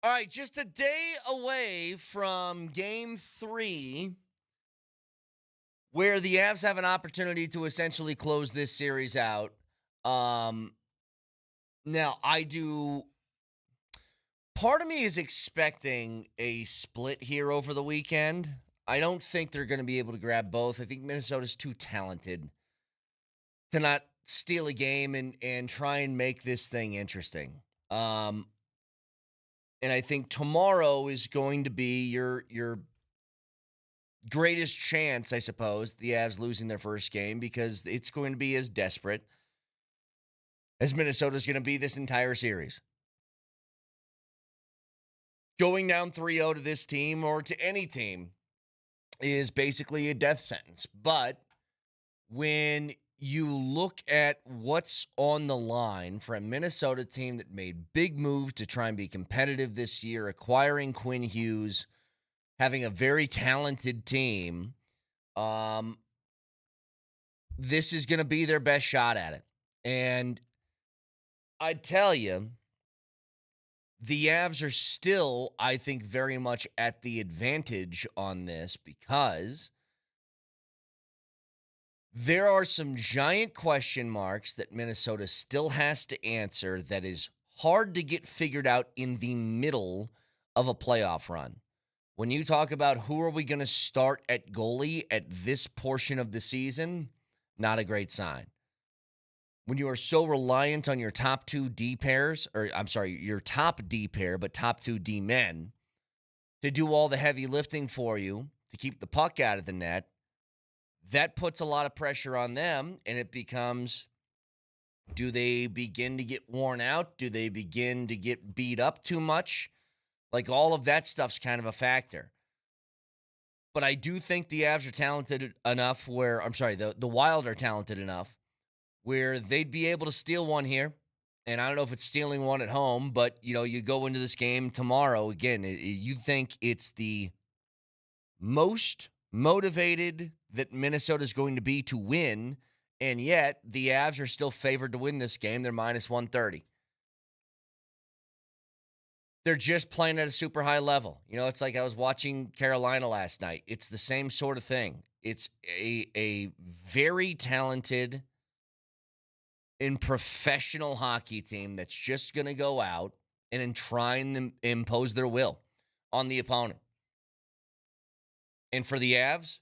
All right, just a day away from game 3, where the Avs have an opportunity to essentially close this series out. Um, Now, I do. Part of me is expecting a split here over the weekend. I don't think they're going to be able to grab both. I think Minnesota's too talented to not steal a game and try and make this thing interesting. Um, and I think tomorrow is going to be your greatest chance, I suppose, the Avs losing their first game because it's going to be as desperate as Minnesota's going to be this entire series. Going down 3-0 to this team or to any team is basically a death sentence. But when you look at what's on the line for a Minnesota team that made big moves to try and be competitive this year, acquiring Quinn Hughes, having a very talented team, um, this is going to be their best shot at it. And I tell you, the Avs are still, I think, very much at the advantage on this because there are some giant question marks that Minnesota still has to answer that is hard to get figured out in the middle of a playoff run. When you talk about who are we going to start at goalie at this portion of the season, not a great sign. When you are so reliant on your top two D pairs, or I'm sorry, your top D pair, but top two D men to do all the heavy lifting for you to keep the puck out of the net, that puts a lot of pressure on them. And it becomes, do they begin to get worn out? Do they begin to get beat up too much? Like all of that stuff's kind of a factor. But I do think the Avs are talented enough where, I'm sorry, the Wild are talented enough where they'd be able to steal one here. And I don't know if it's stealing one at home, but you go into this game tomorrow again. You think it's the most motivated that Minnesota is going to be to win, and yet the Avs are still favored to win this game. They're minus 130. They're just playing at a super high level. It's like I was watching Carolina last night. It's the same sort of thing. It's a very talented in professional hockey team that's just going to go out and try and impose their will on the opponent. And for the Avs,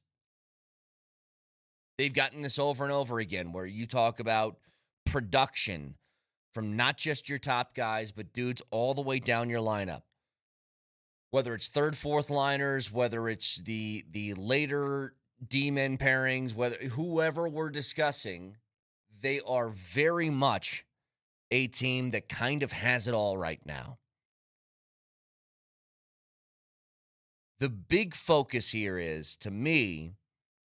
they've gotten this over and over again where you talk about production from not just your top guys, but dudes all the way down your lineup. Whether it's third, fourth liners, whether it's the later D-men pairings, whoever we're discussing, they are very much a team that kind of has it all right now. The big focus here is, to me,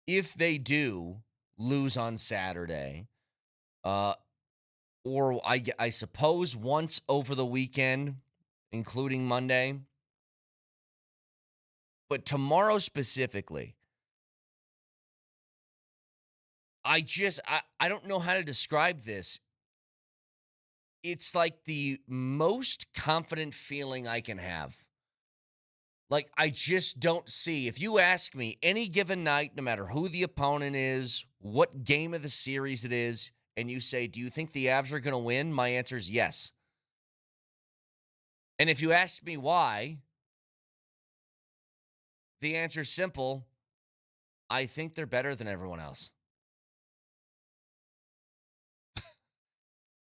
if they do lose on Saturday, or I suppose once over the weekend, including Monday, but tomorrow specifically, I don't know how to describe this. It's like the most confident feeling I can have. Like, I just don't see. If you ask me any given night, no matter who the opponent is, what game of the series it is, and you say, do you think the Avs are going to win? My answer is yes. And if you ask me why, the answer is simple. I think they're better than everyone else.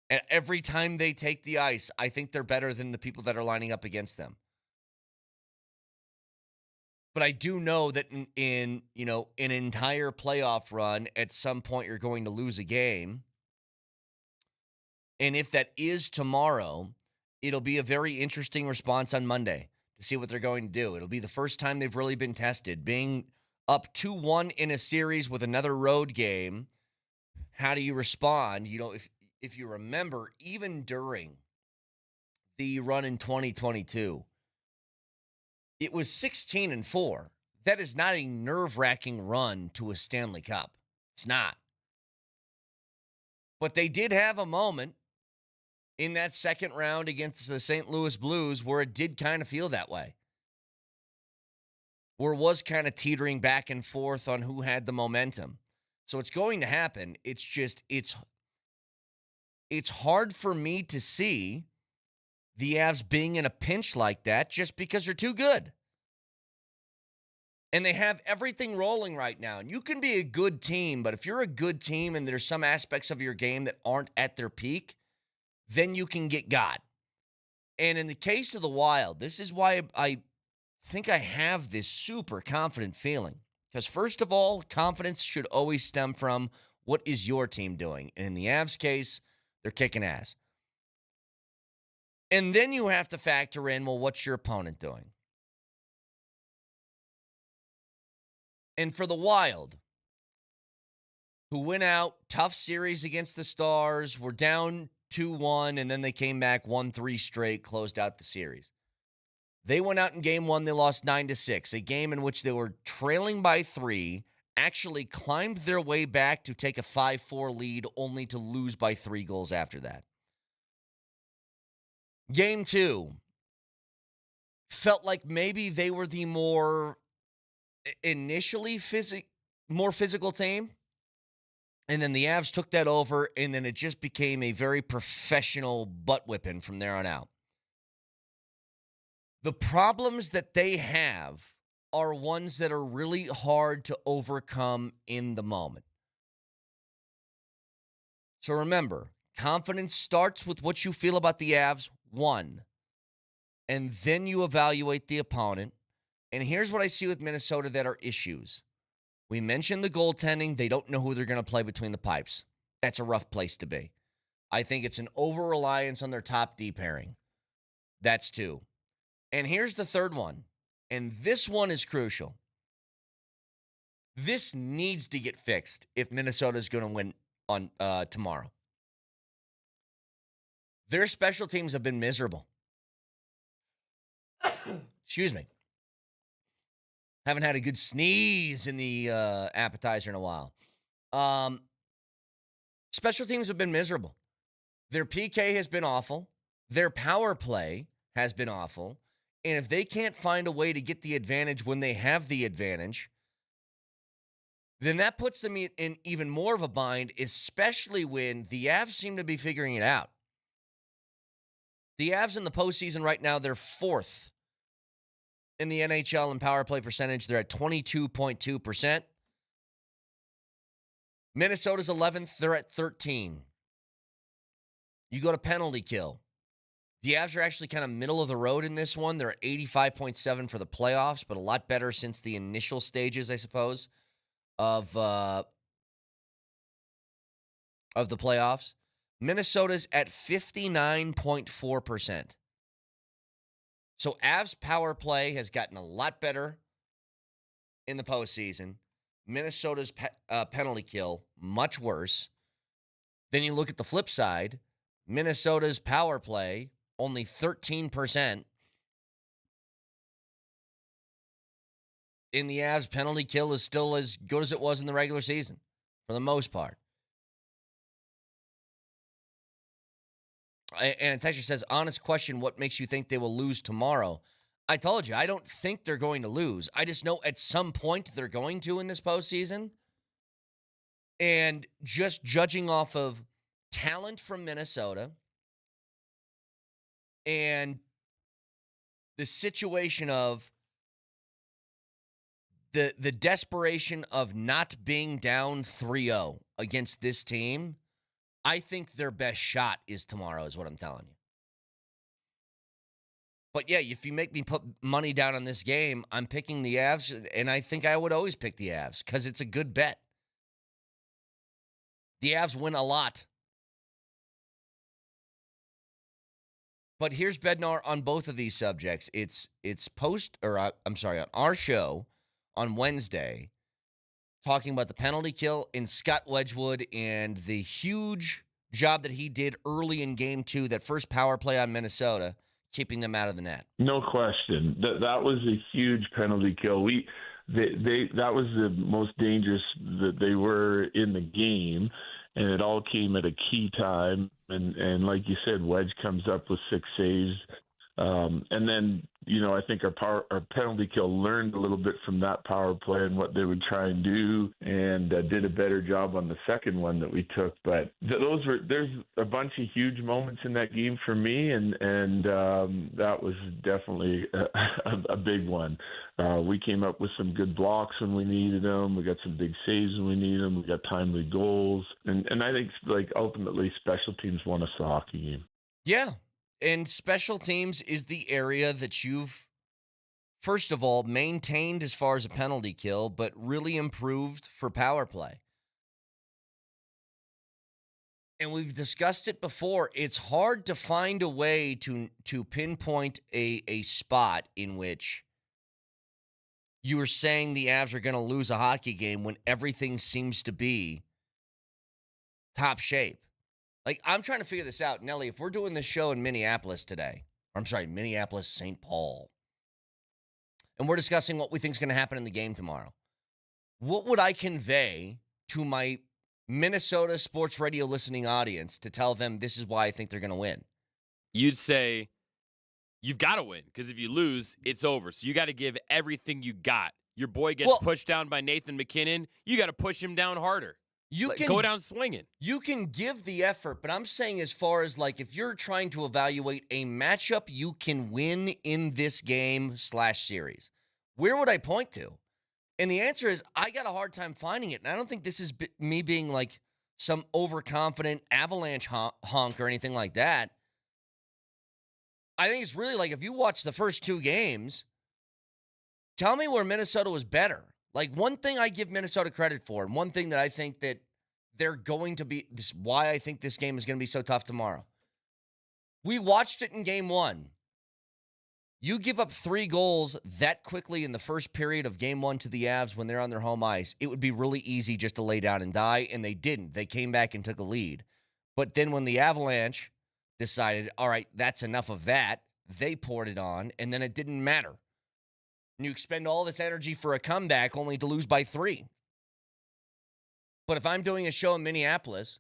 And every time they take the ice, I think they're better than the people that are lining up against them. But I do know that in an entire playoff run, at some point you're going to lose a game. And if that is tomorrow, it'll be a very interesting response on Monday to see what they're going to do. It'll be the first time they've really been tested. Being up 2-1 in a series with another road game, how do you respond? If you remember, even during the run in 2022, it was 16-4. That is not a nerve-wracking run to a Stanley Cup. It's not. But they did have a moment in that second round against the St. Louis Blues, where it did kind of feel that way, where it was kind of teetering back and forth on who had the momentum. So it's going to happen. It's just, it's hard for me to see the Avs being in a pinch like that just because they're too good. And they have everything rolling right now. And you can be a good team, but if you're a good team and there's some aspects of your game that aren't at their peak, then you can get got. And in the case of the Wild, this is why I think I have this super confident feeling. Because first of all, confidence should always stem from what is your team doing. And in the Avs case, they're kicking ass. And then you have to factor in, well, what's your opponent doing? And for the Wild, who went out, tough series against the Stars, were down 2-1, and then they came back 1-3 straight, closed out the series. They went out in game one, they lost 9-6, a game in which they were trailing by 3, actually climbed their way back to take a 5-4 lead, only to lose by 3 goals after that. Game 2 felt like maybe they were the more initially more physical team. And then the Avs took that over, and then it just became a very professional butt whipping from there on out. The problems that they have are ones that are really hard to overcome in the moment. So remember, confidence starts with what you feel about the Avs, 1. And then you evaluate the opponent. And here's what I see with Minnesota that are issues. We mentioned the goaltending. They don't know who they're going to play between the pipes. That's a rough place to be. I think it's an over-reliance on their top D pairing. That's 2. And here's the third one. And this one is crucial. This needs to get fixed if Minnesota is going to win on tomorrow. Their special teams have been miserable. Excuse me. Haven't had a good sneeze in the appetizer in a while. Special teams have been miserable. Their PK has been awful. Their power play has been awful. And if they can't find a way to get the advantage when they have the advantage, then that puts them in even more of a bind, especially when the Avs seem to be figuring it out. The Avs in the postseason right now, they're 4th in the NHL in power play percentage. They're at 22.2%. Minnesota's 11th. They're at 13. You go to penalty kill. The Avs are actually kind of middle of the road in this one. They're at 85.7 for the playoffs, but a lot better since the initial stages, I suppose, of the playoffs. Minnesota's at 59.4%. So Avs power play has gotten a lot better in the postseason. Minnesota's penalty kill, much worse. Then you look at the flip side. Minnesota's power play, only 13%. In the Avs, penalty kill is still as good as it was in the regular season, for the most part. And a texter says, honest question, what makes you think they will lose tomorrow? I told you, I don't think they're going to lose. I just know at some point they're going to in this postseason. And just judging off of talent from Minnesota and the situation of the desperation of not being down 3-0 against this team, I think their best shot is tomorrow, is what I'm telling you. But yeah, if you make me put money down on this game, I'm picking the Avs, and I think I would always pick the Avs because it's a good bet. The Avs win a lot. But here's Bednar on both of these subjects. It's on our show on Wednesday, talking about the penalty kill in Scott Wedgwood and the huge job that he did early in game 2, that first power play on Minnesota, keeping them out of the net. No question. That was a huge penalty kill. That was the most dangerous that they were in the game. and it all came at a key time. And like you said, Wedge comes up with 6 saves. And then, I think our penalty kill learned a little bit from that power play and what they would try and do, and did a better job on the second one that we took. But there's a bunch of huge moments in that game for me, and that was definitely a big one. We came up with some good blocks when we needed them. We got some big saves when we needed them. We got timely goals, and I think ultimately special teams won us the hockey game. Yeah. And special teams is the area that you've, first of all, maintained as far as a penalty kill, but really improved for power play. And we've discussed it before. It's hard to find a way to pinpoint a spot in which you are saying the Avs are going to lose a hockey game when everything seems to be top shape. Like, I'm trying to figure this out. Nelly, if we're doing this show in Minneapolis today, Minneapolis, St. Paul, and we're discussing what we think is going to happen in the game tomorrow, what would I convey to my Minnesota sports radio listening audience to tell them this is why I think they're going to win? You'd say, you've got to win, because if you lose, it's over. So you got to give everything you got. Your boy gets pushed down by Nathan McKinnon. You got to push him down harder. Go down swinging. You can give the effort, but I'm saying as far as, like, if you're trying to evaluate a matchup you can win in this game / series, where would I point to? And the answer is I got a hard time finding it. And I don't think this is me being like some overconfident Avalanche honk or anything like that. I think it's really like, if you watch the first 2 games, tell me where Minnesota was better. Like, one thing I give Minnesota credit for, and one thing that I think that they're going to be, this why I think this game is going to be so tough tomorrow. We watched it in game 1. You give up 3 goals that quickly in the first period of game 1 to the Avs when they're on their home ice, it would be really easy just to lay down and die, and they didn't. They came back and took a lead. But then when the Avalanche decided, all right, that's enough of that, they poured it on, and then it didn't matter. And you expend all this energy for a comeback only to lose by 3. But if I'm doing a show in Minneapolis,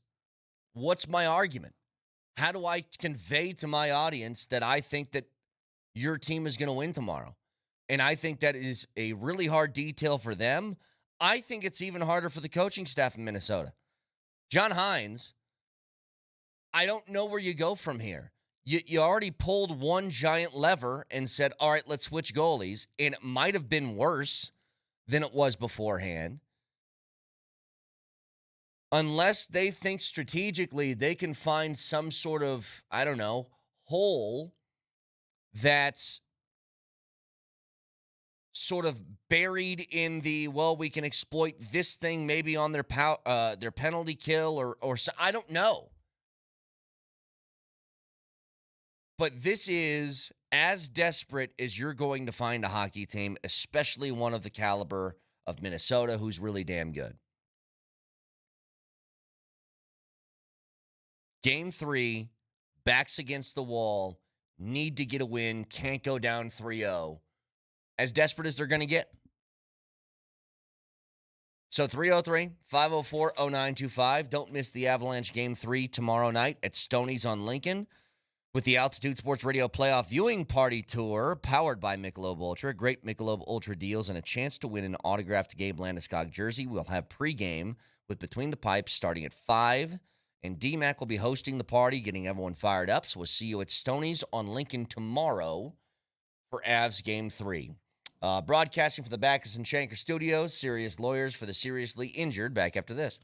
what's my argument? How do I convey to my audience that I think that your team is going to win tomorrow? And I think that is a really hard detail for them. I think it's even harder for the coaching staff in Minnesota. John Hines, I don't know where you go from here. You already pulled one giant lever and said, all right, let's switch goalies. And it might have been worse than it was beforehand. Unless they think strategically they can find some sort of, I don't know, hole that's sort of buried in the, well, we can exploit this thing maybe on their penalty kill or I don't know. But this is as desperate as you're going to find a hockey team, especially one of the caliber of Minnesota, who's really damn good. Game 3, backs against the wall, need to get a win, can't go down 3-0. As desperate as they're going to get. So 303-504-0925. Don't miss the Avalanche Game 3 tomorrow night at Stoney's on Lincoln with the Altitude Sports Radio Playoff Viewing Party Tour powered by Michelob Ultra. Great Michelob Ultra deals and a chance to win an autographed Gabe Landeskog jersey. We'll have pregame with Between the Pipes starting at 5. And DMac will be hosting the party, getting everyone fired up. So we'll see you at Stoney's on Lincoln tomorrow for Avs Game 3. Broadcasting for the Backus and Shanker Studios, Serious Lawyers for the Seriously Injured. Back after this.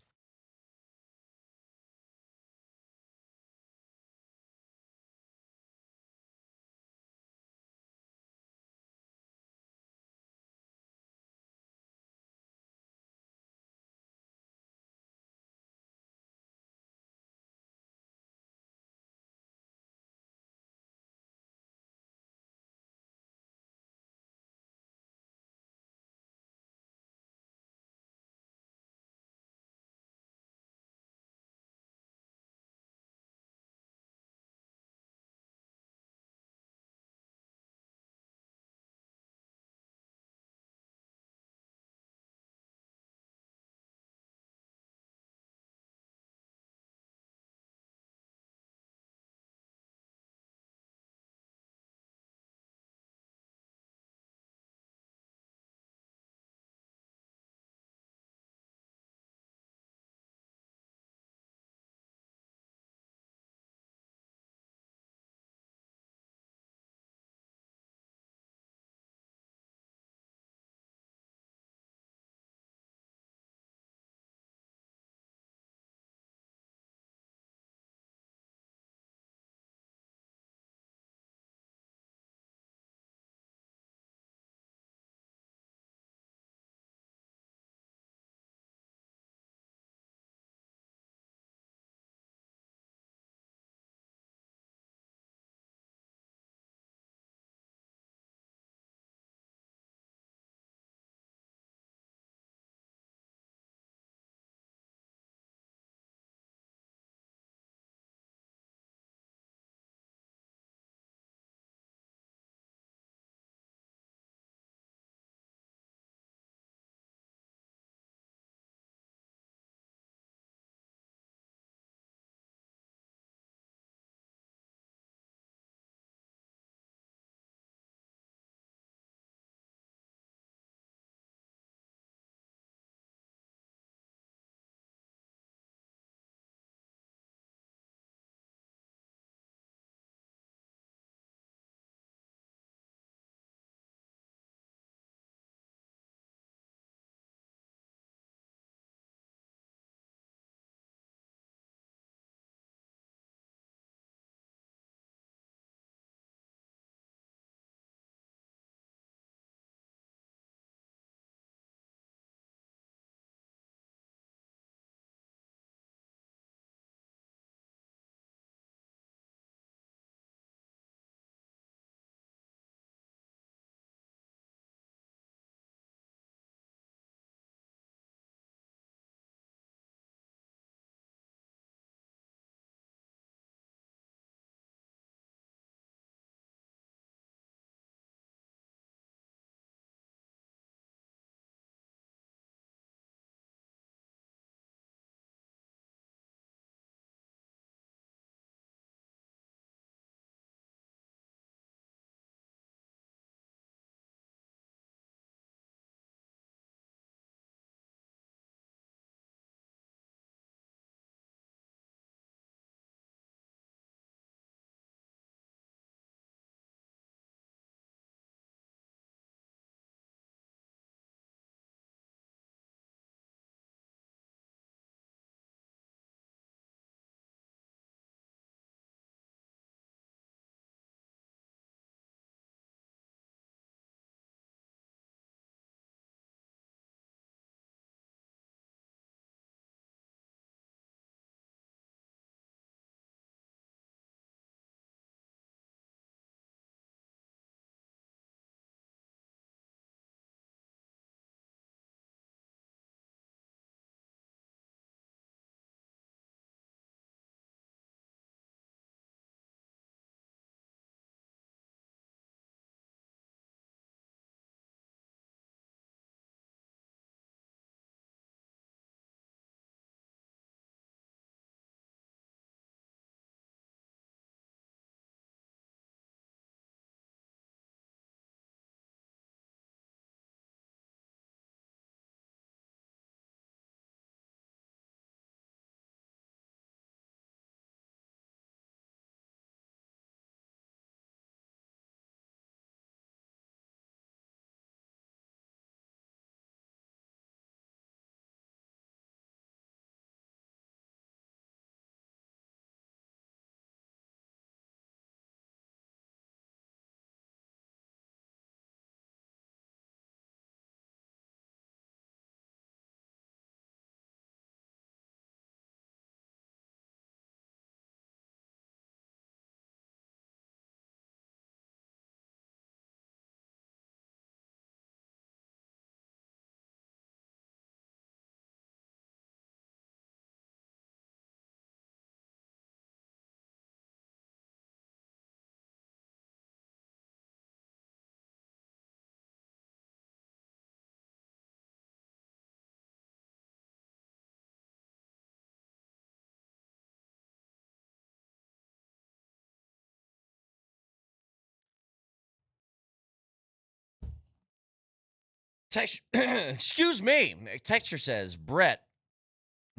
Excuse me. Texture says, Brett,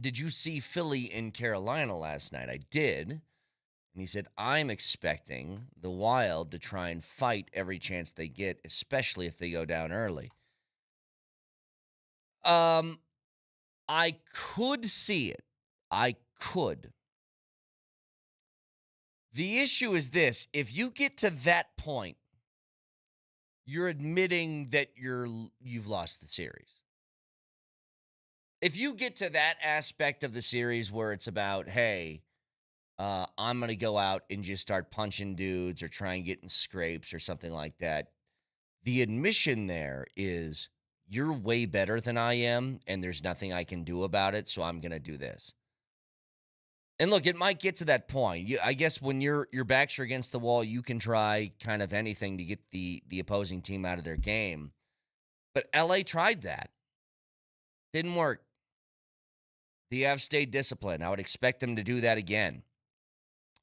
did you see Philly in Carolina last night? I did. And he said, I'm expecting the Wild to try and fight every chance they get, especially if they go down early. I could see it. I could. The issue is this. If you get to that point, you're admitting that you've lost the series. If you get to that aspect of the series where it's about, hey, I'm going to go out and just start punching dudes or try and get in scrapes or something like that, the admission there is you're way better than I am and there's nothing I can do about it, so I'm going to do this. And look, it might get to that point. I guess when your backs are against the wall, you can try kind of anything to get the opposing team out of their game. But LA tried that. Didn't work. The Avs stayed disciplined. I would expect them to do that again.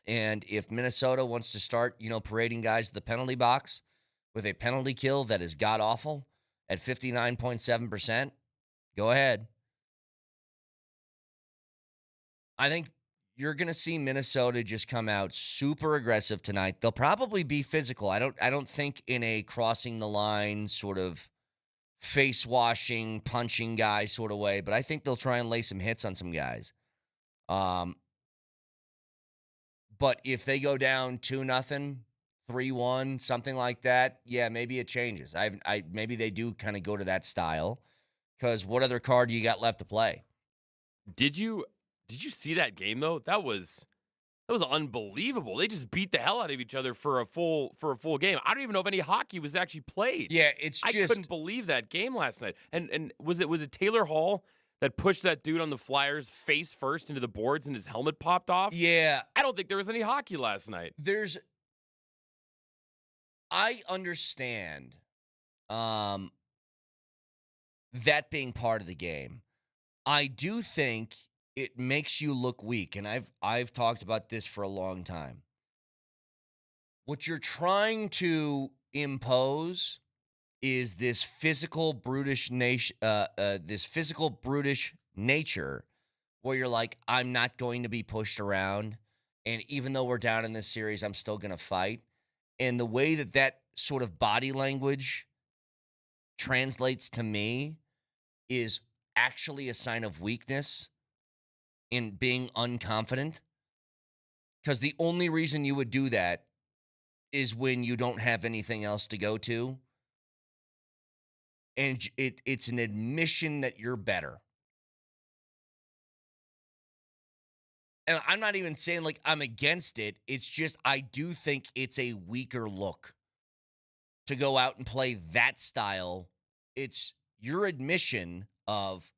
And if Minnesota wants to start, parading guys to the penalty box with a penalty kill that is god-awful at 59.7%, go ahead. I think you're going to see Minnesota just come out super aggressive tonight. They'll probably be physical. I don't think in a crossing the line sort of face-washing, punching guy sort of way, but I think they'll try and lay some hits on some guys. But if they go down 2-0, 3-1, something like that, yeah, maybe it changes. Maybe they do kind of go to that style, because what other card do you got left to play? Did you see that game though? That was unbelievable. They just beat the hell out of each other for a full game. I don't even know if any hockey was actually played. Yeah, I couldn't believe that game last night. And was it Taylor Hall that pushed that dude on the Flyers face first into the boards and his helmet popped off? Yeah. I don't think there was any hockey last night. I understand that being part of the game. I do think it makes you look weak, and I've talked about this for a long time. What you're trying to impose is this physical brutish nature, where you're like, I'm not going to be pushed around, and even though we're down in this series, I'm still going to fight. And the way that sort of body language translates to me is actually a sign of weakness in being unconfident. Because the only reason you would do that is when you don't have anything else to go to. And it's an admission that you're better. And I'm not even saying like I'm against it. It's just I do think it's a weaker look to go out and play that style. It's your admission of,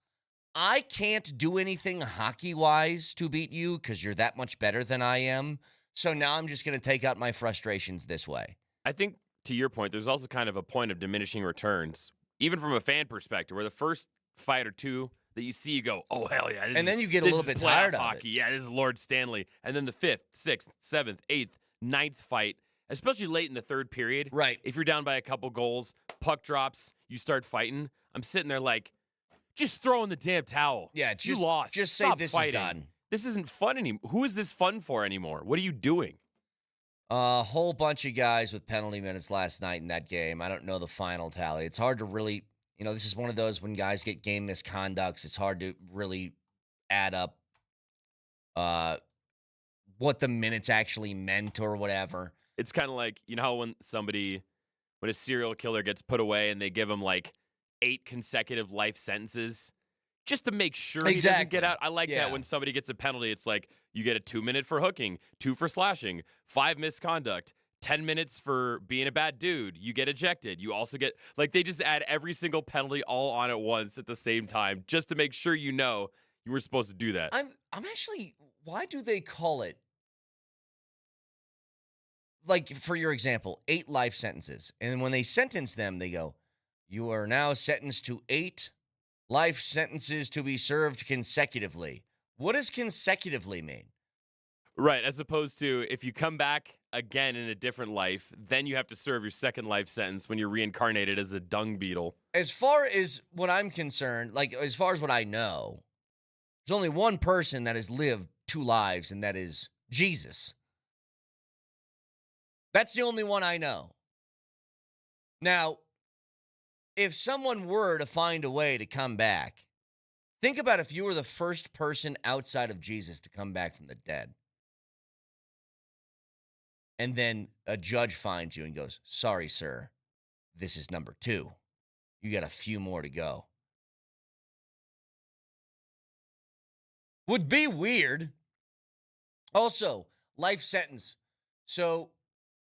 I can't do anything hockey-wise to beat you because you're that much better than I am. So now I'm just going to take out my frustrations this way. I think, to your point, there's also kind of a point of diminishing returns, even from a fan perspective, where the first fight or two that you see, you go, oh, hell yeah. And then you get a little bit tired of hockey. it. Yeah, this is Lord Stanley. And then the 5th, 6th, 7th, 8th, 9th fight, especially late in the third period. Right. If you're down by a couple goals, puck drops, you start fighting. I'm sitting there like, just throw in the damn towel. Yeah, you lost. Just say this is done. This isn't fun anymore. Who is this fun for anymore? What are you doing? A whole bunch of guys with penalty minutes last night in that game. I don't know the final tally. It's hard to really, this is one of those when guys get game misconducts, it's hard to really add up what the minutes actually meant or whatever. It's kind of like, how when a serial killer gets put away and they give him like 8 consecutive life sentences just to make sure he doesn't get out. I like that when somebody gets a penalty, it's like you get a 2-minute for hooking, 2 for slashing, 5 misconduct, 10 minutes for being a bad dude. You get ejected. You also get, like, they just add every single penalty all on at once at the same time just to make sure you were supposed to do that. I'm actually, why do they call it, like, for your example, 8 life sentences. And when they sentence them, they go, you are now sentenced to 8 life sentences to be served consecutively. What does consecutively mean? Right, as opposed to if you come back again in a different life, then you have to serve your second life sentence when you're reincarnated as a dung beetle. As far as what I'm concerned, like as far as what I know, there's only one person that has lived 2 lives, and that is Jesus. That's the only one I know. Now, if someone were to find a way to come back, think about if you were the first person outside of Jesus to come back from the dead. And then a judge finds you and goes, "Sorry, sir, this is number 2. You got a few more to go." Would be weird. Also, life sentence. So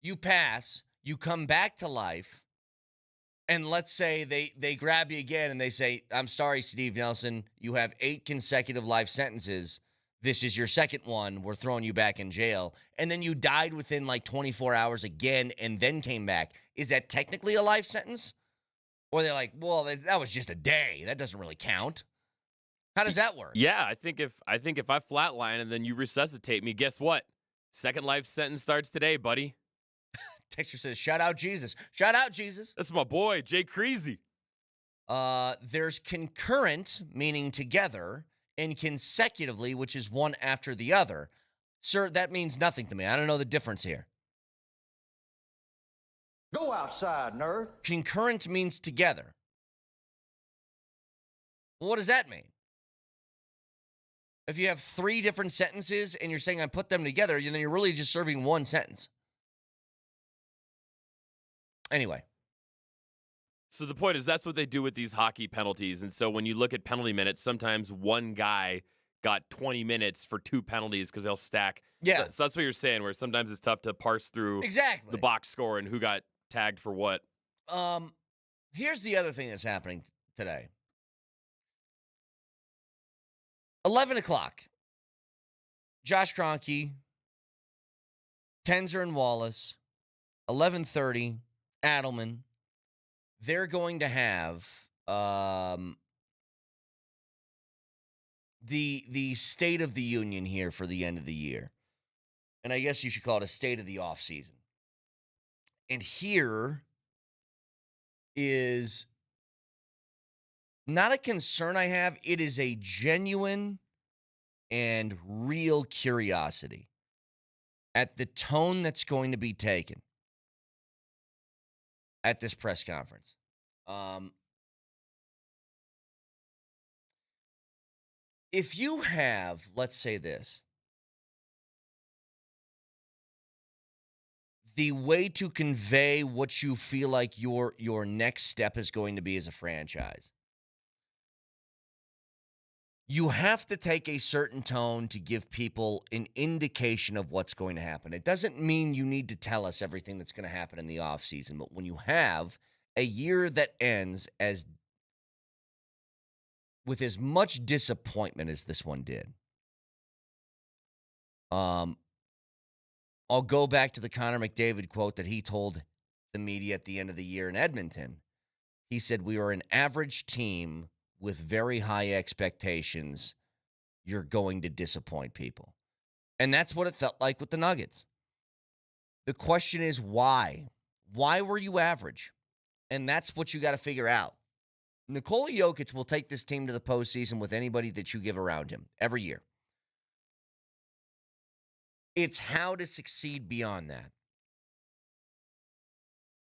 you pass, you come back to life, and let's say they grab you again and they say, "I'm sorry, Steve Nelson, you have 8 consecutive life sentences. This is your second one. We're throwing you back in jail." And then you died within like 24 hours again and then came back. Is that technically a life sentence? Or they're like, "Well, that was just a day. That doesn't really count." How does that work? Yeah, I think if I flatline and then you resuscitate me, guess what? Second life sentence starts today, buddy. Texter says, "Shout out Jesus. Shout out Jesus." That's my boy, Jay Creasy. There's concurrent, meaning together, and consecutively, which is one after the other. Sir, that means nothing to me. I don't know the difference here. Go outside, nerd. Concurrent means together. Well, what does that mean? If you have 3 different sentences and you're saying I put them together, then you're really just serving one sentence. Anyway. So the point is that's what they do with these hockey penalties. And so when you look at penalty minutes, sometimes one guy got 20 minutes for 2 penalties because they'll stack. Yeah. So that's what you're saying, where sometimes it's tough to parse through the box score and who got tagged for what. Here's the other thing that's happening today. 11 o'clock. Josh Kroenke, Tenzer and Wallace, 11:30, Adelman. They're going to have the State of the Union here for the end of the year. And I guess you should call it a state of the offseason. And here is not a concern I have. It is a genuine and real curiosity at the tone that's going to be taken at this press conference. If you have, let's say this, the way to convey what you feel like your next step is going to be as a franchise, you have to take a certain tone to give people an indication of what's going to happen. It doesn't mean you need to tell us everything that's going to happen in the offseason, but when you have a year that ends with as much disappointment as this one did, I'll go back to the Connor McDavid quote that he told the media at the end of the year in Edmonton. He said, "We are an average team with very high expectations. You're going to disappoint people." And that's what it felt like with the Nuggets. The question is why? Why were you average? And that's what you got to figure out. Nikola Jokic will take this team to the postseason with anybody that you give around him every year. It's how to succeed beyond that.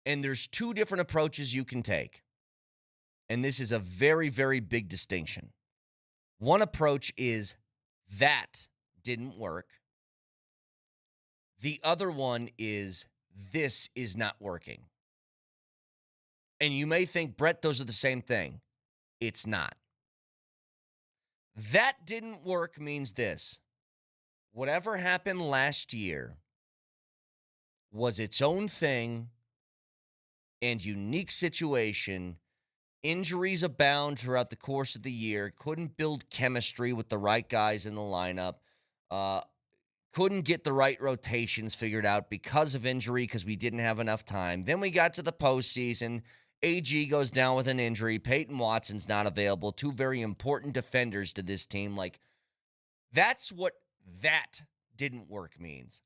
And there's 2 different approaches you can take. And this is a very, very big distinction. One approach is that didn't work. The other one is this is not working. And you may think, Brett, those are the same thing. It's not. That didn't work means this. Whatever happened last year was its own thing and unique situation. Injuries abound throughout the course of the year. Couldn't build chemistry with the right guys in the lineup. Couldn't get the right rotations figured out because of injury, because we didn't have enough time. Then we got to the postseason. AG goes down with an injury. Peyton Watson's not available. 2 very important defenders to this team. Like, that's what that didn't work means.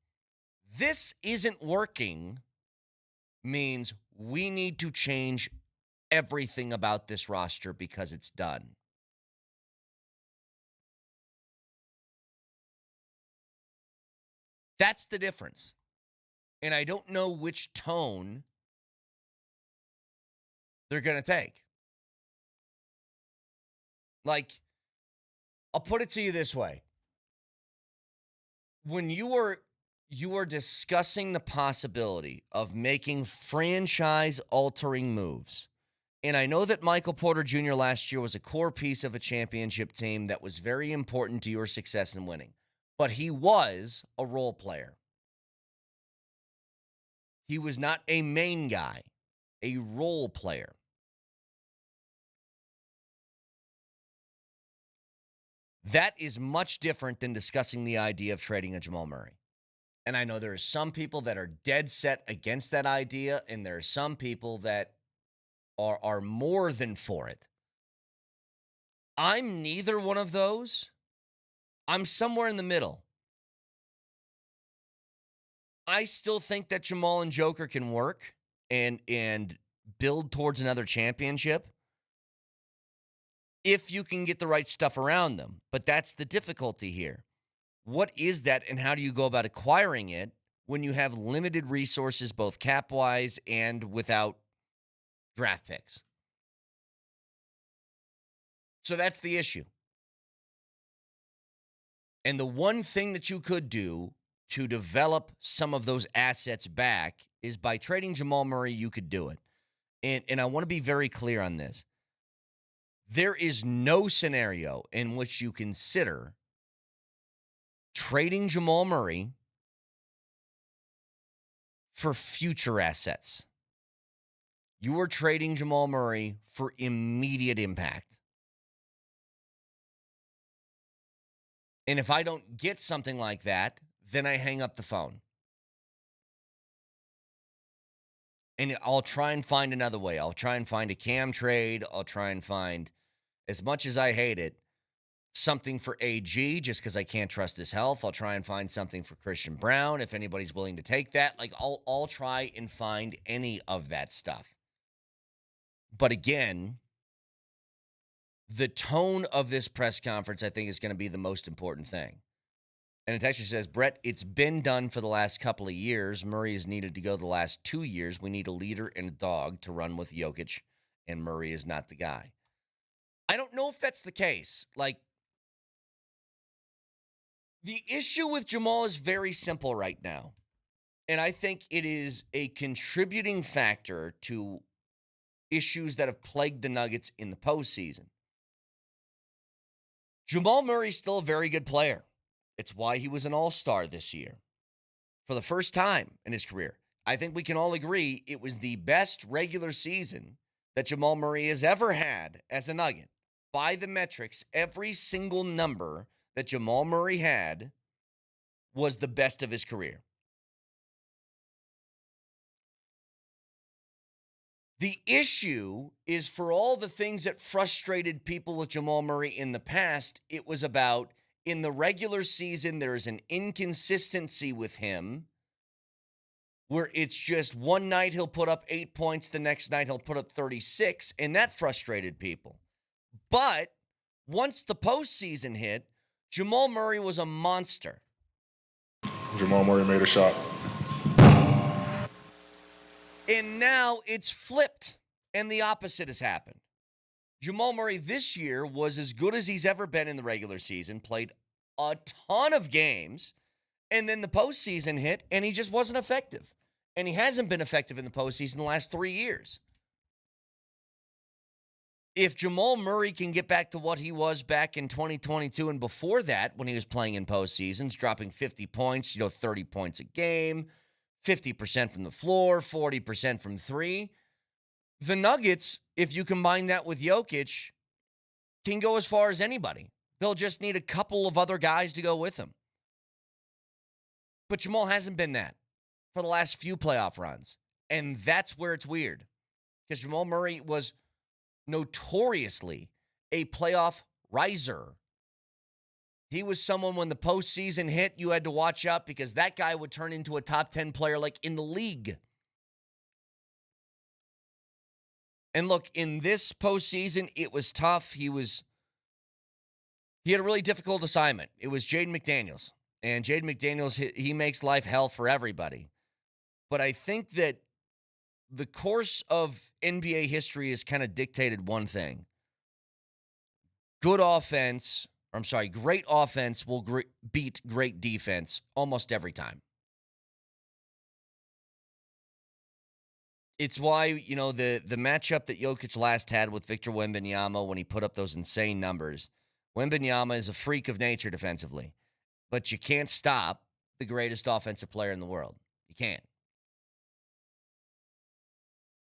This isn't working means we need to change everything about this roster because it's done. That's the difference. And I don't know which tone they're going to take. Like, I'll put it to you this way. When you are discussing the possibility of making franchise-altering moves, and I know that Michael Porter Jr. last year was a core piece of a championship team that was very important to your success in winning, but he was a role player. He was not a main guy, a role player. That is much different than discussing the idea of trading a Jamal Murray. And I know there are some people that are dead set against that idea, and there are some people that are more than for it. I'm neither one of those. I'm somewhere in the middle. I still think that Jamal and Joker can work and build towards another championship if you can get the right stuff around them. But that's the difficulty here. What is that, and how do you go about acquiring it when you have limited resources, both cap-wise and without draft picks? So that's the issue. And the one thing that you could do to develop some of those assets back is by trading Jamal Murray, you could do it. And I want to be very clear on this. There is no scenario in which you consider trading Jamal Murray for future assets. You are trading Jamal Murray for immediate impact. And if I don't get something like that, then I hang up the phone. And I'll try and find another way. I'll try and find a Cam trade. I'll try and find, as much as I hate it, something for AG just because I can't trust his health. I'll try and find something for Christian Brown if anybody's willing to take that. Like, I'll try and find any of that stuff. But again, the tone of this press conference, I think, is going to be the most important thing. And a texter says, Brett, it's been done for the last couple of years. Murray has needed to go the last 2 years. We need a leader and a dog to run with Jokic, and Murray is not the guy. I don't know if that's the case. Like, the issue with Jamal is very simple right now. And I think it is a contributing factor to issues that have plagued the Nuggets in the postseason. Jamal Murray's still a very good player. It's why he was an all-star this year for the first time in his career. I think we can all agree it was the best regular season that Jamal Murray has ever had as a Nugget. By the metrics, every single number that Jamal Murray had was the best of his career. The issue is, for all the things that frustrated people with Jamal Murray in the past, it was about, in the regular season, there is an inconsistency with him where it's just one night he'll put up 8 points, the next night he'll put up 36, and that frustrated people. But once the postseason hit, Jamal Murray was a monster. Jamal Murray made a shot. And now it's flipped, and the opposite has happened. Jamal Murray this year was as good as he's ever been in the regular season, played a ton of games, and then the postseason hit, and he just wasn't effective. And he hasn't been effective in the postseason the last 3 years. If Jamal Murray can get back to what he was back in 2022 and before that, when he was playing in postseasons, dropping 50 points, 30 points a game, 50% from the floor, 40% from three, the Nuggets, if you combine that with Jokic, can go as far as anybody. They'll just need a couple of other guys to go with them. But Jamal hasn't been that for the last few playoff runs. And that's where it's weird. Because Jamal Murray was notoriously a playoff riser. He was someone, when the postseason hit, you had to watch out because that guy would turn into a top 10 player like in the league. And look, in this postseason, it was tough. He had a really difficult assignment. It was Jaden McDaniels. And Jaden McDaniels, he makes life hell for everybody. But I think that the course of NBA history has kind of dictated one thing. Great offense will beat great defense almost every time. It's why, the matchup that Jokic last had with Victor Wembanyama when he put up those insane numbers. Wembanyama is a freak of nature defensively, but you can't stop the greatest offensive player in the world. You can't.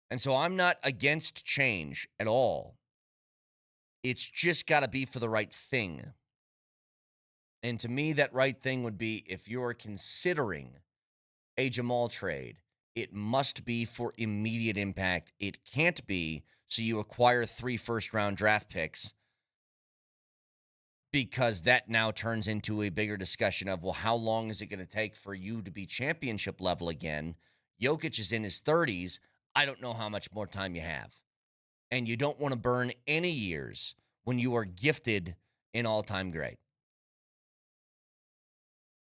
And so I'm not against change at all. It's just got to be for the right thing. And to me, that right thing would be if you're considering a Jamal trade, it must be for immediate impact. It can't be so you acquire 3 first-round draft picks, because that now turns into a bigger discussion of, well, how long is it going to take for you to be championship level again? Jokic is in his 30s. I don't know how much more time you have. And you don't want to burn any years when you are gifted an all-time great.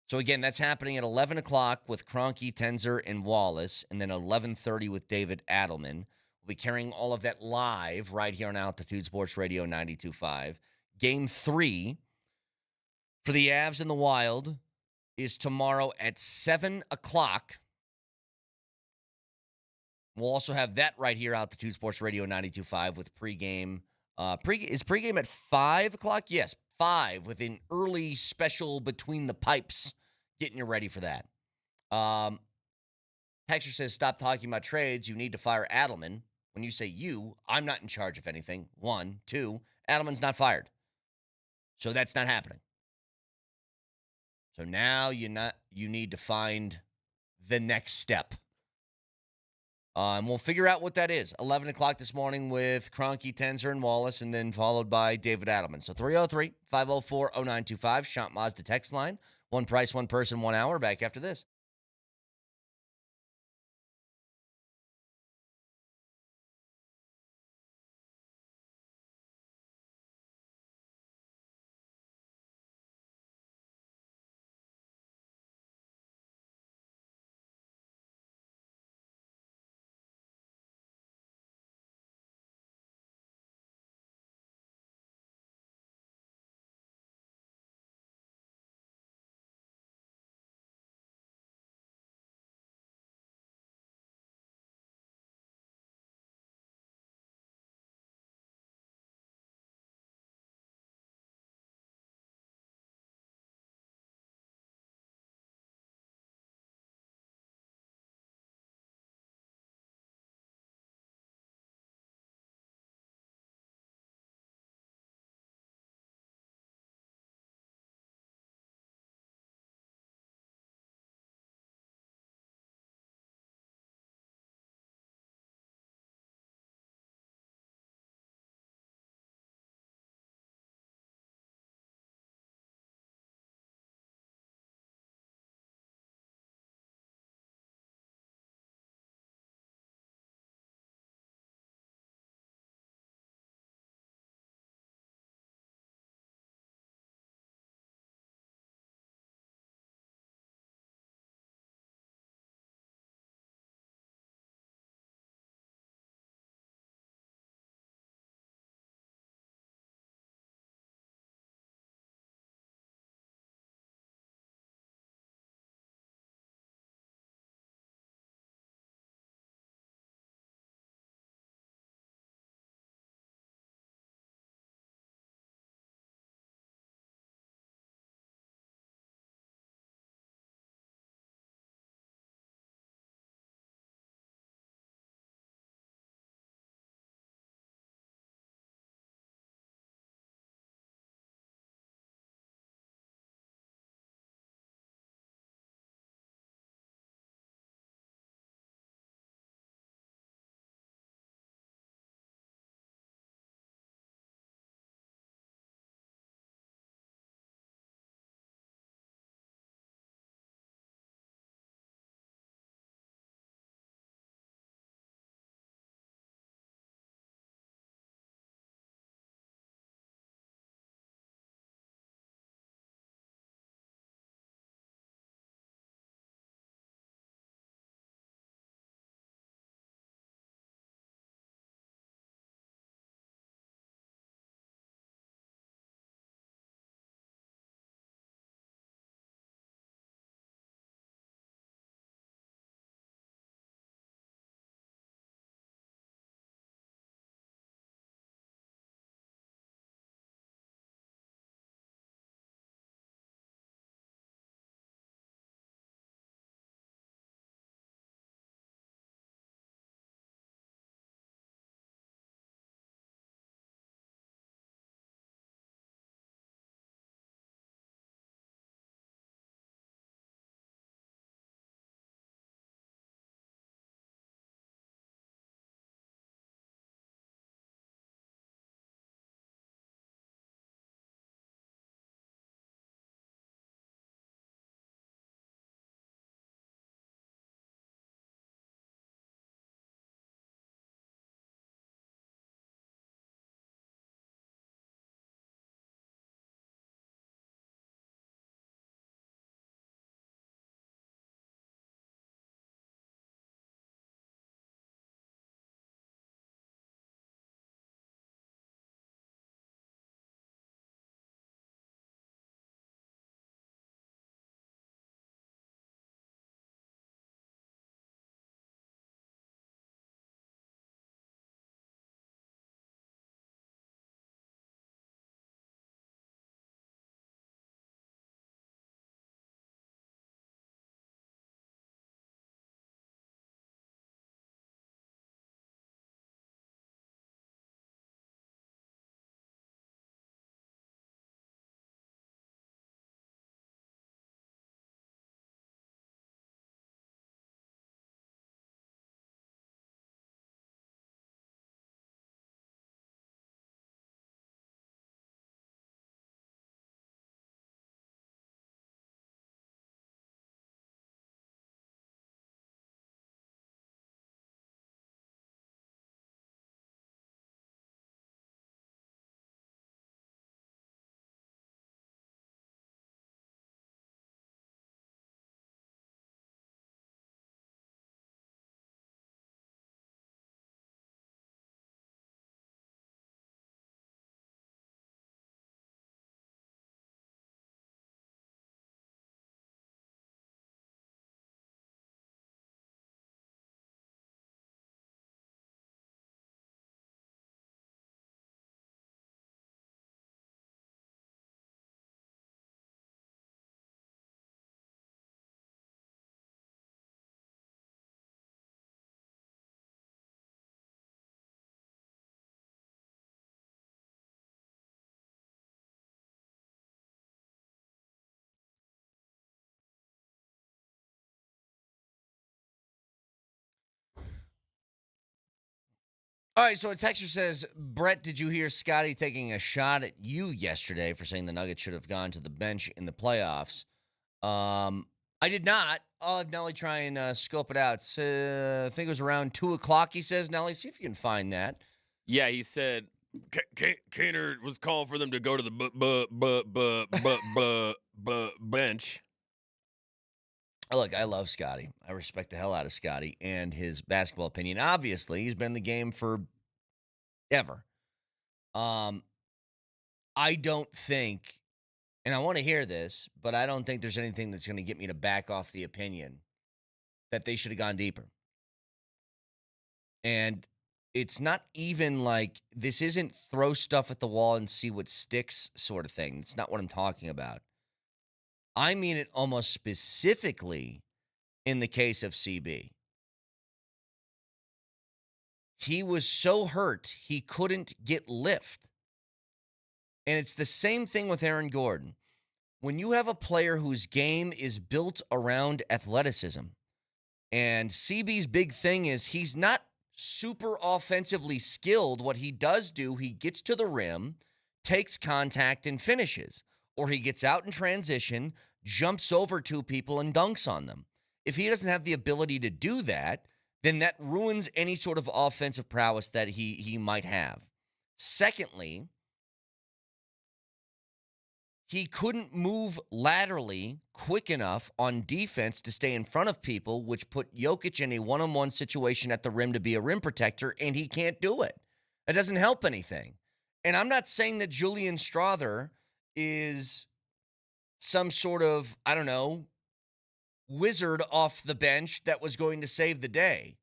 So, again, that's happening at 11 o'clock with Kroenke, Tenzer, and Wallace, and then 11:30 with David Adelman. We'll be carrying all of that live right here on Altitude Sports Radio 92.5. Game 3 for the Avs and the Wild is tomorrow at 7 o'clock. We'll also have that right here, Altitude Sports Radio 92.5 with pregame. Is pregame at 5 o'clock? Yes, 5 with an early special between the pipes, getting you ready for that. Texter says, stop talking about trades. You need to fire Adelman. When you say you, I'm not in charge of anything. 1, 2, Adelman's not fired. So that's not happening. So now you need to find the next step. And we'll figure out what that is. 11 o'clock this morning with Kroenke, Tenzer, and Wallace, and then followed by David Adelman. So 303-504-0925, Shop Mazda text line. One price, one person, 1 hour. Back after this. All right, so a texter says, Brett, did you hear Scotty taking a shot at you yesterday for saying the Nuggets should have gone to the bench in the playoffs? I did not. I'll have Nelly try and scope it out. I think it was around 2 o'clock, he says. Nelly, see if you can find that. Yeah, he said Kaner was calling for them to go to the bench. Look, I love Scotty. I respect the hell out of Scotty and his basketball opinion. Obviously, he's been in the game for ever. I don't think, and I want to hear this, but I don't think there's anything that's going to get me to back off the opinion that they should have gone deeper. And it's not even like, this isn't throw stuff at the wall and see what sticks sort of thing. It's not what I'm talking about. I mean it almost specifically in the case of CB. He was so hurt, he couldn't get lift. And it's the same thing with Aaron Gordon. When you have a player whose game is built around athleticism, and CB's big thing is he's not super offensively skilled. What he does do, he gets to the rim, takes contact, and finishes. Or he gets out in transition, jumps over two people, and dunks on them. If he doesn't have the ability to do that, then that ruins any sort of offensive prowess that he might have. Secondly, he couldn't move laterally quick enough on defense to stay in front of people, which put Jokic in a one-on-one situation at the rim to be a rim protector, and he can't do it. That doesn't help anything. And I'm not saying that Julian Strother is some sort of, I don't know, wizard off the bench that was going to save the day.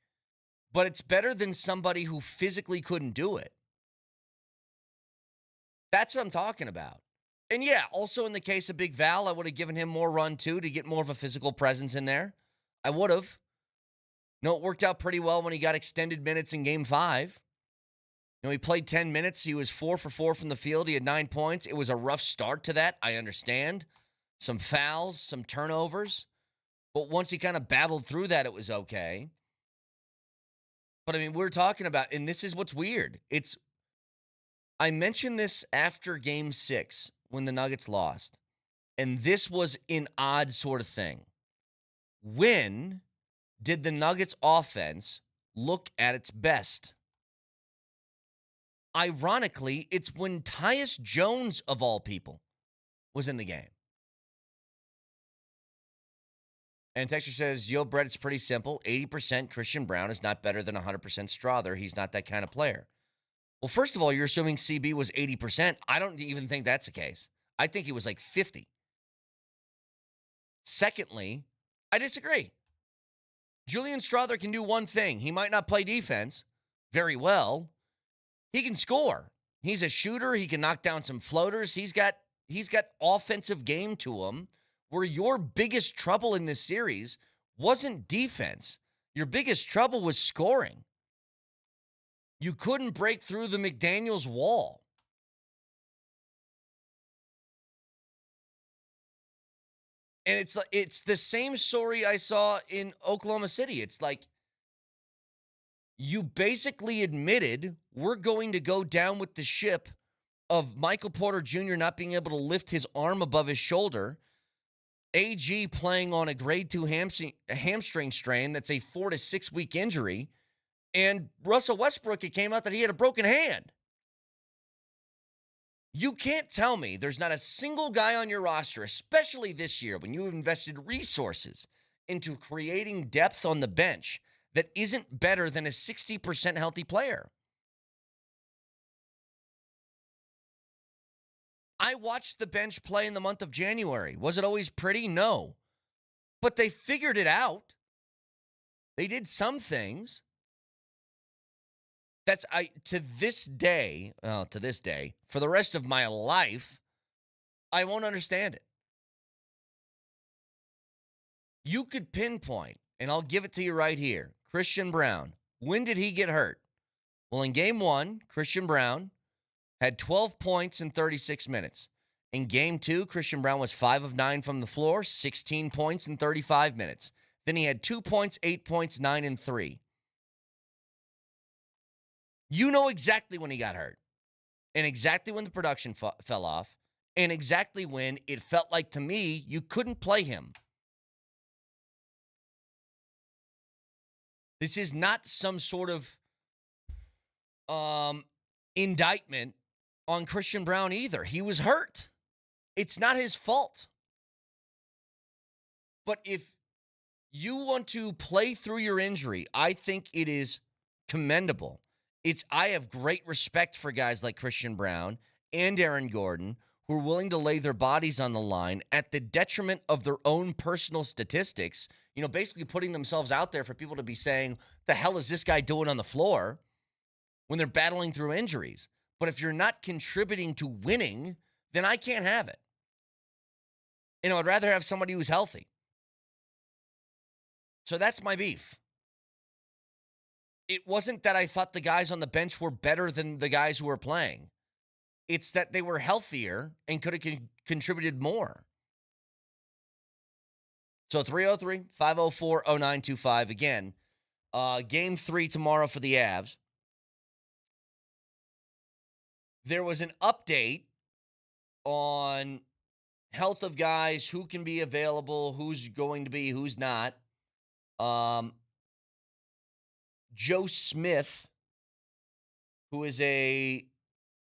But it's better than somebody who physically couldn't do it. That's what I'm talking about. And yeah, also in the case of Big Val, I would have given him more run too to get more of a physical presence in there. I would have. No, it worked out pretty well when he got extended minutes in Game 5. He played 10 minutes. He was 4 for 4 from the field. He had 9 points. It was a rough start to that. I understand. Some fouls, some turnovers. But once he kind of battled through that, it was okay. But, we're talking about, and this is what's weird. I mentioned this after Game 6 when the Nuggets lost, and this was an odd sort of thing. When did the Nuggets offense look at its best? Ironically, it's when Tyus Jones, of all people, was in the game. And Texture says, yo, Brett, it's pretty simple. 80% Christian Braun is not better than 100% Strother. He's not that kind of player. Well, first of all, you're assuming CB was 80%. I don't even think that's the case. I think he was like 50. Secondly, I disagree. Julian Strother can do one thing. He might not play defense very well. He can score. He's a shooter. He can knock down some floaters. He's got offensive game to him, where your biggest trouble in this series wasn't defense. Your biggest trouble was scoring. You couldn't break through the McDaniels wall. And it's the same story I saw in Oklahoma City. It's like you basically admitted we're going to go down with the ship of Michael Porter Jr. not being able to lift his arm above his shoulder, AG playing on a grade 2 hamstring strain that's a 4 to 6 week injury, and Russell Westbrook, it came out that he had a broken hand. You can't tell me there's not a single guy on your roster, especially this year when you've invested resources into creating depth on the bench, that isn't better than a 60% healthy player. I watched the bench play in the month of January. Was it always pretty? No. But they figured it out. They did some things. To this day, for the rest of my life, I won't understand it. You could pinpoint, and I'll give it to you right here, Christian Braun. When did he get hurt? Well, in Game 1, Christian Braun had 12 points in 36 minutes. In Game 2, Christian Braun was 5 of 9 from the floor, 16 points in 35 minutes. Then he had 2 points, 8 points, 9 and 3. You know exactly when he got hurt and exactly when the production fell off and exactly when it felt like, to me, you couldn't play him. This is not some sort of indictment on Christian Braun either. He was hurt. It's not his fault. But if you want to play through your injury, I think it is commendable. I have great respect for guys like Christian Braun and Aaron Gordon who are willing to lay their bodies on the line at the detriment of their own personal statistics, basically putting themselves out there for people to be saying, the hell is this guy doing on the floor when they're battling through injuries? But if you're not contributing to winning, then I can't have it. I'd rather have somebody who's healthy. So that's my beef. It wasn't that I thought the guys on the bench were better than the guys who were playing. It's that they were healthier and could have contributed more. So 303-504-0925. Again, Game 3 tomorrow for the Avs. There was an update on health of guys, who can be available, who's going to be, who's not. Joe Smith, who is a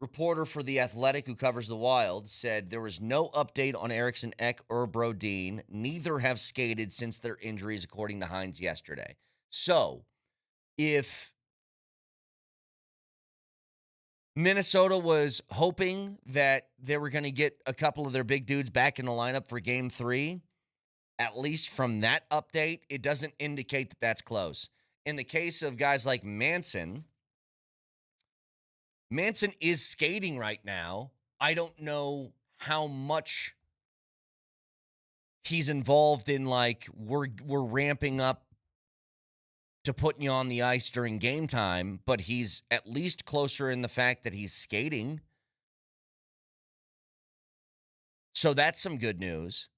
reporter for The Athletic who covers the Wild, said there was no update on Eriksson Ek or Brodin. Neither have skated since their injuries, according to Hines yesterday. So, if Minnesota was hoping that they were going to get a couple of their big dudes back in the lineup for Game 3, at least from that update, it doesn't indicate that that's close. In the case of guys like Manson is skating right now. I don't know how much he's involved in, we're ramping up to putting you on the ice during game time, but he's at least closer in the fact that he's skating. So that's some good news.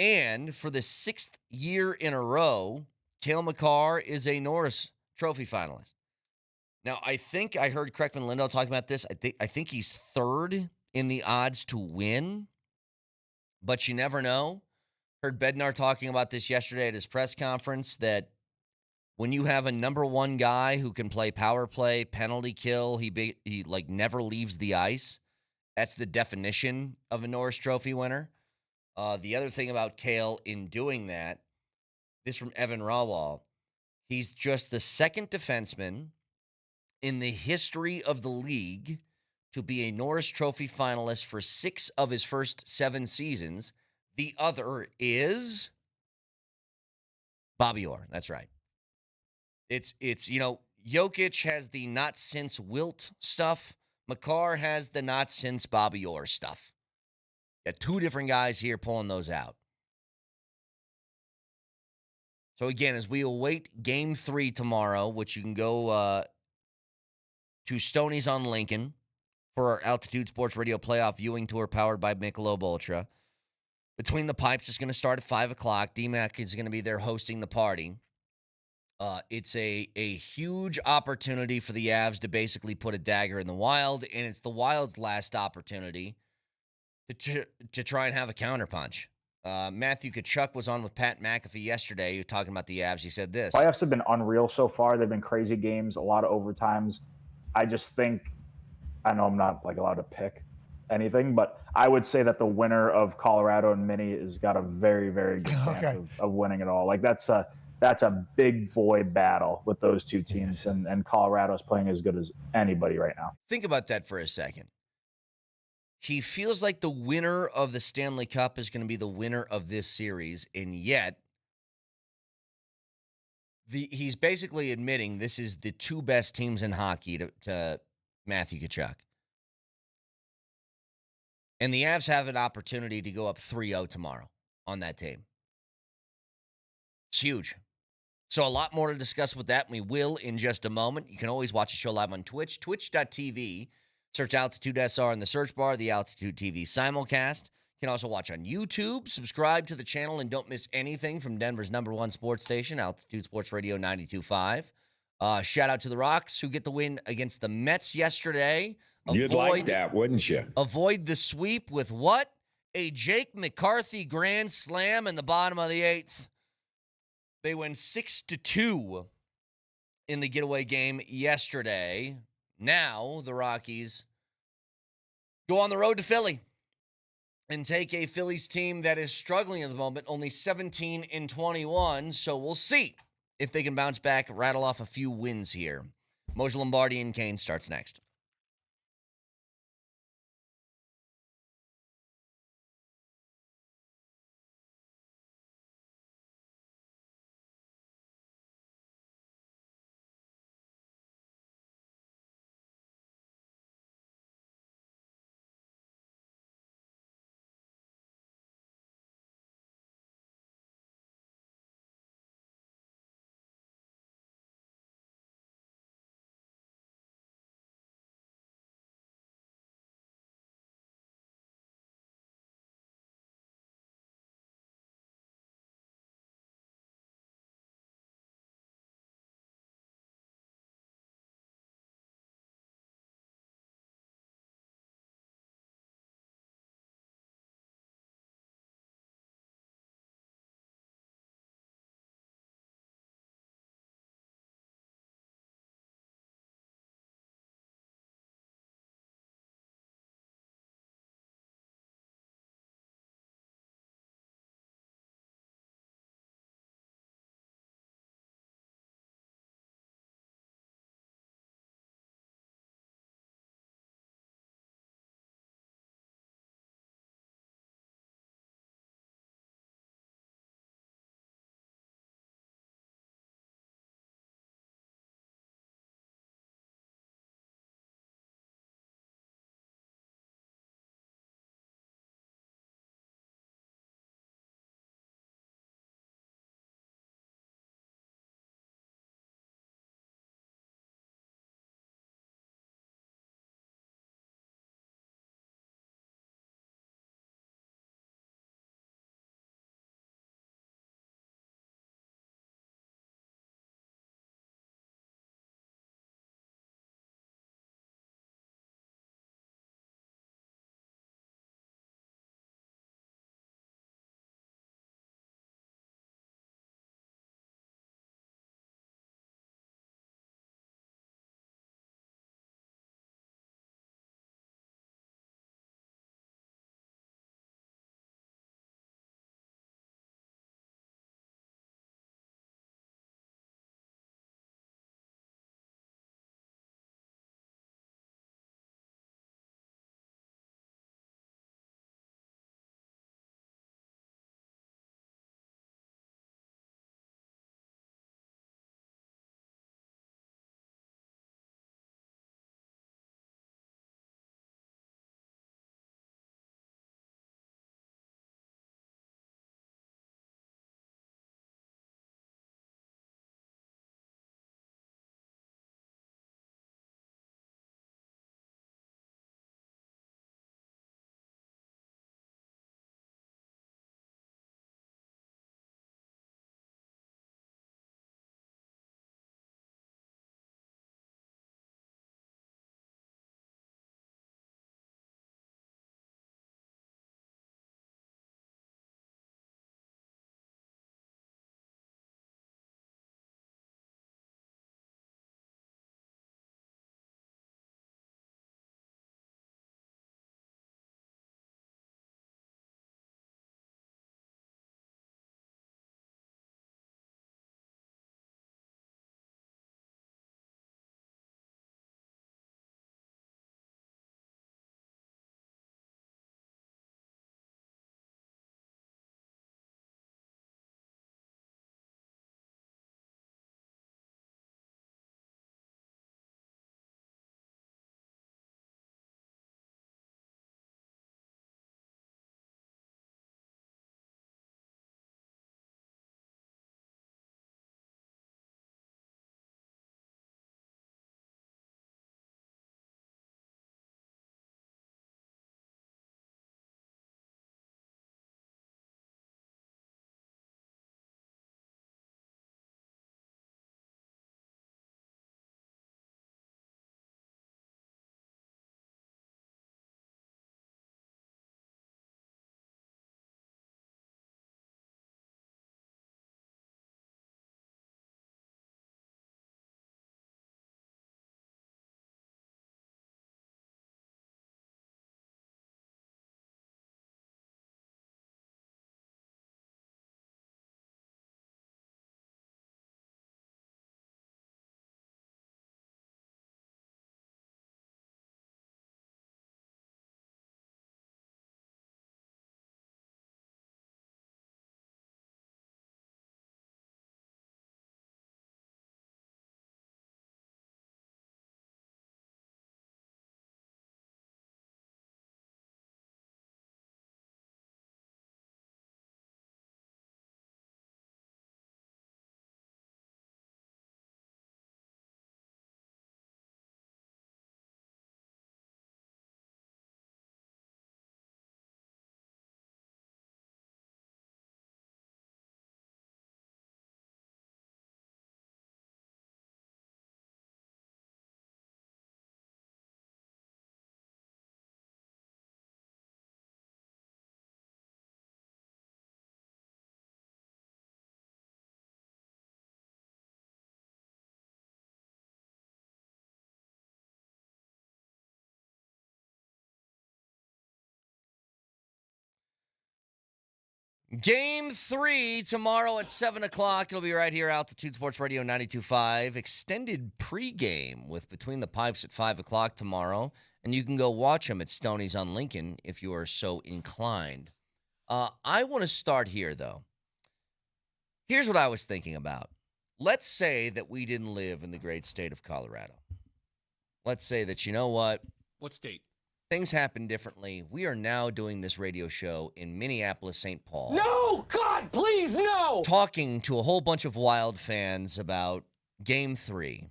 And for the 6th year in a row, Cale Makar is a Norris Trophy finalist. Now, I think I heard Kreckman and Lindahl talking about this. I think he's 3rd in the odds to win, but you never know. Heard Bednar talking about this yesterday at his press conference, that when you have a number 1 guy who can play power play, penalty kill, he never leaves the ice. That's the definition of a Norris Trophy winner. The other thing about Cale in doing that, this from Evan Rawal, he's just the 2nd defenseman in the history of the league to be a Norris Trophy finalist for 6 of his first 7 seasons. The other is Bobby Orr. That's right. It's Jokic has the not since Wilt stuff. Makar has the not since Bobby Orr stuff. Got 2 different guys here pulling those out. So again, as we await Game 3 tomorrow, which you can go to Stoney's on Lincoln for our Altitude Sports Radio playoff viewing tour powered by Michelob Ultra. Between the Pipes is going to start at 5 o'clock. DMac is going to be there hosting the party. It's a huge opportunity for the Avs to basically put a dagger in the Wild, and it's the Wild's last opportunity to try and have a counterpunch. Matthew Tkachuk was on with Pat McAfee yesterday. He was talking about the Avs. He said this. Playoffs have been unreal so far. They've been crazy games, a lot of overtimes. I just think, I know I'm not allowed to pick anything, but I would say that the winner of Colorado and Minnie has got a very, very good chance of winning it all. That's a big boy battle with those 2 teams, and Colorado's playing as good as anybody right now. Think about that for a second. He feels like the winner of the Stanley Cup is going to be the winner of this series, and yet he's basically admitting this is the 2 best teams in hockey to Matthew Tkachuk. And the Avs have an opportunity to go up 3-0 tomorrow on that team. It's huge. So a lot more to discuss with that, and we will in just a moment. You can always watch the show live on Twitch, twitch.tv. Search Altitude SR in the search bar, the Altitude TV simulcast. You can also watch on YouTube. Subscribe to the channel and don't miss anything from Denver's #1 sports station, Altitude Sports Radio 92.5. Shout out to the Rocks who get the win against the Mets yesterday. You'd like that, wouldn't you? Avoid the sweep with what? A Jake McCarthy grand slam in the bottom of the 8th. They win 6-2 in the getaway game yesterday. Now the Rockies go on the road to Philly and take a Phillies team that is struggling at the moment, only 17-21. So we'll see if they can bounce back, rattle off a few wins here. Moser, Lombardi, and Kane starts next. Game 3 tomorrow at 7 o'clock. It'll be right here, Altitude Sports Radio 92.5. Extended pregame with Between the Pipes at 5 o'clock tomorrow. And you can go watch them at Stoney's on Lincoln if you are so inclined. I want to start here, though. Here's what I was thinking about. Let's say that we didn't live in the great state of Colorado. Let's say that, you know what? What state? Things happen differently. We are now doing this radio show in Minneapolis, St. Paul. No! God, please, no! Talking to a whole bunch of Wild fans about Game 3.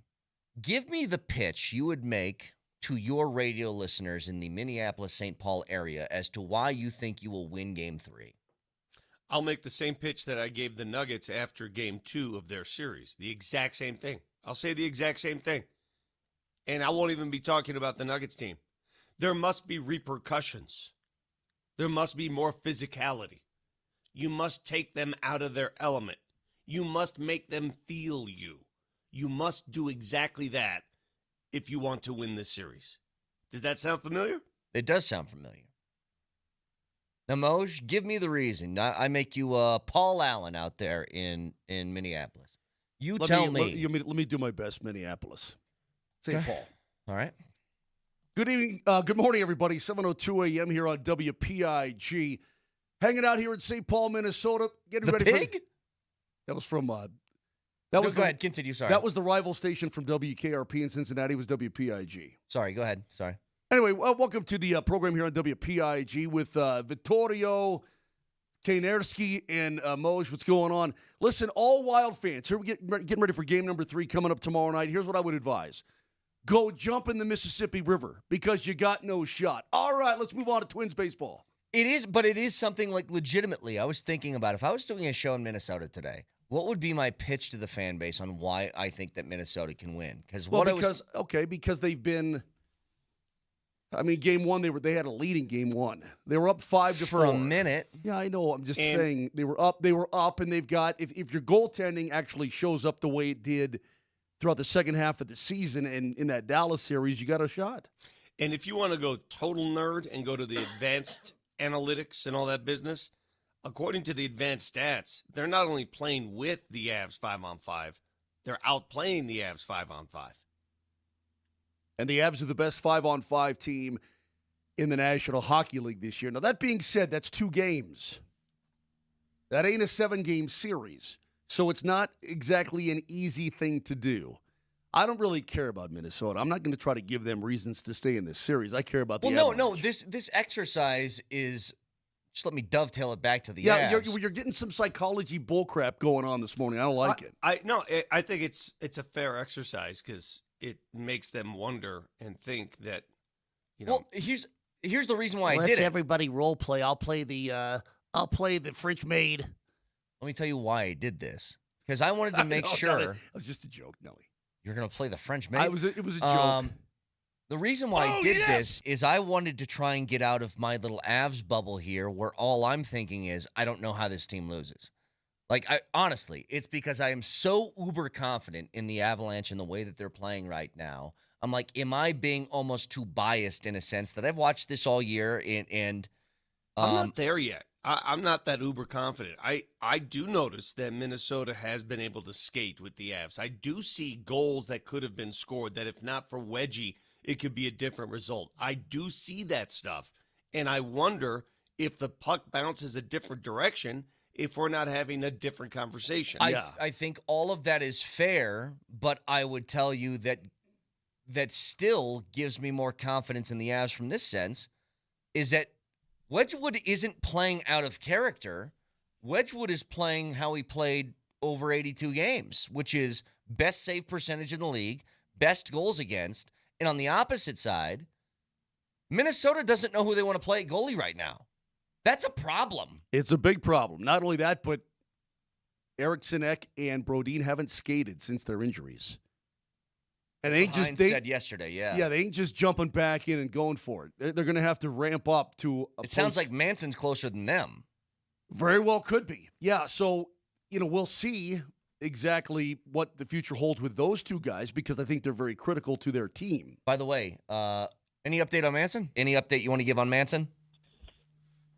Give me the pitch you would make to your radio listeners in the Minneapolis, St. Paul area as to why you think you will win Game 3. I'll make the same pitch that I gave the Nuggets after Game 2 of their series. The exact same thing. I'll say the exact same thing. And I won't even be talking about the Nuggets team. There must be repercussions. There must be more physicality. You must take them out of their element. You must make them feel you. You must do exactly that if you want to win this series. Does that sound familiar? It does sound familiar. Now, Moj, give me the reason. I make you Paul Allen out there in Minneapolis. Let me do my best, Minneapolis. St. Paul. All right. Good evening. Good morning, everybody. 7:02 a.m. here on WPIG. Hanging out here in St. Paul, Minnesota. Getting ready pig? That was from... Go ahead. Continue. Sorry. That was the rival station from WKRP in Cincinnati. Was WPIG. Sorry. Go ahead. Sorry. Anyway, welcome to the program here on WPIG with Vittorio, Kanerski, and Moj. What's going on? Listen, all Wild fans, here we're getting ready for game number 3 coming up tomorrow night. Here's what I would advise. Go jump in the Mississippi River because you got no shot. All right, let's move on to Twins baseball. It is something like legitimately. I was thinking about if I was doing a show in Minnesota today, what would be my pitch to the fan base on why I think that Minnesota can win? Because they've been. I mean, game 1 they had a lead in game 1. They were up 5-4 for a minute. Yeah, I know. I'm just saying they were up. They were up, and they've got if your goaltending actually shows up the way it did throughout the second half of the season and in that Dallas series, you got a shot. And if you want to go total nerd and go to the advanced analytics and all that business, according to the advanced stats, they're not only playing with the Avs 5-on-5, they're outplaying the Avs 5-on-5. And the Avs are the best 5-on-5 team in the National Hockey League this year. Now, that being said, that's 2 games. That ain't a 7-game series. So it's not exactly an easy thing to do. I don't really care about Minnesota. I'm not going to try to give them reasons to stay in this series. I care about the Avalanche. No. This exercise is just let me dovetail it back to the Avs. Yeah, you're getting some psychology bullcrap going on this morning. I don't like it. I think it's a fair exercise because it makes them wonder and think that, you know. Well, here's the reason why I did it. Everybody role play. I'll play the French maid. Let me tell you why I did this. Because I wanted to make sure. It was just a joke, Nelly. You're going to play the French maid? It was a joke. The reason why I did this is I wanted to try and get out of my little Avs bubble here where all I'm thinking is I don't know how this team loses. Honestly, it's because I am so uber confident in the Avalanche and the way that they're playing right now. I'm like, am I being almost too biased in a sense that I've watched this all year and I'm not there yet. I'm not that uber confident. I do notice that Minnesota has been able to skate with the Avs. I do see goals that could have been scored that if not for Wedgie, it could be a different result. I do see that stuff. And I wonder if the puck bounces a different direction, if we're not having a different conversation. I think all of that is fair, but I would tell you that still gives me more confidence in the Avs from this sense, is that Wedgwood isn't playing out of character. Wedgwood is playing how he played over 82 games, which is best save percentage in the league, best goals against. And on the opposite side, Minnesota doesn't know who they want to play at goalie right now. That's a problem. It's a big problem. Not only that, but Eriksson Ek and Brodin haven't skated since their injuries. And they said yesterday, yeah. Yeah, they ain't just jumping back in and going for it. They're going to have to ramp up to It sounds like Manson's closer than them. Very well could be. Yeah, so, we'll see exactly what the future holds with those two guys because I think they're very critical to their team. By the way, any update on Manson? Any update you want to give on Manson?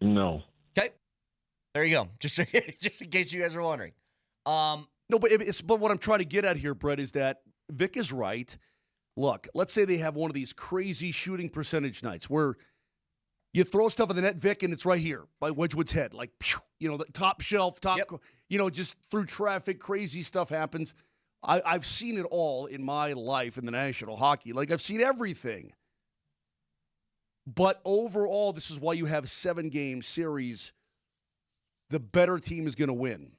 No. Okay. There you go. Just in case you guys are wondering. No, but what I'm trying to get at here, Brett, is that Vic is right. Look, let's say they have one of these crazy shooting percentage nights where you throw stuff in the net, Vic, and it's right here by Wedgwood's head. Like, the top shelf, just through traffic, crazy stuff happens. I've seen it all in my life in the National Hockey League. I've seen everything. But overall, this is why you have 7-game series. The better team is going to win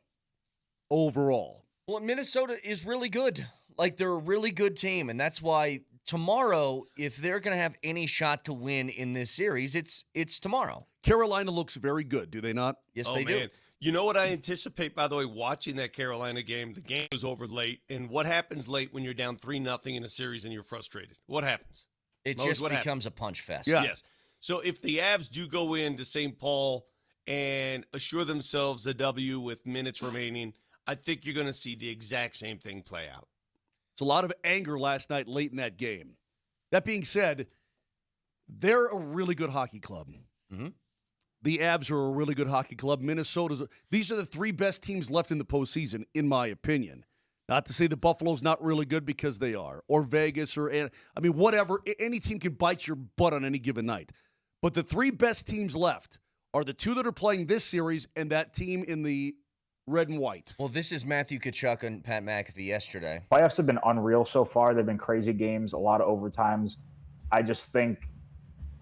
overall. Well, Minnesota is really good. Like, they're a really good team, and that's why tomorrow, if they're going to have any shot to win in this series, it's tomorrow. Carolina looks very good, do they not? Yes, they do. You know what I anticipate, by the way, watching that Carolina game? The game was over late, and what happens late when you're down 3-0 in a series and you're frustrated? What happens? It just becomes a punch fest. Yeah. Yes. So if the Avs do go into St. Paul and assure themselves a W with minutes remaining, I think you're going to see the exact same thing play out. It's a lot of anger last night late in that game. That being said, they're a really good hockey club. Mm-hmm. The Avs are a really good hockey club. These are the 3 best teams left in the postseason, in my opinion. Not to say the Buffalo's not really good, because they are, or Vegas, whatever. Any team can bite your butt on any given night. But the 3 best teams left are the 2 that are playing this series and that team in the red and white. Well, this is Matthew Tkachuk and Pat McAfee yesterday. Playoffs have been unreal so far. They've been crazy games, a lot of overtimes. I just think,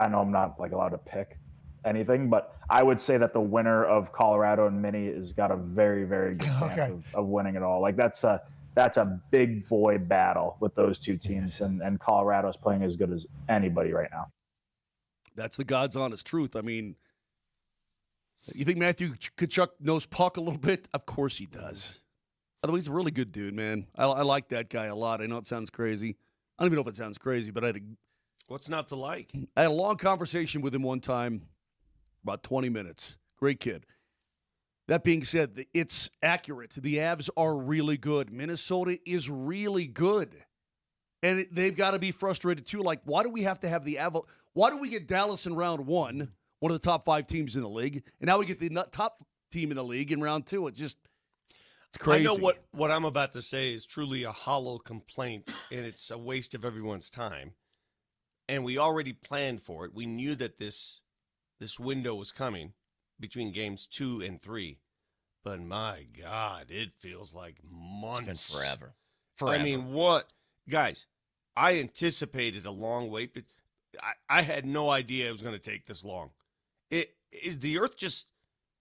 I know I'm not allowed to pick anything, but I would say that the winner of Colorado and Mini has got a very, very good chance of winning it all. Like, that's a big boy battle with those 2 teams, and Colorado's playing as good as anybody right now. That's the God's honest truth. I mean, you think Matthew Tkachuk knows puck a little bit? Of course he does. Otherwise, he's a really good dude, man. I like that guy a lot. I know it sounds crazy. I don't even know if it sounds crazy, but what's not to like? I had a long conversation with him one time, about 20 minutes. Great kid. That being said, it's accurate. The Avs are really good. Minnesota is really good. And they've got to be frustrated, too. Like, why do we have to have the Avalanche? Why do we get Dallas in round 1, one of the top 5 teams in the league, and now we get the top team in the league in round 2? It's crazy. I know what I'm about to say is truly a hollow complaint, and it's a waste of everyone's time. And we already planned for it. We knew that this window was coming between games 2 and 3. But my God, it feels like months. It's been forever. I mean, what? Guys, I anticipated a long wait, but I had no idea it was going to take this long. Is the Earth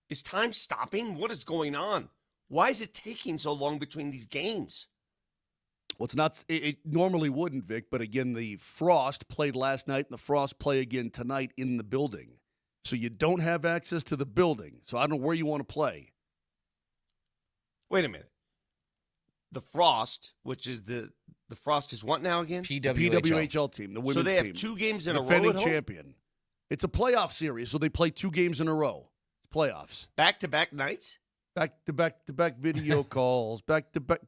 is time stopping? What is going on? Why is it taking so long between these games? Well, it's not. It normally wouldn't, Vic, but again, the Frost played last night, and the Frost play again tonight in the building. So you don't have access to the building. So I don't know where you want to play. Wait a minute. The Frost, which is the Frost is what now again? PWHL team, the women's team. So they have 2 games in a row defending at home? champion. It's a playoff series, so they play 2 games in a row. It's playoffs. Back-to-back nights? Back-to-back video calls. Back-to-back.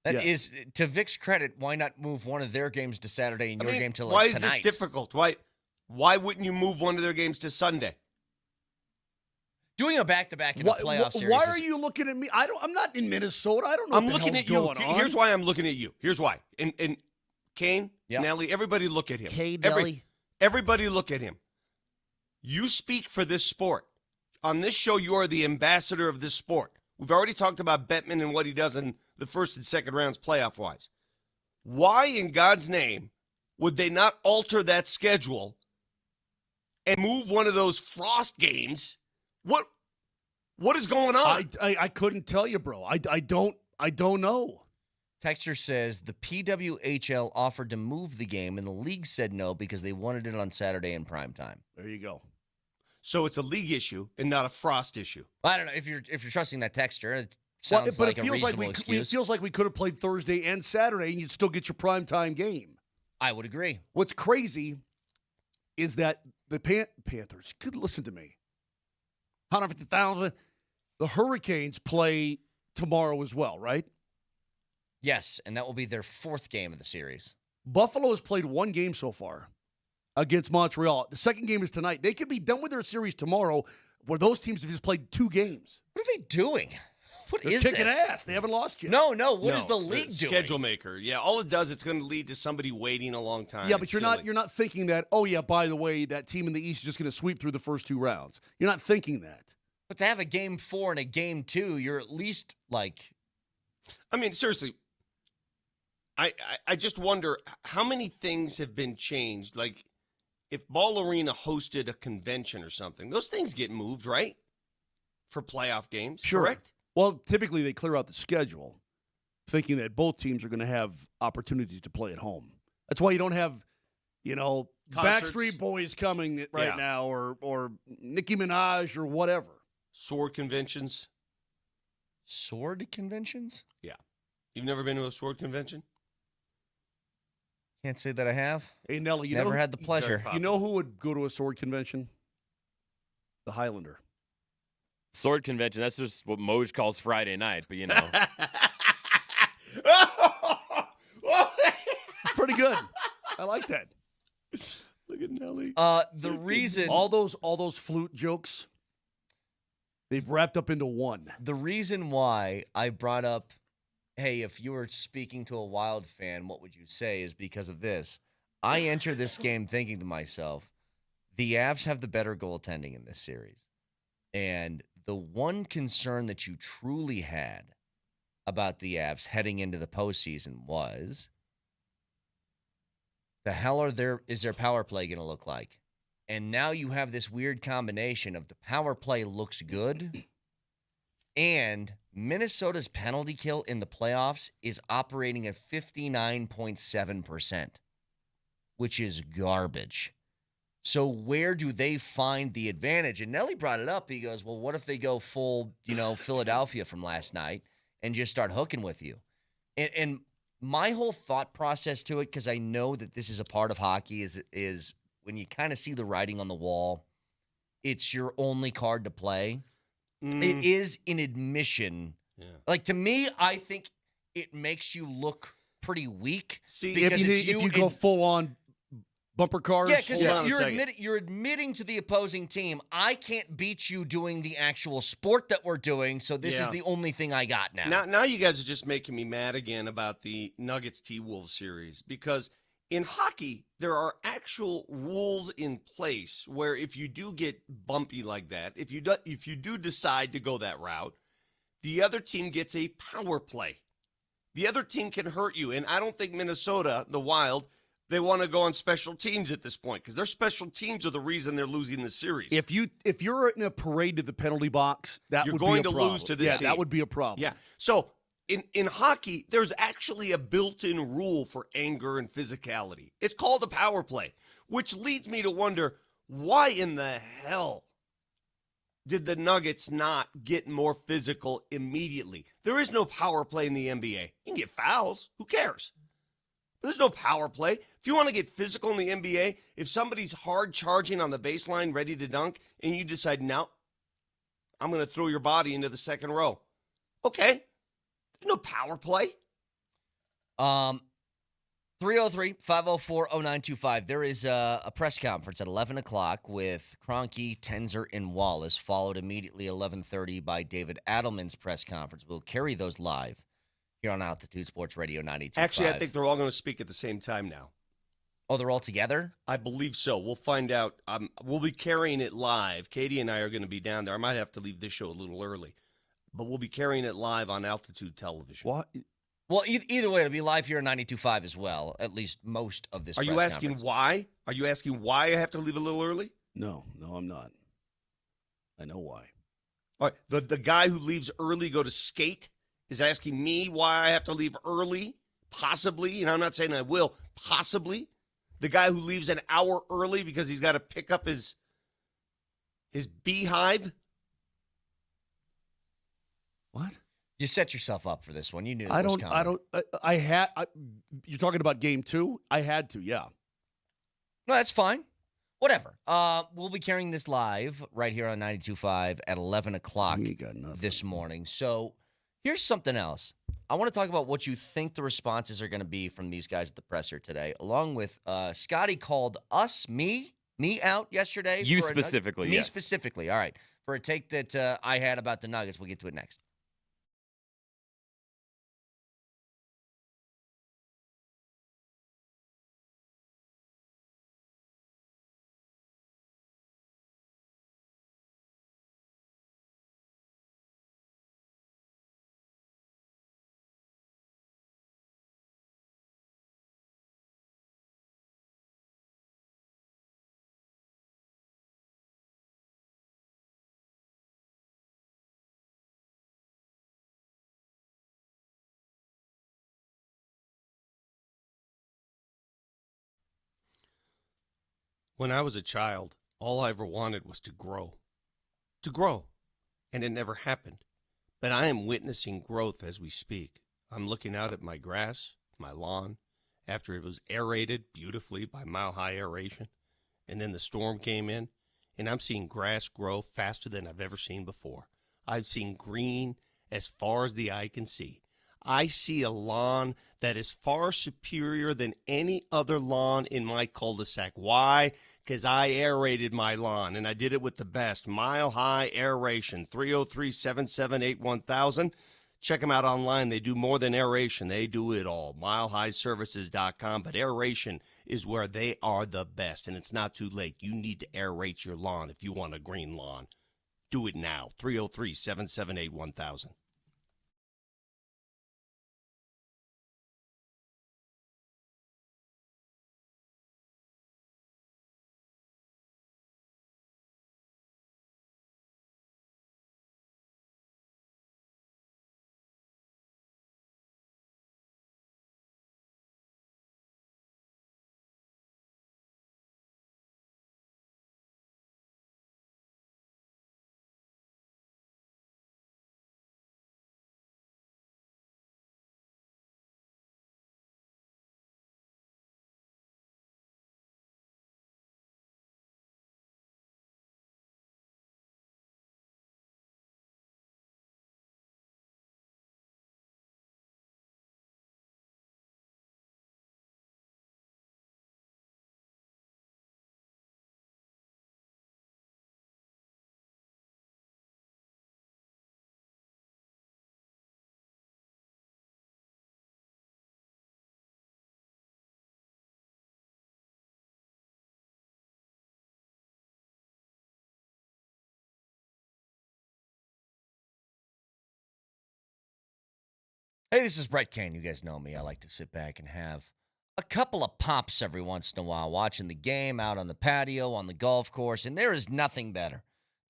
That is, to Vic's credit, why not move one of their games to Saturday and your game to why tonight? Why is this difficult? Why wouldn't you move one of their games to Sunday? Doing a back-to-back in a playoff series. Why are you looking at me? I'm not in Minnesota. I don't know I'm looking at you. Here's why I'm looking at you. Here's why. And Kane, Nelly, everybody look at him. Kane, Nelly. Everybody look at him. You speak for this sport. On this show, you are the ambassador of this sport. We've already talked about Bettman and what he does in the first and second rounds playoff-wise. Why in God's name would they not alter that schedule and move one of those Frost games? What is going on? I couldn't tell you, bro. I don't know. Texture says the PWHL offered to move the game, and the league said no because they wanted it on Saturday in prime time. There you go. So it's a league issue and not a Frost issue. I don't know if you're trusting that texture. It sounds like a reasonable excuse. It feels like we could have played Thursday and Saturday, and you'd still get your primetime game. I would agree. What's crazy is that the Panthers could listen to me. 150,000. The Hurricanes play tomorrow as well, right? Yes, and that will be their 4th game of the series. Buffalo has played 1 game so far against Montreal. The second game is tonight. They could be done with their series tomorrow. where those teams have just played 2 games. What are they doing? What They're is kicking this? ass. They haven't lost yet. No. What is the league doing? Schedule maker. Yeah, all it does, it's going to lead to somebody waiting a long time. Yeah, but It's you're silly. not thinking that, oh, yeah, by the way, that team in the East is just going to sweep through the first 2 rounds. You're not thinking that. But to have a game 4 and a game 2, you're at least like. I mean, seriously, I just wonder how many things have been changed. Like, if Ball Arena hosted a convention or something, those things get moved, right? For playoff games, Sure. correct? Well, typically they clear out the schedule, thinking that both teams are going to have opportunities to play at home. That's why you don't have, Concerts. Backstreet Boys coming right now, or Nicki Minaj or whatever. Sword conventions. Sword conventions? Yeah. You've never been to a sword convention? Can't say that I have. Hey, Nelly, Never had the pleasure. You know who would go to a sword convention? The Highlander. Sword convention, that's just what Moj calls Friday night, but Pretty good. I like that. Look at Nelly. The reason all those flute jokes, they've wrapped up into one. The reason why I brought up, hey, if you were speaking to a Wild fan, what would you say, is because of this. I enter this game thinking to myself, the Avs have the better goaltending in this series. And the one concern that you truly had about the Avs heading into the postseason was, the hell is their power play going to look like? And now you have this weird combination of the power play looks good, and Minnesota's penalty kill in the playoffs is operating at 59.7%, which is garbage. So where do they find the advantage? And Nelly brought it up. He goes, well, what if they go full, Philadelphia from last night and just start hooking with you? And my whole thought process to it, because I know that this is a part of hockey, is when you kind of see the writing on the wall, it's your only card to play. It is an admission. Yeah. Like, to me, I think it makes you look pretty weak. See, if you go full on bumper cars. Yeah, because you're admitting to the opposing team, I can't beat you doing the actual sport that we're doing, so this is the only thing I got now. Now you guys are just making me mad again about the Nuggets T-Wolves series, because in hockey, there are actual rules in place where if you do get bumpy like that, if you do decide to go that route, the other team gets a power play. The other team can hurt you, and I don't think Minnesota, the Wild, they want to go on special teams at this point, because their special teams are the reason they're losing the series. If you're in a parade to the penalty box, you're would going be a to problem. lose to this team. That would be a problem. Yeah. So in hockey, there's actually a built-in rule for anger and physicality. It's called a power play, which leads me to wonder, why in the hell did the Nuggets not get more physical immediately? There is no power play in the NBA. You can get fouls. Who cares? There's no power play. If you want to get physical in the NBA, if somebody's hard charging on the baseline, ready to dunk, and you decide, no, I'm going to throw your body into the second row. Okay. There's no power play. 303-504-0925. There is a press conference at 11 o'clock with Kroenke, Tenzer, and Wallace, followed immediately 11:30 by David Adelman's press conference. We'll carry those live here on Altitude Sports Radio 92.5. Actually, I think they're all going to speak at the same time now. Oh, they're all together? I believe so. We'll find out. We'll be carrying it live. Katie and I are going to be down there. I might have to leave this show a little early, but we'll be carrying it live on Altitude Television. What? Well, either way, it'll be live here on 92.5 as well, at least most of this Are you asking conference. why? Are you asking why I have to leave a little early? No, I'm not. I know why. All right, the guy who leaves early go to skate is asking me why I have to leave early, possibly, and I'm not saying I will, possibly. The guy who leaves an hour early because he's got to pick up his beehive. What? You set yourself up for this one. You knew it I was don't. coming. I don't. You're talking about game 2? I had to. Yeah. No, that's fine. Whatever. We'll be carrying this live right here on 92.5 at 11 o'clock this morning. So here's something else. I want to talk about what you think the responses are going to be from these guys at the presser today, along with Scotty called me out yesterday. You specifically, Me yes. specifically, all right, for a take that I had about the Nuggets. We'll get to it next. When I was a child, all I ever wanted was to grow. To grow. And it never happened. But I am witnessing growth as we speak. I'm looking out at my grass, my lawn, after it was aerated beautifully by mile-high aeration. And then the storm came in, and I'm seeing grass grow faster than I've ever seen before. I've seen green as far as the eye can see. I see a lawn that is far superior than any other lawn in my cul-de-sac. Why? Because I aerated my lawn, and I did it with the best. Mile-high aeration, 303-778-1000. Check them out online. They do more than aeration. They do it all. MileHighServices.com. But aeration is where they are the best, and it's not too late. You need to aerate your lawn if you want a green lawn. Do it now. 303-778-1000. Hey, this is Brett Kane. You guys know me. I like to sit back and have a couple of pops every once in a while, watching the game out on the patio, on the golf course, and there is nothing better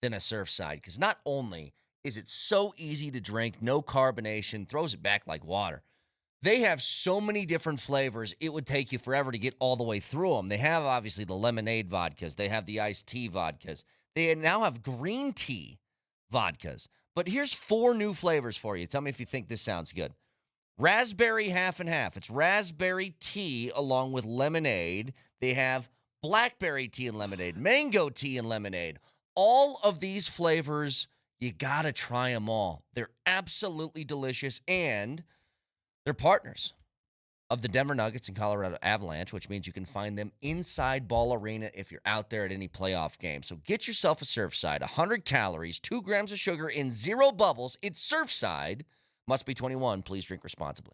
than a Surfside, because not only is it so easy to drink, no carbonation, throws it back like water. They have so many different flavors, it would take you forever to get all the way through them. They have, obviously, the lemonade vodkas. They have the iced tea vodkas. They now have green tea vodkas. But here's 4 new flavors for you. Tell me if you think this sounds good. Raspberry half and half. It's raspberry tea along with lemonade. They have blackberry tea and lemonade, mango tea and lemonade. All of these flavors, you got to try them all. They're absolutely delicious, and they're partners of the Denver Nuggets and Colorado Avalanche, which means you can find them inside Ball Arena if you're out there at any playoff game. So get yourself a Surfside. 100 calories, 2 grams of sugar, in 0 bubbles. It's Surfside. Must be 21. Please drink responsibly.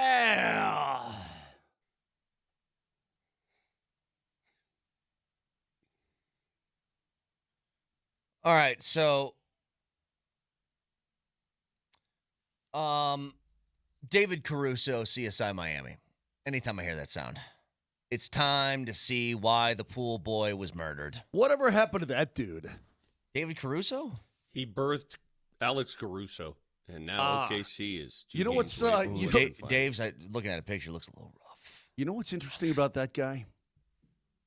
Yeah. All right, so David Caruso, CSI Miami. Anytime I hear that sound, it's time to see why the pool boy was murdered. Whatever happened to that dude? David Caruso? He birthed Alex Caruso, and now OKC is. You know what's Dave's looking at a picture, looks a little rough. You know what's interesting about that guy?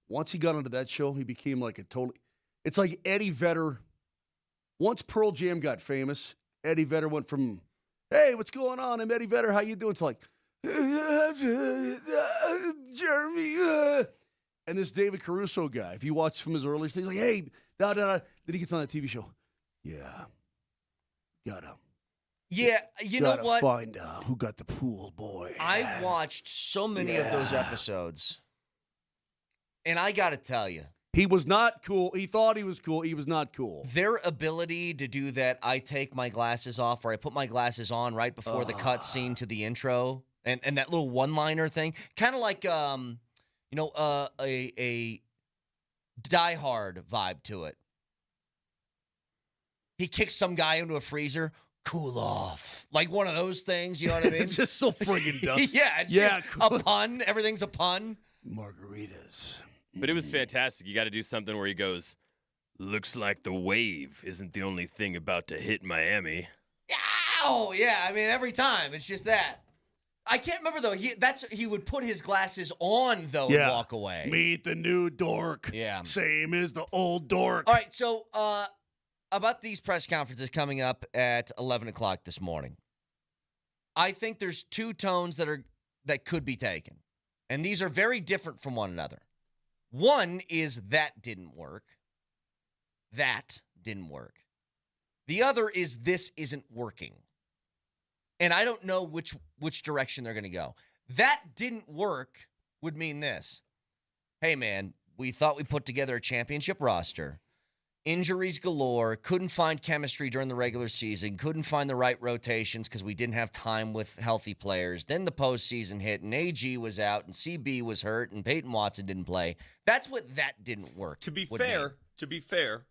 Once he got onto that show, he became like a totally. It's like Eddie Vedder. Once Pearl Jam got famous, Eddie Vedder went from, "Hey, what's going on? I'm Eddie Vedder. How you doing?" to like, Jeremy. And this David Caruso guy, if you watch from his early stage, he's like, "Hey, da da da." Then he gets on that TV show. Yeah, gotta. Yeah, you know what? Find out who got the pool boy. I watched so many of those episodes, and I got to tell you, he was not cool. He thought he was cool. He was not cool. Their ability to do that, I take my glasses off or I put my glasses on right before the cut scene to the intro, and that little one-liner thing, kind of like a Die Hard vibe to it. He kicks some guy into a freezer. Cool off. Like one of those things, you know what I mean? It's just so friggin' dumb. Yeah, it's just a pun. Everything's a pun. Margaritas. But it was fantastic. You got to do something where he goes, "Looks like the wave isn't the only thing about to hit Miami." Oh, yeah. I mean, every time. It's just that. I can't remember, though. He would put his glasses on, though, and walk away. Meet the new dork. Yeah. Same as the old dork. All right, so about these press conferences coming up at 11 o'clock this morning, I think there's two tones that could be taken, and these are very different from one another. One is that didn't work. That didn't work. The other is this isn't working. And I don't know which direction they're going to go. That didn't work would mean this. Hey, man, we thought we put together a championship roster. Injuries galore, couldn't find chemistry during the regular season, couldn't find the right rotations because we didn't have time with healthy players. Then the postseason hit, and AG was out, and CB was hurt, and Peyton Watson didn't play. That's what that didn't work. To be fair,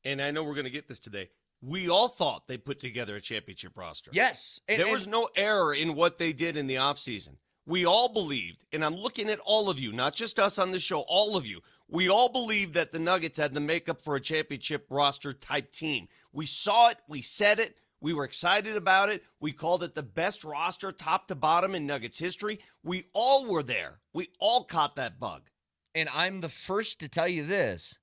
and I know we're going to get this today, we all thought they put together a championship roster. Yes. There was no error in what they did in the offseason. We all believed, and I'm looking at all of you, not just us on the show, all of you. We all believed that the Nuggets had the makeup for a championship roster type team. We saw it. We said it. We were excited about it. We called it the best roster top to bottom in Nuggets history. We all were there. We all caught that bug. And I'm the first to tell you this.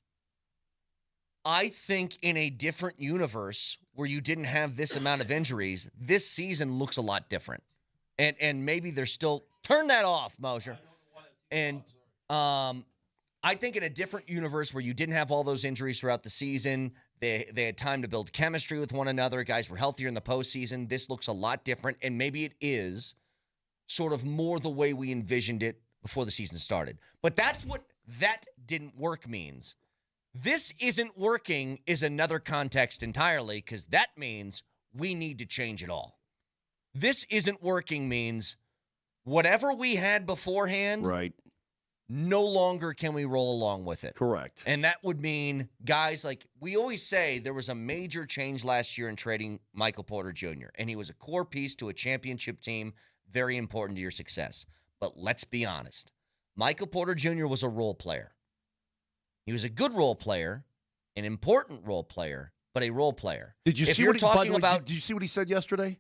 I think in a different universe where you didn't have this amount of injuries, this season looks a lot different. And maybe they're still – turn that off, Moser. And I think in a different universe where you didn't have all those injuries throughout the season, they had time to build chemistry with one another, guys were healthier in the postseason, this looks a lot different, and maybe it is sort of more the way we envisioned it before the season started. But that's what that didn't work means. This isn't working is another context entirely because that means we need to change it all. This isn't working means whatever we had beforehand, right, no longer can we roll along with it. Correct. And that would mean guys like we always say there was a major change last year in trading Michael Porter Jr., and he was a core piece to a championship team, very important to your success. But let's be honest. Michael Porter Jr. was a role player. He was a good role player, an important role player, but a role player. Did you if see you're what talking about? Did you see what he said yesterday?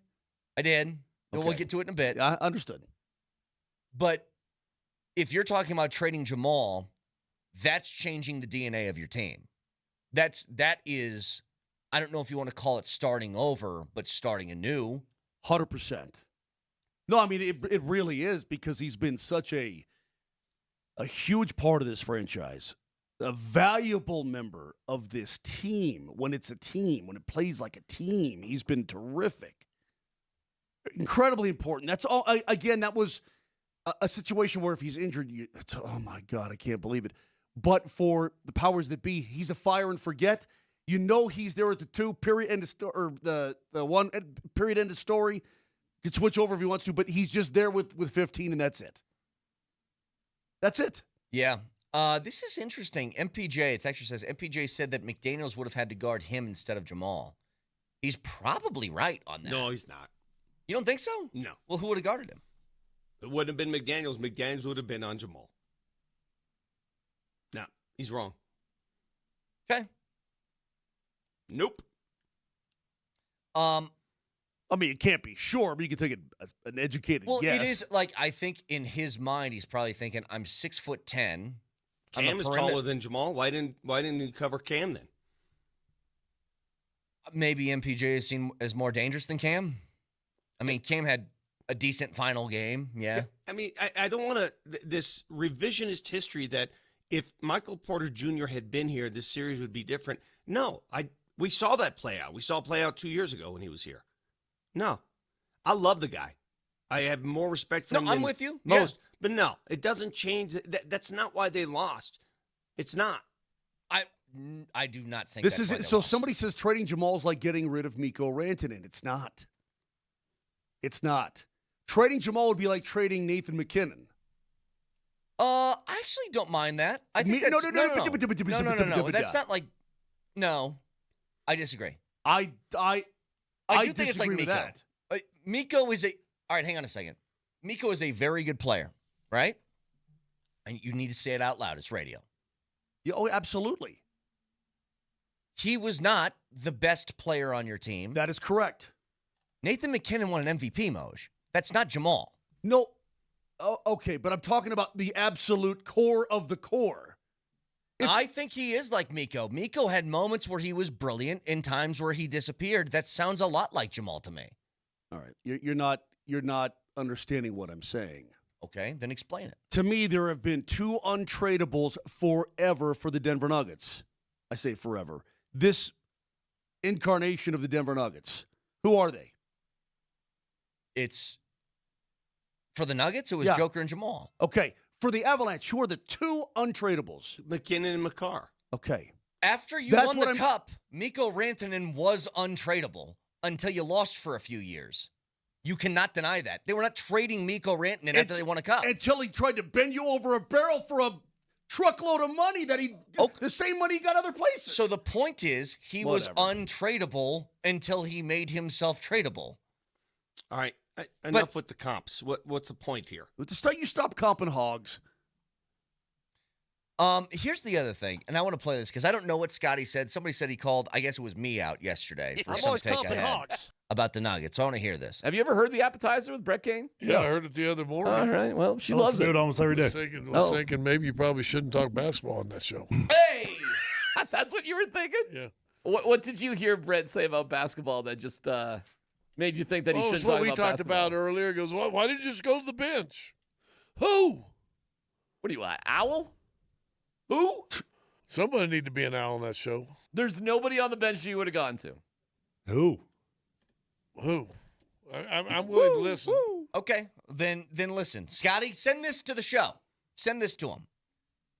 I did. Okay. We'll get to it in a bit. I understood. But if you're talking about trading Jamal, that's changing the DNA of your team. That is, I don't know if you want to call it starting over, but starting anew. 100%. No, I mean, it really is because he's been such a huge part of this franchise, a valuable member of this team. When it's a team, when it plays like a team, he's been terrific. Incredibly important. That's all. Again, that was a situation where if he's injured, oh my God, I can't believe it. But for the powers that be, he's a fire and forget. You know he's there at the 2, period, end of story, or the 1, period, end of story. Could switch over if he wants to, but he's just there with 15, and that's it. That's it. Yeah. This is interesting. MPJ, it actually says, MPJ said that McDaniels would have had to guard him instead of Jamal. He's probably right on that. No, he's not. You don't think so? No. Well, who would have guarded him? It wouldn't have been McDaniels. McDaniels would have been on Jamal. No, he's wrong. Okay. Nope. I mean, it can't be sure, but you can take an educated guess. Well, it is like, I think in his mind, he's probably thinking, I'm 6'10". Cam is taller than Jamal. Why didn't he cover Cam then? Maybe MPJ is seen as more dangerous than Cam. I mean, Cam had a decent final game. Yeah. I mean, I don't want to this revisionist history that if Michael Porter Jr. had been here, this series would be different. No, we saw that play out. We saw it play out 2 years ago when he was here. No, I love the guy. I have more respect for him. No, I'm with you. Most, yeah. But no, it doesn't change. That's not why they lost. It's not. I do not think this is it. So somebody says trading Jamal's like getting rid of Mikko Rantanen. It's not. It's not. Trading Jamal would be like trading Nathan McKinnon. I actually don't mind that. I think no. That's not like. No, I disagree. I do think it's like Mikko. Mikko is all right, hang on a second. Mikko is a very good player, right? And you need to say it out loud. It's radio. Yeah, oh, absolutely. He was not the best player on your team. That is correct. Nathan McKinnon won an MVP, Moj. That's not Jamal. No. Oh, okay, but I'm talking about the absolute core of the core. I think he is like Mikko. Mikko had moments where he was brilliant and times where he disappeared. That sounds a lot like Jamal to me. All right. You're not understanding what I'm saying. Okay, then explain it. To me, there have been two untradables forever for the Denver Nuggets. I say forever. This incarnation of the Denver Nuggets. Who are they? It's for the Nuggets, it was Joker and Jamal. Okay. For the Avalanche, who are the two untradables? McKinnon and Makar. Okay. After you won the cup, Mikko Rantanen was untradeable until you lost for a few years. You cannot deny that. They were not trading Mikko Rantanen after they won a cup. Until he tried to bend you over a barrel for a truckload of money that the same money he got other places. So the point is, he was untradeable until he made himself tradable. All right. Enough with the comps. What's the point here? You stop comping hogs. Here's the other thing, and I want to play this because I don't know what Scotty said. Somebody said he called, I guess it was me out yesterday for some take I had about the Nuggets. So I want to hear this. Have you ever heard the appetizer with Brett Kane? Yeah, I heard it the other morning. All right. Well, she loves it almost every day. I was thinking maybe you probably shouldn't talk basketball on that show. Hey! That's what you were thinking? Yeah. What did you hear Brett say about basketball that just made you think that he shouldn't talk about basketball? What we talked about earlier. He goes, why did you just go to the bench? Who? What are you, an owl? Who? Somebody need to be an owl on that show. There's nobody on the bench you would have gone to. Who? I'm willing to listen. Okay, then listen. Scotty, send this to the show. Send this to him.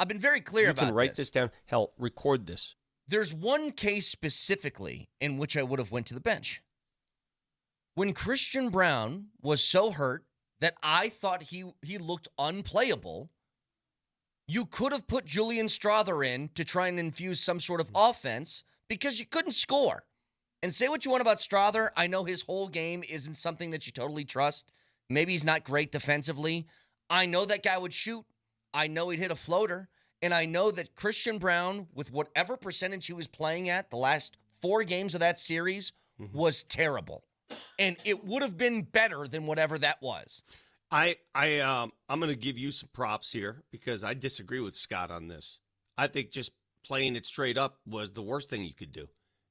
I've been very clear about this. You can write this down. Hell, record this. There's one case specifically in which I would have went to the bench. When Christian Brown was so hurt that I thought he looked unplayable, you could have put Julian Strother in to try and infuse some sort of offense because you couldn't score. And say what you want about Strother. I know his whole game isn't something that you totally trust. Maybe he's not great defensively. I know that guy would shoot. I know he'd hit a floater. And I know that Christian Brown, with whatever percentage he was playing at the last 4 games of that series, was terrible. And it would have been better than whatever that was. I'm going to give you some props here because I disagree with Scott on this. I think just playing it straight up was the worst thing you could do.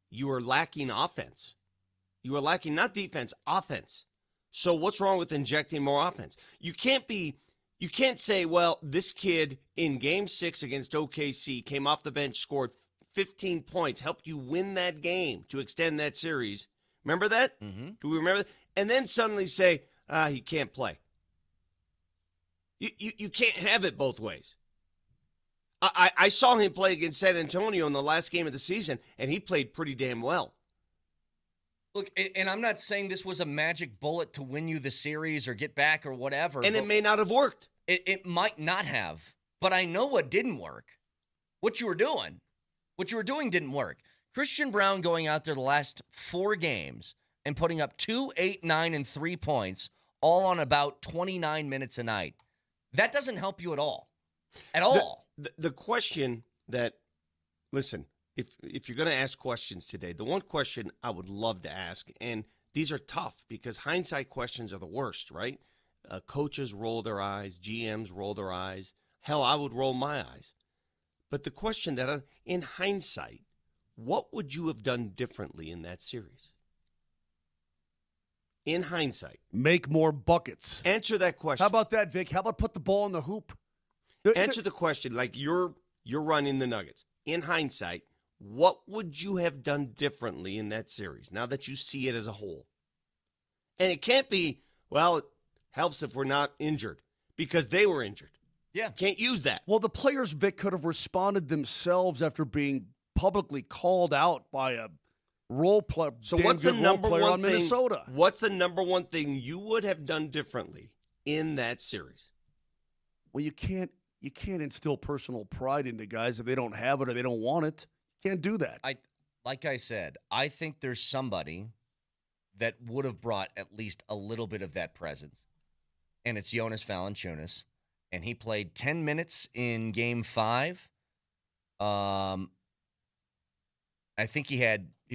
You were lacking offense. You were lacking not defense, offense. So what's wrong with injecting more offense? You can't say, well, this kid in Game 6 against OKC came off the bench, scored 15 points, helped you win that game to extend that series. Remember that? Mm-hmm. Do we remember that? And then suddenly say, he can't play. You can't have it both ways. I saw him play against San Antonio in the last game of the season, and he played pretty damn well. Look, and I'm not saying this was a magic bullet to win you the series or get back or whatever. And it may not have worked. It might not have. But I know what didn't work. What you were doing. What you were doing didn't work. Christian Braun going out there the last 4 games and putting up 2, 8, 9, and 3 points, all on about 29 minutes a night. That doesn't help you at all. At all. The question that, listen, if you're going to ask questions today, the one question I would love to ask, and these are tough because hindsight questions are the worst, right? Coaches roll their eyes, GMs roll their eyes. Hell, I would roll my eyes. But the question that, in hindsight, what would you have done differently in that series? In hindsight. Make more buckets. Answer that question. How about that, Vic? How about put the ball in the hoop? Answer the question like you're running the Nuggets. In hindsight, what would you have done differently in that series now that you see it as a whole? And it can't be, well, it helps if we're not injured because they were injured. Yeah. Can't use that. Well, the players, Vic, could have responded themselves after being publicly called out by a role player. So what's the number one on thing, Minnesota? What's the number one thing you would have done differently in that series? Well, you can't instill personal pride into guys if they don't have it or they don't want it. You can't do that. Like I said, I think there's somebody that would have brought at least a little bit of that presence, and it's Jonas Valanciunas. And he played 10 minutes in Game 5. I think he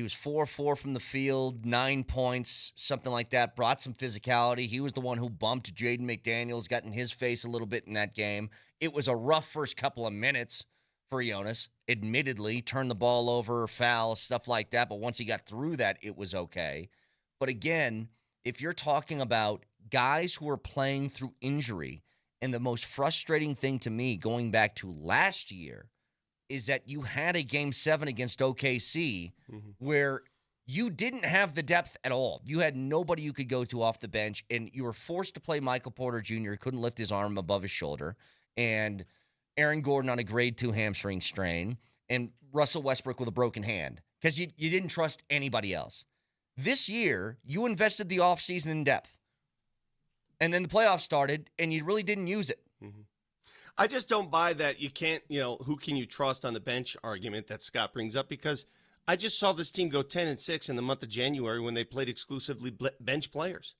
was 4-4 from the field, 9 points, something like that. Brought some physicality. He was the one who bumped Jaden McDaniels, got in his face a little bit in that game. It was a rough first couple of minutes for Jonas. Admittedly, turned the ball over, foul, stuff like that. But once he got through that, it was okay. But again, if you're talking about guys who are playing through injury, and the most frustrating thing to me going back to last year is that you had a Game 7 against OKC where you didn't have the depth at all. You had nobody you could go to off the bench, and you were forced to play Michael Porter Jr., couldn't lift his arm above his shoulder, and Aaron Gordon on a grade 2 hamstring strain, and Russell Westbrook with a broken hand because you didn't trust anybody else. This year, you invested the offseason in depth. And then the playoffs started, and you really didn't use it. Mm-hmm. I just don't buy that you can't, who can you trust on the bench argument that Scott brings up, because I just saw this team go 10-6 in the month of January when they played exclusively bench players.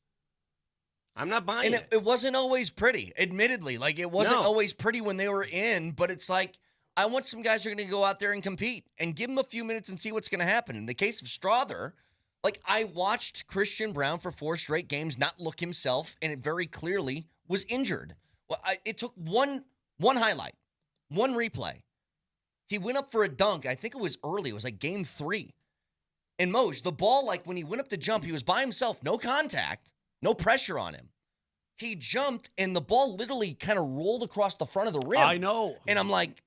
I'm not buying it. It wasn't always pretty, admittedly. Like, it wasn't always pretty when they were in, but it's like, I want some guys who are going to go out there and compete and give them a few minutes and see what's going to happen. In the case of Strother, like, I watched Christian Braun for 4 straight games not look himself, and it very clearly was injured. Well, it took one highlight, one replay. He went up for a dunk. I think it was early. It was like Game 3. And Moj, the ball, like when he went up to jump, he was by himself, no contact, no pressure on him. He jumped, and the ball literally kind of rolled across the front of the rim. I know. And I'm like,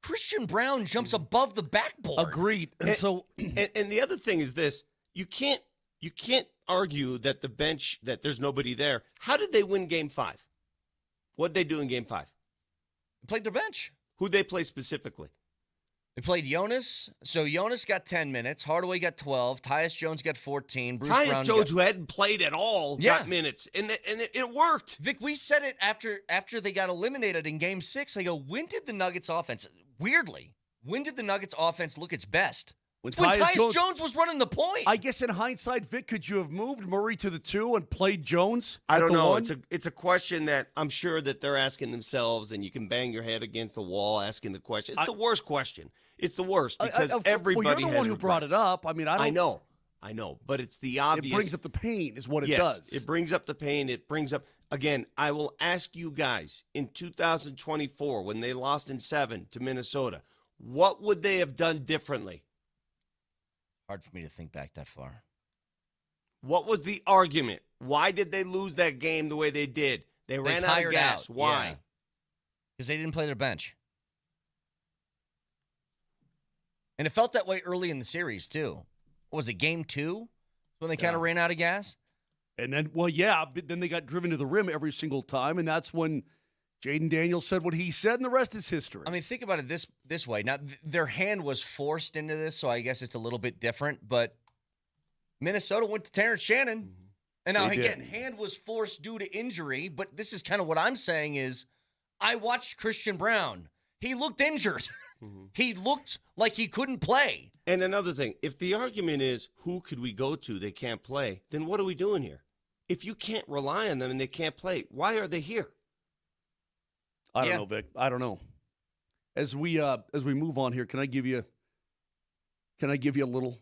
Christian Braun jumps above the backboard. Agreed. And the other thing is this. You can't argue that the bench, that there's nobody there. How did they win Game 5? What did they do in Game 5? They played their bench. Who'd they play specifically? They played Jonas. So Jonas got 10 minutes. Hardaway got 12. Tyus Jones got 14. Bruce Brown Jones, who hadn't played at all, got minutes. And it worked. Vic, we said it after they got eliminated in Game 6. I go, when did the Nuggets offense, weirdly, when did the Nuggets offense look its best? When Tyus Jones was running the point. I guess in hindsight, Vic, could you have moved Murray to the 2 and played Jones? I don't know. It's a question that I'm sure that they're asking themselves, and you can bang your head against the wall asking the question. It's the worst question. It's the worst because everybody has you're the one who brought it up. I mean, I know, but it's the obvious. It brings up the pain is what it yes, does. It brings up the pain. It brings up, again, I will ask you guys, in 2024, when they lost in 7 to Minnesota, what would they have done differently? Hard for me to think back that far. What was the argument? Why did they lose that game the way they did? They ran out of gas. Why? Because they didn't play their bench. And it felt that way early in the series, too. What was it, Game 2? When they kind of ran out of gas? And then, but then they got driven to the rim every single time, and that's when Jaden Daniels said what he said, and the rest is history. I mean, think about it this way. Now, their hand was forced into this, so I guess it's a little bit different. But Minnesota went to Terrence Shannon. And now, They again, did. hand was forced due to injury, but this is kind of what I'm saying is I watched Christian Brown. He looked injured. He looked like he couldn't play. And another thing, if the argument is who could we go to they can't play, then what are we doing here? If you can't rely on them and they can't play, why are they here? I don't know, Vic. I don't know. As we move on here, can I give you a little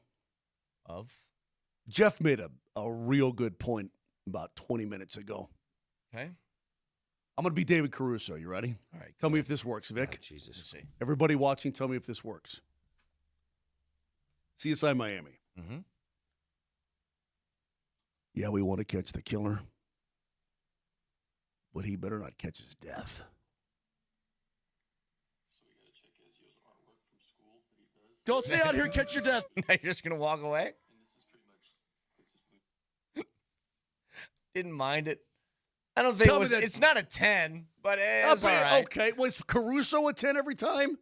of? Jeff made a real good point about 20 minutes ago. Okay. I'm going to be David Caruso. You ready? All right. Tell me if this works, Vic. Oh, Jesus. Let's see. Everybody watching, tell me if this works. CSI Miami. Mm-hmm. Yeah, we want to catch the killer, but he better not catch his death. Don't stay out here and catch your death. Now you're just going to walk away? Didn't mind it. I don't think it's not a 10, but it's all right. Okay, was Caruso a 10 every time?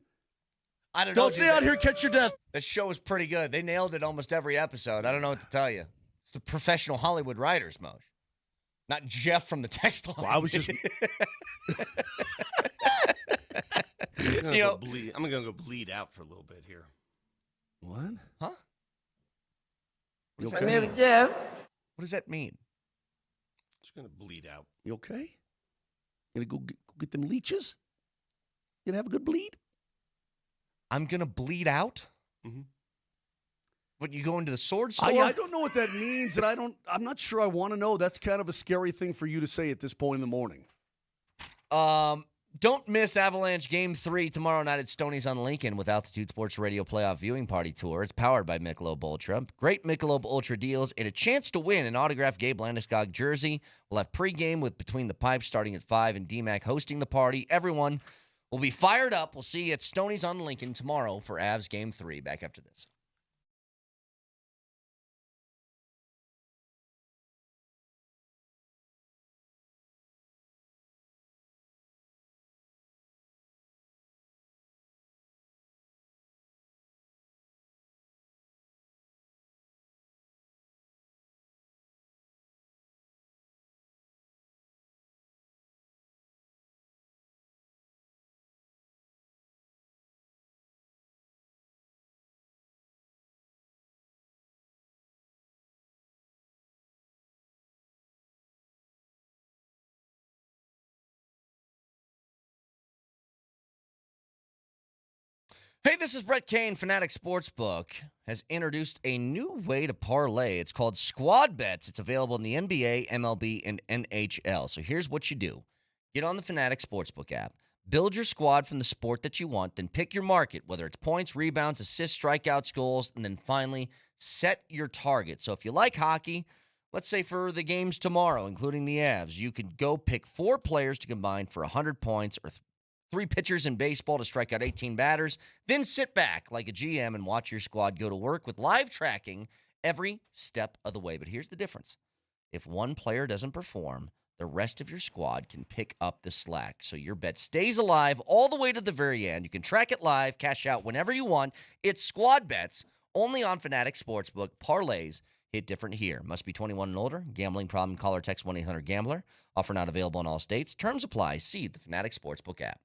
I don't know. Don't stay out here and catch your death. The show was pretty good. They nailed it almost every episode. I don't know what to tell you. It's the professional Hollywood writers, Moj. Not Jeff from the text line. Well, I was just... I'm going to go bleed out for a little bit here. What? Huh? You What okay? does that mean? Just going to bleed out. You okay? You gonna go get them leeches? You gonna have a good bleed? I'm going to bleed out? Mm-hmm. But you go into the sword store? I don't know what that means, and I'm not sure I want to know. That's kind of a scary thing for you to say at this point in the morning. Don't miss Avalanche Game 3 tomorrow night at Stoney's on Lincoln with Altitude Sports Radio Playoff Viewing Party Tour. It's powered by Michelob Ultra. Great Michelob Ultra deals and a chance to win an autographed Gabe Landeskog jersey. We'll have pregame with Between the Pipes starting at 5 and DMac hosting the party. Everyone will be fired up. We'll see you at Stoney's on Lincoln tomorrow for Avs Game 3. Back after this. Hey, this is Brett Kane. Fanatic Sportsbook has introduced a new way to parlay. It's called Squad Bets. It's available in the NBA, MLB, and NHL. So here's what you do. Get on the Fanatic Sportsbook app. Build your squad from the sport that you want. Then pick your market, whether it's points, rebounds, assists, strikeouts, goals. And then finally, set your target. So if you like hockey, let's say for the games tomorrow, including the Avs, you could go pick 4 players to combine for 100 points or 3 pitchers in baseball to strike out 18 batters, then sit back like a GM and watch your squad go to work with live tracking every step of the way. But here's the difference. If one player doesn't perform, the rest of your squad can pick up the slack. So your bet stays alive all the way to the very end. You can track it live, cash out whenever you want. It's Squad Bets, only on Fanatic Sportsbook. Parlays hit different here. Must be 21 and older. Gambling problem, call or text 1-800-GAMBLER. Offer not available in all states. Terms apply. See the Fanatic Sportsbook app.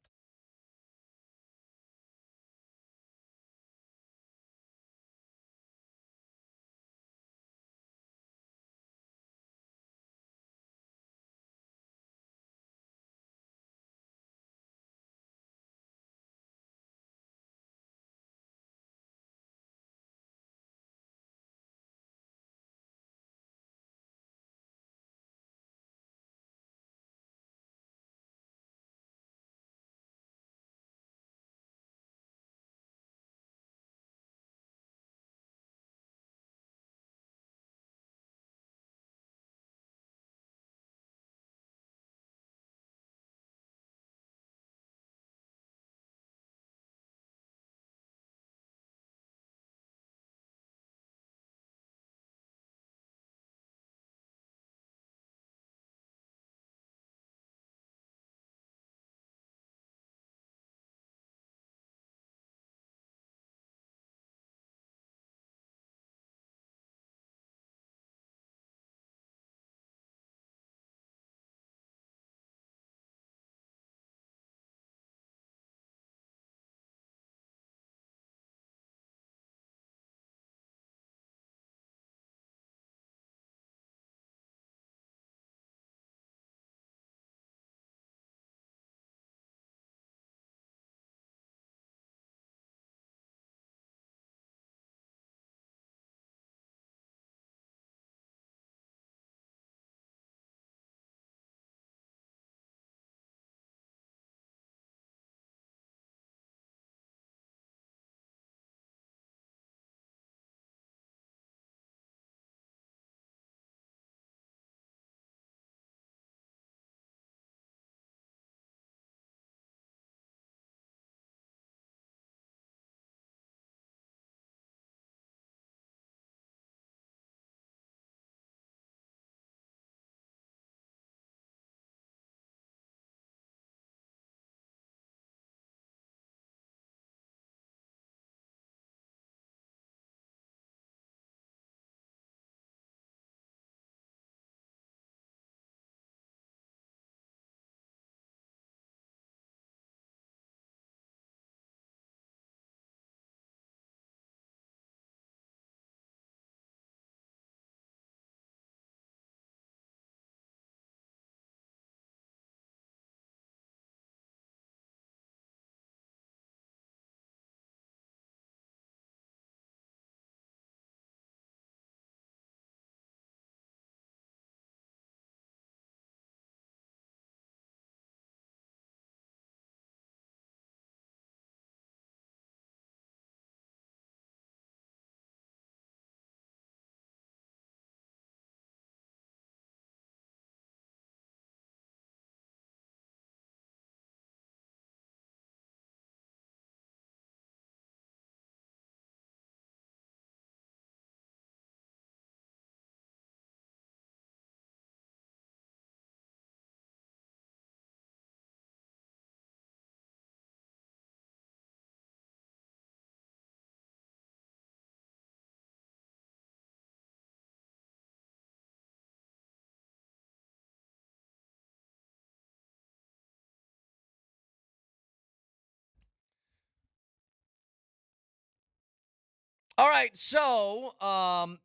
All right, so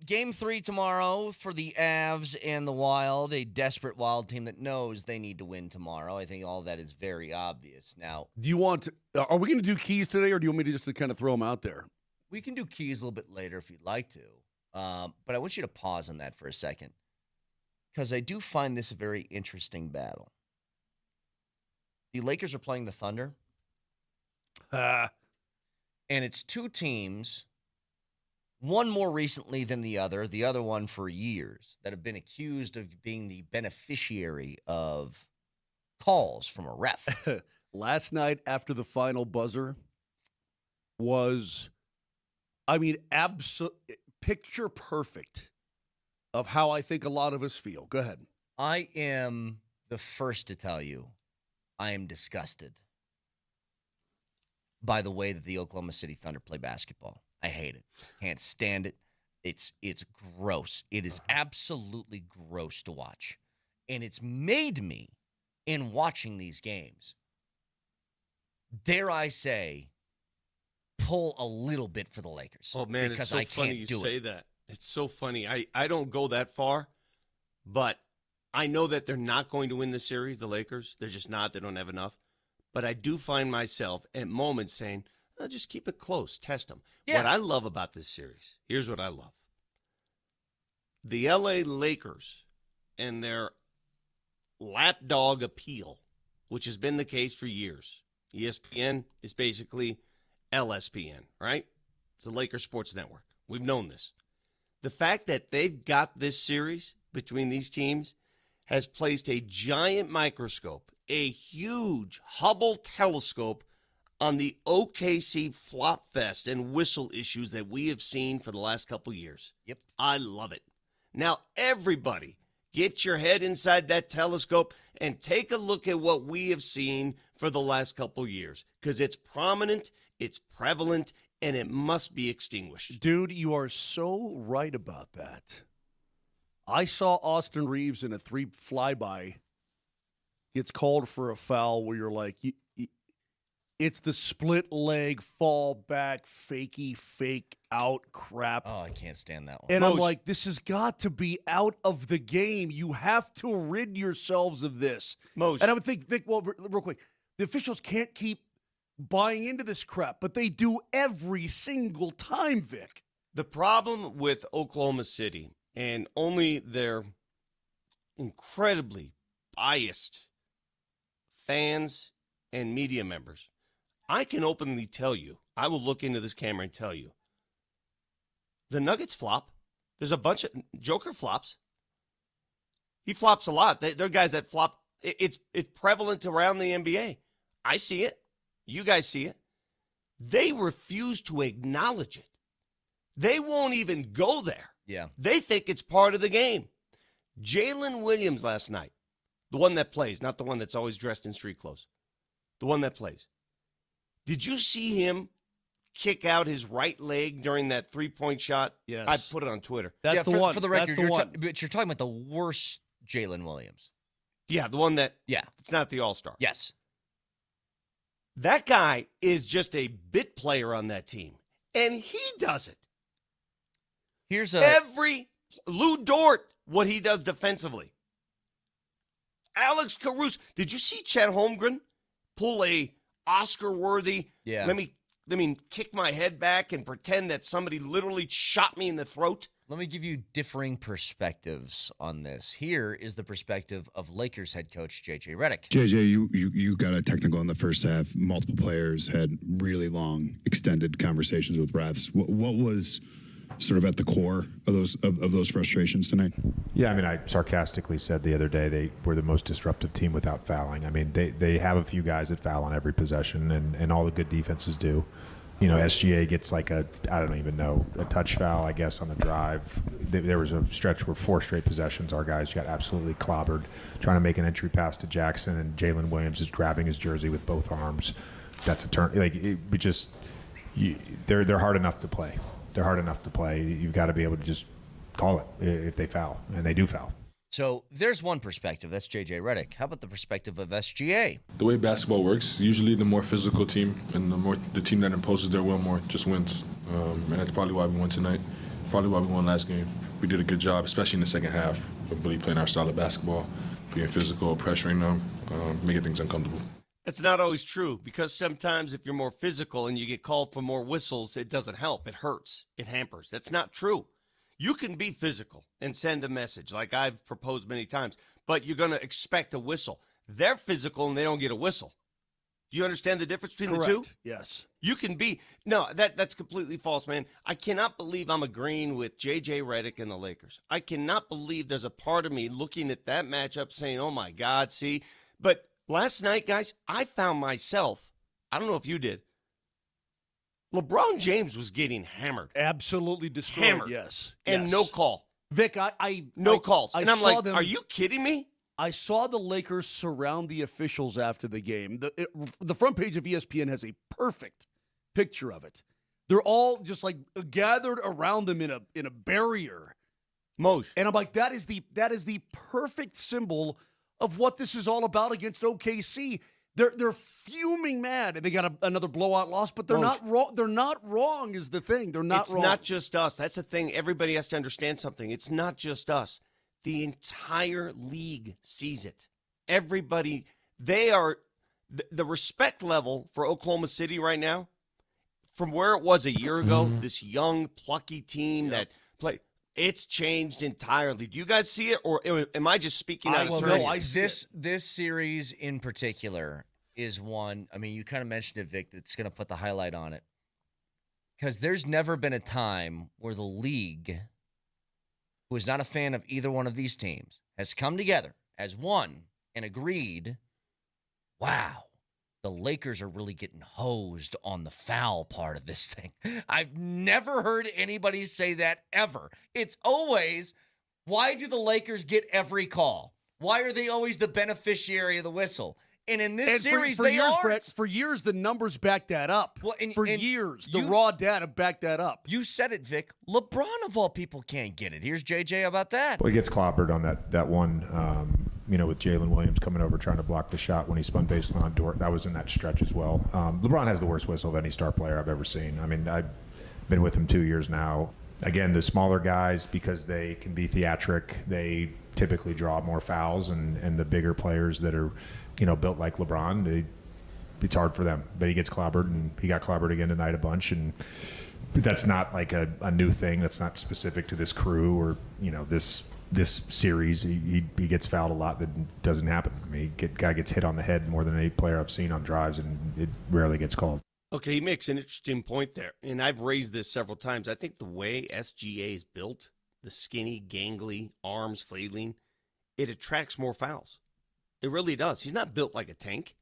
game 3 tomorrow for the Avs and the Wild, a desperate Wild team that knows they need to win tomorrow. I think all that is very obvious. Now, do you want to, are we going to do keys today, or do you want me to just to kind of throw them out there? We can do keys a little bit later if you'd like to, but I want you to pause on that for a second because I do find this a very interesting battle. The Lakers are playing the Thunder, and it's two teams. One more recently than the other one for years, that have been accused of being the beneficiary of calls from a ref. Last night after the final buzzer was, picture perfect of how I think a lot of us feel. Go ahead. I am the first to tell you I am disgusted by the way that the Oklahoma City Thunder play basketball. I hate it. Can't stand it. It's gross. It is absolutely gross to watch. And it's made me, in watching these games, dare I say, pull a little bit for the Lakers. Oh, man, because it's so I funny can't you do say it. that. It's so funny. I don't go that far, but I know that they're not going to win the series, the Lakers. They're just not. They don't have enough. But I do find myself at moments saying, just keep it close. Test them. Yeah. What I love about this series, here's what I love. The L.A. Lakers and their lapdog appeal, which has been the case for years. ESPN is basically LSPN, right? It's the Lakers Sports Network. We've known this. The fact that they've got this series between these teams has placed a giant microscope, a huge Hubble telescope on the OKC flop fest and whistle issues that we have seen for the last couple years. Yep. I love it. Now, everybody, get your head inside that telescope and take a look at what we have seen for the last couple years, because it's prominent, it's prevalent, and it must be extinguished. Dude, you are so right about that. I saw Austin Reeves in a 3 flyby gets called for a foul where you're like, it's the split leg, fall back, fakey, fake out crap. Oh, I can't stand that one. And I'm like, this has got to be out of the game. You have to rid yourselves of this. Moser. And I would think, Vic, well, real quick, the officials can't keep buying into this crap, but they do every single time, Vic. The problem with Oklahoma City and only their incredibly biased fans and media members, I can openly tell you, I will look into this camera and tell you, the Nuggets flop. There's a bunch of Joker flops. He flops a lot. They're guys that flop. It's prevalent around the NBA. I see it. You guys see it. They refuse to acknowledge it. They won't even go there. Yeah. They think it's part of the game. Jalen Williams last night, the one that plays, not the one that's always dressed in street clothes, the one that plays. Did you see him kick out his right leg during that 3-point shot? Yes. I put it on Twitter. That's the one. For the record, That's the one. but you're talking about the worst Jalen Williams. Yeah, the one that, yeah, it's not the All-Star. Yes. That guy is just a bit player on that team, and he does it. Every Lou Dort, what he does defensively. Alex Caruso. Did you see Chet Holmgren pull a Oscar-worthy, yeah, let me kick my head back and pretend that somebody literally shot me in the throat? Let me give you differing perspectives on this. Here is the perspective of Lakers head coach J.J. Redick. JJ, you got a technical in the first half. Multiple players had really long, extended conversations with refs. What was sort of at the core of those frustrations tonight? Yeah, I mean, I sarcastically said the other day they were the most disruptive team without fouling. I mean, they have a few guys that foul on every possession, and all the good defenses do. You know, SGA gets like a touch foul, I guess, on the drive. There was a stretch where 4 straight possessions, our guys got absolutely clobbered trying to make an entry pass to Jackson, and Jalen Williams is grabbing his jersey with both arms. That's a turn. They're hard enough to play. They're hard enough to play. You've got to be able to just call it if they foul, and they do foul. So there's one perspective. That's J.J. Redick. How about the perspective of SGA? The way basketball works, usually the more physical team and the team that imposes their will more just wins. And that's probably why we won tonight. Probably why we won last game. We did a good job, especially in the second half, of really playing our style of basketball, being physical, pressuring them, making things uncomfortable. That's not always true, because sometimes if you're more physical and you get called for more whistles, it doesn't help. It hurts. It hampers. That's not true. You can be physical and send a message like I've proposed many times, but you're going to expect a whistle. They're physical and they don't get a whistle. Do you understand the difference between Correct. the two? Yes. You can be – no, that's completely false, man. I cannot believe I'm agreeing with J.J. Redick and the Lakers. I cannot believe there's a part of me looking at that matchup saying, oh, my God, see. But last night, guys, I found myself – I don't know if you did. LeBron James was getting hammered. Absolutely destroyed, Hammered. yes. And Yes. no call. Vic, No calls. I And I'm saw like, them, are you kidding me? I saw the Lakers surround the officials after the game. The front page of ESPN has a perfect picture of it. They're all just like gathered around them in a barrier. Moser. And I'm like, that is the perfect symbol of what this is all about against OKC. They're fuming mad, and they got another blowout loss, but they're not wrong. They're not wrong is the thing. They're not wrong. It's not just us. That's the thing. Everybody has to understand something. It's not just us. The entire league sees it. Everybody, they are the respect level for Oklahoma City right now, from where it was a year ago, this young, plucky team that played, it's changed entirely. Do you guys see it, or am I just speaking out of turn? This series in particular is one, I mean, you kind of mentioned it, Vic, that's going to put the highlight on it. Because there's never been a time where the league, who is not a fan of either one of these teams, has come together as one and agreed, wow, the Lakers are really getting hosed on the foul part of this thing. I've never heard anybody say that ever. It's always, why do the Lakers get every call? Why are they always the beneficiary of the whistle? And in this series, they years, aren't. Brett, for years, the numbers back that up. Well, years, the raw data backed that up. You said it, Vic. LeBron, of all people, can't get it. Here's JJ about that. Well, he gets clobbered on that one, with Jalen Williams coming over trying to block the shot when he spun baseline on Dort. That was in that stretch as well. LeBron has the worst whistle of any star player I've ever seen. I mean, I've been with him 2 years now. Again, the smaller guys, because they can be theatric, they typically draw more fouls, and the bigger players that are, built like LeBron, it's hard for them. But he gets clobbered, and he got clobbered again tonight a bunch. And that's not like a new thing. That's not specific to this crew or this series. He gets fouled a lot. That doesn't happen. I mean, guy gets hit on the head more than any player I've seen on drives, and it rarely gets called. Okay, he makes an interesting point there, and I've raised this several times. I think the way SGA is built, the skinny, gangly, arms flailing, it attracts more fouls. It really does. He's not built like a tank,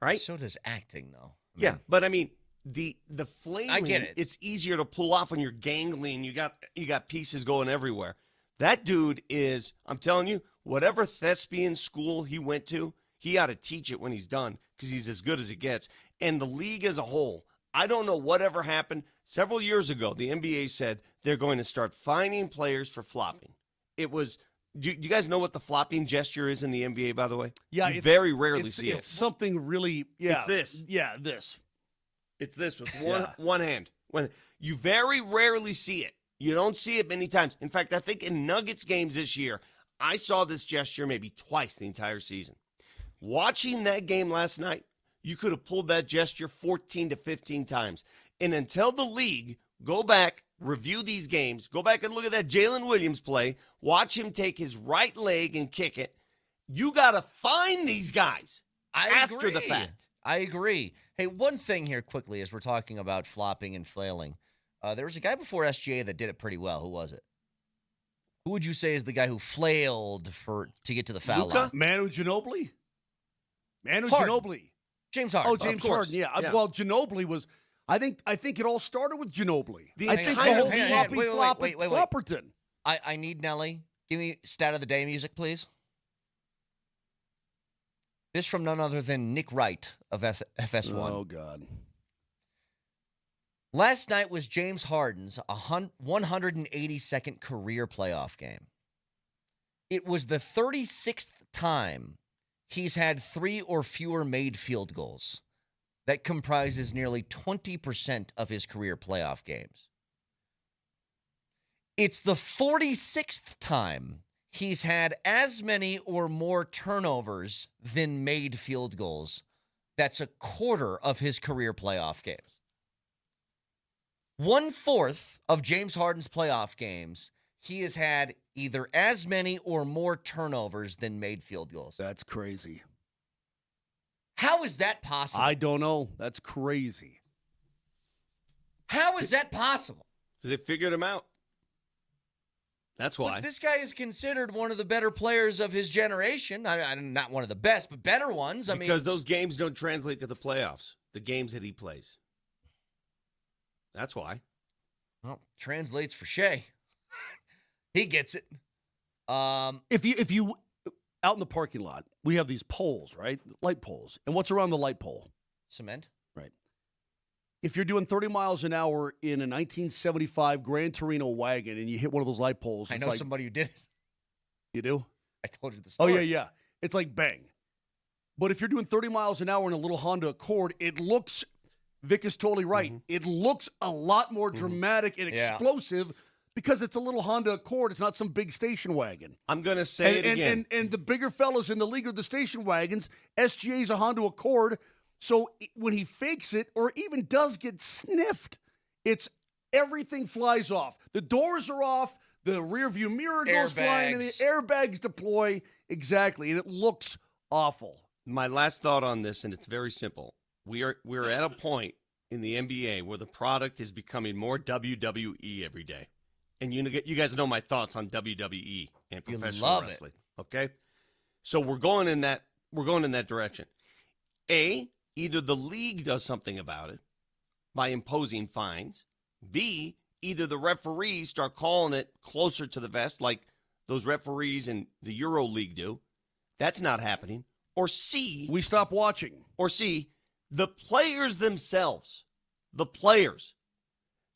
right? So does acting, though. Yeah, but I mean, the flailing, I get it. It's easier to pull off when you're gangling. You got pieces going everywhere. That dude is, I'm telling you, whatever thespian school he went to, he ought to teach it when he's done, because he's as good as it gets. And the league as a whole, I don't know whatever happened. Several years ago, the NBA said they're going to start fining players for flopping. It was, do you guys know what the flopping gesture is in the NBA, by the way? Yeah, you very rarely see it. It's something really, yeah. It's this. Yeah, this. It's this with one hand. When you very rarely see it. You don't see it many times. In fact, I think in Nuggets games this year, I saw this gesture maybe twice the entire season. Watching that game last night, you could have pulled that gesture 14 to 15 times. And until the league, go back, review these games, go back and look at that Jalen Williams play, watch him take his right leg and kick it. You got to find these guys after the fact. I agree. Hey, one thing here quickly as we're talking about flopping and flailing. There was a guy before SGA that did it pretty well. Who was it? Who would you say is the guy who flailed to get to the foul line? Manu Ginobili? Ginobili. James Harden. Oh, James Harden, yeah. Well, Ginobili was, I think it all started with Ginobili. I think the whole Flopperton. I need Nelly. Give me stat of the day music, please. This from none other than Nick Wright of FS1. Oh, God. Last night was James Harden's 182nd career playoff game. It was the 36th time he's had 3 or fewer made field goals. that comprises nearly 20% of his career playoff games. It's the 46th time he's had as many or more turnovers than made field goals. That's a quarter of his career playoff games. 1/4 of James Harden's playoff games, he has had either as many or more turnovers than made field goals. That's crazy. How is that possible? I don't know. That's crazy. How is that possible? Because they figured him out. That's why. But this guy is considered one of the better players of his generation. Not one of the best, but better ones. Because those games don't translate to the playoffs, the games that he plays. That's why. Well, translates for Shea. He gets it. If you out in the parking lot, we have these poles, right? Light poles. And what's around the light pole? Cement. Right. If you're doing 30 miles an hour in a 1975 Gran Torino wagon and you hit one of those light poles, I know somebody who did it. You do? I told you the story. Oh, yeah. It's like bang. But if you're doing 30 miles an hour in a little Honda Accord, it looks, Vic is totally right, it looks a lot more dramatic and explosive because it's a little Honda Accord. It's not some big station wagon. I'm going to say it again. And the bigger fellas in the league are the station wagons. SGA's a Honda Accord. So when he fakes it or even does get sniffed, it's everything flies off. The doors are off. The rearview mirror goes flying, and the airbags deploy. Exactly, and it looks awful. My last thought on this, and it's very simple. We're at a point in the NBA where the product is becoming more WWE every day. And you guys know my thoughts on WWE and professional wrestling. Okay? So we're going in that direction. Either the league does something about it by imposing fines. B, either the referees start calling it closer to the vest like those referees in the Euro League do. That's not happening. Or C, we stop watching. Or C, the players themselves,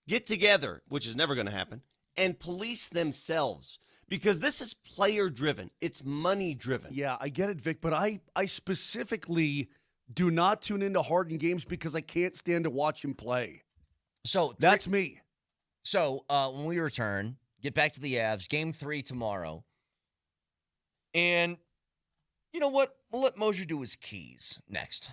get together, which is never going to happen, and police themselves. Because this is player-driven. It's money-driven. Yeah, I get it, Vic, but I specifically do not tune into Harden games because I can't stand to watch him play. So that's me. So when we return, get back to the Avs, Game 3 tomorrow. And you know what? We'll let Moser do his keys next.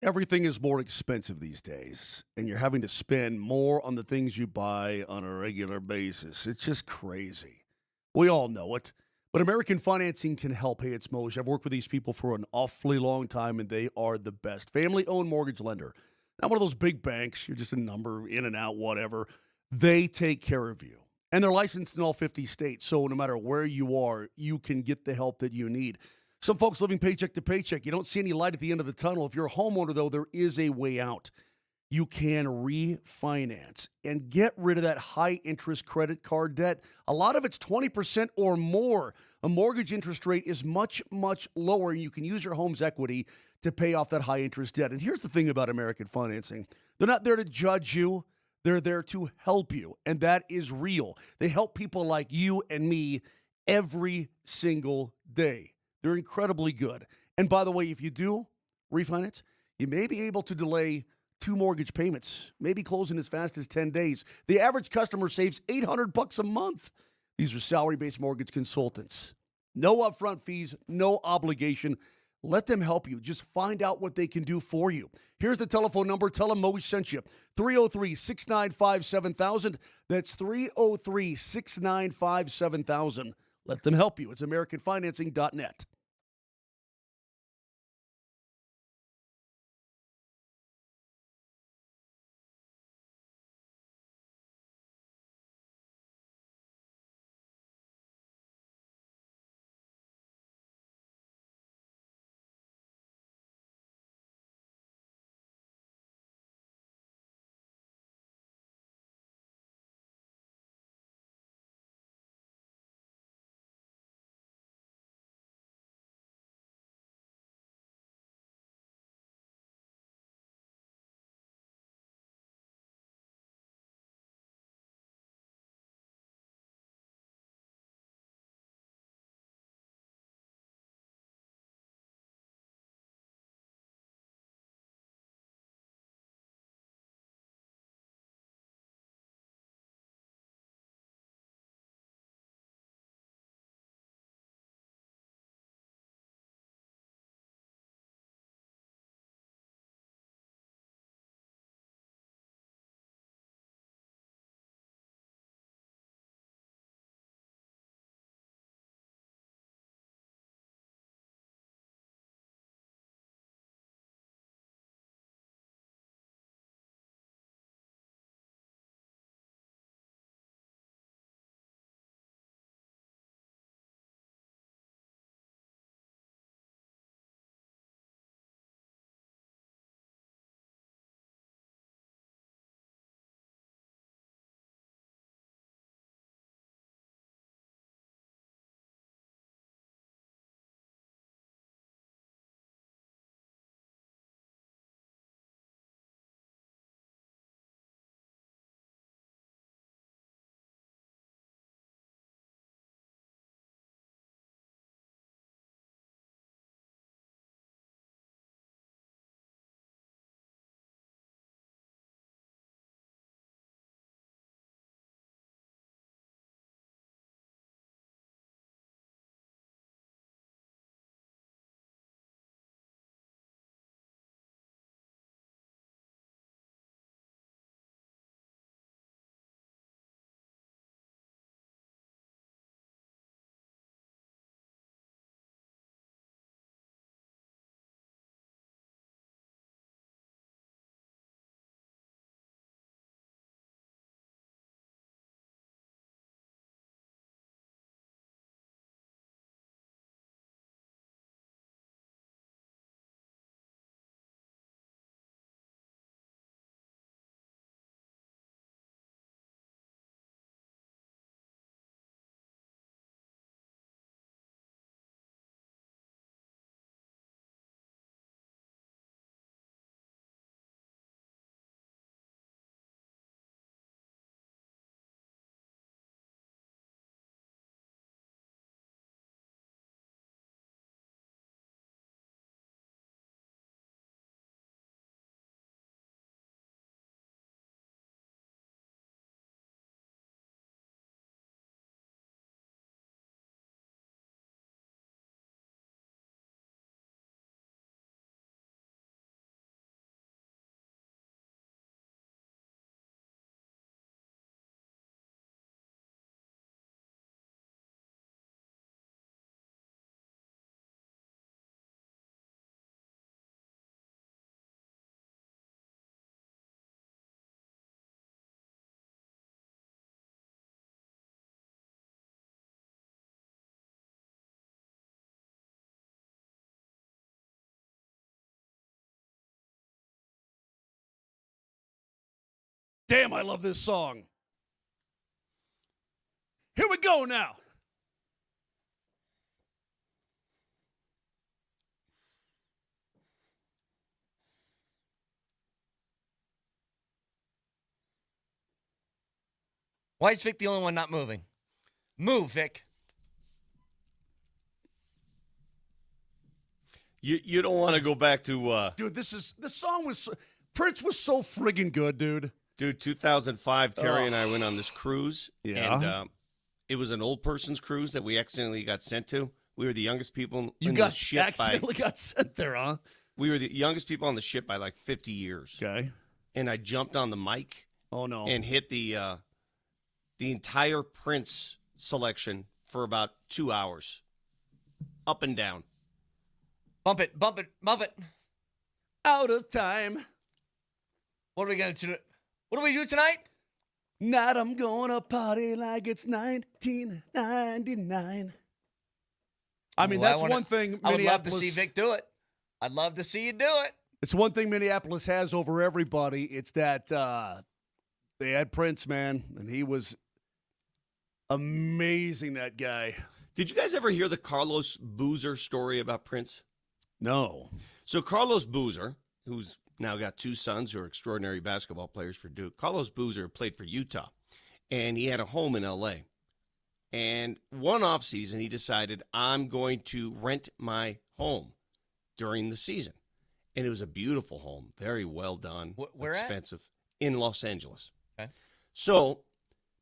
Everything is more expensive these days, and you're having to spend more on the things you buy on a regular basis. It's just crazy. We all know it. But American Financing can help. Hey, it's Moser. I've worked with these people for an awfully long time, and they are the best. Family-owned mortgage lender. Not one of those big banks. You're just a number, in and out, whatever. They take care of you. And they're licensed in all 50 states, so no matter where you are, you can get the help that you need. Some folks living paycheck to paycheck. You don't see any light at the end of the tunnel. If you're a homeowner, though, there is a way out. You can refinance and get rid of that high-interest credit card debt. A lot of it's 20% or more. A mortgage interest rate is much, much lower, and you can use your home's equity to pay off that high-interest debt. And here's the thing about American Financing. They're not there to judge you. They're there to help you, and that is real. They help people like you and me every single day. They're incredibly good. And by the way, if you do refinance, you may be able to delay 2 mortgage payments, maybe closing as fast as 10 days. The average customer saves $800 a month. These are salary-based mortgage consultants. No upfront fees, no obligation. Let them help you. Just find out what they can do for you. Here's the telephone number. Tell them Moser sent you. 303-695-7000. That's 303-695-7000. Let them help you. It's AmericanFinancing.net. Damn, I love this song. Here we go now. Why is Vic the only one not moving? Move, Vic. You don't want to go back to dude. This song was Prince was so friggin' good, dude. Dude, 2005, Terry and I went on this cruise, Yeah. and it was an old person's cruise that we accidentally got sent to. We were the youngest people You in got the ship accidentally got sent there, huh? We were the youngest people on the ship by like 50 years. Okay. And I jumped on the mic. Oh, no. And hit the entire Prince selection for about 2 hours. Up and down. Bump it, bump it, bump it. Out of time. What are we going to do? What do we do tonight? Night I'm gonna party like it's 1999. I mean, that's one thing I would love to Minneapolis... see Vic do it. I'd love to see you do it. It's one thing Minneapolis has over everybody. It's that they had Prince, man, and he was amazing, that guy. Did you guys ever hear the Carlos Boozer story about Prince? No. So Carlos Boozer, who's now got 2 sons who are extraordinary basketball players for Duke. Carlos Boozer played for Utah, and he had a home in L.A. And one offseason, he decided, I'm going to rent my home during the season. And it was a beautiful home, very well done, where expensive, in Los Angeles. Okay. So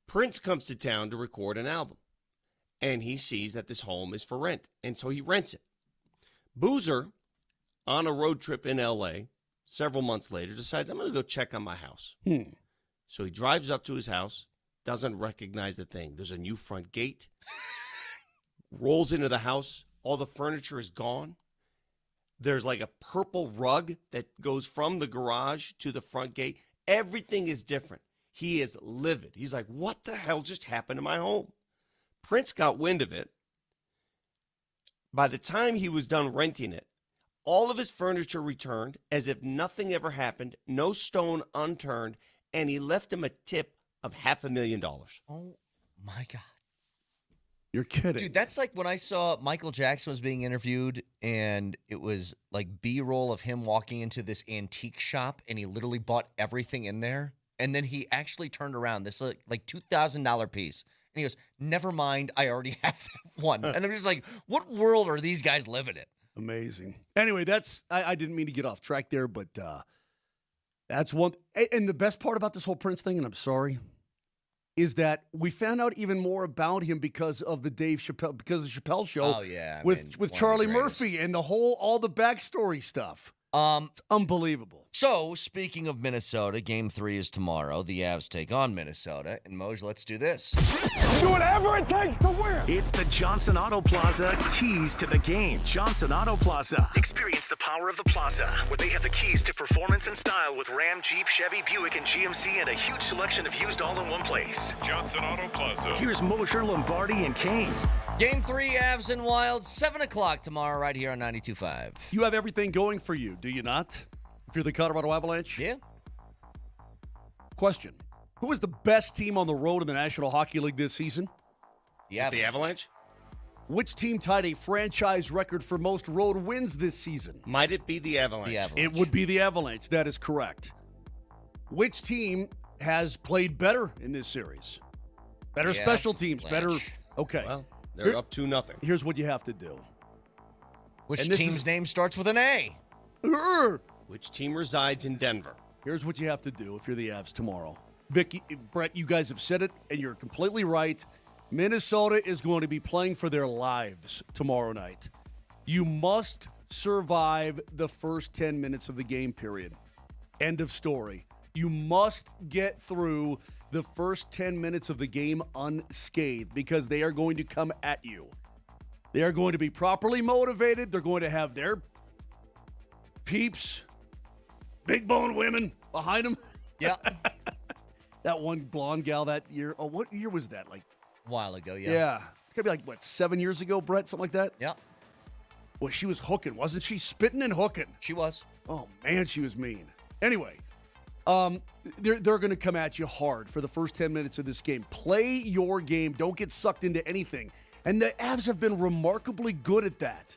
Prince comes to town to record an album, and he sees that this home is for rent, and so he rents it. Boozer, on a road trip in L.A., several months later, decides, I'm going to go check on my house. So he drives up to his house, doesn't recognize the thing. There's a new front gate, rolls into the house. All the furniture is gone. There's like a purple rug that goes from the garage to the front gate. Everything is different. He is livid. He's like, what the hell just happened to my home? Prince got wind of it. By the time he was done renting it, all of his furniture returned as if nothing ever happened, no stone unturned, and he left him a tip of $500,000. Oh, my God. You're kidding. Dude, that's like when I saw Michael Jackson was being interviewed, and it was like B-roll of him walking into this antique shop, and he literally bought everything in there. And then he actually turned around, this like $2,000 piece. And he goes, never mind, I already have that one. And I'm just like, what world are these guys living in? Amazing. Anyway, I didn't mean to get off track there, but that's one. And the best part about this whole Prince thing, and I'm sorry, is that we found out even more about him because of the Chappelle show. Oh, yeah. With Charlie Murphy and all the backstory stuff. It's unbelievable. So, speaking of Minnesota, Game 3 is tomorrow. The Avs take on Minnesota. And, Moj, let's do this. Do whatever it takes to win. It's the Johnson Auto Plaza keys to the game. Johnson Auto Plaza. Experience the power of the plaza, where they have the keys to performance and style with Ram, Jeep, Chevy, Buick, and GMC, and a huge selection of used all in one place. Johnson Auto Plaza. Here's Moser, Lombardi, and Kane. Game 3, Avs and Wild, 7 o'clock tomorrow right here on 92.5. You have everything going for you, do you not? If you're the Colorado Avalanche? Yeah. Question. Who is the best team on the road in the National Hockey League this season? The Avalanche. Which team tied a franchise record for most road wins this season? Might it be the Avalanche? It would be the Avalanche. That is correct. Which team has played better in this series? Better special teams. Better. Okay. Well, they're up 2-0. Here's what you have to do. Which team's name starts with an A? Which team resides in Denver? Here's what you have to do if you're the Avs tomorrow. Vicky, Brett, you guys have said it, and you're completely right. Minnesota is going to be playing for their lives tomorrow night. You must survive the first 10 minutes of the game period. End of story. You must get through the first 10 minutes of the game unscathed because they are going to come at you. They are going to be properly motivated. They're going to have their peeps, big bone women behind them. Yeah. That one blonde gal that year. Oh, what year was that? Like a while ago, yeah. Yeah. It's got to be like, what, 7 years ago, Brett? Something like that? Yeah. Well, she was hooking, wasn't she? Spitting and hooking. She was. Oh, man, she was mean. Anyway, they're going to come at you hard for the first 10 minutes of this game. Play your game. Don't get sucked into anything. And the Avs have been remarkably good at that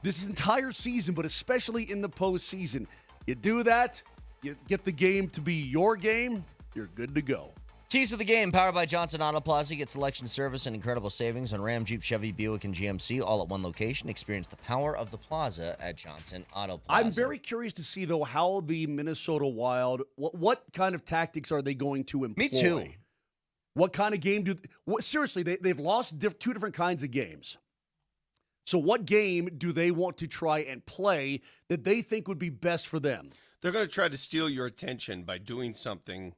this entire season, but especially in the postseason. You do that, you get the game to be your game, you're good to go. Keys to the game, powered by Johnson Auto Plaza. Get selection, service, and incredible savings on Ram, Jeep, Chevy, Buick, and GMC, all at one location. Experience the power of the plaza at Johnson Auto Plaza. I'm very curious to see, though, how the Minnesota Wild, what kind of tactics are they going to employ? Me too. What kind of game seriously, they've lost two different kinds of games. So what game do they want to try and play that they think would be best for them? They're going to try to steal your attention by doing something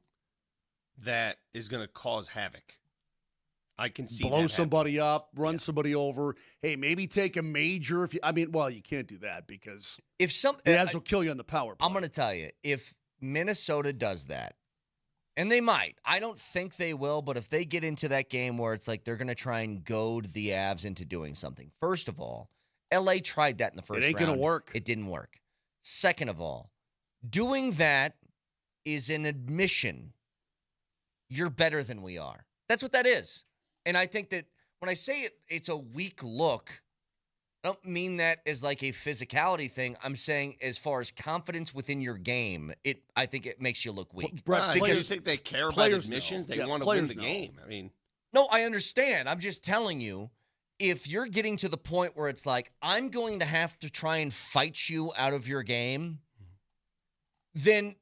that is going to cause havoc. I can see blow somebody up, run somebody over. Hey, maybe take a major. You can't do that because the Avs will kill you on the power play. I'm going to tell you, if Minnesota does that, and they might, I don't think they will, but if they get into that game where it's like they're going to try and goad the Avs into doing something, first of all, LA tried that in the first round. It ain't going to work. It didn't work. Second of all, doing that is an admission you're better than we are. That's what that is. And I think that when I say it's a weak look, I don't mean that as like a physicality thing. I'm saying as far as confidence within your game, I think it makes you look weak. Brett, because you think they care about admissions? They want to win the game. I mean, no, I understand. I'm just telling you, if you're getting to the point where it's like, I'm going to have to try and fight you out of your game, then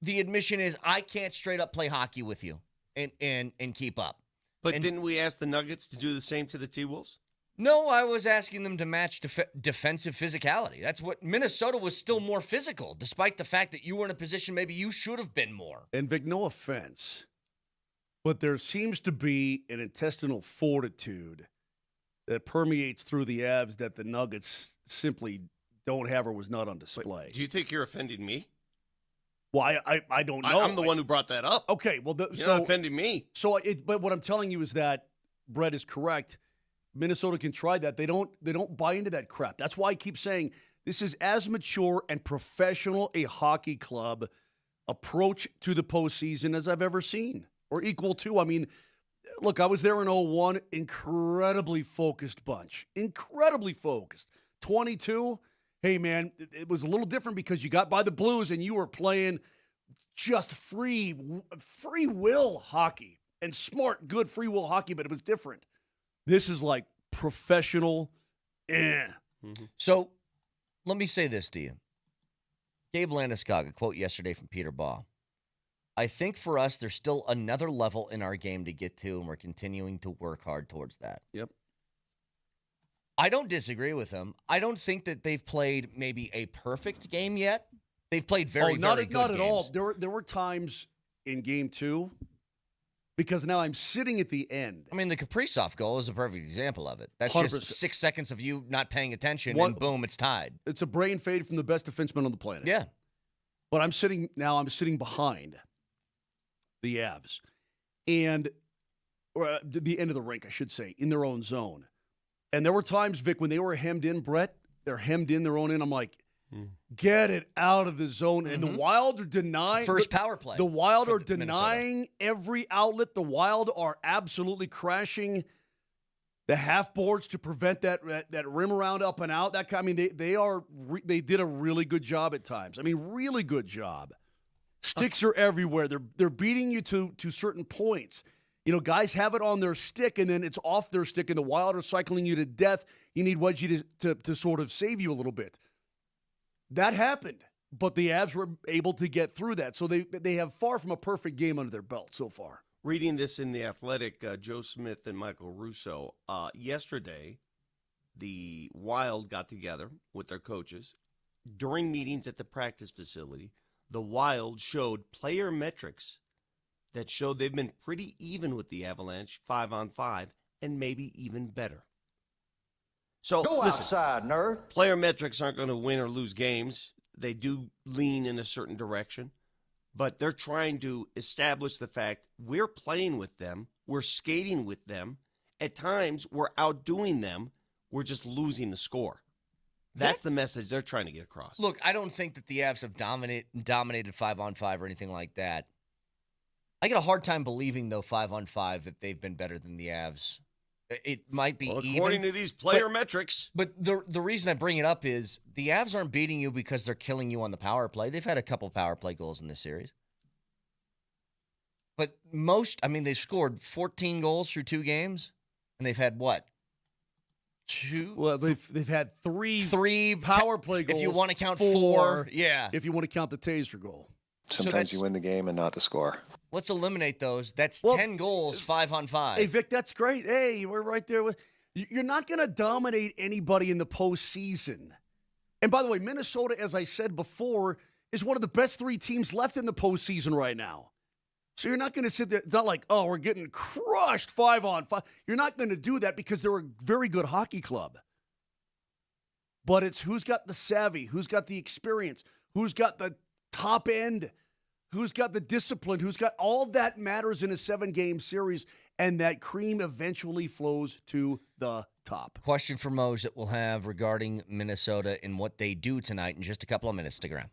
the admission is I can't straight up play hockey with you and keep up. But didn't we ask the Nuggets to do the same to the T-Wolves? No, I was asking them to match defensive physicality. That's what Minnesota was still more physical, despite the fact that you were in a position maybe you should have been more. And Vic, no offense, but there seems to be an intestinal fortitude that permeates through the Avs that the Nuggets simply don't have or was not on display. Wait, do you think you're offending me? Well, I don't know. I'm the one who brought that up. Okay, well, you're not offending me. But what I'm telling you is that Brett is correct. Minnesota can try that. They don't buy into that crap. That's why I keep saying this is as mature and professional a hockey club approach to the postseason as I've ever seen, or equal to. I mean, look, I was there in 2001. Incredibly focused bunch. Incredibly focused. 22. Hey, man, it was a little different because you got by the Blues and you were playing just free will hockey and smart, good free will hockey, but it was different. This is like professional. So let me say this to you. Gabe Landeskog, a quote yesterday from Peter Baugh. I think for us, there's still another level in our game to get to, and we're continuing to work hard towards that. Yep. I don't disagree with them. I don't think that they've played maybe a perfect game yet. They've played very good not games. At all. There were times in game 2, because now I'm sitting at the end. I mean, the Kaprizov goal is a perfect example of it. That's 100%. Just 6 seconds of you not paying attention, and boom, it's tied. It's a brain fade from the best defenseman on the planet. Yeah. But I'm sitting behind the Avs. And or the end of the rink, I should say, in their own zone. And there were times, Vic, when they were hemmed in, Brett, they're hemmed in their own end. I'm like, get it out of the zone. Mm-hmm. And the Wild are denying. First power play. The Wild are denying Minnesota. Every outlet. The Wild are absolutely crashing the half boards to prevent that rim around up and out. That I mean, they did a really good job at times. I mean, really good job. Sticks are everywhere. They're beating you to certain points. You know, guys have it on their stick, and then it's off their stick, and the Wild are cycling you to death. You need Wedgie to sort of save you a little bit. That happened, but the Avs were able to get through that. So they have far from a perfect game under their belt so far. Reading this in The Athletic, Joe Smith and Michael Russo, yesterday, the Wild got together with their coaches. During meetings at the practice facility, the Wild showed player metrics that showed they've been pretty even with the Avalanche 5-on-5 and maybe even better. So go listen, outside, nerd. Player metrics aren't going to win or lose games. They do lean in a certain direction, but they're trying to establish the fact we're playing with them, we're skating with them. At times, we're outdoing them. We're just losing the score. That's the message they're trying to get across. Look, I don't think that the Avs have dominated 5-on-5 or anything like that. I get a hard time believing, though, 5-on-5 that they've been better than the Avs. It might be according to these player metrics. But the reason I bring it up is the Avs aren't beating you because they're killing you on the power play. They've had a couple power play goals in this series. But they've scored 14 goals through 2 games, and they've had what? 2? Well, they've had three power play goals. If you want to count 4, yeah. If you want to count the taser goal. Sometimes you win the game and not the score. Let's eliminate those. That's 10 goals, 5-on-5. Hey, Vic, that's great. Hey, we're right there with. You're not going to dominate anybody in the postseason. And by the way, Minnesota, as I said before, is one of the best 3 teams left in the postseason right now. So you're not going to sit there, it's not like, oh, we're getting crushed 5-on-5. You're not going to do that because they're a very good hockey club. But it's who's got the savvy, who's got the experience, who's got the top end, who's got the discipline, who's got all that matters in a 7-game series, and that cream eventually flows to the top. Question for Mose that we'll have regarding Minnesota and what they do tonight in just a couple of minutes. Stick around.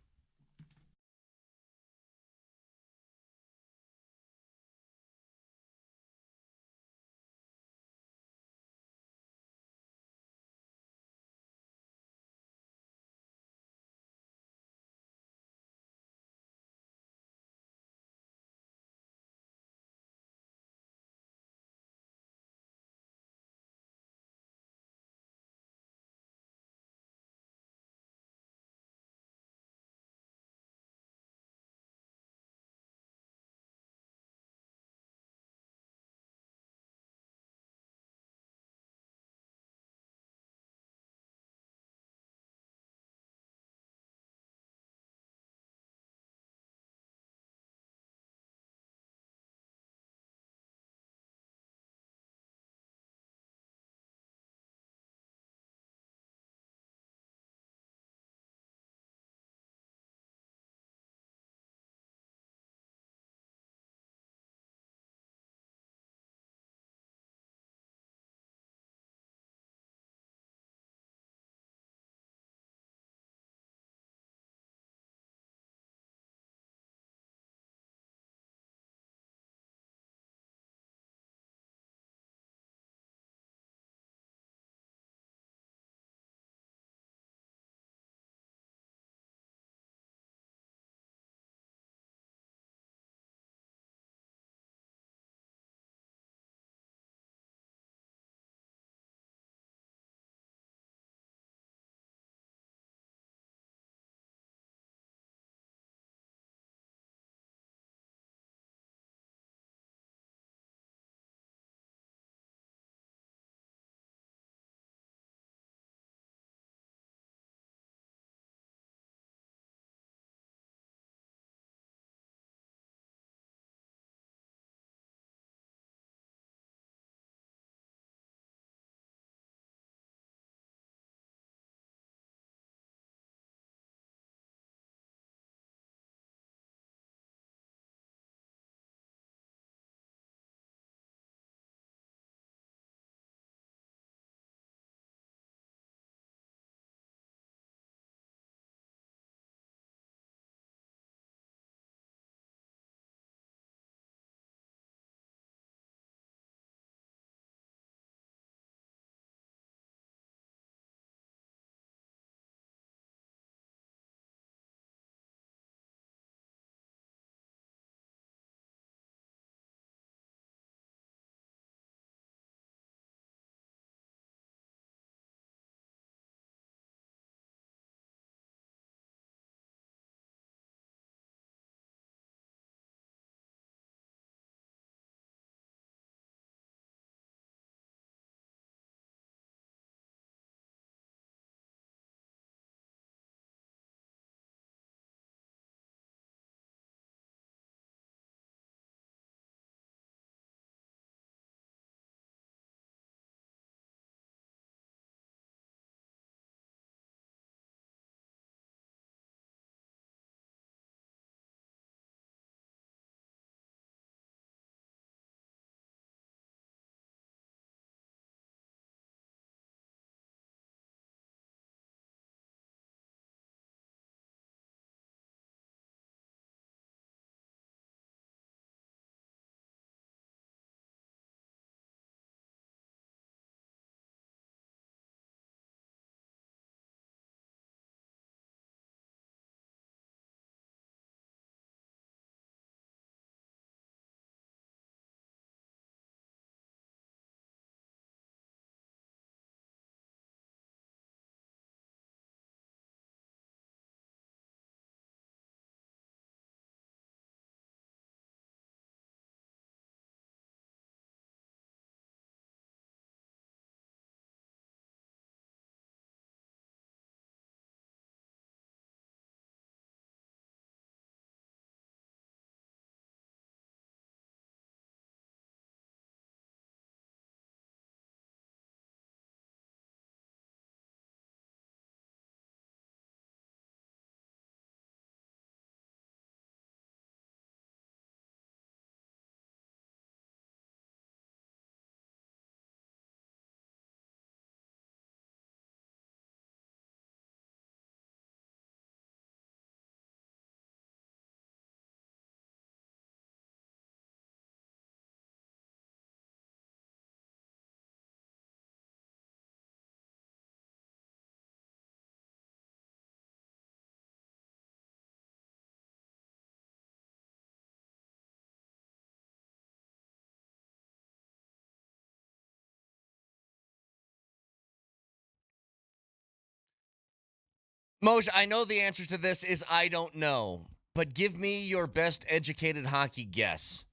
Moj, I know the answer to this is I don't know, but give me your best educated hockey guess.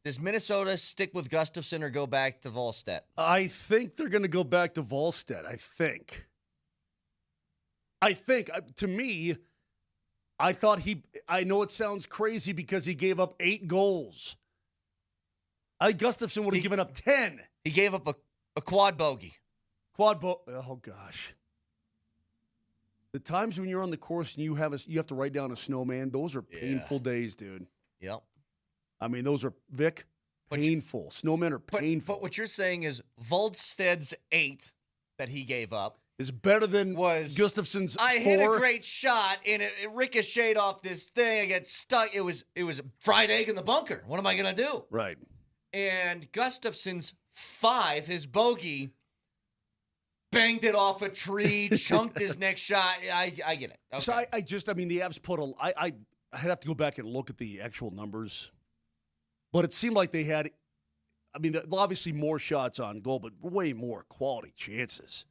Does Minnesota stick with Gustafsson or go back to Wallstedt? I think they're going to go back to Wallstedt. I think. To me, I thought I know it sounds crazy because he gave up 8 goals. I think Gustafsson would have given up 10. He gave up a quad bogey. Oh, gosh. The times when you're on the course and you have to write down a snowman, those are painful days, dude. Yep. I mean, those are, Vic, painful. Snowmen are painful. But what you're saying is Waldsted's 8 that he gave up is better than Gustafsson's 4. I hit a great shot, and it ricocheted off this thing. I got stuck. It was a fried egg in the bunker. What am I going to do? Right. And Gustafsson's 5, his bogey, banged it off a tree, chunked his next shot. I get it. Okay. So the Avs put I'd have to go back and look at the actual numbers. But it seemed like they had, obviously more shots on goal, but way more quality chances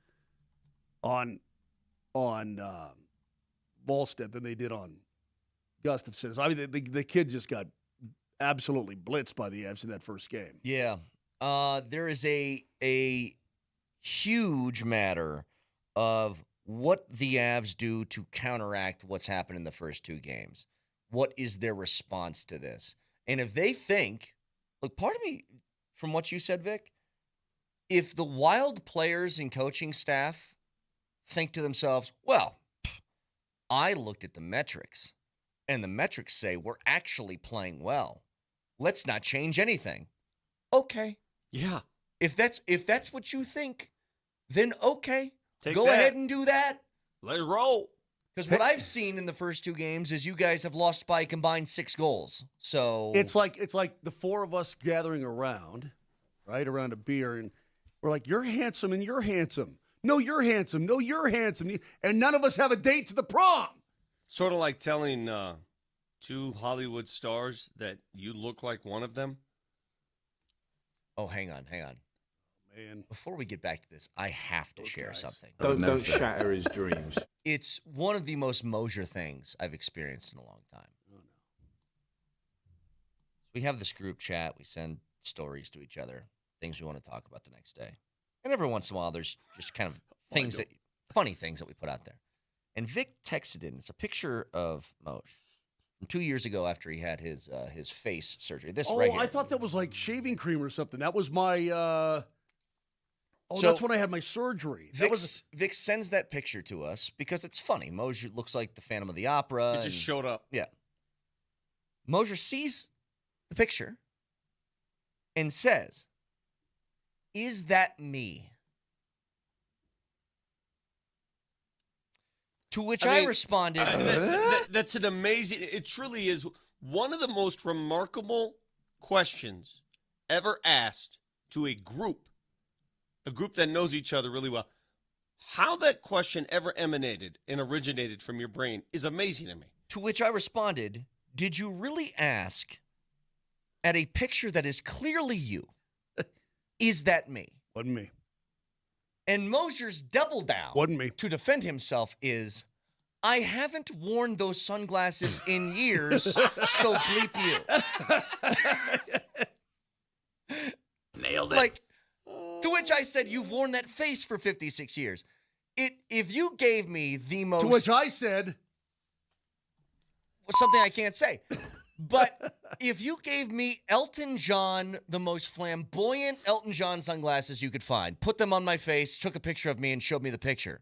on Wallstedt than they did on Gustafsson. I mean, the kid just got absolutely blitzed by the Avs in that first game. Yeah. There is a huge matter of what the Avs do to counteract what's happened in the first 2 games. What is their response to this? And if they think, look, part of me, from what you said, Vic, if the Wild players and coaching staff think to themselves, well, I looked at the metrics, and the metrics say we're actually playing well. Let's not change anything. Okay. Yeah. If that's what you think, then okay. Go ahead and do that. Let it roll. Because what I've seen in the first 2 games is you guys have lost by a combined 6 goals. So it's like the 4 of us gathering around, right, around a beer, and we're like, you're handsome and you're handsome. No, you're handsome. No, you're handsome. And none of us have a date to the prom. Sort of like telling 2 Hollywood stars that you look like one of them. Oh, hang on. Man. Before we get back to this, I have to share something. Don't shatter his dreams. It's one of the most Moser things I've experienced in a long time. Oh, no. We have this group chat. We send stories to each other, things we want to talk about the next day. And every once in a while, there's just kind of funny things that we put out there. And Vic texted in. It's a picture of Moj from 2 years ago after he had his face surgery. Right here. I thought that was like shaving cream or something. That was my... that's when I had my surgery. Vic sends that picture to us because it's funny. Moser looks like the Phantom of the Opera. It just showed up. Yeah. Moser sees the picture and says, "Is that me?" To which I responded, that's an amazing, it truly is one of the most remarkable questions ever asked to a group that knows each other really well. How that question ever emanated and originated from your brain is amazing to me. To which I responded, did you really ask at a picture that is clearly you, is that me? Wasn't me. And Moser's double down Wasn't me. to defend himself is, I haven't worn those sunglasses in years, so bleep you. Nailed it. Like, to which I said, you've worn that face for 56 years. If you gave me the most... To which I said... Something I can't say. But if you gave me Elton John, the most flamboyant Elton John sunglasses you could find, put them on my face, took a picture of me, and showed me the picture,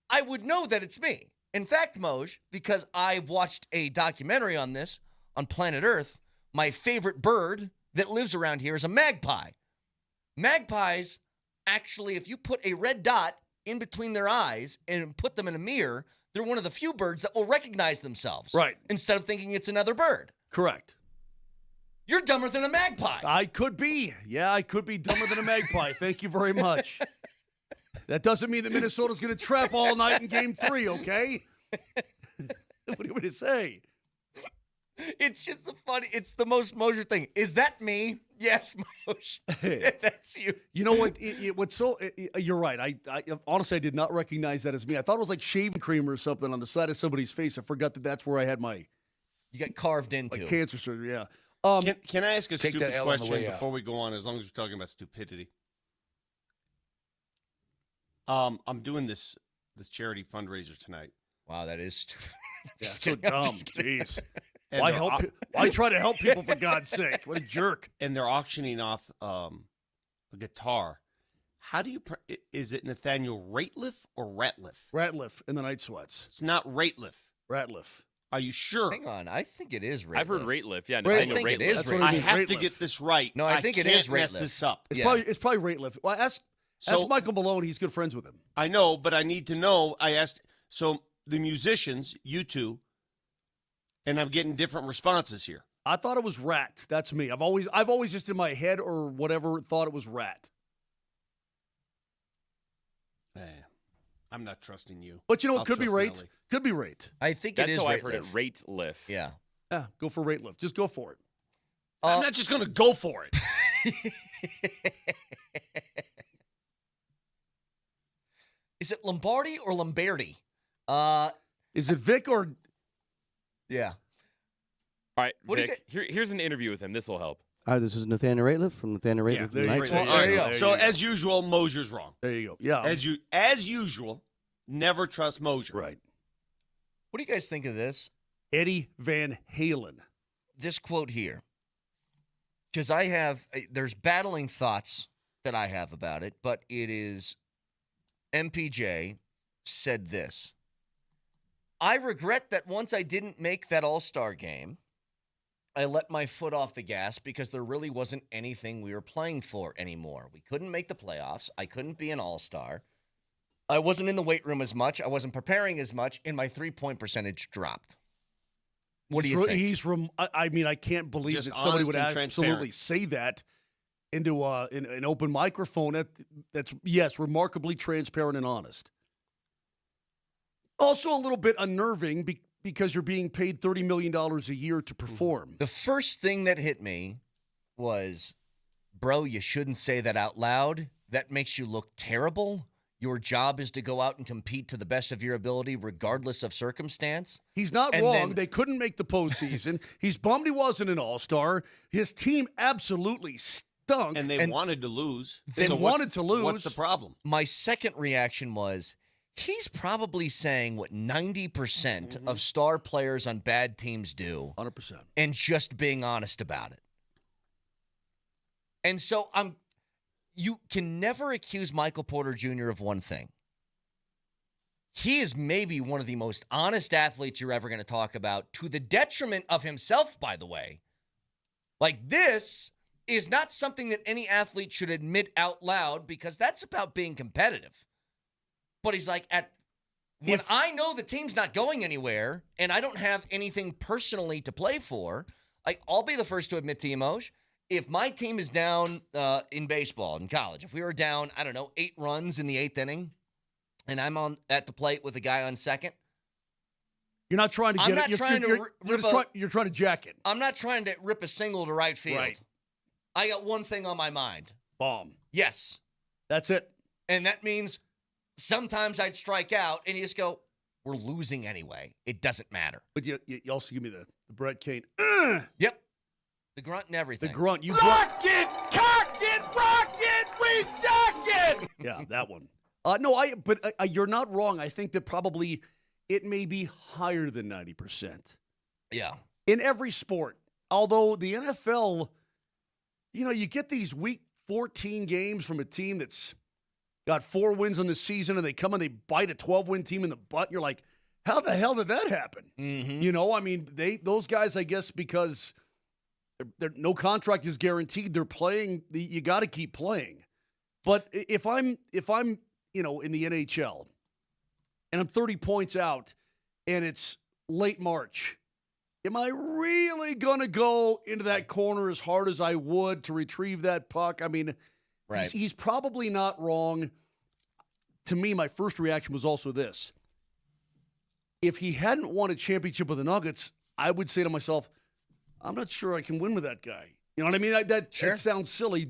I would know that it's me. In fact, Moj, because I've watched a documentary on this, on planet Earth, my favorite bird that lives around here is a magpie. Magpies, actually, if you put a red dot in between their eyes and put them in a mirror, they're one of the few birds that will recognize themselves. Right. Instead of thinking it's another bird. Correct. You're dumber than a magpie. I could be. Yeah, I could be dumber than a magpie. Thank you very much. That doesn't mean that Minnesota's going to trap all night in Game 3, okay? What do you want me to say? It's just it's the most Moser thing. Is that me? Yes, Moser. That's you. You know what? You're right. I honestly, I did not recognize that as me. I thought it was like shaving cream or something on the side of somebody's face. I forgot that's where I had my. You got carved into. Like cancer surgery, yeah. Can I ask a stupid question before we go on, as long as we're talking about stupidity? I'm doing this charity fundraiser tonight. Wow, that is stupid. Yeah, so dumb. Jeez. Why try to help people, for God's sake? What a jerk. And they're auctioning off a guitar. How do you is it Nathaniel Rateliff or Ratliff? Ratliff in the Night Sweats. It's not Rateliff. Ratliff. Are you sure? Hang on. I think it is Rateliff. I've heard Rateliff. Yeah, I think it is Rateliff. I have to get this right. No, I think it is Rateliff. Mess this up. It's probably Rateliff. Well, ask Michael Malone. He's good friends with him. I know, but I need to know. I asked. So the musicians, you two, and I'm getting different responses here. I thought it was Rat. That's me. I've always just in my head or whatever thought it was Rat. I'm not trusting you. But you know, it could be Rate. Could be Rate. I think that's it is how Rateliff. I've heard it. Rateliff. Yeah. Yeah, go for Rateliff. Just go for it. I'm not just going to go for it. Is it Lombardi or Lombardi? Is it Vic or? Yeah. All right, Vic. Here's an interview with him. This will help. Hi, this is Nathaniel Rateliff from Nathaniel Rateliff. There you go. So as usual, Moser's wrong. There you go. Yeah. As usual, never trust Moser. Right. What do you guys think of this? Eddie Van Halen. This quote here. Because there's battling thoughts that I have about it, but it is MPJ said this. I regret that once I didn't make that All-Star game, I let my foot off the gas because there really wasn't anything we were playing for anymore. We couldn't make the playoffs. I couldn't be an All-Star. I wasn't in the weight room as much. I wasn't preparing as much, and my three-point percentage dropped. What do you think? I mean, I can't believe Just that somebody would absolutely say that into an open microphone. That's, yes, remarkably transparent and honest. Also a little bit unnerving because you're being paid $30 million a year to perform. The first thing that hit me was, bro, you shouldn't say that out loud. That makes you look terrible. Your job is to go out and compete to the best of your ability, regardless of circumstance. He's not wrong. They couldn't make the postseason. He's bummed he wasn't an All-Star. His team absolutely stunk. And they wanted to lose. Wanted to lose. What's the problem? My second reaction was, he's probably saying what 90% of star players on bad teams do. 100%. And just being honest about it. And so you can never accuse Michael Porter Jr. of one thing. He is maybe one of the most honest athletes you're ever going to talk about, to the detriment of himself, by the way. Like, this is not something that any athlete should admit out loud, because that's about being competitive. But he's like, when I know the team's not going anywhere and I don't have anything personally to play for, I'll be the first to admit to you, Moj, if my team is down in baseball, in college, if we were down, 8 runs in the 8th inning, and I'm at the plate with a guy on second, you're not trying to get it. You're trying to jack it. I'm not trying to rip a single to right field. Right. I got one thing on my mind. Bomb. Yes. That's it. And that means sometimes I'd strike out, and you just go, we're losing anyway. It doesn't matter. But you also give me the Brett Kane. Yep. The grunt and everything. The grunt. Lock it, cock it, rock it, restock it. Yeah, that one. But you're not wrong. I think that probably it may be higher than 90%. Yeah. In every sport. Although the NFL, you get these week 14 games from a team that's got 4 wins on the season, and they come and they bite a 12-win team in the butt. And you're like, how the hell did that happen? Mm-hmm. Those guys, I guess, because no contract is guaranteed. They're playing. You got to keep playing. But if I'm in the NHL and I'm 30 points out and it's late March, am I really going to go into that corner as hard as I would to retrieve that puck? I mean, right. He's probably not wrong. To me, my first reaction was also this. If he hadn't won a championship with the Nuggets, I would say to myself, I'm not sure I can win with that guy. You know what I mean? That sounds silly,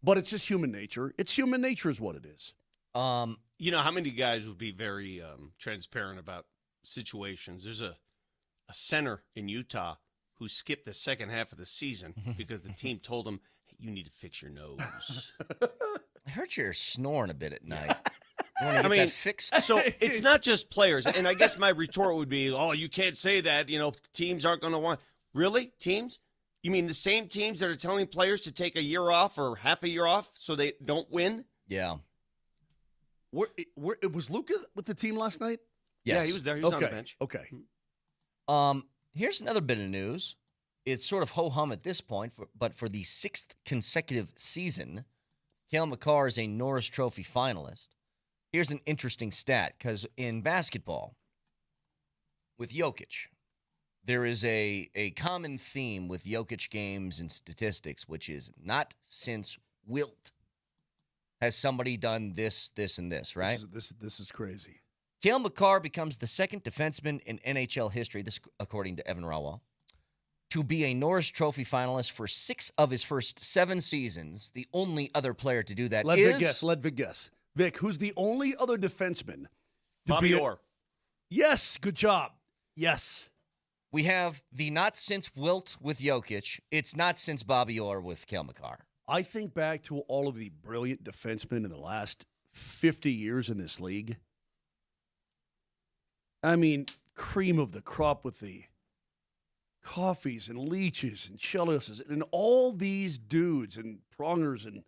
but it's just human nature. It's human nature is what it is. You know, how many guys would be very transparent about situations? There's a center in Utah who skipped the second half of the season because the team told him, hey, you need to fix your nose. I heard you're snoring a bit at night. You want to get that fixed? So it's not just players. And I guess my retort would be, oh, you can't say that. You know, teams aren't going to want. Really? Teams? You mean the same teams that are telling players to take a year off or half a year off so they don't win? Yeah. Was Luka with the team last night? Yes. Yeah, he was there. He was on the bench. Okay. Here's another bit of news. It's sort of ho-hum at this point, but for the 6th consecutive season, Cale Makar is a Norris Trophy finalist. Here's an interesting stat, because in basketball, with Jokic, there is a common theme with Jokic games and statistics, which is not since Wilt has somebody done this, and this, right? This is crazy. Cale Makar becomes the second defenseman in NHL history, this according to Evan Rawal, to be a Norris Trophy finalist for 6 of his first 7 seasons. The only other player to do that Let Vic guess. Vic, who's the only other defenseman? Bobby Orr. Yes, good job. Yes. We have the not since Wilt with Jokic. It's not since Bobby Orr with Cale Makar. I think back to all of the brilliant defensemen in the last 50 years in this league. I mean, cream of the crop with the Coffees and Leaches and Chelioses and all these dudes and Prongers and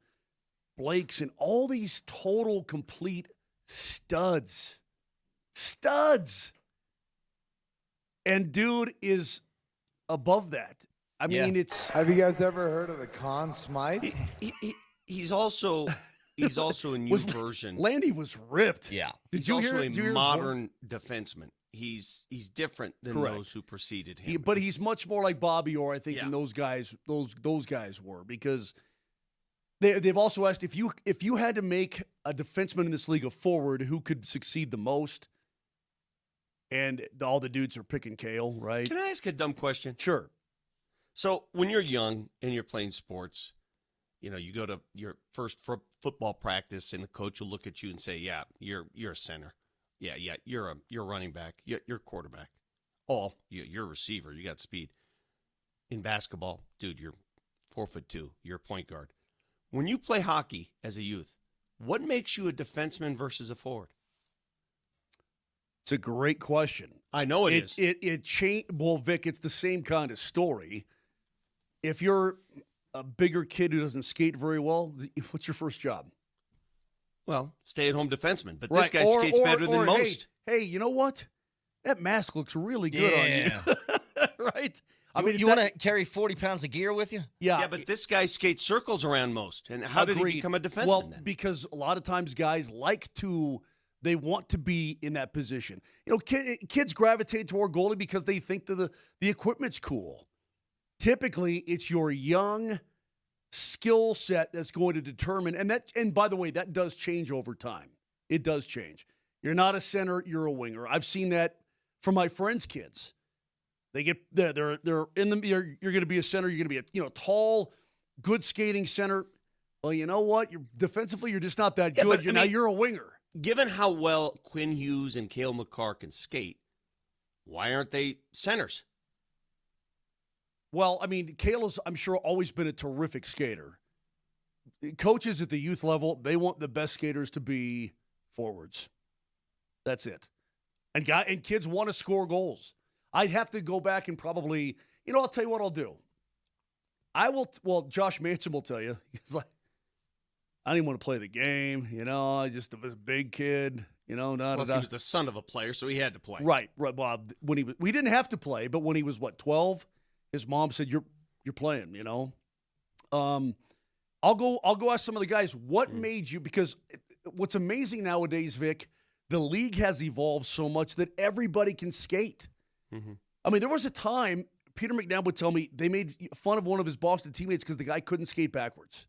Blakes and all these total complete studs. Studs. And dude is above that. I mean, it's. Have you guys ever heard of the Conn Smythe? He's also a new version. Landy was ripped. Yeah. He's also a modern defenseman. He's different than those who preceded him. But he's much more like Bobby Orr, I think, than those guys were, because they've also asked if you had to make a defenseman in this league a forward, who could succeed the most? And all the dudes are picking Cale, right? Can I ask a dumb question? Sure. So when you're young and you're playing sports, you know, you go to your first football practice and the coach will look at you and say, "Yeah, you're a center. Yeah, you're a running back. You're a quarterback. Oh, you're a receiver. You got speed." In basketball, dude, you're 4'2". You're a point guard. When you play hockey as a youth, what makes you a defenseman versus a forward? It's a great question. I know it is. It changed. Well, Vic, it's the same kind of story. If you're a bigger kid who doesn't skate very well, what's your first job? Well, stay-at-home defenseman. But this guy skates better than most. Hey, you know what? That mask looks really good on you. Right? I mean, you want to carry 40 pounds of gear with you? Yeah, but this guy skates circles around most. And how did he become a defenseman? Well, then? Because a lot of times guys they want to be in that position. You know, kids gravitate toward goalie because they think that the equipment's cool. Typically, it's your young skill set that's going to determine, and by the way, that does change over time. It does change. You're not a center, you're a winger. I've seen that from my friends' kids. They're in the you're going to be a center, you're going to be a tall, good skating center. Well, you know what? Defensively, you're just not that good. Now you're a winger. Given how well Quinn Hughes and Cale Makar can skate, why aren't they centers? Well, I mean, Cale has, I'm sure, always been a terrific skater. Coaches at the youth level, they want the best skaters to be forwards. That's it. And kids want to score goals. I'd have to go back and probably, I'll tell you what I'll do. Josh Manson will tell you. He's like, I didn't want to play the game, I just was a big kid, Plus, he was the son of a player, so he had to play. Right. Well, we didn't have to play, but when he was 12, his mom said, "You're playing." I'll go ask some of the guys what made you, because what's amazing nowadays, Vic, the league has evolved so much that everybody can skate. Mm-hmm. I mean, there was a time Peter McNabb would tell me they made fun of one of his Boston teammates because the guy couldn't skate backwards.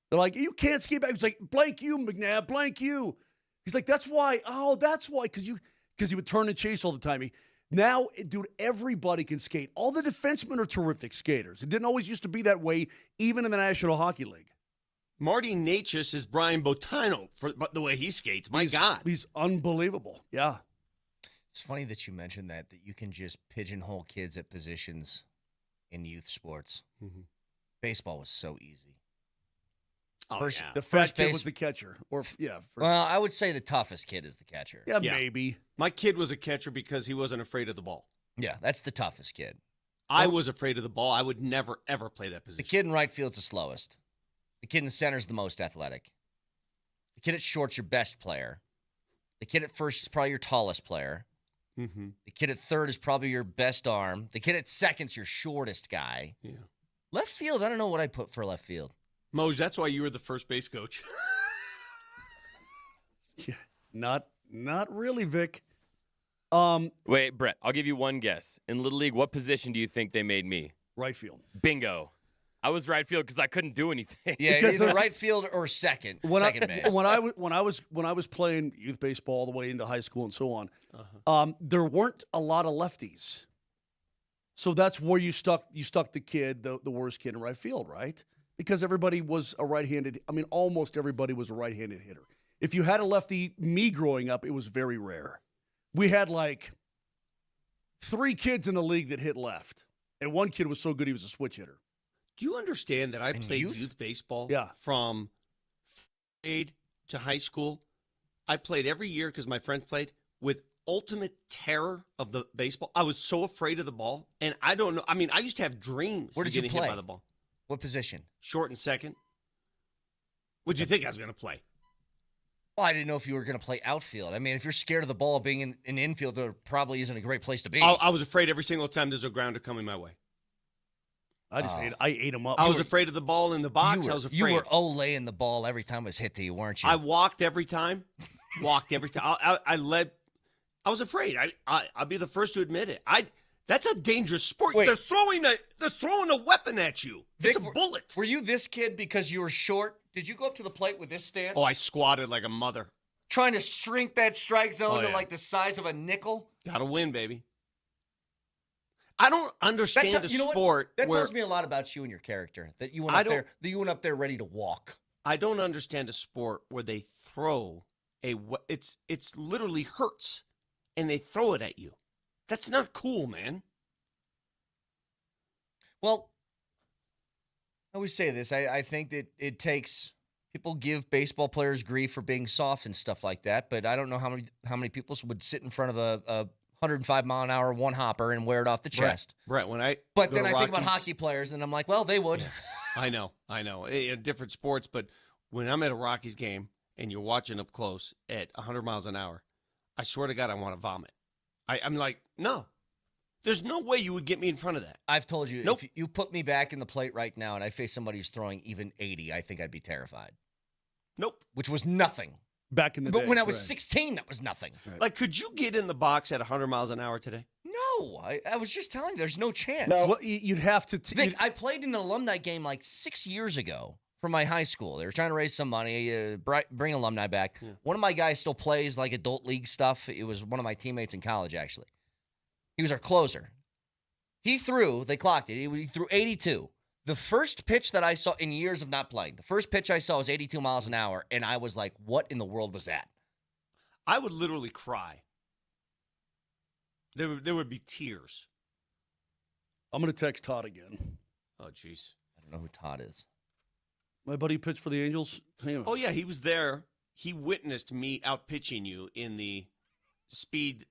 They're like, "You can't skate backwards." He's like, "Blank you, McNabb, blank you." He's like, "That's why." Oh, that's why, because he would turn and chase all the time. Now, dude, everybody can skate. All the defensemen are terrific skaters. It didn't always used to be that way, even in the National Hockey League. Marty Natchez is Brian Botano for the way he skates. My God. He's unbelievable. Yeah. It's funny that you mentioned that you can just pigeonhole kids at positions in youth sports. Mm-hmm. Baseball was so easy. Oh, First, yeah. The fat kid was the catcher. Well, I would say the toughest kid is the catcher. Yeah, maybe. My kid was a catcher because he wasn't afraid of the ball. Yeah, that's the toughest kid. I was afraid of the ball. I would never, ever play that position. The kid in right field's the slowest. The kid in center's the most athletic. The kid at short's your best player. The kid at first is probably your tallest player. Mm-hmm. The kid at third is probably your best arm. The kid at second's your shortest guy. Yeah. Left field, I don't know what I'd put for left field. Moj, that's why you were the first base coach. Yeah, not really, Vic. Wait, Brett, I'll give you one guess. In Little League, what position do you think they made me? Right field. Bingo. I was right field because I couldn't do anything. Yeah, Because either right field or second base. When I was playing youth baseball all the way into high school and so on, there weren't a lot of lefties. So that's where you stuck the kid, the worst kid in right field, right? Because everybody was a right-handed. I mean, almost everybody was a right-handed hitter. If you had a lefty, me growing up, it was very rare. We had like 3 kids in the league that hit left, and one kid was so good he was a switch hitter. Do you understand that I played youth baseball from grade to high school? I played every year because my friends played with ultimate terror of the baseball. I was so afraid of the ball, and I don't know. I mean, I used to have dreams Where of did you getting play? hit by the ball. What position? Short and second. What'd you think I was going to play? Well, I didn't know if you were going to play outfield. I mean, if you're scared of the ball being in an infield, there probably isn't a great place to be. I was afraid every single time there's a grounder coming my way. I ate them up. I was afraid of the ball in the box. I was afraid. You were olaying the ball every time it was hit to you, weren't you? I walked every time. I led. I was afraid. I'll be the first to admit it. That's a dangerous sport. Wait. They're throwing a weapon at you. It's a bullet. Were you this kid because you were short? Did you go up to the plate with this stance? Oh, I squatted like a mother. Trying to shrink that strike zone to yeah. like the size of a nickel? Gotta win, baby. I don't understand a sport that where tells me a lot about you and your character. That you went up there ready to walk. I don't understand a sport where they throw it's literally hurts and they throw it at you. That's not cool, man. Well, I always say this. I think that it takes people give baseball players grief for being soft and stuff like that, but I don't know how many people would sit in front of a 105-mile-an-hour one-hopper and wear it off the chest. Right. But then I think about hockey players, and I'm like, well, they would. Yeah. I know. In different sports, but when I'm at a Rockies game and you're watching up close at 100 miles an hour, I swear to God, I want to vomit. I'm like, no. There's no way you would get me in front of that. I've told you, Nope. if you put me back in the plate right now and I face somebody who's throwing even 80, I think I'd be terrified. Nope. Which was nothing. Back in the day. But when I was 16, that was nothing. Right. Like, could you get in the box at 100 miles an hour today? No. I was just telling you, there's no chance. No, well, you'd have to. Vic, I played in an alumni game like 6 years ago for my high school. They were trying to raise some money, bring alumni back. Yeah. One of my guys still plays like adult league stuff. It was one of my teammates in college, actually. He was our closer. They clocked it. He threw 82. The first pitch that I saw in years of not playing, the first pitch I saw was 82 miles an hour, and I was like, what in the world was that? I would literally cry. There would be tears. I'm going to text Todd again. Oh, jeez. I don't know who Todd is. My buddy pitched for the Angels. Oh, yeah, he was there. He witnessed me out-pitching you in the speed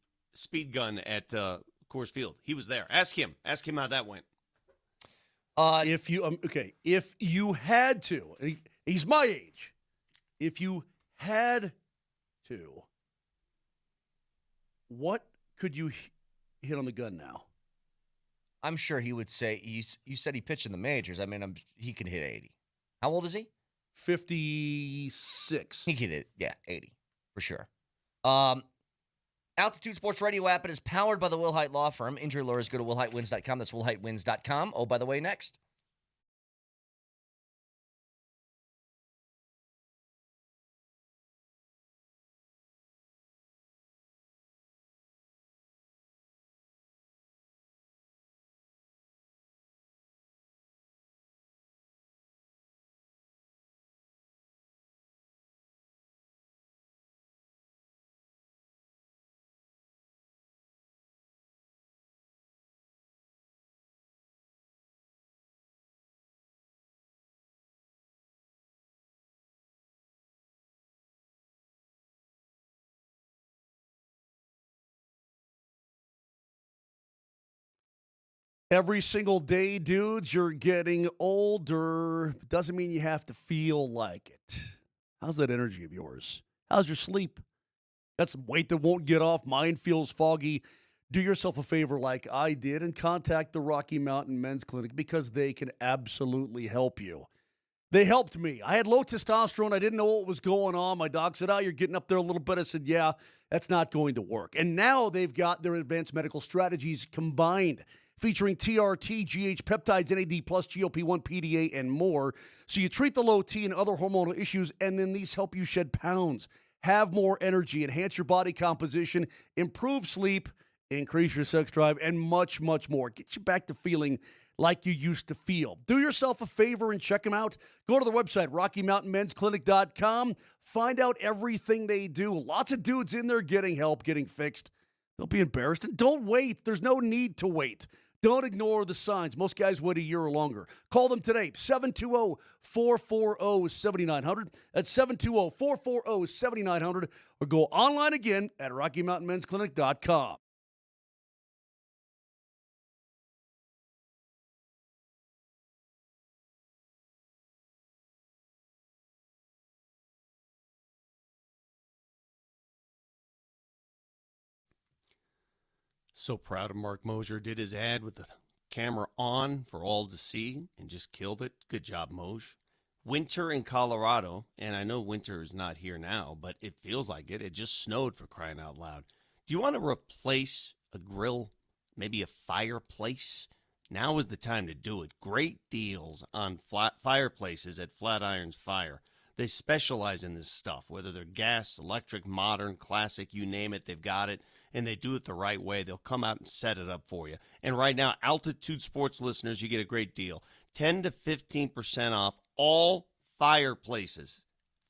gun at Coors Field. He was there. Ask him. Ask him how that went. If you had to, he's my age. If you had to, what could you hit on the gun now? I'm sure he would say, you said he pitched in the majors. I mean, he can hit 80. How old is he? 56. He can hit, 80, for sure. Altitude Sports Radio app. It is powered by the Wilhite Law Firm. Injury lawyers, go to WilhiteWins.com. That's WilhiteWins.com. Oh, by the way, next. Every single day, dudes, you're getting older. Doesn't mean you have to feel like it. How's that energy of yours? How's your sleep? Got some weight that won't get off. Mind feels foggy. Do yourself a favor like I did and contact the Rocky Mountain Men's Clinic because they can absolutely help you. They helped me. I had low testosterone. I didn't know what was going on. My doc said, you're getting up there a little bit. I said, yeah, that's not going to work. And now they've got their advanced medical strategies combined, featuring TRT, GH peptides, NAD+, GLP-1, PDA, and more. So you treat the low T and other hormonal issues, and then these help you shed pounds, have more energy, enhance your body composition, improve sleep, increase your sex drive, and much, much more. Get you back to feeling like you used to feel. Do yourself a favor and check them out. Go to the website, RockyMountainMen'sClinic.com. Find out everything they do. Lots of dudes in there getting help, getting fixed. Don't be embarrassed. And don't wait. There's no need to wait. Don't ignore the signs. Most guys wait a year or longer. Call them today, 720-440-7900. That's 720-440-7900. Or go online again at RockyMountainMen'sClinic.com. So proud of Mark Moser. Did his ad with the camera on for all to see and just killed it. Good job, Moj. Winter in Colorado, and I know winter is not here now, but it feels like it. It just snowed, for crying out loud. Do you want to replace a grill, maybe a fireplace? Now is the time to do it. Great deals on fireplaces at Flatirons Fire. They specialize in this stuff, whether they're gas, electric, modern, classic, you name it, they've got it, and they do it the right way. They'll come out and set it up for you. And right now, Altitude Sports listeners, you get a great deal. 10 to 15% off all fireplaces.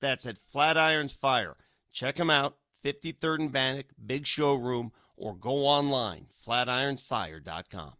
That's at Flatirons Fire. Check them out, 53rd and Bannock, big showroom, or go online, flatironsfire.com.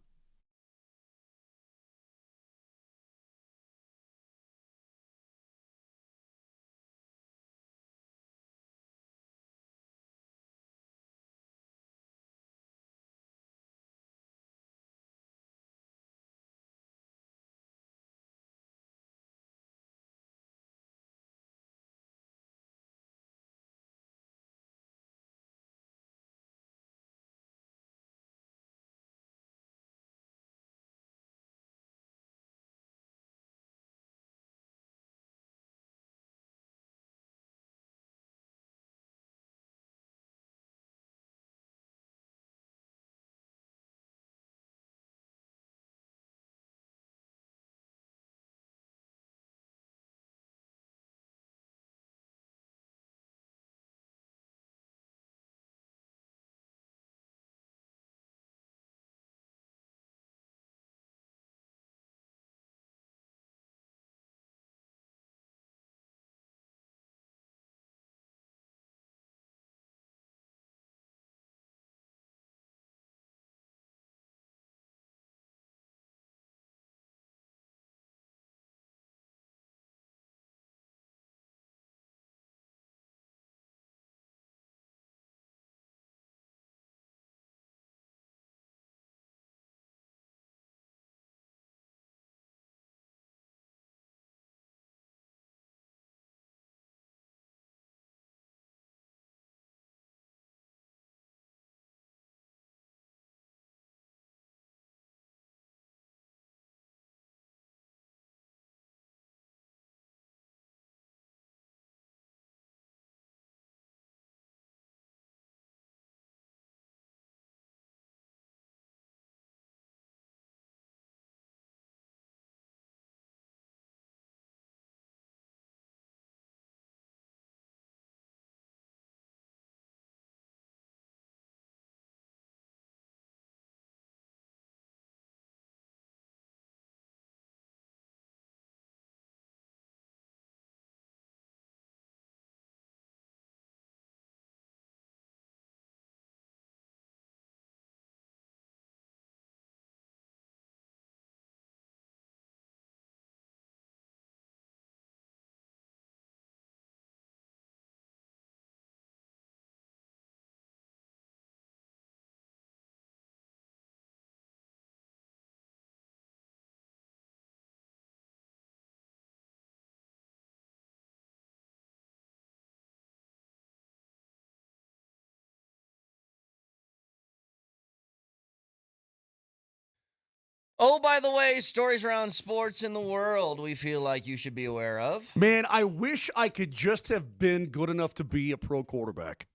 Oh, by the way, stories around sports in the world we feel like you should be aware of. Man, I wish I could just have been good enough to be a pro quarterback.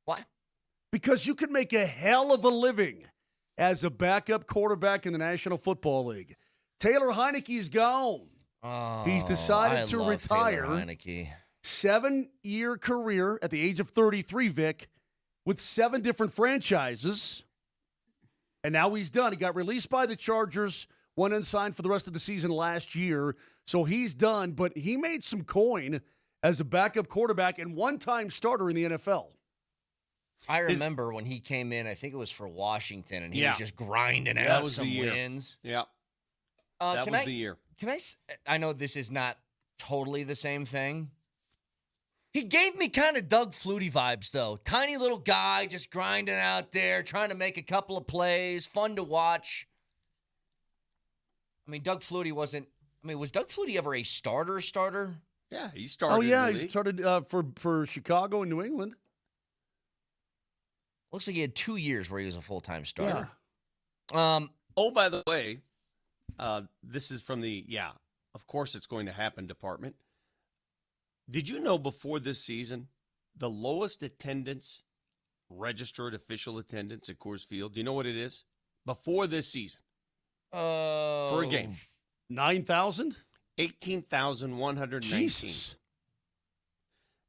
Why? Because you could make a hell of a living as a backup quarterback in the National Football League. Taylor Heineke's gone. Oh, He's decided to retire. 7-year career at the age of 33, Vic, with 7 different franchises. And now he's done. He got released by the Chargers, went unsigned for the rest of the season last year. So he's done, but he made some coin as a backup quarterback and one-time starter in the NFL. I remember when he came in, I think it was for Washington, and he was just grinding out some wins. Yeah. That was the year. I know this is not totally the same thing. He gave me kind of Doug Flutie vibes, though. Tiny little guy just grinding out there, trying to make a couple of plays, fun to watch. I mean, Doug Flutie wasn't – I mean, was Doug Flutie ever a starter? Yeah, he started. Oh, yeah, he started for Chicago and New England. Looks like he had 2 years where he was a full-time starter. Yeah. Oh, by the way, this is from the, of course it's going to happen department. Did you know before this season, the lowest attendance, registered official attendance at Coors Field, do you know what it is? Before this season. For a game. 9,000? 18,119. Jesus.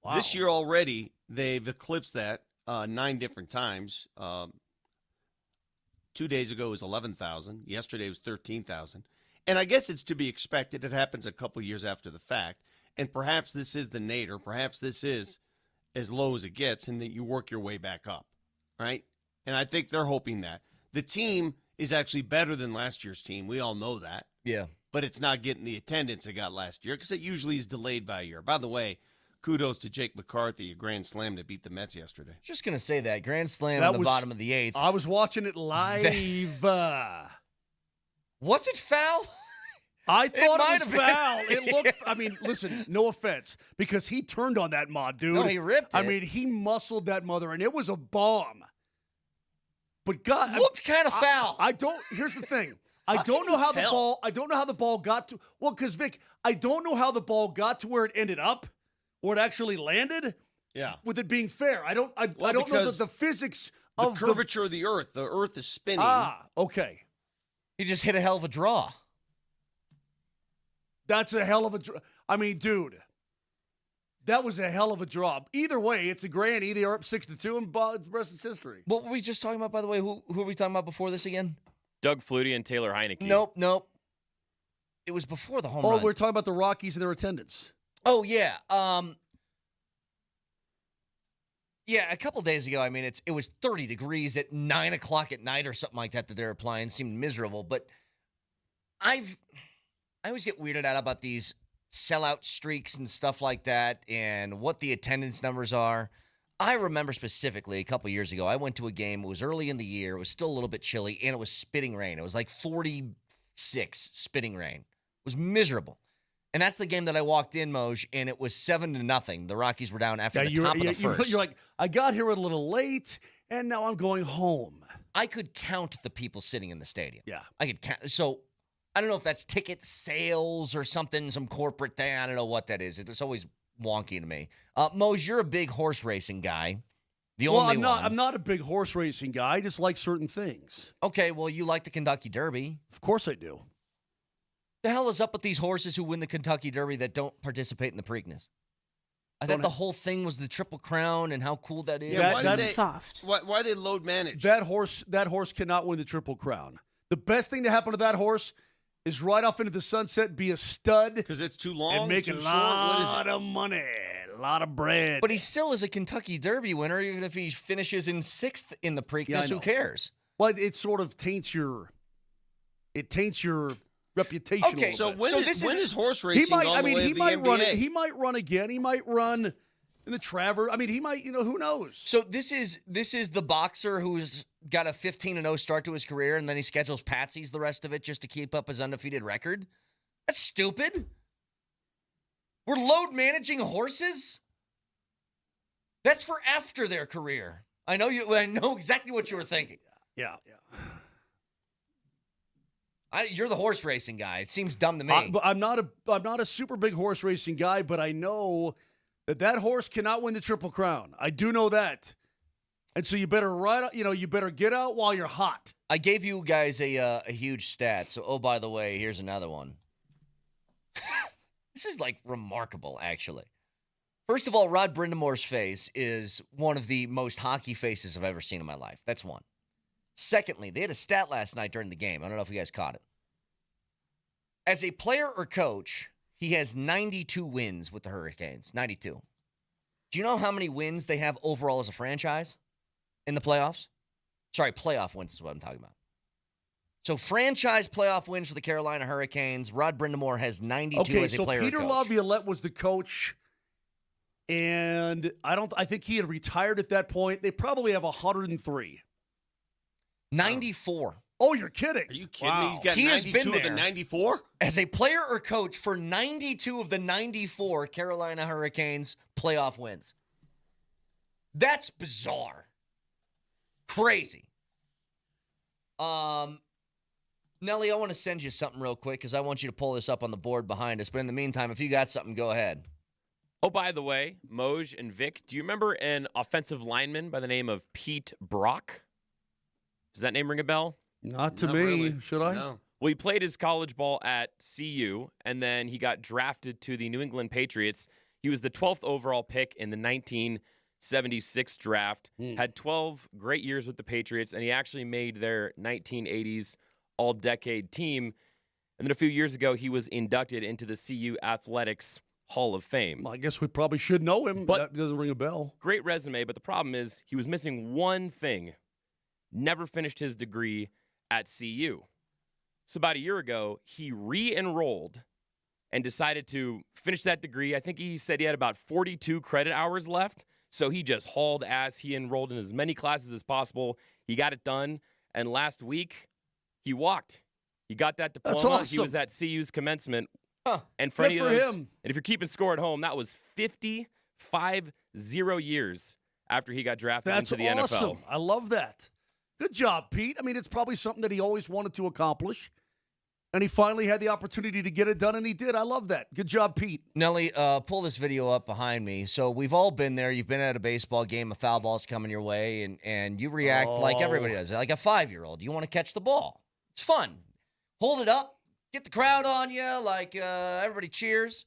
Wow. This year already, they've eclipsed that 9 different times. 2 days ago was 11,000. Yesterday was 13,000. And I guess it's to be expected. It happens a couple years after the fact. And perhaps this is the nadir. Perhaps this is as low as it gets, and that you work your way back up, right? And I think they're hoping that. The team is actually better than last year's team. We all know that. Yeah. But it's not getting the attendance it got last year because it usually is delayed by a year. By the way, kudos to Jake McCarthy, a grand slam to beat the Mets yesterday. Just going to say that. Grand slam at the bottom of the 8th. I was watching it live. Was it foul? I thought it was foul. It looked, I mean, listen, no offense, because he turned on that mod, dude. No, he ripped it. I mean, he muscled that mother, and it was a bomb. But God, looked kind of foul. I don't. Here's the thing. I don't know how the ball got to. Well, because Vic, I don't know how the ball got to where it ended up, or it actually landed. Yeah. With it being fair, I don't know the physics of the curvature of the earth. The earth is spinning. Ah, okay. He just hit a hell of a draw. That's a hell of a draw. I mean, dude, that was a hell of a draw. Either way, it's a granny. They are up 6-2, and the rest is history. What were we just talking about, by the way? Who were we talking about before this again? Doug Flutie and Taylor Heineke. Nope. It was before the home run. Oh, we're talking about the Rockies and their attendance. Oh, yeah. Yeah, a couple days ago, I mean, it was 30 degrees at 9 o'clock at night or something like that they were playing. It seemed miserable, but I always get weirded out about these sellout streaks and stuff like that and what the attendance numbers are. I remember specifically a couple years ago, I went to a game. It was early in the year. It was still a little bit chilly, and it was spitting rain. It was like 46 spitting rain. It was miserable. And that's the game that I walked in, Moj, and it was 7-0. The Rockies were down after the top of the first. You're like, I got here a little late, and now I'm going home. I could count the people sitting in the stadium. Yeah. I could count. So I don't know if that's ticket sales or something, some corporate thing. I don't know what that is. It's always wonky to me. Moj, you're a big horse racing guy. I'm not a big horse racing guy. I just like certain things. Okay, well, you like the Kentucky Derby. Of course I do. The hell is up with these horses who win the Kentucky Derby that don't participate in the Preakness? I thought the whole thing was the Triple Crown and how cool that is. Yeah, that is soft. Why they load manage? That horse cannot win the Triple Crown. The best thing to happen to that horse is ride off into the sunset, be a stud. Because it's too long, and make too a short. lot of money, a lot of bread. But he still is a Kentucky Derby winner, even if he finishes in 6th in the Preakness. Who cares? Well, it sort of taints your reputation. Okay, so when is horse racing? He might run again. He might run in the Travers. I mean, he might. Who knows? So this is the boxer who's got a 15-0 start to his career, and then he schedules patsies the rest of it just to keep up his undefeated record. That's stupid. We're load managing horses. That's for after their career. I know exactly what you were thinking. Yeah. You're the horse racing guy. It seems dumb to me. I'm not a super big horse racing guy, but I know that horse cannot win the Triple Crown. I do know that. And so you better you better get out while you're hot. I gave you guys a huge stat. So, oh, by the way, here's another one. This is like remarkable, actually. First of all, Rod Brindamore's face is one of the most hockey faces I've ever seen in my life. That's one. Secondly, they had a stat last night during the game. I don't know if you guys caught it. As a player or coach, he has 92 wins with the Hurricanes. 92. Do you know how many wins they have overall as a franchise in the playoffs? Sorry, playoff wins is what I'm talking about. So franchise playoff wins for the Carolina Hurricanes. Rod Brindamore has 92 as a player or coach. Peter Laviolette was the coach, and I think he had retired at that point. They probably have 103. 94. Oh, you're kidding. Are you kidding me? He's got 92 of the 94? As a player or coach for 92 of the 94 Carolina Hurricanes playoff wins. That's bizarre. Crazy. Nelly, I want to send you something real quick because I want you to pull this up on the board behind us. But in the meantime, if you got something, go ahead. Oh, by the way, Moj and Vic, do you remember an offensive lineman by the name of Pete Brock? Does that name ring a bell? Not to me. Really. Should I? No. Well, he played his college ball at CU, and then he got drafted to the New England Patriots. He was the 12th overall pick in the 1976 draft, had 12 great years with the Patriots, and he actually made their 1980s all-decade team. And then a few years ago, he was inducted into the CU Athletics Hall of Fame. Well, I guess we probably should know him, but that doesn't ring a bell. Great resume, but the problem is he was missing one thing. Never finished his degree at CU. So about a year ago, he re-enrolled and decided to finish that degree. I think he said he had about 42 credit hours left. So he just hauled ass. He enrolled in as many classes as possible. He got it done. And last week, he walked. He got that diploma. That's awesome. He was at CU's commencement. And for Good any for of those, him. And if you're keeping score at home, that was 50 years after he got drafted into the awesome. NFL. I love that. Good job, Pete. I mean, it's probably something that he always wanted to accomplish. And he finally had the opportunity to get it done, and he did. I love that. Good job, Pete. Nelly, pull this video up behind me. So we've all been there. You've been at a baseball game, a foul ball's coming your way, and you react like everybody does, like a 5-year-old. You want to catch the ball. It's fun. Hold it up. Get the crowd on you, like everybody cheers.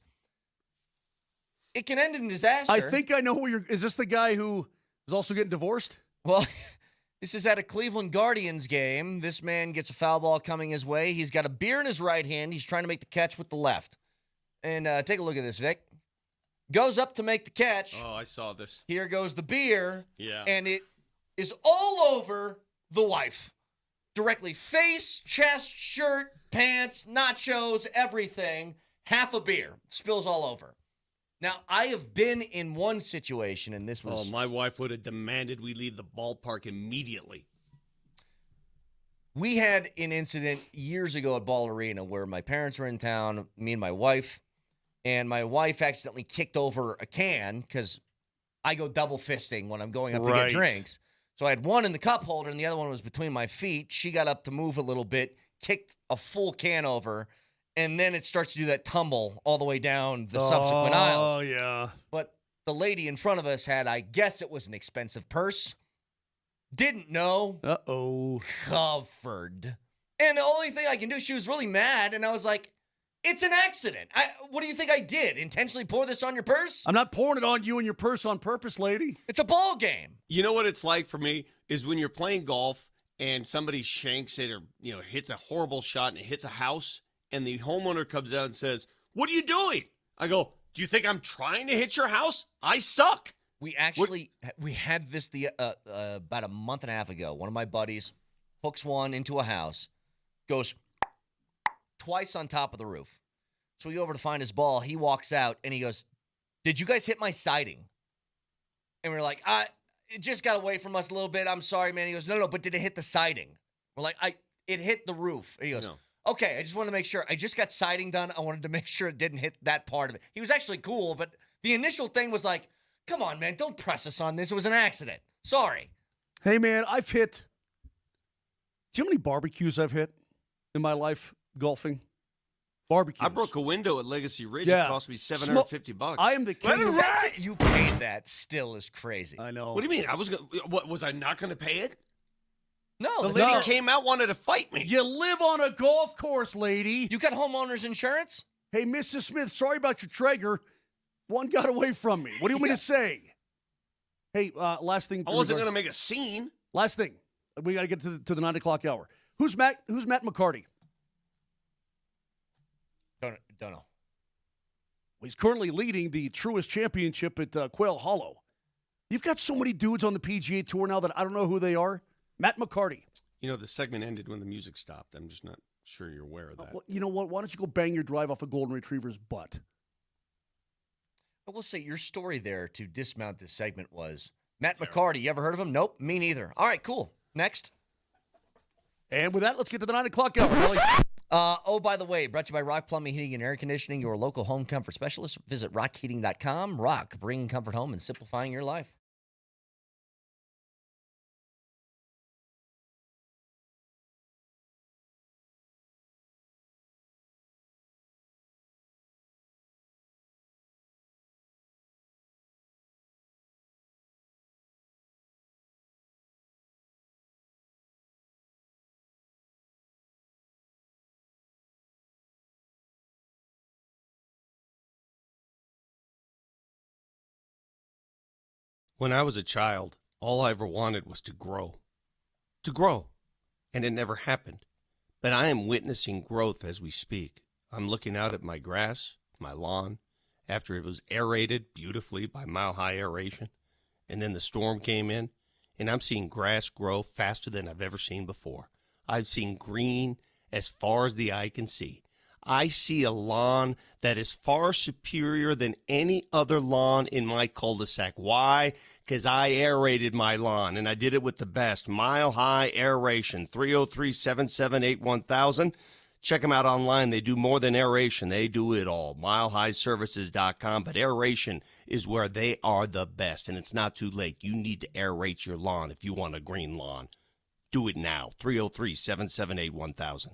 It can end in disaster. I think I know where you're... Is this the guy who is also getting divorced? Well... This is at a Cleveland Guardians game. This man gets a foul ball coming his way. He's got a beer in his right hand. He's trying to make the catch with the left. And take a look at this, Vic. Goes up to make the catch. Oh, I saw this. Here goes the beer. Yeah. And it is all over the wife. Directly face, chest, shirt, pants, nachos, everything. Half a beer. Spills all over. Now, I have been in one situation, and this was... Oh, my wife would have demanded we leave the ballpark immediately. We had an incident years ago at Ball Arena where my parents were in town, me and my wife, and my wife accidentally kicked over a can because I go double fisting when I'm going up to get drinks. So I had one in the cup holder, and the other one was between my feet. She got up to move a little bit, kicked a full can over, and then it starts to do that tumble all the way down the subsequent aisles. Oh, yeah. But the lady in front of us had, I guess it was an expensive purse. Didn't know. Uh-oh. Covered. And the only thing I can do, she was really mad, and I was like, it's an accident. What do you think I did? Intentionally pour this on your purse? I'm not pouring it on you and your purse on purpose, lady. It's a ball game. You know what it's like for me is when you're playing golf and somebody shanks it or hits a horrible shot and it hits a house, and the homeowner comes out and says, "What are you doing?" I go, "Do you think I'm trying to hit your house? I suck." We had this about a month and a half ago. One of my buddies hooks one into a house, goes twice on top of the roof. So we go over to find his ball. He walks out, and he goes, "Did you guys hit my siding?" And we're like, it just got away from us a little bit. I'm sorry, man. He goes, no, but did it hit the siding? We're like, it hit the roof. And he goes, no. Okay, I just wanted to make sure. I just got siding done. I wanted to make sure it didn't hit that part of it. He was actually cool, but the initial thing was like, come on, man, don't press us on this. It was an accident. Sorry. Hey, man, I've hit... Do you know how many barbecues I've hit in my life golfing. Barbecues. I broke a window at Legacy Ridge. Yeah. It cost me $750. I am the king. The fact that you paid that still is crazy. I know. What do you mean? Was I not going to pay it? No. The lady came out, wanted to fight me. You live on a golf course, lady. You got homeowner's insurance? Hey, Mrs. Smith, sorry about your Traeger. One got away from me. What do you want me to say? Hey, last thing. I wasn't going to make a scene. Last thing. We got to get to the 9 o'clock hour. Who's Matt McCarty? Don't know. Well, he's currently leading the Truist Championship at Quail Hollow. You've got so many dudes on the PGA Tour now that I don't know who they are. Matt McCarty. You know, the segment ended when the music stopped. I'm just not sure you're aware of that. Well, you know what? Why don't you go bang your drive off a golden retriever's butt? I will say your story there to dismount this segment was Matt McCarty. You ever heard of him? Nope, me neither. All right, cool. Next. And with that, let's get to the 9 o'clock hour, Billy. By the way, brought to you by Rock Plumbing, Heating, and Air Conditioning, your local home comfort specialist. Visit rockheating.com. Rock, bringing comfort home and simplifying your life. When I was a child, all I ever wanted was to grow. To grow. And it never happened. But I am witnessing growth as we speak. I'm looking out at my grass, my lawn, after it was aerated beautifully by mile-high aeration. And then the storm came in, and I'm seeing grass grow faster than I've ever seen before. I've seen green as far as the eye can see. I see a lawn that is far superior than any other lawn in my cul-de-sac. Why? Because I aerated my lawn, and I did it with the best. Mile-high aeration, 303-778-1000. Check them out online. They do more than aeration. They do it all. MileHighServices.com. But aeration is where they are the best, and it's not too late. You need to aerate your lawn if you want a green lawn. Do it now. 303-778-1000.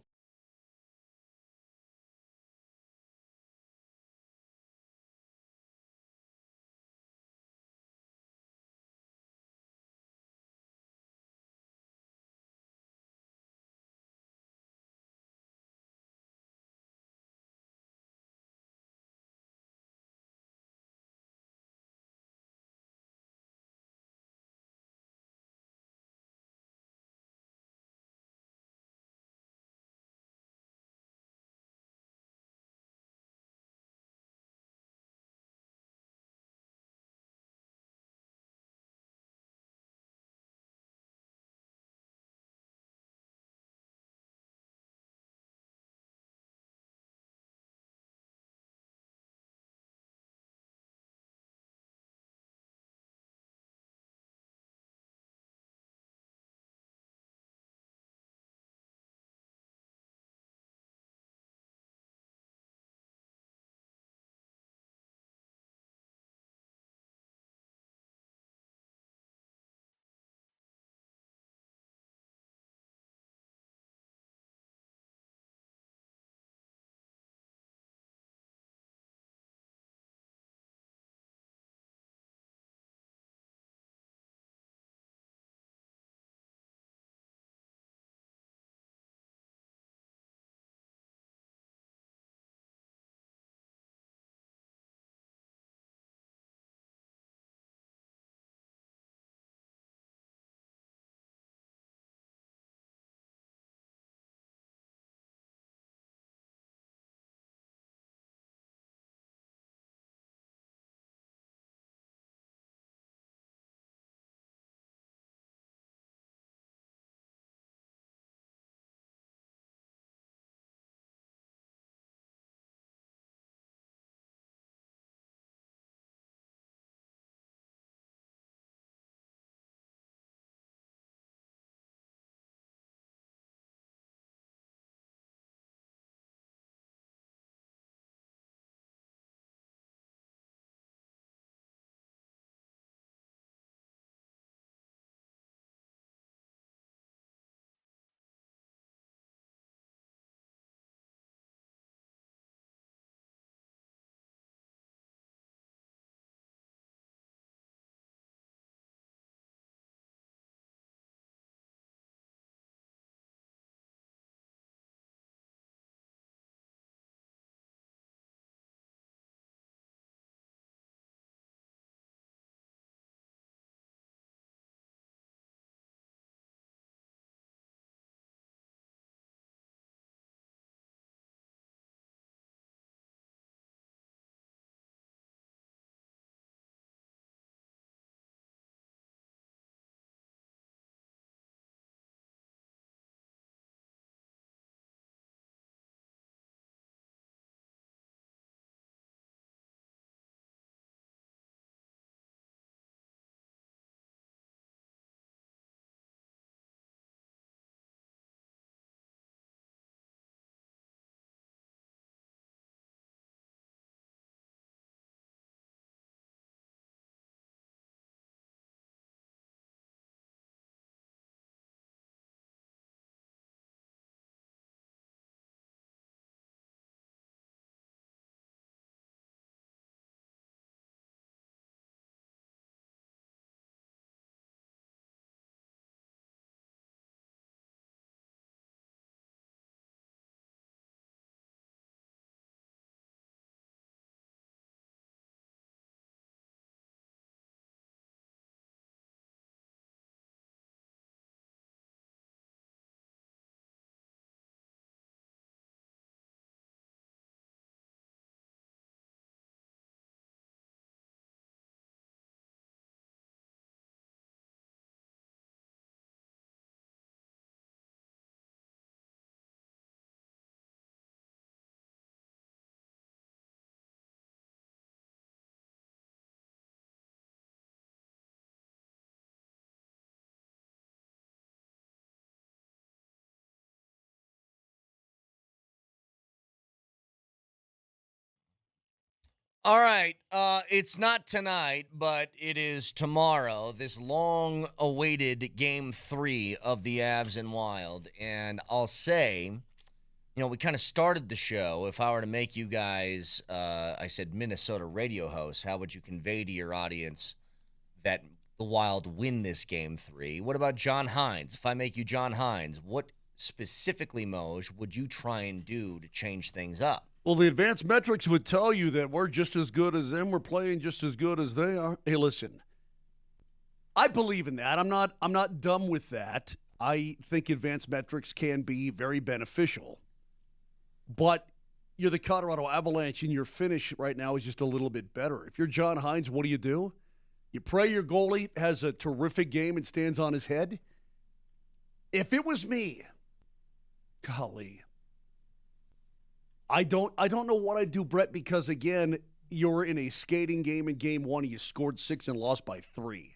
All right. It's not tonight, but it is tomorrow, this long-awaited Game 3 of the Avs and Wild. And I'll say, we kind of started the show. If I were to make you guys, I said Minnesota radio hosts, how would you convey to your audience that the Wild win this Game 3? What about John Hines? If I make you John Hines, what specifically, Moj, would you try and do to change things up? Well, the advanced metrics would tell you that we're just as good as them. We're playing just as good as they are. Hey, listen, I believe in that. I'm not dumb with that. I think advanced metrics can be very beneficial. But you're the Colorado Avalanche, and your finish right now is just a little bit better. If you're John Hines, what do? You pray your goalie has a terrific game and stands on his head? If it was me, golly, I don't know what I'd do, Brett, because, again, you're in a skating game in Game 1. You scored 6 and lost by 3.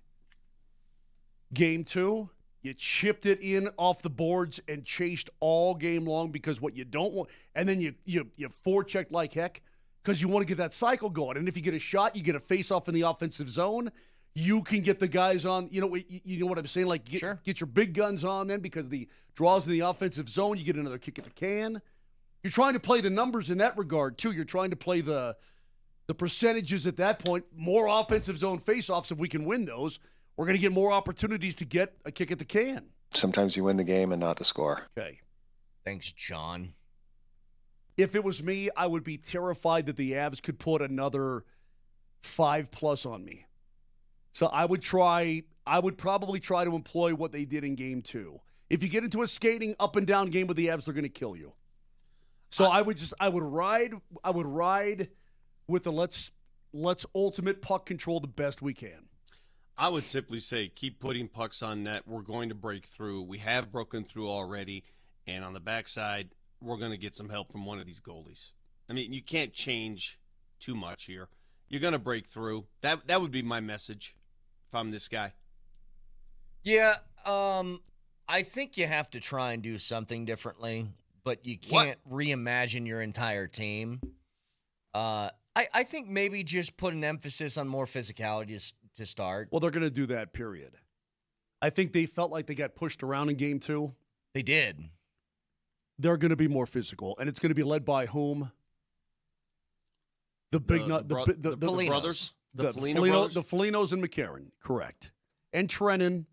Game 2, you chipped it in off the boards and chased all game long because what you don't want – and then you forechecked like heck because you want to get that cycle going. And if you get a shot, you get a face-off in the offensive zone. You can get the guys on – you know what I'm saying? Like, get your big guns on then because the draws in the offensive zone, you get another kick at the can. You're trying to play the numbers in that regard, too. You're trying to play the percentages at that point. More offensive zone faceoffs, if we can win those, we're going to get more opportunities to get a kick at the can. Sometimes you win the game and not the score. Okay. Thanks, John. If it was me, I would be terrified that the Avs could put another 5+ on me. So I would probably try to employ what they did in Game 2. If you get into a skating up and down game with the Avs, they're going to kill you. So I would ride with the let's ultimate puck control the best we can. I would simply say keep putting pucks on net. We're going to break through. We have broken through already, and on the backside, we're going to get some help from one of these goalies. I mean, you can't change too much here. You're going to break through. That would be my message if I'm this guy. Yeah, I think you have to try and do something differently. But you can't reimagine your entire team. I think maybe just put an emphasis on more physicality to start. Well, they're going to do that, period. I think they felt like they got pushed around in Game 2. They did. They're going to be more physical, and it's going to be led by whom? The brothers? The Foligno brothers? The Folignos and McCarron, correct. And Trennan.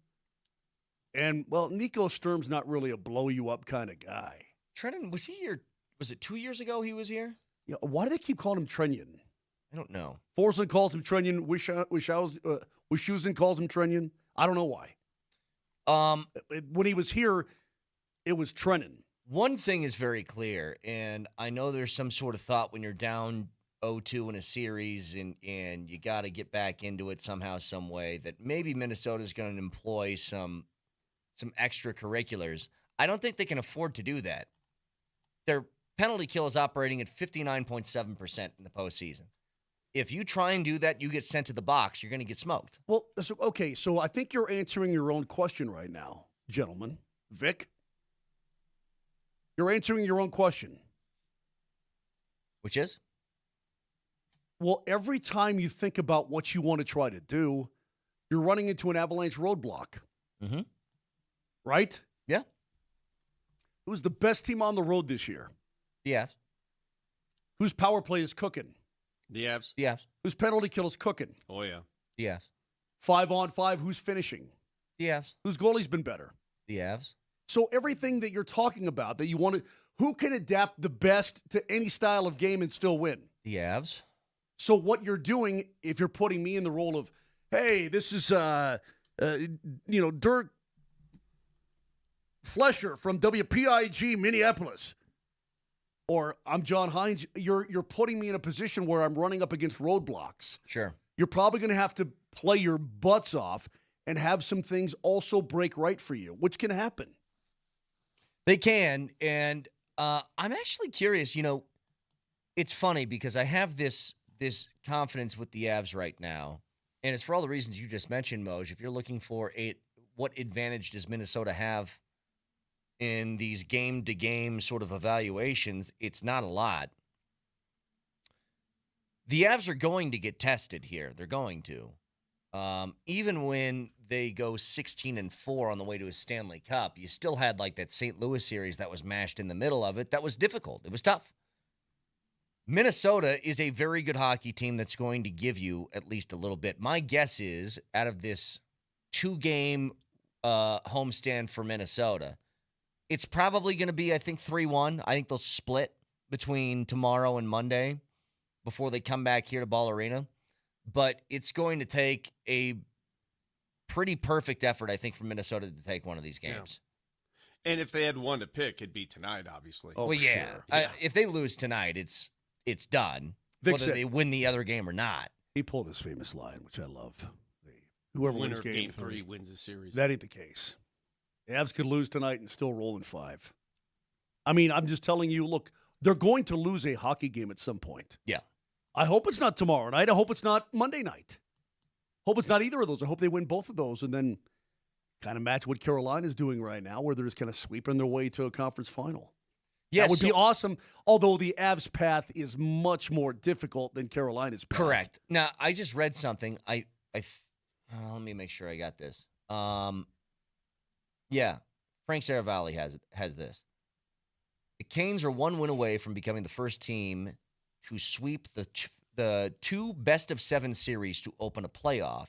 And, well, Nico Sturm's not really a blow-you-up kind of guy. Trennan, was he here? Was it 2 years ago he was here? Yeah. Why do they keep calling him Trennan? I don't know. Forsland calls him Trennan. Wischusen calls him Trennan. I don't know why. When he was here, it was Trennan. One thing is very clear, and I know there's some sort of thought when you're down 0-2 in a series and you got to get back into it somehow, some way, that maybe Minnesota's going to employ some extracurriculars. I don't think they can afford to do that. Their penalty kill is operating at 59.7% in the postseason. If you try and do that, you get sent to the box, you're going to get smoked. Well, so I think you're answering your own question right now, gentlemen. Vic? You're answering your own question. Which is? Well, every time you think about what you want to try to do, you're running into an Avalanche roadblock. Mm-hmm. Right? Yeah. Who's the best team on the road this year? The Avs. Whose power play is cooking? The Avs. The Avs. Whose penalty kill is cooking? Oh, yeah. The Avs. 5-on-5, who's finishing? The Avs. Whose goalie's been better? The Avs. So everything that you're talking about that you want to, who can adapt the best to any style of game and still win? The Avs. So what you're doing, if you're putting me in the role of, hey, this is Dirk Flesher from WPIG Minneapolis, or I'm John Hines, you're putting me in a position where I'm running up against roadblocks. Sure. You're probably going to have to play your butts off and have some things also break right for you, which can happen. They can, and I'm actually curious. It's funny because I have this confidence with the Avs right now, and it's for all the reasons you just mentioned, Moj. If you're looking for what advantage does Minnesota have in these game-to-game sort of evaluations, it's not a lot. The Avs are going to get tested here. They're going to. Even when they go 16-4 on the way to a Stanley Cup, you still had like that St. Louis series that was mashed in the middle of it. That was difficult. It was tough. Minnesota is a very good hockey team that's going to give you at least a little bit. My guess is out of this 2-game homestand for Minnesota, it's probably going to be, I think, 3-1. I think they'll split between tomorrow and Monday before they come back here to Ball Arena. But it's going to take a pretty perfect effort, I think, for Minnesota to take one of these games. Yeah. And if they had one to pick, it'd be tonight, obviously. Oh, well, yeah. Sure. If they lose tonight, it's done, whether they win the other game or not. He pulled his famous line, which I love. Whoever wins game 3 wins the series. That ain't the case. The Avs could lose tonight and still roll in 5. I mean, I'm just telling you, look, they're going to lose a hockey game at some point. Yeah. I hope it's not tomorrow night. I hope it's not Monday night. Hope it's not either of those. I hope they win both of those and then kind of match what Carolina's doing right now, where they're just kind of sweeping their way to a conference final. Yeah, that would be awesome, although the Avs' path is much more difficult than Carolina's path. Correct. Now, I just read something. Let me make sure I got this. Yeah, Frank Saravalli has this. The Canes are 1 win away from becoming the first team to sweep the 2 best-of-7 series to open a playoff.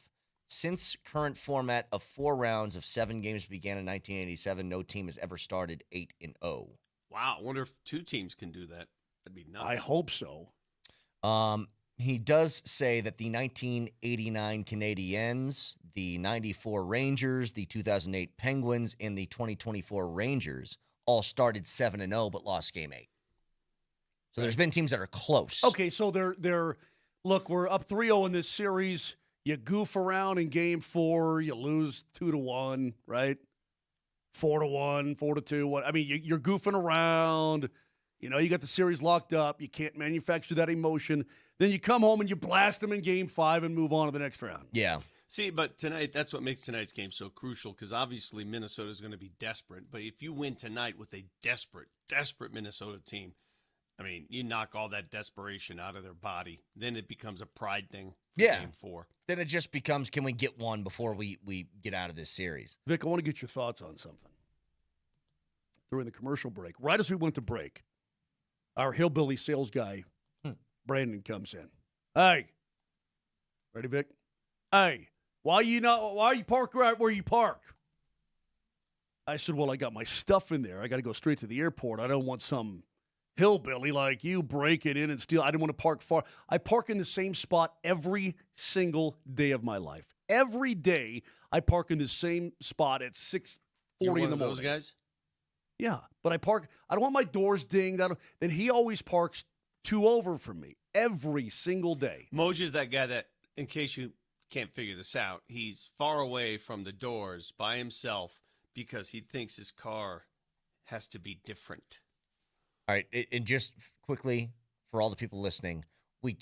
Since current format of 4 rounds of 7 games began in 1987, no team has ever started 8-0. Wow, I wonder if 2 teams can do that. That'd be nuts. I hope so. He does say that the 1989 Canadiens, the 94 Rangers, the 2008 Penguins, and the 2024 Rangers all started 7-0 but lost game 8. So there's been teams that are close. Okay, so they're look, we're up 3-0 in this series. You goof around in game 4, you lose 2-1, right? 4-1, 4-2. I mean, you're goofing around. You know, you got the series locked up. You can't manufacture that emotion. Then you come home and you blast them in game 5 and move on to the next round. Yeah. See, but tonight, that's what makes tonight's game so crucial, because obviously Minnesota is going to be desperate. But if you win tonight with a desperate Minnesota team, I mean, you knock all that desperation out of their body. Then it becomes a pride thing for game 4. Then it just becomes, can we get one before we get out of this series? Vic, I want to get your thoughts on something. During the commercial break, right as we went to break, our hillbilly sales guy, Brandon, comes in. Hey. Ready, Vic? Hey, why you park right where you park? I said, well, I got my stuff in there. I got to go straight to the airport. I don't want some hillbilly like you break it in and steal. I didn't want to park far. I park in the same spot every single day of my life. Every day I park in the same spot at 6:40 in the morning. Those guys? Yeah, but I don't want my doors dinged. Then he always parks 2 over from me every single day. Moser's that guy that, in case you can't figure this out, he's far away from the doors by himself because he thinks his car has to be different. All right, and just quickly, for all the people listening,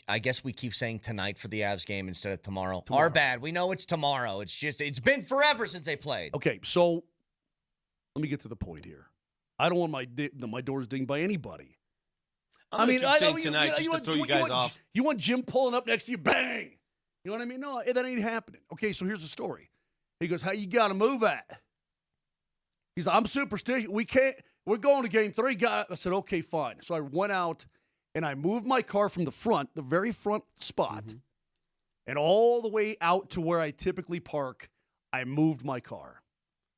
I guess we keep saying tonight for the Avs game instead of tomorrow. Our bad. We know it's tomorrow. It's been forever since they played. Okay, so let me get to the point here. I don't want my doors dinged by anybody. I mean, tonight just to throw you guys off. You want Jim pulling up next to you, bang. You know what I mean? No, that ain't happening. Okay, so here's the story. He goes, how you got to move at? He's like, I'm superstitious. We're going to game 3. I said, okay, fine. So I went out and I moved my car from the front, the very front spot, and all the way out to where I typically park. I moved my car.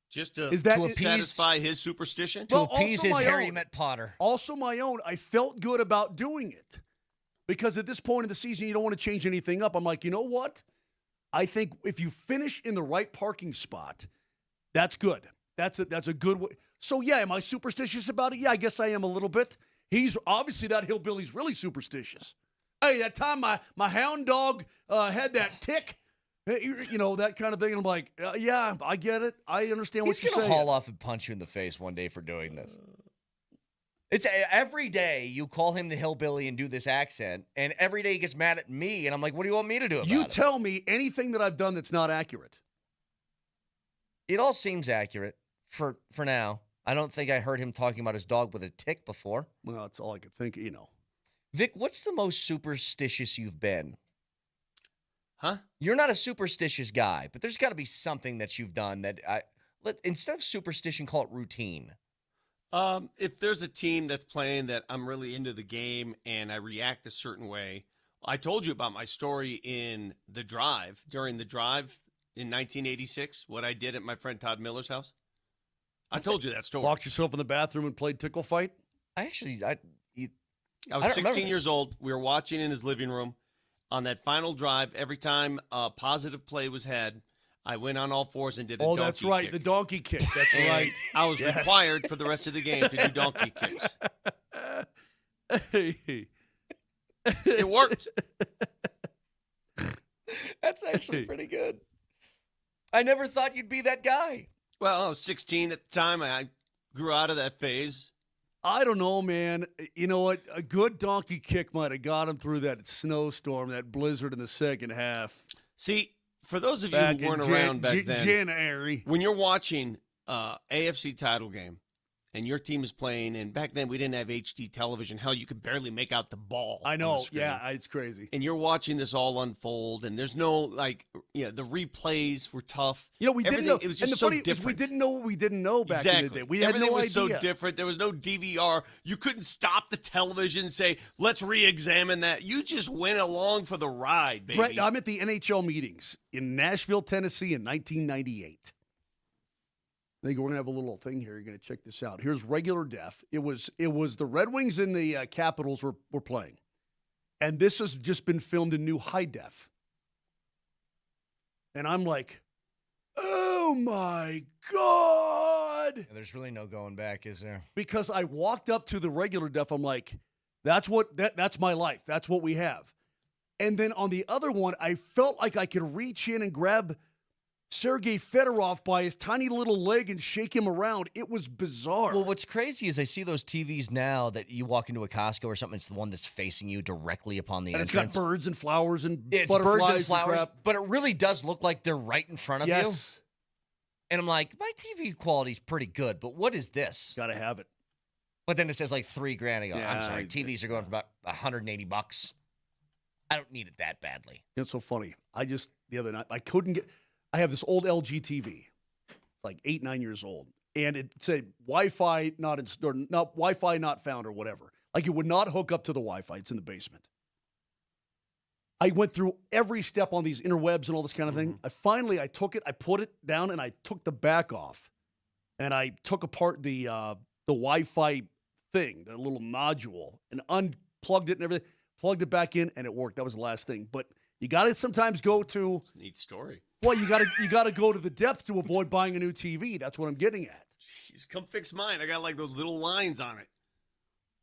Just to satisfy his superstition? To appease his Harry Met Potter. Also my own. I felt good about doing it. Because at this point in the season, you don't want to change anything up. I'm like, you know what? I think if you finish in the right parking spot, that's good. That's a good way. So, yeah, am I superstitious about it? Yeah, I guess I am a little bit. He's obviously, that hillbilly's really superstitious. Hey, that time my hound dog had that tick, you know, that kind of thing. And I'm like, yeah, I get it. I understand what you're saying. He's going to haul off and punch you in the face one day for doing this. It's every day you call him the hillbilly and do this accent, and every day he gets mad at me, and I'm like, what do you want me to do about it? You tell me anything that I've done that's not accurate. It all seems accurate for now. I don't think I heard him talking about his dog with a tick before. Well, that's all I could think, you know. Vic, what's the most superstitious you've been? Huh? You're not a superstitious guy, but there's got to be something that you've done that instead of superstition, call it routine. If there's a team that's playing that I'm really into the game and I react a certain way, I told you about my story during the drive in 1986, what I did at my friend Todd Miller's house. I told you that story. Locked yourself in the bathroom and played tickle fight? I was 16 years old. We were watching in his living room. On that final drive, every time a positive play was had, I went on all fours and did a donkey kick. Oh, that's right, the donkey kick. That's right. I was required for the rest of the game to do donkey kicks. It worked. That's actually pretty good. I never thought you'd be that guy. Well, I was 16 at the time. I grew out of that phase. I don't know, man. You know what? A good donkey kick might have got him through that snowstorm, that blizzard in the second half. See, for those of you who weren't around back then, January, when you're watching AFC title game and your team is playing, and back then we didn't have HD television. Hell, you could barely make out the ball. I know. Yeah, it's crazy. And you're watching this all unfold, and there's no the replays were tough. You know, we didn't know. It was just and the so funny different. We didn't know what we didn't know back in the day. We had Everything no was idea. so different. There was no DVR. You couldn't stop the television and say, let's re-examine that. You just went along for the ride, baby. Brett, I'm at the NHL meetings in Nashville, Tennessee in 1998. I think we're going to have a little thing here. You're going to check this out. Here's regular def. It was the Red Wings and the Capitals were playing. And this has just been filmed in new high def. And I'm like, oh, my God. Yeah, there's really no going back, is there? Because I walked up to the regular def. I'm like, that's my life. That's what we have. And then on the other one, I felt like I could reach in and grab Sergei Fedorov by his tiny little leg and shake him around. It was bizarre. Well, what's crazy is I see those TVs now that you walk into a Costco or something, it's the one that's facing you directly upon the entrance. It's got birds and flowers and it's butterflies birds and flowers, crap. but it really does look like they're right in front of you. And I'm like, my TV quality's pretty good, but what is this? Got to have it. But then it says like $3,000. I go, Yeah, I'm sorry, TVs are going for about $180. I don't need it that badly. It's so funny. The other night, I have this old LG TV, like 8-9 years old, and it said Wi-Fi Wi-Fi not found or whatever. Like it would not hook up to the Wi-Fi. It's in the basement. I went through every step on these interwebs and all this kind of thing. I took it, I put it down, and I took the back off, and I took apart the Wi-Fi thing, the little nodule, and unplugged it and everything, plugged it back in, and it worked. That was the last thing. But you got to sometimes go to. It's a neat story. Well, you got to go to the depth to avoid buying a new TV. That's what I'm getting at. Jeez, come fix mine. I got like those little lines on it.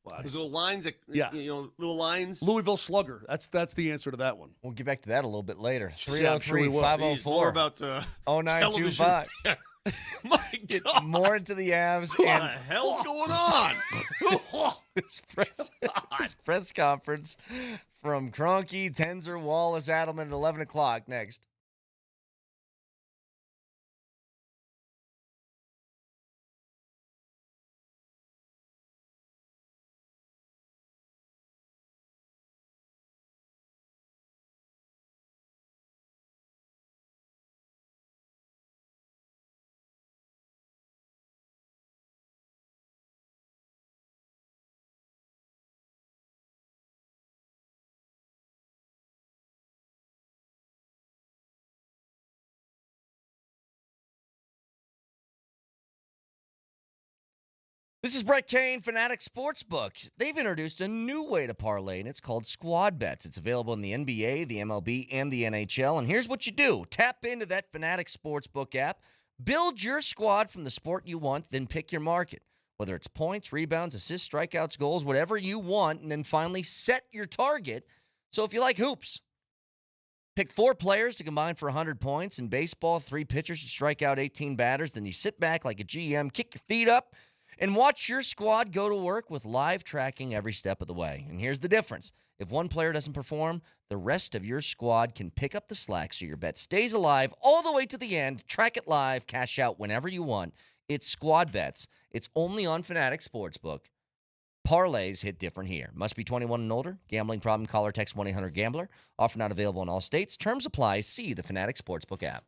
What? Those little lines little lines. Louisville Slugger. That's the answer to that one. We'll get back to that a little bit later. Yeah, I'm sure we will. 303-504. More about 0925. My Get God. more into the Avs. What the hell's going on? This press conference from Kroenke, Tenzer, Wallace, Adelman at 11 o'clock next. This is Brett Kane, Fanatic Sportsbook. They've introduced a new way to parlay, and it's called Squad Bets. It's available in the NBA, the MLB, and the NHL. And here's what you do. Tap into that Fanatic Sportsbook app, build your squad from the sport you want, then pick your market. Whether it's points, rebounds, assists, strikeouts, goals, whatever you want, and then finally set your target. So if you like hoops, pick 4 players to combine for 100 points. In baseball, 3 pitchers to strike out 18 batters. Then you sit back like a GM, kick your feet up, and watch your squad go to work with live tracking every step of the way. And here's the difference. If one player doesn't perform, the rest of your squad can pick up the slack so your bet stays alive all the way to the end. Track it live, cash out whenever you want. It's Squad Bets. It's only on Fanatic Sportsbook. Parlays hit different here. Must be 21 and older. Gambling problem? Call or text 1-800-GAMBLER. Offer not available in all states. Terms apply. See the Fanatic Sportsbook app.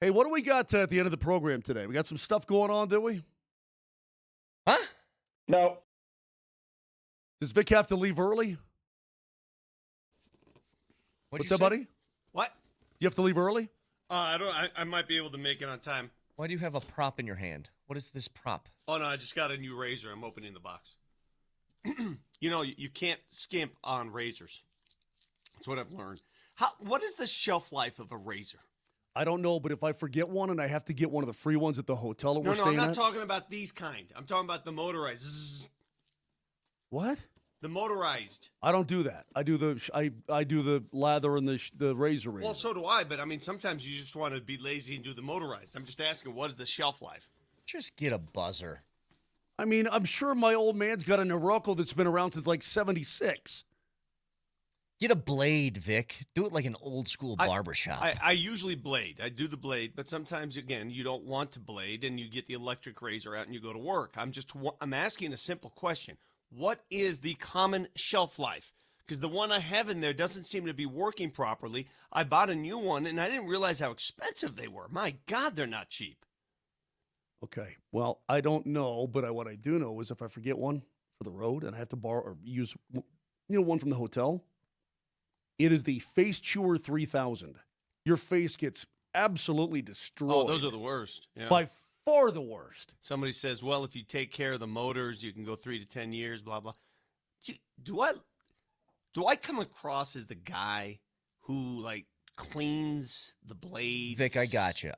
Hey, what do we got at the end of the program today? We got some stuff going on, do we? Huh? No. Does Vic have to leave early? What's up, buddy? What? You have to leave early? I might be able to make it on time. Why do you have a prop in your hand? What is this prop? Oh, no, I just got a new razor. I'm opening the box. You can't skimp on razors. That's what I've learned. What is the shelf life of a razor? I don't know, but if I forget one and I have to get one of the free ones at the hotel that we're No, I'm staying not at. talking about these kind. I'm talking about the motorized. Zzz. What? The motorized. I don't do that. I do the lather and the razor. Well, so do I, but I mean, sometimes you just want to be lazy and do the motorized. I'm just asking, what is the shelf life? Just get a buzzer. I mean, I'm sure my old man's got a Norelco that's been around since like 76. Get a blade, Vic. Do it like an old school barbershop. I usually blade. I do the blade, but sometimes, again, you don't want to blade, and you get the electric razor out and you go to work. I'm asking a simple question. What is the common shelf life? Because the one I have in there doesn't seem to be working properly. I bought a new one, and I didn't realize how expensive they were. My God, they're not cheap. Okay. Well, I don't know, but what I do know is if I forget one for the road and I have to borrow or use one from the hotel, it is the Face Chewer 3000. Your face gets absolutely destroyed. Oh, those are the worst. Yeah. By far the worst. Somebody says, well, if you take care of the motors, you can go 3 to 10 years, blah, blah. Do I come across as the guy who, like, cleans the blades? Vic, I got you.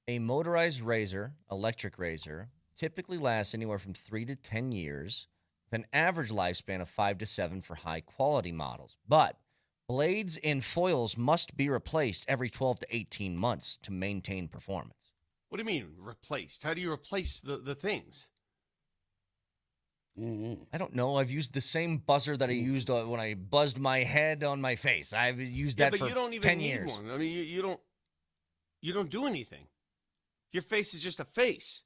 A motorized razor, electric razor, typically lasts anywhere from 3 to 10 years, with an average lifespan of 5 to 7 for high-quality models. But blades and foils must be replaced every 12 to 18 months to maintain performance. What do you mean, replaced? How do you replace the things? I don't know. I've used the same buzzer that I used when I buzzed my head on my face. I've used that for 10 years. But you don't even need one. I mean, you don't do anything. Your face is just a face.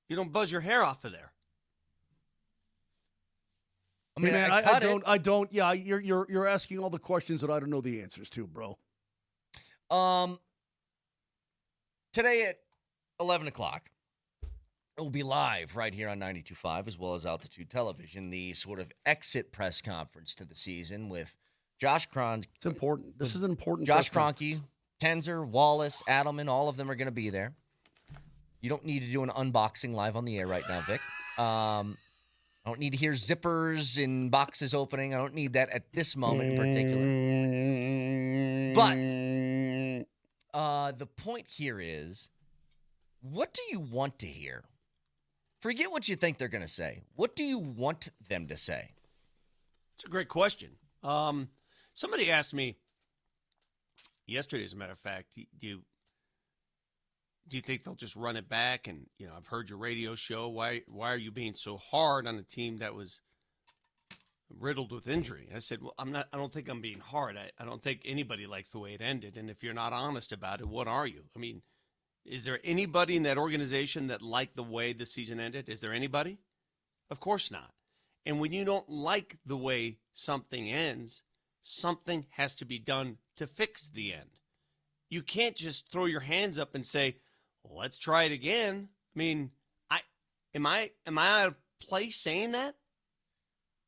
You don't buzz your hair off of there. I mean, hey man, I don't. Yeah, you're asking all the questions that I don't know the answers to, bro. Today at 11 o'clock, it will be live right here on 92.5 as well as Altitude Television, the sort of exit press conference to the season with Josh Kroenke. It's important. This is an important Josh Kroenke, Tenzer, Wallace, Adelman, all of them are going to be there. You don't need to do an unboxing live on the air right now, Vic. I don't need to hear zippers and boxes opening. I don't need that at this moment in particular. But the point here is, what do you want to hear? Forget what you think they're going to say. What do you want them to say? It's a great question. Somebody asked me yesterday, as a matter of fact, do you think they'll just run it back? And, I've heard your radio show. Why are you being so hard on a team that was riddled with injury? I said, well, I don't think I'm being hard. I don't think anybody likes the way it ended. And if you're not honest about it, what are you? I mean, is there anybody in that organization that liked the way the season ended? Is there anybody? Of course not. And when you don't like the way something ends, something has to be done to fix the end. You can't just throw your hands up and say, well, let's try it again. I mean, am I out of place saying that?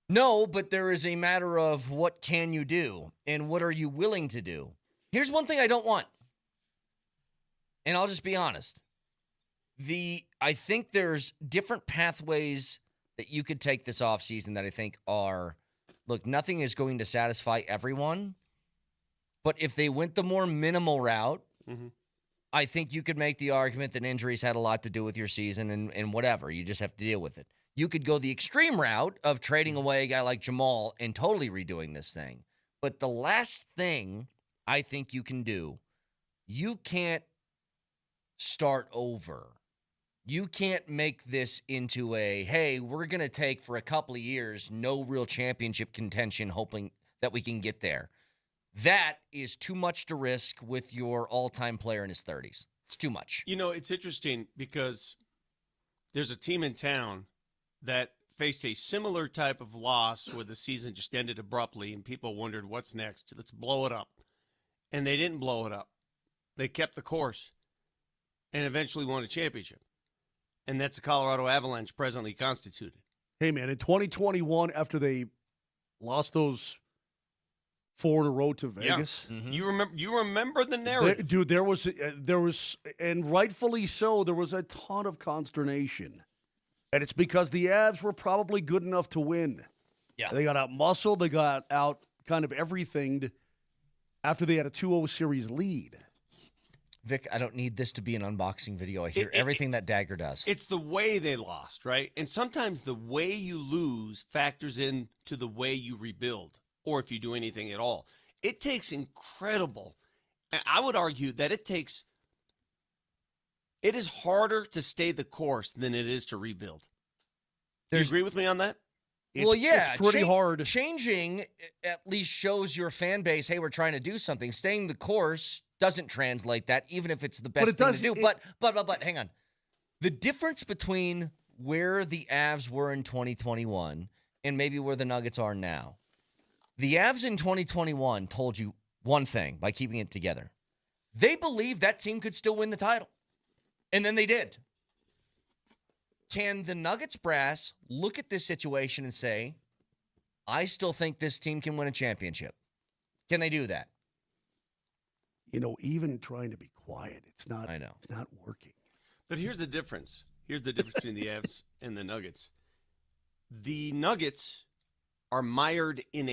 No, but there is a matter of what can you do and what are you willing to do. Here's one thing I don't want. And I'll just be honest. I think there's different pathways that you could take this offseason that I think are, look, nothing is going to satisfy everyone. But if they went the more minimal route, I think you could make the argument that injuries had a lot to do with your season and whatever. You just have to deal with it. You could go the extreme route of trading away a guy like Jamal and totally redoing this thing. But the last thing I think you can do, you can't start over. You can't make this into hey, we're going to take for a couple of years no real championship contention, hoping that we can get there. That is too much to risk with your all-time player in his 30s. It's too much. It's interesting because there's a team in town that faced a similar type of loss where the season just ended abruptly and people wondered what's next. Let's blow it up. And they didn't blow it up. They kept the course and eventually won a championship. And that's the Colorado Avalanche presently constituted. Hey, man, in 2021, after they lost those 4 in a row to Vegas. Yeah. Mm-hmm. You remember the narrative. Dude, there was, and rightfully so, there was a ton of consternation. And it's because the Avs were probably good enough to win. Yeah. They got out muscled. They got out kind of everything after they had a 2-0 series lead. Vic, I don't need this to be an unboxing video. I hear everything that Dagger does. It's the way they lost, right? And sometimes the way you lose factors into the way you rebuild, or if you do anything at all. It takes incredible, and I would argue that it is harder to stay the course than it is to rebuild. Do you agree with me on that? It's pretty hard. Changing at least shows your fan base, hey, we're trying to do something. Staying the course doesn't translate that, even if it's the best thing to do. But hang on. The difference between where the Avs were in 2021 and maybe where the Nuggets are now. The Avs in 2021 told you one thing by keeping it together. They believed that team could still win the title. And then they did. Can the Nuggets brass look at this situation and say, I still think this team can win a championship? Can they do that? Even trying to be quiet, it's not working. But here's the difference. Here's the difference between the Avs and the Nuggets. The Nuggets are mired in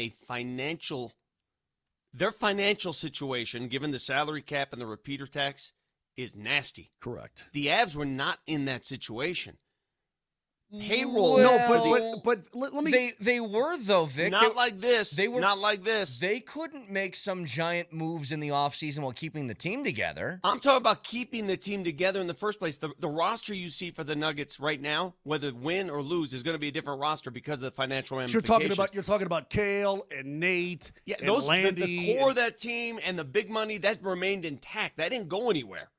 their financial situation, given the salary cap and the repeater tax, is nasty. Correct. The Avs were not in that situation. Payroll. But let me. They were, though, Vic. Not like this. They were not like this. They couldn't make some giant moves in the offseason while keeping the team together. I'm talking about keeping the team together in the first place. The roster you see for the Nuggets right now, whether win or lose, is going to be a different roster because of the financial ramifications. You're talking about Kale and Nate. Yeah, and Landy the core of that team and the big money that remained intact. That didn't go anywhere.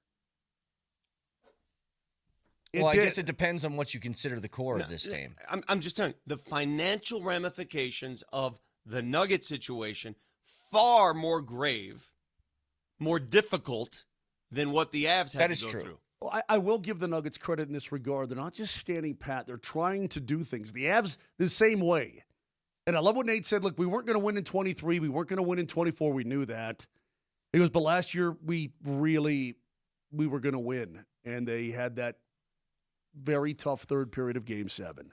Well, I guess it depends on what you consider the core of this team. I'm just telling you, the financial ramifications of the Nugget situation, far more grave, more difficult than what the Avs had to go through. Well, I will give the Nuggets credit in this regard. They're not just standing pat. They're trying to do things. The Avs, the same way. And I love what Nate said. Look, we weren't going to win in 23. We weren't going to win in 24. We knew that. He goes, but last year we were going to win. And they had that very tough third period of Game 7.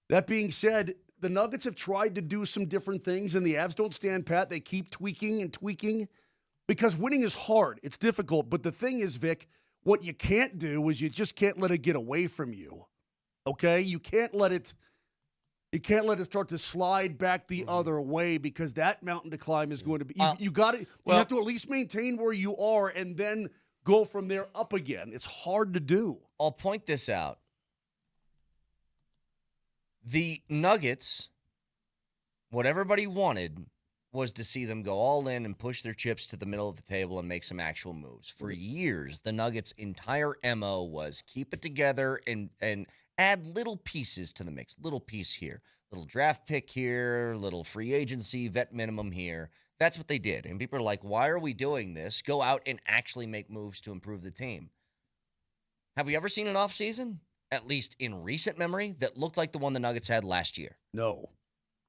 That being said, the Nuggets have tried to do some different things, and the Avs don't stand pat. They keep tweaking and tweaking because winning is hard. It's difficult. But the thing is, Vic, what you can't do is you just can't let it get away from you. Okay? You can't let it start to slide back the other way because that mountain to climb is going to be you have to at least maintain where you are and then go from there up again. It's hard to do. I'll point this out. The Nuggets, what everybody wanted was to see them go all in and push their chips to the middle of the table and make some actual moves. For years, the Nuggets' entire MO was keep it together and add little pieces to the mix. Little piece here, little draft pick here, little free agency, vet minimum here. That's what they did. And people are like, why are we doing this? Go out and actually make moves to improve the team. Have we ever seen an offseason, at least in recent memory, that looked like the one the Nuggets had last year? No.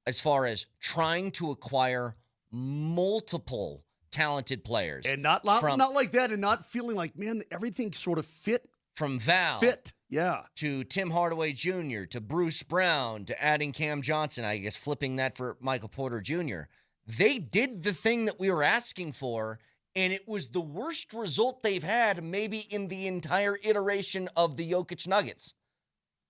As far as trying to acquire multiple talented players. And not like that and not feeling like, man, everything sort of fit. From Val. Yeah. To Tim Hardaway Jr., to Bruce Brown, to adding Cam Johnson, I guess flipping that for Michael Porter Jr. They did the thing that we were asking for, and it was the worst result they've had maybe in the entire iteration of the Jokic Nuggets.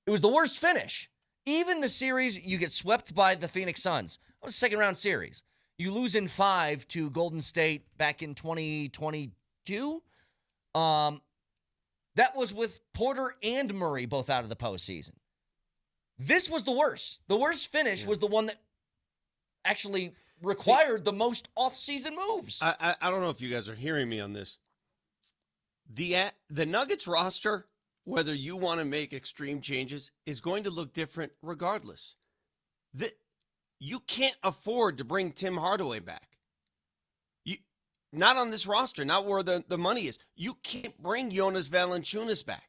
It was the worst finish. Even the series, you get swept by the Phoenix Suns. It was a second-round series. You lose in 5 to Golden State back in 2022. That was with Porter and Murray both out of the postseason. This was the worst. The worst finish was the one that actually required the most off-season moves. I don't know if you guys are hearing me on this. The Nuggets roster, whether you want to make extreme changes, is going to look different regardless. You can't afford to bring Tim Hardaway back. Not on this roster, not where the money is. You can't bring Jonas Valanciunas back.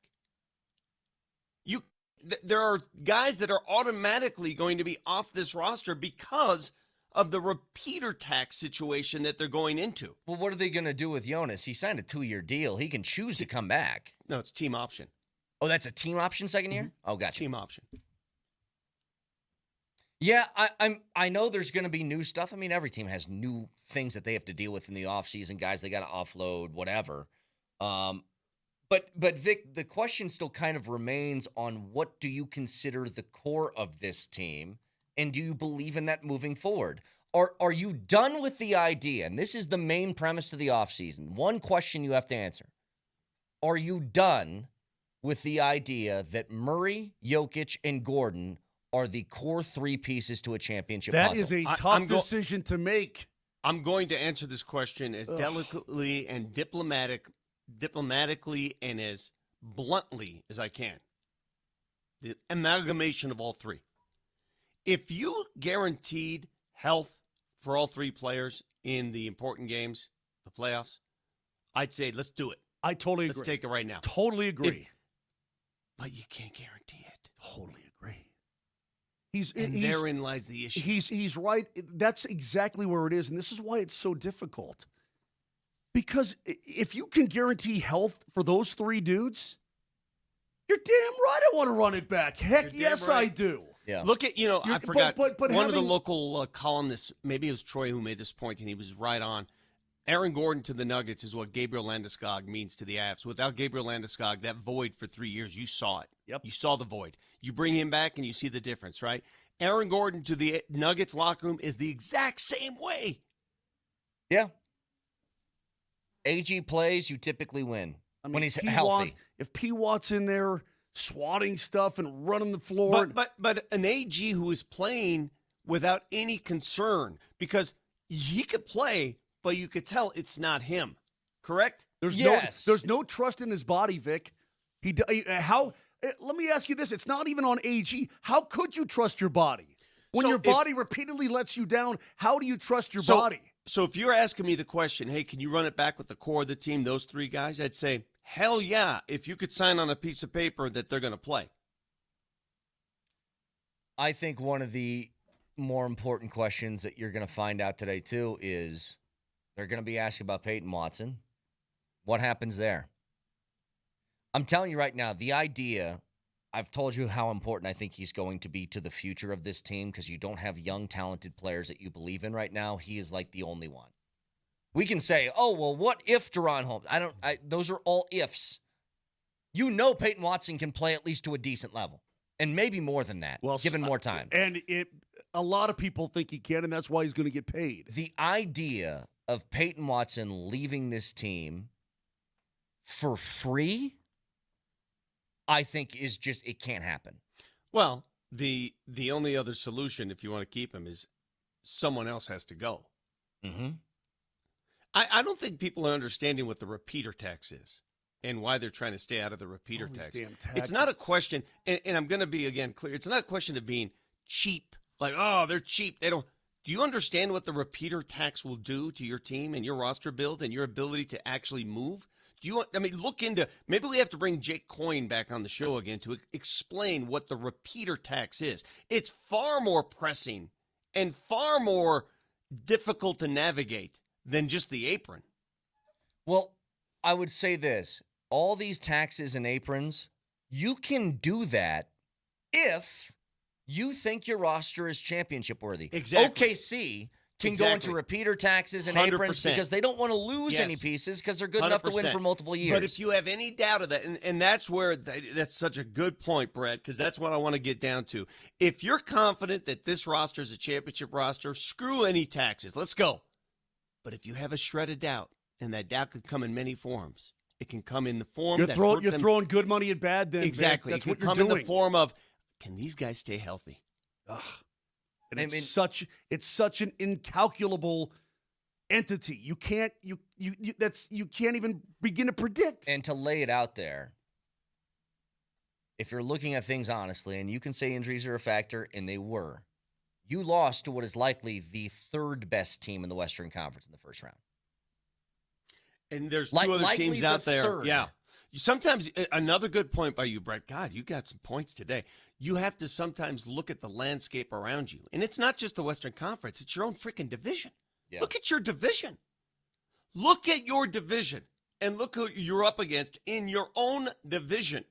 There are guys that are automatically going to be off this roster because of the repeater tax situation that they're going into. Well, what are they going to do with Jonas? He signed a 2-year deal. He can choose to come back. No, it's team option. Oh, that's a team option second year? Oh, gotcha. Team option. Yeah, I know there's going to be new stuff. I mean, every team has new things that they have to deal with in the offseason. Guys, they got to offload, whatever. But Vic, the question still kind of remains on what do you consider the core of this team, and do you believe in that moving forward? Are you done with the idea? And this is the main premise of the offseason. One question you have to answer. Are you done with the idea that Murray, Jokic, and Gordon are the core three pieces to a championship That puzzle. is a tough decision to make. I'm going to answer this question as delicately and diplomatically and as bluntly as I can. The amalgamation of all three. If you guaranteed health for all three players in the important games, the playoffs, I'd say let's do it. I totally agree. Let's take it right now. Totally agree. But you can't guarantee it. Totally agree. Therein lies the issue. He's right. That's exactly where it is, and this is why it's so difficult. Because if you can guarantee health for those three dudes, you're damn right I want to run it back. Heck yes, right. I do. Yeah. Look at, I forgot, but one of the local columnists, maybe it was Troy who made this point, and he was right on. Aaron Gordon to the Nuggets is what Gabriel Landeskog means to the Avs. Without Gabriel Landeskog, that void for 3 years, you saw it. Yep. You saw the void. You bring him back, and you see the difference, right? Aaron Gordon to the Nuggets locker room is the exact same way. Yeah. AG plays, you typically win when he's healthy. If P. Watt's in there swatting stuff and running the floor. But an AG who is playing without any concern, because he could play, but you could tell it's not him. Correct? There's no trust in his body, Vic. Let me ask you this. It's not even on AG. How could you trust your body? When your body repeatedly lets you down, how do you trust your body? So if you're asking me the question, hey, can you run it back with the core of the team, those three guys? I'd say, hell yeah, if you could sign on a piece of paper that they're going to play. I think one of the more important questions that you're going to find out today, too, is they're going to be asking about Peyton Watson. What happens there? I'm telling you right now, the idea, I've told you how important I think he's going to be to the future of this team because you don't have young, talented players that you believe in right now. He is like the only one. We can say, oh, well, what if Deron Holmes? Those are all ifs. You know Peyton Watson can play at least to a decent level, and maybe more than that, given more time. And a lot of people think he can, and that's why he's going to get paid. The idea of Peyton Watson leaving this team for free, I think is just, it can't happen. Well, the only other solution, if you want to keep him, is someone else has to go. Mm-hmm. I don't think people are understanding what the repeater tax is and why they're trying to stay out of the repeater tax. It's not a question, and I'm going to be, again, clear. It's not a question of being cheap. Like, oh, they're cheap. They don't. Do you understand what the repeater tax will do to your team and your roster build and your ability to actually move? Look into, maybe we have to bring Jake Coyne back on the show again to explain what the repeater tax is. It's far more pressing and far more difficult to navigate than just the apron. Well, I would say this. All these taxes and aprons, you can do that if you think your roster is championship worthy. Exactly. OKC can go into repeater taxes and 100%. Aprons because they don't want to lose any pieces because they're good 100%. Enough to win for multiple years. But if you have any doubt of that, and that's where that's such a good point, Brett, because that's what I want to get down to. If you're confident that this roster is a championship roster, screw any taxes. Let's go. But if you have a shred of doubt, and that doubt could come in many forms, it can come in the form you're throwing good money at bad. Then exactly, that's it what can you're come doing. in the form of, can these guys stay healthy? Ugh. And it's such an incalculable entity. You can't even begin to predict. And to lay it out there, if you're looking at things honestly, and you can say injuries are a factor, and they were, you lost to what is likely the third best team in the Western Conference in the first round. And there's two other teams out there. Third. Yeah. Sometimes, another good point by you, Brett. God, you got some points today. You have to sometimes look at the landscape around you. And it's not just the Western Conference. It's your own freaking division. Yeah. Look at your division. Look at your division. And look who you're up against in your own division.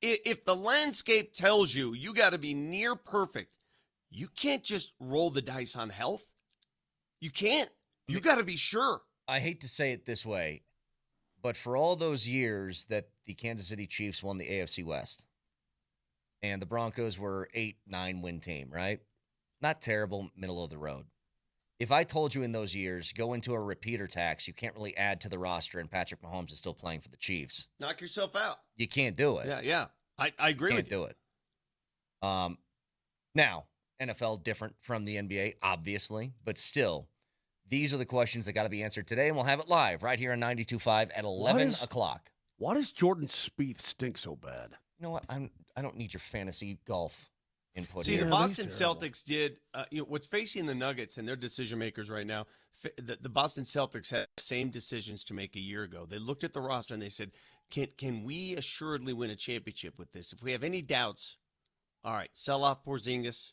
If the landscape tells you you got to be near perfect, you can't just roll the dice on health. You can't. You got to be sure. I hate to say it this way, but for all those years that the Kansas City Chiefs won the AFC West and the Broncos were 8-9 win team, right? Not terrible, middle of the road. If I told you in those years, go into a repeater tax, you can't really add to the roster and Patrick Mahomes is still playing for the Chiefs. Knock yourself out. You can't do it. Yeah. I agree with you. Can't do it. Now, NFL different from the NBA, obviously, but still, these are the questions that got to be answered today, and we'll have it live right here on 92.5 at 11 o'clock. Why does Jordan Spieth stink so bad? You know what? I don't need your fantasy golf input. See, here. the Boston Celtics did what's facing the Nuggets and their decision makers right now. The Boston Celtics had the same decisions to make a year ago. They looked at the roster and they said, "Can we assuredly win a championship with this? If we have any doubts, all right, sell off Porzingis.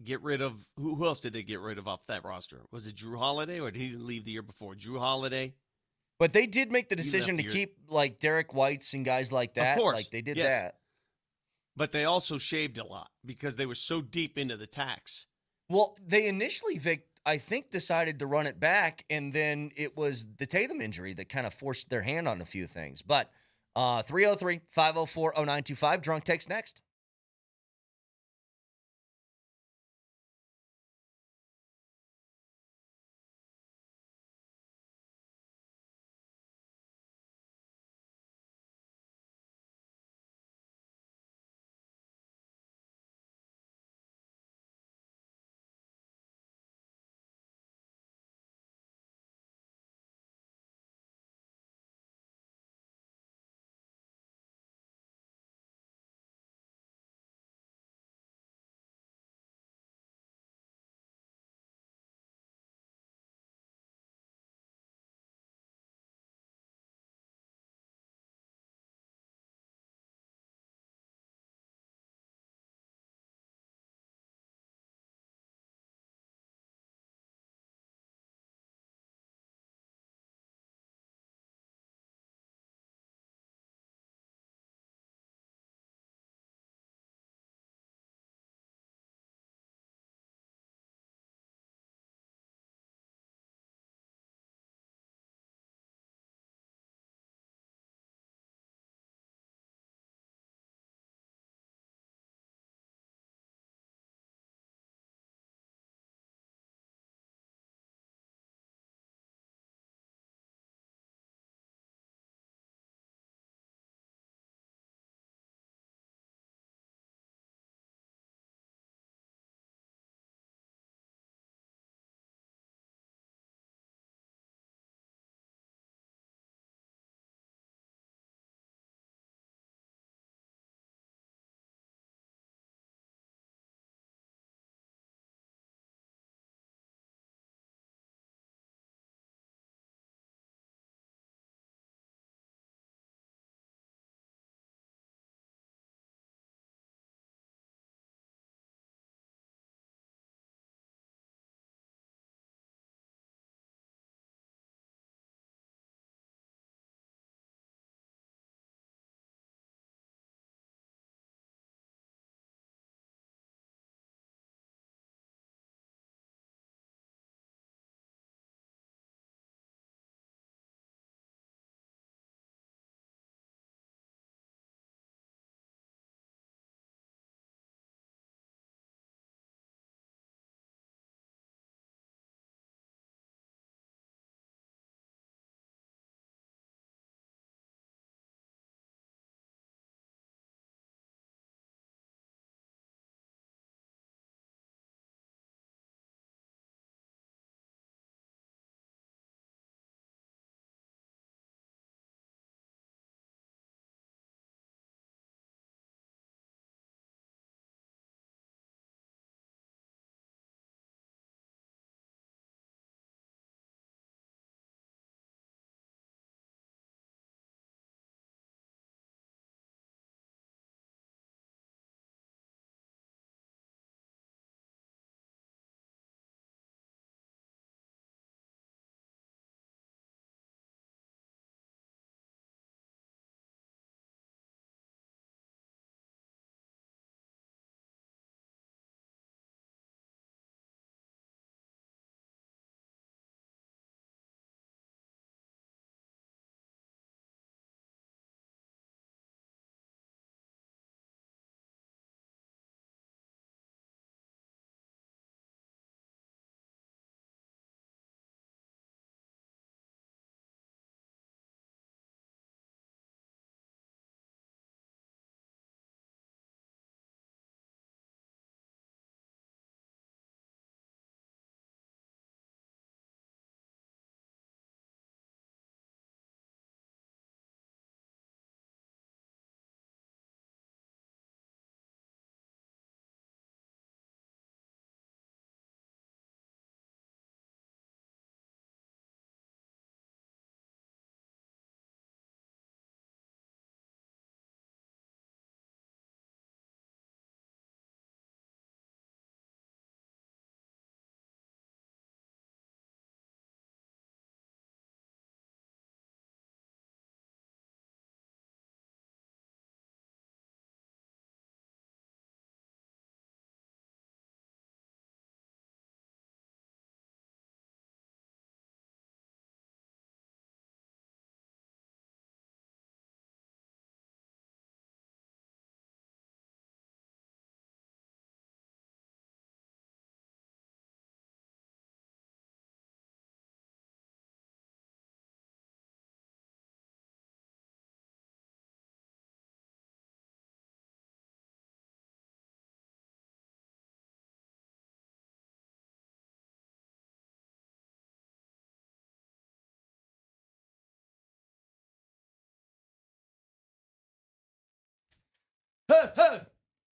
Get rid of who else did they get rid of off that roster? Was it Drew Holiday, or did he leave the year before? Drew Holiday." But they did make the decision to keep like Derek Whites and guys like that. Of course, like they did yes. that. But they also shaved a lot because they were so deep into the tax. Well, they initially, Vic, I think, decided to run it back, and then it was the Tatum injury that kind of forced their hand on a few things. But 303-504-0925, drunk text next.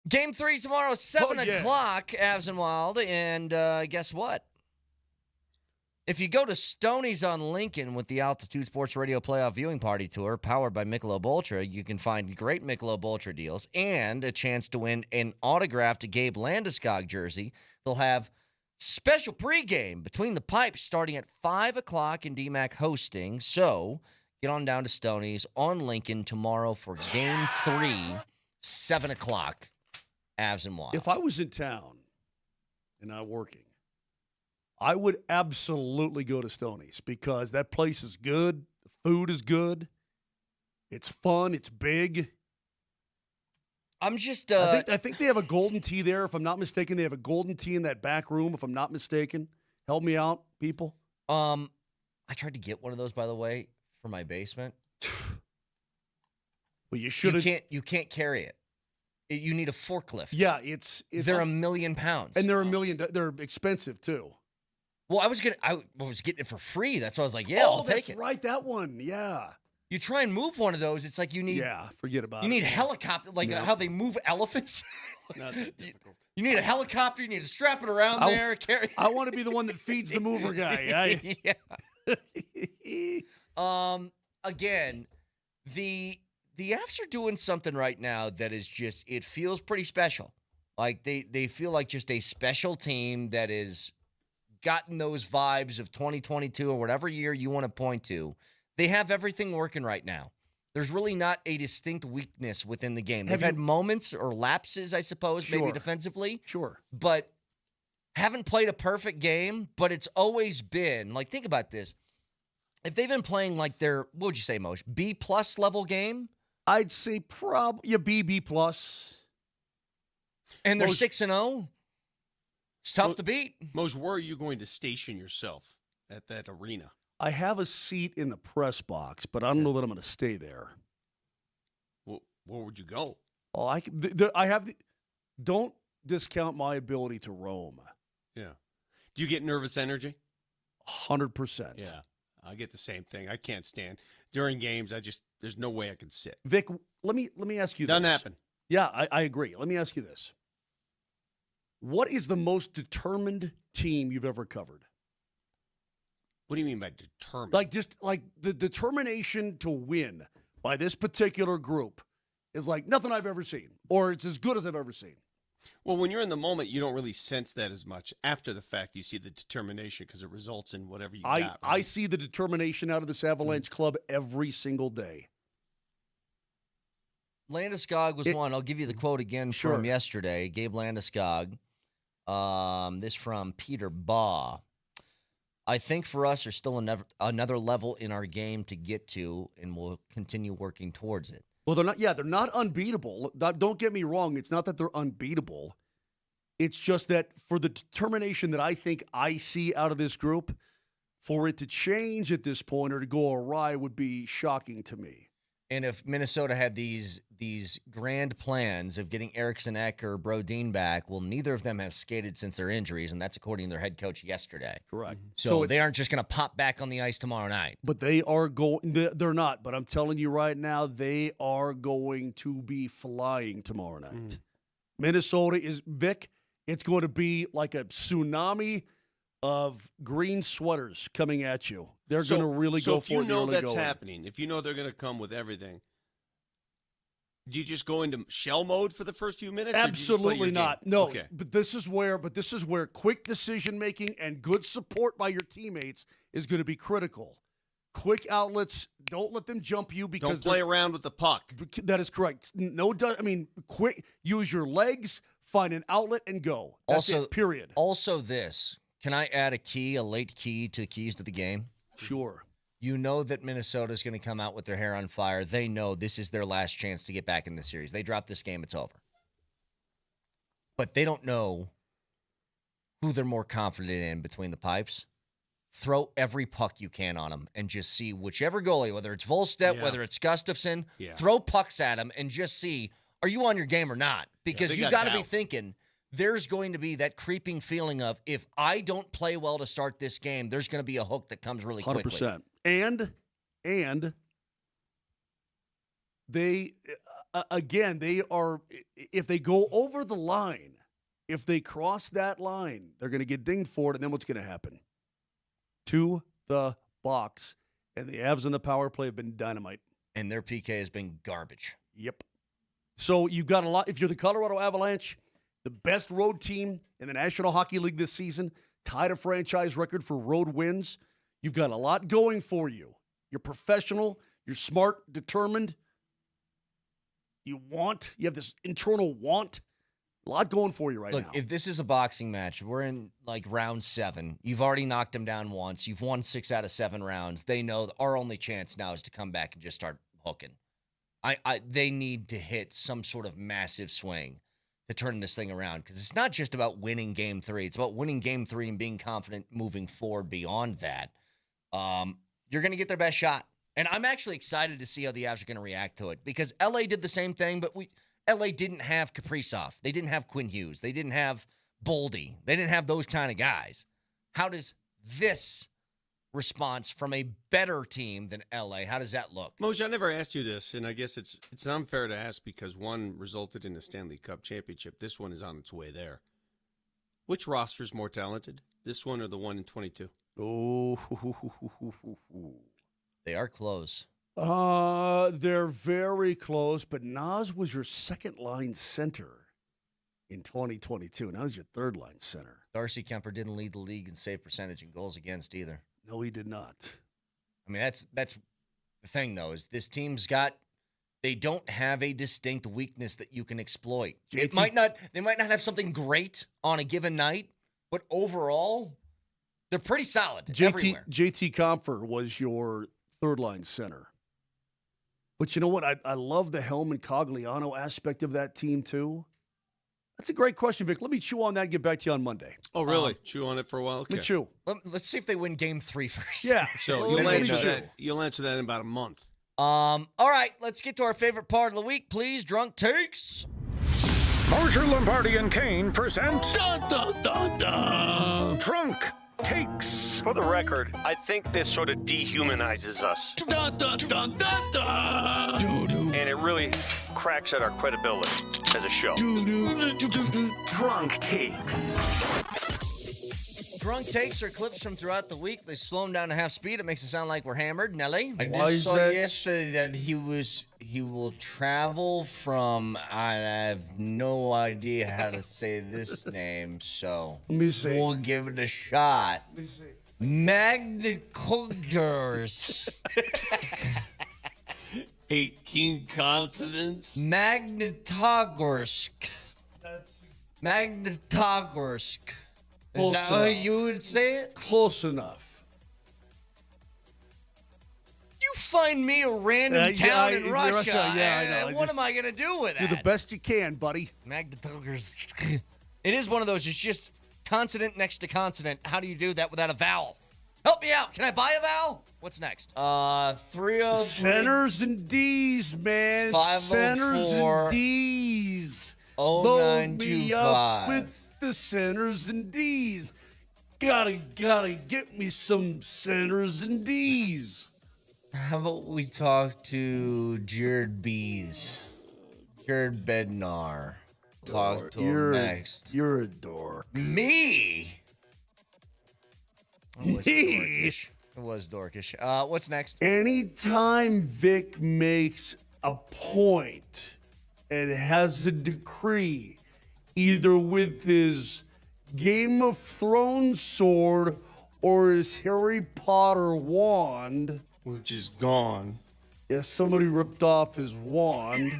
Game 3 tomorrow, 7 Oh, yeah. o'clock, Avs and Wild. And guess what? If you go to Stoney's on Lincoln with the Altitude Sports Radio Playoff Viewing Party Tour, powered by Michelob Ultra, you can find great Michelob Ultra deals and a chance to win an autographed Gabe Landeskog jersey. They'll have special pregame between the pipes starting at 5 o'clock in DMac hosting. So get on down to Stoney's on Lincoln tomorrow for Game 3, 7 o'clock, Avs and Wild. If I was in town and not working, I would absolutely go to Stoney's because that place is good. The food is good. It's fun. It's big. I'm just... I think they have a golden tea there. If I'm not mistaken, they have a golden tea in that back room, if I'm not mistaken. Help me out, people. I tried to get one of those, by the way, for my basement. Well, you should have... You can't carry it. You need a forklift. Yeah, it's they're $1 million. And they're expensive, too. Well, I was getting it for free. That's why I was like, yeah, I'll take it. Oh, that's right, that one. Yeah. You try and move one of those, it's like you need... Yeah, forget about it. You need a helicopter, like how they move elephants. It's not that difficult. You need a helicopter. You need to strap it around there. Carry. I want to be the one that feeds the mover guy. Yeah. Again, the Avs are doing something right now that is just, it feels pretty special. Like they feel like just a special team that is gotten those vibes of 2022 or whatever year you want to point to. They have everything working right now. There's really not a distinct weakness within the game. They've had moments or lapses, I suppose, maybe defensively. Sure. But haven't played a perfect game, but it's always been, like, think about this. If they've been playing like their, what would you say, Moj? B-plus level game? I'd say probably B+. And they're 6-0? It's tough to beat. Moj, where are you going to station yourself at that arena? I have a seat in the press box, but I don't know that I'm going to stay there. Well, where would you go? Oh, don't discount my ability to roam. Yeah. Do you get nervous energy? 100%. Yeah. I get the same thing. I can't stand. During games, there's no way I can sit. Vic, let me ask you this. Doesn't happen. Yeah, I agree. Let me ask you this. What is the most determined team you've ever covered? What do you mean by determined? Like, just like the determination to win by this particular group is like nothing I've ever seen, or it's as good as I've ever seen. Well, when you're in the moment, you don't really sense that as much. After the fact, you see the determination because it results in whatever you got. Right? I see the determination out of this Avalanche club every single day. Landeskog was one. I'll give you the quote again from yesterday. Gabe Landeskog. This from Peter Baugh. I think for us, there's still another level in our game to get to, and we'll continue working towards it. Well, they're not. Yeah, they're not unbeatable. Don't get me wrong. It's not that they're unbeatable. It's just that for the determination that I think I see out of this group, for it to change at this point or to go awry would be shocking to me. And if Minnesota had these grand plans of getting Eriksson Ek or Brodin back, well, neither of them have skated since their injuries, and that's according to their head coach yesterday. Correct. So they aren't just going to pop back on the ice tomorrow night. But they are going. They're not. But I'm telling you right now, they are going to be flying tomorrow night. Minnesota is, Vic, it's going to be like a tsunami of green sweaters coming at you. They're going to really go for it. So if you know that's happening, if you know they're going to come with everything, do you just go into shell mode for the first few minutes? Absolutely not. No. Okay. But this is where quick decision making and good support by your teammates is going to be critical. Quick outlets. Don't let them jump you because don't play around with the puck. That is correct. Quick. Use your legs. Find an outlet and go. That's it, period. Also, this. Can I add a late key to keys to the game? Sure. You know that Minnesota is going to come out with their hair on fire. They know this is their last chance to get back in the series. They drop this game, it's over. But they don't know who they're more confident in between the pipes. Throw every puck you can on them and just see whichever goalie, whether it's Volstedt, whether it's Gustafsson, throw pucks at them and just see, are you on your game or not? Because you got to be thinking, there's going to be that creeping feeling of, if I don't play well to start this game, there's going to be a hook that comes really quickly. 100%. And again, they are, if they go over the line, if they cross that line, they're going to get dinged for it, and then what's going to happen? To the box, and the Avs on the power play have been dynamite. And their PK has been garbage. Yep. So you've got a lot. If you're the Colorado Avalanche, the best road team in the National Hockey League this season, tied a franchise record for road wins, you've got a lot going for you. You're professional. You're smart, determined. You have this internal want. A lot going for you right now. Look, if this is a boxing match, we're in like round 7. You've already knocked them down once. You've won 6 out of 7 rounds. They know that our only chance now is to come back and just start hooking. They need to hit some sort of massive swing to turn this thing around, because it's not just about winning Game 3. It's about winning Game 3 and being confident moving forward beyond that. You're going to get their best shot. And I'm actually excited to see how the Avs are going to react to it, because LA did the same thing, but LA didn't have Kaprizov. They didn't have Quinn Hughes. They didn't have Boldy. They didn't have those kind of guys. How does this response from a better team than LA, how does that look? Moser, I never asked you this, and I guess it's unfair to ask because one resulted in a Stanley Cup championship. This one is on its way there. Which roster's more talented, this one or the one in 22? Oh, they are close. They're very close, but Nas was your second-line center in 2022. Now he's your third-line center. Darcy Kemper didn't lead the league in save percentage and goals against either. No, he did not. I mean, that's the thing, though, is this team's they don't have a distinct weakness that you can exploit. They might not have something great on a given night, but overall, they're pretty solid everywhere. JT Compher was your third-line center. But you know what? I love the Helm and Cogliano aspect of that team, too. That's a great question, Vic. Let me chew on that and get back to you on Monday. Oh, really? Chew on it for a while? Okay. Let me chew. Let's see if they win Game 3 first. Yeah. So you'll answer that in about a month. All right, let's get to our favorite part of the week, please. Drunk Takes. Moser, Lombardi, and Kane present Drunk Takes. For the record, I think this sort of dehumanizes us. And it really cracks at our credibility as a show. Drunk Takes. Drunk Takes are clips from throughout the week. They slow them down to half speed. It makes it sound like we're hammered. Nelly? I just saw yesterday that he will travel from, I have no idea how to say this name, so let me see. We'll give it a shot. Let me see. Magnitogorsk. 18 consonants. Magnitogorsk. Magnitogorsk. Is that how you would say it? Close enough. You find me a random town in Russia. Yeah, I know. What am I going to do with that? Do the best you can, buddy. Magnitogorsk. It is one of those. It's just consonant next to consonant. How do you do that without a vowel? Help me out. Can I buy a vowel? What's next? 303. Centers and D's, man. 504. Centers and D's. 0925. Load me up with the centers and D's. Gotta get me some centers and D's. How about we talk to Jared Bees? Jared Bednar. Talk to him next. You're a dork. Me? It was dorkish. What's next? Anytime Vic makes a point and has a decree, either with his Game of Thrones sword or his Harry Potter wand, which is gone. Yeah, somebody ripped off his wand.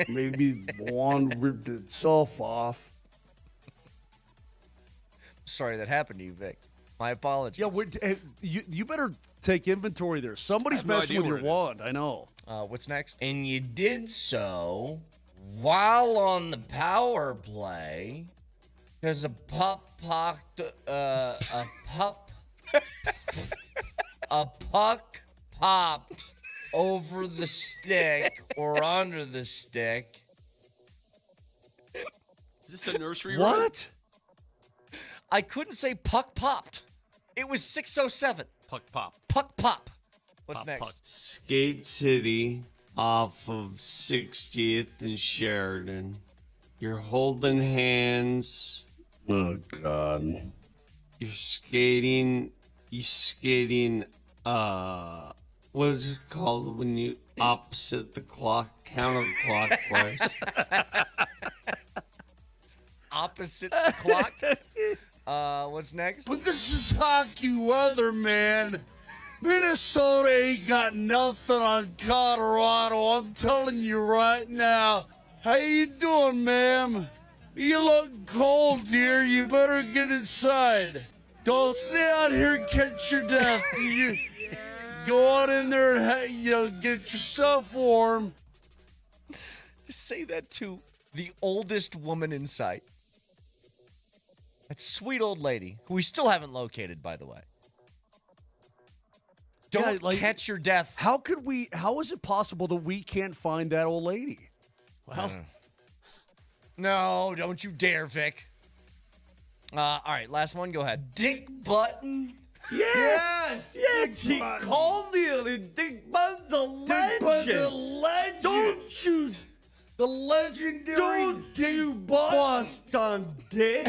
Maybe the wand ripped itself off. Sorry that happened to you, Vic. My apologies. Yeah, you better take inventory there. Somebody's messing with your wand. I know. What's next? And you did so while on the power play, because a puck popped over the stick or under the stick. Is this a nursery rhyme? What? I couldn't say puck popped. It was 607. Puck pop. Puck pop. What's Pop, next? puck. Skate City off of 60th and Sheridan. You're holding hands. Oh, God. You're skating. What is it called when you opposite the clock, counterclockwise? Opposite the clock. What's next? But this is hockey weather, man. Minnesota ain't got nothing on Colorado. I'm telling you right now. How you doing, ma'am? You look cold, dear. You better get inside. Don't stay out here and catch your death. You go on in there and get yourself warm. Just say that to the oldest woman in sight. That sweet old lady, who we still haven't located, by the way. Don't catch your death. How is it possible that we can't find that old lady? Well, no, don't you dare, Vic. All right, last one. Go ahead. Dick Button. Yes, he called it. Dick Button's a legend. Button's a legend. Don't you, the legendary don't you bust on Dick.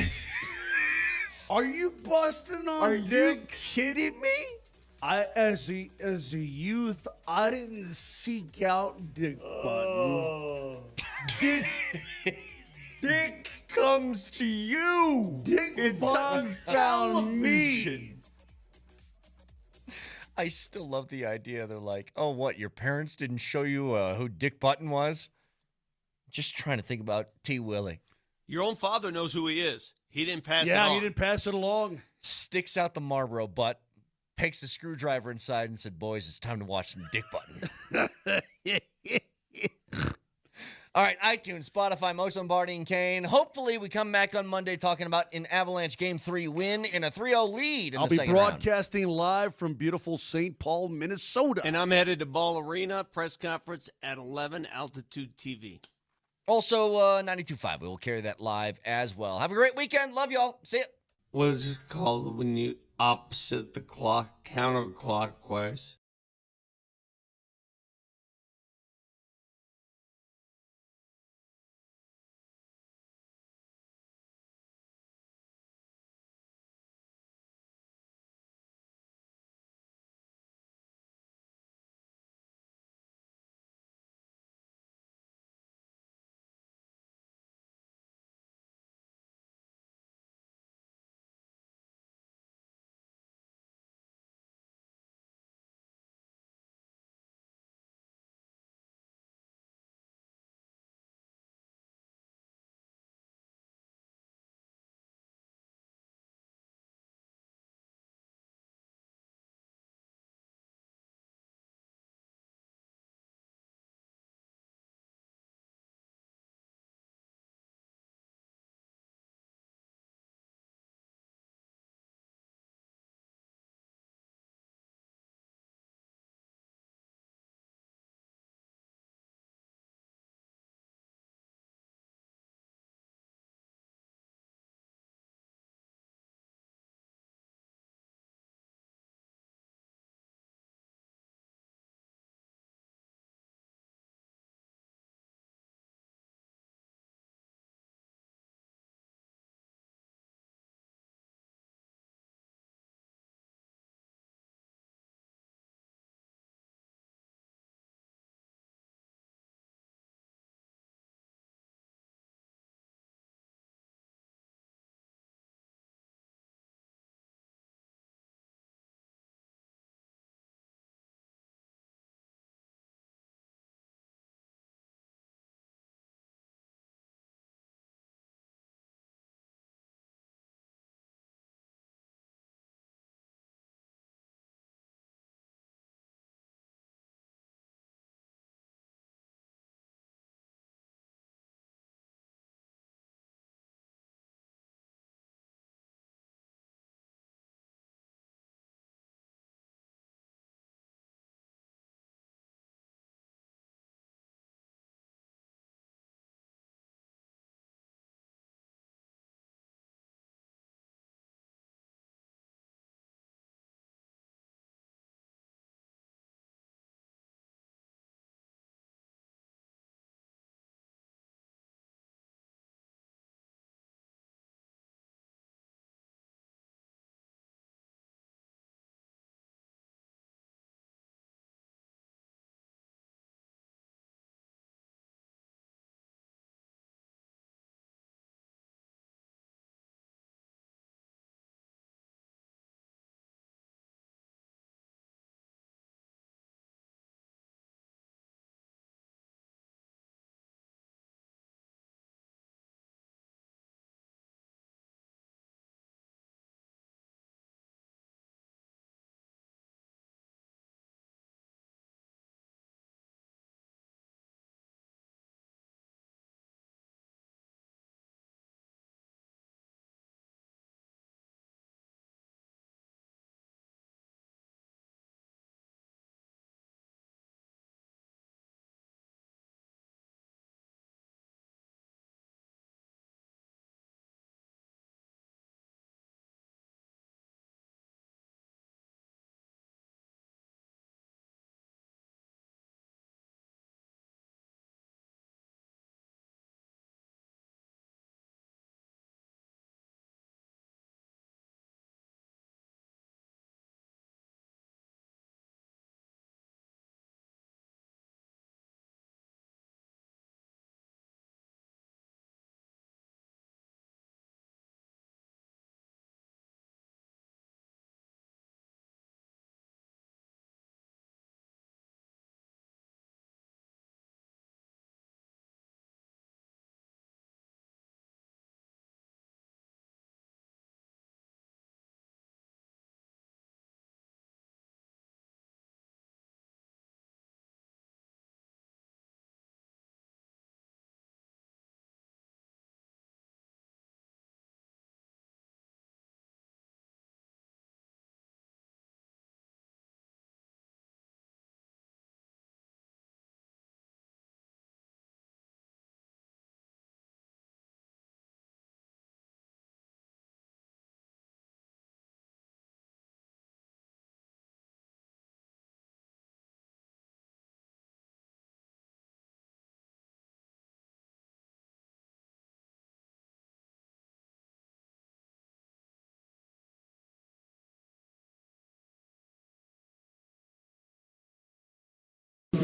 Are you busting on Are Dick? you kidding me? As a youth, I didn't seek out Dick Button. Dick comes to you. Dick Button found me. I still love the idea. They're like, oh, what? Your parents didn't show you who Dick Button was? Just trying to think about T. Willie. Your own father knows who he is. He didn't pass it on. Yeah, he didn't pass it along. Sticks out the Marlboro butt, takes the screwdriver inside and said, boys, it's time to watch some Dick Button. All right, iTunes, Spotify, Moser, Lombardi, and Kane. Hopefully we come back on Monday talking about an Avalanche Game 3 win and a 3-0 lead in the second round. I'll be broadcasting live from beautiful St. Paul, Minnesota. And I'm headed to Ball Arena, press conference at 11, Altitude TV. Also, 92.5. We will carry that live as well. Have a great weekend. Love y'all. See ya. What is it called when you opposite the clock, counterclockwise?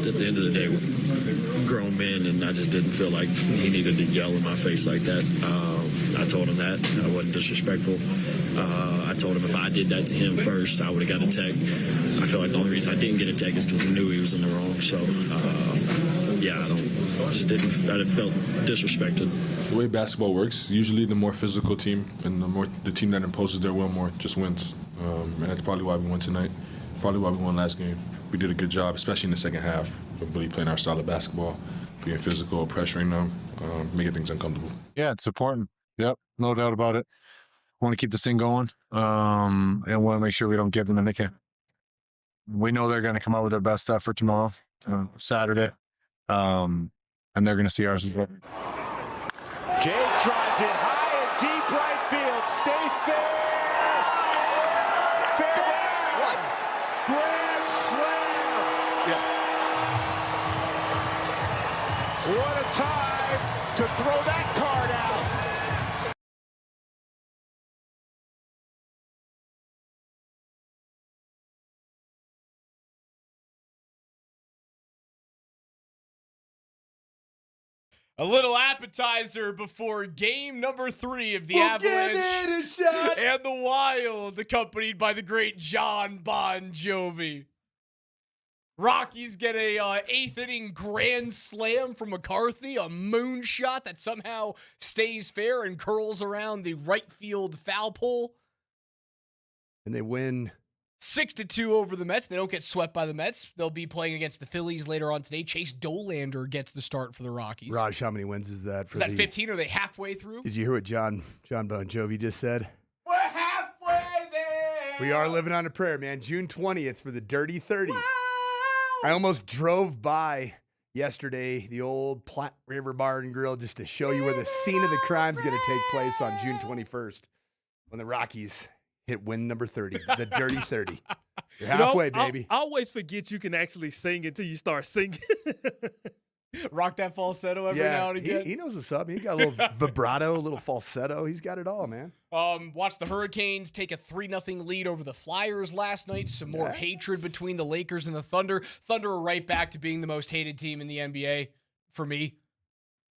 at the end of the day, we're grown men, and I just didn't feel like he needed to yell in my face like that. I told him that. I wasn't disrespectful. I told him if I did that to him first, I would have got a tech. I feel like the only reason I didn't get a tech is because he knew he was in the wrong. So, I felt disrespected. The way basketball works, usually the more physical team and the team that imposes their will more just wins. And that's probably why we won tonight. Probably why we won last game. We did a good job, especially in the second half, of really playing our style of basketball, being physical, pressuring them, making things uncomfortable. Yeah, it's important. Yep, no doubt about it. Want to keep this thing going, and want to make sure we don't give them a nick. We know they're going to come out with their best effort tomorrow, Saturday, and they're going to see ours as well. Jake drives it high and deep right field. Stay fair. Farewell. What? Grand slam. Yeah. What a time to throw that card out. A little appetizer before game number 3 of the Avalanche and the Wild, accompanied by the great John Bon Jovi. Rockies get a 8th inning grand slam from McCarthy, a moonshot that somehow stays fair and curls around the right field foul pole. And they win 6-2 over the Mets. They don't get swept by the Mets. They'll be playing against the Phillies later on today. Chase Dolander gets the start for the Rockies. Raj, how many wins is that? Is that 15? Are they halfway through? Did you hear what John Bon Jovi just said? We're halfway there. We are living on a prayer, man. June 20th for the Dirty 30. Wow. I almost drove by yesterday the old Platte River Bar and Grill just to show you where the scene of the crime is going to take place on June 21st when the Rockies hit win number 30, the Dirty 30. You're halfway, baby. I always forget you can actually sing until you start singing. Rock that falsetto every now and again. He knows what's up. He got a little vibrato, a little falsetto. He's got it all, man. Watch the Hurricanes take a 3-0 lead over the Flyers last night. Some more hatred between the Lakers and the Thunder. Thunder are right back to being the most hated team in the NBA for me,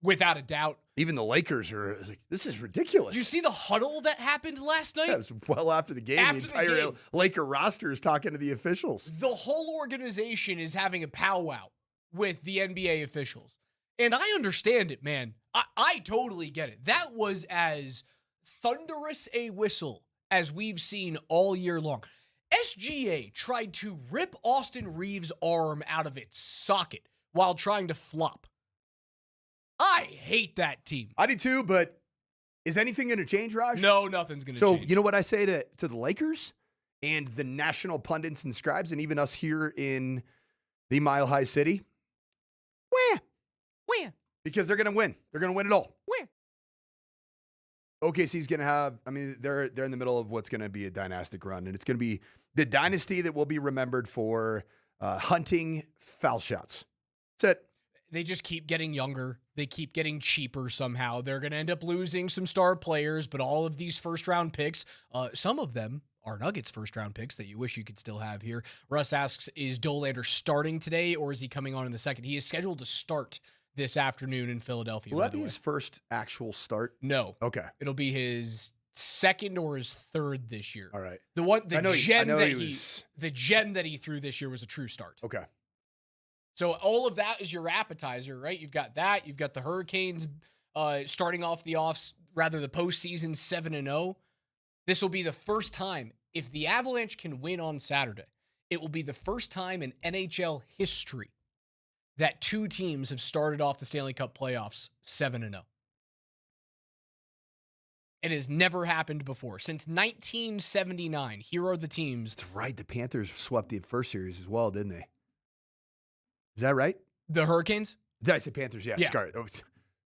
without a doubt. Even the Lakers are like, this is ridiculous. Did you see the huddle that happened last night? Yeah, it was well after the game. The entire Laker roster is talking to the officials. The whole organization is having a powwow with the NBA officials. And I understand it, man. I totally get it. That was as thunderous a whistle as we've seen all year long. SGA tried to rip Austin Reeves' arm out of its socket while trying to flop. I hate that team. I do too, but is anything going to change, Raj? No, nothing's going to change. So, you know what I say to the Lakers and the national pundits and scribes and even us here in the Mile High City? Where? Because they're going to win. They're going to win it all. Where? OKC's going to have, they're in the middle of what's going to be a dynastic run, and it's going to be the dynasty that will be remembered for hunting foul shots. That's it. They just keep getting younger. They keep getting cheaper somehow. They're going to end up losing some star players, but all of these first-round picks, some of them are Nuggets first-round picks that you wish you could still have here. Russ asks, is Dolander starting today, or is he coming on in the second? He is scheduled to start this afternoon in Philadelphia. Will that be his first actual start? No. Okay. It'll be his second or his third this year. All right. The gem that he threw this year was a true start. Okay. So all of that is your appetizer, right? You've got that. You've got the Hurricanes starting off the postseason 7-0. This will be the first time, if the Avalanche can win on Saturday, it will be the first time in NHL history that two teams have started off the Stanley Cup playoffs 7-0. It has never happened before. Since 1979, here are the teams. That's right. The Panthers swept the first series as well, didn't they? Is that right? The Hurricanes? Did I say Panthers? Yeah. Sorry.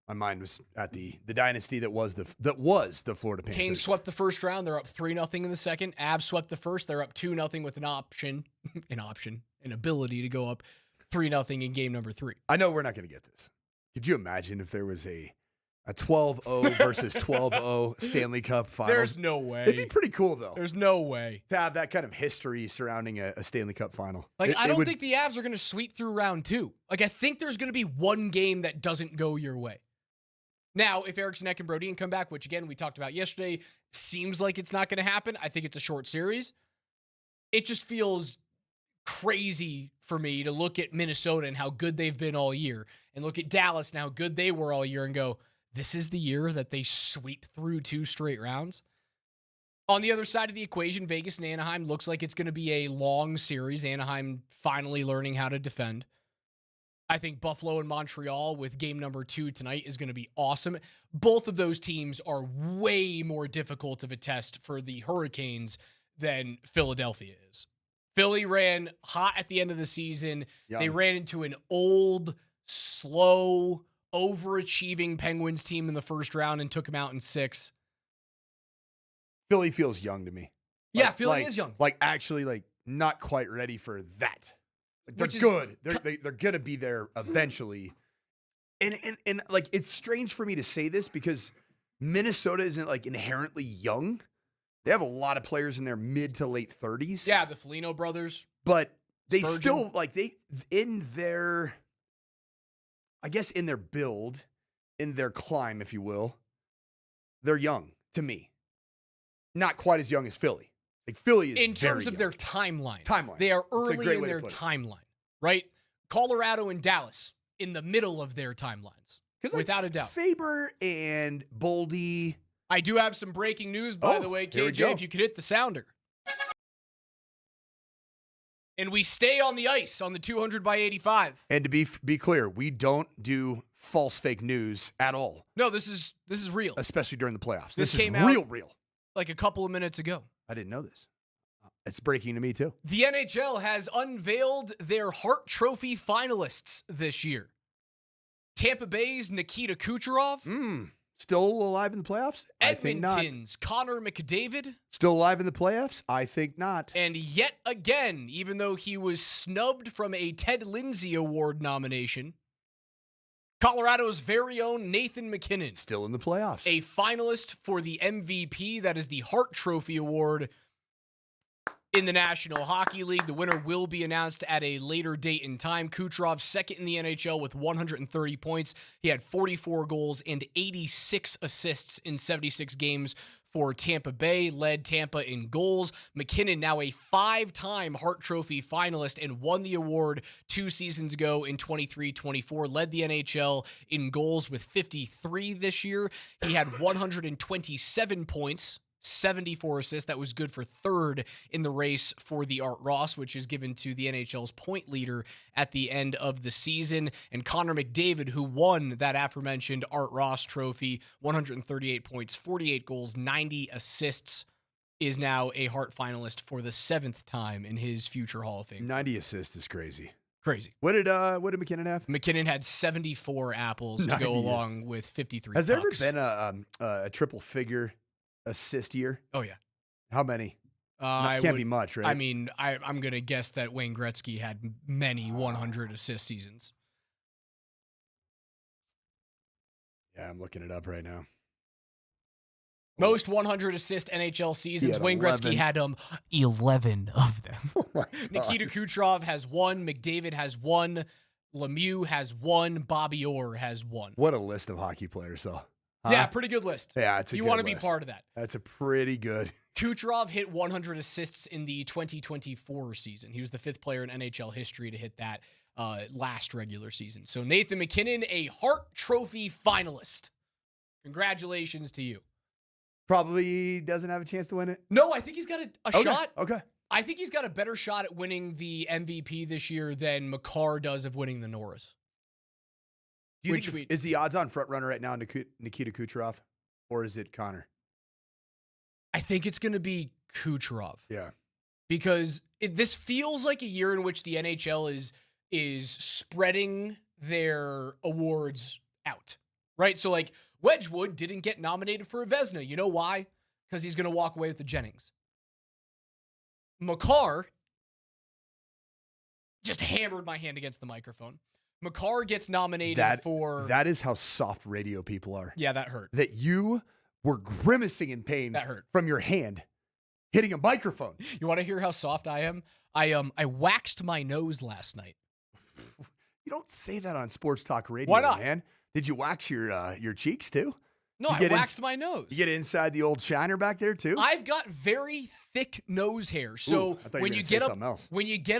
My mind was at the dynasty that was the Florida Panthers. Kane swept the first round. They're up 3-0 in the second. Avs swept the first. They're up 2-0 with an ability to go up 3-0 in game number 3. I know we're not going to get this. Could you imagine if there was A 12-0 versus 12-0 Stanley Cup Finals. There's no way. It'd be pretty cool, though. There's no way. To have that kind of history surrounding a Stanley Cup Final. Like, I don't think the Avs are going to sweep through round 2. Like, I think there's going to be one game that doesn't go your way. Now, if Eriksson, Ek, and Brodin come back, which, again, we talked about yesterday, seems like it's not going to happen. I think it's a short series. It just feels crazy for me to look at Minnesota and how good they've been all year, and look at Dallas and how good they were all year and go, this is the year that they sweep through 2 straight rounds. On the other side of the equation, Vegas and Anaheim looks like it's going to be a long series. Anaheim finally learning how to defend. I think Buffalo and Montreal with game number 2 tonight is going to be awesome. Both of those teams are way more difficult of a test for the Hurricanes than Philadelphia is. Philly ran hot at the end of the season. They ran into an old, slow, overachieving Penguins team in the first round and took them out in 6. Philly feels young to me. Yeah, Philly is young. Like, actually, like, not quite ready for that. Like, they're good. They're going to be there eventually. And like, it's strange for me to say this because Minnesota isn't, like, inherently young. They have a lot of players in their mid to late 30s. Yeah, the Foligno brothers. But they Spurgeon. still, like, in their build, in their climb, if you will, they're young to me. Not quite as young as Philly. Like, Philly is in terms very of their timeline. Timeline. They are It's a early great in way to their put it. timeline, right? Colorado and Dallas in the middle of their timelines, without a doubt. Faber and Boldy. I do have some breaking news, by the way, here we KJ, go. if you could hit the sounder. And we stay on the ice on the 200 by 85. And to be clear, we don't do false fake news at all. No, this is real. Especially during the playoffs. This This came is out real. like a couple of minutes ago. I didn't know this. It's breaking to me, too. The NHL has unveiled their Hart Trophy finalists this year. Tampa Bay's Nikita Kucherov. Still alive in the playoffs? I think not. Edmonton's Connor McDavid. Still alive in the playoffs? I think not. And yet again, even though he was snubbed from a Ted Lindsay Award nomination, Colorado's very own Nathan MacKinnon. Still in the playoffs. A finalist for the MVP. That is the Hart Trophy Award in the National Hockey League. The winner will be announced at a later date in time. Kucherov, second in the NHL with 130 points. He had 44 goals and 86 assists in 76 games for Tampa Bay, led Tampa in goals. McKinnon, now a 5-time Hart Trophy finalist and won the award 2 seasons ago in 23-24, led the NHL in goals with 53 this year. He had 127 points, 74 assists. That was good for third in the race for the Art Ross, which is given to the NHL's point leader at the end of the season. And Connor McDavid, who won that aforementioned Art Ross trophy, 138 points, 48 goals, 90 assists, is now a Hart finalist for the 7th time in his future Hall of Fame. 90 assists is crazy. Crazy. What did McKinnon have? McKinnon had 74 apples to go along with 53 Has there ever pucks. been a triple figure assist year? Oh, yeah. How many? Can't be much, right? I mean, I'm going to guess that Wayne Gretzky had many 100 assist seasons. Yeah, I'm looking it up right now. Most 100 assist NHL seasons, had Wayne Gretzky 11. had 11 of them. Oh my Nikita Kucherov has 1, McDavid has 1, Lemieux has 1, Bobby Orr has 1. What a list of hockey players, though. Huh? Yeah, pretty good list. Yeah, it's a You good want to be list. part of that. That's a pretty good. Kucherov hit 100 assists in the 2024 season. He was the 5th player in NHL history to hit that last regular season. So Nathan MacKinnon, a Hart Trophy finalist. Congratulations to you. Probably doesn't have a chance to win it. No, I think he's got a shot. Okay. I think he's got a better shot at winning the MVP this year than Makar does of winning the Norris. Do you think is the odds-on front runner right now Nikita Kucherov, or is it Connor? I think it's going to be Kucherov. Yeah. Because this feels like a year in which the NHL is spreading their awards out, right? So like Wedgwood didn't get nominated for a Vezina. You know why? Because he's going to walk away with the Jennings. Makar just hammered my hand against the microphone. McCarr gets nominated That is how soft radio people are. Yeah, that hurt. That you were grimacing in pain That hurt. from your hand hitting a microphone. You want to hear how soft I am? I waxed my nose last night. You don't say that on sports talk radio, Why not? man. Did you wax your cheeks too? No, I waxed my nose. You get inside the old shiner back there too? I've got very thick nose hair. So when you get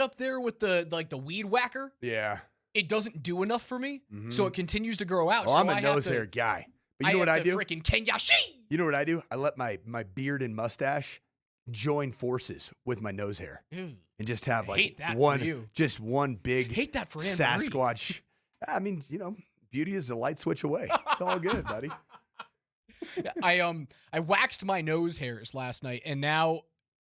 up there with the weed whacker, yeah, it doesn't do enough for me. So it continues to grow out. Oh, so I'm a nose hair guy. But you know what I do? Freaking Kenyashi. You know what I do? I let my beard and mustache join forces with my nose hair. Dude, and just have hate that one for you. just one big hate that for Sasquatch. I mean, beauty is a light switch away. It's all good, buddy. I waxed my nose hairs last night, and now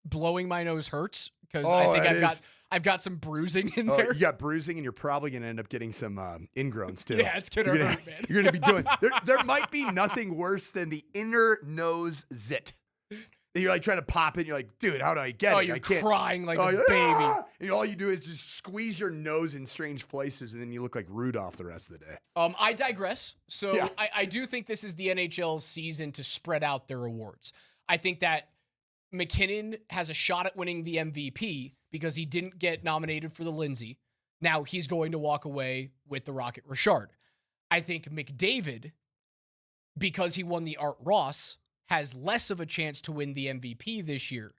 blowing my nose hurts because I think I've got some bruising in there. You got bruising, and you're probably gonna end up getting some ingrowns too. Yeah, it's gonna hurt, man. You're gonna be doing. There might be nothing worse than the inner nose zit. You're like trying to pop it. And you're like, dude, how do I get it? Oh, you're crying like a baby. And all you do is just squeeze your nose in strange places, and then you look like Rudolph the rest of the day. I digress. So yeah. I do think this is the NHL's season to spread out their awards. I think that McKinnon has a shot at winning the MVP because he didn't get nominated for the Lindsay. Now he's going to walk away with the Rocket Richard. I think McDavid, because he won the Art Ross, has less of a chance to win the MVP this year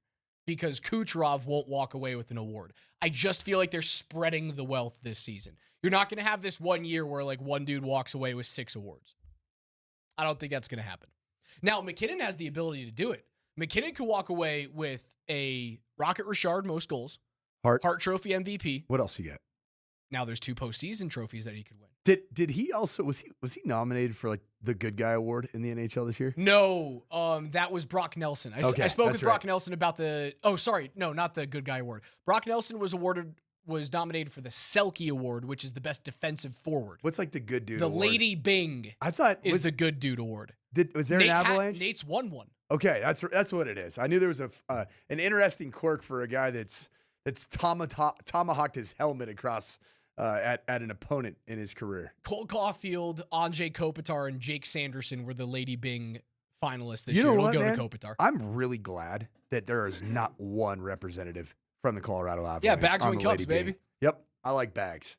because Kucherov won't walk away with an award. I just feel like they're spreading the wealth this season. You're not going to have this one year where one dude walks away with 6 awards. I don't think that's going to happen. Now, McKinnon has the ability to do it. McKinnon could walk away with a Rocket Richard most goals, Hart Trophy MVP. What else you got? Now there's 2 postseason trophies that he could win. Did he also was he nominated for the Good Guy Award in the NHL this year? No, that was Brock Nelson. I spoke with Brock Nelson about not the Good Guy Award. Brock Nelson was nominated for the Selke Award, which is the best defensive forward. What's the good dude? The award? Lady Bing. I thought is the good dude award. Was there an Avalanche? Nate's won one. Okay, that's what it is. I knew there was an interesting quirk for a guy that's tomahawked his helmet across. At an opponent in his career. Cole Caulfield, Anze Kopitar, and Jake Sanderson were the Lady Bing finalists this year. You know what, It'll go man? to Kopitar. I'm really glad that there is not one representative from the Colorado Avalanche. Yeah, Bags win the cups, Lady baby. Bing. Yep, I like Bags.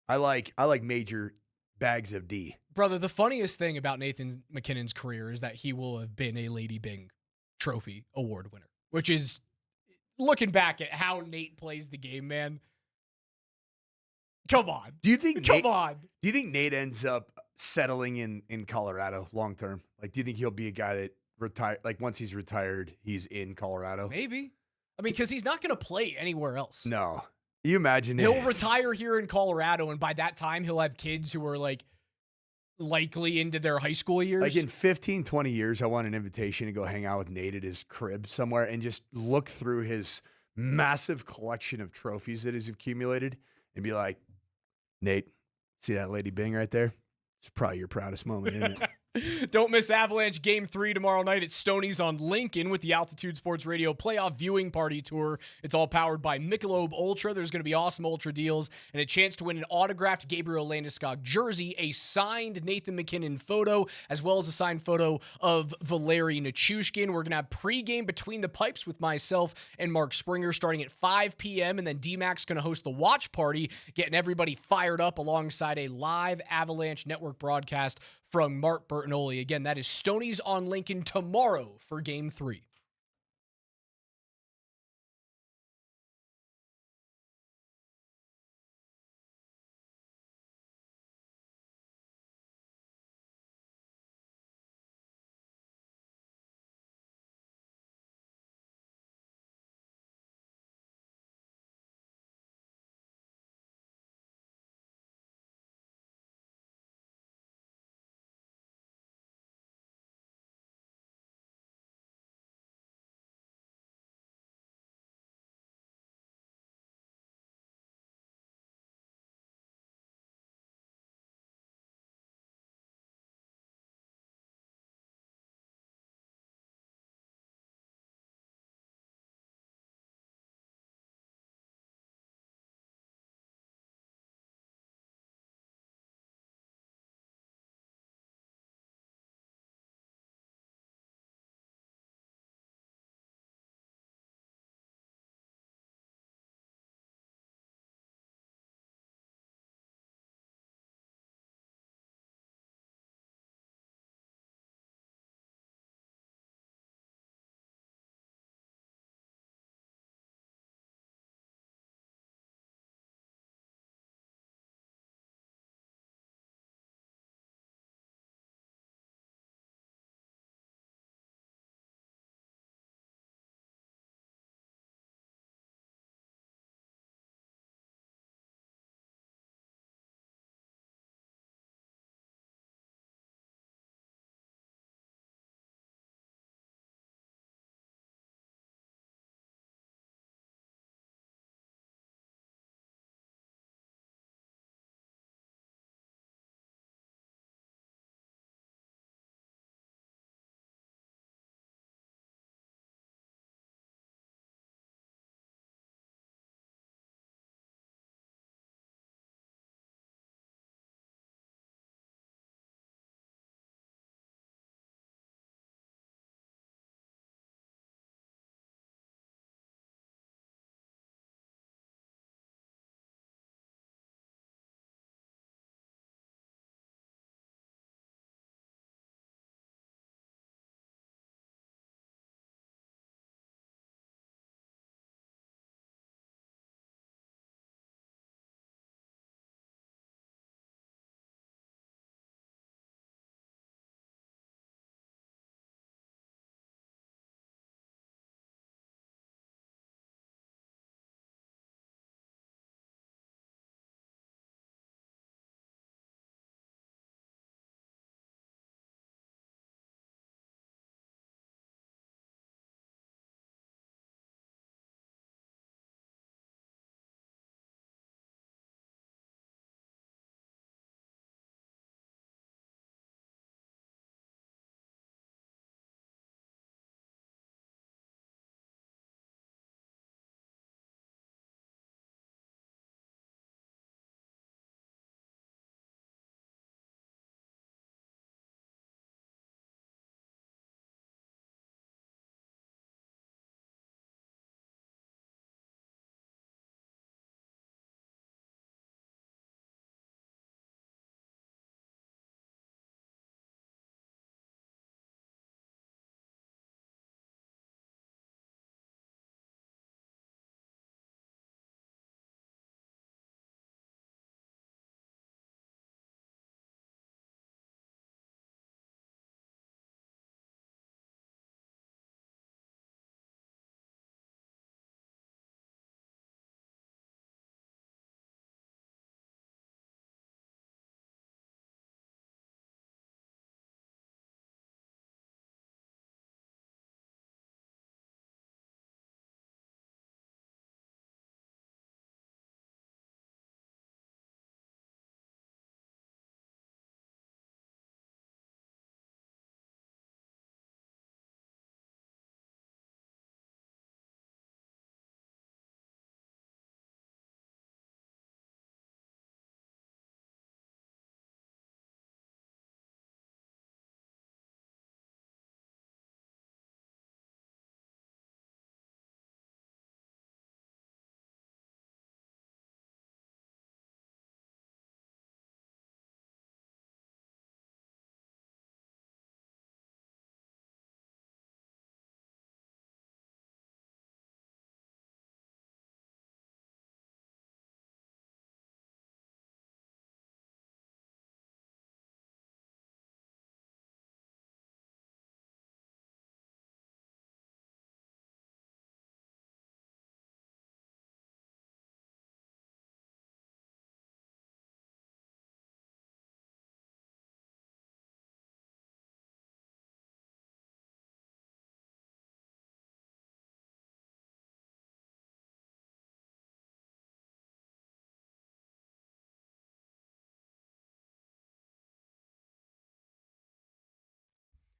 I like major bags of D. Brother, the funniest thing about Nathan McKinnon's career is that he will have been a Lady Bing Trophy award winner, which is, looking back at how Nate plays the game, man. Come on. Do you think Nate ends up settling in Colorado long term? Do you think he'll be a guy that retire once he's retired, he's in Colorado? Maybe. I mean, because he's not going to play anywhere else. No. You imagine he'll retire here in Colorado, and by that time he'll have kids who are likely into their high school years. In 15, 20 years, I want an invitation to go hang out with Nate at his crib somewhere and just look through his massive collection of trophies that he's accumulated and be like, Nate, see that Lady Bing right there? It's probably your proudest moment, isn't it? Don't miss Avalanche Game 3 tomorrow night at Stoney's on Lincoln with the Altitude Sports Radio Playoff Viewing Party Tour. It's all powered by Michelob Ultra. There's going to be awesome Ultra deals and a chance to win an autographed Gabriel Landeskog jersey, a signed Nathan McKinnon photo, as well as a signed photo of Valeri Nichushkin. We're going to have pregame Between the Pipes with myself and Mark Springer starting at 5 p.m., and then DMac's going to host the watch party, getting everybody fired up alongside a live Avalanche Network broadcast from Mark Bertinoli. Again, that is Stoney's on Lincoln tomorrow for Game 3.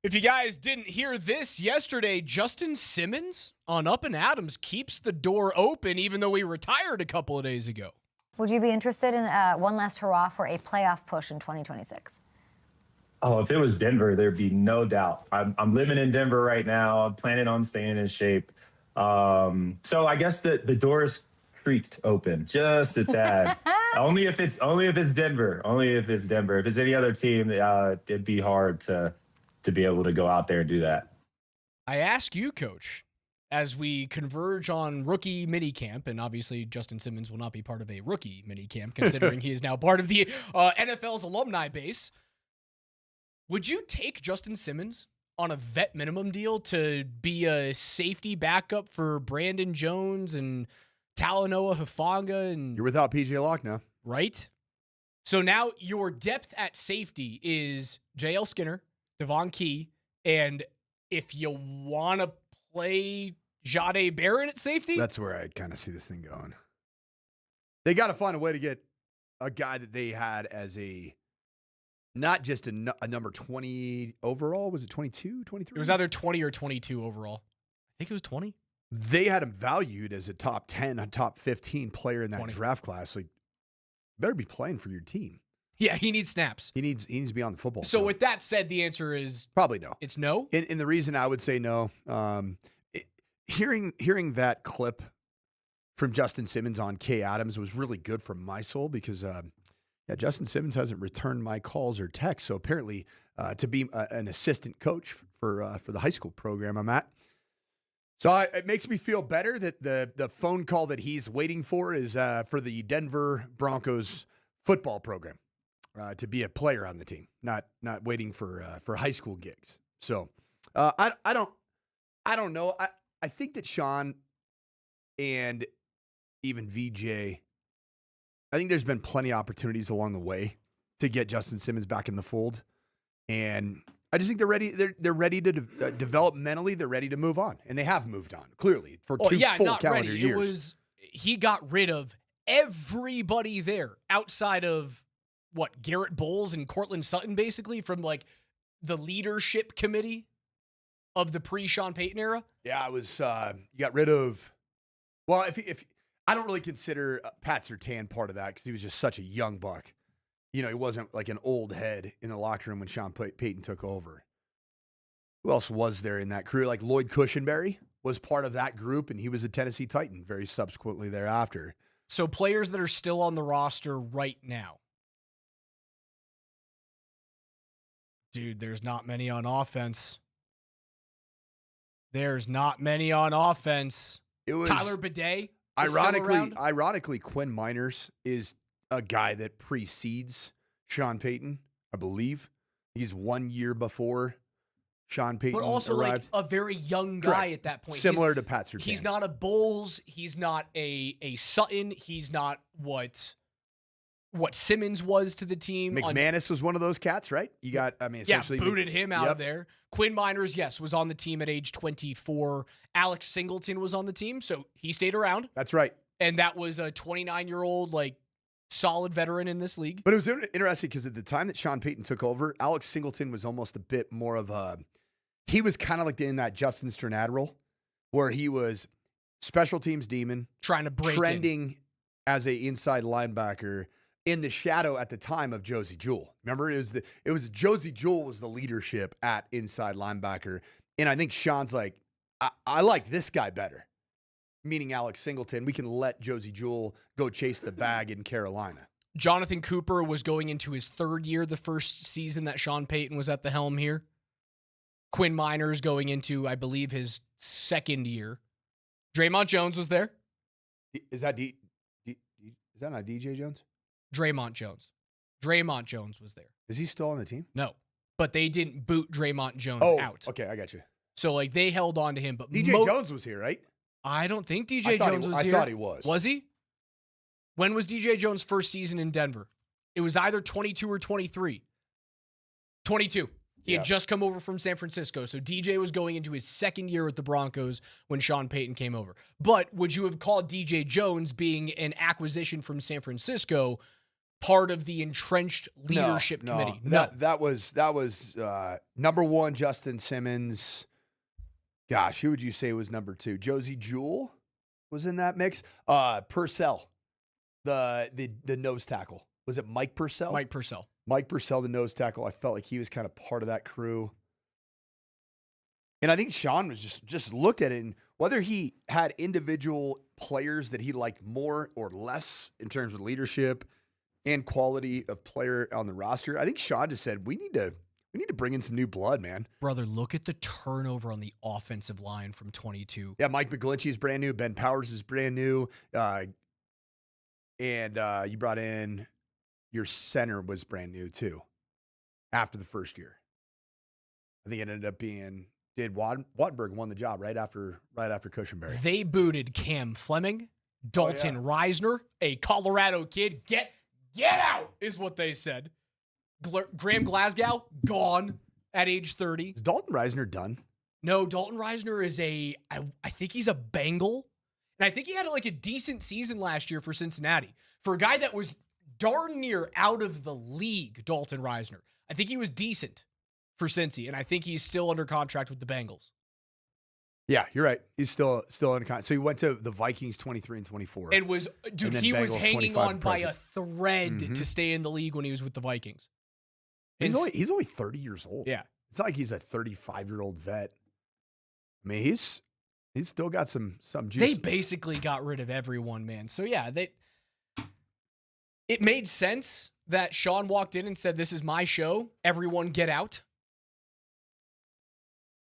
If you guys didn't hear this yesterday, Justin Simmons on Up and Adams keeps the door open even though he retired a couple of days ago. Would you be interested in one last hurrah for a playoff push in 2026? Oh, if it was Denver, there'd be no doubt. I'm living in Denver right now. I'm planning on staying in shape. So I guess the door's creaked open just a tad. only if it's Denver. Only if it's Denver. If it's any other team, it'd be hard to be able to go out there and do that. I ask you, Coach, as we converge on rookie minicamp, and obviously Justin Simmons will not be part of a rookie minicamp, considering he is now part of the NFL's alumni base. Would you take Justin Simmons on a vet minimum deal to be a safety backup for Brandon Jones and Talanoa Hufanga? And you're without PJ Locke now. Right? So now your depth at safety is JL Skinner, Devon Key, and if you want to play Jahdae Barron at safety? That's where I kind of see this thing going. They got to find a way to get a guy that they had as not just a number 20 overall. Was it 22, 23? It was either 20 or 22 overall. I think it was 20. They had him valued as a top 10, a top 15 player in that 20. draft class. Like, better be playing for your team. Yeah, he needs snaps. He needs to be on the football field. So with that said, the answer is probably no. It's no? And the reason I would say no, hearing that clip from Justin Simmons on Kay Adams was really good for my soul because Justin Simmons hasn't returned my calls or texts. So apparently to be an assistant coach for the high school program I'm at. So it makes me feel better that the phone call that he's waiting for is for the Denver Broncos football program to be a player on the team, not waiting for high school gigs. So I don't know. I think that Sean and even VJ, I think there's been plenty of opportunities along the way to get Justin Simmons back in the fold, and I just think they're ready. They're ready to developmentally. They're ready to move on, and they have moved on clearly for two full calendar years. He got rid of everybody there outside of Garrett Bowles and Cortland Sutton, basically from like the leadership committee of the pre-Sean Payton era. Yeah, it was. You got rid of. Well, if I don't really consider Pat Surtain part of that because he was just such a young buck. He wasn't like an old head in the locker room when Sean Payton took over. Who else was there in that crew? Like Lloyd Cushenberry was part of that group, and he was a Tennessee Titan very subsequently thereafter. So players that are still on the roster right now. Dude, there's not many on offense. There's not many on offense. It was Tyler Bidet. Ironically, Quinn Miners is a guy that precedes Sean Payton, I believe. He's 1 year before Sean Payton but also arrived. like a very young guy Correct. at that point. Similar to Pat Surtain. He's not a Bowles. He's not a Sutton. He's not what Simmons was to the team. McManus was one of those cats, right? You got, essentially. Yeah, booted him out of there. Quinn Miners, yes, was on the team at age 24. Alex Singleton was on the team, so he stayed around. That's right. And that was a 29-year-old, solid veteran in this league. But it was interesting because at the time that Sean Payton took over, Alex Singleton was almost a bit more of he was kind of like in that Justin Strnad role where he was special teams demon. Trying to break trending as a inside linebacker in the shadow at the time of Josie Jewell. Remember, it was Josie Jewell was the leadership at inside linebacker. And I think Sean's like, I like this guy better. Meaning Alex Singleton. We can let Josie Jewell go chase the bag in Carolina. Jonathan Cooper was going into his third year the first season that Sean Payton was at the helm here. Quinn Miners going into, I believe, his second year. Draymond Jones was there. Is that not DJ Jones? Draymond Jones. Draymond Jones was there. Is he still on the team? No. But they didn't boot Draymond Jones out. Okay, I got you. So, they held on to him. But DJ Jones was here, right? I don't think DJ Jones was here. I thought he was. Was he? When was DJ Jones' first season in Denver? It was either 22 or 23. 22. He had just come over from San Francisco. So DJ was going into his second year with the Broncos when Sean Payton came over. But would you have called DJ Jones being an acquisition from San Francisco part of the entrenched leadership committee. No. That was number one, Justin Simmons. Gosh, who would you say was number two? Josie Jewell was in that mix. Purcell, the nose tackle. Was it Mike Purcell? Mike Purcell. Mike Purcell, the nose tackle. I felt like he was kind of part of that crew. And I think Sean was just looked at it, and whether he had individual players that he liked more or less in terms of leadership and quality of player on the roster, I think Sean just said, we need to bring in some new blood, man. Brother, look at the turnover on the offensive line from 22. Yeah, Mike McGlinchey is brand new. Ben Powers is brand new. And you brought in your center was brand new too after the first year. I think it ended up being Wattenberg won the job right after Cushenberry. They booted Cam Fleming, Dalton Reisner, a Colorado kid. Get out is what they said. Graham Glasgow gone at age 30. Is Dalton Reisner done? No, Dalton Reisner is I think he's a Bengal. And I think he had like a decent season last year for Cincinnati. For a guy that was darn near out of the league, Dalton Reisner. I think he was decent for Cincy, and I think he's still under contract with the Bengals. Yeah, you're right. He's still under contract. So he went to the Vikings 23 and 24. And was he was hanging on by a thread to stay in the league when he was with the Vikings. He's only 30 years old. Yeah. It's not like he's a 35-year-old vet. I mean, he's still got some juice. They basically got rid of everyone, man. So yeah, it made sense that Sean walked in and said, "This is my show. Everyone get out."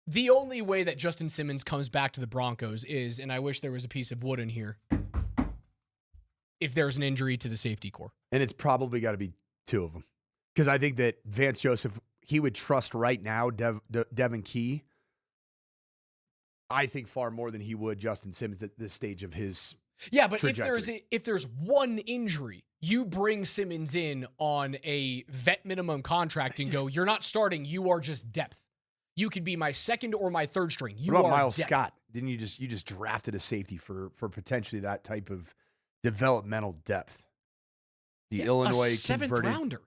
The only way that Justin Simmons comes back to the Broncos is, and I wish there was a piece of wood in here, if there's an injury to the safety core. And it's probably got to be two of them. Because I think that Vance Joseph, he would trust right now Devin Key, I think far more than he would Justin Simmons at this stage of his but trajectory. if there's one injury, you bring Simmons in on a vet minimum contract and go, you're not starting, you are just depth. You could be my second or my third string. You what about are Miles depth. Scott? Didn't you just drafted a safety for potentially that type of developmental depth? The Illinois a seventh converted rounder.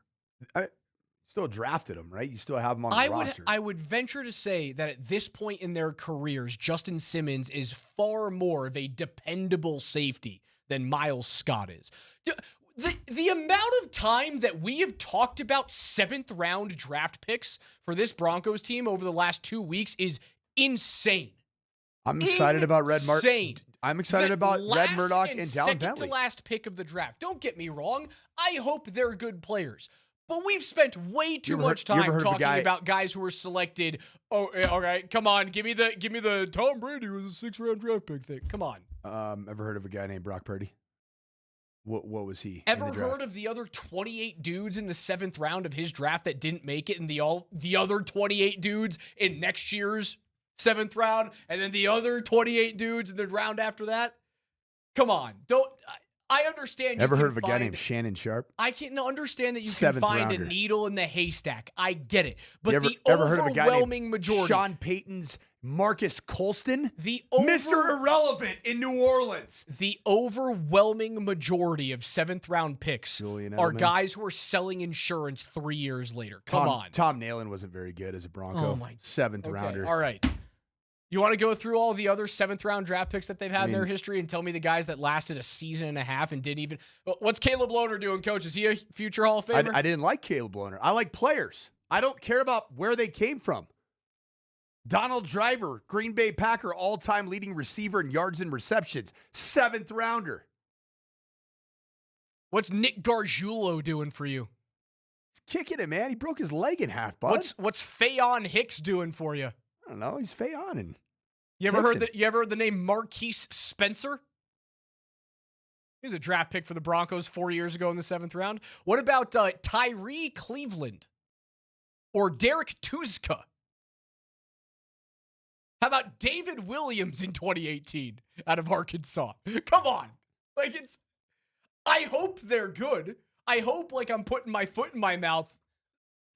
Still drafted him, right? You still have him on the roster. I would venture to say that at this point in their careers, Justin Simmons is far more of a dependable safety than Miles Scott is. The amount of time that we have talked about 7th round draft picks for this Broncos team over the last 2 weeks is insane. I'm excited about Red Murdoch. I'm excited about Red Murdoch and Dallin Bentley. Second to last pick of the draft. Don't get me wrong. I hope they're good players. But we've spent way too much time talking about guys who were selected. Oh, all right, come on, give me the Tom Brady was a 6th round draft pick thing. Come on. Ever heard of a guy named Brock Purdy? What was he? Ever heard of the other 28 dudes in the 7th round of his draft that didn't make it, and the other 28 dudes in next year's 7th round, and then the other 28 dudes in the round after that? Come on, I understand. Ever heard of a guy named Shannon Sharp? I can understand that you can find a needle in the haystack. I get it. But ever heard of a guy named majority. Sean Payton's Marcus Colston? Mr. Irrelevant in New Orleans. The overwhelming majority of 7th round picks are guys who are selling insurance 3 years later. Come on. Tom Nalen wasn't very good as a Bronco. Oh my. 7th rounder. All right. You want to go through all the other 7th round draft picks that they've had in their history and tell me the guys that lasted a season and a half and didn't even... What's Caleb Lohner doing, Coach? Is he a future Hall of Famer? I didn't like Caleb Lohner. I like players. I don't care about where they came from. Donald Driver, Green Bay Packer, all-time leading receiver in yards and receptions. 7th rounder. What's Nick Gargiulo doing for you? He's kicking it, man. He broke his leg in half, bud. What's Fayon Hicks doing for you? I don't know. He's Fayon and you ever heard the name Marquise Spencer? He's a draft pick for the Broncos 4 years ago in the 7th round. What about Tyree Cleveland or Derek Tuzka? How about David Williams in 2018 out of Arkansas? Come on. I hope they're good. I hope I'm putting my foot in my mouth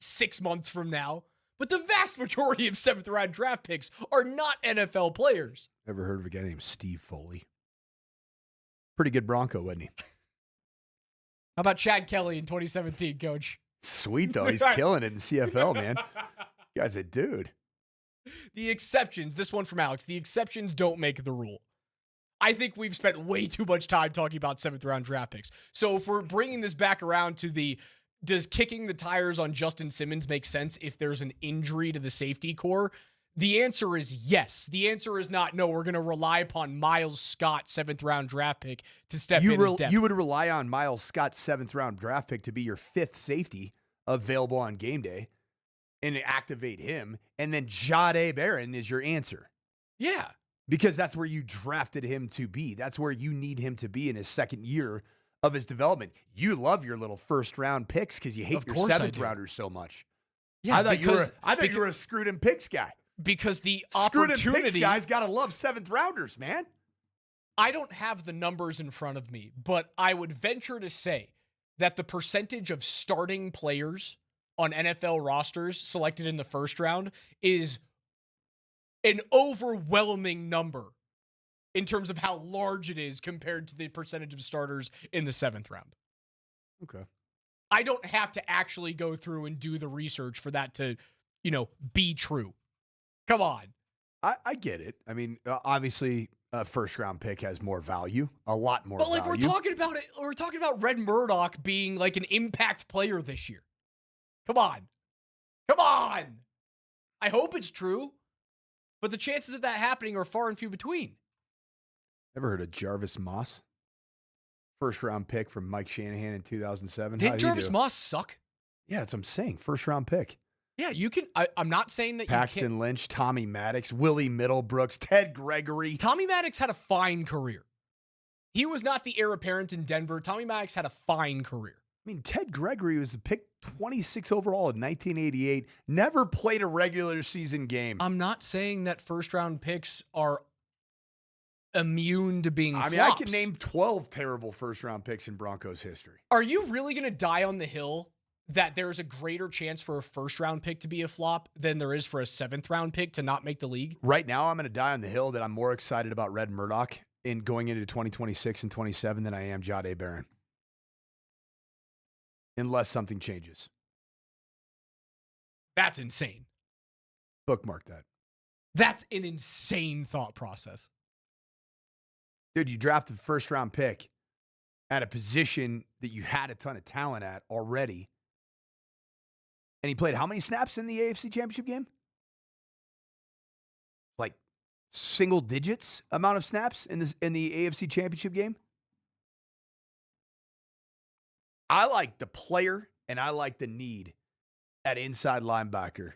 6 months from now. But the vast majority of 7th round draft picks are not NFL players. Ever heard of a guy named Steve Foley? Pretty good Bronco, wasn't he? How about Chad Kelly in 2017, Coach? Sweet, though. He's killing it in the CFL, man. You guy's a dude. The exceptions, this one from Alex, the exceptions don't make the rule. I think we've spent way too much time talking about 7th-round draft picks. So if we're bringing this back around to does kicking the tires on Justin Simmons make sense if there's an injury to the safety core? The answer is yes. The answer is not, no, we're going to rely upon Miles Scott, 7th-round draft pick, to step in as depth. You would rely on Miles Scott's 7th-round draft pick to be your 5th safety available on game day and activate him, and then Jahdae Barron is your answer. Yeah. Because that's where you drafted him to be. That's where you need him to be in his second year of his development. You love your little first-round picks because you hate your 7th-rounders so much. Yeah, I thought you were a screwed in picks guy. Because the screwed opportunity... in picks guys got to love 7th-rounders, man. I don't have the numbers in front of me, but I would venture to say that the percentage of starting players on NFL rosters selected in the first round is an overwhelming number in terms of how large it is compared to the percentage of starters in the 7th round. Okay. I don't have to actually go through and do the research for that to, be true. Come on. I get it. I mean, obviously, a first-round pick has more value, a lot more value. But we're talking about it. We're talking about Red Murdoch being like an impact player this year. Come on. I hope it's true. But the chances of that happening are far and few between. Ever heard of Jarvis Moss? First-round pick from Mike Shanahan in 2007. Didn't Jarvis Moss suck? Yeah, that's what I'm saying. First-round pick. Yeah, you can. I'm not saying that Paxton you can't. Lynch, Tommy Maddox, Willie Middlebrooks, Ted Gregory. Tommy Maddox had a fine career. He was not the heir apparent in Denver. Tommy Maddox had a fine career. I mean, Ted Gregory was the pick 26 overall in 1988. Never played a regular season game. I'm not saying that first-round picks are immune to being flops. I can name 12 terrible first-round picks in Broncos history. Are you really going to die on the hill that there's a greater chance for a first-round pick to be a flop than there is for a 7th-round pick to not make the league? Right now, I'm going to die on the hill that I'm more excited about Red Murdoch in going into 2026 and 27 than I am Jahdae Barron. Unless something changes. That's insane. Bookmark that. That's an insane thought process. Dude, you drafted a first-round pick at a position that you had a ton of talent at already. And he played how many snaps in the AFC Championship game? Like single digits amount of snaps in the AFC Championship game? I like the player and I like the need at inside linebacker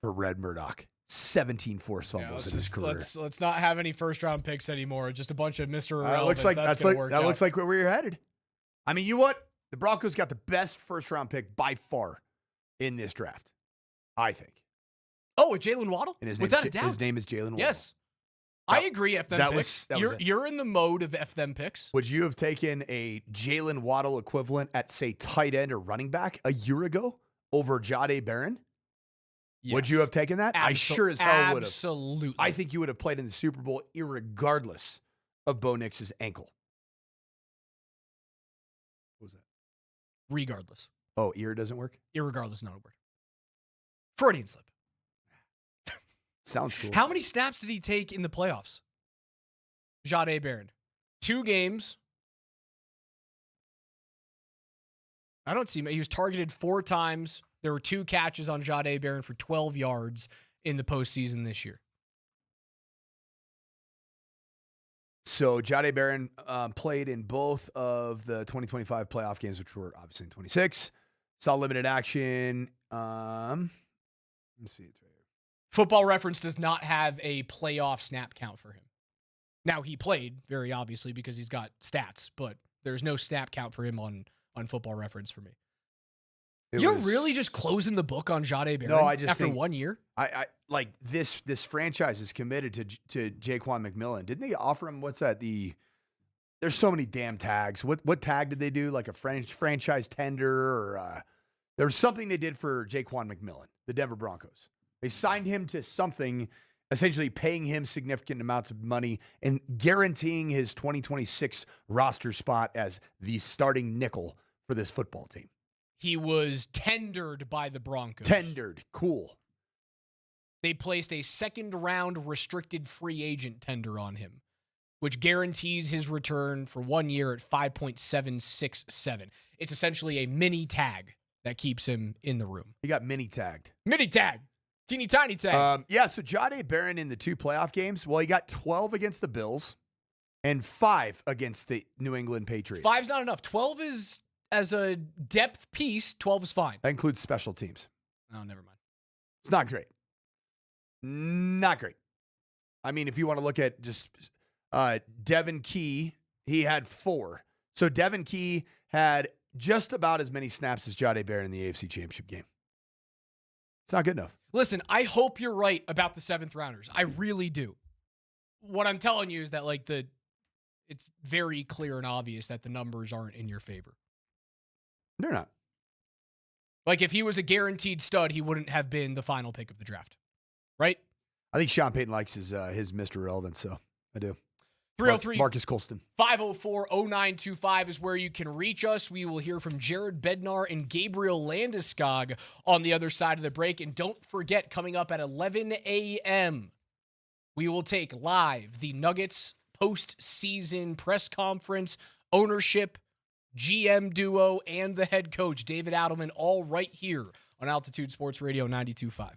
for Red Murdoch. 17 forced fumbles in his career. Let's not have any first-round picks anymore. Just a bunch of Mr. Irrelevance. Looks like where you're headed. I mean, you know what? The Broncos got the best first-round pick by far in this draft, I think. Oh, with Jalen Waddle? Without a doubt. His name is Jalen Waddle. Yes. I agree, F them picks. You're in the mode of F them picks. Would you have taken a Jalen Waddle equivalent at, say, tight end or running back a year ago over Jahdae Barron? Yes. Would you have taken that? I sure as hell would have. Absolutely. I think you would have played in the Super Bowl irregardless of Bo Nix's ankle. What was that? Regardless. Oh, ear doesn't work? Irregardless is not a word. Freudian slip. Sounds cool. How many snaps did he take in the playoffs? Jahdae Barron. 2 games. I don't see him. He was targeted 4 times. There were 2 catches on Jahdae Barron for 12 yards in the postseason this year. So Jahdae Barron played in both of the 2025 playoff games, which were obviously in 26. Saw limited action. Let's see. It's right here. Football Reference does not have a playoff snap count for him. Now, he played, very obviously, because he's got stats, but there's no snap count for him on Football Reference for me. You're really just closing the book on Jahdae Barron after 1 year? I like this franchise is committed to Jaquan McMillan. Didn't they offer him, what's that? There's so many damn tags. What tag did they do? Like a franchise tender or there was something they did for Jaquan McMillan, the Denver Broncos. They signed him to something essentially paying him significant amounts of money and guaranteeing his 2026 roster spot as the starting nickel for this football team. He was tendered by the Broncos. Tendered. Cool. They placed a second-round restricted free agent tender on him, which guarantees his return for 1 year at $5.767. It's essentially a mini tag that keeps him in the room. He got mini tagged. Mini tag. Teeny tiny tag. Yeah, so Jahdae Barron in the 2 playoff games, well, he got 12 against the Bills and 5 against the New England Patriots. 5's not enough. 12 is, as a depth piece, 12 is fine. That includes special teams. Oh, never mind. It's not great. Not great. I mean, if you want to look at just Devin Key, he had 4. So Devin Key had just about as many snaps as Jahdae Barron in the AFC Championship game. It's not good enough. Listen, I hope you're right about the 7th rounders. I really do. What I'm telling you is that it's very clear and obvious that the numbers aren't in your favor. They're not. Like if he was a guaranteed stud, he wouldn't have been the final pick of the draft. Right? I think Sean Payton likes his Mr. Relevant, so I do. 303 Marcus Colston. 504-0925 is where you can reach us. We will hear from Jared Bednar and Gabriel Landeskog on the other side of the break. And don't forget, coming up at 11 a.m., we will take live the Nuggets postseason press conference, ownership, GM duo, and the head coach, David Adelman, all right here on Altitude Sports Radio 92.5.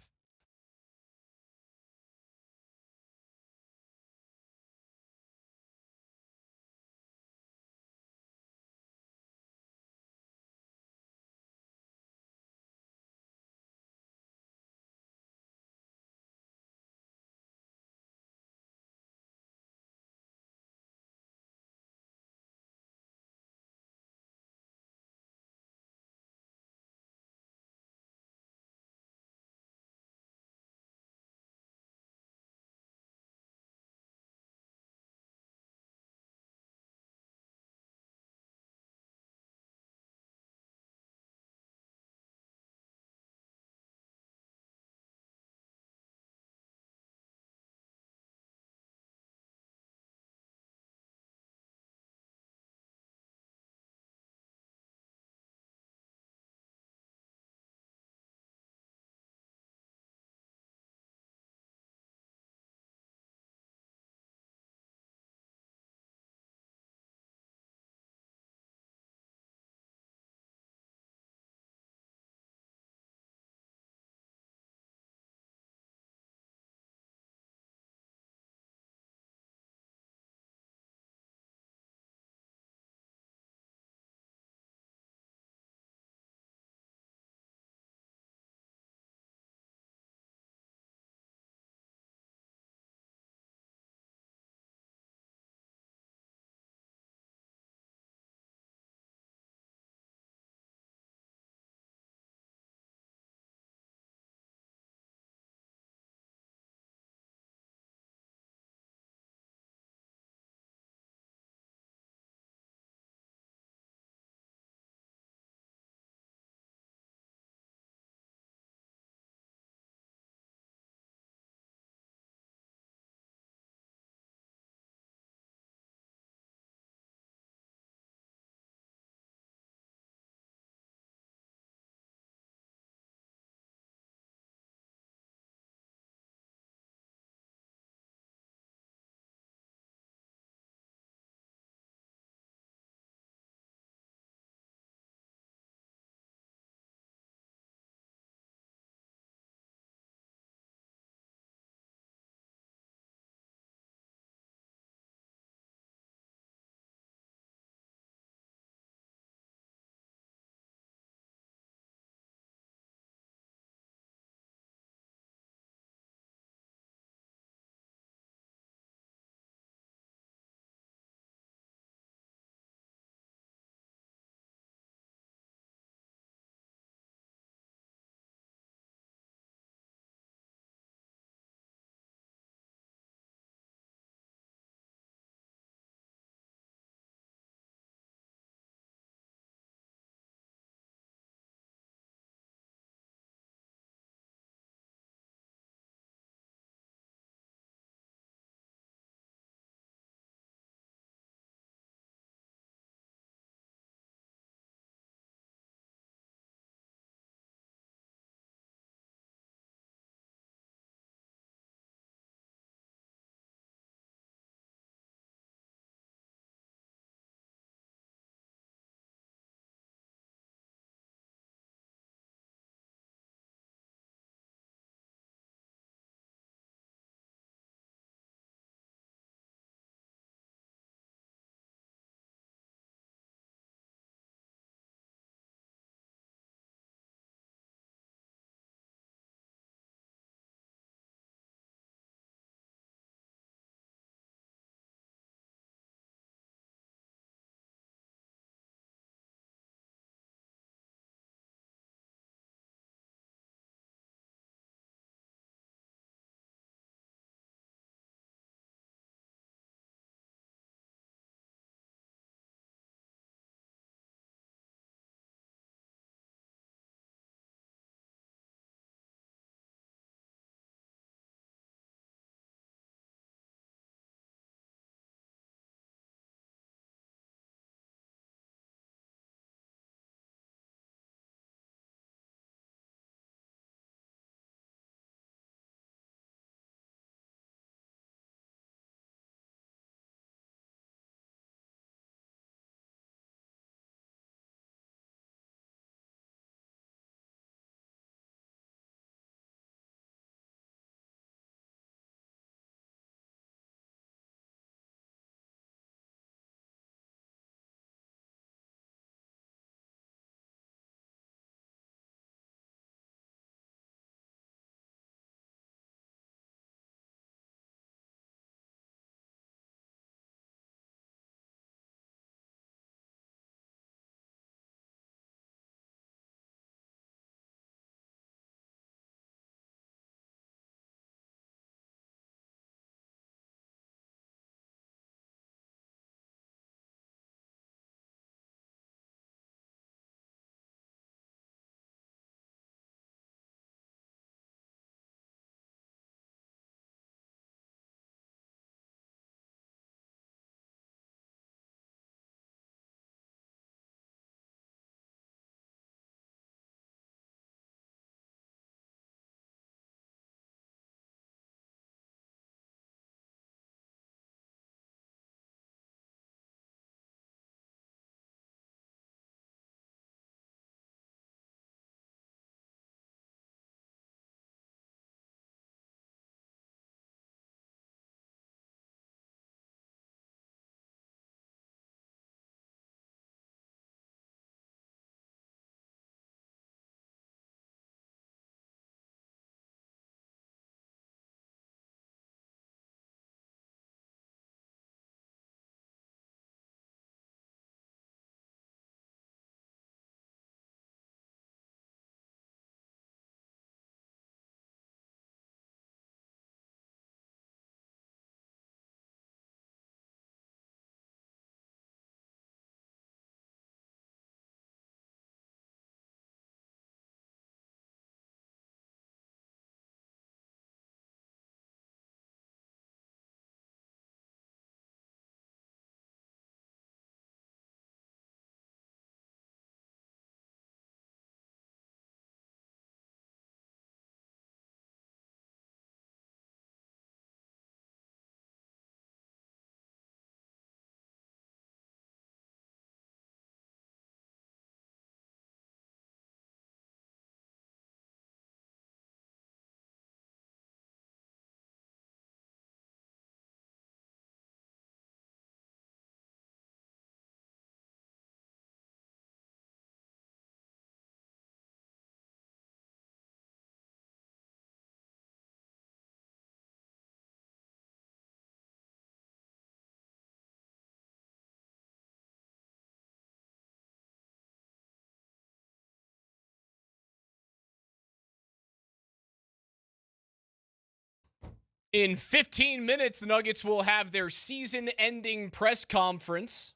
In 15 minutes, the Nuggets will have their season-ending press conference.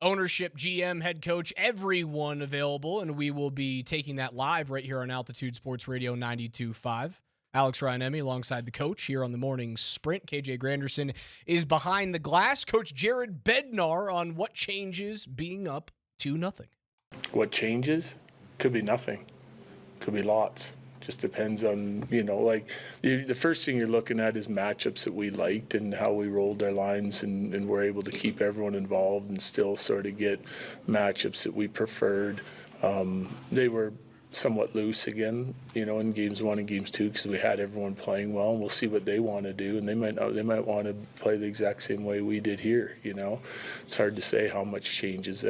Ownership, GM, head coach, everyone available, and we will be taking that live right here on Altitude Sports Radio 92.5. Alex Ryan-Emy alongside the coach here on the morning sprint. KJ Granderson is behind the glass. Coach Jared Bednar on what changes being up 2-0. What changes? Could be nothing. Could be lots. Just depends on, the first thing you're looking at is matchups that we liked and how we rolled our lines and were able to keep everyone involved and still sort of get matchups that we preferred. They were somewhat loose again, in games 1 and games 2 because we had everyone playing well, and we'll see what they want to do, and they might want to play the exact same way we did here. It's hard to say how much changes.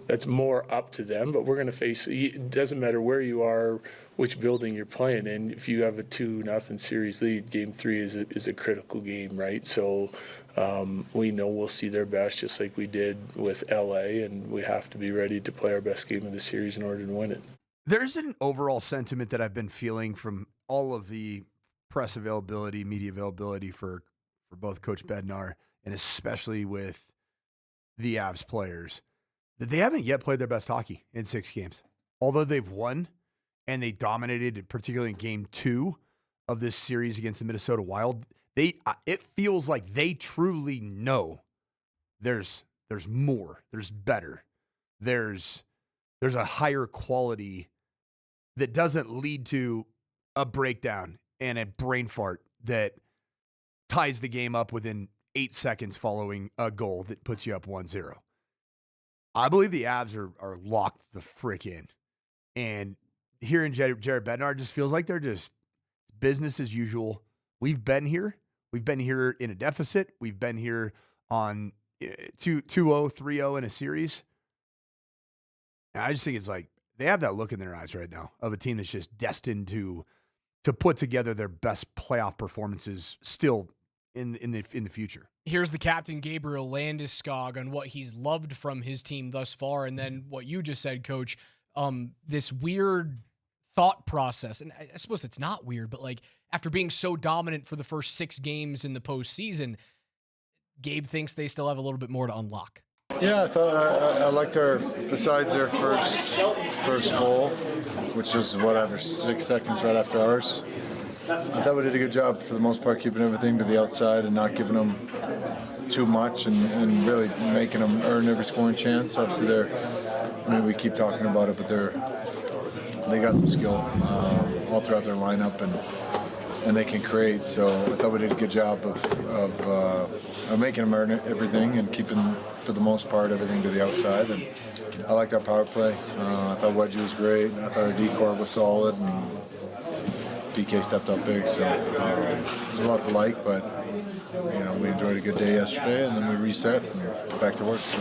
That's more up to them, but we're going to face. It doesn't matter where you are, which building you're playing in. If you have a 2-0 series lead, Game 3 is a critical game, right? So we know we'll see their best, just like we did with LA, and we have to be ready to play our best game of the series in order to win it. There's an overall sentiment that I've been feeling from all of the press availability, media availability for both Coach Bednar and especially with the Avs players, that they haven't yet played their best hockey in 6 games. Although they've won and they dominated, particularly in Game 2 of this series against the Minnesota Wild, it feels like they truly know there's more, there's better, there's a higher quality that doesn't lead to a breakdown and a brain fart that ties the game up within 8 seconds following a goal that puts you up 1-0. I believe the Avs are locked the frick in. And hearing Jared Bednar just feels like they're just business as usual. We've been here. We've been here in a deficit. We've been here on 2-0, 3-0 in a series. And I just think it's like they have that look in their eyes right now of a team that's just destined to put together their best playoff performances still in the future. Here's the captain, Gabriel Landeskog, on what he's loved from his team thus far, and then what you just said, Coach, this weird thought process. And I suppose it's not weird, but like after being so dominant for the first 6 games in the postseason, Gabe thinks they still have a little bit more to unlock. Yeah, I thought I liked besides their first goal, which is 6 seconds right after ours. I thought we did a good job for the most part, keeping everything to the outside and not giving them too much and really making them earn every scoring chance. Obviously, we keep talking about it, but they got some skill all throughout their lineup and they can create. So I thought we did a good job of making them earn everything and keeping, for the most part, everything to the outside. And I liked our power play. I thought Wedgie was great. I thought our D-core was solid. And PK stepped up big, so there's a lot to like, but we enjoyed a good day yesterday, and then we reset and back to work. So.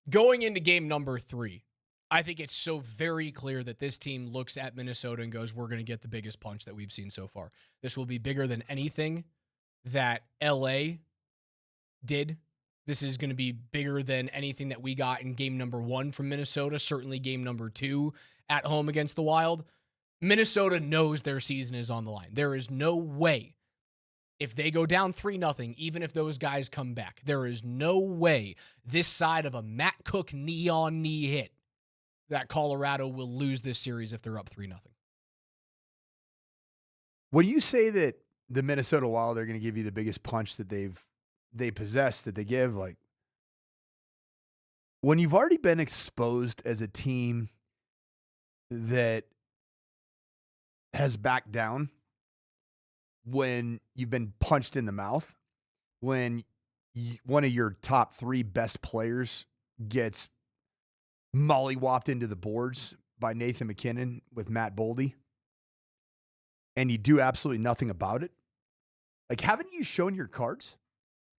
Going into game number 3, I think it's so very clear that this team looks at Minnesota and goes, we're going to get the biggest punch that we've seen so far. This will be bigger than anything that LA did. This is going to be bigger than anything that we got in game number 1 from Minnesota, certainly game number 2 at home against the Wild. Minnesota knows their season is on the line. There is no way, if they go down 3-0, even if those guys come back, there is no way this side of a Matt Cook knee-on-knee hit that Colorado will lose this series if they're up 3-0. When you say that the Minnesota Wild are going to give you the biggest punch that they possess, that they give, like, when you've already been exposed as a team that has backed down, when you've been punched in the mouth, when one of your top 3 best players gets mollywopped into the boards by Nathan McKinnon with Matt Boldy, and you do absolutely nothing about it, like, haven't you shown your cards?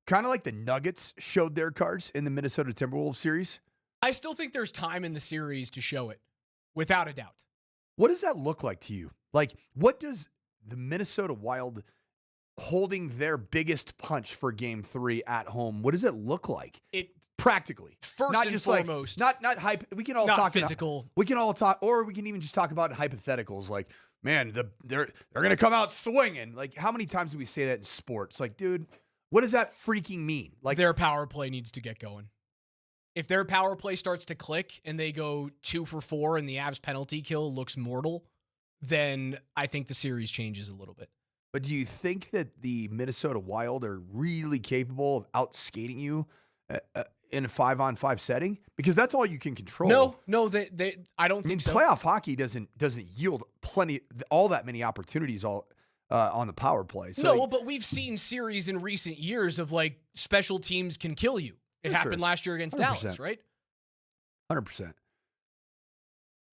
Kind of like the Nuggets showed their cards in the Minnesota Timberwolves series. I still think there's time in the series to show it, without a doubt. What does that look like to you? Like, what does the Minnesota Wild holding their biggest punch for game 3 at home, what does it look like? It practically. First not and just foremost. Like, not hype. We can all not talk physical. We can all talk, or we can even just talk about hypotheticals. Like, man, they're going to come out swinging. Like, how many times do we say that in sports? Like, dude, what does that freaking mean? Like, their power play needs to get going. If their power play starts to click and they go 2 for 4 and the Avs penalty kill looks mortal, then I think the series changes a little bit. But do you think that the Minnesota Wild are really capable of outskating you in a 5-on-5 setting? Because that's all you can control. No, I don't think so. Playoff hockey doesn't yield all that many opportunities on the power play. So no, but we've seen series in recent years of like special teams can kill you. It happened last year against 100%. Dallas, right? 100%.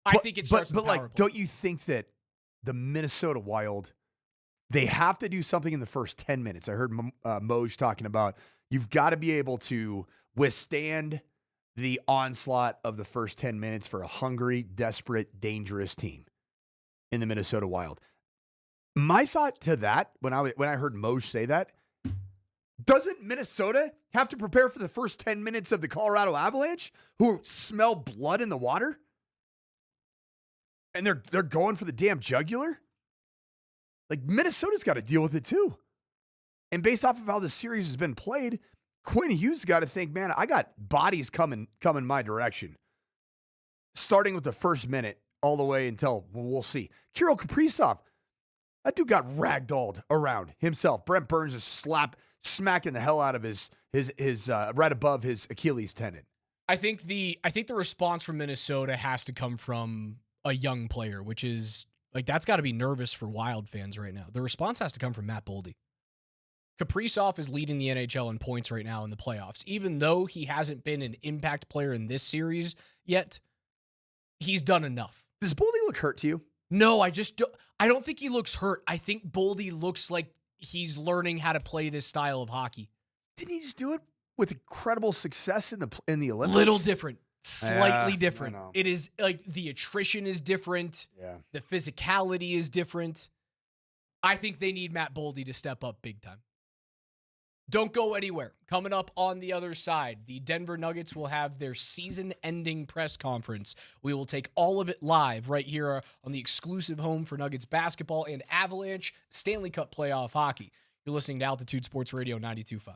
I think it starts with but power like, play. don't you think that the Minnesota Wild, they have to do something in the first 10 minutes? I heard Moj talking about you've got to be able to withstand the onslaught of the first 10 minutes for a hungry, desperate, dangerous team in the Minnesota Wild. My thought to that, when I heard Moj say that, doesn't Minnesota have to prepare for the first 10 minutes of the Colorado Avalanche, who smell blood in the water? And they're going for the damn jugular? Like, Minnesota's got to deal with it too. And based off of how the series has been played, Quinn Hughes got to think, man, I got bodies coming my direction. Starting with the first minute all the way until, we'll see. Kirill Kaprizov, that dude got ragdolled around himself. Brent Burns is smacking the hell out of his right above his Achilles tendon. I think the response from Minnesota has to come from a young player, which is like, that's got to be nervous for Wild fans right now. The response has to come from Matt Boldy. Kaprizov is leading the NHL in points right now in the playoffs. Even though he hasn't been an impact player in this series yet, he's done enough. Does Boldy look hurt to you? No, I don't think he looks hurt. I think Boldy looks like he's learning how to play this style of hockey. Didn't he just do it with incredible success in the Olympics? Little different. Slightly different. I know. It is like the attrition is different. Yeah. The physicality is different. I think they need Matt Boldy to step up big time. Don't go anywhere. Coming up on the other side, the Denver Nuggets will have their season-ending press conference. We will take all of it live right here on the exclusive home for Nuggets basketball and Avalanche Stanley Cup playoff hockey. You're listening to Altitude Sports Radio 92.5.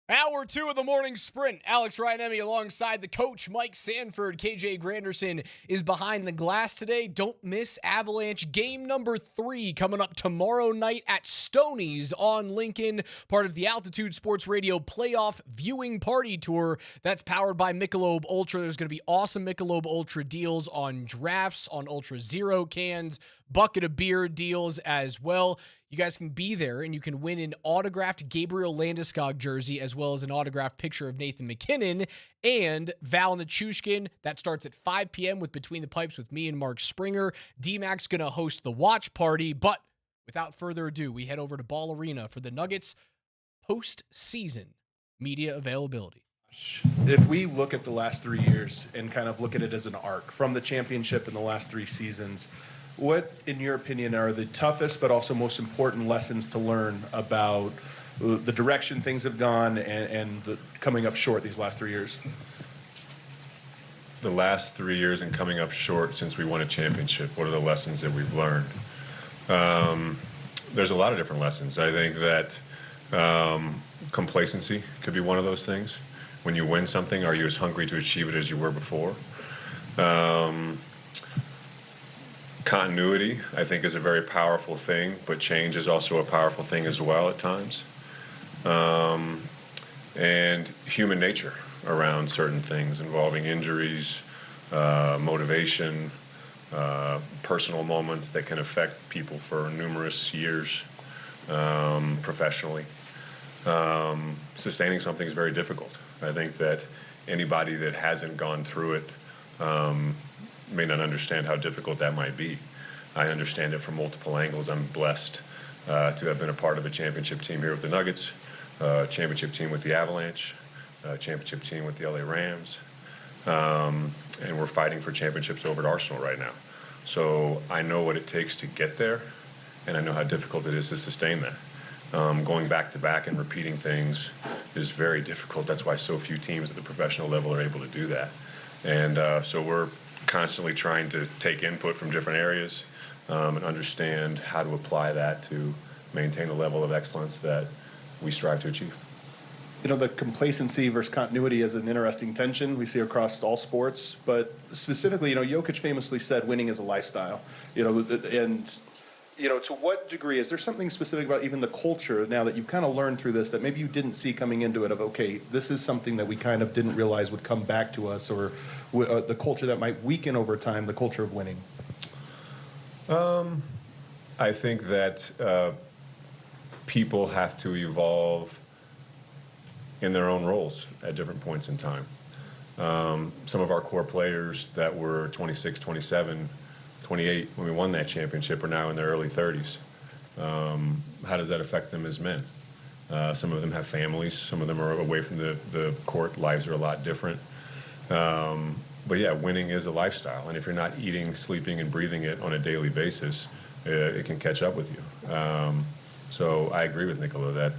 Hour 2 of the morning sprint. Alex Ryanemi alongside the coach, Mike Sanford. KJ Granderson is behind the glass today. Don't miss Avalanche game number 3 coming up tomorrow night at Stoney's on Lincoln, part of the Altitude Sports Radio playoff viewing party tour. That's powered by Michelob Ultra. There's going to be awesome Michelob Ultra deals on drafts, on Ultra Zero cans, bucket of beer deals as well. You guys can be there, and you can win an autographed Gabriel Landeskog jersey as well as an autographed picture of Nathan McKinnon and Val Nichushkin. That starts at 5 p.m. with Between the Pipes with me and Mark Springer. DMac's going to host the watch party, but without further ado, we head over to Ball Arena for the Nuggets postseason media availability. If we look at the last 3 years and kind of look at it as an arc from the championship in the last 3 seasons, what, in your opinion, are the toughest but also most important lessons to learn about the direction things have gone and the coming up short these last 3 years? The last 3 years and coming up short since we won a championship, what are the lessons that we've learned? There's a lot of different lessons. I think that complacency could be one of those things. When you win something, are you as hungry to achieve it as you were before? Continuity, I think, is a very powerful thing, but change is also a powerful thing as well at times. And human nature around certain things involving injuries, motivation, personal moments that can affect people for numerous years professionally. Sustaining something is very difficult. I think that anybody that hasn't gone through it may not understand how difficult that might be. I understand it from multiple angles. I'm blessed to have been a part of a championship team here with the Nuggets, championship team with the Avalanche, championship team with the LA Rams, and we're fighting for championships over at Arsenal right now. So I know what it takes to get there, and I know how difficult it is to sustain that. Going back to back and repeating things is very difficult. That's why so few teams at the professional level are able to do that. And so we're constantly trying to take input from different areas and understand how to apply that to maintain the level of excellence that we strive to achieve. You know, the complacency versus continuity is an interesting tension we see across all sports, but specifically, you know, Jokic famously said winning is a lifestyle, you know, and, you know, to what degree, is there something specific about even the culture now that you've kind of learned through this that maybe you didn't see coming into it of, okay, this is something that we kind of didn't realize would come back to us, or the culture that might weaken over time, the culture of winning? I think that people have to evolve in their own roles at different points in time. Some of our core players that were 26, 27, 28 when we won that championship are now in their early 30s. How does that affect them as men? Some of them have families. Some of them are away from the court. Lives are a lot different. But yeah, winning is a lifestyle. And if you're not eating, sleeping, and breathing it on a daily basis, it can catch up with you. So I agree with Nicola that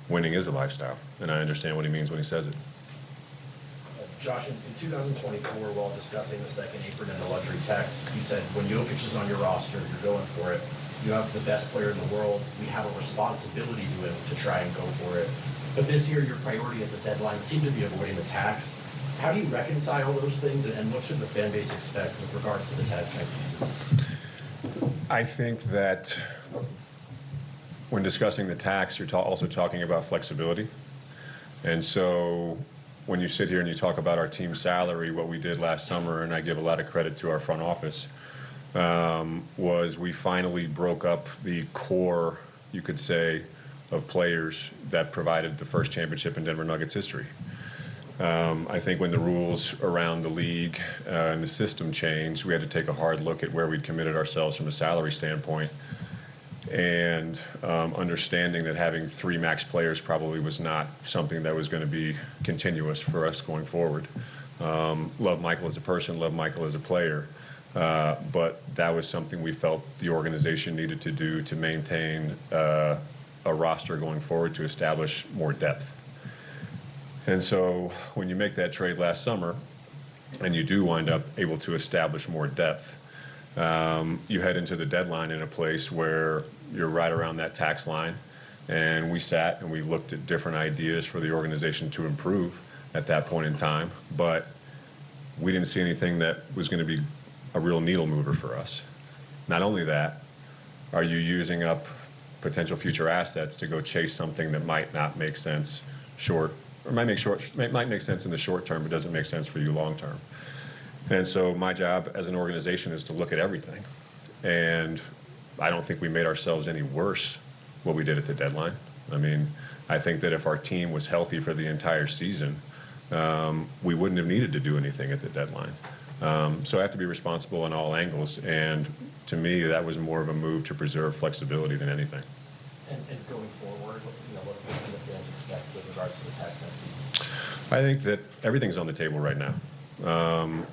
winning is a lifestyle. And I understand what he means when he says it. Josh, in 2024, while discussing the second apron and the luxury tax, you said when Jokic is on your roster, you're going for it. You have the best player in the world. We have a responsibility to him to try and go for it. But this year, your priority at the deadline seemed to be avoiding the tax. How do you reconcile those things, and what should the fan base expect with regards to the tax next season? I think that when discussing the tax, you're also talking about flexibility. And so when you sit here and you talk about our team salary, what we did last summer, and I give a lot of credit to our front office, was we finally broke up the core, you could say, of players that provided the first championship in Denver Nuggets history. I think when the rules around the league and the system changed, we had to take a hard look at where we'd committed ourselves from a salary standpoint, and understanding that having 3 max players probably was not something that was going to be continuous for us going forward. Love Michael as a person, love Michael as a player, but that was something we felt the organization needed to do to maintain a roster going forward to establish more depth. And so when you make that trade last summer and you do wind up able to establish more depth, you head into the deadline in a place where you're right around that tax line. And we sat and we looked at different ideas for the organization to improve at that point in time, but we didn't see anything that was going to be a real needle mover for us. Not only that, are you using up potential future assets to go chase something that might not make sense might make sense in the short term, but doesn't make sense for you long term. And so my job as an organization is to look at everything. And I don't think we made ourselves any worse what we did at the deadline. I mean, I think that if our team was healthy for the entire season, we wouldn't have needed to do anything at the deadline. So I have to be responsible on all angles. And to me, that was more of a move to preserve flexibility than anything. And going forward, what can the fans expect with regards to the tax next season? I think that everything's on the table right now,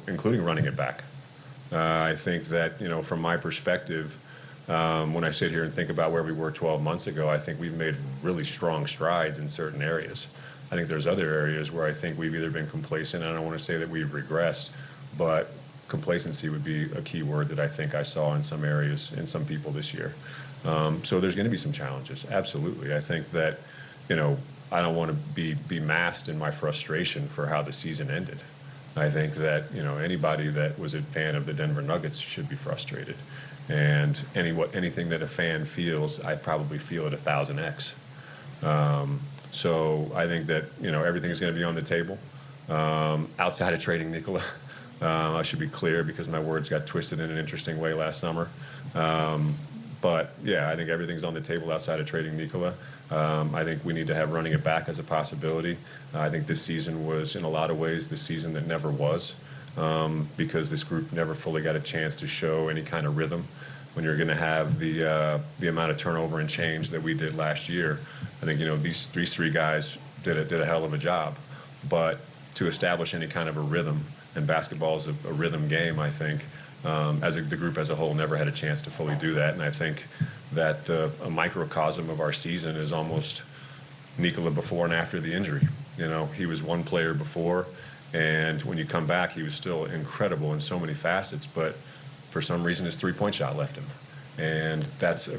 including running it back. I think that, from my perspective, when I sit here and think about where we were 12 months ago, I think we've made really strong strides in certain areas. I think there's other areas where I think we've either been complacent, and I don't want to say that we've regressed, but complacency would be a key word that I think I saw in some areas, in some people this year. So there's going to be some challenges, absolutely. I think that, I don't want to be masked in my frustration for how the season ended. I think that, anybody that was a fan of the Denver Nuggets should be frustrated. And anything that a fan feels, I probably feel at 1,000x. So I think that, everything's going to be on the table. Outside of trading Nikola, I should be clear because my words got twisted in an interesting way last summer. But yeah, I think everything's on the table outside of trading Nikola. I think we need to have running it back as a possibility. I think this season was, in a lot of ways, the season that never was, because this group never fully got a chance to show any kind of rhythm. When you're going to have the amount of turnover and change that we did last year, I think these three guys did a hell of a job. But to establish any kind of a rhythm, and basketball is a rhythm game, I think, the group as a whole never had a chance to fully do that. And I think that a microcosm of our season is almost Nikola before and after the injury. He was one player before, and when you come back, he was still incredible in so many facets, but for some reason his three-point shot left him. And that's,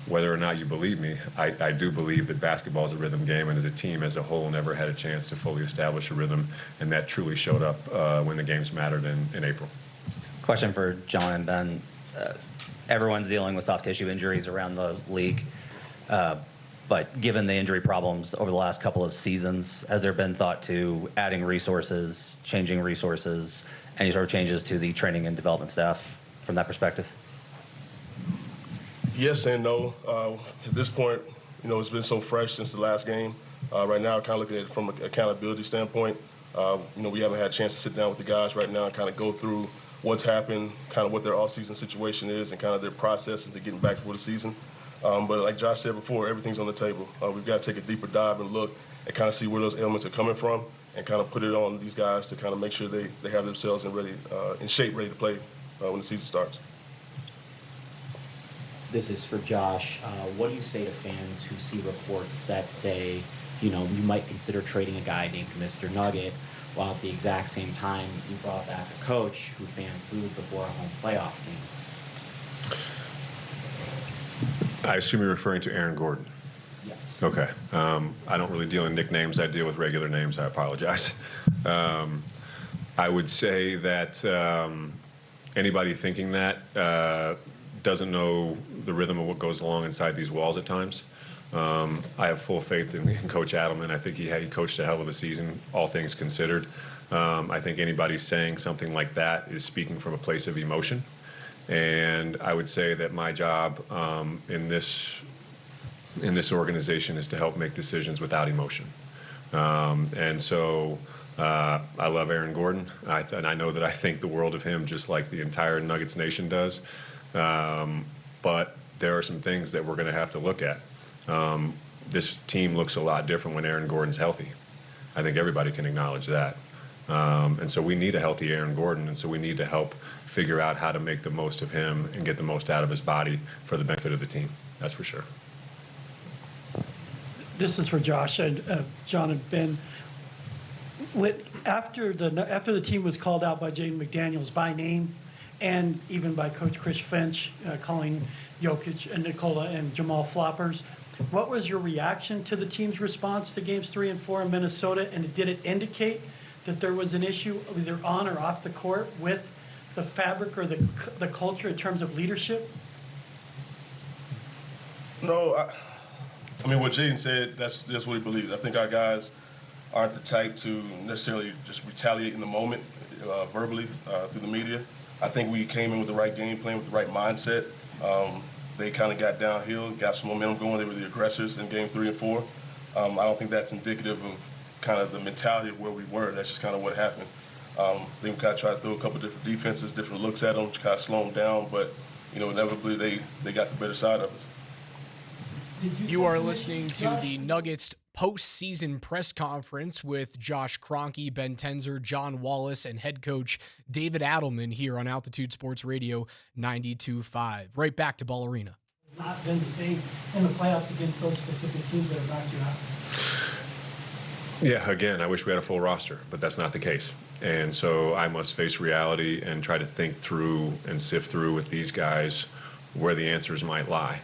whether or not you believe me, I do believe that basketball is a rhythm game, and as a team as a whole never had a chance to fully establish a rhythm, and that truly showed up when the games mattered in April. Question for John and Ben. Everyone's dealing with soft tissue injuries around the league, but given the injury problems over the last couple of seasons, has there been thought to adding resources, changing resources, any sort of changes to the training and development staff from that perspective? Yes and no. At this point, it's been so fresh since the last game. Right now, kind of looking at it from an accountability standpoint, we haven't had a chance to sit down with the guys right now and kind of go through what's happened, kind of what their off-season situation is, and kind of their process into getting back for the season. But like Josh said before, everything's on the table. We've got to take a deeper dive and look and kind of see where those elements are coming from and kind of put it on these guys to kind of make sure they have themselves in shape, ready to play when the season starts. This is for Josh. What do you say to fans who see reports that say, you might consider trading a guy named Mr. Nugget, while at the exact same time you brought back a coach who fans booed before a home playoff game? I assume you're referring to Aaron Gordon. Yes. Okay. I don't really deal in nicknames. I deal with regular names. I apologize. I would say that anybody thinking that doesn't know the rhythm of what goes along inside these walls at times. I have full faith in Coach Adelman. I think he coached a hell of a season, all things considered. I think anybody saying something like that is speaking from a place of emotion. And I would say that my job in this organization is to help make decisions without emotion. And so I love Aaron Gordon, and I know that I think the world of him just like the entire Nuggets nation does. But there are some things that we're going to have to look at. This team looks a lot different when Aaron Gordon's healthy. I think everybody can acknowledge that. And so we need a healthy Aaron Gordon, and so we need to help figure out how to make the most of him and get the most out of his body for the benefit of the team. That's for sure. This is for Josh and John and Ben. After the team was called out by Jaden McDaniels by name, and even by Coach Chris Finch calling Jokic and Nikola and Jamal floppers, What was your reaction to the team's response to games 3 and 4 in Minnesota? And did it indicate that there was an issue either on or off the court with the fabric or the culture in terms of leadership? No, I mean, what Jaden said, that's just what he believes. I think our guys aren't the type to necessarily just retaliate in the moment verbally through the media. I think we came in with the right game plan, with the right mindset. They kind of got downhill, got some momentum going. They were the aggressors in game 3 and 4. I don't think that's indicative of kind of the mentality of where we were. That's just kind of what happened. I think we kind of tried to throw a couple different defenses, different looks at them to kind of slow them down, but, you know, inevitably they got the better side of us. You are listening to the Nuggets postseason press conference with Josh Kroenke, Ben Tenzer, John Wallace, and head coach David Adelman here on Altitude Sports Radio 92.5. Right back to Ball Arena. Not been the same in the playoffs against those specific teams that have knocked you out. Yeah, again, I wish we had a full roster, but that's not the case. And so I must face reality and try to think through and sift through with these guys where the answers might lie.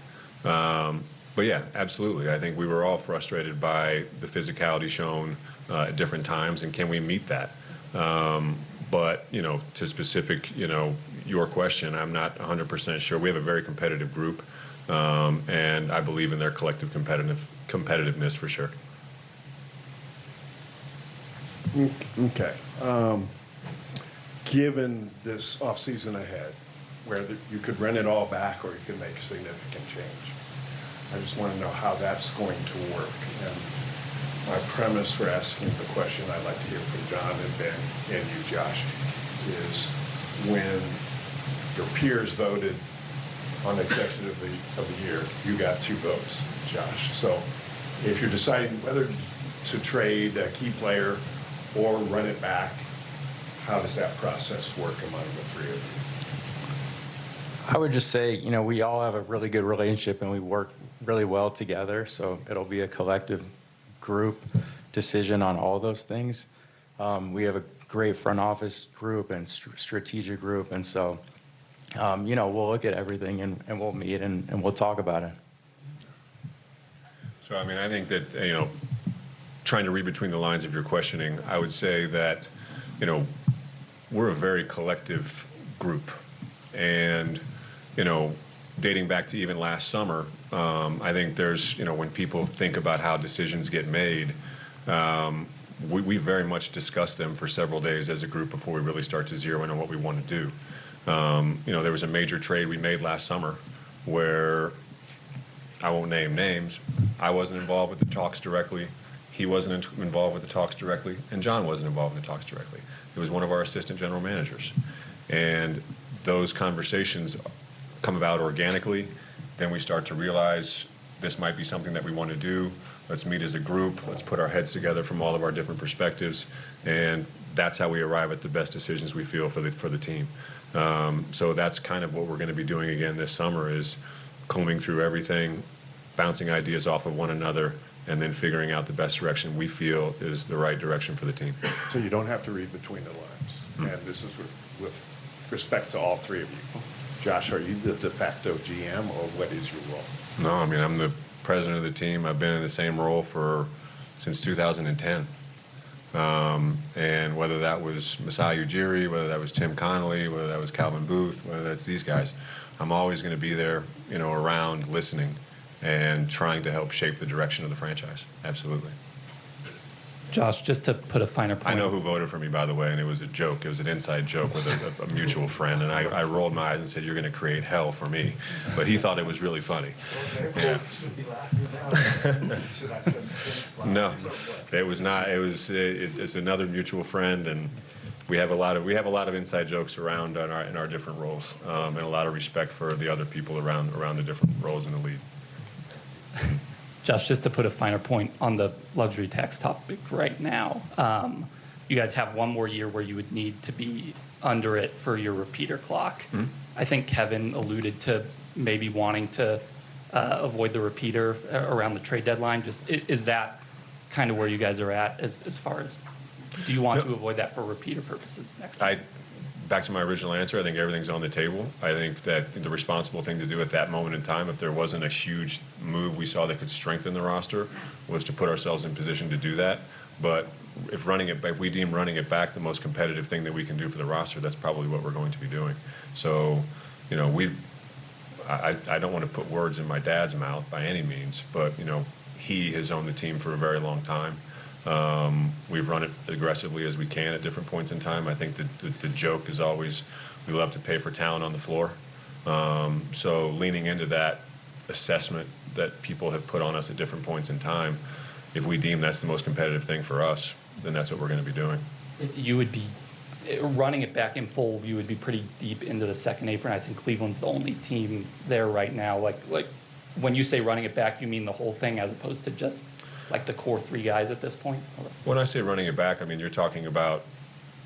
But yeah, absolutely. I think we were all frustrated by the physicality shown at different times, and can we meet that? But, you know, to specific, you know, your question, I'm not 100% sure. We have a very competitive group, and I believe in their collective competitiveness for sure. Okay. Given this offseason ahead, where you could run it all back or you could make a significant change, I just want to know how that's going to work. And my premise for asking the question I'd like to hear from John and Ben and you, Josh, is when your peers voted on Executive of the Year, you got 2 votes, Josh. So if you're deciding whether to trade a key player or run it back, how does that process work among the 3 of you? I would just say, you know, we all have a really good relationship and we work really well together. So it'll be a collective group decision on all those things. We have a great front office group and strategic group. And so, you know, we'll look at everything and we'll meet and we'll talk about it. So, I mean, I think that, you know, trying to read between the lines of your questioning, I would say that, you know, we're a very collective group. And, you know, dating back to even last summer, I think there's, you know, when people think about how decisions get made, we very much discuss them for several days as a group before we really start to zero in on what we want to do. You know, there was a major trade we made last summer where, I won't name names, I wasn't involved with the talks directly, he wasn't involved with the talks directly, and John wasn't involved in the talks directly. It was one of our assistant general managers. And those conversations come about organically. Then we start to realize this might be something that we want to do. Let's meet as a group. Let's put our heads together from all of our different perspectives. And that's how we arrive at the best decisions we feel for the team. So that's kind of what we're going to be doing again this summer, is combing through everything, bouncing ideas off of one another, and then figuring out the best direction we feel is the right direction for the team. So you don't have to read between the lines. And this is with respect to all 3 of you. Josh, are you the de facto GM, or what is your role? No, I mean, I'm the president of the team. I've been in the same role since 2010. And whether that was Masai Ujiri, whether that was Tim Connolly, whether that was Calvin Booth, whether that's these guys, I'm always going to be there, you know, around listening and trying to help shape the direction of the franchise. Absolutely. Josh, just to put a finer point. I know who voted for me, by the way, and it was a joke. It was an inside joke with a mutual friend, and I rolled my eyes and said, "You're going to create hell for me." But he thought it was really funny. Yeah. No, it was not. It's another mutual friend, and we have a lot of inside jokes around in our different roles, and a lot of respect for the other people around the different roles in the league. Josh, just to put a finer point on the luxury tax topic right now, you guys have one more year where you would need to be under it for your repeater clock. Mm-hmm. I think Kevin alluded to maybe wanting to avoid the repeater around the trade deadline. Just is that kind of where you guys are at as far as, do you want to avoid that for repeater purposes next season? back to my original answer, I think everything's on the table. I think that the responsible thing to do at that moment in time, if there wasn't a huge move we saw that could strengthen the roster, was to put ourselves in position to do that. But if we deem running it back the most competitive thing that we can do for the roster, that's probably what we're going to be doing. So, you know, I don't want to put words in my dad's mouth by any means, but, you know, he has owned the team for a very long time. We've run it aggressively as we can at different points in time. I think the joke is always we love to pay for talent on the floor. So leaning into that assessment that people have put on us at different points in time, if we deem that's the most competitive thing for us, then that's what we're going to be doing. You would be running it back in full. You would be pretty deep into the second apron. I think Cleveland's the only team there right now. Like when you say running it back, you mean the whole thing as opposed to just like the core three guys at this point? When I say running it back, I mean you're talking about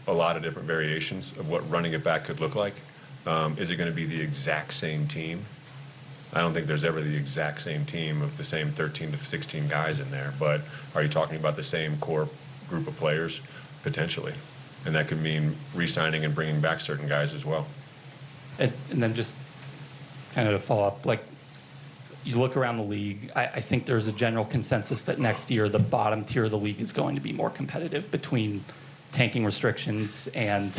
a lot of different variations of what running it back could look like. Is it going to be the exact same team? I don't think there's ever the exact same team of the same 13 to 16 guys in there, but are you talking about the same core group of players? Potentially. And that could mean re-signing and bringing back certain guys as well. And then just kind of to follow up, like you look around the league, I think there's a general consensus that next year the bottom tier of the league is going to be more competitive between tanking restrictions and...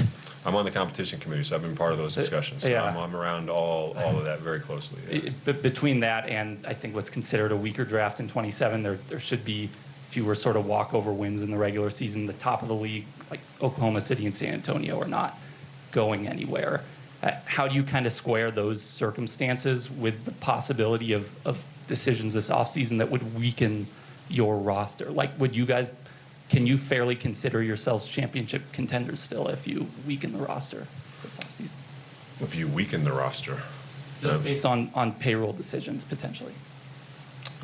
I'm on the competition committee, so I've been part of those discussions. So yeah. I'm around all of that very closely. Yeah. But between that and I think what's considered a weaker draft in 27, there should be fewer sort of walkover wins in the regular season. The top of the league, like Oklahoma City and San Antonio, are not going anywhere. How do you kind of square those circumstances with the possibility of decisions this offseason that would weaken your roster? Like, can you fairly consider yourselves championship contenders still if you weaken the roster this offseason? If you weaken the roster? Just based on payroll decisions, potentially.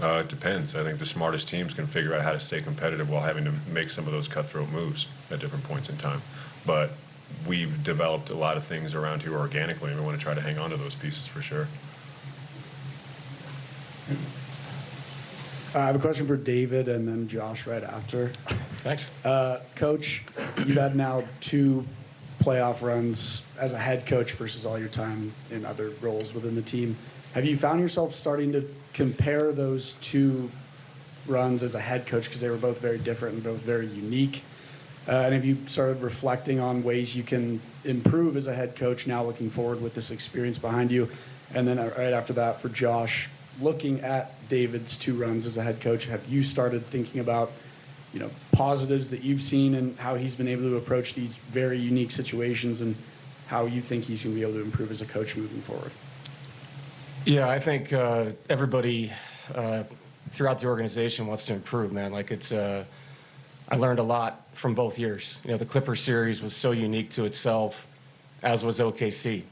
It depends. I think the smartest teams can figure out how to stay competitive while having to make some of those cutthroat moves at different points in time. But we've developed a lot of things around here organically, and we want to try to hang on to those pieces for sure. I have a question for David and then Josh right after. Thanks. Coach, you've had now 2 playoff runs as a head coach versus all your time in other roles within the team. Have you found yourself starting to compare those 2 runs as a head coach, because they were both very different and both very unique? And have you started reflecting on ways you can improve as a head coach now looking forward with this experience behind you? And then right after that for Josh, looking at David's 2 runs as a head coach, have you started thinking about, positives that you've seen and how he's been able to approach these very unique situations and how you think he's going to be able to improve as a coach moving forward? Yeah, I think everybody throughout the organization wants to improve, man. Like I learned a lot from both years. The Clippers series was so unique to itself, as was OKC.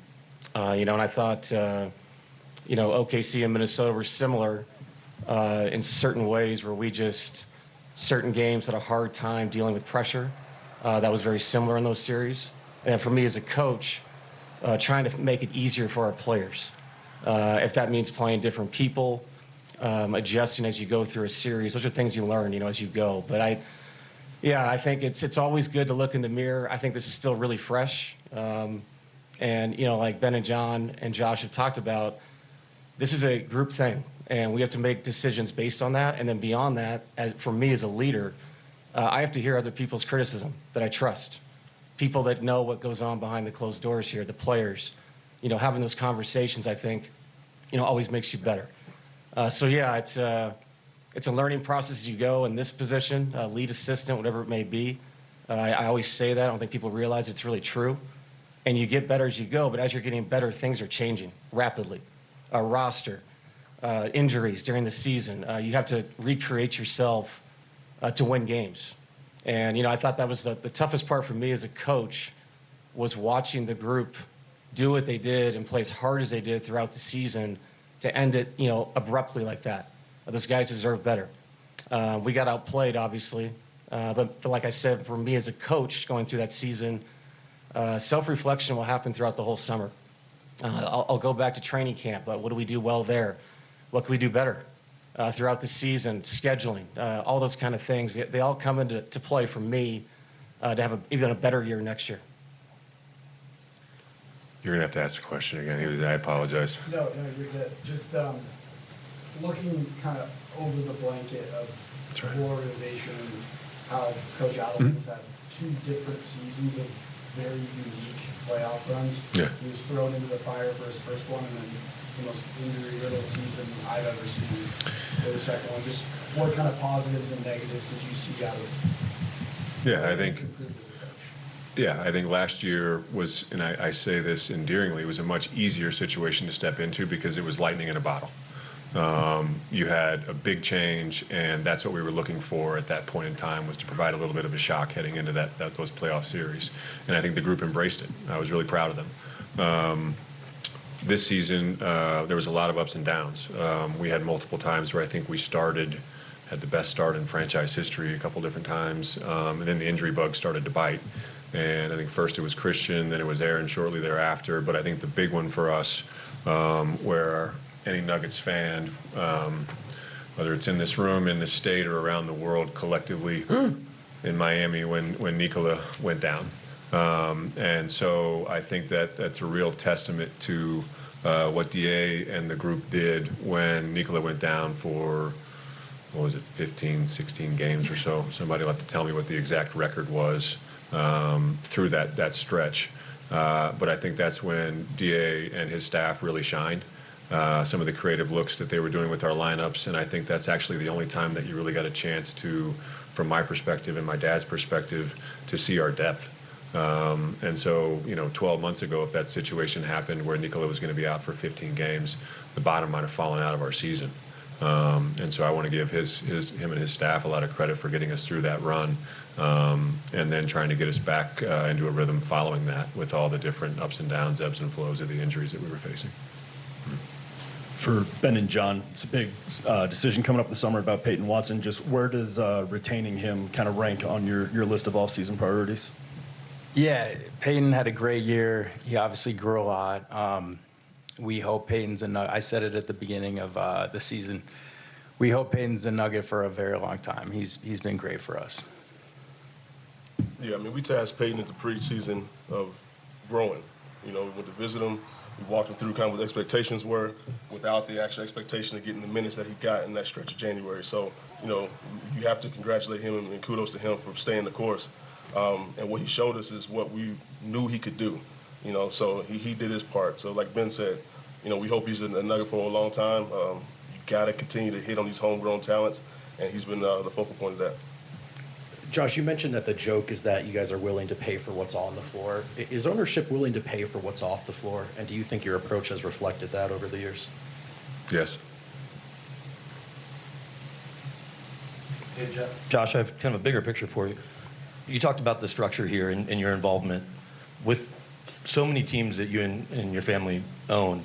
And I thought, OKC and Minnesota were similar in certain ways where certain games had a hard time dealing with pressure. That was very similar in those series. And for me as a coach, trying to make it easier for our players. If that means playing different people, adjusting as you go through a series, those are things you learn, as you go. But I think it's always good to look in the mirror. I think this is still really fresh. And, like Ben and John and Josh have talked about, this is a group thing, and we have to make decisions based on that. And then beyond that, for me as a leader, I have to hear other people's criticism that I trust. People that know what goes on behind the closed doors here, the players. Having those conversations, I think, always makes you better. It's a learning process as you go in this position, lead assistant, whatever it may be. I always say that. I don't think people realize it's really true. And you get better as you go, but as you're getting better, things are changing rapidly. Roster, injuries during the season. You have to recreate yourself to win games. And, I thought that was the toughest part for me as a coach, was watching the group do what they did and play as hard as they did throughout the season to end it, abruptly like that. Those guys deserve better. We got outplayed, obviously. But like I said, for me as a coach going through that season, self-reflection will happen throughout the whole summer. I'll go back to training camp, but what do we do well there? What can we do better throughout the season, scheduling, all those kind of things. They all come into play for me to have even a better year next year. You're going to have to ask the question again. I apologize. No, you're good. Just looking kind of over the blanket of the organization and how Coach Allen has had 2 different seasons of very unique playoff runs. Yeah. He was thrown into the fire for his first one, and then the most injury-riddled season I've ever seen for the second one. Just what kind of positives and negatives did you see out of Yeah, I think last year was, and I say this endearingly, it was a much easier situation to step into because it was lightning in a bottle. You had a big change, and that's what we were looking for at that point in time, was to provide a little bit of a shock heading into those playoff series. And I think the group embraced it. I was really proud of them. This season, there was a lot of ups and downs. We had multiple times where I think we had the best start in franchise history a couple different times, and then the injury bug started to bite. And I think first it was Christian, then it was Aaron shortly thereafter. But I think the big one for us, where any Nuggets fan, whether it's in this room, in this state, or around the world collectively, in Miami when Nikola went down. And so I think that's a real testament to what DA and the group did when Nikola went down for, 15, 16 games or so. Somebody will have to tell me what the exact record was through that stretch. But I think that's when DA and his staff really shined. Some of the creative looks that they were doing with our lineups, and I think that's actually the only time that you really got a chance to, from my perspective and my dad's perspective, to see our depth. And so, 12 months ago, if that situation happened where Nikola was going to be out for 15 games, the bottom might have fallen out of our season. And so I want to give him and his staff a lot of credit for getting us through that run, and then trying to get us back into a rhythm following that with all the different ups and downs, ebbs and flows of the injuries that we were facing. For Ben and John, it's a big decision coming up this summer about Peyton Watson. Just where does retaining him kind of rank on your list of off-season priorities? Yeah, Peyton had a great year. He obviously grew a lot. We hope Peyton's a Nugget. I said it at the beginning of the season. We hope Peyton's a Nugget for a very long time. He's been great for us. Yeah, we tasked Peyton at the preseason of growing. We went to visit him. We walked him through kind of what the expectations were without the actual expectation of getting the minutes that he got in that stretch of January. So, you have to congratulate him and kudos to him for staying the course. And what he showed us is what we knew he could do. So he did his part. So like Ben said, we hope he's a Nugget for a long time. You got to continue to hit on these homegrown talents, and he's been the focal point of that. Josh, you mentioned that the joke is that you guys are willing to pay for what's on the floor. Is ownership willing to pay for what's off the floor? And do you think your approach has reflected that over the years? Yes. Hey, Josh, I have kind of a bigger picture for you. You talked about the structure here and your involvement with so many teams that you and your family own.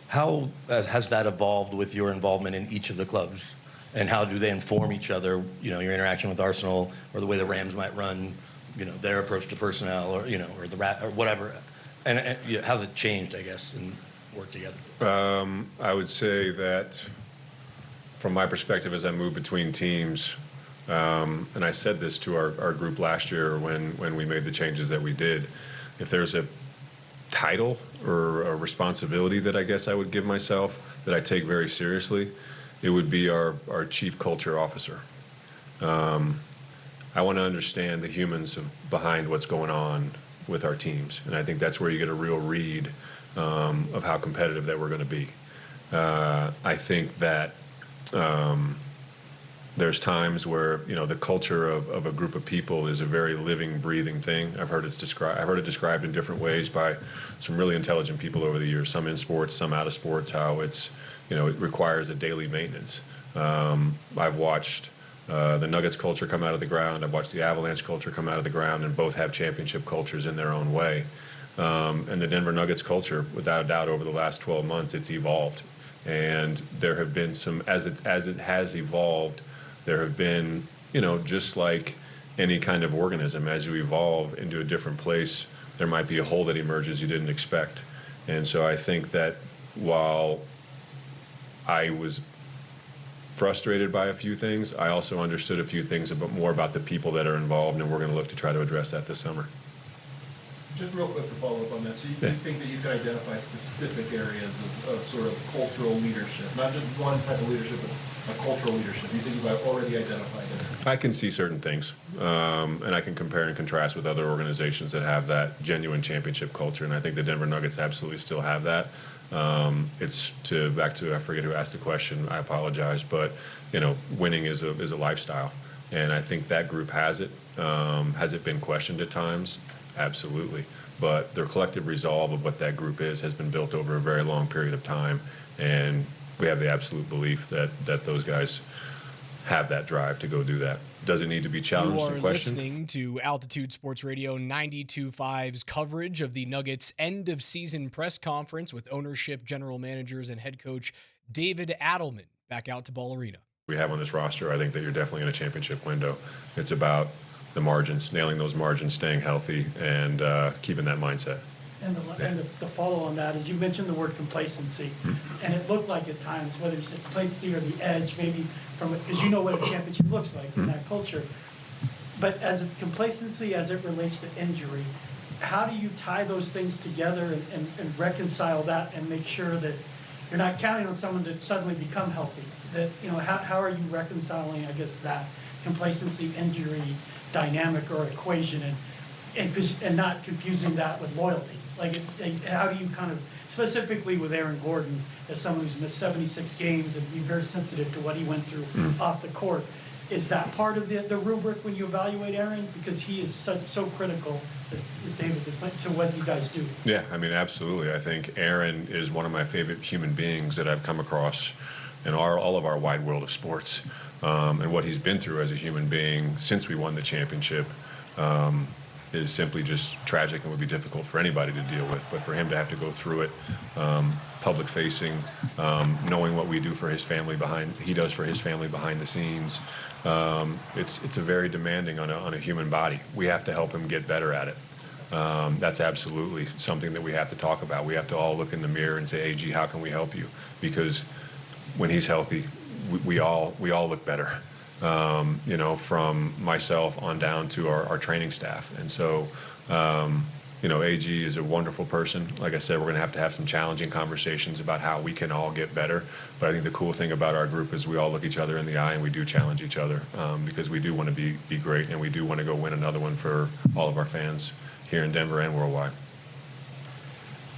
How has that evolved with your involvement in each of the clubs? And how do they inform each other, your interaction with Arsenal, or the way the Rams might run, their approach to personnel, or, or the Rat, or whatever? And how's it changed, I guess, and worked together? I would say that from my perspective, as I move between teams, and I said this to our group last year when we made the changes that we did, if there's a title or a responsibility that I guess I would give myself that I take very seriously, it would be our chief culture officer. I want to understand the humans behind what's going on with our teams, and I think that's where you get a real read of how competitive that we're going to be. I think that there's times where the culture of a group of people is a very living, breathing thing. I've heard it described in different ways by some really intelligent people over the years. Some in sports, some out of sports. How it's it requires a daily maintenance. I've watched the Nuggets culture come out of the ground. I've watched the Avalanche culture come out of the ground, and both have championship cultures in their own way. And the Denver Nuggets culture, without a doubt, over the last 12 months, it's evolved. And there have been some, as it has evolved, there have been, just like any kind of organism, as you evolve into a different place, there might be a hole that emerges you didn't expect. And so I think that while I was frustrated by a few things, I also understood a few things more about the people that are involved, and we're going to look to try to address that this summer. Just real quick to follow up on that. So you think that you could identify specific areas of sort of cultural leadership, not just one type of leadership, but a cultural leadership. You think you've already identified it? I can see certain things, and I can compare and contrast with other organizations that have that genuine championship culture, and I think the Denver Nuggets absolutely still have that. It's back to I forget who asked the question. I apologize, but winning is a lifestyle, and I think that group has it. Has it been questioned at times? Absolutely. But their collective resolve of what that group is has been built over a very long period of time, and we have the absolute belief that those guys have that drive to go do that. Does it need to be challenged You and are questioned? listening to Altitude Sports Radio 92.5's coverage of the Nuggets' end-of-season press conference with ownership, general managers, and head coach David Adelman. Back out to Ball Arena. We have on this roster, I think that you're definitely in a championship window. It's about the margins, nailing those margins, staying healthy, and keeping that mindset. And the follow on that is you mentioned the word complacency, and it looked like at times, whether it's complacency or the edge, maybe because you know what a championship looks like in that culture. But as a complacency as it relates to injury, how do you tie those things together and reconcile that and make sure that you're not counting on someone to suddenly become healthy? That how are you reconciling, I guess, that complacency injury dynamic or equation and not confusing that with loyalty? Like, how do you kind of, specifically with Aaron Gordon, as someone who's missed 76 games and being very sensitive to what he went through off the court, is that part of the rubric when you evaluate Aaron? Because he is so critical, as David, to what you guys do. Yeah, I mean, absolutely. I think Aaron is one of my favorite human beings that I've come across in all of our wide world of sports. And what he's been through as a human being since we won the championship is simply just tragic and would be difficult for anybody to deal with. But for him to have to go through it, public facing, knowing what we do for his family he does for his family behind the scenes, it's a very demanding on a human body. We have to help him get better at it. That's absolutely something that we have to talk about. We have to all look in the mirror and say, AG, how can we help you? Because when he's healthy, we all look better, from myself on down to our training staff. And so, AG is a wonderful person. Like I said, we're going to have some challenging conversations about how we can all get better. But I think the cool thing about our group is we all look each other in the eye and we do challenge each other because we do want to be great, and we do want to go win another one for all of our fans here in Denver and worldwide.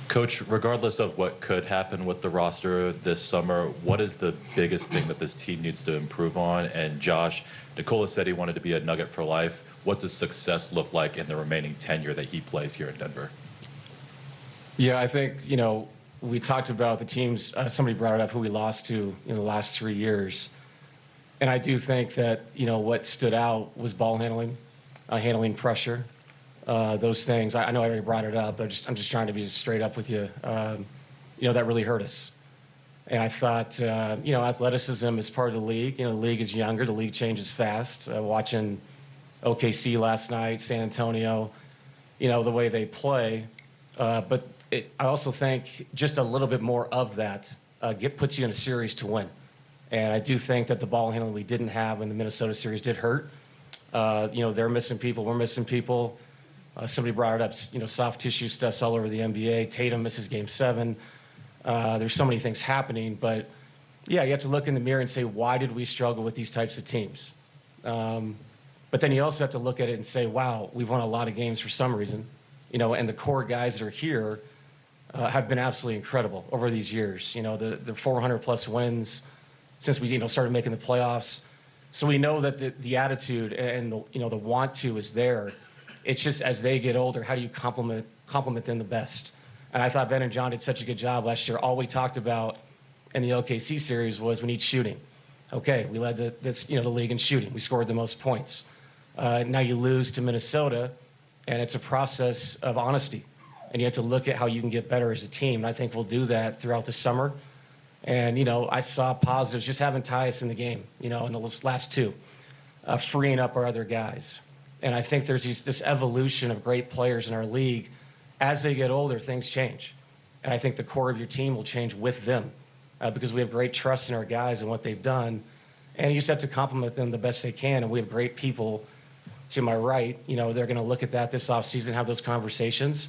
Coach, regardless of what could happen with the roster this summer, what is the biggest thing that this team needs to improve on? And Josh, Nikola said he wanted to be a Nugget for life. What does success look like in the remaining tenure that he plays here in Denver? Yeah, I think, we talked about the teams, somebody brought it up, who we lost to in the last 3 years. And I do think that, what stood out was ball handling pressure. Those things, I know I already brought it up, but I'm just trying to be straight up with you. That really hurt us. And I thought, athleticism is part of the league. The league is younger. The league changes fast. Watching OKC last night, San Antonio, the way they play. But I also think just a little bit more of that puts you in a series to win. And I do think that the ball handling we didn't have in the Minnesota series did hurt. They're missing people. We're missing people. Somebody brought it up, soft tissue stuff's all over the NBA. Tatum misses Game 7. There's so many things happening. But, yeah, you have to look in the mirror and say, why did we struggle with these types of teams? But then you also have to look at it and say, wow, we've won a lot of games for some reason. And the core guys that are here have been absolutely incredible over these years. The 400-plus wins since we started making the playoffs. So we know that the attitude and the want to is there. It's just as they get older, how do you compliment them the best? And I thought Ben and John did such a good job last year. All we talked about in the OKC series was we need shooting. Okay, we led the league in shooting. We scored the most points. Now you lose to Minnesota, and it's a process of honesty. And you have to look at how you can get better as a team. And I think we'll do that throughout the summer. And, I saw positives just having Tyus in the game, in the last two, freeing up our other guys. And I think there's this evolution of great players in our league. As they get older, things change. And I think the core of your team will change with them because we have great trust in our guys and what they've done. And you just have to compliment them the best they can. And we have great people to my right, they're going to look at that this offseason, have those conversations,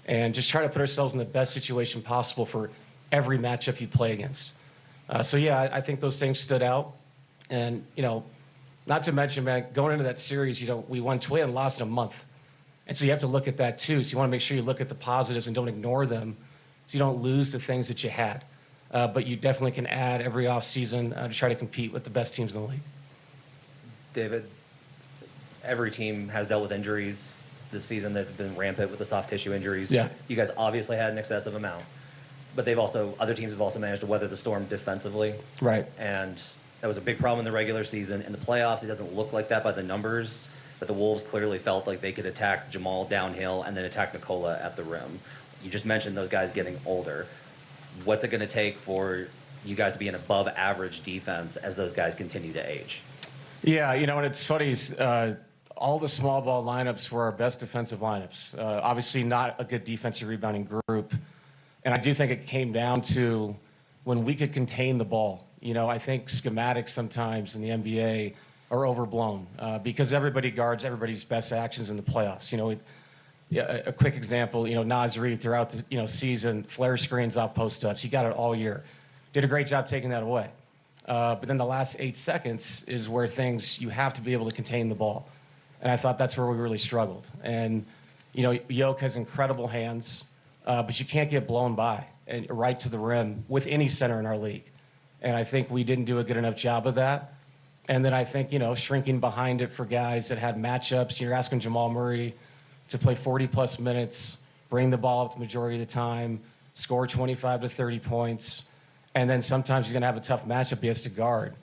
and just try to put ourselves in the best situation possible for every matchup you play against. I think those things stood out. And, not to mention, man, going into that series, we won 20 and lost in a month. And so you have to look at that too. So you want to make sure you look at the positives and don't ignore them so you don't lose the things that you had. But you definitely can add every offseason to try to compete with the best teams in the league. David, every team has dealt with injuries this season that have been rampant with the soft tissue injuries. Yeah. You guys obviously had an excessive amount, but other teams have also managed to weather the storm defensively. Right. And that was a big problem in the regular season. In the playoffs, it doesn't look like that by the numbers, but the Wolves clearly felt like they could attack Jamal downhill and then attack Nikola at the rim. You just mentioned those guys getting older. What's it going to take for you guys to be an above average defense as those guys continue to age? Yeah, and it's funny, all the small ball lineups were our best defensive lineups. Obviously not a good defensive rebounding group. And I do think it came down to when we could contain the ball. I think schematics sometimes in the NBA are overblown because everybody guards everybody's best actions in the playoffs. A quick example, Naz Reid throughout the season, flare screens off post-ups. He got it all year. Did a great job taking that away. But then the last 8 seconds is where you have to be able to contain the ball. And I thought that's where we really struggled. And, Yoke has incredible hands, but you can't get blown by and right to the rim with any center in our league. And I think we didn't do a good enough job of that. And then I think, shrinking behind it for guys that had matchups. You're asking Jamal Murray to play 40-plus minutes, bring the ball up the majority of the time, score 25 to 30 points, and then sometimes he's going to have a tough matchup he has to guard.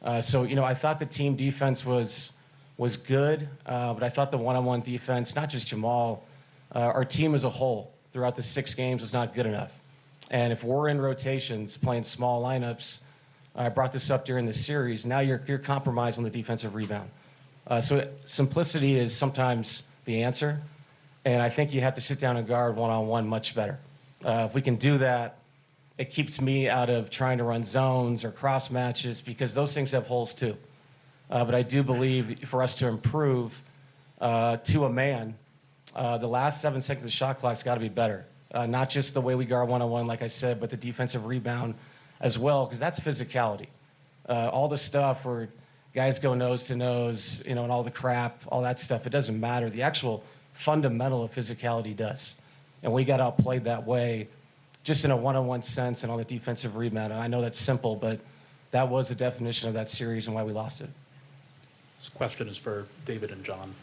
I thought the team defense was good, but I thought the one-on-one defense, not just Jamal, our team as a whole throughout the 6 games was not good enough. And if we're in rotations playing small lineups, I brought this up during the series, now you're compromised on the defensive rebound. So simplicity is sometimes the answer, and I think you have to sit down and guard one-on-one much better. If we can do that, it keeps me out of trying to run zones or cross matches because those things have holes too. But I do believe for us to improve to a man, the last 7 seconds of the shot clock's got to be better. Not just the way we guard one-on-one, like I said, but the defensive rebound as well, because that's physicality. All the stuff where guys go nose to nose, and all the crap, all that stuff, it doesn't matter. The actual fundamental of physicality does. And we got outplayed that way just in a one-on-one sense and on the defensive rebound. And I know that's simple, but that was the definition of that series and why we lost it. This question is for David and John.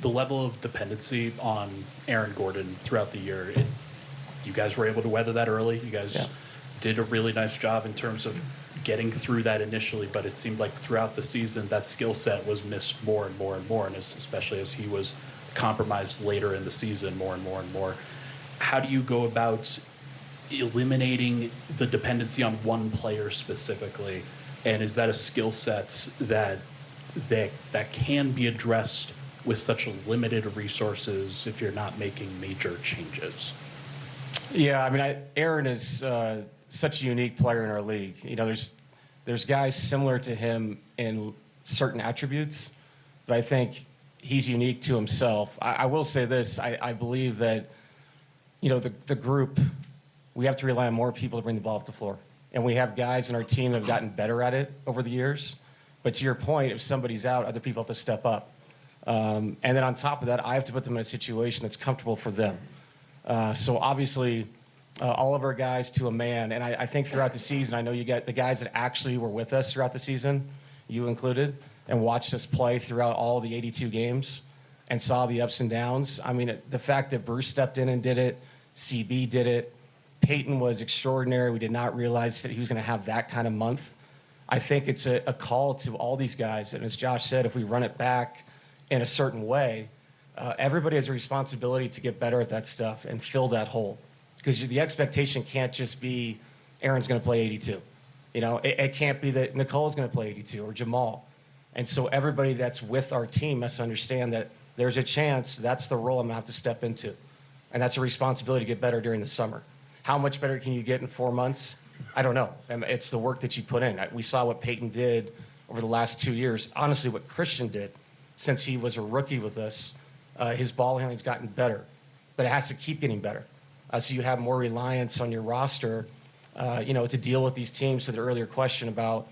The level of dependency on Aaron Gordon throughout the year, you guys were able to weather that early. You guys did a really nice job in terms of getting through that initially, but it seemed like throughout the season that skill set was missed more and more and more, and especially as he was compromised later in the season more and more and more. How do you go about eliminating the dependency on one player specifically, and is that a skill set that can be addressed with such limited resources if you're not making major changes? Yeah, Aaron is such a unique player in our league. There's guys similar to him in certain attributes, but I think he's unique to himself. I will say this, I believe that, the group, we have to rely on more people to bring the ball up the floor. And we have guys in our team that have gotten better at it over the years. But to your point, if somebody's out, other people have to step up. And then on top of that, I have to put them in a situation that's comfortable for them. So obviously, all of our guys to a man, and I think throughout the season, I know you got the guys that actually were with us throughout the season, you included, and watched us play throughout all the 82 games and saw the ups and downs. The fact that Bruce stepped in and did it, CB did it, Paton was extraordinary. We did not realize that he was going to have that kind of month. I think it's a call to all these guys, and as Josh said, if we run it back in a certain way, everybody has a responsibility to get better at that stuff and fill that hole. Because the expectation can't just be Aaron's going to play 82. It can't be that Nicole's going to play 82 or Jamal. And so everybody that's with our team must understand that there's a chance that's the role I'm going to have to step into. And that's a responsibility to get better during the summer. How much better can you get in 4 months? I don't know. It's the work that you put in. We saw what Paton did over the last 2 years. Honestly, what Christian did since he was a rookie with us. His ball handling's gotten better, but it has to keep getting better. So you have more reliance on your roster, to deal with these teams. To the earlier question about,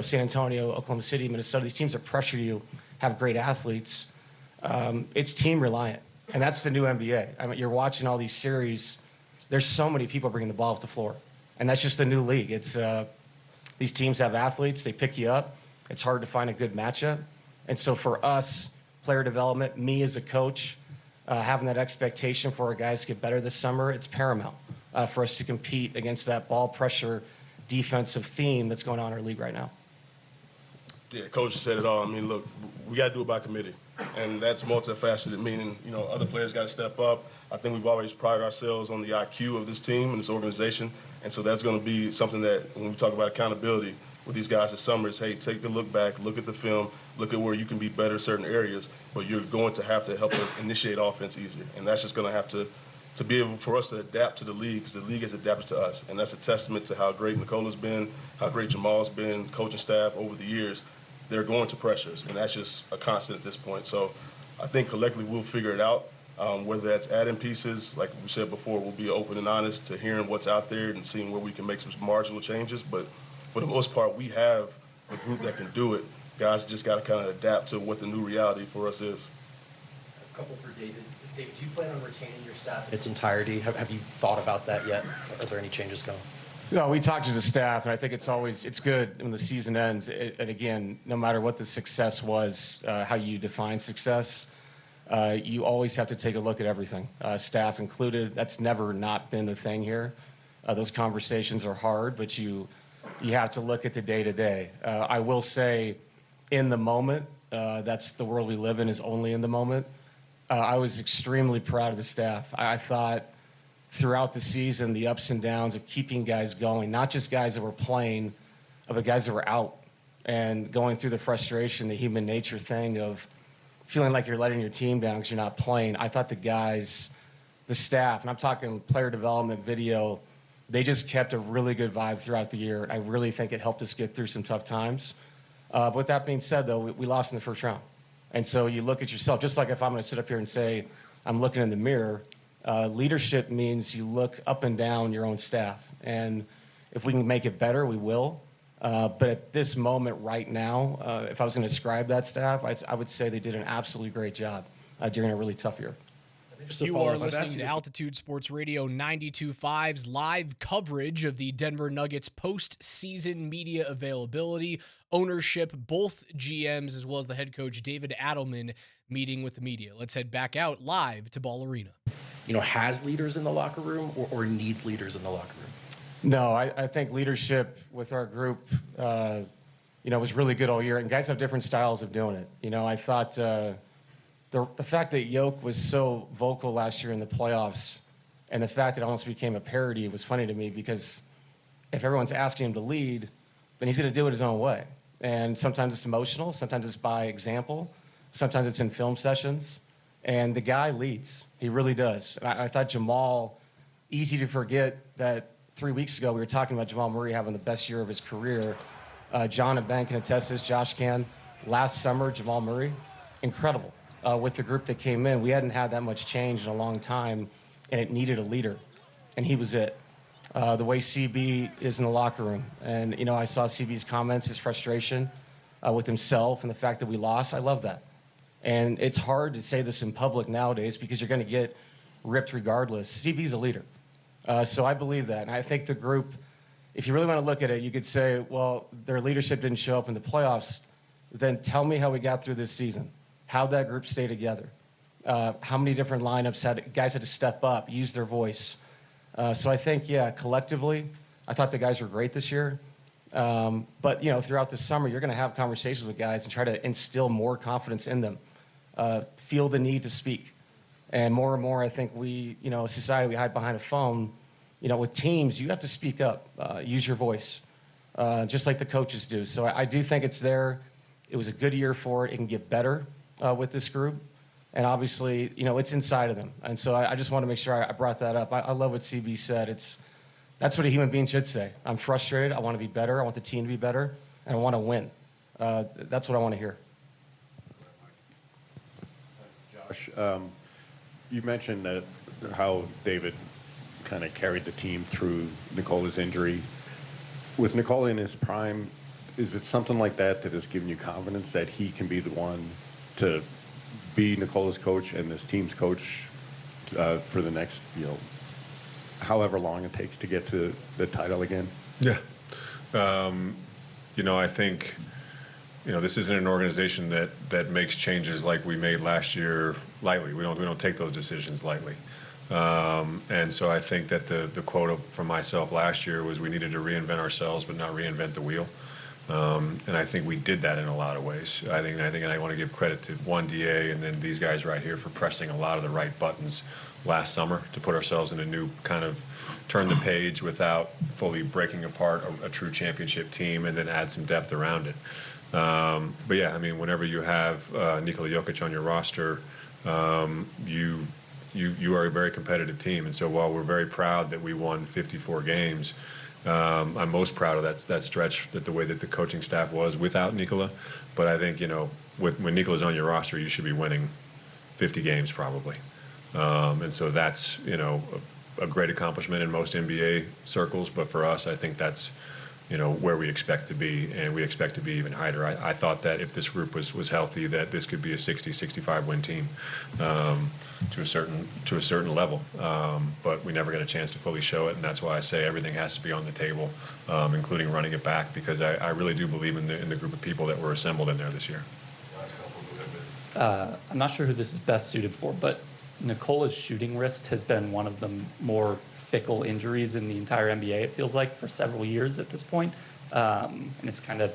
San Antonio, Oklahoma City, Minnesota, these teams that pressure you, have great athletes. It's team reliant, and that's the new NBA. I mean, you're watching all these series. There's so many people bringing the ball off the floor, and that's just the new league. It's these teams have athletes. They pick you up. It's hard to find a good matchup, and so for us, player development, me as a coach, having that expectation for our guys to get better this summer, it's paramount for us to compete against that ball pressure defensive theme that's going on in our league right now. Yeah, Coach said it all. I mean, look, we got to do it by committee, and that's multifaceted, meaning, other players got to step up. I think we've always prided ourselves on the IQ of this team and this organization, and so that's going to be something that when we talk about accountability with these guys this summer is, hey, take a look back, look at the film, look at where you can be better in certain areas, but you're going to have to help us initiate offense easier, and that's just going to have to be able for us to adapt to the league, because the league has adapted to us, and that's a testament to how great Nicola's been, how great Jamal's been, coaching staff over the years. They're going to pressures, and that's just a constant at this point. So I think collectively we'll figure it out, whether that's adding pieces, like we said before, we'll be open and honest to hearing what's out there and seeing where we can make some marginal changes. But for the most part, we have a group that can do it. Guys just got to kind of adapt to what the new reality for us is. A couple for David. David, do you plan on retaining your staff in its entirety? Have you thought about that yet? Are there any changes going? No, we talked as a staff, and I think it's good when the season ends. And again, no matter what the success was, how you define success, you always have to take a look at everything, staff included. That's never not been the thing here. Those conversations are hard, but you have to look at the day-to-day. I will say, in the moment, that's the world we live in, is only in the moment. I was extremely proud of the staff. I thought throughout the season, the ups and downs of keeping guys going, not just guys that were playing, but guys that were out and going through the frustration, the human nature thing of feeling like you're letting your team down because you're not playing. I thought the guys, the staff, and I'm talking player development, video, they just kept a really good vibe throughout the year. I really think it helped us get through some tough times. But with that being said, though, we lost in the first round. And so you look at yourself, just like if I'm going to sit up here and say, I'm looking in the mirror, leadership means you look up and down your own staff. And if we can make it better, we will. But at this moment right now, if I was going to describe that staff, I would say they did an absolutely great job during a really tough year. You are listening to Altitude Sports Radio 92.5's live coverage of the Denver Nuggets postseason media availability, ownership, both GMs, as well as the head coach, David Adelman, meeting with the media. Let's head back out live to Ball Arena. Has leaders in the locker room or needs leaders in the locker room? No, I think leadership with our group, was really good all year. And guys have different styles of doing it. I thought the fact that Yoke was so vocal last year in the playoffs and the fact that it almost became a parody was funny to me, because if everyone's asking him to lead, then he's going to do it his own way. And sometimes it's emotional, sometimes it's by example, sometimes it's in film sessions. And the guy leads. He really does. And I thought Jamal, easy to forget that 3 weeks ago we were talking about Jamal Murray having the best year of his career. John and Ben can attest this, Josh can. Last summer, Jamal Murray, incredible. With the group that came in, we hadn't had that much change in a long time, and it needed a leader, and he was it. The way CB is in the locker room, and I saw CB's comments, his frustration with himself and the fact that we lost. I love that. And it's hard to say this in public nowadays because you're going to get ripped regardless. CB's a leader. So I believe that. And I think the group, if you really want to look at it, you could say, well, their leadership didn't show up in the playoffs. Then tell me how we got through this season. How'd that group stay together? How many different lineups guys had to step up, use their voice? So I think, collectively, I thought the guys were great this year. But, throughout the summer, you're going to have conversations with guys and try to instill more confidence in them. Feel the need to speak. And more, I think we, society, we hide behind a phone. With teams, you have to speak up, use your voice, just like the coaches do. So I do think it's there. It was a good year for it. It can get better with this group. And obviously, it's inside of them. And so I just want to make sure I brought that up. I love what CB said. That's what a human being should say. I'm frustrated. I want to be better. I want the team to be better. And I want to win. That's what I want to hear. Josh, you mentioned that how David kind of carried the team through Nikola's injury. With Nikola in his prime, is it something like that that has given you confidence that he can be the one to be Nikola's coach and this team's coach for the next, however long it takes to get to the title again? Yeah. I think, this isn't an organization that makes changes like we made last year lightly. We don't take those decisions lightly. And so I think that the quote from myself last year was we needed to reinvent ourselves, but not reinvent the wheel. And I think we did that in a lot of ways. I think I want to give credit to DA and then these guys right here for pressing a lot of the right buttons last summer to put ourselves in a new kind of turn the page without fully breaking apart a true championship team and then add some depth around it. But yeah, whenever you have Nikola Jokic on your roster, you are a very competitive team. And so while we're very proud that we won 54 games, I'm most proud of that stretch, that the way that the coaching staff was without Nikola. But I think, when Nikola's on your roster, you should be winning 50 games probably. And so that's, a great accomplishment in most NBA circles. But for us, I think that's, where we expect to be, and we expect to be even higher. I thought that if this group was healthy, that this could be a 60, 65 win team to a certain level. But we never got a chance to fully show it, and that's why I say everything has to be on the table, including running it back, because I really do believe in the group of people that were assembled in there this year. I'm not sure who this is best suited for, but Nikola's shooting wrist has been one of the more fickle injuries in the entire NBA, it feels like, for several years at this point. And it's kind of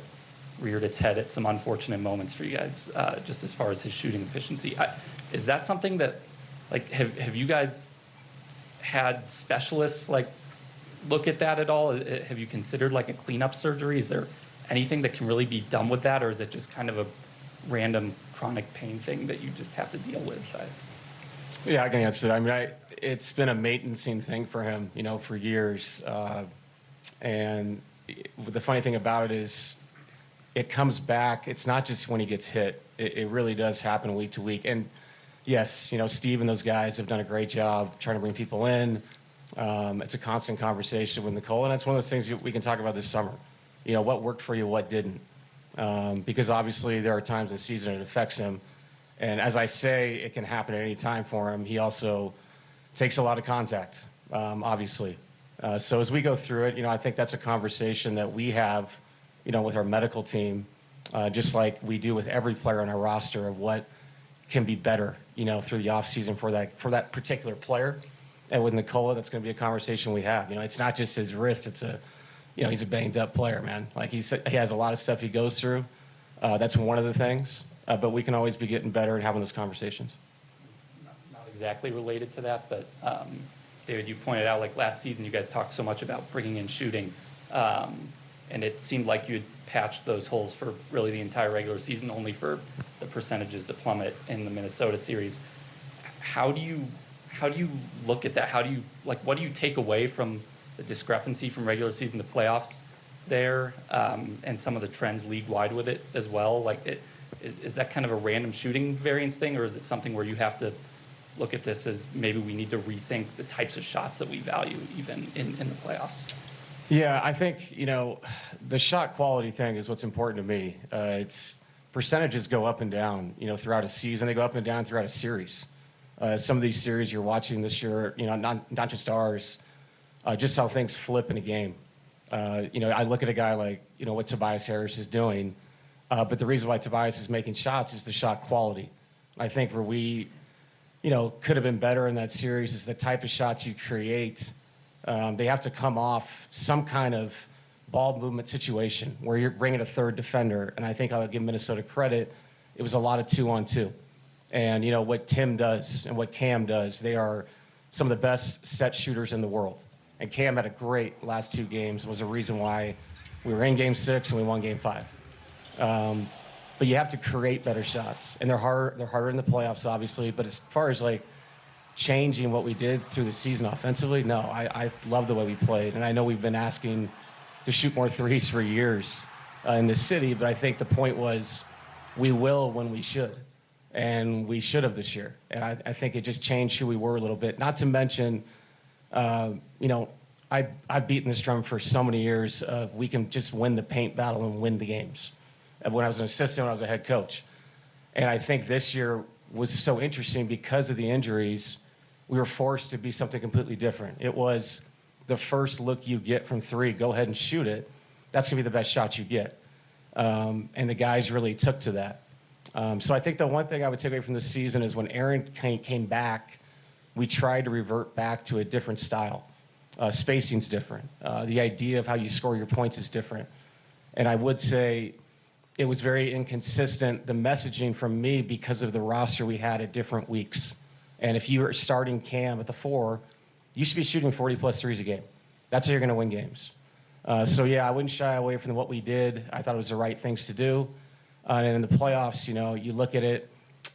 reared its head at some unfortunate moments for you guys, just as far as his shooting efficiency. Is that something that, have you guys had specialists, look at that at all? Have you considered, a cleanup surgery? Is there anything that can really be done with that, or is it just kind of a random chronic pain thing that you just have to deal with? Yeah, I can answer that. It's been a maintenancing thing for him, for years. And the funny thing about it is it comes back. It's not just when he gets hit. It really does happen week to week. And yes, Steve and those guys have done a great job trying to bring people in. It's a constant conversation with Nicole, and that's one of those things we can talk about this summer. What worked for you, what didn't. Because obviously there are times in the season it affects him. And as I say, it can happen at any time for him. He also takes a lot of contact, obviously. So as we go through it, I think that's a conversation that we have, with our medical team, just like we do with every player on our roster, of what can be better, through the offseason for that particular player. And with Nikola, that's going to be a conversation we have. It's not just his wrist. It's he's a banged up player, man. He has a lot of stuff he goes through. That's one of the things. But we can always be getting better at having those conversations. Not exactly related to that, but David, you pointed out, last season, you guys talked so much about bringing in shooting, and it seemed like you had patched those holes for really the entire regular season, only for the percentages to plummet in the Minnesota series. How do you look at that? What do you take away from the discrepancy from regular season to playoffs there, and some of the trends league-wide with it as well? Is that kind of a random shooting variance thing, or is it something where you have to look at this as maybe we need to rethink the types of shots that we value even in the playoffs? Yeah, I think, the shot quality thing is what's important to me. It's percentages go up and down, throughout a season. They go up and down throughout a series. Some of these series you're watching this year, not just ours, just how things flip in a game. I look at a guy like, what Tobias Harris is doing. But the reason why Tobias is making shots is the shot quality. I think where we, could have been better in that series is the type of shots you create. They have to come off some kind of ball movement situation where you're bringing a third defender. And I think I would give Minnesota credit. It was a lot of 2-on-2. And, what Tim does and what Cam does, they are some of the best set shooters in the world. And Cam had a great last two games. It was a reason why we were in Game 6 and we won Game 5. But you have to create better shots, and they're harder in the playoffs, obviously. But as far as changing what we did through the season offensively, no, I love the way we played, and I know we've been asking to shoot more threes for years in this city. But I think the point was, we will when we should, and we should have this year. And I think it just changed who we were a little bit. Not to mention, I've beaten this drum for so many years. We can just win the paint battle and win the games. When I was an assistant, when I was a head coach. And I think this year was so interesting because of the injuries. We were forced to be something completely different. It was the first look you get from three, go ahead and shoot it. That's going to be the best shot you get. And the guys really took to that. So I think the one thing I would take away from this season is when Aaron came back, we tried to revert back to a different style. Spacing's different. The idea of how you score your points is different. And I would say it was very inconsistent, the messaging from me, because of the roster we had at different weeks. And if you were starting Cam at the 4, you should be shooting 40-plus threes a game. That's how you're going to win games. So, yeah, I wouldn't shy away from what we did. I thought it was the right things to do. And in the playoffs, you look at it,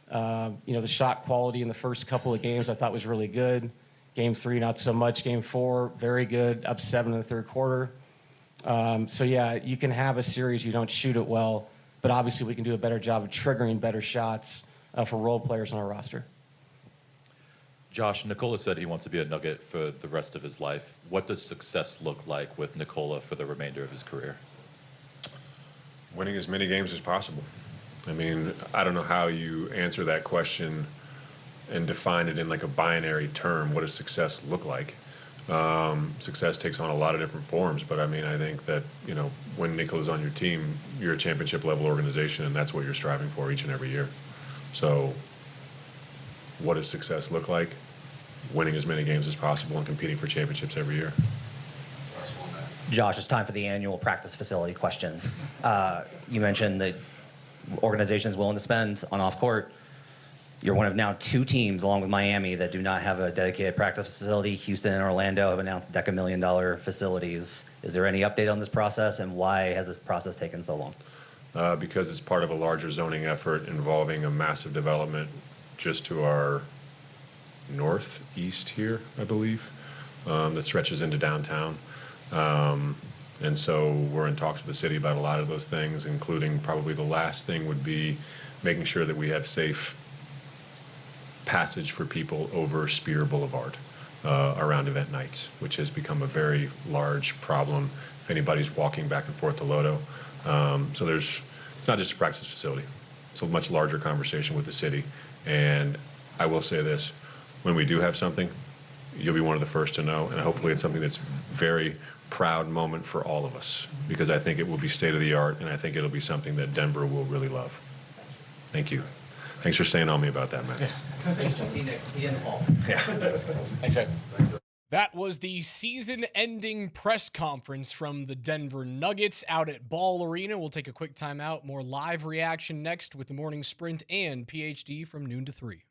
the shot quality in the first couple of games I thought was really good. Game 3, not so much. Game 4, very good, up 7 in the third quarter. So, yeah, you can have a series, you don't shoot it well, but obviously we can do a better job of triggering better shots for role players on our roster. Josh, Nikola said he wants to be a Nugget for the rest of his life. What does success look like with Nikola for the remainder of his career? Winning as many games as possible. I mean, I don't know how you answer that question and define it in like a binary term. What does success look like? Success takes on a lot of different forms, but I mean, I think that, when Nikola's on your team, you're a championship level organization, and that's what you're striving for each and every year. So what does success look like? Winning as many games as possible and competing for championships every year. Josh, it's time for the annual practice facility question. You mentioned that organizations willing to spend on off-court. You're one of now 2 teams, along with Miami, that do not have a dedicated practice facility. Houston and Orlando have announced $1,000,000 facilities. Is there any update on this process, and why has this process taken so long? Because it's part of a larger zoning effort involving a massive development just to our northeast here, I believe, that stretches into downtown. And so we're in talks with the city about a lot of those things, including probably the last thing would be making sure that we have safe passage for people over Spear Boulevard around event nights, which has become a very large problem if anybody's walking back and forth to Lodo. So it's not just a practice facility. It's a much larger conversation with the city. And I will say this, when we do have something, you'll be one of the first to know, and hopefully it's something that's very proud moment for all of us, because I think it will be state of the art, and I think it'll be something that Denver will really love. Thank you. Thanks for staying on me about that, man. Thanks, John. See you in the fall. Yeah. Thanks, Ed. That was the season-ending press conference from the Denver Nuggets out at Ball Arena. We'll take a quick timeout. More live reaction next with the morning sprint and PhD from noon to 3.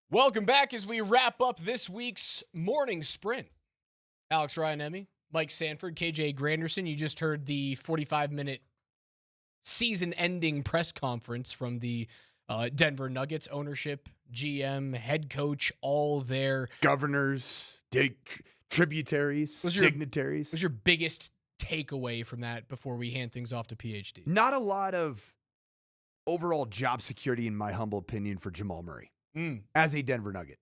Welcome back as we wrap up this week's morning sprint. Alex Ryanemi, Mike Sanford, KJ Granderson. You just heard the 45-minute season-ending press conference from the Denver Nuggets ownership, GM, head coach, all there. Governors, tributaries, dignitaries. What was your biggest takeaway from that before we hand things off to PhD? Not a lot of overall job security, in my humble opinion, for Jamal Murray as a Denver Nugget.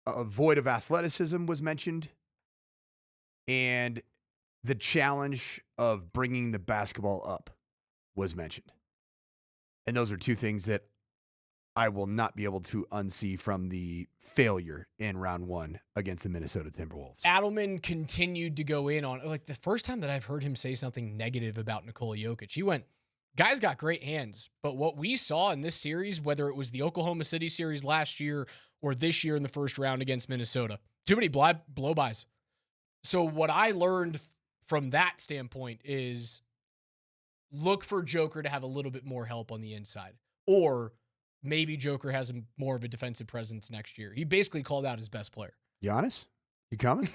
A void of athleticism was mentioned, and the challenge of bringing the basketball up was mentioned. And those are two things that I will not be able to unsee from the failure in round 1 against the Minnesota Timberwolves. Adelman continued to go in on, like, the first time that I've heard him say something negative about Nikola Jokic. He went, guy's got great hands, but what we saw in this series, whether it was the Oklahoma City series last year or this year in the first round against Minnesota, too many blow-bys. So what I learned from that standpoint is look for Joker to have a little bit more help on the inside, or maybe Joker has more of a defensive presence next year. He basically called out his best player. Giannis, you coming?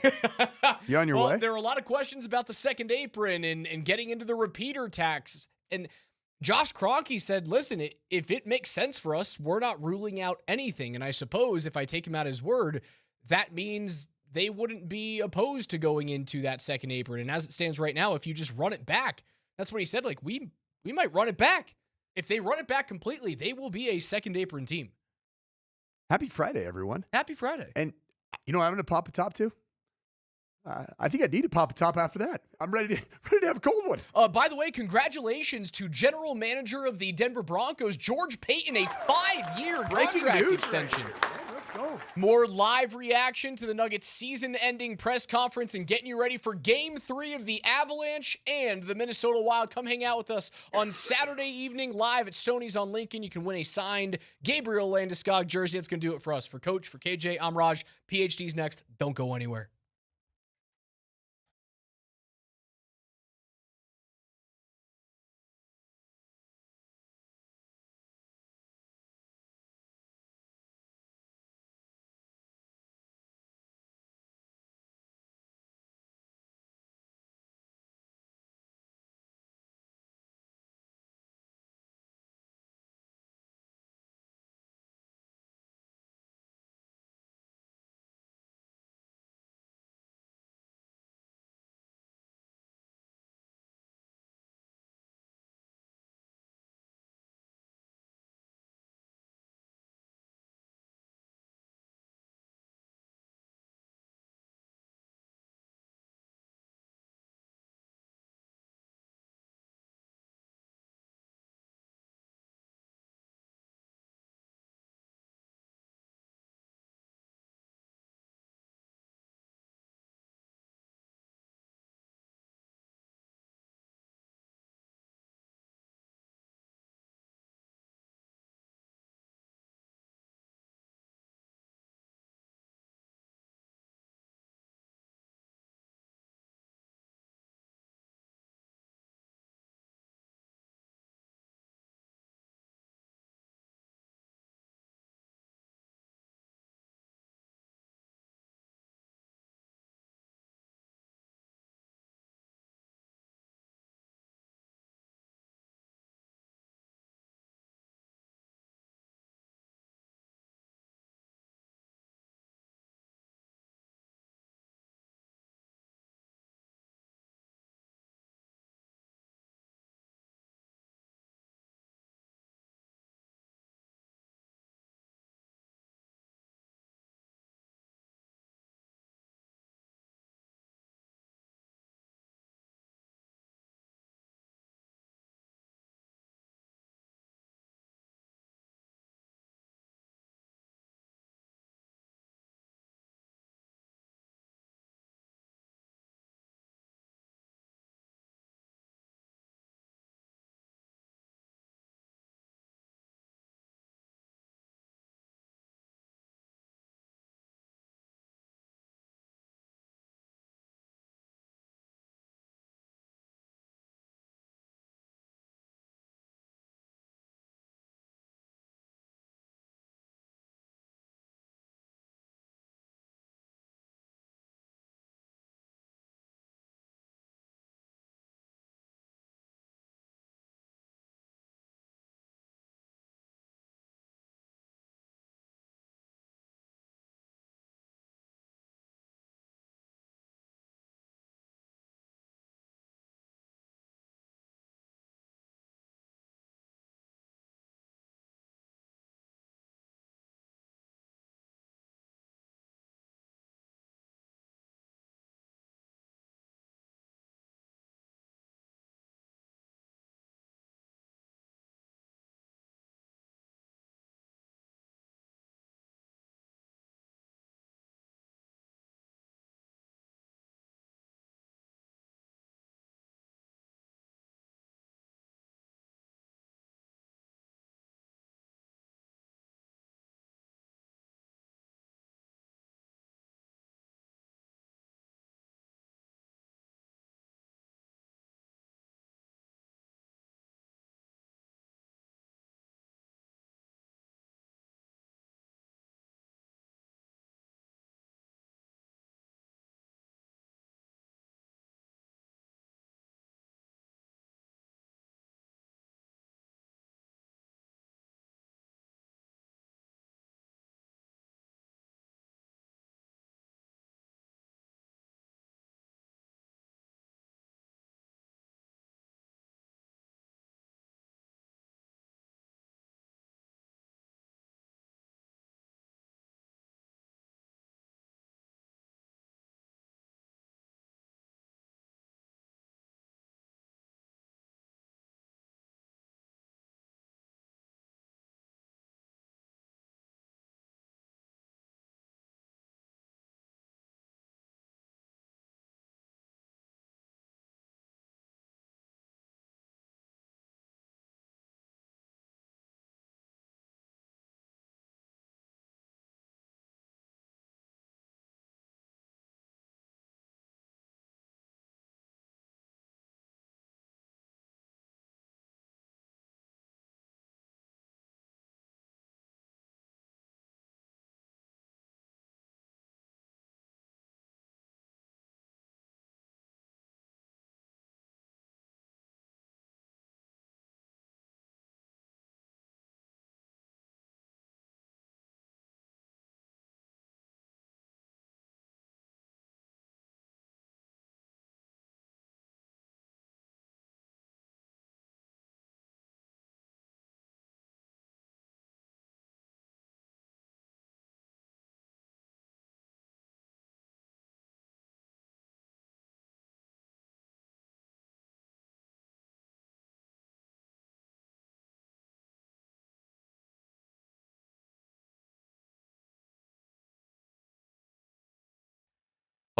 You on your way? There were a lot of questions about the second apron and getting into the repeater tax. And Josh Kroenke said, listen, if it makes sense for us, we're not ruling out anything. And I suppose if I take him at his word, that means they wouldn't be opposed to going into that second apron. And as it stands right now, if you just run it back, that's what he said. Like, we might run it back. If they run it back completely, they will be a second apron team. Happy Friday, everyone. Happy Friday. And you know what I'm going to pop a top to? I think I need to pop a top after that. I'm ready to have a cold one. By the way, congratulations to general manager of the Denver Broncos, George Paton, a 5-year contract extension. Let's go. More live reaction to the Nuggets season-ending press conference and getting you ready for Game 3 of the Avalanche and the Minnesota Wild. Come hang out with us on Saturday evening live at Stoney's on Lincoln. You can win a signed Gabriel Landeskog jersey. That's going to do it for us. For Coach, for KJ, I'm Raj. PhD's next. Don't go anywhere.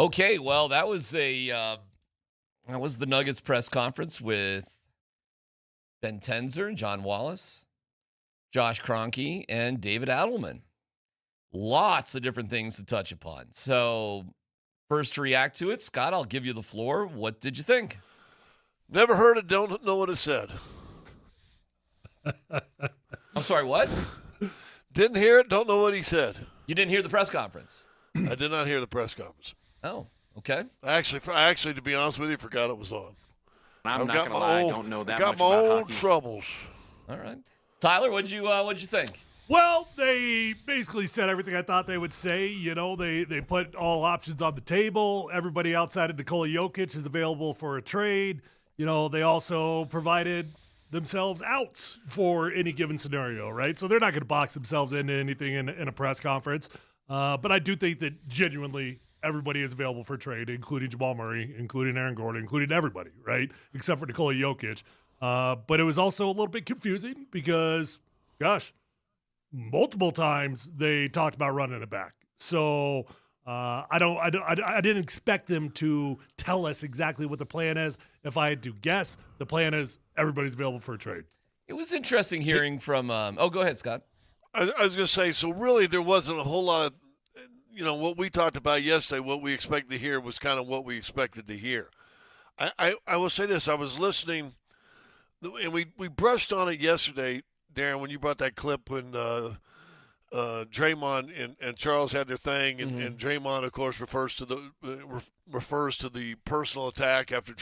Okay, well, that was the Nuggets press conference with Ben Tenzer, John Wallace, Josh Kroenke, and David Adelman. Lots of different things to touch upon. So, first to react to it, Scott, I'll give you the floor. What did you think? Never heard it, don't know what it said. I'm sorry, what? Didn't hear it, don't know what he said. You didn't hear the press conference? I did not hear the press conference. Oh, okay. I actually, to be honest with you, forgot it was on. I'm not gonna lie, I don't know that much got my about old hockey. troubles. All right. Tyler, what'd you think? Well, they basically said everything I thought they would say. You know, they put all options on the table. Everybody outside of Nikola Jokic is available for a trade. You know, they also provided themselves outs for any given scenario, right? So they're not going to box themselves into anything in a press conference. But I do think that genuinely everybody is available for trade, including Jamal Murray, including Aaron Gordon, including everybody, right? Except for Nikola Jokic. But it was also a little bit confusing because, gosh, multiple times they talked about running it back. So I didn't expect them to tell us exactly what the plan is. If I had to guess, the plan is everybody's available for a trade. It was interesting hearing from go ahead, Scott. I was going to say, so really there wasn't a whole lot of, what we talked about yesterday, what we expected to hear was kind of what we expected to hear. I will say this, I was listening, and we brushed on it yesterday, Darren, when you brought that clip when Draymond and Charles had their thing, and Draymond, of course, refers to the personal attack after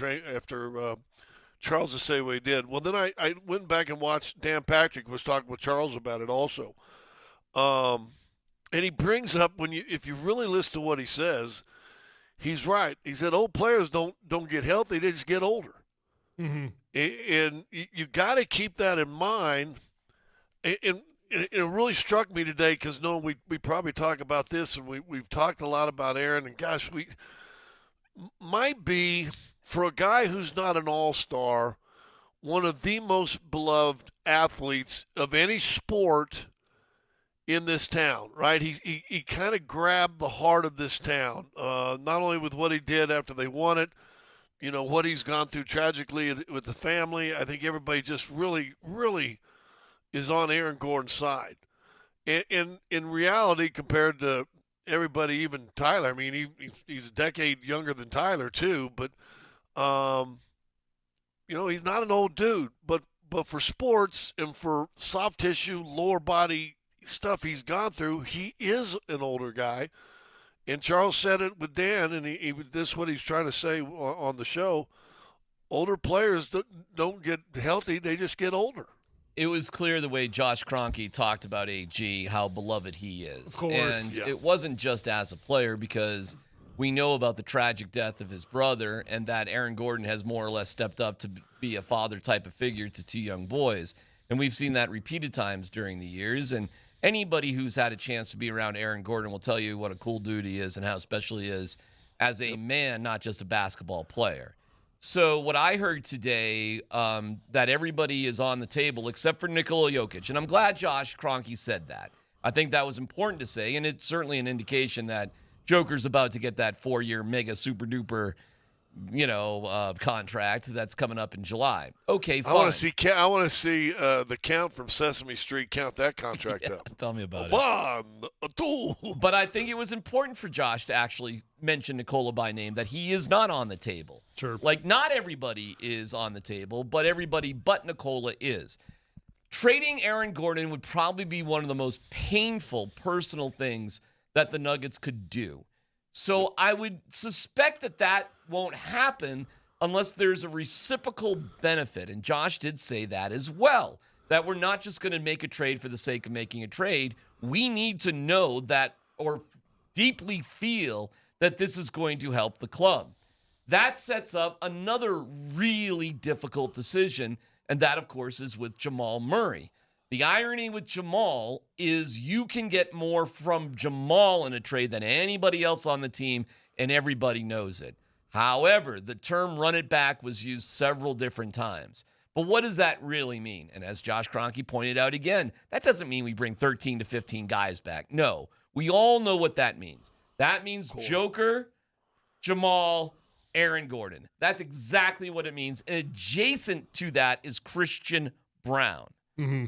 Charles to say what he did. Well, then I went back and watched Dan Patrick was talking with Charles about it also, and he brings up if you really listen to what he says, he's right. He said old players don't get healthy; they just get older, and you got to keep that in mind. And it really struck me today because we probably talk about this, and we've talked a lot about Aaron, and gosh, we might be, for a guy who's not an all-star, one of the most beloved athletes of any sport in this town, right? He kind of grabbed the heart of this town, not only with what he did after they won it, what he's gone through tragically with the family. I think everybody just really, really is on Aaron Gordon's side. In reality, compared to everybody, even Tyler, I mean, he's a decade younger than Tyler too, but he's not an old dude. But for sports and for soft tissue, lower body stuff he's gone through, he is an older guy. And Charles said it with Dan, and this is what he's trying to say on the show. Older players don't get healthy; they just get older. It was clear the way Josh Kroenke talked about AG, how beloved he is. Of course, and yeah. It wasn't just as a player, because we know about the tragic death of his brother, and that Aaron Gordon has more or less stepped up to be a father type of figure to two young boys. And we've seen that repeated times during the years. And anybody who's had a chance to be around Aaron Gordon will tell you what a cool dude he is and how special he is as a man, not just a basketball player. So what I heard today, that everybody is on the table except for Nikola Jokic. And I'm glad Josh Kroenke said that. I think that was important to say, and it's certainly an indication that Joker's about to get that 4-year mega super duper, contract that's coming up in July. Okay, fine. I want to see the Count from Sesame Street count that contract up. Tell me about it. 1, 2. But I think it was important for Josh to actually mention Nikola by name, that he is not on the table. Sure. Like, not everybody is on the table, but everybody but Nikola is. Trading Aaron Gordon would probably be one of the most painful personal things that the Nuggets could do. So I would suspect that won't happen unless there's a reciprocal benefit. And Josh did say that as well, that we're not just going to make a trade for the sake of making a trade. We need to know that, or deeply feel that this is going to help the club. That sets up another really difficult decision, and that, of course, is with Jamal Murray. The irony with Jamal is you can get more from Jamal in a trade than anybody else on the team, and everybody knows it. However, the term run it back was used several different times. But what does that really mean? And as Josh Kroenke pointed out again, that doesn't mean we bring 13 to 15 guys back. No, we all know what that means. That means Joker, Jamal, Aaron Gordon. That's exactly what it means. And adjacent to that is Christian Brown.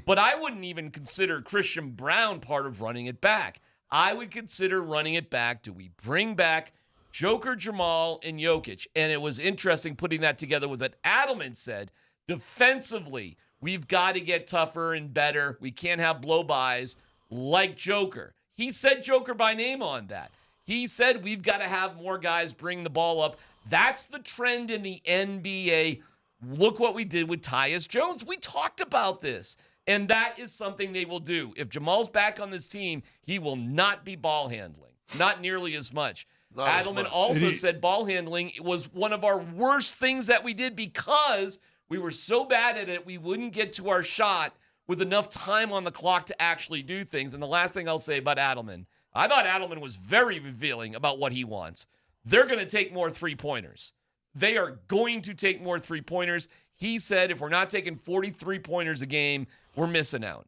But I wouldn't even consider Christian Brown part of running it back. I would consider running it back. Do we bring back Joker, Jamal, and Jokic? And it was interesting putting that together with what Adelman said. Defensively, we've got to get tougher and better. We can't have blow-bys like Joker. He said Joker by name on that. He said we've got to have more guys bring the ball up. That's the trend in the NBA. Look what we did with Tyus Jones. We talked about this, and that is something they will do. If Jamal's back on this team, he will not be ball handling, not nearly as much. Adelman also said ball handling was one of our worst things that we did because we were so bad at it, we wouldn't get to our shot with enough time on the clock to actually do things. And the last thing I'll say about Adelman, I thought Adelman was very revealing about what he wants. They're going to take more three-pointers. They are going to take more three-pointers. He said if we're not taking 43 pointers a game, we're missing out.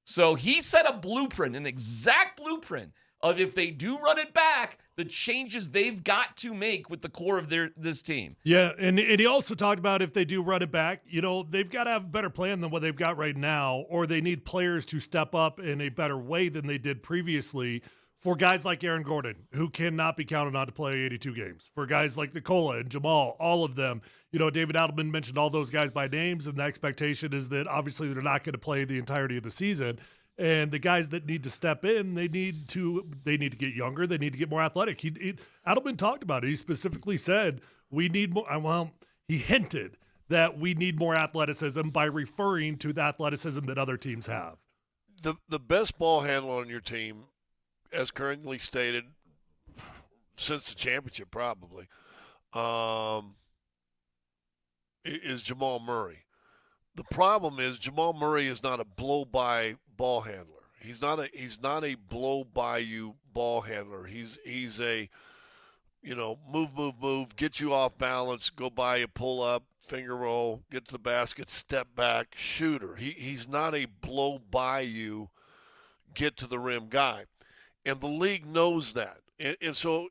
So he set a blueprint, an exact blueprint of if they do run it back, the changes they've got to make with the core of this team. Yeah, and he also talked about if they do run it back, they've got to have a better plan than what they've got right now, or they need players to step up in a better way than they did previously. For guys like Aaron Gordon, who cannot be counted on to play 82 games. For guys like Nikola and Jamal, all of them. David Adelman mentioned all those guys by names, and the expectation is that obviously they're not going to play the entirety of the season. And the guys that need to step in, they need to get younger. They need to get more athletic. Adelman talked about it. He specifically said we need more. Well, he hinted that we need more athleticism by referring to the athleticism that other teams have. The best ball handler on your team, as currently stated, since the championship probably, is Jamal Murray. The problem is Jamal Murray is not a blow-by ball handler. He's not a blow-by-you ball handler. He's a, move, get you off balance, go by you, pull up, finger roll, get to the basket, step back, shooter. He's not a blow-by-you, get to the rim guy. And the league knows that. And so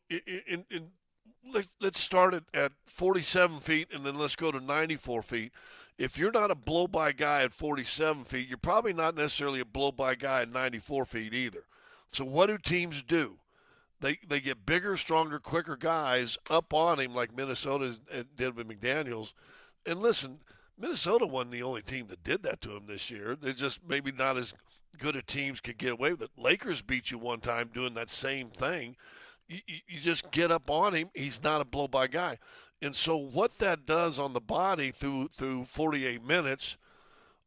let's start it at 47 feet and then let's go to 94 feet. If you're not a blow-by guy at 47 feet, you're probably not necessarily a blow-by guy at 94 feet either. So what do teams do? They get bigger, stronger, quicker guys up on him like Minnesota did with McDaniels. And listen, Minnesota wasn't the only team that did that to him this year. They're just maybe not as good at teams could get away with it. Lakers beat you one time doing that same thing. You just get up on him. He's not a blow-by guy. And so what that does on the body through 48 minutes,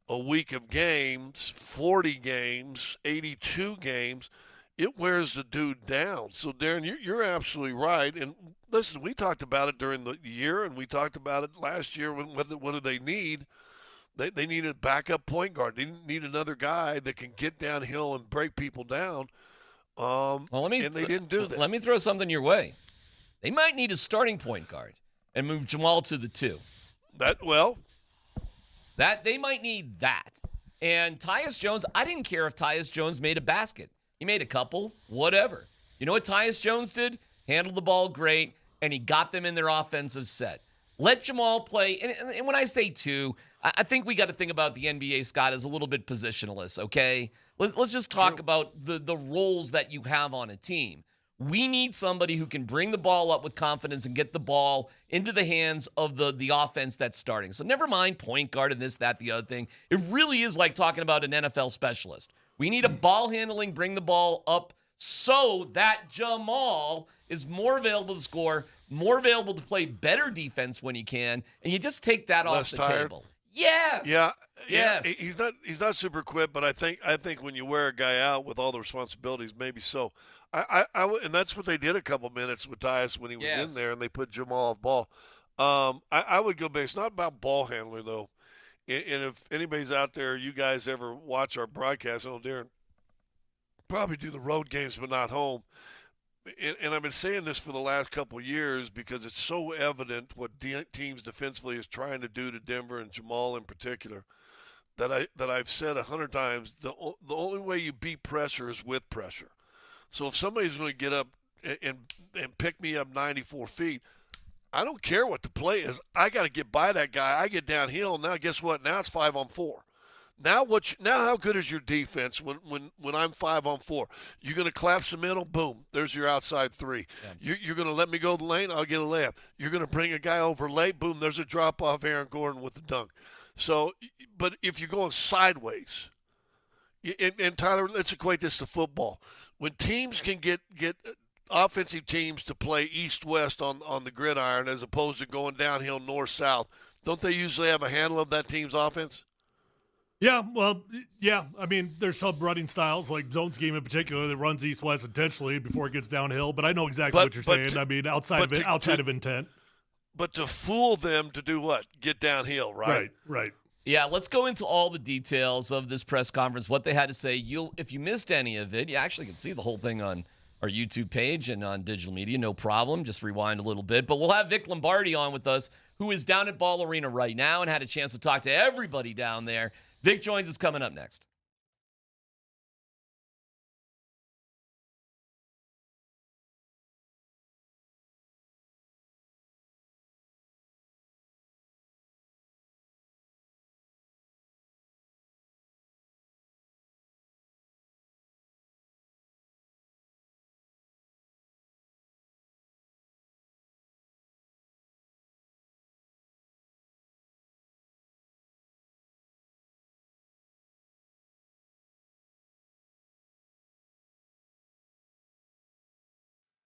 a week of games, 40 games, 82 games, it wears the dude down. So, Darren, you're absolutely right. And listen, we talked about it during the year, and we talked about it last year. What do they need? They need a backup point guard. They need another guy that can get downhill and break people down. And they didn't do that. Let me throw something your way. They might need a starting point guard and move Jamal to the 2. That they might need that. And Tyus Jones, I didn't care if Tyus Jones made a basket. He made a couple, whatever. You know what Tyus Jones did? Handled the ball great, and he got them in their offensive set. Let Jamal play. And when I say 2, I think we got to think about the NBA, Scott, as a little bit positionless, okay? Let's just talk about the roles that you have on a team. We need somebody who can bring the ball up with confidence and get the ball into the hands of the offense that's starting. So never mind point guard and this, that, the other thing. It really is like talking about an NFL specialist. We need a ball handling, bring the ball up so that Jamal is more available to score, more available to play better defense when he can, and you just take that off the table. Yes. Yeah. Yes. He's not super quick, but I think when you wear a guy out with all the responsibilities, maybe so. And that's what they did a couple minutes with Tyus when he was in there, and they put Jamal off ball. I would go back. It's not about ball handler though. And if anybody's out there, you guys ever watch our broadcast? I know Darren probably do the road games, but not home. And I've been saying this for the last couple of years because it's so evident what teams defensively is trying to do to Denver and Jamal in particular that I've said 100 times. The only way you beat pressure is with pressure. So if somebody's going to get up and pick me up 94 feet. I don't care what the play is. I got to get by that guy. I get downhill. Now, guess what? Now it's 5-on-4. Now how good is your defense when I'm 5-on-4? You're going to collapse the middle, boom, there's your outside three. Yeah. You're going to let me go the lane, I'll get a layup. You're going to bring a guy over late, boom, there's a drop off Aaron Gordon with the dunk. So, but if you're going sideways, and Tyler, let's equate this to football. When teams can get offensive teams to play east-west on the gridiron as opposed to going downhill north-south, don't they usually have a handle of that team's offense? Yeah, well, yeah. I mean, there's some running styles, like zone scheme in particular, that runs east-west intentionally before it gets downhill. But I know exactly what you're saying. I mean, outside of intent. But to fool them to do what? Get downhill, right? Right. Yeah, let's go into all the details of this press conference, what they had to say. If you missed any of it, you actually can see the whole thing on our YouTube page and on digital media, no problem. Just rewind a little bit. But we'll have Vic Lombardi on with us, who is down at Ball Arena right now and had a chance to talk to everybody down there. Vic joins us coming up next.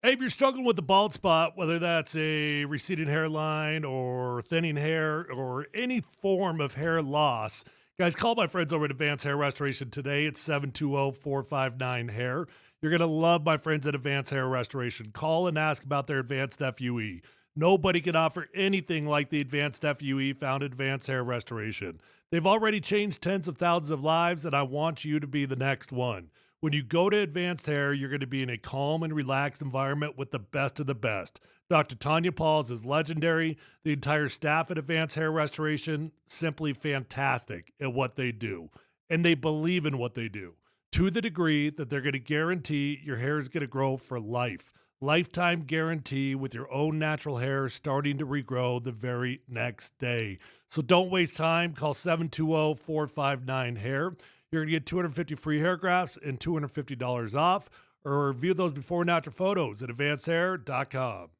Hey, if you're struggling with the bald spot, whether that's a receding hairline or thinning hair or any form of hair loss, guys, call my friends over at Advanced Hair Restoration today. It's 720-459-HAIR. You're going to love my friends at Advanced Hair Restoration. Call and ask about their Advanced FUE. Nobody can offer anything like the Advanced FUE found at Advanced Hair Restoration. They've already changed tens of thousands of lives, and I want you to be the next one. When you go to Advanced Hair, you're going to be in a calm and relaxed environment with the best of the best. Dr. Tanya Pauls is legendary. The entire staff at Advanced Hair Restoration, simply fantastic at what they do. And they believe in what they do, to the degree that they're going to guarantee your hair is going to grow for life. Lifetime guarantee with your own natural hair starting to regrow the very next day. So don't waste time. Call 720-459-HAIR. You're going to get 250 free hair grafts and $250 off, or view those before and after photos at advancedhair.com.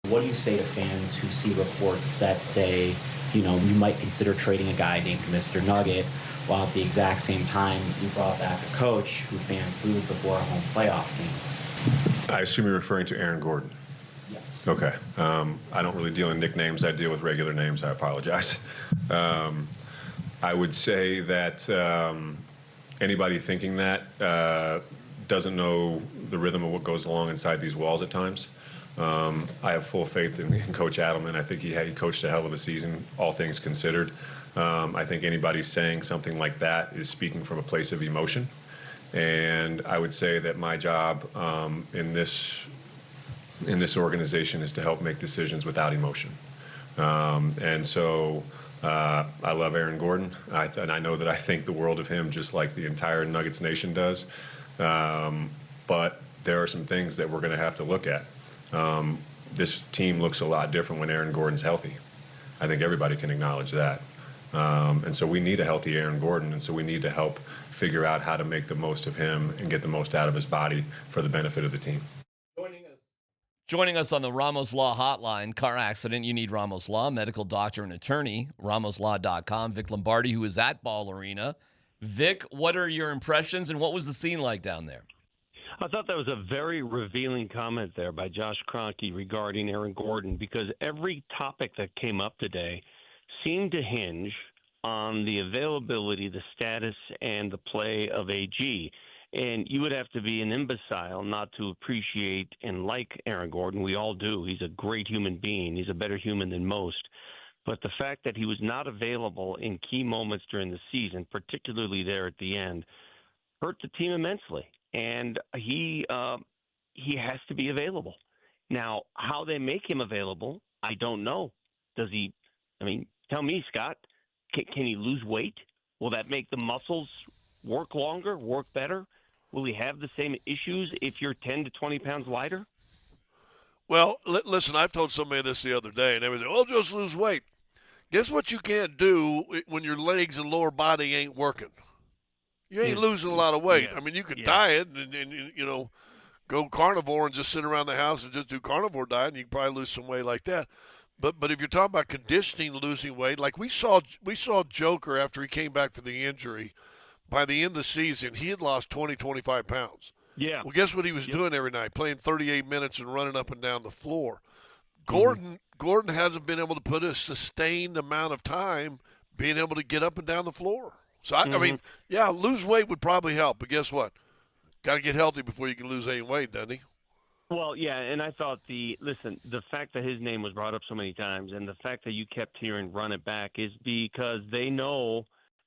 What do you say to fans who see reports that say, you might consider trading a guy named Mr. Nugget, while at the exact same time you brought back a coach who fans booed before a home playoff game? I assume you're referring to Aaron Gordon. Yes. Okay. I don't really deal in nicknames. I deal with regular names. I apologize. I would say that anybody thinking that doesn't know the rhythm of what goes along inside these walls at times. I have full faith in Coach Adelman. I think he coached a hell of a season, all things considered. I think anybody saying something like that is speaking from a place of emotion. And I would say that my job in this organization is to help make decisions without emotion. And so I love Aaron Gordon, and I know that I think the world of him just like the entire Nuggets nation does. But there are some things that we're going to have to look at. This team looks a lot different when Aaron Gordon's healthy. I think everybody can acknowledge that. And so we need a healthy Aaron Gordon, and so we need to help figure out how to make the most of him and get the most out of his body for the benefit of the team. Joining us on the Ramos Law Hotline, car accident, you need Ramos Law, medical doctor and attorney, ramoslaw.com. Vic Lombardi, who is at Ball Arena. Vic, what are your impressions, and what was the scene like down there? I thought that was a very revealing comment there by Josh Kroenke regarding Aaron Gordon, because every topic that came up today seemed to hinge on the availability, the status, and the play of AG. And you would have to be an imbecile not to appreciate and like Aaron Gordon. We all do. He's a great human being. He's a better human than most. But the fact that he was not available in key moments during the season, particularly there at the end, hurt the team immensely. And he has to be available. Now, how they make him available, I don't know. Does he – I mean, tell me, Scott, can he lose weight? Will that make the muscles work longer, work better? Will he have the same issues if you're 10 to 20 pounds lighter? Well, listen, I've told somebody this the other day, and they were saying, just lose weight. Guess what you can't do when your legs and lower body ain't working? You ain't losing a lot of weight. I mean, you could diet and go carnivore and just sit around the house and just do carnivore diet, and you can probably lose some weight like that. But if you're talking about conditioning, losing weight, like we saw Joker after he came back from the injury, by the end of the season, he had lost 20, 25 pounds. Yeah. Well, guess what he was doing every night? Playing 38 minutes and running up and down the floor. Gordon hasn't been able to put a sustained amount of time being able to get up and down the floor. So, I mean, lose weight would probably help. But guess what? Got to get healthy before you can lose any weight, doesn't he? Well, yeah, and I thought the fact that his name was brought up so many times and the fact that you kept hearing run it back is because they know,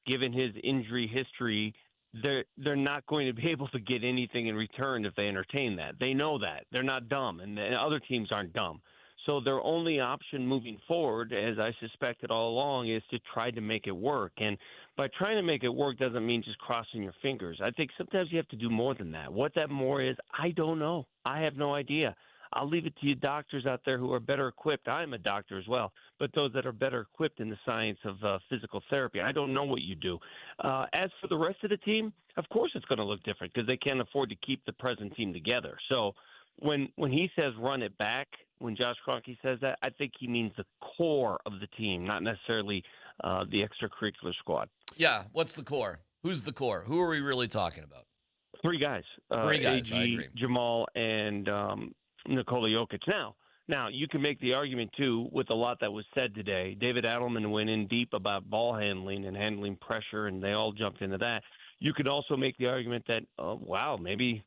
given his injury history, they're not going to be able to get anything in return if they entertain that. They know that. They're not dumb, and the other teams aren't dumb. So their only option moving forward, as I suspected all along, is to try to make it work. And by trying to make it work doesn't mean just crossing your fingers. I think sometimes you have to do more than that. What that more is, I don't know. I have no idea. I'll leave it to you doctors out there who are better equipped. I'm a doctor as well, but those that are better equipped in the science of physical therapy. I don't know what you do. As for the rest of the team, of course it's going to look different because they can't afford to keep the present team together. So when he says run it back, when Josh Kroenke says that, I think he means the core of the team, not necessarily the extracurricular squad. Yeah, what's the core? Who's the core? Who are we really talking about? Three guys. Three guys, AG, I agree. Jamal, and Nikola Jokic. Now, you can make the argument, too, with a lot that was said today. David Adelman went in deep about ball handling and handling pressure, and they all jumped into that. You could also make the argument that, maybe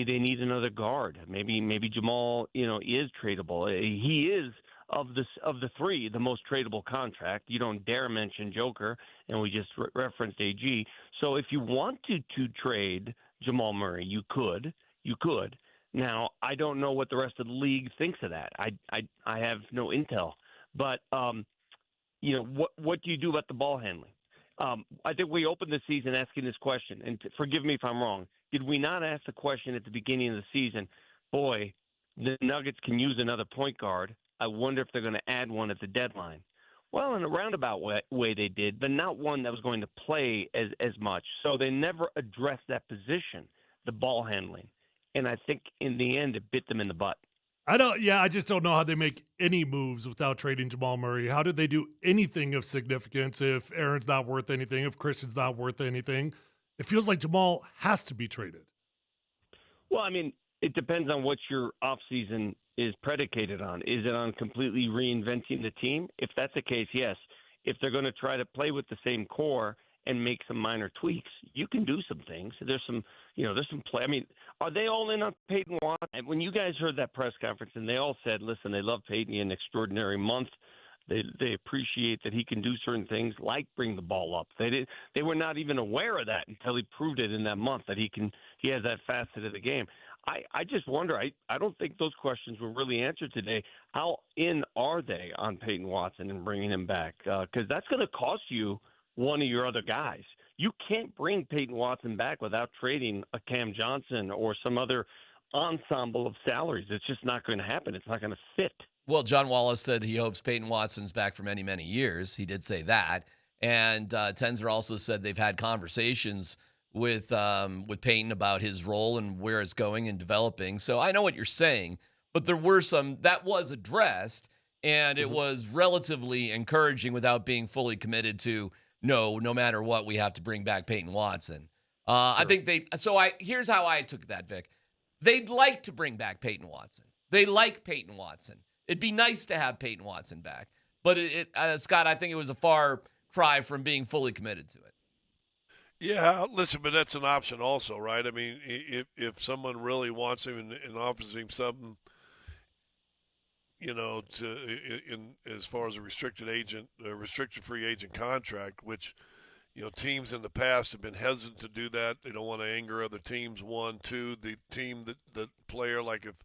they need another guard. Maybe Jamal, is tradable. He is, of the three, the most tradable contract. You don't dare mention Joker, and we just referenced AG. So if you wanted to trade Jamal Murray, you could. Now, I don't know what the rest of the league thinks of that. I have no intel. But, what do you do about the ball handling? I think we opened the season asking this question, and forgive me if I'm wrong. Did we not ask the question at the beginning of the season, boy, the Nuggets can use another point guard. I wonder if they're going to add one at the deadline. Well, in a roundabout way they did, but not one that was going to play as much. So they never addressed that position, the ball handling. And I think in the end it bit them in the butt. I just don't know how they make any moves without trading Jamal Murray. How did they do anything of significance if Aaron's not worth anything, if Christian's not worth anything? It feels like Jamal has to be traded. Well, I mean, it depends on what your offseason is predicated on. Is it on completely reinventing the team? If that's the case, yes. If they're going to try to play with the same core and make some minor tweaks, you can do some things. There's some play. I mean, are they all in on Peyton Watson? And when you guys heard that press conference and they all said, listen, they love Peyton, he had an extraordinary month. They appreciate that he can do certain things like bring the ball up. They were not even aware of that until he proved it in that month that he has that facet of the game. I just wonder, I don't think those questions were really answered today. How in are they on Peyton Watson and bringing him back? Because that's going to cost you one of your other guys. You can't bring Peyton Watson back without trading a Cam Johnson or some other ensemble of salaries. It's just not going to happen. It's not going to fit. Well, John Wallace said he hopes Peyton Watson's back for many, many years. He did say that. And Tenzer also said they've had conversations with Peyton about his role and where it's going and developing. So I know what you're saying, but there were some that was addressed, and it was relatively encouraging without being fully committed to no matter what, we have to bring back Peyton Watson. I think here's how I took that, Vic. They'd like to bring back Peyton Watson. They like Peyton Watson. It'd be nice to have Peyton Watson back. But, Scott, I think it was a far cry from being fully committed to it. Yeah, listen, but that's an option also, right? I mean, if someone really wants him and offers him something, as far as a restricted free agent contract, which, teams in the past have been hesitant to do that. They don't want to anger other teams. One, two, the team, the player, like if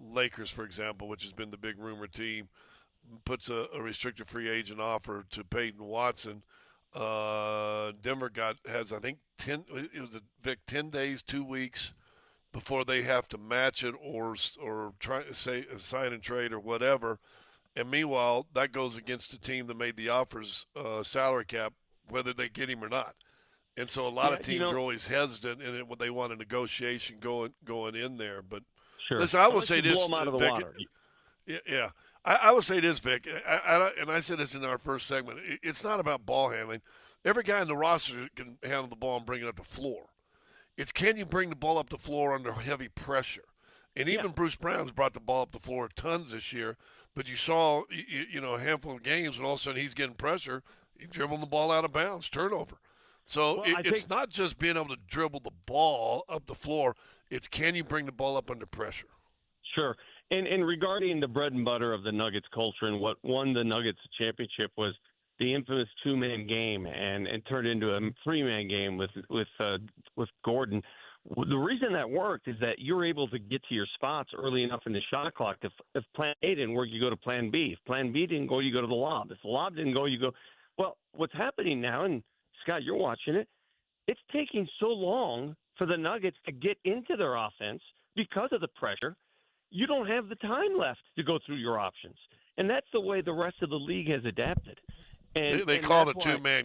Lakers, for example, which has been the big rumor team, puts a restricted free agent offer to Peyton Watson. Denver has I think 10 days, 2 weeks before they have to match it or try to say sign and trade or whatever. And meanwhile, that goes against the team that made the offers salary cap, whether they get him or not. And so a lot of teams are always hesitant, and when they want a negotiation going in there. But sure. Listen, I will say this, blow them out of the Vic, water. Yeah. I will say this, Vic, and I said this in our first segment. It's not about ball handling. Every guy in the roster can handle the ball and bring it up the floor. It's can you bring the ball up the floor under heavy pressure? And even Bruce Brown's brought the ball up the floor tons this year. But you saw, a handful of games when all of a sudden he's getting pressure, he dribbled the ball out of bounds, turnover. So it's not just being able to dribble the ball up the floor. It's can you bring the ball up under pressure? Sure. And regarding the bread and butter of the Nuggets culture and what won the Nuggets championship was the infamous two-man game, and it turned into a three-man game with Gordon. The reason that worked is that you're able to get to your spots early enough in the shot clock. If plan A didn't work, you go to plan B. If plan B didn't go, you go to the lob. If the lob didn't go, you go. Well, what's happening now, and Scott, you're watching it, it's taking so long for the Nuggets to get into their offense because of the pressure. You don't have the time left to go through your options. And that's the way the rest of the league has adapted. And they called it a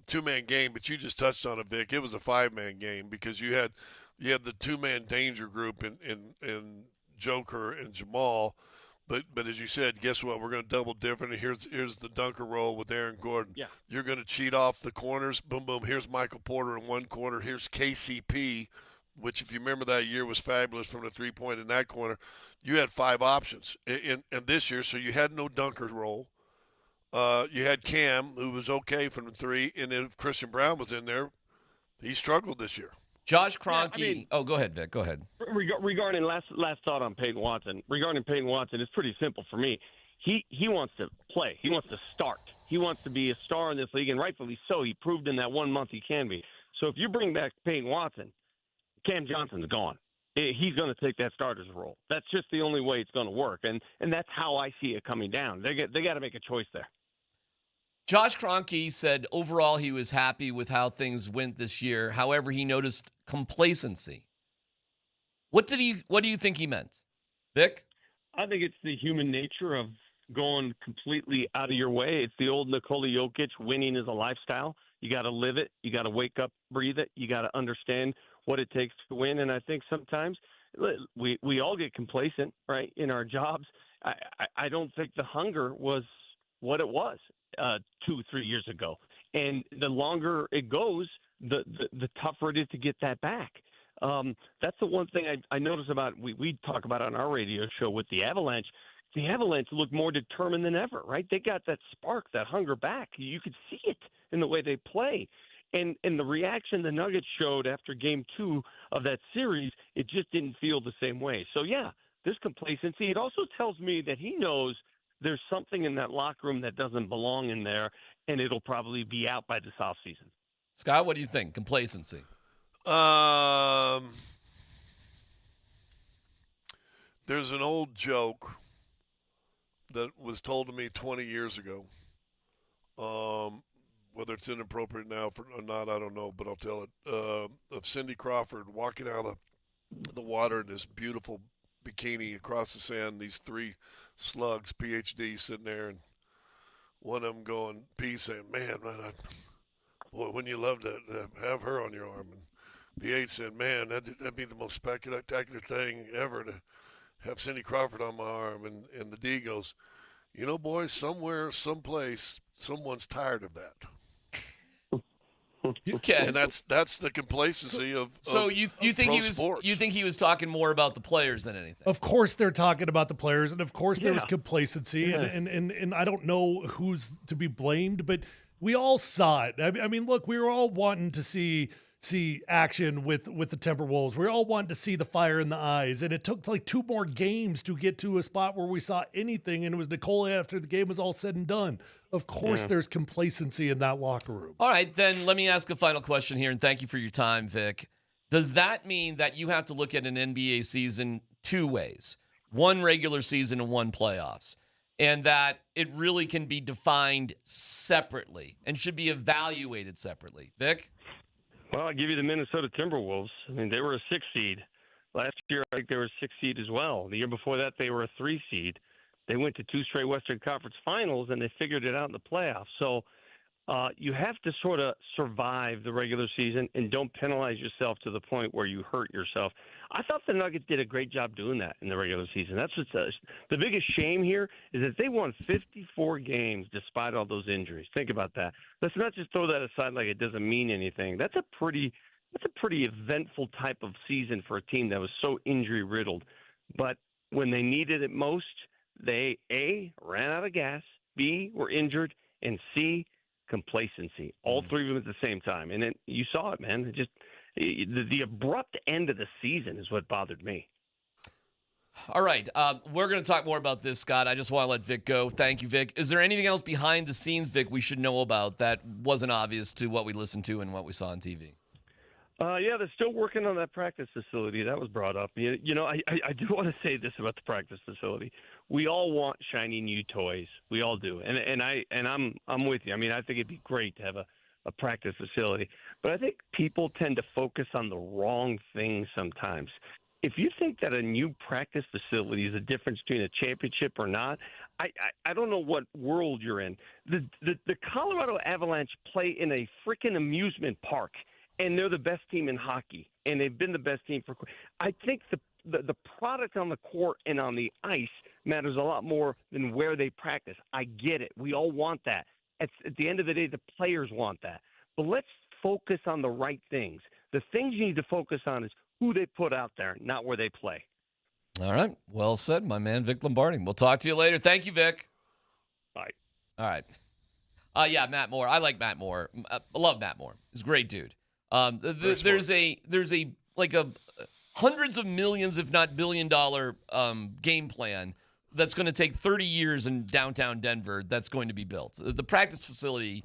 two-man game, but you just touched on it, Vic. It was a five-man game because you had the two-man danger group in Joker and Jamal. But as you said, guess what? We're going to double different. Here's the dunker roll with Aaron Gordon. Yeah. You're going to cheat off the corners. Boom, boom. Here's Michael Porter in one corner. Here's KCP, which, if you remember that year, was fabulous from the three-point in that corner. You had five options in this year, so you had no dunker roll. You had Cam, who was okay from the three, and then if Christian Brown was in there, he struggled this year. Josh Kroenke. Go ahead, Vic. Go ahead. Regarding last thought on Peyton Watson. Regarding Peyton Watson, it's pretty simple for me. He wants to play. He wants to start. He wants to be a star in this league, and rightfully so. He proved in that 1 month he can be. So if you bring back Peyton Watson, Cam Johnson's gone. He's going to take that starter's role. That's just the only way it's going to work, and that's how I see it coming down. They got to make a choice there. Josh Kroenke said overall he was happy with how things went this year. However, he noticed complacency. What do you think he meant, Vic? I think it's the human nature of going completely out of your way. It's the old Nikola Jokic, winning is a lifestyle. You got to live it. You got to wake up, breathe it. You got to understand what it takes to win. And I think sometimes, we all get complacent, right, in our jobs. I don't think the hunger was what it was 2-3 years ago. And the longer it goes, the tougher it is to get that back. That's the one thing I notice about we talk about on our radio show with the Avalanche. The Avalanche look more determined than ever, right? They got that spark, that hunger back. You could see it in the way they play. And the reaction the Nuggets showed after Game 2 of that series, it just didn't feel the same way. So, yeah, there's complacency. It also tells me that he knows there's something in that locker room that doesn't belong in there, and it'll probably be out by this offseason. Scott, what do you think? Complacency. There's an old joke that was told to me 20 years ago. Whether it's inappropriate now or not, I don't know, but I'll tell it. Of Cindy Crawford walking out of the water in this beautiful bikini across the sand, these 3 slugs, PhD, sitting there, and one of them going, P, saying, man, boy, wouldn't you love to have her on your arm? And the 8 said, man, that'd be the most spectacular thing ever to have Cindy Crawford on my arm. And the D goes, you know, boys, somewhere, someplace, someone's tired of that. Okay. And that's the complacency of you think he was sports. you think he was talking more about the players than anything? Of course they're talking about the players, and of course there was complacency, and I don't know who's to be blamed, but we all saw it. I mean, look, we were all wanting to see action with the Timberwolves. We all wanted to see the fire in the eyes, and it took like 2 more games to get to a spot where we saw anything, and it was Nikola after the game was all said and done. Of course there's complacency in that locker room. All right, then let me ask a final question here, and thank you for your time, Vic. Does that mean that you have to look at an NBA season 2 ways? 1 regular season and 1 playoffs, and that it really can be defined separately and should be evaluated separately? Vic? Well, I'll give you the Minnesota Timberwolves. I mean, they were a 6 seed. Last year, I think they were a 6 seed as well. The year before that, they were a 3 seed. They went to 2 straight Western Conference finals, and they figured it out in the playoffs. So you have to sort of survive the regular season and don't penalize yourself to the point where you hurt yourself. I thought the Nuggets did a great job doing that in the regular season. That's what's the biggest shame here is that they won 54 games despite all those injuries. Think about that. Let's not just throw that aside like it doesn't mean anything. That's a pretty eventful type of season for a team that was so injury riddled. But when they needed it most, they A, ran out of gas, B, were injured, and C, complacency. All 3 of them at the same time. And you saw it, man. It just the abrupt end of the season is what bothered me. All right. We're going to talk more about this, Scott. I just want to let Vic go. Thank you, Vic. Is there anything else behind the scenes, Vic, we should know about that wasn't obvious to what we listened to and what we saw on TV? Yeah, they're still working on that practice facility. That was brought up. You know, I do want to say this about the practice facility. We all want shiny new toys. We all do, and I'm with you. I mean, I think it'd be great to have a practice facility, but I think people tend to focus on the wrong things sometimes. If you think that a new practice facility is the difference between a championship or not, I don't know what world you're in. The Colorado Avalanche play in a freaking amusement park. And they're the best team in hockey, and they've been the best team for. I think the product on the court and on the ice matters a lot more than where they practice. I get it. We all want that. At the end of the day, the players want that. But let's focus on the right things. The things you need to focus on is who they put out there, not where they play. All right. Well said, my man, Vic Lombardi. We'll talk to you later. Thank you, Vic. Bye. All right. Yeah, Matt Moore. I like Matt Moore. I love Matt Moore. He's a great dude. There's hundreds of millions, if not $1 billion, game plan that's going to take 30 years in downtown Denver. That's going to be built. The practice facility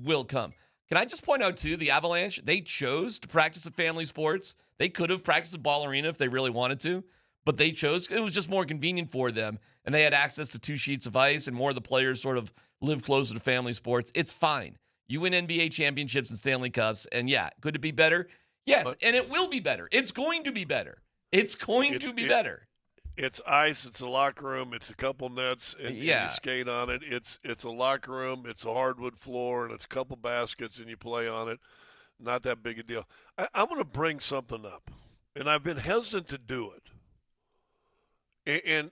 will come. Can I just point out too, the Avalanche, they chose to practice at Family Sports. They could have practiced at Ball Arena if they really wanted to, but they chose. It was just more convenient for them, and they had access to 2 sheets of ice, and more of the players sort of live closer to Family Sports. It's fine. You win NBA championships and Stanley Cups, and yeah, could it be better? Yes, and it will be better. It's going to be better. It's going to be better. It's ice. It's a locker room. It's a couple nets, and you skate on it. It's a locker room. It's a hardwood floor, and it's a couple baskets, and you play on it. Not that big a deal. I'm going to bring something up, and I've been hesitant to do it.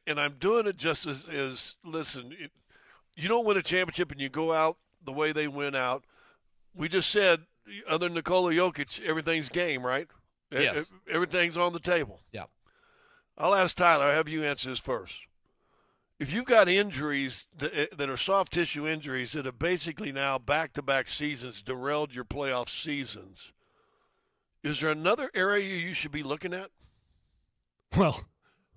And I'm doing it just as listen, you don't win a championship and you go out the way they went out. We just said, other than Nikola Jokic, everything's game, right? Yes. Everything's on the table. Yeah. I'll ask Tyler. I'll have you answer this first. If you've got injuries that are soft tissue injuries that have basically now back-to-back seasons derailed your playoff seasons, is there another area you should be looking at? Well,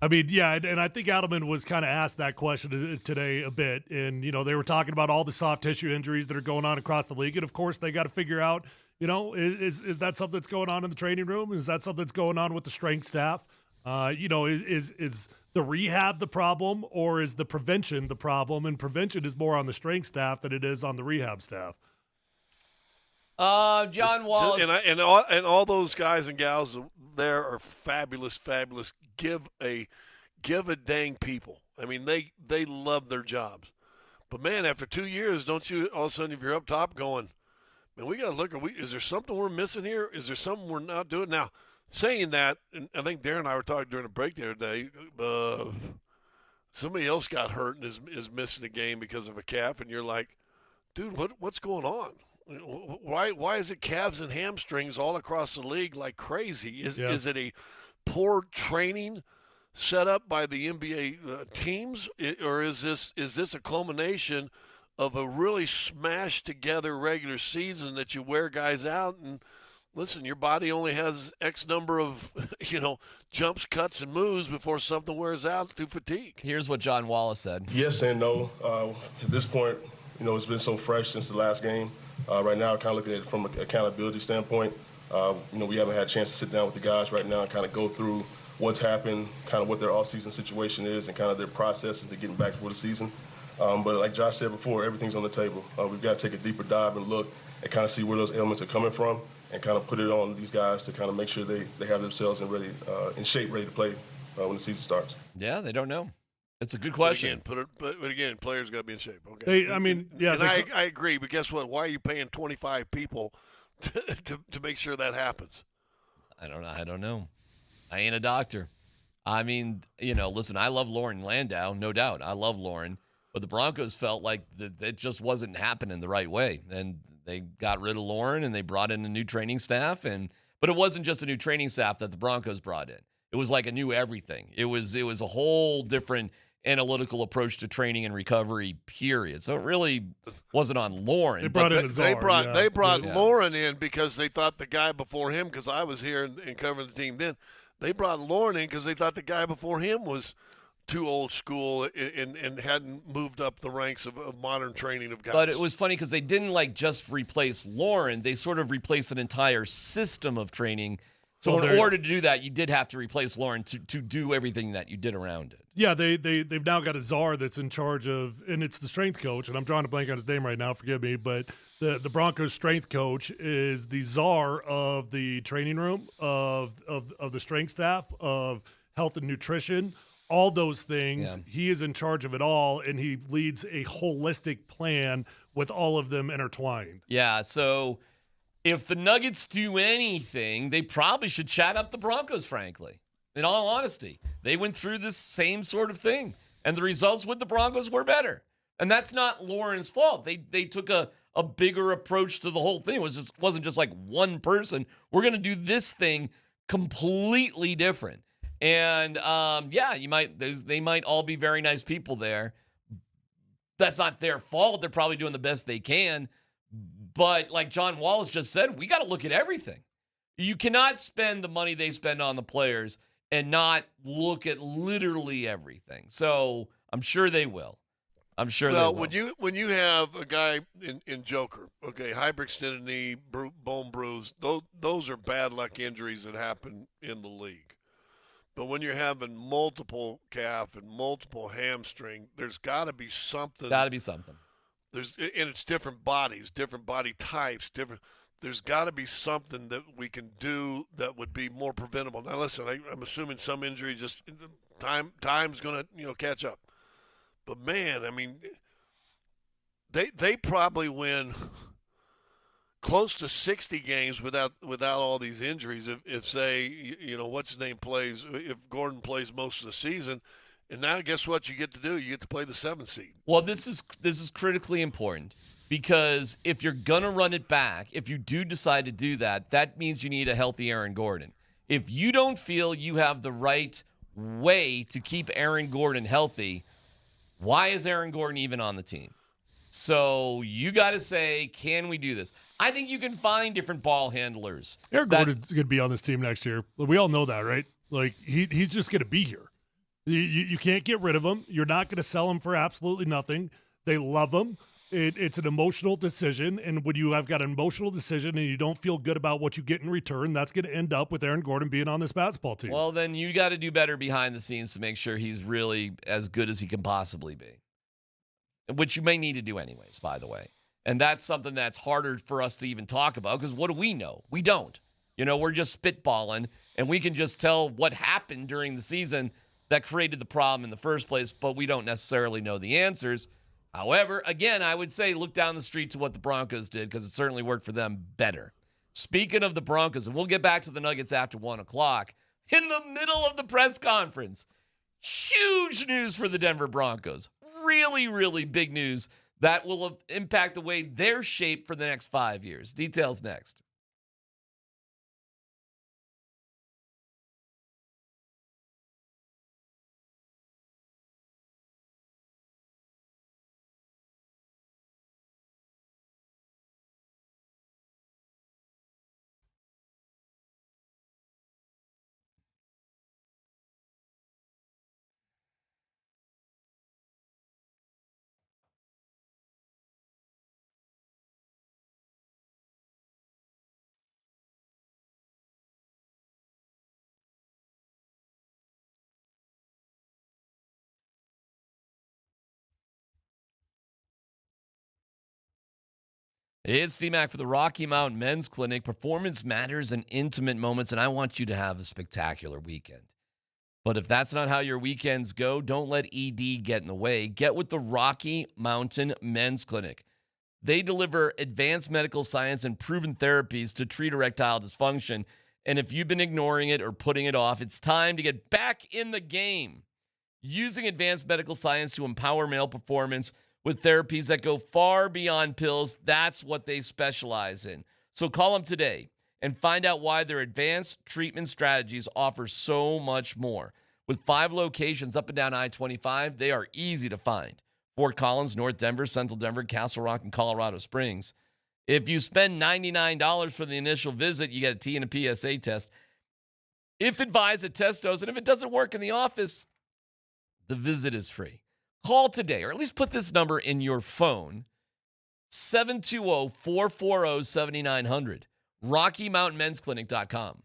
I mean, yeah, and I think Adelman was kind of asked that question today a bit. And, they were talking about all the soft tissue injuries that are going on across the league. And, of course, they got to figure out, is that something that's going on in the training room? Is that something that's going on with the strength staff? Is the rehab the problem, or is the prevention the problem? And prevention is more on the strength staff than it is on the rehab staff. John Wallace. And all those guys and gals there are fabulous, fabulous. Give a dang people. I mean, they love their jobs. But, man, after 2 years, don't you all of a sudden, if you're up top going, man, we got to look. Is there something we're missing here? Is there something we're not doing? Now, saying that, and I think Darren and I were talking during the break the other day, somebody else got hurt and is missing a game because of a calf, and you're like, dude, what's going on? Why is it calves and hamstrings all across the league like crazy? Is it a poor training set up by the NBA teams, or is this a culmination of a really smashed together regular season that you wear guys out and listen, your body only has X number of, jumps, cuts, and moves before something wears out through fatigue. Here's what John Wallace said. Yes and no. At this point, it's been so fresh since the last game. Right now, kind of looking at it from an accountability standpoint, we haven't had a chance to sit down with the guys right now and kind of go through what's happened, kind of what their off-season situation is, and kind of their process into getting back for the season. But like Josh said before, everything's on the table. We've got to take a deeper dive and look and kind of see where those elements are coming from and kind of put it on these guys to kind of make sure they have themselves in shape, ready to play when the season starts. Yeah, they don't know. It's a good question. But again, players got to be in shape. Okay. I agree. But guess what? Why are you paying 25 people to make sure that happens? I don't know. I ain't a doctor. I mean, listen, I love Lauren Landau, no doubt. I love Lauren. But the Broncos felt like that just wasn't happening the right way. And they got rid of Lauren and they brought in a new training staff. But it wasn't just a new training staff that the Broncos brought in. It was like a new everything. It was a whole different analytical approach to training and recovery, period. So it really wasn't on Lauren. They brought Lauren in because they thought the guy before him, because I was here and covering the team then, they brought Lauren in because they thought the guy before him was too old school and hadn't moved up the ranks of modern training of guys. But it was funny because they didn't just replace Lauren. They sort of replaced an entire system of training. So in order to do that, you did have to replace Lauren to do everything that you did around it. Yeah, they've now got a czar that's in charge of, and it's the strength coach, and I'm drawing a blank on his name right now, forgive me, but the Broncos strength coach is the czar of the training room, of the strength staff, of health and nutrition, all those things. Yeah. He is in charge of it all, and he leads a holistic plan with all of them intertwined. Yeah, so if the Nuggets do anything, they probably should chat up the Broncos, frankly. In all honesty, they went through this same sort of thing, and the results with the Broncos were better. And that's not Lauren's fault. They took a bigger approach to the whole thing. It wasn't just like one person. We're going to do this thing completely different. And, they might all be very nice people there. That's not their fault. They're probably doing the best they can. But like John Wallace just said, we got to look at everything. You cannot spend the money they spend on the players and not look at literally everything. So I'm sure they will. They will. when you have a guy in Joker, okay, hyperextended knee, bone bruise, those are bad luck injuries that happen in the league. But when you're having multiple calf and multiple hamstring, there's got to be something. And it's different bodies, different body types, there's got to be something that we can do that would be more preventable. Now, listen, I'm assuming some injury just time's going to catch up. But, man, I mean, they probably win close to 60 games without all these injuries. If say, what's his name plays, if Gordon plays most of the season, and now guess what you get to do? You get to play the 7th seed. Well, this is critically important because if you're going to run it back, if you do decide to do that, that means you need a healthy Aaron Gordon. If you don't feel you have the right way to keep Aaron Gordon healthy, why is Aaron Gordon even on the team? So you got to say, can we do this? I think you can find different ball handlers. Aaron Gordon's going to be on this team next year. We all know that, right? Like, he's just going to be here. You can't get rid of him. You're not going to sell him for absolutely nothing. They love him. It's an emotional decision, and when you have got an emotional decision and you don't feel good about what you get in return, that's going to end up with Aaron Gordon being on this basketball team. Well, then you got to do better behind the scenes to make sure he's really as good as he can possibly be, which you may need to do anyways, by the way. And that's something that's harder for us to even talk about because what do we know? We don't. We're just spitballing, and we can just tell what happened during the season that created the problem in the first place, but we don't necessarily know the answers. However, again, I would say look down the street to what the Broncos did because it certainly worked for them better. Speaking of the Broncos, and we'll get back to the Nuggets after 1 o'clock, in the middle of the press conference, huge news for the Denver Broncos. Really, really big news that will impact the way they're shaped for the next 5 years. Details next. It's DMac for the Rocky Mountain Men's Clinic. Performance matters in intimate moments, and I want you to have a spectacular weekend. But if that's not how your weekends go, don't let ED get in the way. Get with the Rocky Mountain Men's Clinic. They deliver advanced medical science and proven therapies to treat erectile dysfunction. And if you've been ignoring it or putting it off, it's time to get back in the game. Using advanced medical science to empower male performance with therapies that go far beyond pills, that's what they specialize in. So call them today and find out why their advanced treatment strategies offer so much more. With 5 locations up and down I-25, they are easy to find. Fort Collins, North Denver, Central Denver, Castle Rock, and Colorado Springs. If you spend $99 for the initial visit, you get a T and a PSA test. If advised, a test dose, and if it doesn't work in the office, the visit is free. Call today, or at least put this number in your phone, 720-440-7900, RockyMountainMen'sClinic.com.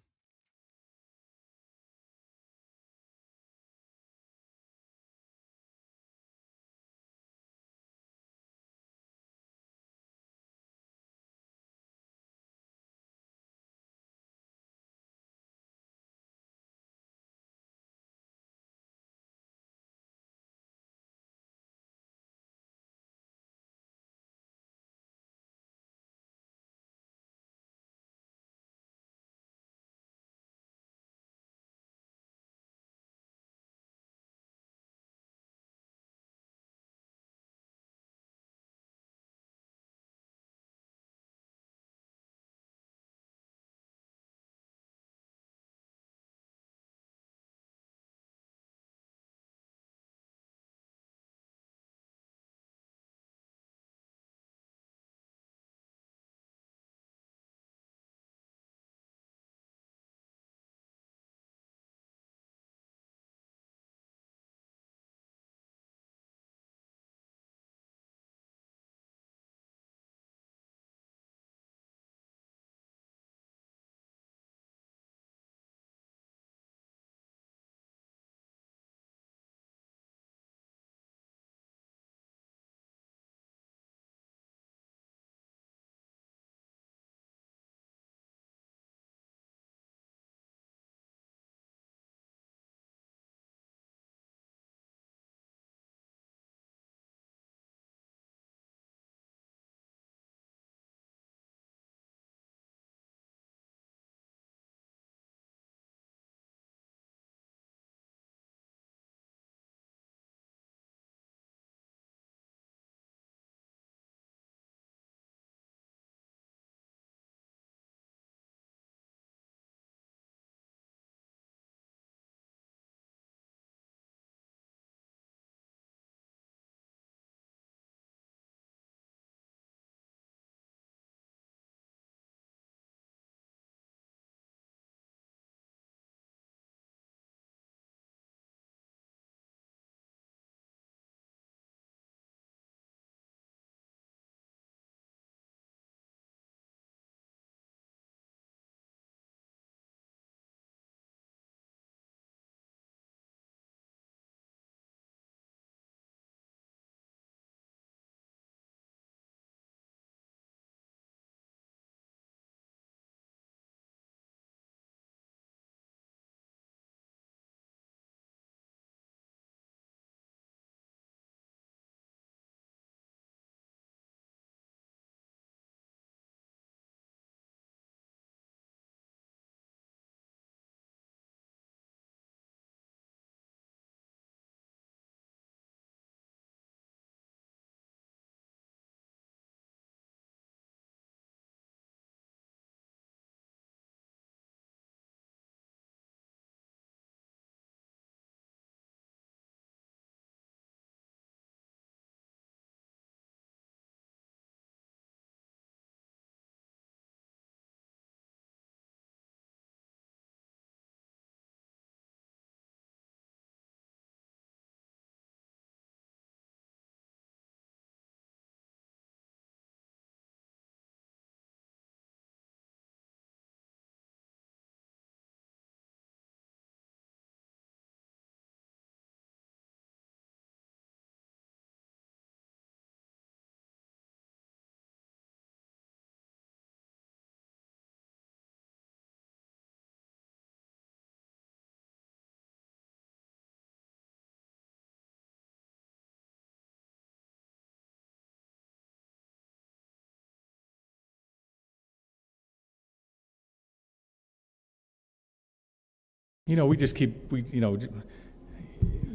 We just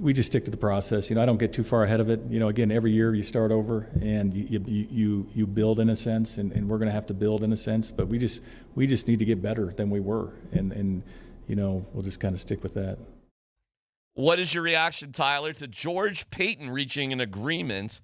we just stick to the process. I don't get too far ahead of it. Again, every year you start over and you build in a sense, and we're going to have to build in a sense, but we just need to get better than we were, and we'll just kind of stick with that. What is your reaction, Tyler, to George Paton reaching an agreement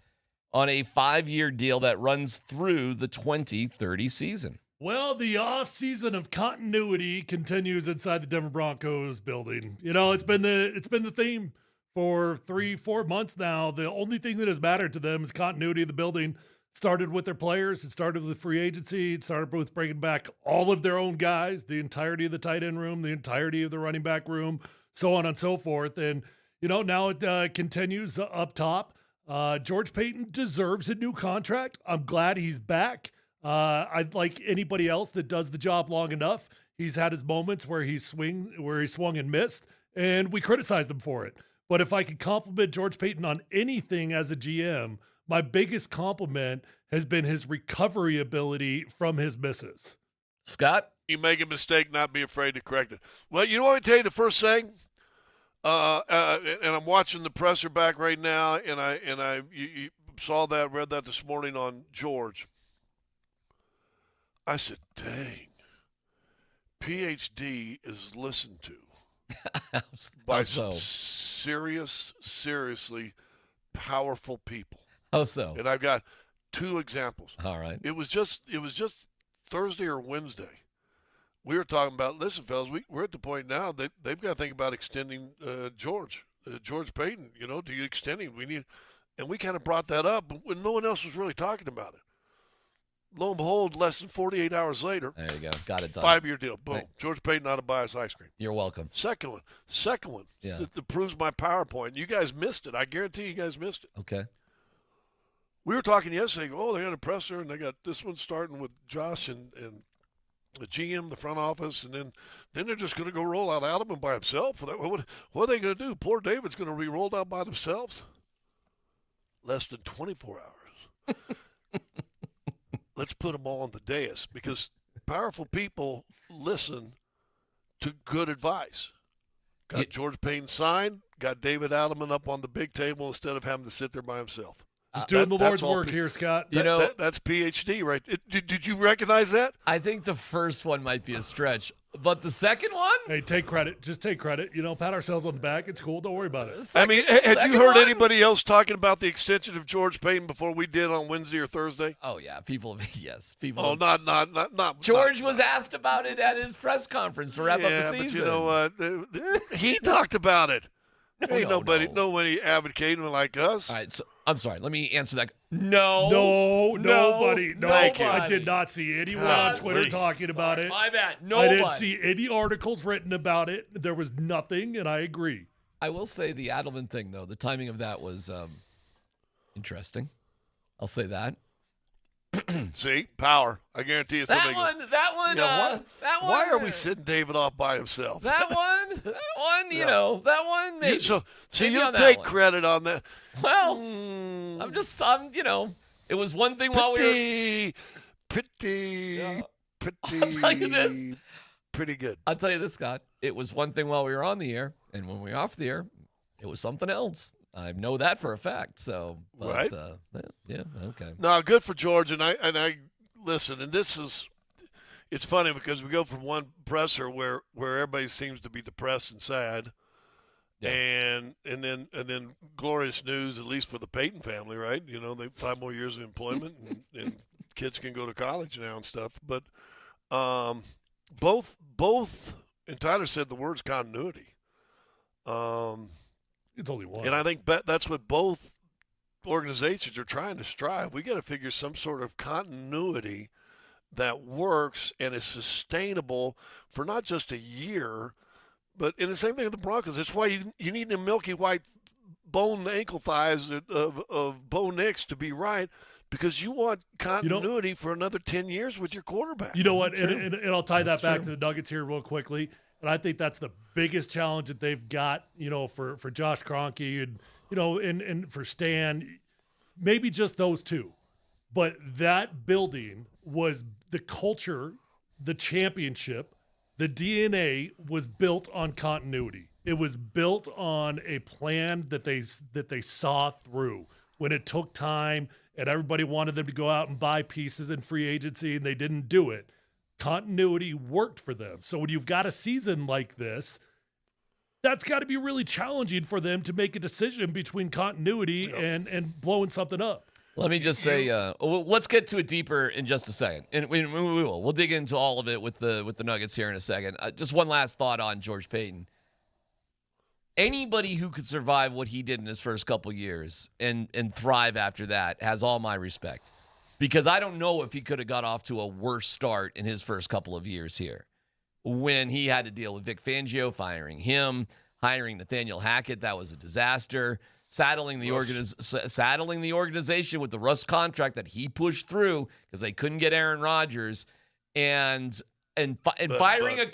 on a 5-year deal that runs through the 2030 season? Well, the offseason of continuity continues inside the Denver Broncos building. It's been the theme for 3-4 months now. The only thing that has mattered to them is continuity of the building. It started with their players. It started with free agency. It started with bringing back all of their own guys, the entirety of the tight end room, the entirety of the running back room, so on and so forth. And, now it continues up top. George Paton deserves a new contract. I'm glad he's back. I'd like anybody else that does the job long enough. He's had his moments where he swung and missed, and we criticized him for it. But if I could compliment George Paton on anything as a GM, my biggest compliment has been his recovery ability from his misses. Scott? You make a mistake, not be afraid to correct it. Well, you want me to tell you the first thing? And I'm watching the presser back right now, and you saw that, read that this morning on George. I said, dang, PhD is listened to by some seriously powerful people. How so? And I've got 2 examples. All right. It was just Thursday or Wednesday. We were talking about, listen, fellas, we're at the point now that they've got to think about extending George Paton. Do you extend him? And we kind of brought that up when no one else was really talking about it. Lo and behold, less than 48 hours later. There you go. Got it done. 5-year deal. Boom. Right. George Paton ought to buy us ice cream. You're welcome. Second one. Yeah. That proves my PowerPoint. You guys missed it. I guarantee you guys missed it. Okay. We were talking yesterday. Oh, they got a presser, and they got this one starting with Josh and the GM, the front office, and then they're just going to go roll out Adelman by himself. What are they going to do? Poor David's going to be rolled out by themselves? Less than 24 hours. Let's put them all on the dais, because powerful people listen to good advice. Got George Paton signed, got David Adelman up on the big table instead of having to sit there by himself. Just doing the Lord's work here, Scott. That's PhD, right? Did you recognize that? I think the first one might be a stretch, but the second one? Hey, take credit. Just take credit. Pat ourselves on the back. It's cool. Don't worry about it. Had you heard anybody else talking about the extension of George Paton before we did on Wednesday or Thursday? Oh yeah, people. Oh, not. George was asked about it at his press conference to wrap up the season. But you know what? He talked about it. Ain't nobody advocating like us. All right, so I'm sorry. Let me answer that. No, nobody. No, Thank you. I did not see anyone on Twitter talking about it. My bad. Nobody. I didn't see any articles written about it. There was nothing, and I agree. I will say the Adelman thing, though, the timing of that was interesting. I'll say that. See, power. I guarantee you something. That one. Why are we sitting David off by himself? That one, that one. Maybe. So maybe you on that take one. credit on that. Well, it was one thing while we were pretty. I'll tell you this. Pretty good. I'll tell you this, Scott. It was one thing while we were on the air, and when we were off the air, it was something else. I know that for a fact. So, right? Yeah. Okay. No, good for George, and I listen. And it's funny because we go from one presser where everybody seems to be depressed and sad, and then glorious news, at least for the Paton family, right? They 5 more years of employment, and kids can go to college now and stuff. But both, and Tyler said the words continuity. It's only one. And I think that's what both organizations are trying to strive. We got to figure some sort of continuity that works and is sustainable for not just a year, but in the same thing with the Broncos. That's why you need the milky white bone ankle thighs of Bo Nix to be right, because you want continuity for another 10 years with your quarterback. You know what? And I'll tie that back to the Nuggets here real quickly. And I think that's the biggest challenge that they've got, for Josh Kroenke and, and for Stan, maybe just those two. But that building was the culture, the championship, The DNA was built on continuity. It was built on a plan that they saw through when it took time and everybody wanted them to go out and buy pieces in free agency and they didn't do it. Continuity worked for them. So when you've got a season like this, that's got to be really challenging for them to make a decision between continuity and blowing something up. Let me just say, let's get to it deeper in just a second, and we will. We'll dig into all of it with the Nuggets here in a second. Just one last thought on George Paton. Anybody who could survive what he did in his first couple years and thrive after that has all my respect, because I don't know if he could have got off to a worse start in his first couple of years here, when he had to deal with Vic Fangio firing him, hiring Nathaniel Hackett. That was a disaster. Saddling the organization with the Russ contract that he pushed through because they couldn't get Aaron Rodgers, and firing a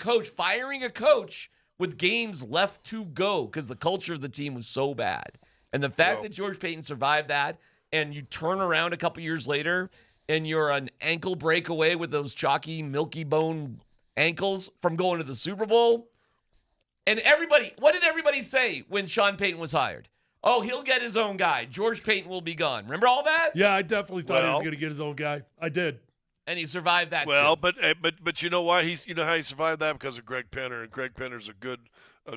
coach with games left to go because the culture of the team was so bad. And the fact that George Paton survived that, and you turn around a couple years later and you're an ankle break away with those chalky, milky bone ankles from going to the Super Bowl. And what did everybody say when Sean Payton was hired? Oh, he'll get his own guy. George Paton will be gone. Remember all that? Yeah, I definitely thought he was going to get his own guy. I did. And he survived that too. But you know why you know how he survived that? Because of Greg Penner, and Greg Penner's a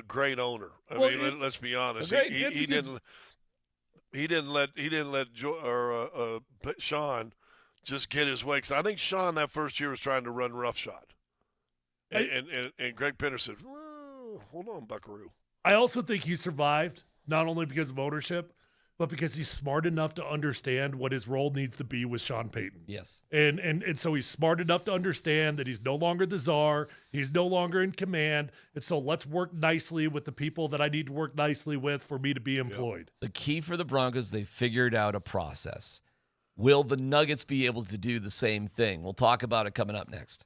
great owner. I mean, let's be honest. He didn't let Sean just get his way. Because I think Sean that first year was trying to run roughshod, and Greg Penner said, well, "Hold on, Buckaroo." I also think he survived. Not only because of ownership, but because he's smart enough to understand what his role needs to be with Sean Payton. Yes. And so he's smart enough to understand that he's no longer the czar. He's no longer in command. And so let's work nicely with the people that I need to work nicely with for me to be employed. The key for the Broncos, they figured out a process. Will the Nuggets be able to do the same thing? We'll talk about it coming up next.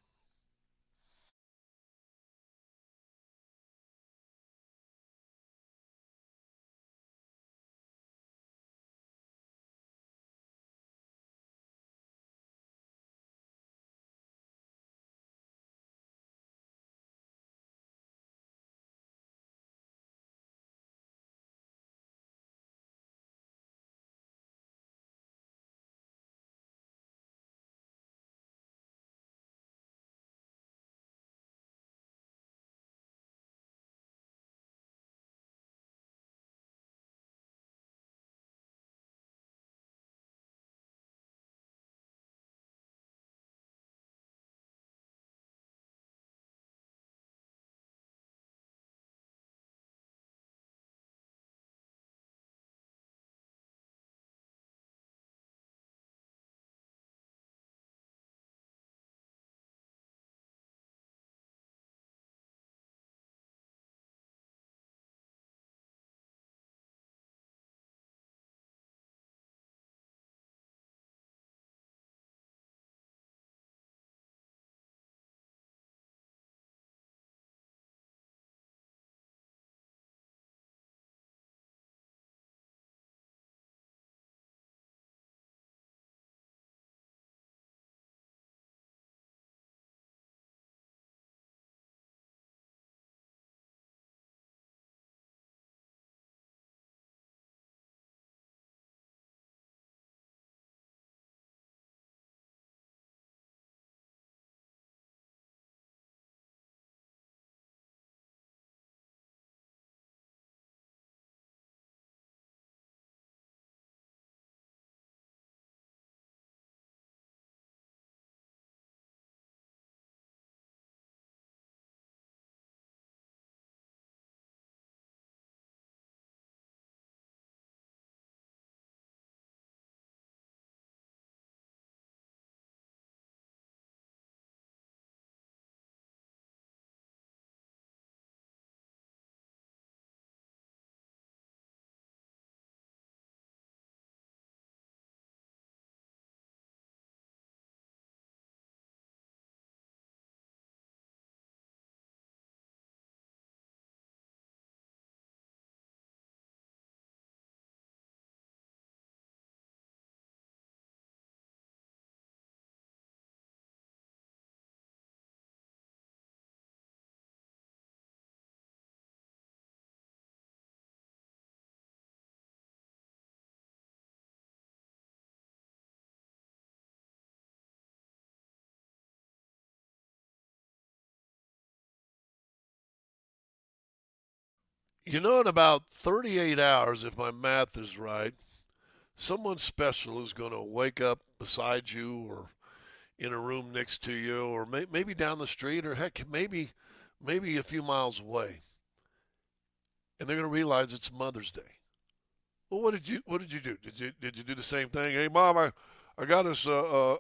You know, in about 38 hours, if my math is right, someone special is going to wake up beside you or in a room next to you or maybe down the street or, heck, maybe a few miles away. And they're going to realize it's Mother's Day. Well, what did you do? Did you do the same thing? Hey, Mom, I got us a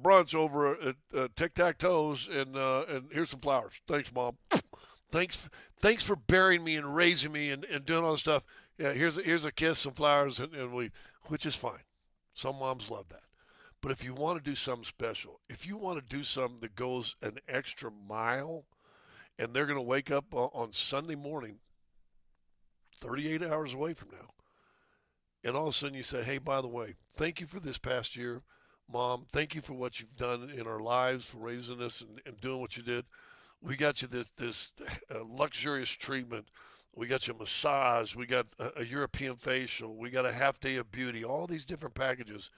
brunch over at Tic Tac Toes, and here's some flowers. Thanks, Mom. Thanks for burying me and raising me and doing all this stuff. Yeah, here's a kiss, some flowers, which is fine. Some moms love that. But if you want to do something special, if you want to do something that goes an extra mile, and they're going to wake up on Sunday morning, 38 hours away from now, and all of a sudden you say, hey, by the way, thank you for this past year, Mom. Thank you for what you've done in our lives, for raising us and doing what you did. We got you this luxurious treatment. We got you a massage. We got a European facial. We got a half day of beauty, all these different packages.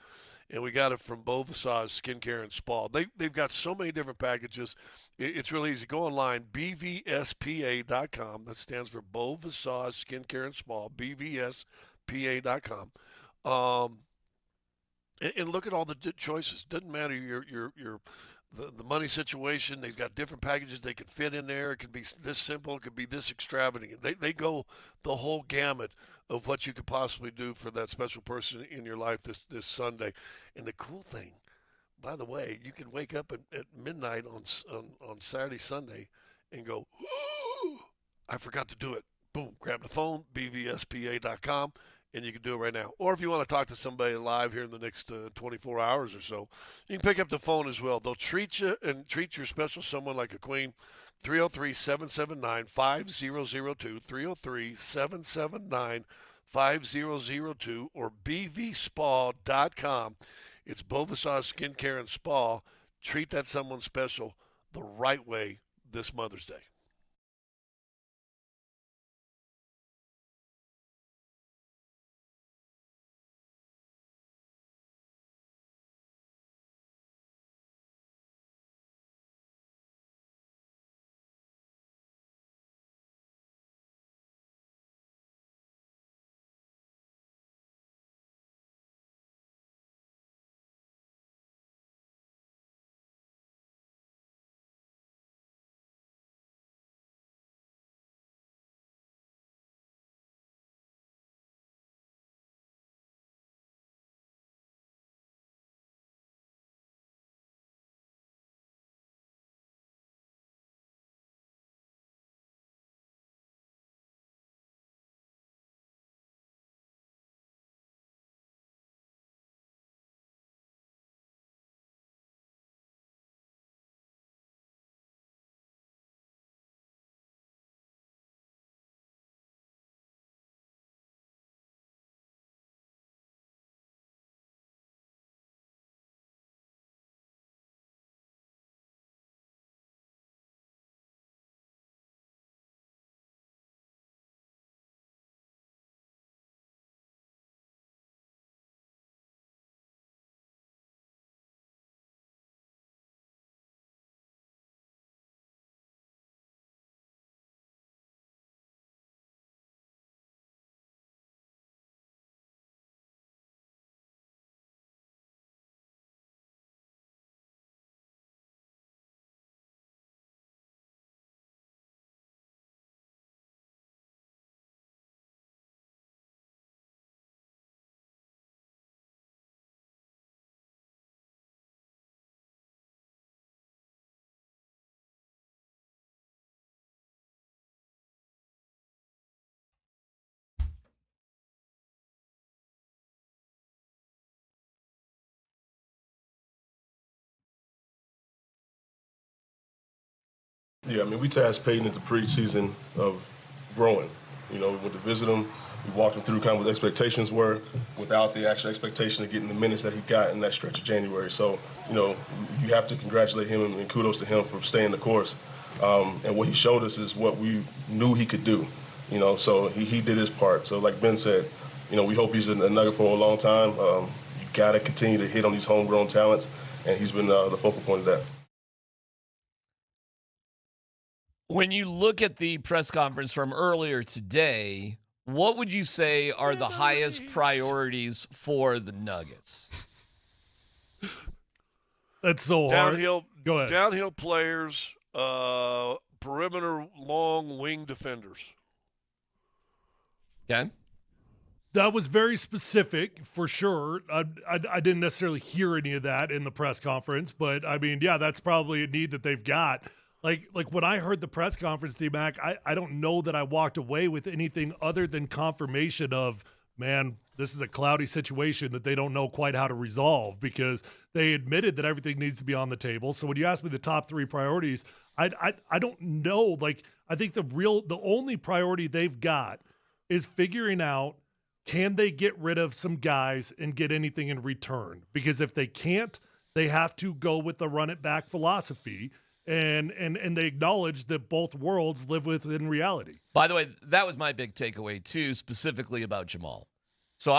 And we got it from Bow Visage Skincare and Spa. They've got so many different packages. It's really easy. Go online, bvspa.com. That stands for Bow Visage Skincare and Spa, bvspa.com. And look at all the choices. Doesn't matter the money situation. They've got different packages they can fit in there. It could be this simple. It could be this extravagant. They go the whole gamut of what you could possibly do for that special person in your life this Sunday. And the cool thing, by the way, you can wake up at midnight on Saturday, Sunday, and go, I forgot to do it. Boom, grab the phone, bvspa.com, and you can do it right now. Or if you want to talk to somebody live here in the next 24 hours or so, you can pick up the phone as well. They'll treat you and treat your special someone like a queen. 303-779-5002, 303-779-5002, or bvspa.com. It's Bow Visage Skincare and Spa. Treat that someone special the right way this Mother's Day. Yeah, I mean, we tasked Paton at the preseason of growing. You know, we went to visit him. We walked him through kind of what the expectations were without the actual expectation of getting the minutes that he got in that stretch of January. So, you know, you have to congratulate him and kudos to him for staying the course. And what he showed us is what we knew he could do. You know, so he did his part. So like Ben said, you know, we hope he's a Nugget for a long time. You got to continue to hit on these homegrown talents, and he's been the focal point of that. When you look at the press conference from earlier today, what would you say are the highest priorities for the Nuggets? That's so hard. Go ahead. Downhill players, perimeter long wing defenders. Okay. That was very specific for sure. I didn't necessarily hear any of that in the press conference, but I mean, yeah, that's probably a need that they've got. Like when I heard the press conference, DMac, I don't know that I walked away with anything other than confirmation of, man, this is a cloudy situation that they don't know quite how to resolve, because they admitted that everything needs to be on the table. So when you ask me the top 3 priorities, I don't know. Like, I think the only priority they've got is figuring out, can they get rid of some guys and get anything in return? Because if they can't, they have to go with the run it back philosophy. And they acknowledge that both worlds live within reality. By the way, that was my big takeaway too, specifically about Jamal. So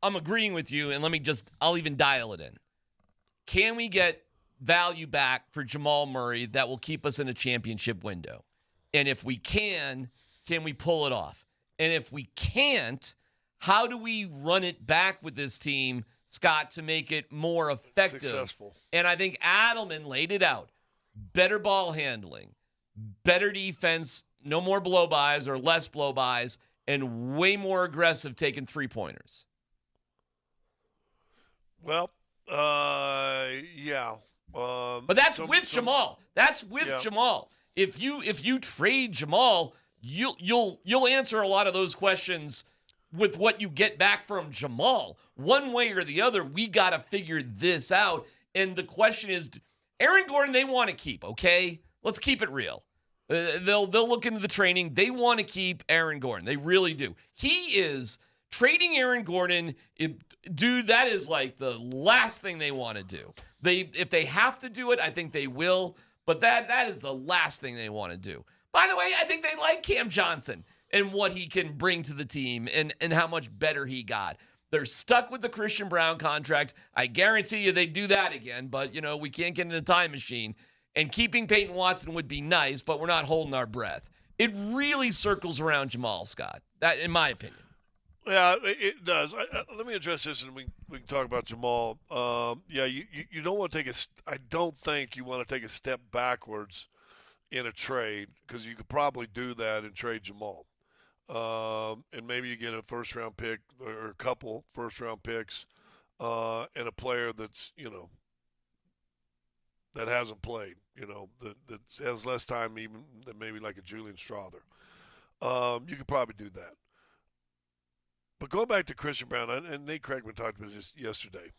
I'm agreeing with you, and I'll even dial it in. Can we get value back for Jamal Murray that will keep us in a championship window? And if we can we pull it off? And if we can't, how do we run it back with this team, Scott, to make it more effective? Successful. And I think Adelman laid it out. Better ball handling, better defense, no more blow-bys or less blow-bys, and way more aggressive taking three-pointers. Well, yeah. But that's with Jamal. That's with Jamal. If you trade Jamal, you'll answer a lot of those questions with what you get back from Jamal. One way or the other, we got to figure this out. And the question is, Aaron Gordon, they want to keep, okay? Let's keep it real. They'll look into the training. They want to keep Aaron Gordon. They really do. He is trading Aaron Gordon. Dude, that is like the last thing they want to do. If they have to do it, I think they will. But that is the last thing they want to do. By the way, I think they like Cam Johnson and what he can bring to the team and how much better he got. They're stuck with the Christian Brown contract. I guarantee you they do that again, but, we can't get in a time machine. And keeping Peyton Watson would be nice, but we're not holding our breath. It really circles around Jamal, Scott, that, in my opinion. Yeah, it does. Let me address this, and we can talk about Jamal. You don't want to I don't think you want to take a step backwards in a trade, because you could probably do that and trade Jamal. And maybe you get a first-round pick or a couple first-round picks and a player that's, that hasn't played, that has less time even than maybe like a Julian Strother. You could probably do that. But going back to Christian Brown, and Nate Kreckman talked about this yesterday.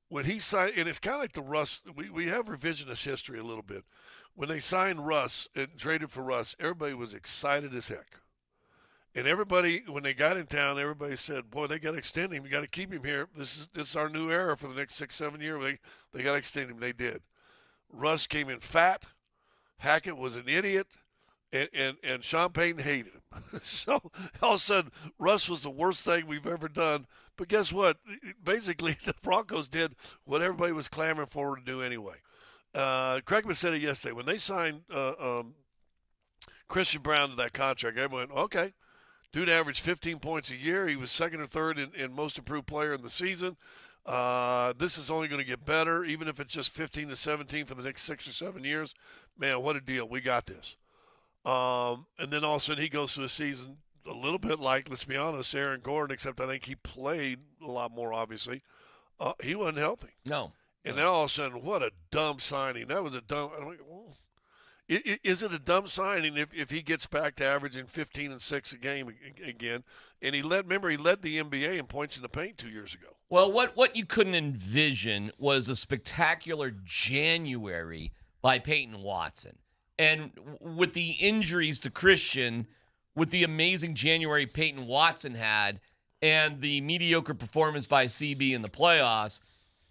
When he signed, and it's kind of like the Russ, we have revisionist history a little bit. When they signed Russ and traded for Russ, everybody was excited as heck. And everybody, when they got in town, everybody said, boy, they got to extend him. You got to keep him here. This is our new era for the next 6-7 years. They got to extend him. They did. Russ came in fat. Hackett was an idiot. And Sean Payton hated him. So all of a sudden, Russ was the worst thing we've ever done. But guess what? Basically, the Broncos did what everybody was clamoring for to do anyway. Kreckman said it yesterday. When they signed Christian Brown to that contract, everyone went, okay. Dude averaged 15 points a year. He was second or third in most improved player in the season. This is only going to get better, even if it's just 15 to 17 for the next 6 or 7 years. Man, what a deal. We got this. And then all of a sudden he goes through a season a little bit like, let's be honest, Aaron Gordon, except I think he played a lot more, obviously. He wasn't healthy. No. And then all of a sudden, what a dumb signing. That was a dumb – is it a dumb signing if he gets back to averaging 15 and 6 a game again? And he led the NBA in points in the paint 2 years ago. Well, what you couldn't envision was a spectacular January by Peyton Watson. And with the injuries to Christian, with the amazing January Peyton Watson had, and the mediocre performance by CB in the playoffs,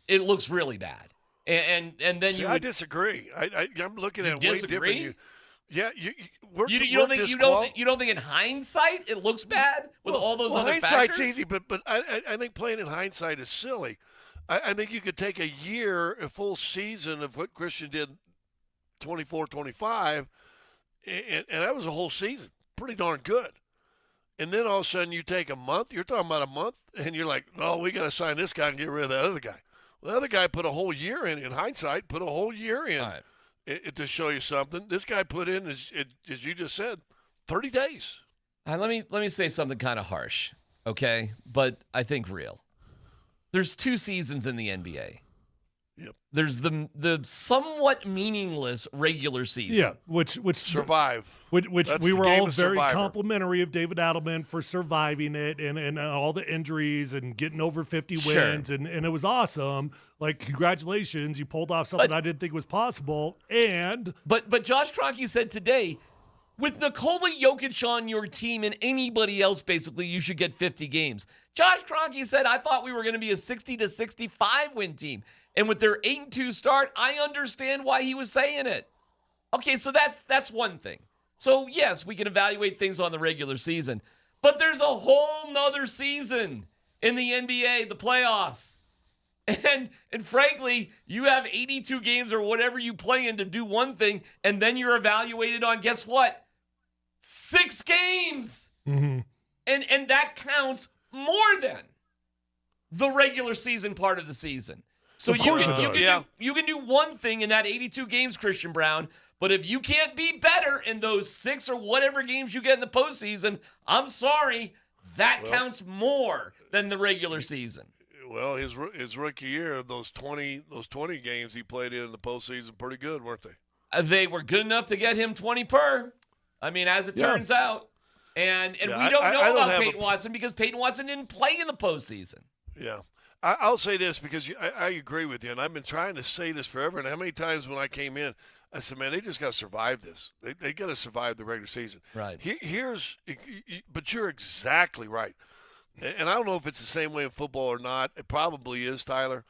it looks really bad. And then I disagree. I'm looking at way different. You don't think in hindsight it looks bad with all those other hindsight's factors? easy, but I think playing in hindsight is silly. I think you could take a full season of what Christian did 24-25, and that was a whole season. Pretty darn good. And then all of a sudden you take a month. You're talking about a month, and you're like, no, we got to sign this guy and get rid of that other guy. Well, the other guy put a whole year in hindsight, put a whole year in to show you something. This guy put in, as you just said, 30 days. Let me say something kind of harsh, okay? But I think real. There's 2 seasons in the NBA. Yep. There's the somewhat meaningless regular season. Yeah, which survive. Which we were all very Survivor. complimentary of David Adelman for surviving it and all the injuries and getting over 50 Sure. wins and it was awesome. Like congratulations, you pulled off something I didn't think was possible. And but Josh Kroenke said today, with Nikola Jokic on your team and anybody else, basically, you should get 50 games. Josh Kroenke said, I thought we were going to be a 60 to 65 win team. And with their 8-2 start, I understand why he was saying it. Okay, so that's one thing. So, yes, we can evaluate things on the regular season. But there's a whole nother season in the NBA, the playoffs. And frankly, you have 82 games or whatever you play in to do one thing, and then you're evaluated on, guess what? 6 games. Mm-hmm. And that counts more than the regular season part of the season. So Of course it does. You can do one thing in that 82 games, Christian Brown, but if you can't be better in those 6 or whatever games you get in the postseason, I'm sorry, that counts more than the regular season. Well, his rookie year, those 20 games he played in the postseason, pretty good, weren't they? They were good enough to get him 20 per. I mean, as it turns out. And we don't know about Peyton Watson because Peyton Watson didn't play in the postseason. Yeah. I'll say this because I agree with you, and I've been trying to say this forever. And how many times when I came in, I said, man, they just got to survive this. They got to survive the regular season. Right. But you're exactly right. And I don't know if it's the same way in football or not. It probably is, Tyler.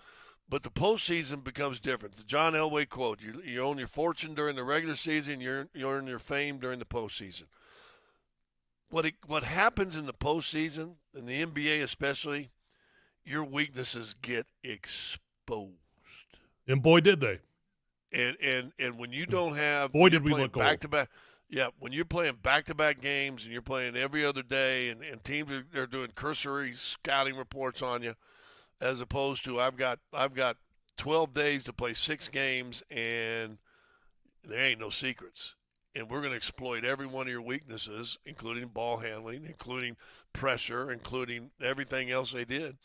But the postseason becomes different. The John Elway quote, you own your fortune during the regular season, you earn your fame during the postseason. What happens in the postseason, in the NBA especially, your weaknesses get exposed. And boy, did they. And when you don't have boy, did we look back-to-back. Yeah, when you're playing back-to-back games and you're playing every other day and teams are doing cursory scouting reports on you, as opposed to I've got 12 days to play 6 games and there ain't no secrets. And we're going to exploit every one of your weaknesses, including ball handling, including pressure, including everything else they did.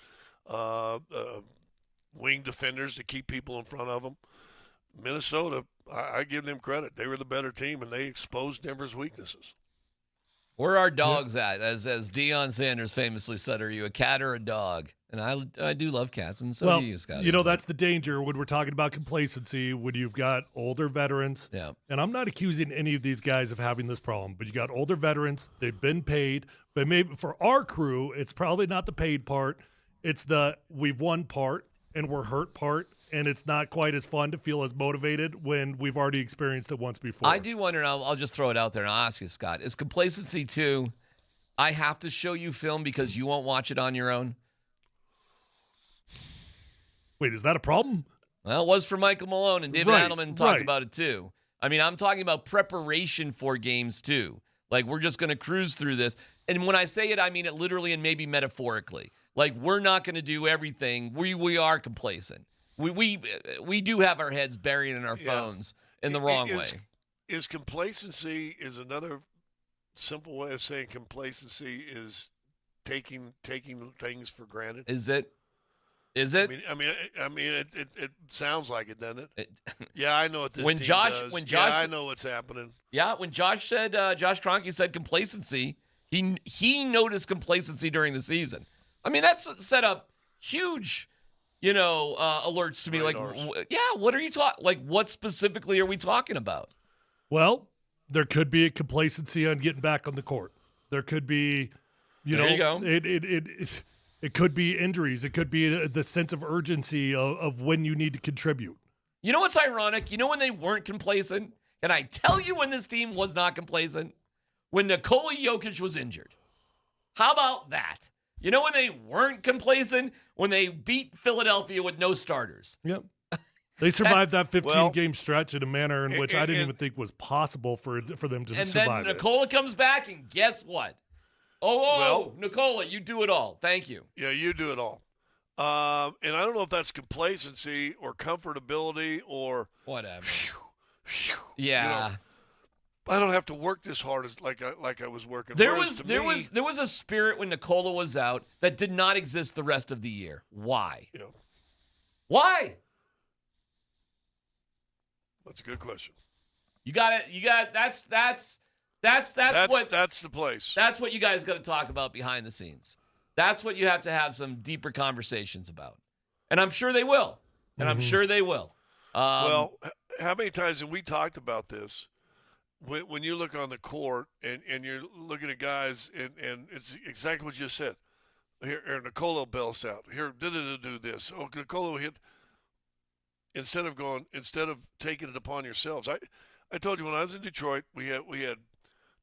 Wing defenders to keep people in front of them. Minnesota, I give them credit. They were the better team, and they exposed Denver's weaknesses. Where are dogs at? As Deion Sanders famously said, are you a cat or a dog? And I do love cats, and so do you, Scott. You know, that's the danger when we're talking about complacency, when you've got older veterans. Yeah. And I'm not accusing any of these guys of having this problem, but you got older veterans. They've been paid. But maybe for our crew, it's probably not the paid part. It's the we've won part and we're hurt part. And it's not quite as fun to feel as motivated when we've already experienced it once before. I do wonder, and I'll just throw it out there and I'll ask you, Scott, is complacency too, I have to show you film because you won't watch it on your own? Wait, is that a problem? Well, it was for Michael Malone, and David Adelman talked about it too. I mean, I'm talking about preparation for games too. Like, we're just going to cruise through this. And when I say it, I mean it literally and maybe metaphorically. Like, we're not going to do everything. We are complacent. We do have our heads buried in our phones in the wrong way. Is complacency is another simple way of saying complacency is taking things for granted? Is it? Is it? I mean, it sounds like it, doesn't it? Yeah, I know what this when team Josh, does. When Josh, yeah, I know what's happening. Yeah, when Josh Kroenke said complacency, he noticed complacency during the season. I mean, that's set up huge, alerts to me. Like, what are you talking? Like, what specifically are we talking about? Well, there could be a complacency on getting back on the court. There could be, there you go. It could be injuries. It could be the sense of urgency of when you need to contribute. You know what's ironic? You know when they weren't complacent? And I tell you when this team was not complacent? When Nikola Jokic was injured. How about that? You know when they weren't complacent? When they beat Philadelphia with no starters. Yep. They survived that 15-game stretch in a manner in which I didn't even think was possible for them to survive. And then Nikola comes back, and guess what? Well, Nikola, you do it all. Thank you. Yeah, you do it all. And I don't know if that's complacency or comfortability or whatever. Yeah. You know, I don't have to work this hard as like I was working. There was a spirit when Nikola was out that did not exist the rest of the year. Why? Yeah. Why? That's a good question. You got it. That's the place. That's what you guys got to talk about behind the scenes. That's what you have to have some deeper conversations about. And I'm sure they will. Well, how many times have we talked about this? When you look on the court and you're looking at guys and it's exactly what you said. Here, Nikola belts out. Here, do this. Oh, Nikola hit. Instead of taking it upon yourselves. I told you when I was in Detroit, we had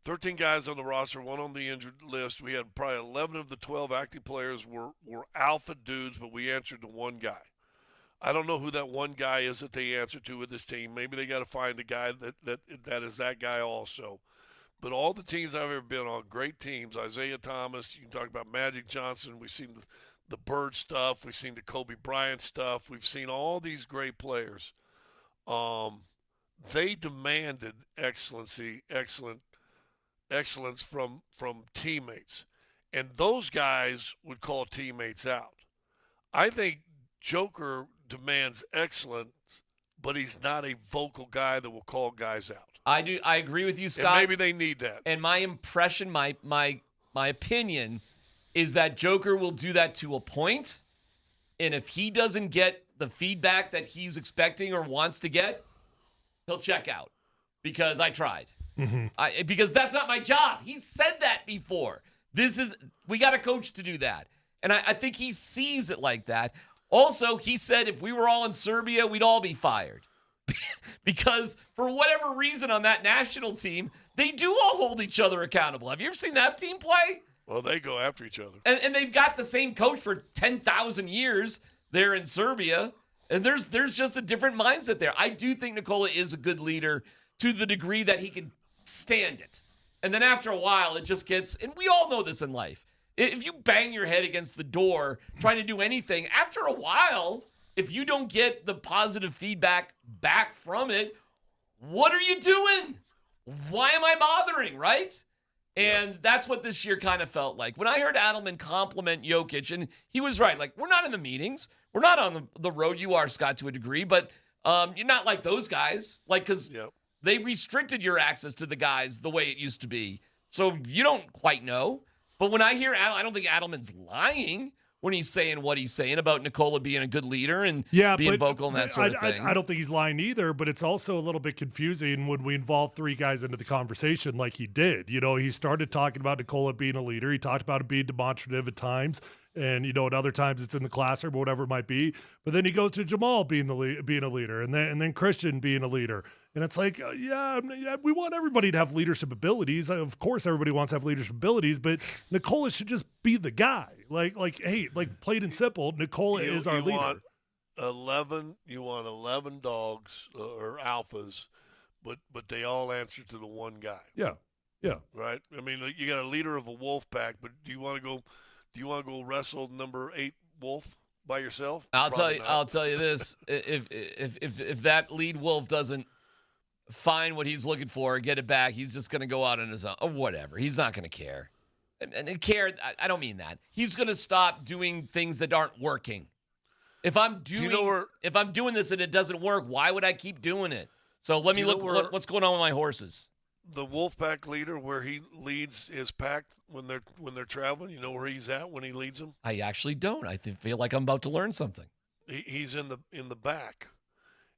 13 guys on the roster, one on the injured list. We had probably 11 of the 12 active players were alpha dudes, but we answered to one guy. I don't know who that one guy is that they answer to with this team. Maybe they got to find a guy that is that guy also. But all the teams I've ever been on, great teams, Isaiah Thomas, you can talk about Magic Johnson. We've seen the Bird stuff. We've seen the Kobe Bryant stuff. We've seen all these great players. They demanded excellence from teammates. And those guys would call teammates out. I think Joker demands excellence, but he's not a vocal guy that will call guys out. I agree with you, Scott. And maybe they need that. And my impression, my opinion is that Joker will do that to a point, and if he doesn't get the feedback that he's expecting or wants to get, he'll check out because I tried. Because that's not my job. He said that before. We got a coach to do that. And I think he sees it like that. Also, he said if we were all in Serbia, we'd all be fired. Because for whatever reason on that national team, they do all hold each other accountable. Have you ever seen that team play? Well, they go after each other. And they've got the same coach for 10,000 years there in Serbia. And there's just a different mindset there. I do think Nikola is a good leader to the degree that he can stand it. And then after a while, it just gets, and we all know this in life. If you bang your head against the door trying to do anything, after a while, if you don't get the positive feedback back from it, what are you doing? Why am I bothering, right? And that's what this year kind of felt like. When I heard Adelman compliment Jokic, and he was right, like, we're not in the meetings. We're not on the road. You are, Scott, to a degree, but you're not like those guys. Like, because they restricted your access to the guys the way it used to be. So you don't quite know. But when I hear I don't think Adelman's lying when he's saying what he's saying about Nikola being a good leader and being vocal and that sort of thing. I don't think he's lying either, but it's also a little bit confusing when we involve three guys into the conversation like he did. You know, he started talking about Nikola being a leader. He talked about him being demonstrative at times. And, you know, at other times it's in the classroom or whatever it might be. But then he goes to Jamal being a leader and then Christian being a leader. And it's like, we want everybody to have leadership abilities. Of course, everybody wants to have leadership abilities, but Nikola should just be the guy. Hey, plain and simple, Nikola is our leader. You want 11 dogs or alphas, but they all answer to the one guy. Yeah. Right? I mean, you got a leader of a wolf pack, but do you want to go wrestle number 8 wolf by yourself? I'll tell you this: if that lead wolf doesn't find what he's looking for, get it back, he's just going to go out on his own or whatever. He's not going to care. And care, I don't mean that. He's going to stop doing things that aren't working. If I'm doing this and it doesn't work, why would I keep doing it? So let me look what's going on with my horses. The Wolfpack leader, where he leads his pack when they're traveling, you know where he's at when he leads them? I actually don't. I feel like I'm about to learn something. He's in the back,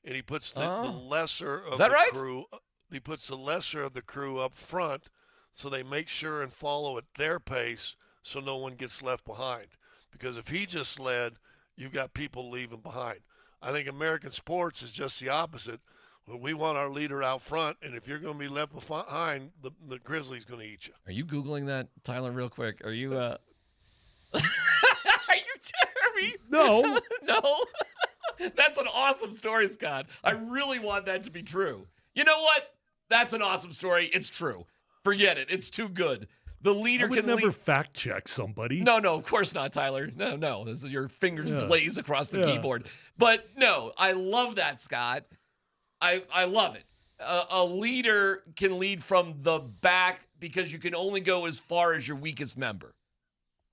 and he puts the lesser of crew. He puts the lesser of the crew up front, so they make sure and follow at their pace, so no one gets left behind. Because if he just led, you've got people leaving behind. I think American sports is just the opposite. We want our leader out front, and if you're going to be left behind, the Grizzlies going to eat you. Are you Googling that, Tyler, real quick? Are you Are you Jeremy? No. No. That's an awesome story, Scott. I really want that to be true. You know what? That's an awesome story. It's true. Forget it. It's too good. The leader I would can never fact check somebody. No, of course not, Tyler. No. This is your fingers blaze across the keyboard. But no, I love that, Scott. I love it. A leader can lead from the back because you can only go as far as your weakest member.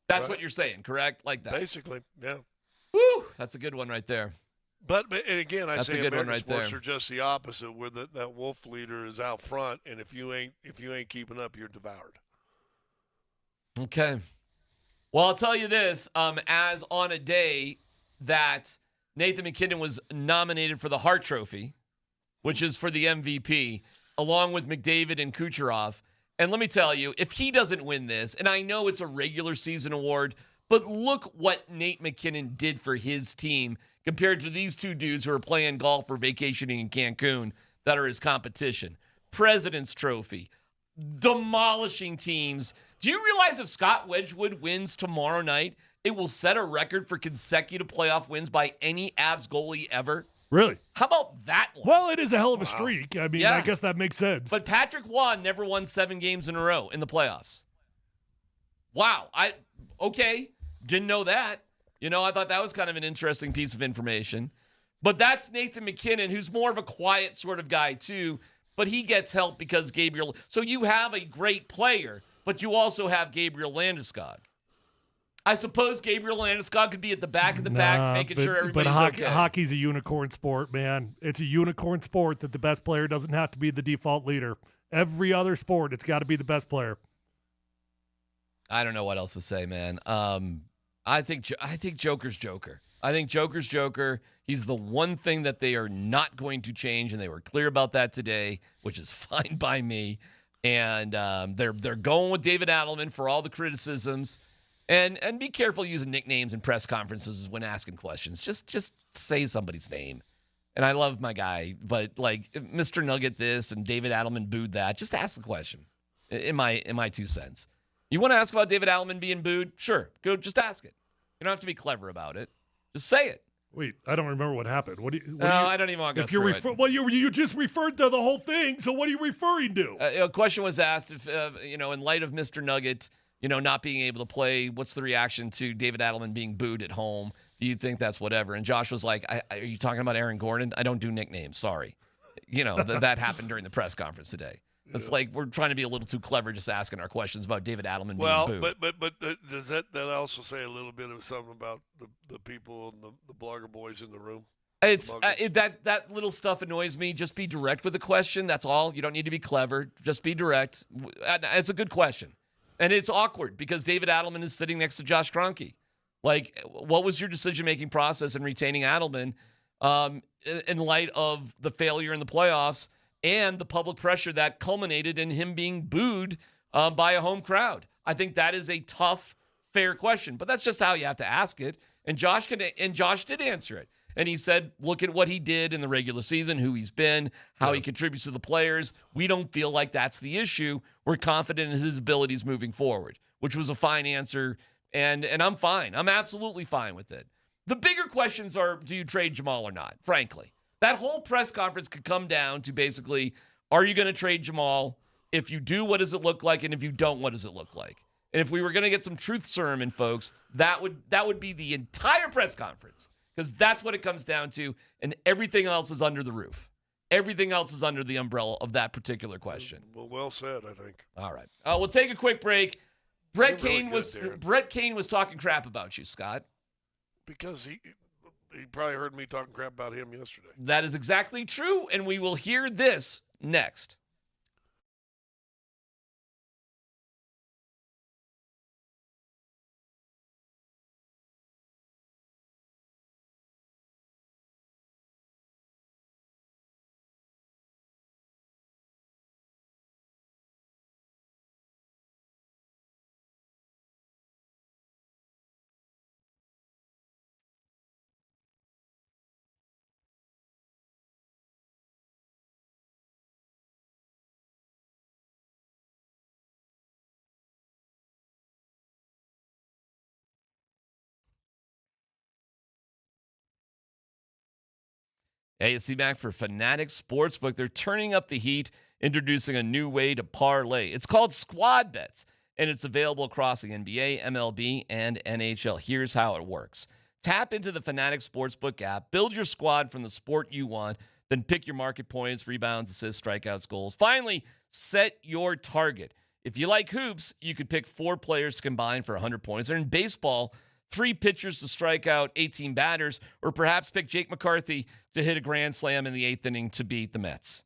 That's what you're saying, correct? Like that. Basically, yeah. Woo! That's a good one right there. But and again, I That's say a good one American right sports there. are just the opposite, where that wolf leader is out front, and if you ain't keeping up, you're devoured. Okay. Well, I'll tell you this. As on a day that Nathan McKinnon was nominated for the Hart Trophy, which is for the MVP, along with McDavid and Kucherov. And let me tell you, if he doesn't win this, and I know it's a regular season award, but look what Nate McKinnon did for his team compared to these two dudes who are playing golf or vacationing in Cancun that are his competition. President's Trophy, demolishing teams. Do you realize if Scott Wedgwood wins tomorrow night, it will set a record for consecutive playoff wins by any Avs goalie ever? Really? How about that one? Well, it is a hell of a streak. I mean, I guess that makes sense. But Patrick Waugh never won 7 games in a row in the playoffs. Wow. Okay. Didn't know that. I thought that was kind of an interesting piece of information. But that's Nathan McKinnon, who's more of a quiet sort of guy too, but he gets help because Gabriel. So you have a great player, but you also have Gabriel Landeskog. I suppose Gabriel Landeskog could be at the back of the pack, making sure everybody's okay. Hockey's a unicorn sport, man. It's a unicorn sport that the best player doesn't have to be the default leader. Every other sport, it's got to be the best player. I don't know what else to say, man. I think Joker's Joker. I think Joker's Joker. He's the one thing that they are not going to change, and they were clear about that today, which is fine by me. And they're going with David Adelman for all the criticisms. And be careful using nicknames in press conferences when asking questions. Just say somebody's name. And I love my guy, but like Mr. Nugget this and David Adelman booed that. Just ask the question. In my 2 cents. You want to ask about David Adelman being booed? Sure, go. Just ask it. You don't have to be clever about it. Just say it. Wait, I don't remember what happened. I don't even want to go through it. Well, you just referred to the whole thing. So what are you referring to? A question was asked if in light of Mr. Nugget. Not being able to play, what's the reaction to David Adelman being booed at home? Do you think that's whatever? And Josh was like, are you talking about Aaron Gordon? I don't do nicknames. Sorry. That happened during the press conference today. It's like we're trying to be a little too clever just asking our questions about David Adelman being booed. But does that also say a little bit of something about the people and the blogger boys in the room? It's that little stuff annoys me. Just be direct with the question. That's all. You don't need to be clever. Just be direct. It's a good question. And it's awkward because David Adelman is sitting next to Josh Kroenke. Like, what was your decision-making process in retaining Adelman in light of the failure in the playoffs and the public pressure that culminated in him being booed by a home crowd? I think that is a tough, fair question, but that's just how you have to ask it. And Josh did answer it. And he said, look at what he did in the regular season, who he's been, how he contributes to the players. We don't feel like that's the issue. We're confident in his abilities moving forward, which was a fine answer. And I'm fine. I'm absolutely fine with it. The bigger questions are, do you trade Jamal or not, frankly? That whole press conference could come down to basically, are you going to trade Jamal? If you do, what does it look like? And if you don't, what does it look like? And if we were going to get some truth serum in, folks, that would be the entire press conference. Because that's what it comes down to, and everything else is under the roof. Everything else is under the umbrella of that particular question. Well said, I think. All right. We'll take a quick break. Brett Kane was talking crap about you, Scott. Because he probably heard me talking crap about him yesterday. That is exactly true, and we will hear this next. Hey, it's DMac for Fanatics Sportsbook. They're turning up the heat, introducing a new way to parlay. It's called Squad Bets, and it's available across the NBA, MLB, and NHL. Here's how it works. Tap into the Fanatics Sportsbook app, build your squad from the sport you want, then pick your market points, rebounds, assists, strikeouts, goals. Finally, set your target. If you like hoops, you could pick 4 players combined for 100 points. Or in baseball, 3 pitchers to strike out 18 batters, or perhaps pick Jake McCarthy to hit a grand slam in the 8th inning to beat the Mets.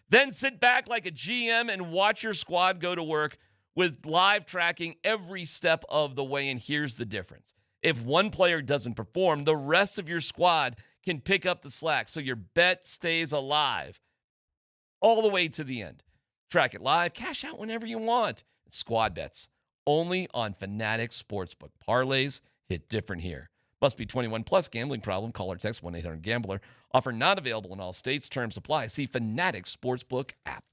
Then sit back like a GM and watch your squad go to work with live tracking every step of the way. And here's the difference. If one player doesn't perform, the rest of your squad can pick up the slack, so your bet stays alive all the way to the end. Track it live, cash out whenever you want. It's Squad Bets, only on Fanatics Sportsbook. Parlays hit different here. Must be 21 plus. Gambling problem? Call or text 1-800-GAMBLER. Offer not available in all states. Terms apply. See Fanatics Sportsbook app.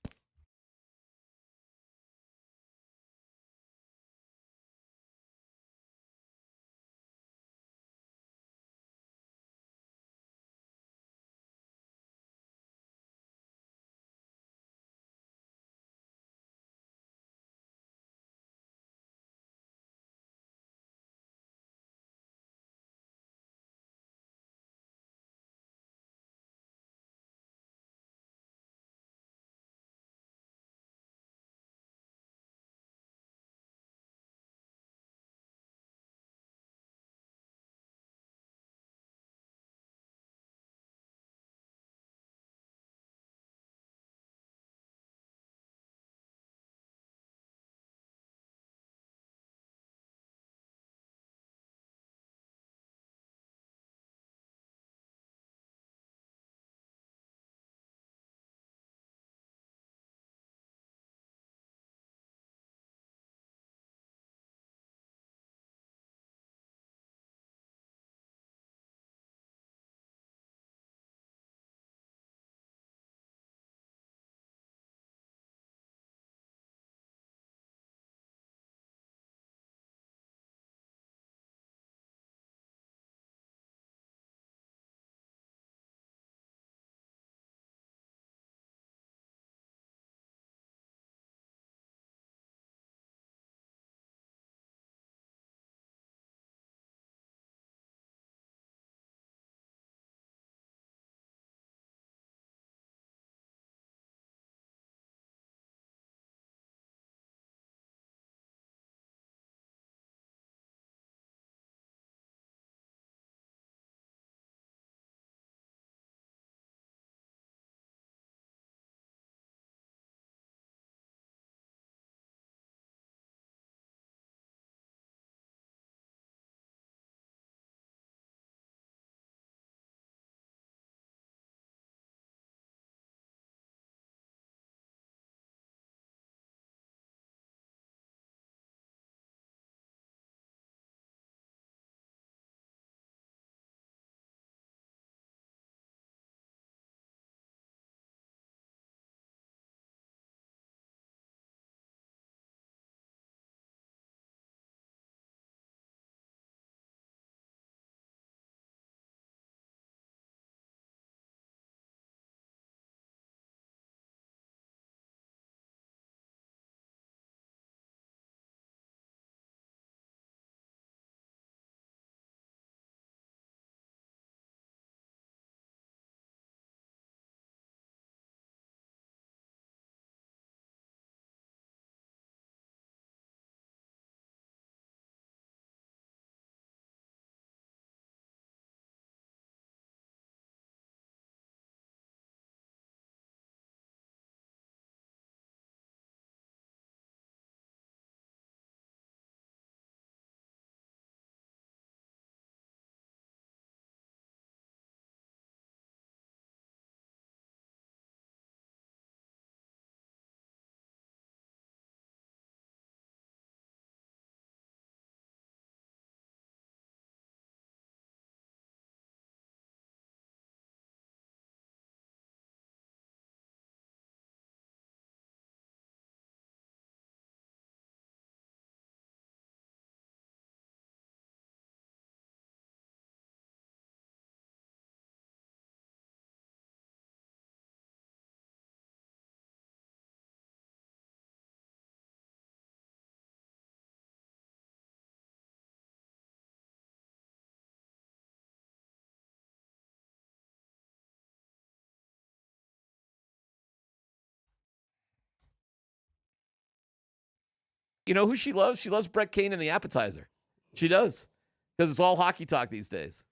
You know who she loves? She loves Brett Kane and the appetizer. She does, because it's all hockey talk these days.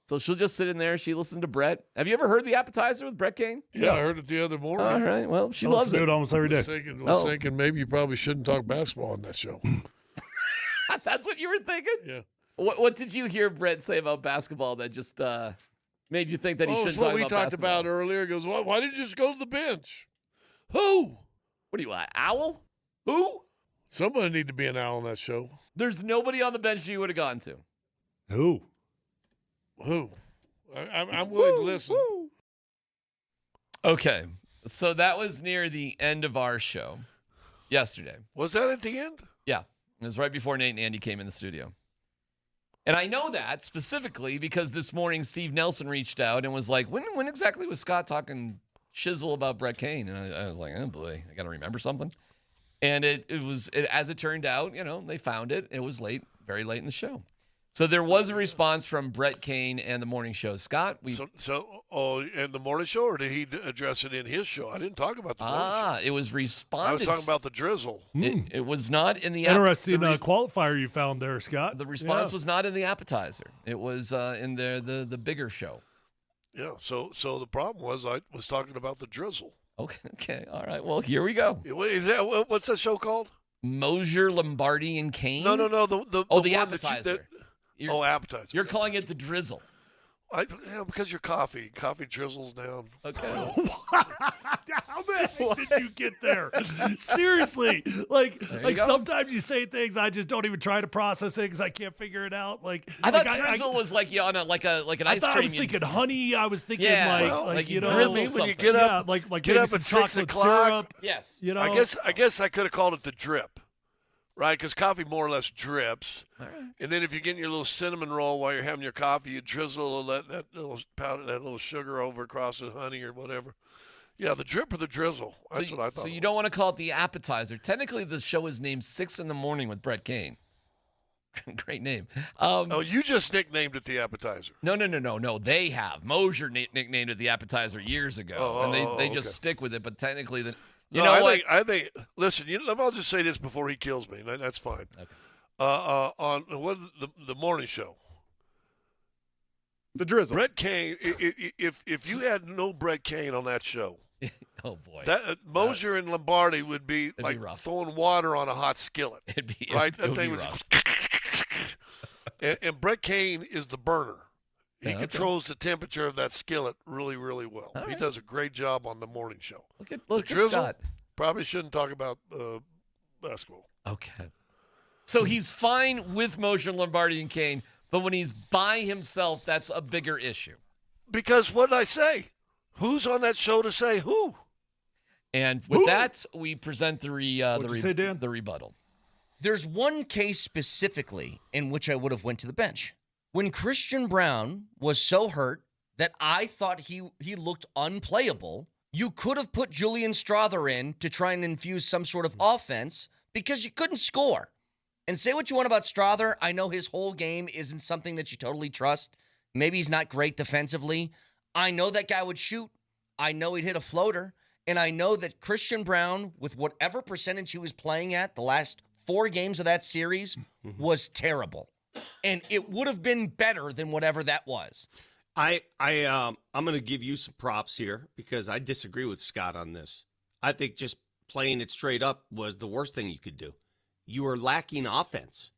So she'll just sit in there. She listens to Brett. Have you ever heard the appetizer with Brett Kane? Yeah, I heard it the other morning. All right. Well, she loves it. Almost every day. I was thinking maybe you probably shouldn't talk basketball on that show. That's what you were thinking? Yeah. What did you hear Brett say about basketball that just made you think that he shouldn't talk about basketball? What we talked about earlier. He goes, why didn't you just go to the bench? Who? What are you, an owl? Who? Somebody need to be an owl on that show. There's nobody on the bench you would have gone to. Who? I'm willing to listen. Okay, so that was near the end of our show yesterday. Was that at the end? Yeah, it was right before Nate and Andy came in the studio. And I know that specifically because this morning Steve Nelson reached out and was like, when exactly was Scott talking shizzle about Brett Kane? And I was like, oh boy, I got to remember something. And it was, as it turned out, they found it. It was late, very late in the show. So there was a response from Brett Kane and the morning show. Scott, and the morning show, or did he address it in his show? I didn't talk about the morning show. It was responded. I was talking about the drizzle. It was not in the interesting qualifier you found there, Scott. The response was not in the appetizer. It was in the bigger show. Yeah. So the problem was I was talking about the drizzle. Okay. All right. Well, here we go. Is that what's that show called? Moser, Lombardi, and Kane. No. The appetizer. Appetizer. You're calling it the drizzle. Because your coffee drizzles down. Okay. How the heck did you get there? Seriously, sometimes you say things I just don't even try to process it because I can't figure it out. I thought drizzle was like on an ice cream. I was thinking honey. I was thinking when you get up, get up at chocolate 6 o'clock. syrup. Yes. I guess I could have called it the drip. Right, because coffee more or less drips. All right. And then if you're getting your little cinnamon roll while you're having your coffee, you drizzle that little powder, that little sugar over across the honey or whatever. Yeah, the drip or the drizzle. That's what I thought. So you don't want to call it the appetizer. Technically, the show is named 6 in the Morning with Brett Kane. Great name. You just nicknamed it the appetizer. No. They have. Moser nicknamed it the appetizer years ago, and they just stick with it. But technically, I think. Listen, I'll just say this before he kills me. That's fine. Okay. On the morning show, the drizzle. Brett Kane. If you had no Brett Kane on that show, oh boy, that Moser and Lombardi would be like rough. Throwing water on a hot skillet. It'd be rough. and Brett Kane is the burner. He controls the temperature of that skillet really, really well. All he right. does a great job on the morning show. Look Drizzle, at Scott. Probably shouldn't talk about basketball. Okay. So he's fine with Moser, Lombardi, and Kane, but when he's by himself, that's a bigger issue. Because what did I say? Who's on that show to say who? And with that, we present the rebuttal. There's one case specifically in which I would have went to the bench. When Christian Brown was so hurt that I thought he looked unplayable, you could have put Julian Strother in to try and infuse some sort of offense because you couldn't score. And say what you want about Strother, I know his whole game isn't something that you totally trust. Maybe he's not great defensively. I know that guy would shoot. I know he'd hit a floater. And I know that Christian Brown, with whatever percentage he was playing at the last 4 games of that series, was terrible. And it would have been better than whatever that was. I'm going to give you some props here because I disagree with Scott on this. I think just playing it straight up was the worst thing you could do. You were lacking offense.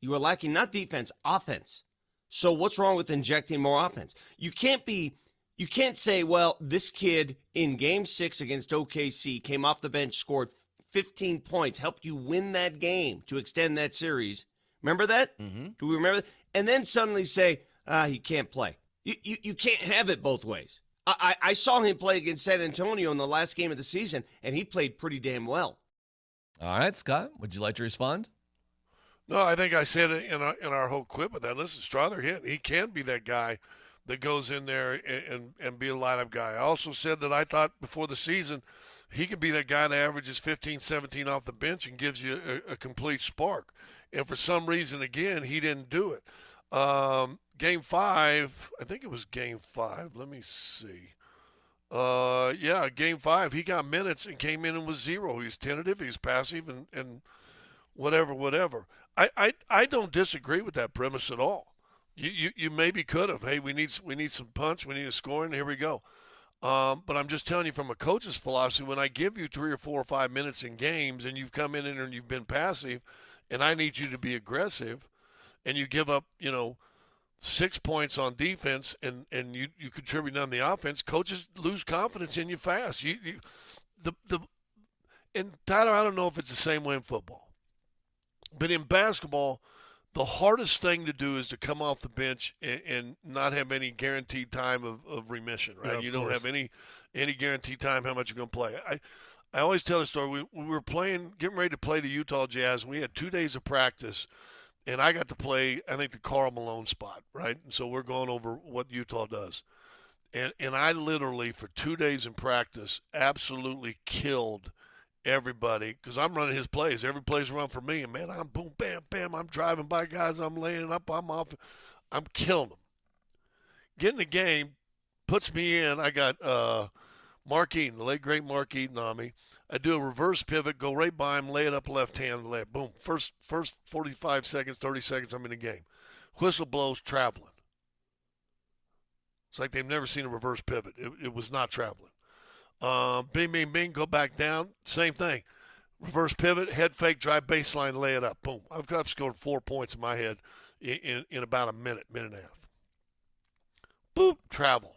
You were lacking not defense, offense. So what's wrong with injecting more offense? You can't say, well, this kid in Game 6 against OKC came off the bench, scored 15 points, helped you win that game to extend that series. Remember that? Mm-hmm. Do we remember that? And then suddenly say, he can't play. You can't have it both ways. I saw him play against San Antonio in the last game of the season, and he played pretty damn well. All right, Scott, would you like to respond? No, I think I said it in our whole quip with that. Listen, Strother he can be that guy that goes in there and be a lineup guy. I also said that I thought before the season he could be that guy that averages 15, 17 off the bench and gives you a complete spark. And for some reason, again, he didn't do it. Game 5, I think it was Game 5. Let me see. Game 5, he got minutes and came in and was 0. He was tentative, he was passive, and whatever. I don't disagree with that premise at all. You maybe could have. Hey, we need some punch. We need a scoring. Here we go. But I'm just telling you from a coach's philosophy, when I give you 3 or 4 or 5 minutes in games and you've come in and you've been passive and I need you to be aggressive and you give up, 6 points on defense and you contribute on the offense, coaches lose confidence in you fast. And Tyler, I don't know if it's the same way in football. But in basketball, the hardest thing to do is to come off the bench and not have any guaranteed time of remission, right? Yeah, you don't have any guaranteed time how much you're going to play. I always tell the story. We were getting ready to play the Utah Jazz, and we had 2 days of practice, and I got to play, I think, the Karl Malone spot, right? And so we're going over what Utah does. And I literally, for 2 days in practice, absolutely killed everybody because I'm running his plays. Every play's run for me, and man, I'm boom, bam, bam. I'm driving by guys. I'm laying up. I'm off. I'm killing them. Getting the game puts me in. I got Mark Eaton, the late great Mark Eaton on me. I do a reverse pivot, go right by him, lay it up left hand, lay it. Boom. First 45 seconds, 30 seconds, I'm in the game. Whistle blows, traveling. It's like they've never seen a reverse pivot. It was not traveling. Bing, bing, bing, go back down. Same thing. Reverse pivot, head fake, drive baseline, lay it up. Boom. I've scored 4 points in my head in about a minute and a half. Boop, travel.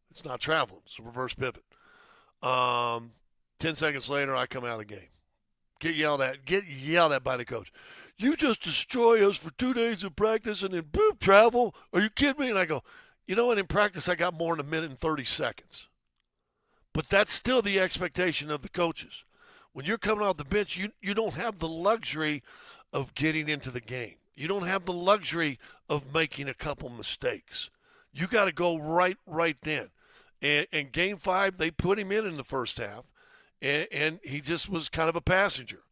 It's not traveling. It's a reverse pivot. 10 seconds later, I come out of the game. Get yelled at by the coach. You just destroy us for 2 days of practice and then boop, travel. Are you kidding me? And I go, you know what? In practice, I got more than a minute and 30 seconds. But that's still the expectation of the coaches. When you're coming off the bench, you don't have the luxury of getting into the game. You don't have the luxury of making a couple mistakes. You got to go right then. And Game 5, they put him in the first half, and he just was kind of a passenger.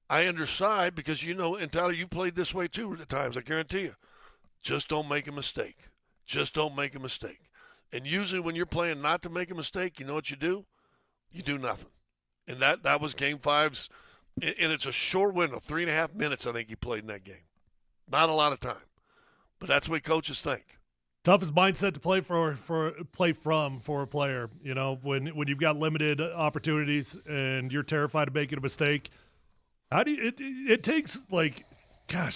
I underside because, and Tyler, you played this way too at times, I guarantee you. Just don't make a mistake. Just don't make a mistake. And usually when you're playing not to make a mistake, you know what you do? You do nothing. And that was Game 5's, and it's a short window, 3.5 minutes I think he played in that game. Not a lot of time. But that's what coaches think. Toughest mindset to play for a player, when you've got limited opportunities and you're terrified of making a mistake. How do you, it takes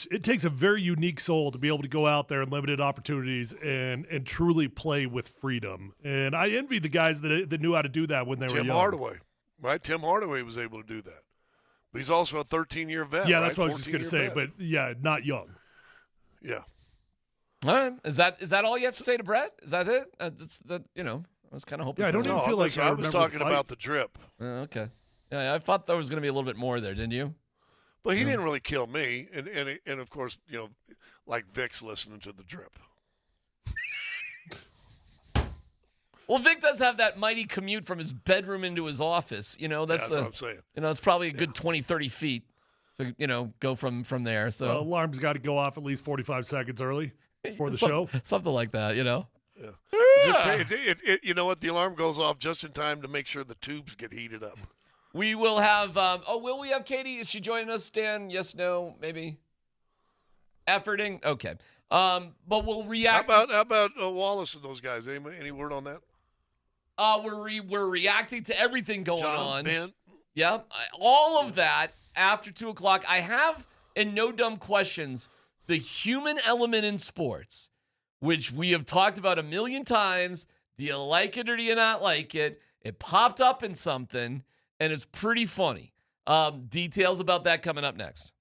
it takes a very unique soul to be able to go out there in limited opportunities and truly play with freedom. And I envy the guys that knew how to do that when they were young. Tim Hardaway, right? Tim Hardaway was able to do that. But he's also a 13-year vet. Yeah, right? that's what I was just going to say. vet. But yeah, not young. Yeah. All right. Is that all you have to say to Brett? Is that it? I was kind of hoping. Yeah, I don't even feel like I was talking about the drip. Okay. Yeah, I thought there was going to be a little bit more there, didn't you? But he didn't really kill me, and of course, like Vic's listening to the drip. Well, Vic does have that mighty commute from his bedroom into his office. That's what I'm saying. It's probably a good 20, 30 feet to go from there. So alarm's got to go off at least 45 seconds early for the show. Something like that, Yeah. You know what? The alarm goes off just in time to make sure the tubes get heated up. We will have. Will we have Katie? Is she joining us, Dan? Yes, no, maybe. Efforting. Okay. But we'll react. How about Wallace and those guys? Any word on that? We're reacting to everything going on. Ben. Yeah, all of that after 2:00. I have, and no dumb questions, the human element in sports, which we have talked about a million times. Do you like it or do you not like it? It popped up in something, and it's pretty funny. Details about that coming up next.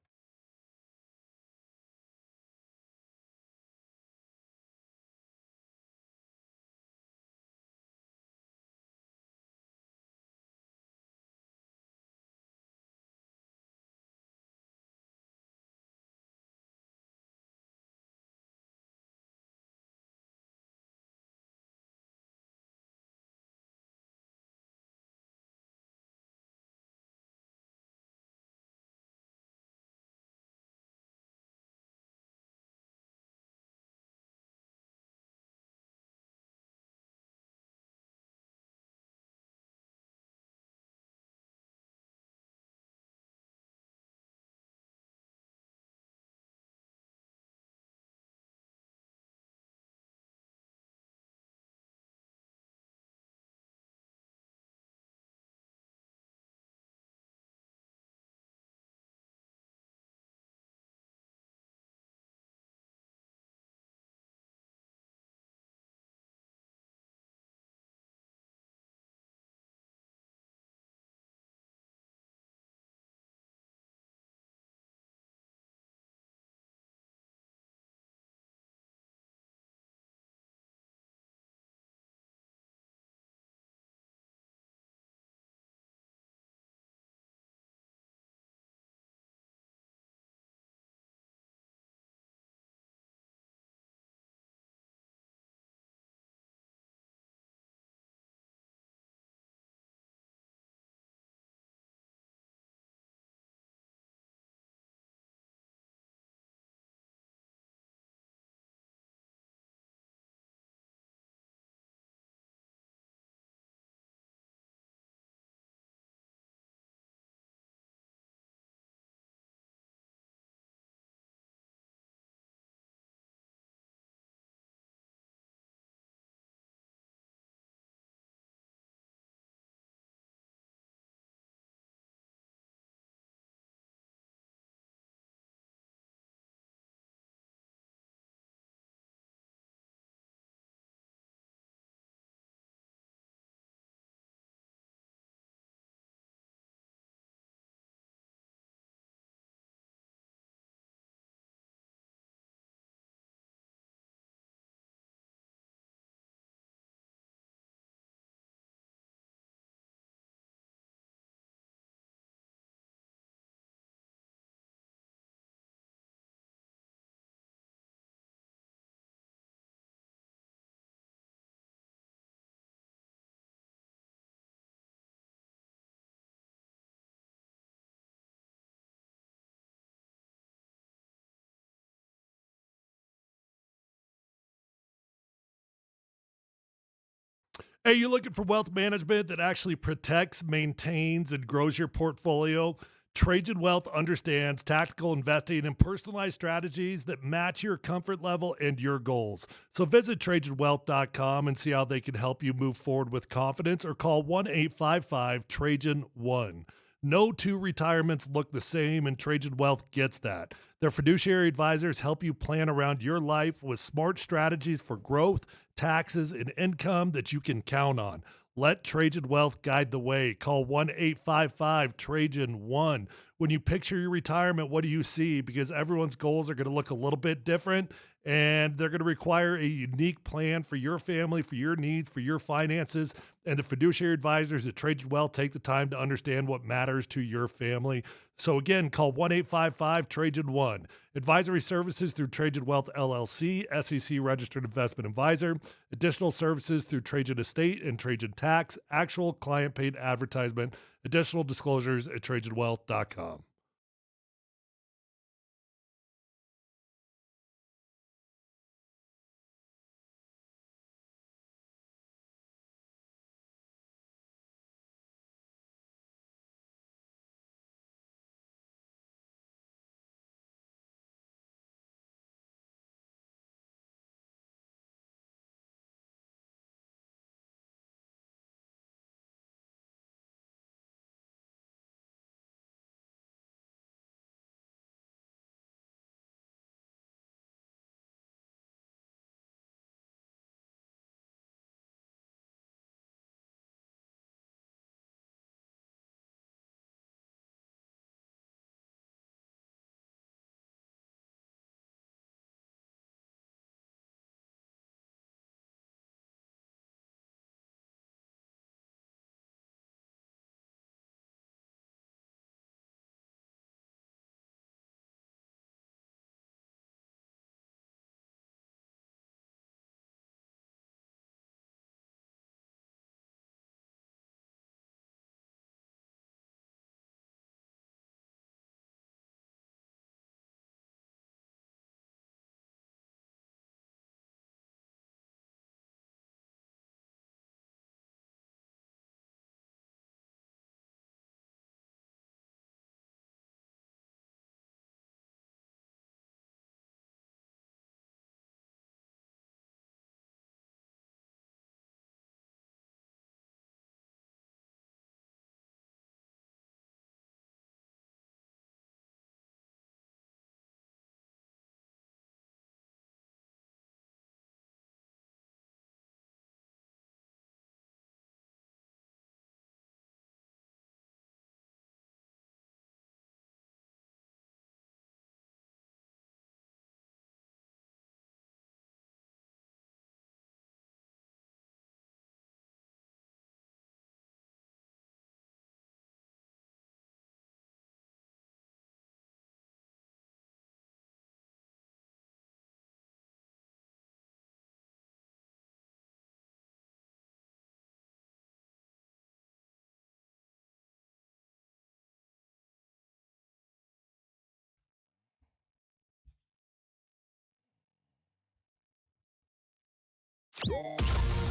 Hey, you looking for wealth management that actually protects, maintains, and grows your portfolio? Trajan Wealth understands tactical investing and personalized strategies that match your comfort level and your goals. So visit TrajanWealth.com and see how they can help you move forward with confidence, or call 1-855-TRAJAN-1. No two retirements look the same, and Trajan Wealth gets that. Their fiduciary advisors help you plan around your life with smart strategies for growth, taxes, and income that you can count on. Let Trajan Wealth guide the way. Call 1-855-TRAJAN-1. When you picture your retirement, what do you see? Because everyone's goals are going to look a little bit different, and they're going to require a unique plan for your family, for your needs, for your finances. And the fiduciary advisors at Trajan Wealth take the time to understand what matters to your family. So again, call 1-855-TRAJAN-1. Advisory services through Trajan Wealth LLC, SEC registered investment advisor. Additional services through Trajan Estate and Trajan Tax. Actual client paid advertisement. Additional disclosures at TrajanWealth.com.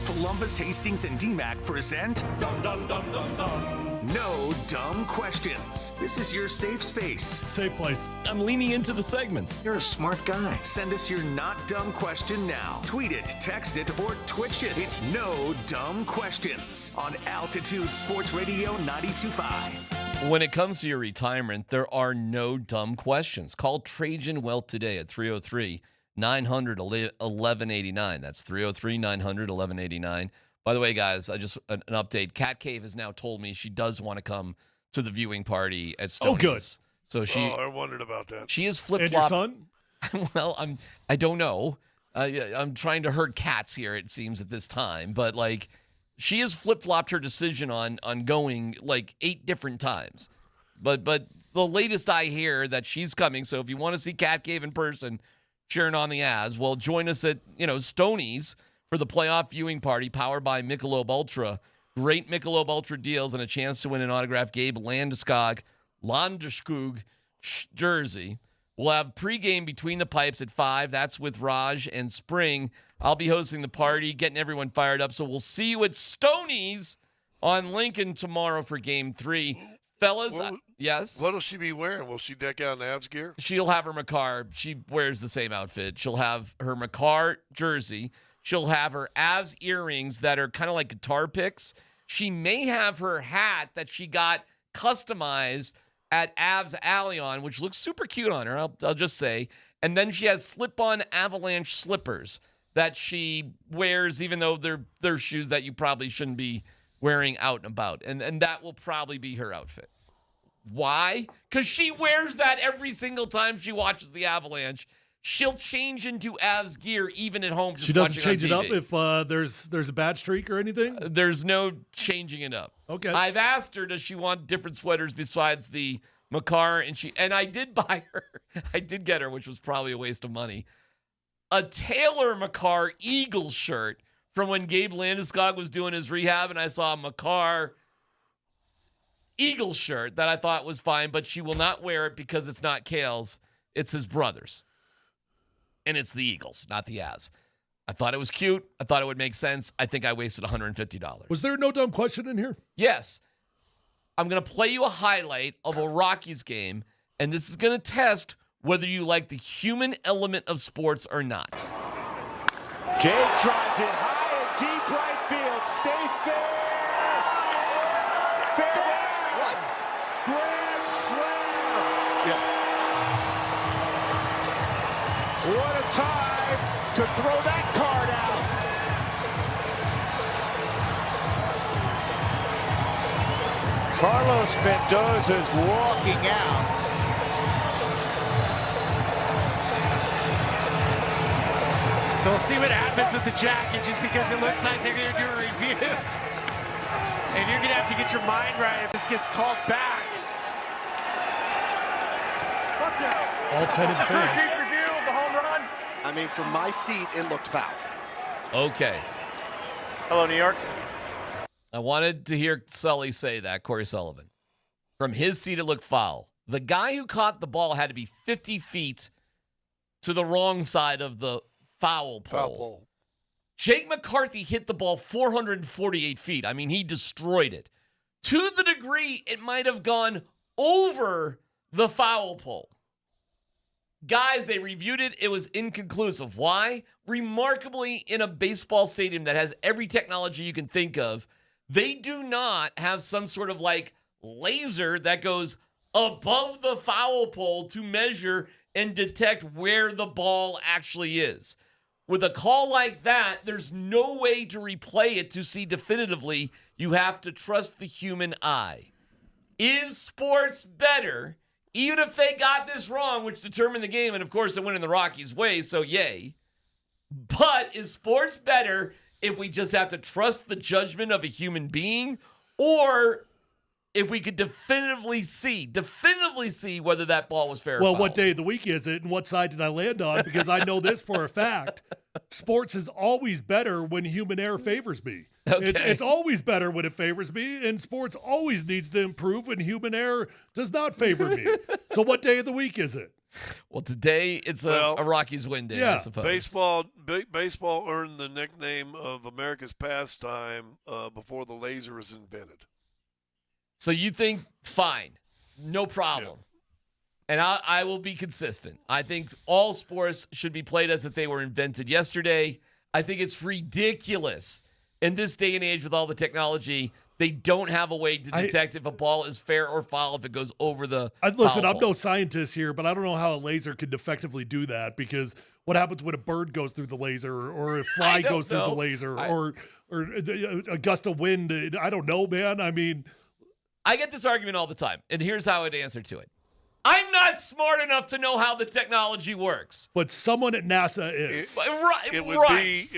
Polumbus, Hastings, and DMac present No Dumb Questions. This is your safe space. Safe place. I'm leaning into the segment. You're a smart guy. Send us your not dumb question now. Tweet it, text it, or Twitch it. It's No Dumb Questions on Altitude Sports Radio 92.5. When it comes to your retirement, there are no dumb questions. Call Trajan Wealth today at 303-900-1189. That's 303-900-1189. By the way, guys, an update. Cat Cave has now told me she does want to come to the viewing party at Stoney's. Oh, good. So I wondered about that. She is flip-flopped. And your son? Well, I don't know. I'm trying to herd cats here, it seems, at this time. But, like, she has flip-flopped her decision on going, like, 8 different times. But the latest I hear that she's coming. So if you want to see Cat Cave in person, cheering on the Avs, well, join us at, Stoney's for the playoff viewing party powered by Michelob Ultra. Great Michelob Ultra deals and a chance to win an autographed Gabe Landeskog jersey. We'll have pregame Between the Pipes at 5. That's with Raj and Spring. I'll be hosting the party, getting everyone fired up. So we'll see you at Stoney's on Lincoln tomorrow for Game 3. Fellas, yes? What will she be wearing? Will she deck out in Avs gear? She'll have her Makar. She wears the same outfit. She'll have her Makar jersey. She'll have her Avs earrings that are kind of like guitar picks. She may have her hat that she got customized at Avs Alley on, which looks super cute on her, I'll just say. And then she has slip-on Avalanche slippers that she wears, even though they're shoes that you probably shouldn't be wearing out and about. And that will probably be her outfit. Why? Because she wears that every single time she watches the Avalanche. She'll change into Avs gear even at home. She doesn't change it up if there's a bad streak or anything? There's no changing it up. Okay. I've asked her, does she want different sweaters besides the Makar? And I did buy her. I did get her, which was probably a waste of money, a Taylor Makar Eagles shirt from when Gabe Landeskog was doing his rehab, and I saw a Makar Eagles shirt that I thought was fine, but she will not wear it because it's not Kale's. It's his brother's. And it's the Eagles, not the Avs. I thought it was cute. I thought it would make sense. I think I wasted $150. Was there no dumb question in here? Yes. I'm going to play you a highlight of a Rockies game, and this is going to test whether you like the human element of sports or not. Jake drives it high and deep right field. Stay fair. Fair. What? Grand slam. Yeah. What a time to throw that card out. Carlos Mendoza's walking out. So we'll see what happens with the jacket, just because it looks like they're going to do a review. And you're going to have to get your mind right if this gets called back. All 10 of the fans. Review of the home run. I mean, from my seat, it looked foul. Okay. Hello, New York. I wanted to hear Sully say that, Corey Sullivan. From his seat, it looked foul. The guy who caught the ball had to be 50 feet to the wrong side of the foul pole. Jake McCarthy hit the ball 448 feet. I mean, he destroyed it. To the degree it might have gone over the foul pole. Guys, they reviewed it. It was inconclusive. Why? Remarkably, in a baseball stadium that has every technology you can think of, they do not have some sort of like laser that goes above the foul pole to measure and detect where the ball actually is. With a call like that, there's no way to replay it to see definitively. You have to trust the human eye. Is sports better? Even if they got this wrong, which determined the game, and of course it went in the Rockies' way, so yay. But is sports better if we just have to trust the judgment of a human being, or if we could definitively see whether that ball was fair or Well, foul? what day of the week is it, and what side did I land on? Because I know this for a fact. Sports is always better when human error favors me. Okay. It's always better when it favors me, and sports always needs to improve when human error does not favor me. So what day of the week is it? Well, today it's a Rockies win day, I suppose. Baseball earned the nickname of America's pastime before the laser was invented. So you think, fine, no problem. And I will be consistent. I think all sports should be played as if they were invented yesterday. I think it's ridiculous in this day and age with all the technology. They don't have a way to detect if a ball is fair or foul if it goes over the Listen, foul I'm no scientist here, but I don't know how a laser could effectively do that, because what happens when a bird goes through the laser, or a fly goes through the laser, or a gust of wind? I don't know, man. I mean, I get this argument all the time, and here's how I'd answer to it. I'm not smart enough to know how the technology works. But someone at NASA is. It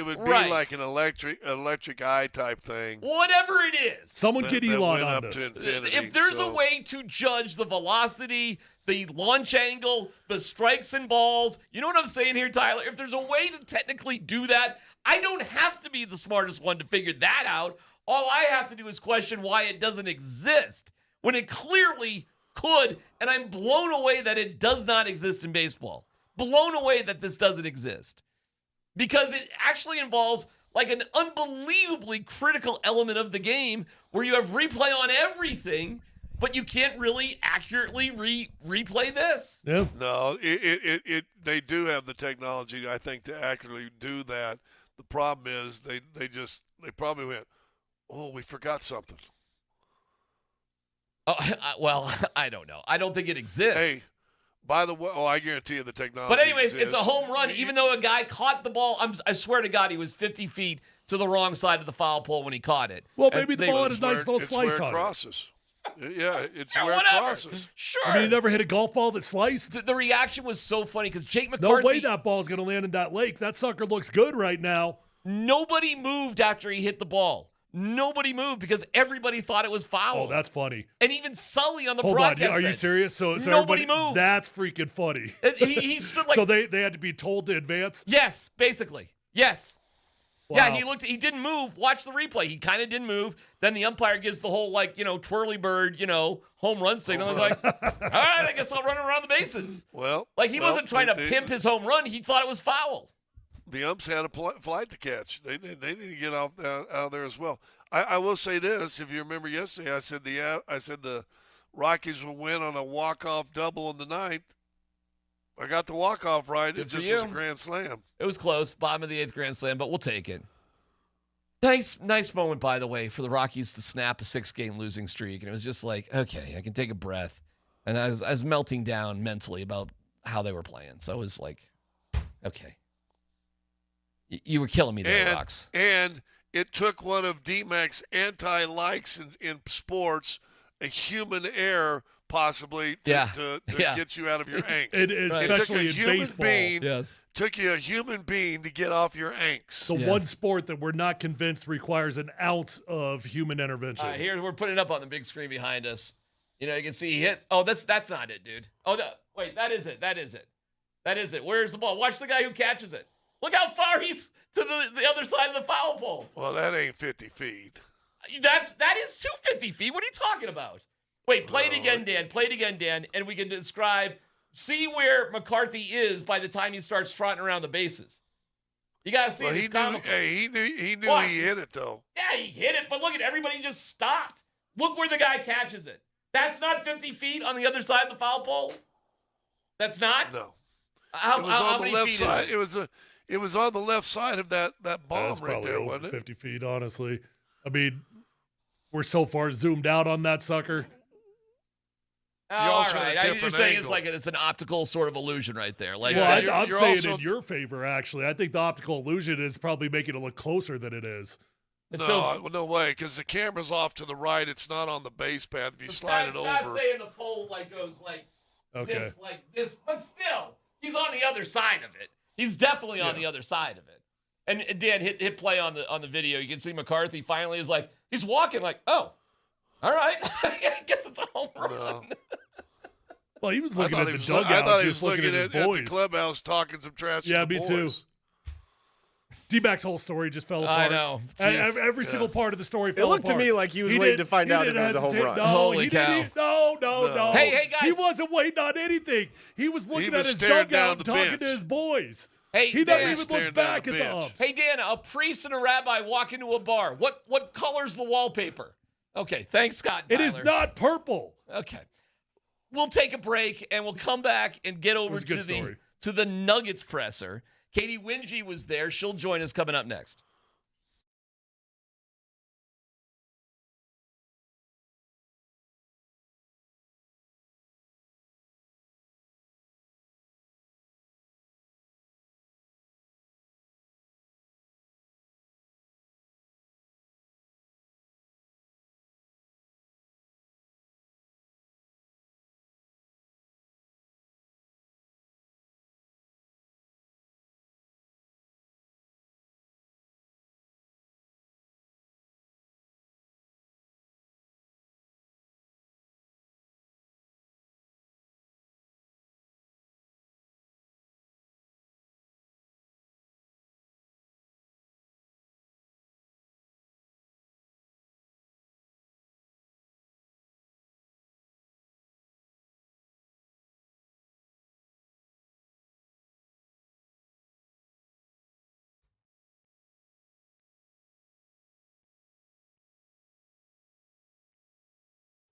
would be like an electric eye type thing. Whatever it is. Someone get Elon on this. If there's a way to judge the velocity, the launch angle, the strikes and balls, you know what I'm saying here, Tyler? If there's a way to technically do that, I don't have to be the smartest one to figure that out. All I have to do is question why it doesn't exist when it clearly could, and I'm blown away that it does not exist in baseball. Blown away that this doesn't exist. Because it actually involves like an unbelievably critical element of the game where you have replay on everything, but you can't really accurately replay this. Yep. No, they do have the technology, I think, to accurately do that. The problem is they probably went, oh, we forgot something. Oh, well, I don't know. I don't think it exists. Hey, by the way, I guarantee you the technology But anyways, exists. it's a home run, even though a guy caught the ball. I swear to God, he was 50 feet to the wrong side of the foul pole when he caught it. Well, maybe the ball had a nice little slice where it on crosses. Yeah, it's Yeah, where whatever. it crosses. Sure. I mean, you never hit a golf ball that sliced? The reaction was so funny because Jake No McCarthy. way that ball's going to land in that lake. That sucker looks good right now. Nobody moved after he hit the ball. Nobody moved because everybody thought it was foul. Oh, that's funny. And even Sully on the Hold broadcast on, are you said, serious? So nobody moved. That's freaking funny. He stood like. So they had to be told to advance? Yes, basically. Yes. Wow. Yeah, he didn't move. Watch the replay. He kind of didn't move. Then the umpire gives the whole, twirly bird, home run signal. He's like, all right, I guess I'll run around the bases. Well, he wasn't trying to pimp his home run. He thought it was foul. The umps had a flight to catch. They need to get out of there as well. I will say this: if you remember yesterday, I said the Rockies will win on a walk-off double in the ninth. I got the walk-off right. Good It for just you. was a grand slam. It was close, bottom of the 8th grand slam, but we'll take it. Nice moment, by the way, for the Rockies to snap a 6-game losing streak, and it was just like, okay, I can take a breath. And I was melting down mentally about how they were playing, so it was like, okay, you were killing me there, Rocks. And it took one of DMac's anti-likes in sports, a human error, possibly to get you out of your angst. Especially it took a in human baseball. being, took you a human being to get off your angst. The one sport that we're not convinced requires an ounce of human intervention. All right, here we're putting it up on the big screen behind us. You can see he hit. Oh, that's not it, dude. Oh, wait, that is it. That is it. Where's the ball? Watch the guy who catches it. Look how far he's to the other side of the foul pole. Well, that ain't 50 feet. That is 250 feet. What are you talking about? Wait, play it again, Dan. Play it again, Dan, and we can see where McCarthy is by the time he starts trotting around the bases. You got to see it. It's comical. He knew he hit it, though. Yeah, he hit it, but look at everybody just stopped. Look where the guy catches it. That's not 50 feet on the other side of the foul pole? That's not? No. How many feet side. is it? It was on the left side of that bomb That's right probably there, over wasn't it? 50 feet, honestly. I mean, we're so far zoomed out on that sucker. Oh, all right. You're saying it's an optical sort of illusion right there. I'm saying in your favor, actually. I think the optical illusion is probably making it look closer than it is. No way, because the camera's off to the right. It's not on the base path. If you slide it over. It's not saying the pole goes this, like this, but still, he's on the other side of it. He's definitely on the other side of it. And Dan, hit play on the video. You can see McCarthy finally is like, he's walking like, oh, all right. I guess it's a home run. No. Well, he was looking at the I dugout, thought he just was looking at his boys. the clubhouse talking some trash to Yeah, the me boys. too. D-Mac's whole story just fell apart. I know. Every single part of the story fell apart. It looked to me like he was waiting to find out if it was a home run. No, Holy cow. No. Hey, guys. He wasn't waiting on anything. He was looking at was his staring dugout down and the talking bench. to his boys. Hey, He Dan, never even looked back at the umps. Hey, Dan, a priest and a rabbi walk into a bar. What color's the wallpaper? Okay, thanks, Scott. It is Tyler. not purple. Okay. We'll take a break, and we'll come back and get over to the Nuggets presser. Katie Wingy was there. She'll join us coming up next.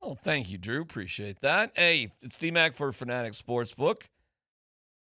Oh, thank you, Drew. Appreciate that. Hey, it's DMac for Fanatic Sportsbook.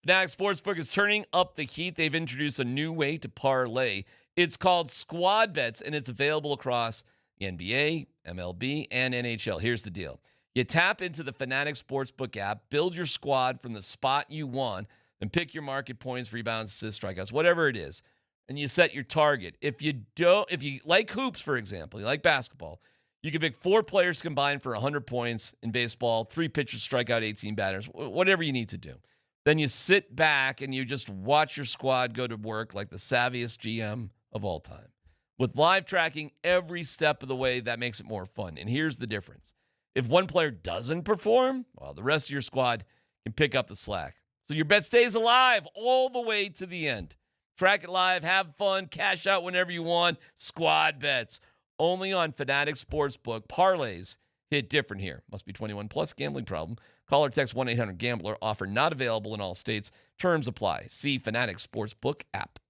Fanatic Sportsbook is turning up the heat. They've introduced a new way to parlay. It's called Squad Bets, and it's available across the NBA, MLB, and NHL. Here's the deal. You tap into the Fanatic Sportsbook app, build your squad from the spot you want, and pick your market points, rebounds, assists, strikeouts, whatever it is, and you set your target. If you like hoops, for example, you like basketball, you can pick 4 players combined for 100 points in baseball, 3 pitchers strike out 18 batters, whatever you need to do. Then you sit back and you just watch your squad go to work like the savviest GM of all time. With live tracking every step of the way, that makes it more fun. And here's the difference. If one player doesn't perform, well, the rest of your squad can pick up the slack. So your bet stays alive all the way to the end. Track it live, have fun, cash out whenever you want. Squad bets. Only on Fanatic Sportsbook. Parlays hit different here. Must be 21 plus. Gambling problem. Call or text 1-800-GAMBLER. Offer not available in all states. Terms apply. See Fanatic Sportsbook app.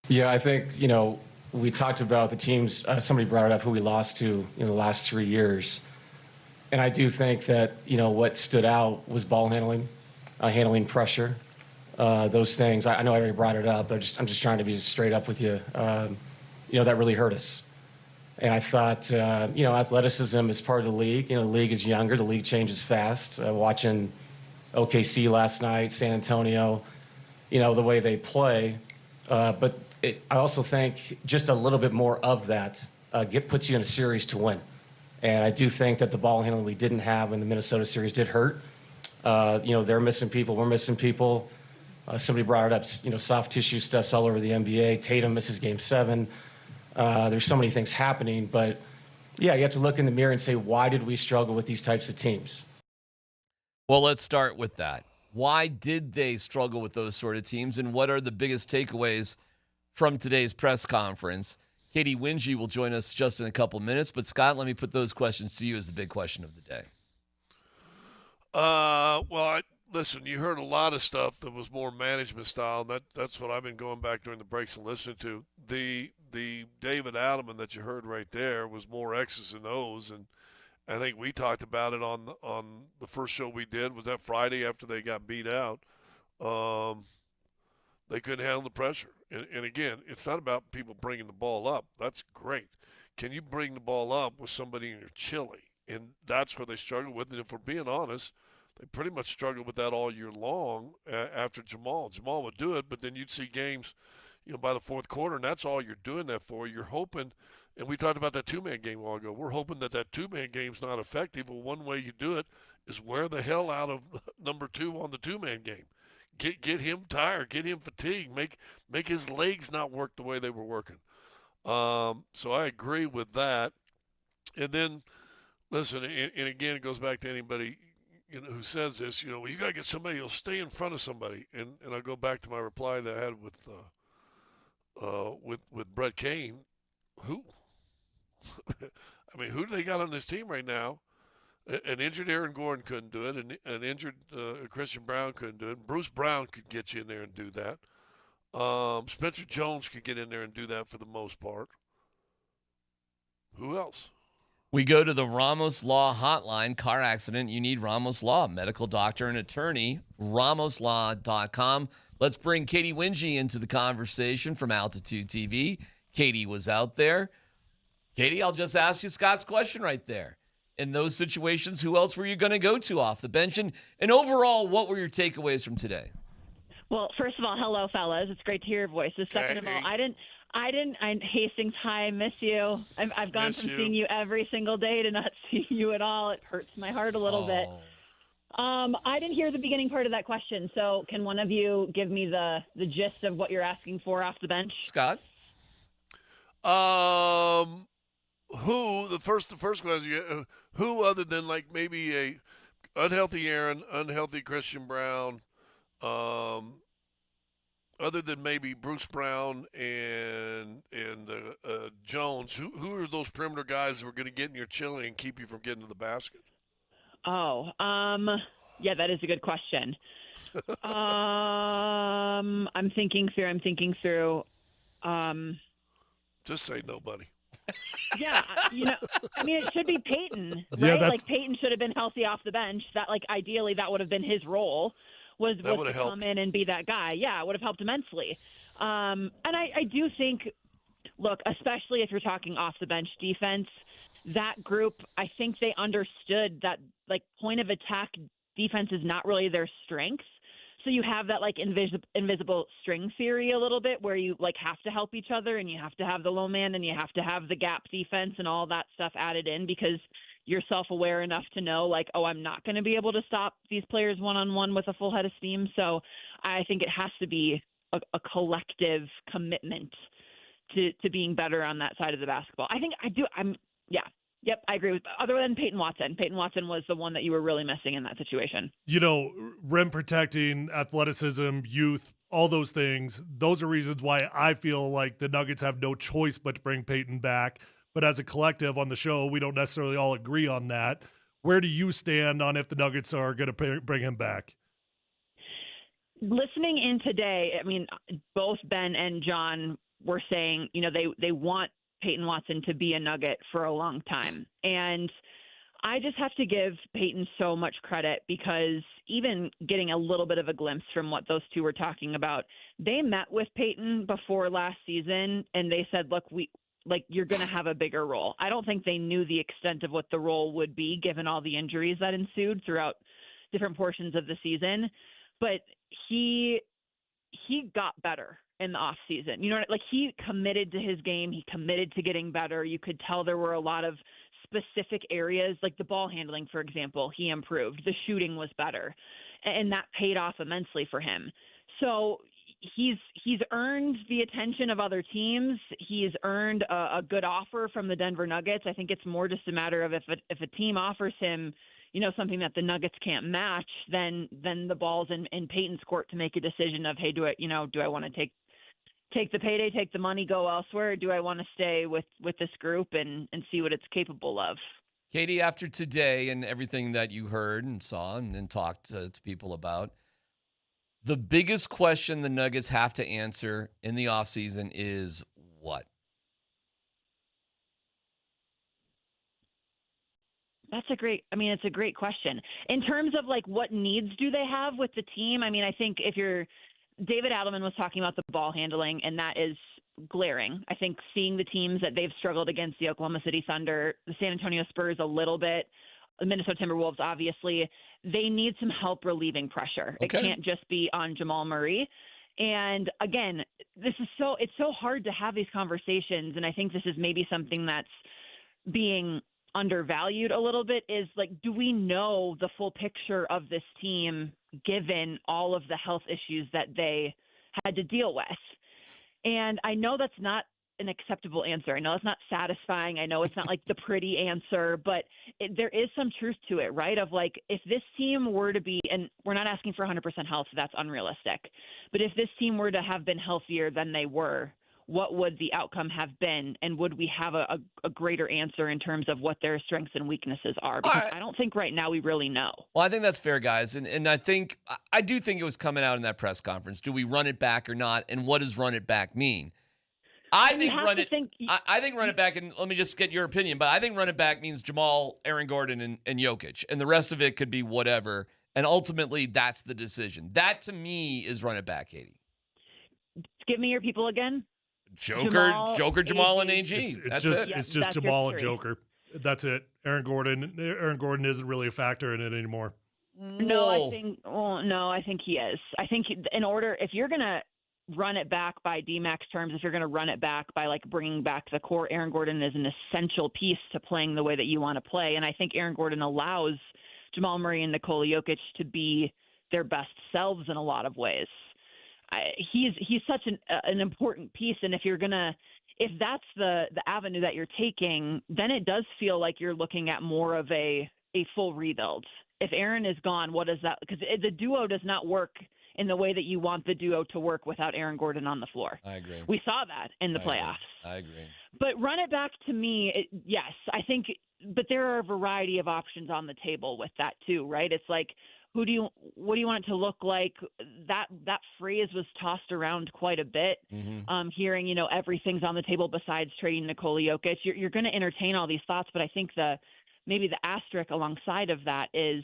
Yeah, I think, we talked about the teams, somebody brought it up, who we lost to in the last 3 years. And I do think that, what stood out was ball handling pressure, those things. I know I already brought it up, but I'm just trying to be straight up with you. That really hurt us. And I thought, athleticism is part of the league. The league is younger. The league changes fast. Watching OKC last night, San Antonio, the way they play. But I also think just a little bit more of that puts you in a series to win. And I do think that the ball handling we didn't have in the Minnesota series did hurt. They're missing people. We're missing people. Somebody brought it up, soft tissue stuff's all over the NBA. Tatum misses Game 7. There's so many things happening. But, yeah, you have to look in the mirror and say, why did we struggle with these types of teams? Well, let's start with that. Why did they struggle with those sort of teams, and what are the biggest takeaways from today's press conference? Katie Winge will join us just in a couple minutes. But, Scott, let me put those questions to you as the big question of the day. Listen, you heard a lot of stuff that was more management style. That's what I've been going back during the breaks and listening to. The David Adelman that you heard right there was more X's and O's, and I think we talked about it on the first show we did. Was that Friday after they got beat out? They couldn't handle the pressure. And again, it's not about people bringing the ball up. That's great. Can you bring the ball up with somebody in your chili? And that's where they struggle with it. If we're being honest, they pretty much struggled with that all year long after Jamal. Jamal would do it, but then you'd see games, by the fourth quarter, and that's all you're doing that for. You're hoping, and we talked about that two-man game a while ago. We're hoping that two-man game's not effective. Well, one way you do it is wear the hell out of number 2 on the two-man game. Get him tired, get him fatigued, make his legs not work the way they were working. So I agree with that. And then, listen, and again, it goes back to anybody who says this. You got to get somebody who'll stay in front of somebody. And I'll go back to my reply that I had with Brett Kane. Who? I mean, who do they got on this team right now? An injured Aaron Gordon couldn't do it. An injured Christian Brown couldn't do it. Bruce Brown could get you in there and do that. Spencer Jones could get in there and do that for the most part. Who else? We go to the Ramos Law Hotline. Car accident, you need Ramos Law. Medical doctor and attorney, ramoslaw.com. Let's bring Katie Winge into the conversation from Altitude TV. Katie was out there. Katie, I'll just ask you Scott's question right there. In those situations, who else were you going to go to off the bench? And overall, what were your takeaways from today? Well, first of all, hello, fellas. It's great to hear your voices. Second of all, Hastings, hi, I miss you. I've gone from seeing you every single day to not seeing you at all. It hurts my heart a little bit. I didn't hear the beginning part of that question, so can one of you give me the gist of what you're asking for off the bench? Scott? The first question, who other than like maybe a unhealthy Aaron, unhealthy Christian Brown, other than maybe Bruce Brown and Jones, who are those perimeter guys who are going to get in your chili and keep you from getting to the basket? Yeah, that is a good question. I'm thinking through. Just say nobody. Yeah, it should be Paton, right? Like Paton should have been healthy off the bench. That, ideally, that would have been his role. Was to come in and be that guy. Yeah, it would have helped immensely. And I do think, look, especially if you're talking off the bench defense, that group, I think they understood that point of attack defense is not really their strength. So you have that invisible string theory a little bit where you have to help each other and you have to have the low man and you have to have the gap defense and all that stuff added in because you're self-aware enough to know I'm not going to be able to stop these players one-on-one with a full head of steam. So I think it has to be a collective commitment to being better on that side of the basketball. I think I do. Yep, I agree with. Other than Peyton Watson was the one that you were really missing in that situation. Rim protecting, athleticism, youth, all those things. Those are reasons why I feel like the Nuggets have no choice but to bring Peyton back. But as a collective on the show, we don't necessarily all agree on that. Where do you stand on if the Nuggets are going to bring him back? Listening in today, both Ben and John were saying, they want Peyton Watson to be a Nugget for a long time. And I just have to give Peyton so much credit because even getting a little bit of a glimpse from what those two were talking about, they met with Peyton before last season and they said, look, you're going to have a bigger role. I don't think they knew the extent of what the role would be given all the injuries that ensued throughout different portions of the season. But he got better in the off season. He committed to his game. He committed to getting better. You could tell there were a lot of specific areas, like the ball handling, for example, he improved. The shooting was better, and that paid off immensely for him. So he's earned the attention of other teams. He's earned a good offer from the Denver Nuggets. I think it's more just a matter of if a team offers him, something that the Nuggets can't match, then the ball's in Peyton's court to make a decision of, hey, do I want to take the payday, take the money, go elsewhere? Or do I want to stay with this group and see what it's capable of? Katie, after today and everything that you heard and saw and talked to people about, the biggest question the Nuggets have to answer in the offseason is what? It's a great question. In terms of what needs do they have with the team? I think David Adelman was talking about the ball handling, and that is glaring. I think seeing the teams that they've struggled against, the Oklahoma City Thunder, the San Antonio Spurs a little bit, the Minnesota Timberwolves, obviously, they need some help relieving pressure. Okay. It can't just be on Jamal Murray. And again, it's so hard to have these conversations. And I think this is maybe something that's being undervalued a little bit is do we know the full picture of this team given all of the health issues that they had to deal with? And I know that's not an acceptable answer. I know it's not satisfying. I know it's not the pretty answer, but there is some truth to it, right? Of if this team were to be, and we're not asking for 100% health, that's unrealistic, but if this team were to have been healthier than they were, what would the outcome have been? And would we have a greater answer in terms of what their strengths and weaknesses are? Because I don't think right now we really know. Well, I think that's fair, guys. And I do think it was coming out in that press conference. Do we run it back or not? And what does run it back mean? I think run it back, and let me just get your opinion, but I think run it back means Jamal, Aaron Gordon, and Jokic. And the rest of it could be whatever. And ultimately, that's the decision. That, to me, is run it back, Katie. Give me your people again. Joker, Jamal, and AG. It's just Jamal and Joker. That's it. Aaron Gordon isn't really a factor in it anymore. No, I think he is. I think if you're going to run it back by DMac's terms, if you're going to run it back by bringing back the core, Aaron Gordon is an essential piece to playing the way that you want to play. And I think Aaron Gordon allows Jamal Murray and Nikola Jokic to be their best selves in a lot of ways. He's such an important piece. And if that's the avenue that you're taking, then it does feel like you're looking at more of a full rebuild. If Aaron is gone, what is that? Because the duo does not work in the way that you want the duo to work without Aaron Gordon on the floor. I agree. We saw that in the playoffs. I agree. But run it back to me, yes, I think, but there are a variety of options on the table with that too, right? It's what do you want it to look like? That phrase was tossed around quite a bit. Mm-hmm. Hearing, everything's on the table besides trading Nikola Jokic. You're going to entertain all these thoughts, but I think maybe the asterisk alongside of that is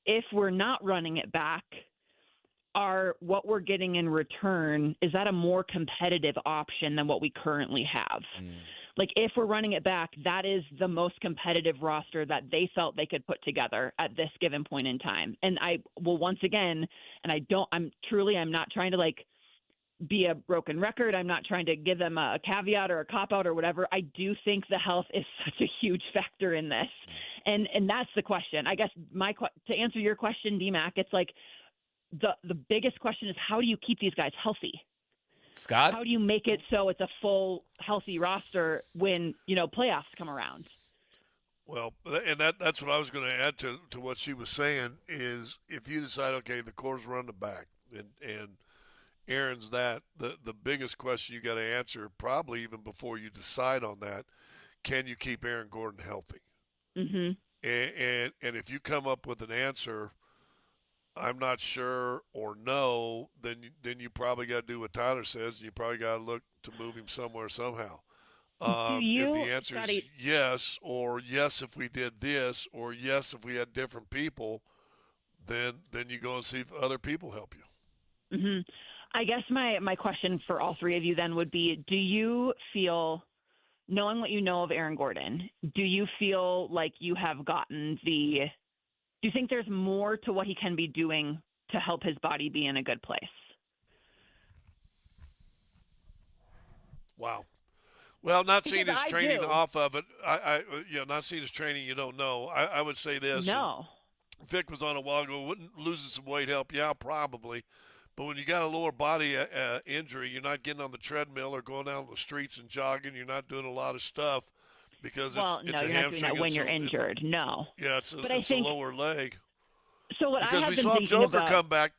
if we're not running it back, what we're getting in return, is that a more competitive option than what we currently have? If we're running it back, that is the most competitive roster that they felt they could put together at this given point in time. And I will once again, and I'm not trying to be a broken record. I'm not trying to give them a caveat or a cop-out or whatever. I do think the health is such a huge factor in this. And that's the question. I guess to answer your question, DMac, it's the biggest question is, how do you keep these guys healthy? Scott? How do you make it so it's a full, healthy roster when, playoffs come around? Well, and that's what I was going to add to what she was saying is if you decide, okay, the core's run the back and Aaron's that, the biggest question you got to answer probably even before you decide on that, can you keep Aaron Gordon healthy? Mm-hmm. And if you come up with an answer, I'm not sure or no, then you probably got to do what Tyler says, and you probably got to look to move him somewhere somehow. Do you, if the answer Scotty, is yes, or yes if we did this, or yes if we had different people, then you go and see if other people help you. Mm-hmm. I guess my question for all three of you then would be, do you feel, knowing what you know of Aaron Gordon, do you feel like you have gotten do you think there's more to what he can be doing to help his body be in a good place? Wow. Well, not Because seeing his I training do. off of it, not seeing his training, you don't know. I would say this. No. Vic was on a while ago. Wouldn't losing some weight help? Yeah, probably. But when you got a lower body injury, you're not getting on the treadmill or going out on the streets and jogging. You're not doing a lot of stuff because it's no, a you're not doing hamstring. that when you're injured. No. Yeah, it's But I a think, lower leg. So what Because I have we been saw thinking Joker about, come back.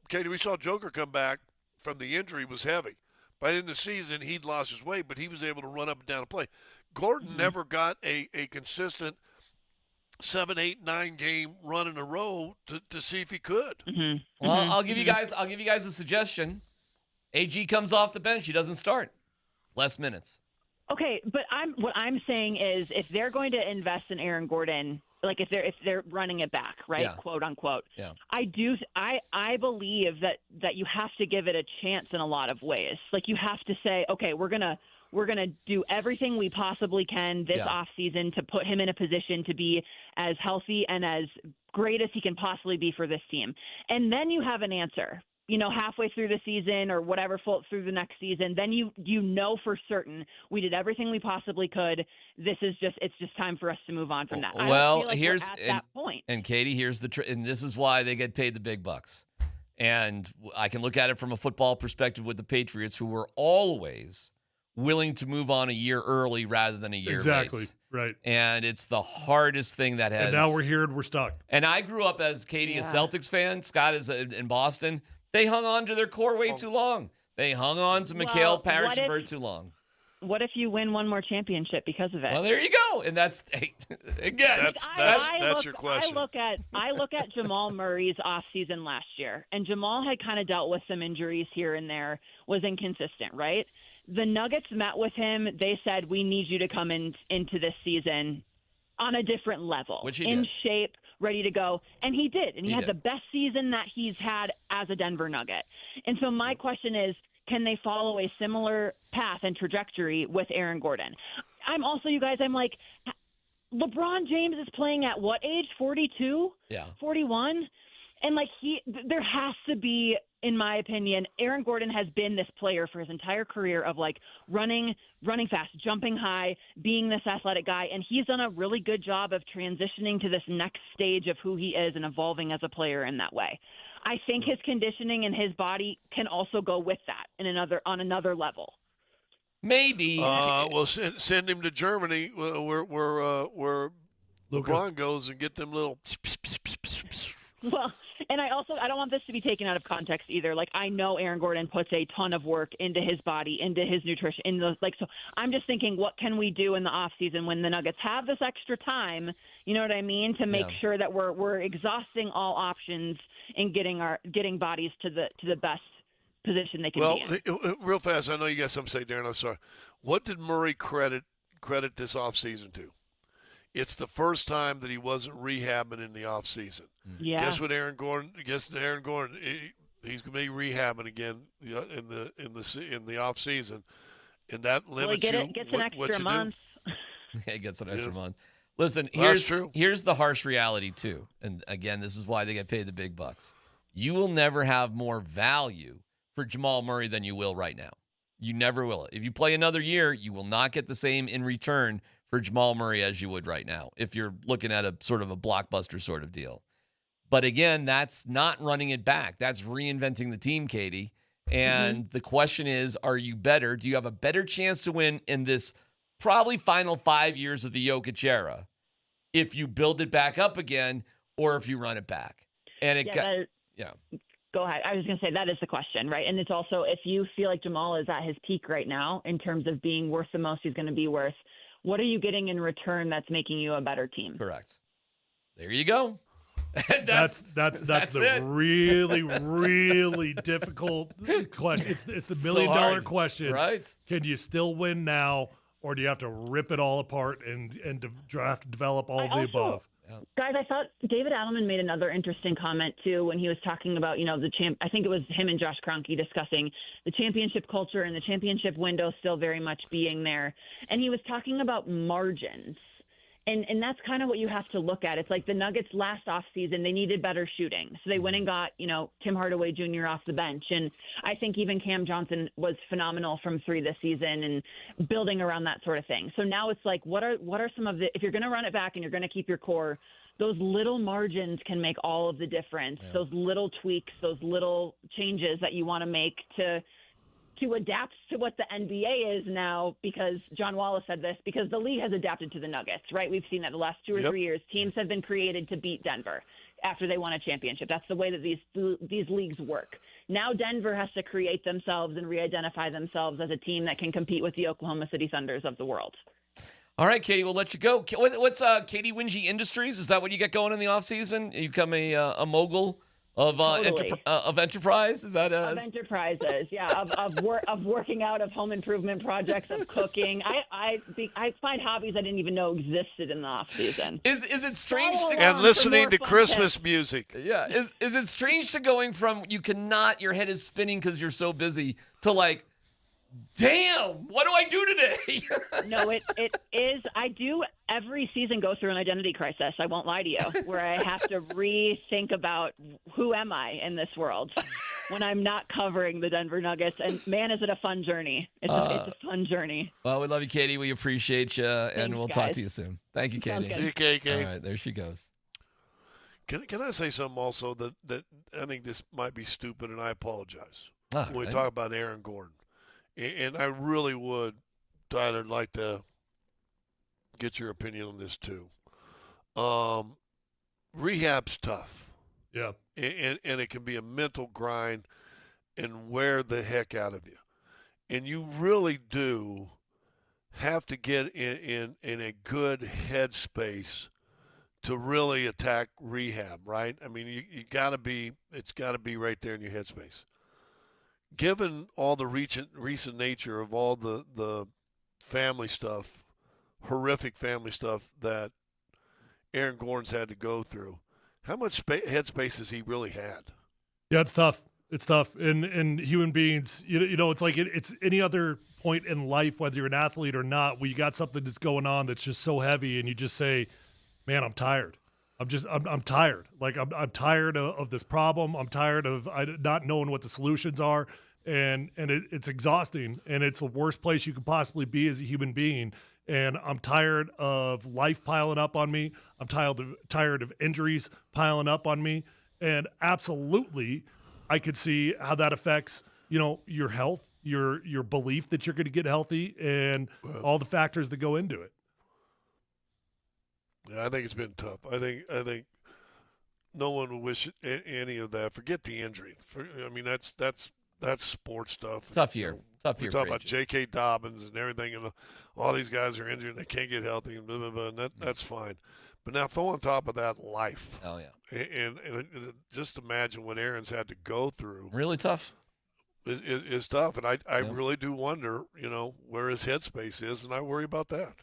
Katie, we saw Joker come back from the injury was heavy. By the end of the season, he'd lost his weight, but he was able to run up and down and play. Gordon never got a consistent 7, 8, 9 game run in a row to see if he could. Well, I'll give you guys a suggestion. AG comes off the bench. He doesn't start. Less minutes. Okay, but what I'm saying is, if they're going to invest in Aaron Gordon, like if they're running it back, right, Yeah. quote unquote, Yeah. I believe that you have to give it a chance in a lot of ways. Like, you have to say, okay, we're gonna do everything we possibly can this off season to put him in a position to be as healthy and as great as he can possibly be for this team, and then you have an answer. Halfway through the season or whatever, through the next season, then you know for certain we did everything we possibly could. It's just time for us to move on from that. I Well, don't feel like here's we're at that point. And Katie, here's and this is why they get paid the big bucks. And I can look at it from a football perspective with the Patriots, who were always willing to move on a year early rather than a year Exactly. late. Right. And it's the hardest thing that has. And now we're here and we're stuck. And I grew up as Katie, a Celtics fan. Scott is in Boston. They hung on to their core way too long. They hung on to Mikhail Parrish for too long. What if you win one more championship because of it? Well, there you go. And that's again. That's your question. I look at Jamal Murray's offseason last year, and Jamal had kind of dealt with some injuries here and there, was inconsistent, right? The Nuggets met with him. They said, we need you to come into this season on a different level, which he in did. shape, ready to go. And he did. And he had the best season that he's had as a Denver Nugget. And so my question is, can they follow a similar path and trajectory with Aaron Gordon? I'm like, LeBron James is playing at what age? 42? Yeah. 41? And like there has to be, in my opinion, Aaron Gordon has been this player for his entire career of like running fast, jumping high, being this athletic guy. And he's done a really good job of transitioning to this next stage of who he is and evolving as a player in that way. I think his conditioning and his body can also go with that on another level. Maybe. Well, send him to Germany where LeBron goes and get them little. Well, and I don't want this to be taken out of context either. Like, I know Aaron Gordon puts a ton of work into his body, into his nutrition, so I'm just thinking, what can we do in the off season when the Nuggets have this extra time? You know what I mean? To make sure that we're exhausting all options and getting bodies to the best position they can be in. Real fast, I know you got something to say, Darren. I'm sorry. What did Murray credit this offseason to? It's the first time that he wasn't rehabbing in the offseason. Yeah. Guess what, Aaron Gordon? He's going to be rehabbing again in the offseason, and that limits gets an extra month. He gets an extra month. Listen, here's the harsh reality too, and again, this is why they get paid the big bucks. You will never have more value for Jamal Murray than you will right now. You never will. If you play another year, you will not get the same in return for Jamal Murray as you would right now, if you're looking at a sort of a blockbuster sort of deal. But again, that's not running it back. That's reinventing the team, Katie. And the question is, are you better? Do you have a better chance to win in this probably final 5 years of the Jokic era if you build it back up again or if you run it back? And Go ahead. I was going to say that is the question, right? And it's also, if you feel like Jamal is at his peak right now in terms of being worth the most he's going to be worth, what are you getting in return that's making you a better team? Correct. There you go. That's the really, really difficult question. It's the $1 million question. Right? Can you still win now, or do you have to rip it all apart and develop all of the above? Guys, I thought David Adelman made another interesting comment too when he was talking about, I think it was him and Josh Kroenke discussing the championship culture and the championship window still very much being there. And he was talking about margins. And that's kind of what you have to look at. It's like the Nuggets last offseason, they needed better shooting. So they went and got, Tim Hardaway Jr. off the bench. And I think even Cam Johnson was phenomenal from 3 this season and building around that sort of thing. So now it's like, what are some of if you're going to run it back and you're going to keep your core, those little margins can make all of the difference. Yeah. Those little tweaks, those little changes that you want to make to adapt to what the NBA is now, because John Wallace said this, because the league has adapted to the Nuggets, right? We've seen that the last 2 or 3 years. Teams have been created to beat Denver after they won a championship. That's the way that these leagues work. Now Denver has to create themselves and re-identify themselves as a team that can compete with the Oklahoma City Thunders of the world. All right, Katie, we'll let you go. What's Katie Wingy Industries? Is that what you get going in the offseason? You become a mogul of enterprise? Is that of enterprises? Yeah, of working out, of home improvement projects, of cooking. I find hobbies I didn't even know existed in the off season. Is it strange and listening to Christmas music? Yeah. Is it strange to going from your head is spinning because you're so busy to like, damn, what do I do today? No, it is. I do every season go through an identity crisis. I won't lie to you, where I have to rethink about who am I in this world when I'm not covering the Denver Nuggets. And man, is it a fun journey. It's a fun journey. Well, we love you, Katie. We appreciate you, and we'll talk to you soon. Thank you, Katie. See you, Katie. All right, there she goes. Can I say something also that I think this might be stupid, and I apologize. When we talk about Aaron Gordon. And I really would, Tyler, like to get your opinion on this too. Rehab's tough. Yeah. And it can be a mental grind and wear the heck out of you. And you really do have to get in a good headspace to really attack rehab, right? I mean, it's got to be right there in your headspace. Given all the recent nature of all the family stuff, horrific family stuff that Aaron Gordon's had to go through, how much headspace has he really had? Yeah, it's tough. It's tough. And human beings, it's like it's any other point in life, whether you're an athlete or not, where you got something that's going on that's just so heavy, and you just say, "Man, I'm tired. I'm tired. Like I'm tired of this problem. I'm tired of not knowing what the solutions are." And it's exhausting, and it's the worst place you could possibly be as a human being. And I'm tired of life piling up on me. I'm tired of injuries piling up on me. And absolutely, I could see how that affects, your health, your belief that you're going to get healthy, and all the factors that go into it. Yeah, I think it's been tough. I think no one would wish any of that. Forget the injury. That's sports stuff. Tough year. We talk about J.K. Dobbins and everything, and all these guys are injured and they can't get healthy, and blah, blah, blah, and that's fine. But now throw on top of that life. Oh, yeah. And just imagine what Aaron's had to go through. Really tough. It's tough, and I really do wonder, where his headspace is, and I worry about that.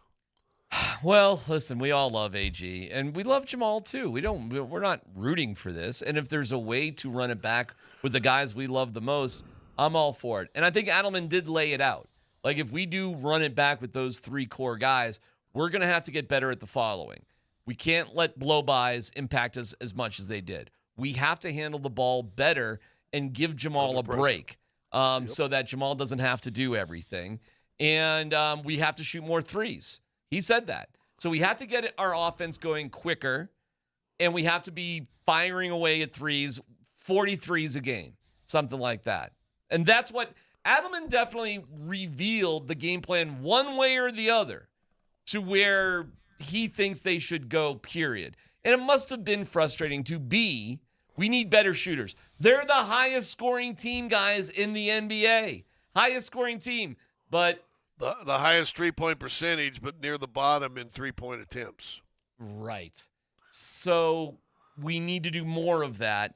Well, listen, we all love AG, and we love Jamal too. We're not rooting for this, and if there's a way to run it back with the guys we love the most, I'm all for it. And I think Adelman did lay it out. Like, if we do run it back with those 3 core guys, we're going to have to get better at the following. We can't let blow-bys impact us as much as they did. We have to handle the ball better and give Jamal a break so that Jamal doesn't have to do everything. And we have to shoot more threes. He said that. So we have to get our offense going quicker, and we have to be firing away at threes, 40 threes a game, something like that. And that's what Adelman definitely revealed the game plan one way or the other to where he thinks they should go, period. And it must have been frustrating we need better shooters. They're the highest scoring team, guys, in the NBA. Highest scoring team, but the highest 3-point percentage, but near the bottom in 3-point attempts. Right. So we need to do more of that,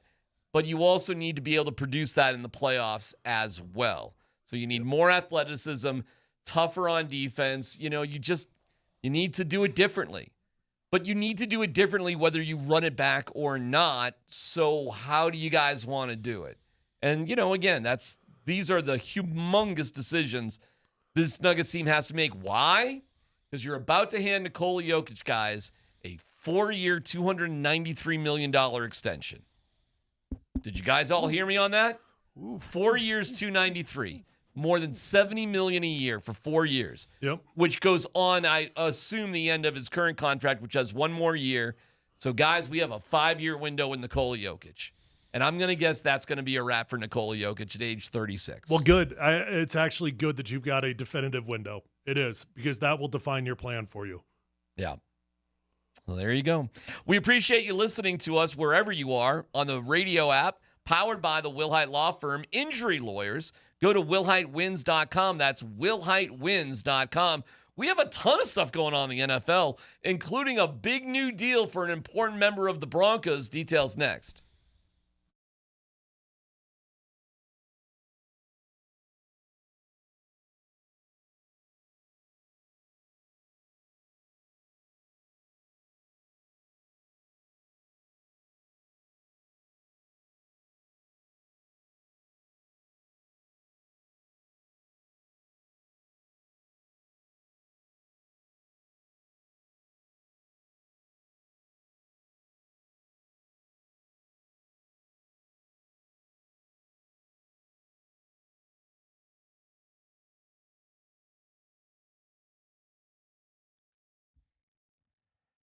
but you also need to be able to produce that in the playoffs as well. So you need more athleticism, tougher on defense. You need to do it differently. But you need to do it differently whether you run it back or not. So how do you guys want to do it? And, again, these are the humongous decisions this Nuggets team has to make. Why? Because you're about to hand Nikola Jokic, guys, a 4-year, $293 million extension. Did you guys all hear me on that? 4 years, $293. More than $70 million a year for 4 years. Yep. Which goes on, I assume, the end of his current contract, which has one more year. So, guys, we have a 5-year window with Nikola Jokic. And I'm going to guess that's going to be a wrap for Nikola Jokic at age 36. Well, good. It's actually good that you've got a definitive window. It is, because that will define your plan for you. Yeah. Well, there you go. We appreciate you listening to us wherever you are on the radio app, powered by the Wilhite Law Firm, Injury Lawyers. Go to WilhiteWins.com. That's WilhiteWins.com. We have a ton of stuff going on in the NFL, including a big new deal for an important member of the Broncos. Details next.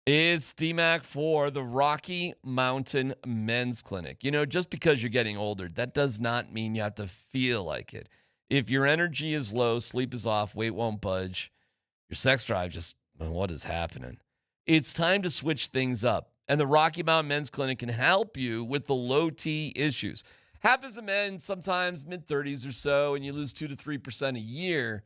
It's DMac for the Rocky Mountain Men's Clinic. Just because you're getting older, that does not mean you have to feel like it. If your energy is low, sleep is off, weight won't budge, your sex drive what is happening? It's time to switch things up. And the Rocky Mountain Men's Clinic can help you with the low T issues. Happens to men sometimes mid-30s or so, and you lose 2 to 3% a year.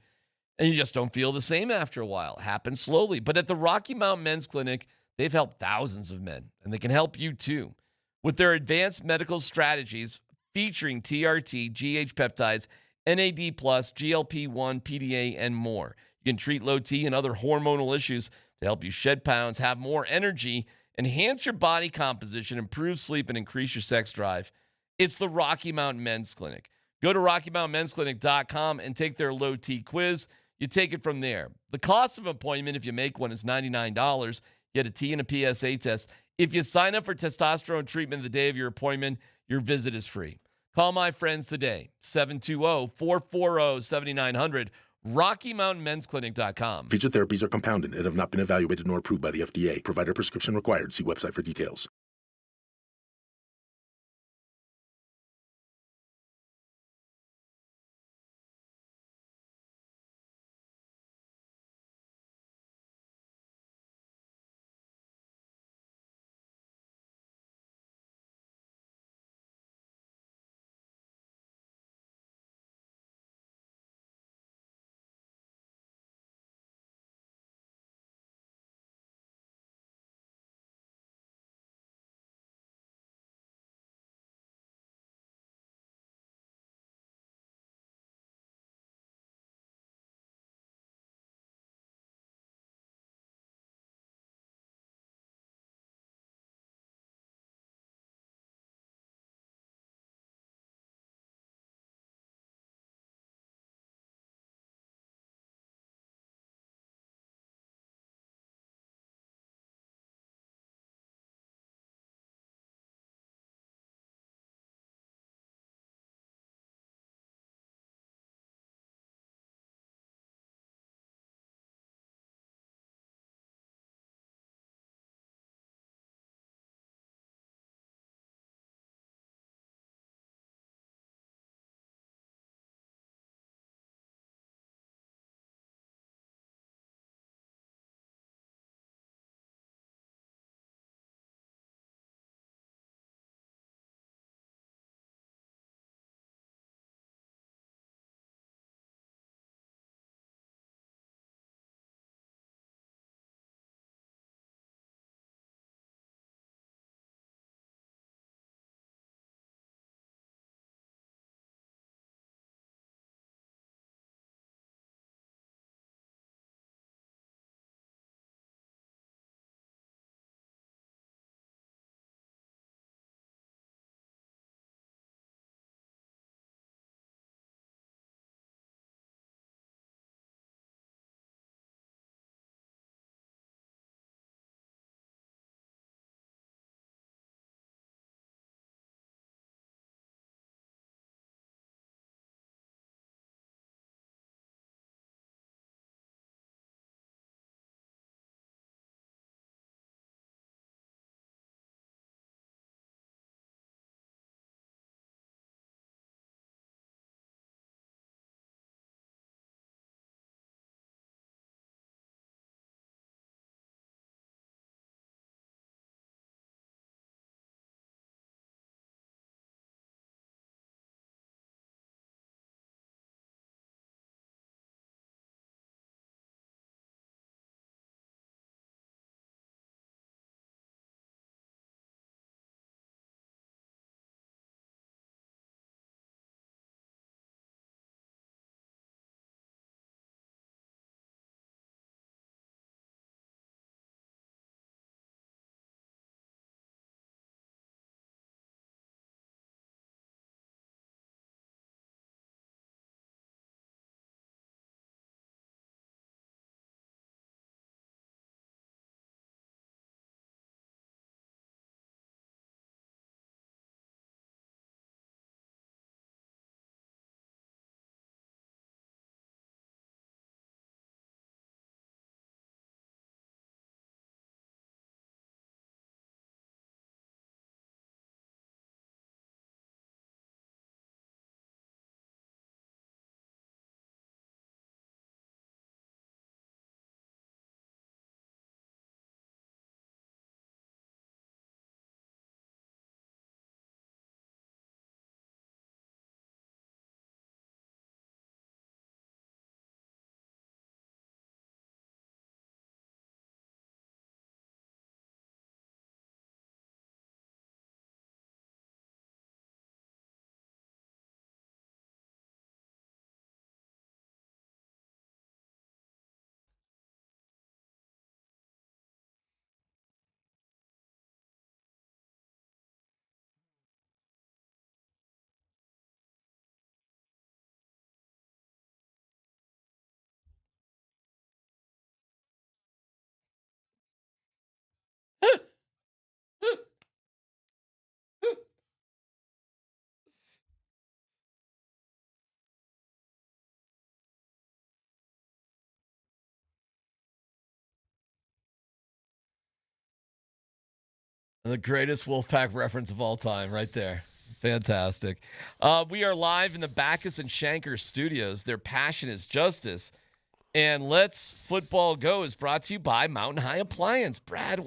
And you just don't feel the same after a while. It happens slowly. But at the Rocky Mountain Men's Clinic, they've helped thousands of men, and they can help you too. With their advanced medical strategies featuring TRT, GH peptides, NAD+, GLP-1, PDA, and more. You can treat low T and other hormonal issues to help you shed pounds, have more energy, enhance your body composition, improve sleep, and increase your sex drive. It's the Rocky Mountain Men's Clinic. Go to RockyMountainMen'sClinic.com and take their low T quiz. You take it from there. The cost of an appointment, if you make one, is $99. Get a T and a PSA test. If you sign up for testosterone treatment the day of your appointment, your visit is free. Call my friends today, 720-440-7900, RockyMountainMen'sClinic.com. Featured therapies are compounded and have not been evaluated nor approved by the FDA. Provider prescription required. See website for details. The greatest Wolfpack reference of all time right there. Fantastic. We are live in the Backus and Shanker studios. Their passion is justice. And Let's Football Go is brought to you by Mountain High Appliance. Brad,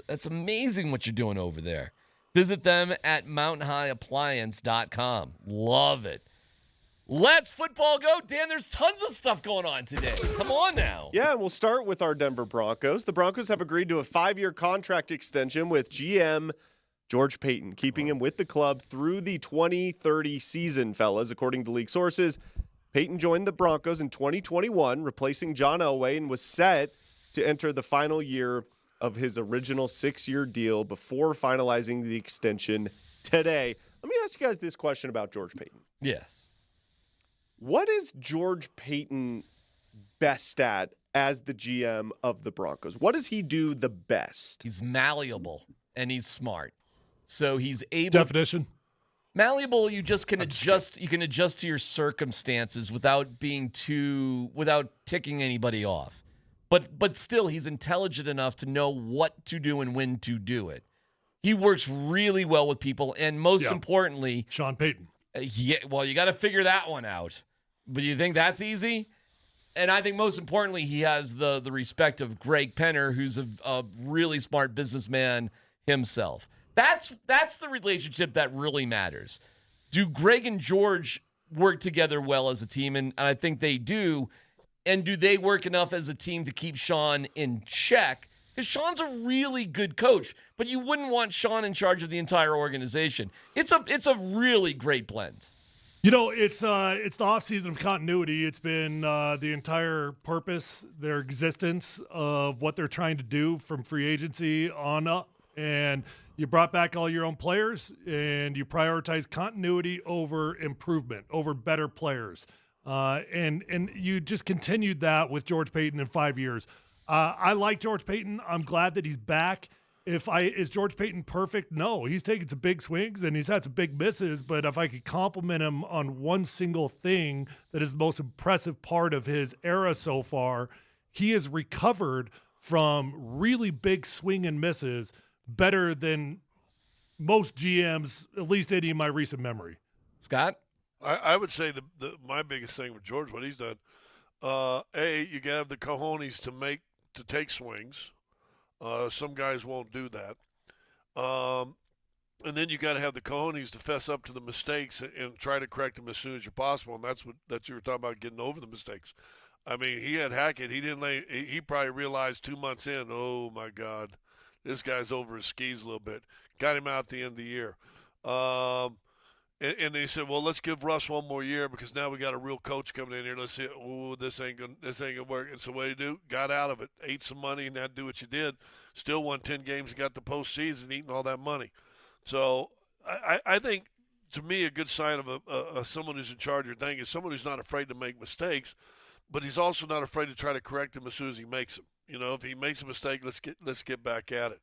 that's amazing what you're doing over there. Visit them at mountainhighappliance.com. Love it. Let's Football Go. Dan, there's tons of stuff going on today. Come on now. Yeah, and we'll start with our Denver Broncos. The Broncos have agreed to a 5-year contract extension with GM George Paton, keeping him with the club through the 2030 season, fellas. According to league sources, Paton joined the Broncos in 2021, replacing John Elway, and was set to enter the final year of his original 6-year deal before finalizing the extension today. Let me ask you guys this question about George Paton. Yes. What is George Paton best at as the GM of the Broncos? What does he do the best? He's malleable and he's smart. So he's able. Definition. Malleable, you just can adjust. You can adjust to your circumstances without ticking anybody off. But still, he's intelligent enough to know what to do and when to do it. He works really well with people, and most importantly, Sean Payton. Well, you got to figure that one out. But you think that's easy? And I think most importantly, he has the respect of Greg Penner, who's a really smart businessman himself. That's the relationship that really matters. Do Greg and George work together well as a team? And I think they do. And do they work enough as a team to keep Sean in check? Because Sean's a really good coach, but you wouldn't want Sean in charge of the entire organization. It's a really great blend. You know, it's the offseason of continuity. It's been the entire purpose, their existence of what they're trying to do from free agency on up. And you brought back all your own players, and you prioritize continuity over improvement, over better players. And you just continued that with George Paton in 5 years. I like George Paton. I'm glad that he's back. Is George Paton perfect? No, he's taken some big swings and he's had some big misses. But if I could compliment him on one single thing that is the most impressive part of his era so far, he has recovered from really big swing and misses better than most GMs, at least any in my recent memory. Scott? I would say my biggest thing with George, what he's done, you got to have the cojones to take swings. Some guys won't do that. And then you got to have the cojones to fess up to the mistakes and try to correct them as soon as you're possible. And that's what you were talking about, getting over the mistakes. I mean, he had Hackett. He probably realized 2 months in, oh my God, this guy's over his skis a little bit. Got him out at the end of the year. And they said, well, let's give Russ one more year because now we got a real coach coming in here. Let's see, this ain't gonna work. And so what did you do? Got out of it, ate some money, and had to do what you did. Still won 10 games and got the postseason, eating all that money. So I think, to me, a good sign of someone who's in charge of your thing is someone who's not afraid to make mistakes, but he's also not afraid to try to correct them as soon as he makes them. You know, if he makes a mistake, let's get back at it.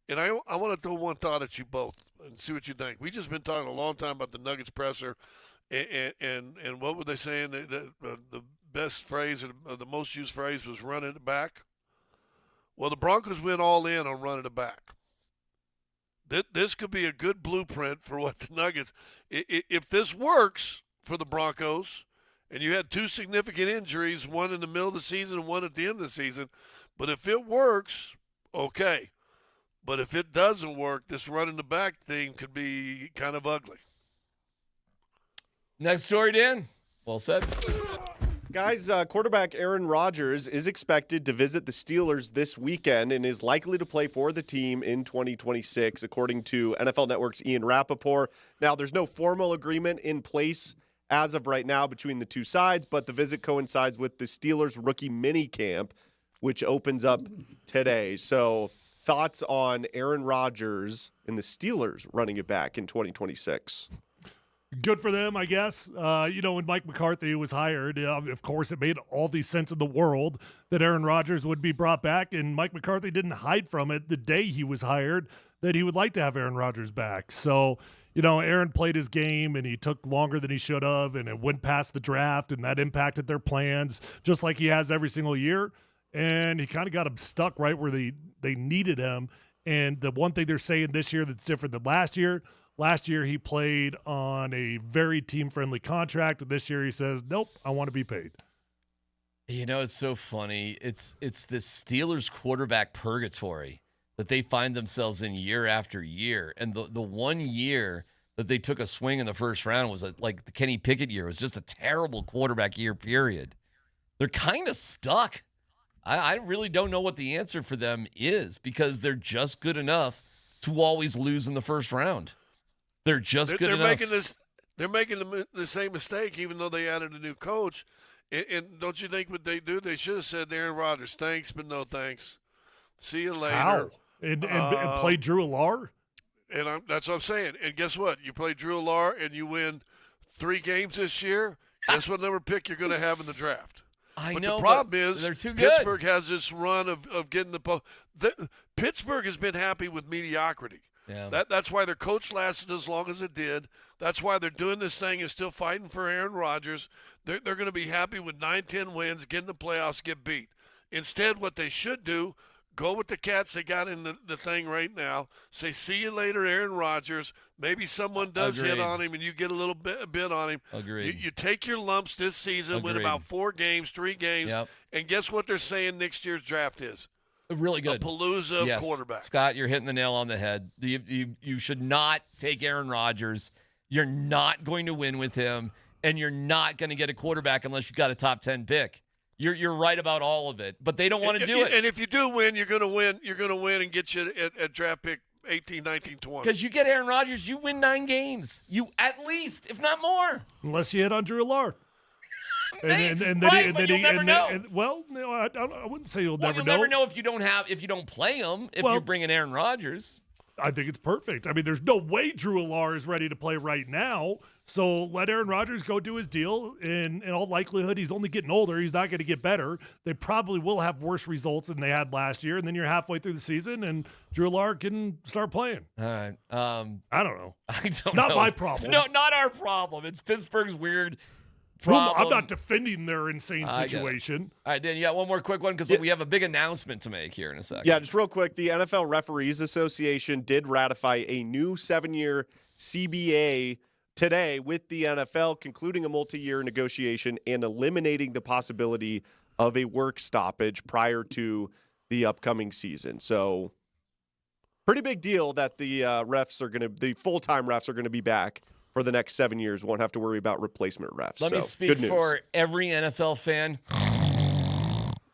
And I want to throw one thought at you both and see what you think. We just been talking a long time about the Nuggets presser, and what were they saying? The best phrase or the most used phrase was running it back. Well, the Broncos went all in on running it back. This could be a good blueprint for what the Nuggets. If this works for the Broncos, and you had 2 significant injuries, one in the middle of the season and one at the end of the season, but if it works, okay. But if it doesn't work, this running the back thing could be kind of ugly. Next story, Dan. Well said. Guys, quarterback Aaron Rodgers is expected to visit the Steelers this weekend and is likely to play for the team in 2026, according to NFL Network's Ian Rappaport. Now, there's no formal agreement in place as of right now between the two sides, but the visit coincides with the Steelers' rookie minicamp, which opens up today. So, thoughts on Aaron Rodgers and the Steelers running it back in 2026? Good for them, I guess. When Mike McCarthy was hired, of course, it made all the sense in the world that Aaron Rodgers would be brought back, and Mike McCarthy didn't hide from it the day he was hired that he would like to have Aaron Rodgers back. So, Aaron played his game, and he took longer than he should have, and it went past the draft, and that impacted their plans, just like he has every single year. And he kind of got him stuck right where they needed him. And the one thing they're saying this year that's different than last year he played on a very team-friendly contract. And this year he says, nope, I want to be paid. You know, it's so funny. It's this Steelers quarterback purgatory that they find themselves in year after year. And the 1 year that they took a swing in the first round was like the Kenny Pickett year. It was just a terrible quarterback year period. They're kind of stuck. I really don't know what the answer for them is because they're just good enough to always lose in the first round. They're just good enough. They're making the same mistake even though they added a new coach. And don't you think what they do? They should have said to Aaron Rodgers, thanks, but no thanks. See you later. How? And play Drew Allar? And that's what I'm saying. And guess what? You play Drew Allar and you win 3 games this year. Guess what number pick you're going to have in the draft? But the problem is they're too good. Pittsburgh has this run of getting Pittsburgh has been happy with mediocrity. Yeah. That's why their coach lasted as long as it did. That's why they're doing this thing and still fighting for Aaron Rodgers. They're going to be happy with 9-10 wins, get in the playoffs, get beat. Instead, what they should do, go with the cats they got in the thing right now. Say, see you later, Aaron Rodgers. Maybe someone does hit on him and you get a little bit on him. Agreed. You take your lumps this season, win about 4 games, 3 games, and guess what they're saying next year's draft is? Really good. A palooza of quarterback. Scott, you're hitting the nail on the head. You should not take Aaron Rodgers. You're not going to win with him, and you're not going to get a quarterback unless you got a top 10 pick. You're right about all of it, but they don't want to do it. And if you do win, you're going to win. You're going to win and get you at draft pick 18, 19, 20. Because you get Aaron Rodgers, you win 9 games. You at least, if not more. Unless you hit on Drew Allar. But you'll never know. No, I wouldn't say you'll never You'll know. never know if you don't play him. If you bring in Aaron Rodgers. I think it's perfect. I mean, there's no way Drew Allar is ready to play right now. So let Aaron Rodgers go do his deal. In all likelihood, he's only getting older. He's not going to get better. They probably will have worse results than they had last year. And then you're halfway through the season, and Drew Allar can start playing. All right. I don't know. I don't not know. my problem. No, not our problem. It's Pittsburgh's weird problem. I'm not defending their insane situation. All right, Dan, you got one more quick one because we have a big announcement to make here in a second. Yeah, just real quick. The NFL Referees Association did ratify a new 7-year CBA today with the NFL, concluding a multi-year negotiation and eliminating the possibility of a work stoppage prior to the upcoming season. So pretty big deal that the the full-time refs are going to be back for the next 7 years. Won't have to worry about replacement refs. Let me speak for every NFL fan.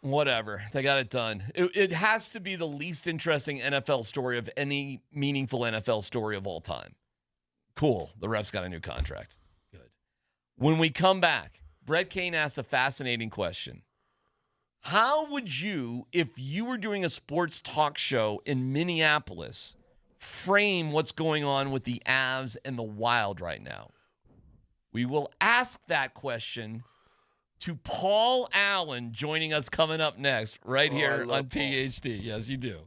Whatever. They got it done. It has to be the least interesting NFL story of any meaningful NFL story of all time. Cool. The refs got a new contract. Good. When we come back, Brett Kane asked a fascinating question. How would you, if you were doing a sports talk show in Minneapolis, frame what's going on with the Avs and the Wild right now? We will ask that question to Paul Allen, joining us coming up next right here on PhD. Yes, you do.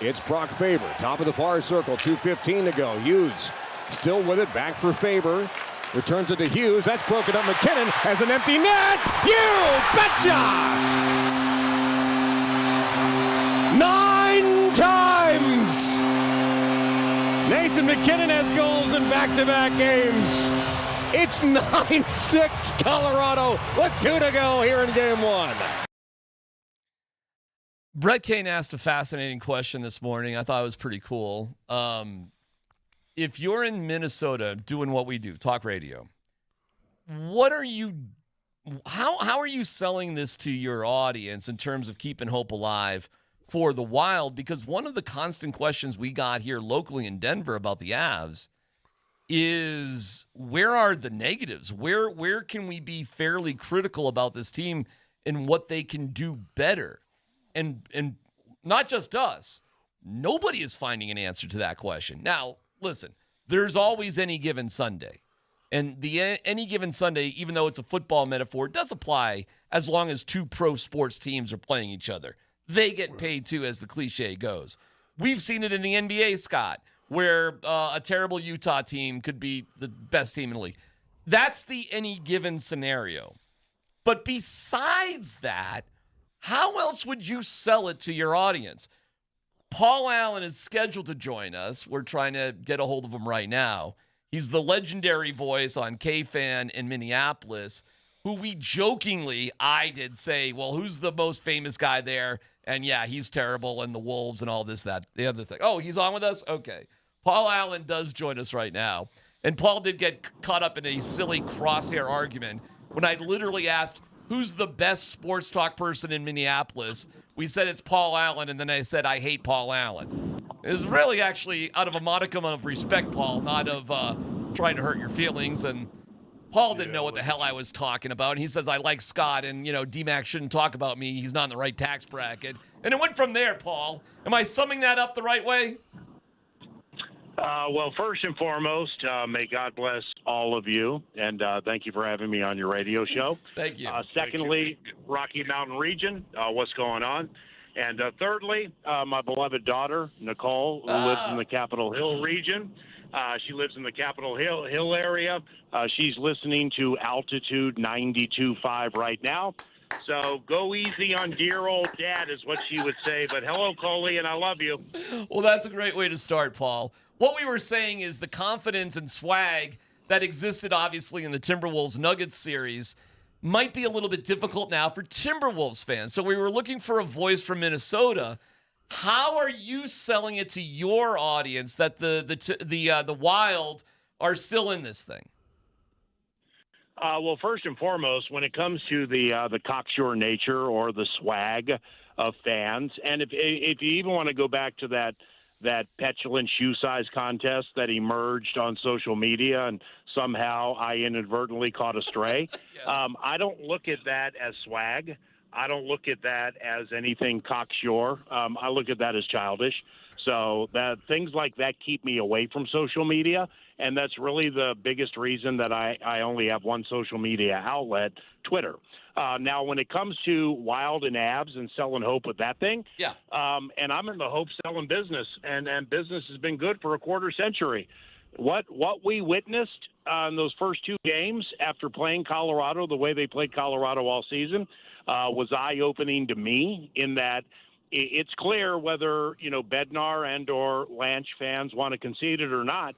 It's Brock Faber, top of the far circle, 2:15 to go. Hughes still with it, back for Faber. Returns it to Hughes. That's broken up. McKinnon has an empty net. You betcha! 9 times! Nathan McKinnon has goals in back-to-back games. It's 9-6 Colorado with 2 to go here in game 1. Brett Kane asked a fascinating question this morning. I thought it was pretty cool. If you're in Minnesota doing what we do, talk radio, how are you selling this to your audience in terms of keeping hope alive for the Wild? Because one of the constant questions we got here locally in Denver about the Avs is, where are the negatives? Where can we be fairly critical about this team and what they can do better? And not just us. Nobody is finding an answer to that question. Now, listen, there's always any given Sunday. And the any given Sunday, even though it's a football metaphor, it does apply as long as 2 pro sports teams are playing each other. They get paid too, as the cliche goes. We've seen it in the NBA, Scott, where a terrible Utah team could be the best team in the league. That's the any given scenario. But besides that, how else would you sell it to your audience? Paul Allen is scheduled to join us. We're trying to get a hold of him right now. He's the legendary voice on K-Fan in Minneapolis, who we jokingly, I did say, well, who's the most famous guy there? And yeah, he's terrible, and the Wolves and all this, that, the other thing. Oh, he's on with us? Okay. Paul Allen does join us right now. And Paul did get caught up in a silly crosshair argument when I literally asked, who's the best sports talk person in Minneapolis? We said it's Paul Allen, and then I said I hate Paul Allen. It was really actually out of a modicum of respect, Paul, not of trying to hurt your feelings. And Paul didn't know what the hell I was talking about. And he says, I like Scott, and, DMac shouldn't talk about me. He's not in the right tax bracket. And it went from there, Paul. Am I summing that up the right way? Well, first and foremost, may God bless all of you, and thank you for having me on your radio show. Thank you. Secondly, Rocky Mountain region, what's going on? And thirdly, my beloved daughter, Nicole, who lives in the Capitol Hill region. She lives in the Capitol Hill area. She's listening to Altitude 92.5 right now. So go easy on dear old dad is what she would say. But hello, Coley, and I love you. Well, that's a great way to start, Paul. What we were saying is the confidence and swag that existed, obviously, in the Timberwolves-Nuggets series might be a little bit difficult now for Timberwolves fans. So we were looking for a voice from Minnesota. How are you selling it to your audience that the Wild are still in this thing? Well, first and foremost, when it comes to the cocksure nature or the swag of fans, and if you even want to go back to that petulant shoe size contest that emerged on social media and somehow I inadvertently caught a stray, yes. I don't look at that as swag. I don't look at that as anything cocksure. I look at that as childish. So that things like that keep me away from social media, and that's really the biggest reason that I only have one social media outlet, Twitter. Now, when it comes to Wild and Avs and selling hope with that thing, yeah. And I'm in the hope selling business, and business has been good for a quarter century. What we witnessed in those first 2 games after playing Colorado the way they played Colorado all season was eye-opening to me in that it's clear whether, Bednar and or Lanch fans want to concede it or not,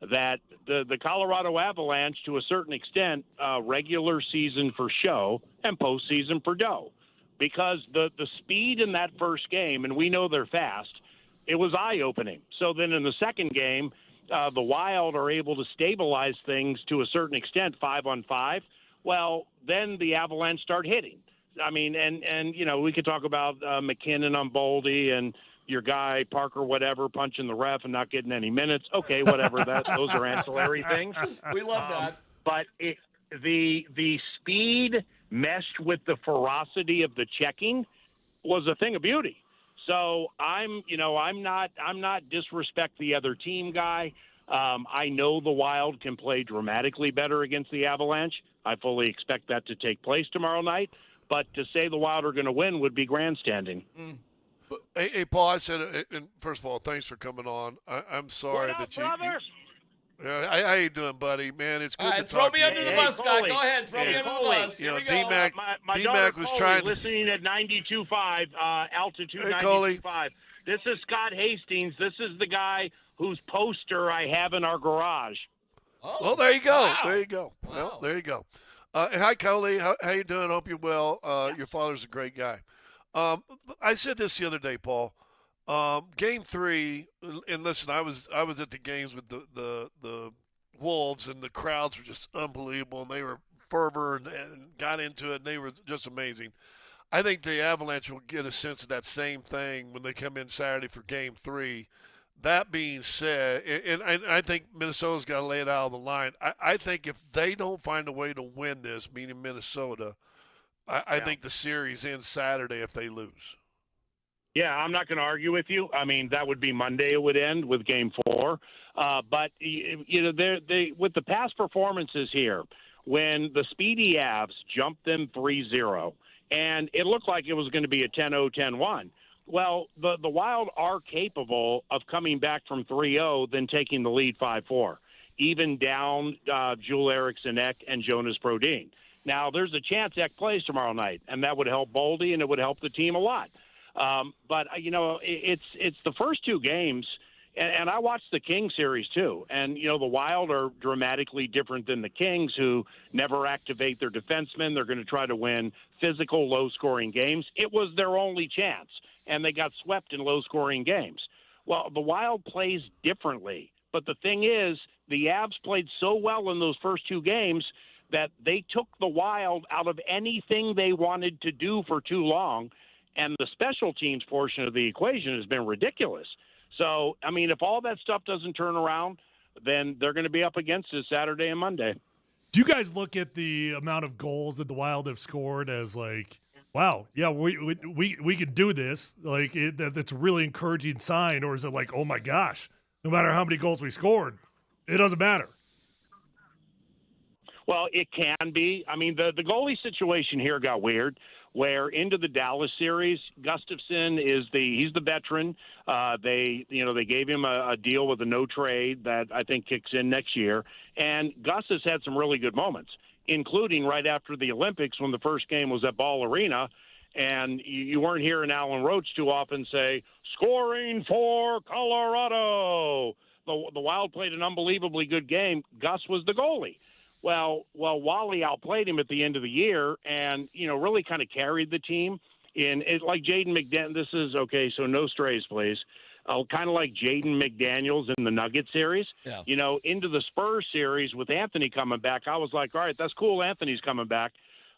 that the Colorado Avalanche, to a certain extent, regular season for show and postseason for dough. Because the speed in that first game, and we know they're fast, it was eye-opening. So then in the second game, the Wild are able to stabilize things to a certain extent, 5-on-5. Well, then the Avalanche start hitting. I mean, and we could talk about McKinnon on Boldy and your guy Parker, whatever, punching the ref and not getting any minutes. Okay, whatever. Those are ancillary things. We love that. But the speed meshed with the ferocity of the checking was a thing of beauty. So I'm not disrespect the other team guy. I know the Wild can play dramatically better against the Avalanche. I fully expect that to take place tomorrow night. But to say the Wild are going to win would be grandstanding. Hey, Paul, I said, and first of all, thanks for coming on. I'm sorry What up, that you. brother? How you doing, buddy? Man, it's good All to right, throw talk me to under you. the bus, Scott. Go ahead, throw me Hey, under the Coley. bus. You Here know, we go. DMac, My DMac daughter was Coley, trying to. listening at 92.5, altitude Hey, Coley. 92.5. This is Scott Hastings. This is the guy whose poster I have in our garage. Oh, well, there you go. Wow. There you go. Wow. Well, there you go. Hi, Coley. How you doing? Hope you're well. Your father's a great guy. I said this the other day, Paul. Game 3, and listen, I was at the games with the Wolves, and the crowds were just unbelievable, and they were fervor and got into it, and they were just amazing. I think the Avalanche will get a sense of that same thing when they come in Saturday for Game 3. That being said, and I think Minnesota's got to lay it out on the line. I think if they don't find a way to win this, meaning Minnesota, I think the series ends Saturday if they lose. Yeah, I'm not going to argue with you. I mean, that would be Monday it would end with Game 4. But, you know, they with the past performances here, when the Speedy Avs jumped them 3-0, and it looked like it was going to be a 10-0, 10-1. Well, the Wild are capable of coming back from 3-0, then taking the lead 5-4, even down Joel Eriksson Ek and Jonas Brodin. Now, there's a chance Ek plays tomorrow night, and that would help Boldy, and it would help the team a lot. But, you know, it's the first two games, and I watched the Kings series too. And, you know, the Wild are dramatically different than the Kings, who never activate their defensemen. They're going to try to win physical, low-scoring games. It was their only chance, and they got swept in low-scoring games. Well, the Wild plays differently. But the thing is, the Avs played so well in those first two games that they took the Wild out of anything they wanted to do for too long. And the special teams portion of the equation has been ridiculous. So, I mean, if all that stuff doesn't turn around, then they're going to be up against it Saturday and Monday. Do you guys look at the amount of goals that the Wild have scored as like, wow, yeah, we can do this? Like, that's a really encouraging sign. Or is it like, oh, my gosh, no matter how many goals we scored, it doesn't matter? Well, it can be. I mean, the goalie situation here got weird, where into the Dallas series, Gustafsson he's the veteran. They gave him a deal with a no trade that I think kicks in next year. And Gus has had some really good moments, including right after the Olympics when the first game was at Ball Arena. And you weren't hearing Alan Roach too often say, scoring for Colorado. The Wild played an unbelievably good game. Gus was the goalie. Well, Wally outplayed him at the end of the year and, you know, really kind of carried the team. And it, like Jaden McDaniels, this is, okay, so no strays, please. Kind of like Jaden McDaniels in the Nuggets series. Yeah. You know, into the Spurs series with Anthony coming back, I was like, all right, that's cool, Anthony's coming back.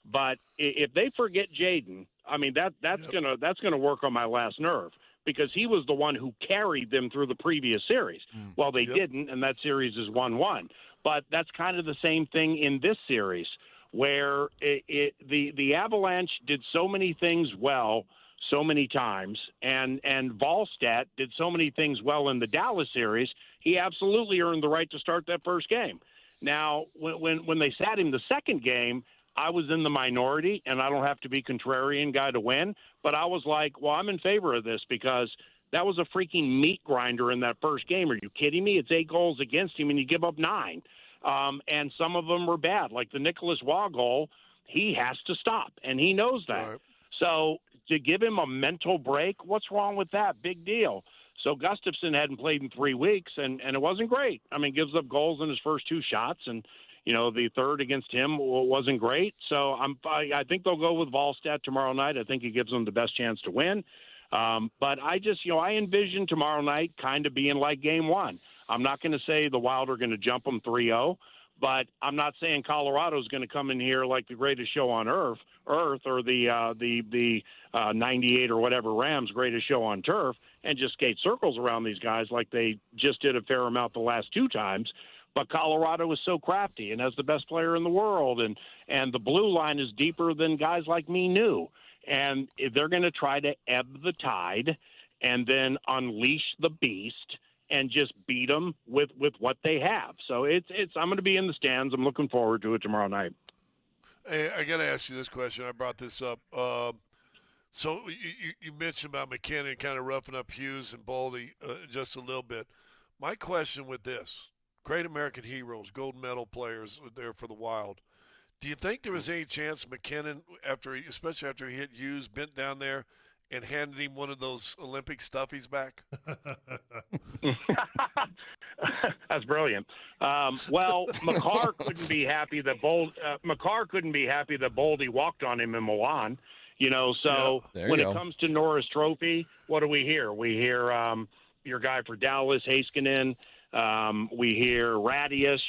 But if they forget Jaden, I mean, that's gonna work on my last nerve, because he was the one who carried them through the previous series. Well, they didn't, and that series is 1-1. But that's kind of the same thing in this series, where the Avalanche did so many things well so many times, and Volstad did so many things well in the Dallas series. He absolutely earned the right to start that first game. Now, when they sat him the second game, I was in the minority, and I don't have to be contrarian guy to win, but I was like, well, I'm in favor of this, because that was a freaking meat grinder in that first game. Are you kidding me? It's 8 goals against him, and you give up 9. And some of them were bad. Like the Nicholas Waugh goal, he has to stop, and he knows that. Right. So to give him a mental break, what's wrong with that? Big deal. So Gustafsson hadn't played in 3 weeks, and it wasn't great. I mean, gives up goals in his first 2 shots, and, you know, the third against him wasn't great. So I think they'll go with Volstad tomorrow night. I think it gives them the best chance to win. But I just, you know, I envision tomorrow night kind of being like game 1. I'm not going to say the Wild are going to jump them 3-0, but I'm not saying Colorado's going to come in here like the greatest show on earth, or the 98 or whatever Rams greatest show on turf, and just skate circles around these guys like they just did a fair amount the last 2 times. But Colorado is so crafty and has the best player in the world, and the blue line is deeper than guys like me knew. And they're going to try to ebb the tide and then unleash the beast and just beat them with what they have. So I'm going to be in the stands. I'm looking forward to it tomorrow night. Hey, I got to ask you this question. I brought this up. So you mentioned about McKinnon kind of roughing up Hughes and Baldy just a little bit. My question with this, great American heroes, gold medal players there for the Wild. Do you think there was any chance McKinnon, especially after he hit Hughes, bent down there and handed him one of those Olympic stuffies back? That's brilliant. Well, McCarr couldn't be happy that Boldy walked on him in Milan. So when it comes to Norris Trophy, what do we hear? We hear your guy for Dallas, Heiskanen. We hear Radius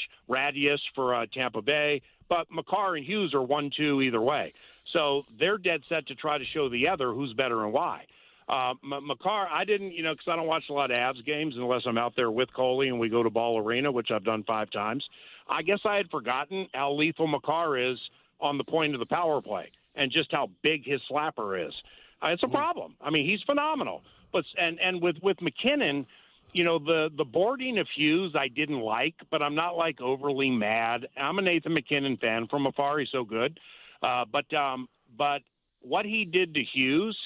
for Tampa Bay. But McCarr and Hughes are 1-2 either way. So they're dead set to try to show the other who's better and why. McCarr, I didn't, because I don't watch a lot of Avs games unless I'm out there with Coley and we go to Ball Arena, which I've done 5 times. I guess I had forgotten how lethal McCarr is on the point of the power play and just how big his slapper is. It's a problem. I mean, he's phenomenal. But and with McKinnon, the boarding of Hughes I didn't like, but I'm not like overly mad. I'm a Nathan McKinnon fan from afar. He's so good. But what he did to Hughes,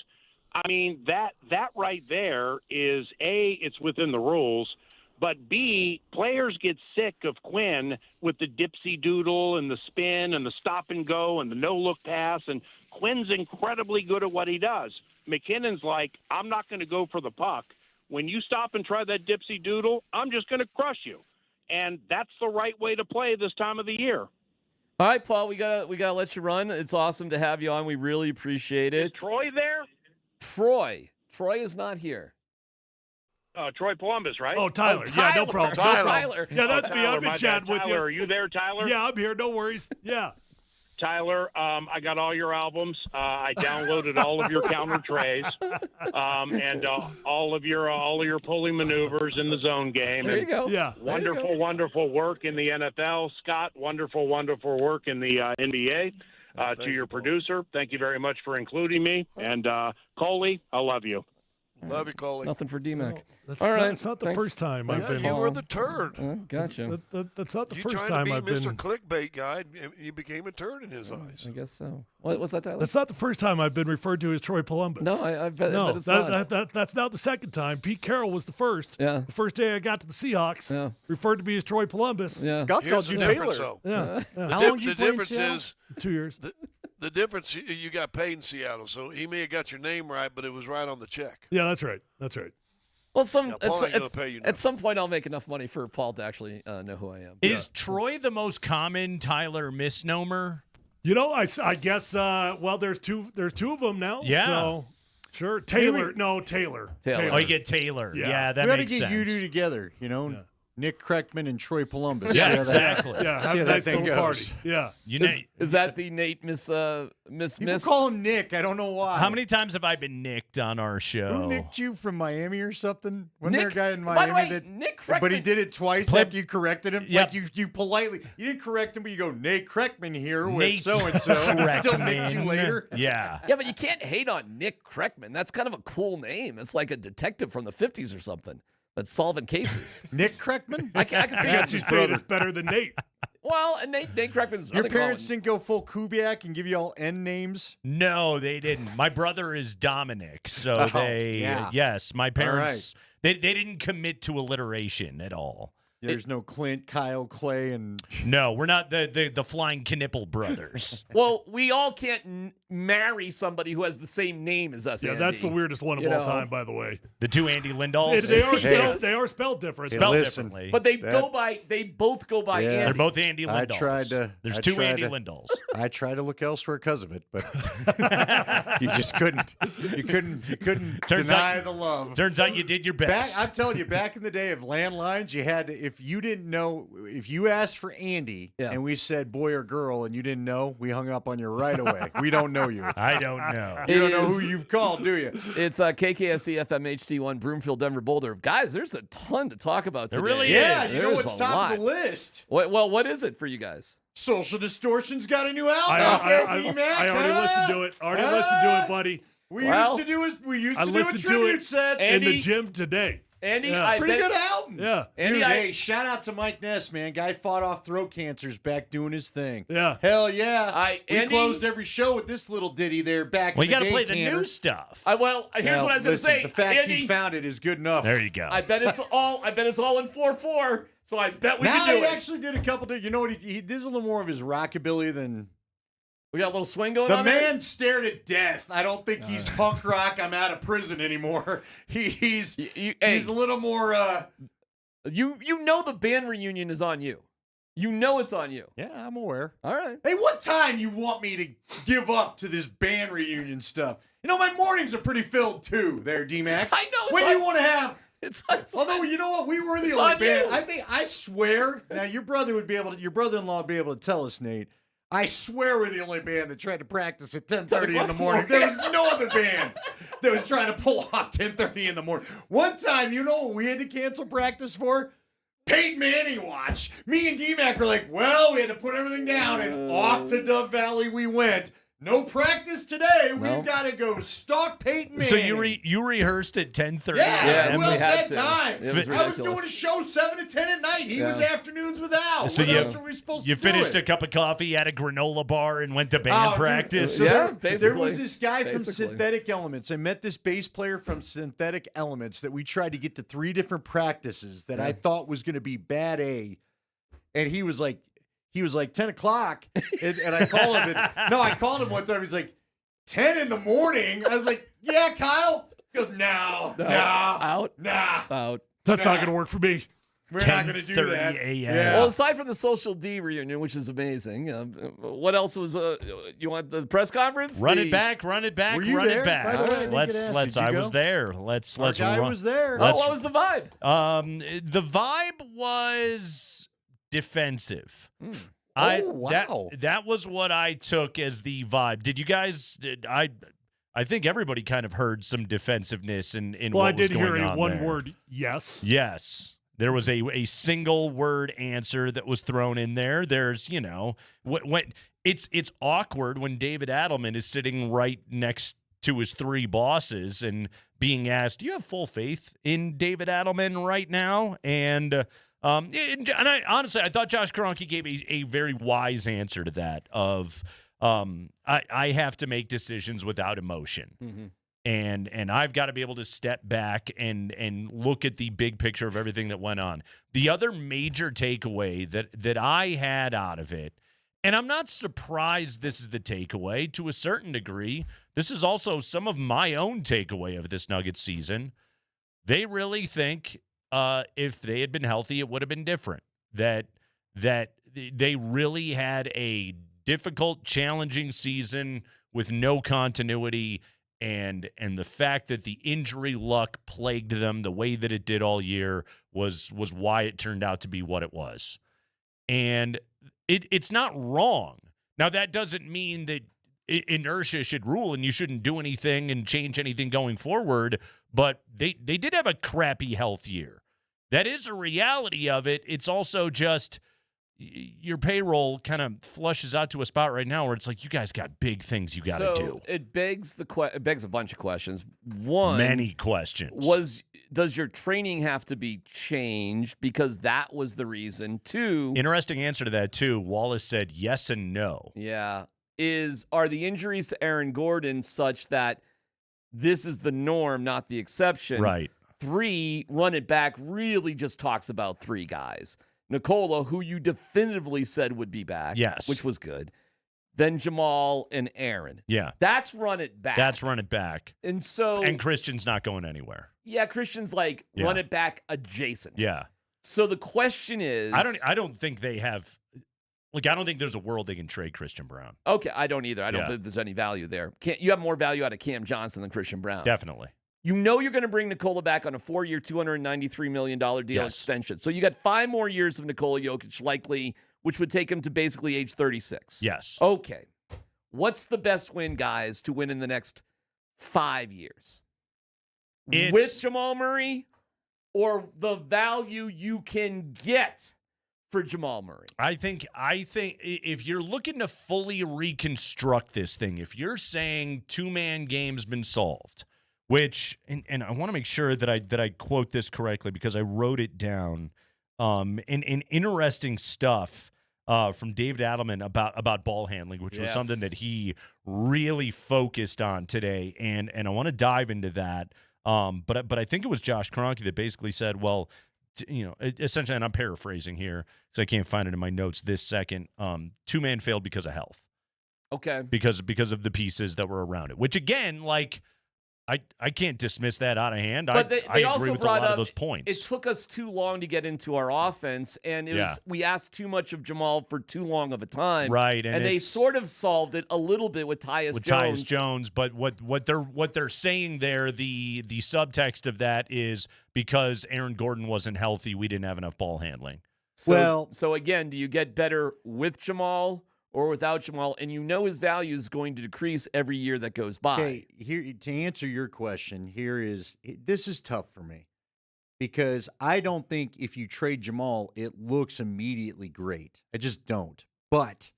I mean, that right there is A, it's within the rules, but B, players get sick of Quinn with the dipsy doodle and the spin and the stop and go and the no look pass, and Quinn's incredibly good at what he does. McKinnon's like, I'm not going to go for the puck. When you stop and try that dipsy doodle, I'm just going to crush you. And that's the right way to play this time of the year. All right, Paul, we gotta let you run. It's awesome to have you on. We really appreciate it. Is Troy there? Troy is not here. Troy Polumbus, right? Oh, Tyler. Yeah, no problem. Tyler. Yeah, that's me. I've been chatting with you. Tyler, are you there, Tyler? Yeah, I'm here. No worries. Yeah. Tyler, I got all your albums. I downloaded all of your counter trays, and all of your pulley maneuvers in the zone game. There you go. Yeah. Wonderful work in the NFL, Scott. Wonderful work in the NBA. To your producer, thank you very much for including me. And Coley, I love you. Love you, Coley. Nothing for DMac. All right. That's not the first time I've been. You were the turd. Gotcha. That's not the first time I've been. You tried to be Mr. Clickbait guy, and you became a turd in his eyes. I guess so. What's that, Tyler? That's not the first time I've been referred to as Troy Polumbus. No, I bet it's not. That's now the second time. Pete Carroll was the first. Yeah. The first day I got to the Seahawks, referred to me as Troy Polumbus. Yeah. Scott's called you Taylor. Yeah. How long did you play in Seattle? 2 years. The difference, you got paid in Seattle, so he may have got your name right, but it was right on the check. Yeah, that's right. Well, at some point, I'll make enough money for Paul to actually know who I am. Is Troy the most common Tyler misnomer? I guess. There's two of them now. Yeah. So, sure. Taylor. Oh, you get Taylor. Yeah, that makes sense. We got to get you two together. Yeah. Nick Kreckman and Troy Polumbus. Yeah, exactly. See how that thing goes. Yeah. Is that the Nate Miss? People call him Nick. I don't know why. How many times have I been nicked on our show? Who nicked you from Miami or something? Wasn't Nick, there a guy in by the Miami way, that? Nick Kreckman, but he did it twice after you corrected him. Yep. Like you politely, you didn't correct him, but you go, Nate Kreckman here with Nate so and so, and he still nicked you later. Yeah. Yeah, but you can't hate on Nick Kreckman. That's kind of a cool name. It's like a detective from the 50s or something that's solving cases. Nick Kreckman? I can see Yes, he's saying it's better than Nate. Well, and Nate Kreckman's Your parents didn't go full Kubiak and give you all N names? No, they didn't. My brother is Dominic, so my parents, they didn't commit to alliteration at all. There's no Clint, Kyle, Clay, and... No, we're not the Flying Knipple brothers. Well, we all can't marry somebody who has the same name as us, Yeah, Andy. that's the weirdest one of all time, by the way. The two Andy Lindahls? They are spelled different. Spelled differently. But they both go by Andy. They're both Andy Lindahls. There's two Andy Lindahls. I tried to look elsewhere because of it, but you just couldn't. You couldn't deny the love. Turns out you did your best. I'm telling you, back in the day of landlines, you had to, if you didn't know, if you asked for Andy and we said boy or girl and you didn't know, we hung up on you right away. We don't know you. I don't know. You don't know who you've called, do you? It's KKSE FM HD1 Broomfield Denver Boulder. Guys, there's a ton to talk about today. There really is. Yeah, you know what's top of the list. What is it for you guys? Social Distortion's got a new album out there, DMac. I already listened to it. Buddy. We used to do a tribute set in the gym today. Andy, pretty good outing. Yeah. Andy, dude, hey, shout out to Mike Ness, man. Guy fought off throat cancers back doing his thing. Yeah. Hell yeah. We Andy, closed every show with this little ditty there back in the day. You got to play the Tanner. new stuff. Here's what I was going to say. The fact Andy, he found it is good enough. There you go. I bet it's all in 4-4. So I bet we can do it. Now he actually did a couple. You know what? He did a little more of his rockabilly than. We got a little swing going on. on. The man stared at death. I don't think he's punk rock. I'm out of prison anymore. He's a little more. You know the band reunion is on you. You know it's on you. Yeah, I'm aware. All right. Hey, what time you want me to give up to this band reunion stuff? You know, my mornings are pretty filled too. There, DMac. I know. When do you want to have? Although you know what, we were the only band. I swear. Now your brother-in-law would be able to tell us, Nate. I swear we're the only band that tried to practice at 10:30 in the morning. There was no other band that was trying to pull off 10:30 in the morning. One time, you know what we had to cancel practice for? Peyton Manning watch. Me and DMac were like, well, we had to put everything down, and off to Dove Valley we went. No practice today. We've got to go stalk Peyton Manning. So you rehearsed at 10:30? Yeah, who else had time? I was doing a show 7 to 10 at night. He was afternoons with Al. So what else are we supposed to do? You finished a cup of coffee at a granola bar and went to band practice? So there was this guy from Synthetic Elements. I met this bass player from Synthetic Elements that we tried to get to 3 different practices that I thought was going to be bad A. And he was like 10 o'clock, and I called him. I called him one time. He's like, 10 in the morning? I was like, yeah, Kyle. He goes, no, out. That's not going to work for me. We're not going to do that. Yeah. Well, aside from the Social D reunion, which is amazing, what else was? You want the press conference? Run it back. Were you run there? it back. By the way, Let's. I was there. Let's. Our guy was there. What was the vibe? The vibe was defensive. Wow. That was what I took as the vibe. Did you guys? I think everybody kind of heard some defensiveness in what was going on. Well, I did hear a one there. word yes. Yes. There was a single word answer that was thrown in there. There's, when it's awkward when David Adelman is sitting right next to his 3 bosses and being asked, "Do you have full faith in David Adelman right now?" And I honestly, I thought Josh Kroenke gave a very wise answer to that. Of I have to make decisions without emotion. Mm-hmm. And I've got to be able to step back and look at the big picture of everything that went on. The other major takeaway that I had out of it, and I'm not surprised this is the takeaway to a certain degree, this is also some of my own takeaway of this Nuggets season. They really think if they had been healthy, it would have been different. That they really had a difficult, challenging season with no continuity. And the fact that the injury luck plagued them the way that it did all year was why it turned out to be what it was. And it's not wrong. Now, that doesn't mean that inertia should rule and you shouldn't do anything and change anything going forward, but they did have a crappy health year. That is a reality of it. It's also just your payroll kind of flushes out to a spot right now where it's like, you guys got big things you got to do. It begs a bunch of questions. One, many questions. Does your training have to be changed because that was the reason? 2, interesting answer to that too. Wallace said yes and no. Yeah, are the injuries to Aaron Gordon such that this is the norm, not the exception? Right. 3, run it back really just talks about 3 guys. Nikola, who you definitively said would be back. Yes. Which was good. Then Jamal and Aaron. Yeah. That's run it back. And Christian's not going anywhere. Yeah, Christian's run it back adjacent. Yeah. So the question is, I don't think they have, I don't think there's a world they can trade Christian Brown. Okay, I don't either. I don't think there's any value there. You have more value out of Cam Johnson than Christian Brown. Definitely. You know you're going to bring Nikola back on a 4-year, $293 million deal extension. So you got 5 more years of Nikola Jokic likely, which would take him to basically age 36. Yes. Okay. What's the best win, guys, to win in the next 5 years? With Jamal Murray or the value you can get for Jamal Murray? I think if you're looking to fully reconstruct this thing, if you're saying 2-man game's been solved, which and I want to make sure that I quote this correctly because I wrote it down. And interesting stuff from David Adelman about ball handling, which was something that he really focused on today, and I want to dive into that. But I think it was Josh Kroenke that basically said, well, essentially, and I'm paraphrasing here because I can't find it in my notes this second. Two-man failed because of health. Okay. Because of the pieces that were around it, which again, like, I can't dismiss that out of hand. But they I also agree with brought a lot up, of those points. It took us too long to get into our offense, and we asked too much of Jamal for too long of a time. Right, and they sort of solved it a little bit with Tyus Jones. But what they're saying there, the subtext of that is because Aaron Gordon wasn't healthy, we didn't have enough ball handling. So again, do you get better with Jamal or without Jamal? And his value is going to decrease every year that goes by. Okay, here to answer your question, this is tough for me because I don't think if you trade Jamal, it looks immediately great. I just don't. But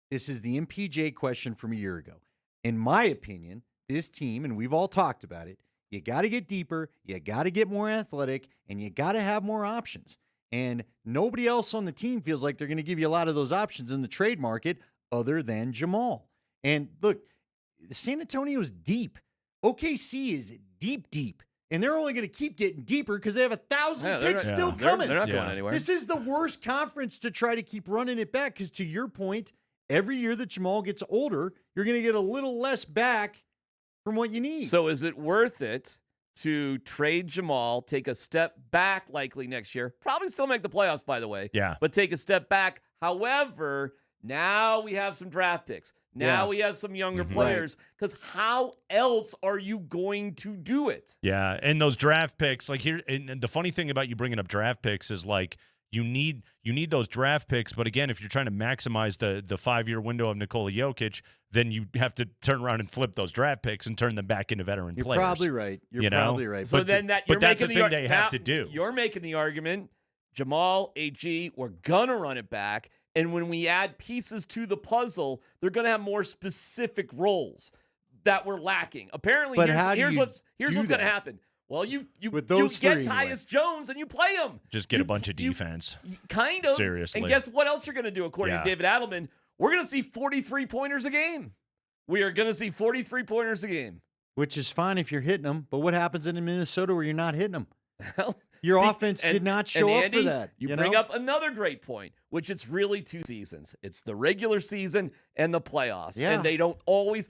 this is the MPJ question from a year ago. In my opinion, this team, and we've all talked about it, you got to get deeper, you got to get more athletic, and you got to have more options. And nobody else on the team feels like they're going to give you a lot of those options in the trade market other than Jamal. And look, San Antonio's deep. OKC is deep. And they're only going to keep getting deeper because they have 1,000 picks still coming. They're not going anywhere. This is the worst conference to try to keep running it back because, to your point, every year that Jamal gets older, you're going to get a little less back from what you need. So is it worth it to trade Jamal, take a step back likely next year, probably still make the playoffs, by the way, but take a step back. However, now we have some draft picks. Now we have some younger players, because how else are you going to do it? Yeah, and those draft picks, like here, and the funny thing about you bringing up draft picks is like you need those draft picks, but again, if you're trying to maximize the 5-year window of Nikola Jokic, then you have to turn around and flip those draft picks and turn them back into veteran players. You're probably right. You're probably right. So then you're that's the making thing they have to do. You're making the argument, Jamal, AG, we're going to run it back. And when we add pieces to the puzzle, they're going to have more specific roles that we're lacking. Apparently, here's what's going to happen. Well, you get Tyus Jones and you play him. Just get a bunch of defense. Kind of. Seriously. And guess what else you're going to do, according to David Adelman? We're going to see 43-pointers a game. We are going to see 43-pointers a game. Which is fine if you're hitting them, but what happens in Minnesota where you're not hitting them? Well, your offense did not show up for that. You bring up another great point, which it's really 2 seasons. It's the regular season and the playoffs. Yeah. And they don't always.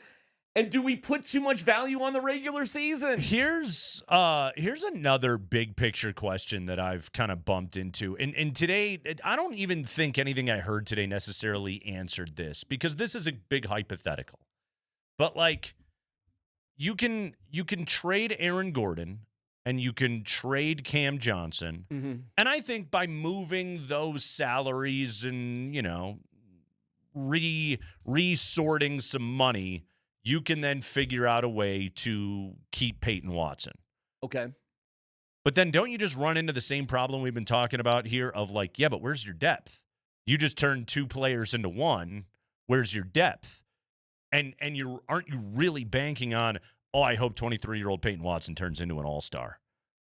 And do we put too much value on the regular season? Here's another big picture question that I've kind of bumped into. And today, I don't even think anything I heard today necessarily answered this, because this is a big hypothetical. But like, you can trade Aaron Gordon and you can trade Cam Johnson. Mm-hmm. And I think by moving those salaries and, resorting some money, you can then figure out a way to keep Peyton Watson. Okay. But then don't you just run into the same problem we've been talking about here of like, yeah, but where's your depth? You just turned 2 players into 1. Where's your depth? And aren't you really banking on, I hope 23-year-old Peyton Watson turns into an all-star?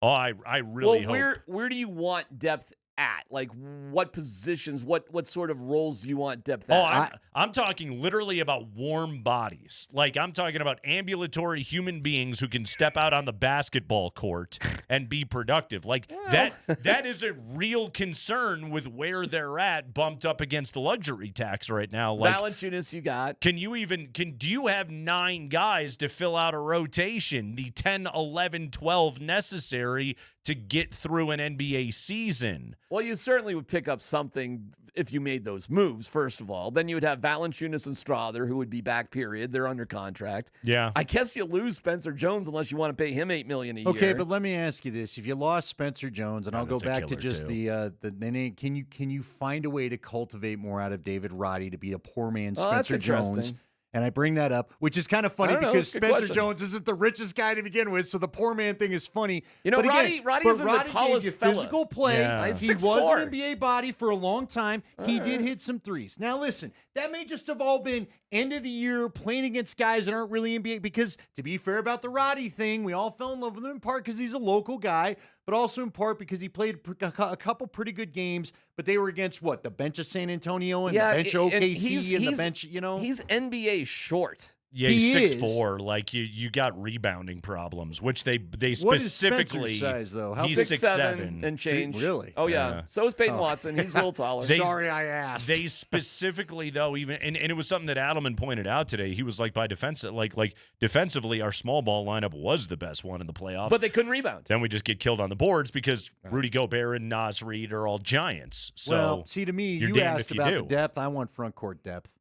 I really hope. Where do you want depth at? Like, what positions, what sort of roles do you want depth at? I'm talking literally about warm bodies. Like, I'm talking about ambulatory human beings who can step out on the basketball court and be productive. Like, that is a real concern with where they're at, bumped up against the luxury tax right now. Like, Valanciunas you got. Do you have 9 guys to fill out a rotation, the 10, 11, 12 necessary to get through an NBA season? Well, you certainly would pick up something if you made those moves, first of all. Then you would have Valanciunas and Strother, who would be back, period. They're under contract. Yeah. I guess you lose Spencer Jones unless you want to pay him $8 million a year. Okay, but let me ask you this. If you lost Spencer Jones, and I'll go back to just can you find a way to cultivate more out of David Roddy to be a poor man's Spencer Jones And I bring that up, which is kind of funny because Good Spencer question. Jones isn't the richest guy to begin with, so the poor man thing is funny. You know, but Roddy isn't the tallest gave you fella. physical play. Yeah. He He's was 6'4". an NBA body for a long time. He did right. hit some threes. Now, listen, that may just have all been end of the year playing against guys that aren't really NBA because, to be fair about the Roddy thing, we all fell in love with him in part because he's a local guy, but also in part because he played a couple pretty good games, but they were against what? The bench of San Antonio and the bench of OKC and the bench, you know? He's NBA short. Yeah, he's 6'4". Like you got rebounding problems, which they What is specifically. Spencer's size, though? He's 6'7" and change. Really? Oh yeah. So is Peyton Watson. He's a little taller. Sorry, I asked. They specifically though, even and it was something that Adelman pointed out today. He was like, defensively, our small ball lineup was the best one in the playoffs, But they couldn't rebound. then we just get killed on the boards because Rudy Gobert and Nas Reed are all giants. So well, see, to me, you're you damned asked if you about do. the depth. I want front court depth.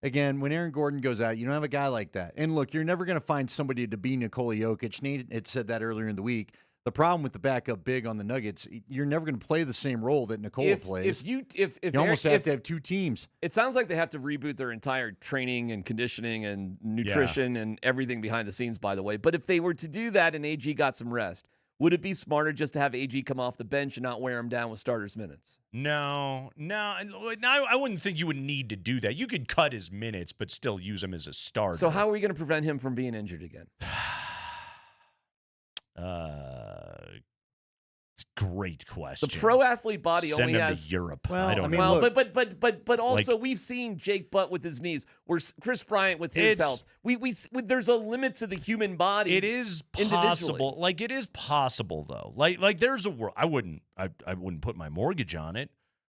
Again, when Aaron Gordon goes out, you don't have a guy like that. And look, you're never going to find somebody to be Nikola Jokic. Nate had said that earlier in the week. The problem with the backup big on the Nuggets, you're never going to play the same role that Nikola plays. You almost have to have two teams. It sounds like they have to reboot their entire training and conditioning and nutrition and everything behind the scenes, by the way. But if they were to do that and AG got some rest, would it be smarter just to have AG come off the bench and not wear him down with starters minutes? No, I wouldn't think you would need to do that. You could cut his minutes, but still use him as a starter. So how are we going to prevent him from being injured again? Great question. The pro athlete body Send only him has to Europe. Well, I don't I mean, know. look, but also we've seen Jake Butt with his knees. Where Chris Bryant with his health. There's a limit to the human body. It is possible. Like it is possible though. Like there's a world. I wouldn't put my mortgage on it.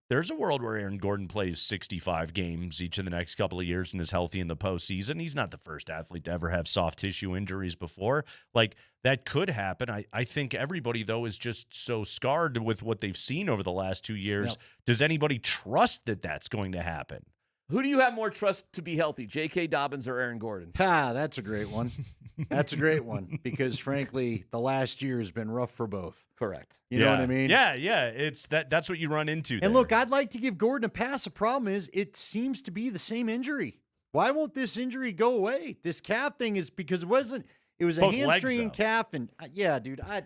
There's a world where Aaron Gordon plays 65 games each of the next couple of years and is healthy in the postseason. He's not the first athlete to ever have soft tissue injuries before. Like, that could happen. I think everybody, though, is just so scarred with what they've seen over the last 2 years. Yep. Does anybody trust that that's going to happen? Who do you have more trust to be healthy, J.K. Dobbins or Aaron Gordon? That's a great one. That's a great one because, frankly, the last year has been rough for both. Correct. You know what I mean? Yeah. It's that's what you run into. And there. look, I'd like to give Gordon a pass. The problem is it seems to be the same injury. Why won't this injury go away? This calf thing is because it was a Both hamstring legs, and calf. And yeah, dude, I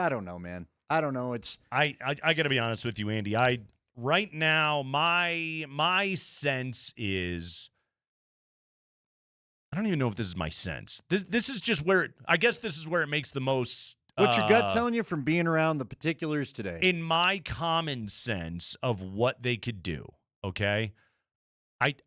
don't know, man. I don't know. I got to be honest with you, Andy. Right now, my sense is, I don't even know if this is my sense. This is just where I guess this is where it makes the most. What's your gut telling you from being around the particulars today? In my common sense of what they could do, okay?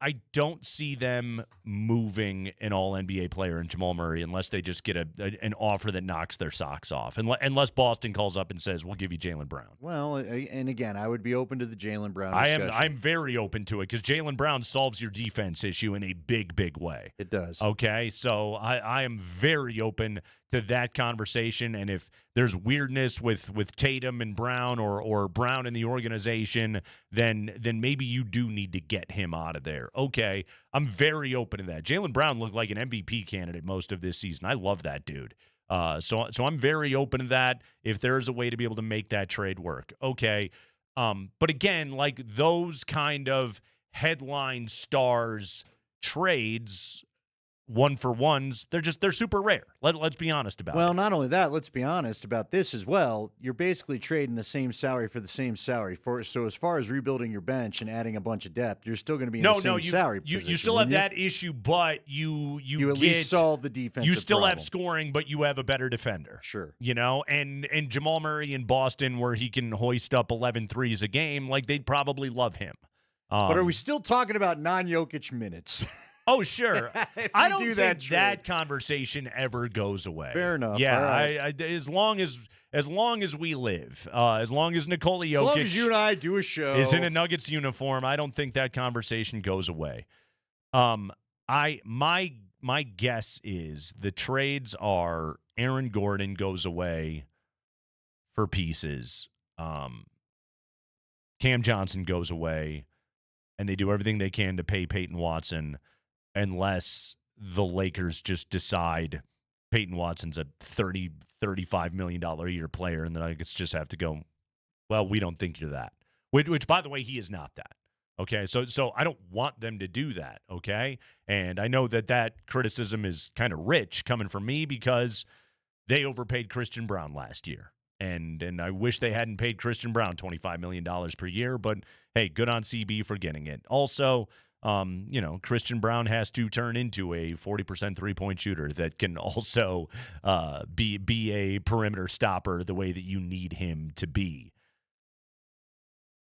I don't see them moving an all-NBA player in Jamal Murray unless they just get an offer that knocks their socks off. Unless Boston calls up and says, we'll give you Jaylen Brown. Well, and again, I would be open to the Jaylen Brown discussion. I'm very open to it because Jaylen Brown solves your defense issue in a big, big way. It does. Okay, so I am very open to that conversation. And if there's weirdness with Tatum and Brown or Brown in the organization, then maybe you do need to get him out of there. Okay, I'm very open to that. Jaylen Brown looked like an MVP candidate most of this season. I love that dude. So I'm very open to that if there's a way to be able to make that trade work. Okay, but again, like those kind of headline stars trades, one for ones, they're super rare. Let's be honest about it. Well, not only that, let's be honest about this as well. You're basically trading the same salary for the same salary. So as far as rebuilding your bench and adding a bunch of depth, you're still going to be in the same salary position. You still have that issue, but you at least solve the defensive You still problem. have scoring, but you have a better defender. Sure. You know, and Jamal Murray in Boston, where he can hoist up 11 threes a game, like they'd probably love him. But are we still talking about non-Jokic minutes? Oh, sure. I don't think that that conversation ever goes away. Fair enough. Yeah, All right. as long as we live, as long as Nikola Jokic, As long as you and I do a show, is in a Nuggets uniform, I don't think that conversation goes away. My guess is the trades are Aaron Gordon goes away for pieces. Cam Johnson goes away, and they do everything they can to pay Peyton Watson, unless the Lakers just decide Peyton Watson's a $35 million a year player, and the Nuggets just have to go, well, we don't think you're that. Which, by the way, he is not that. Okay, so I don't want them to do that, okay? And I know that criticism is kind of rich coming from me because they overpaid Christian Braun last year. And I wish they hadn't paid Christian Braun $25 million per year, but hey, good on CB for getting it. Also, Christian Braun has to turn into a 40% three-point shooter that can also be a perimeter stopper the way that you need him to be.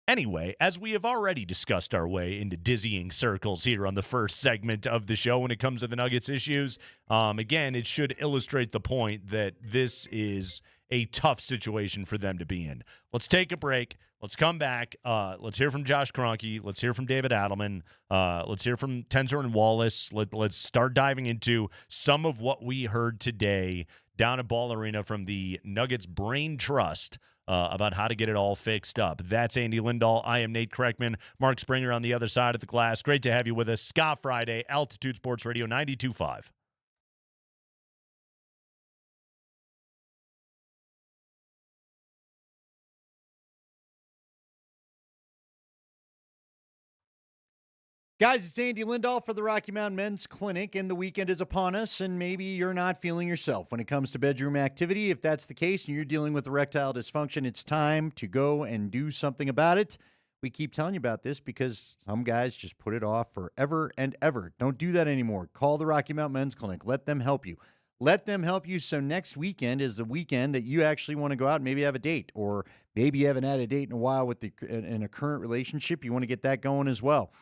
Anyway, as we have already discussed our way into dizzying circles here on the first segment of the show when it comes to the Nuggets issues, again, it should illustrate the point that this is a tough situation for them to be in. Let's take a break. Let's come back. Let's hear from Josh Kroenke. Let's hear from David Adelman. Let's hear from Tenzer and Wallace. Let's start diving into some of what we heard today down at Ball Arena from the Nuggets Brain Trust about how to get it all fixed up. That's Andy Lindahl. I am Nate Kreckman. Mark Springer on the other side of the glass. Great to have you with us. Scott Friday, Altitude Sports Radio 92.5. Guys, it's Andy Lindahl for the Rocky Mountain Men's Clinic, and the weekend is upon us, and maybe you're not feeling yourself when it comes to bedroom activity. If that's the case and you're dealing with erectile dysfunction, it's time to go and do something about it. We keep telling you about this because some guys just put it off forever and ever. Don't do that anymore. Call the Rocky Mountain Men's Clinic. Let them help you. Let them help you so next weekend is the weekend that you actually want to go out and maybe have a date, or maybe you haven't had a date in a while in a current relationship. You want to get that going as well.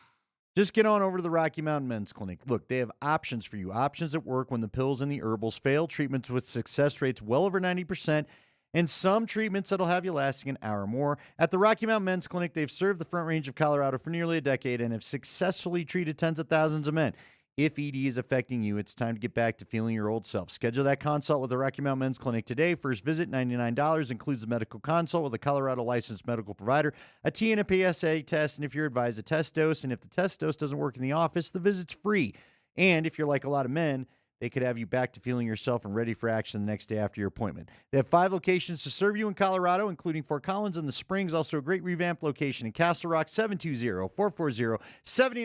Just get on over to the Rocky Mountain Men's Clinic. Look, they have options for you. Options that work when the pills and the herbals fail. Treatments with success rates well over 90%. And some treatments that'll have you lasting an hour or more. At the Rocky Mountain Men's Clinic, they've served the Front Range of Colorado for nearly a decade and have successfully treated tens of thousands of men. If ED is affecting you, it's time to get back to feeling your old self. Schedule that consult with the Rocky Mountain Men's Clinic today. First visit, $99, includes a medical consult with a Colorado licensed medical provider, a T and a PSA test, and if you're advised, a test dose. And if the test dose doesn't work in the office, the visit's free. And if you're like a lot of men, they could have you back to feeling yourself and ready for action the next day after your appointment. They have 5 locations to serve you in Colorado, including Fort Collins and the Springs. Also a great revamped location in Castle Rock, 720-440-7900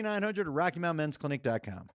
at RockyMountainMen'sClinic.com.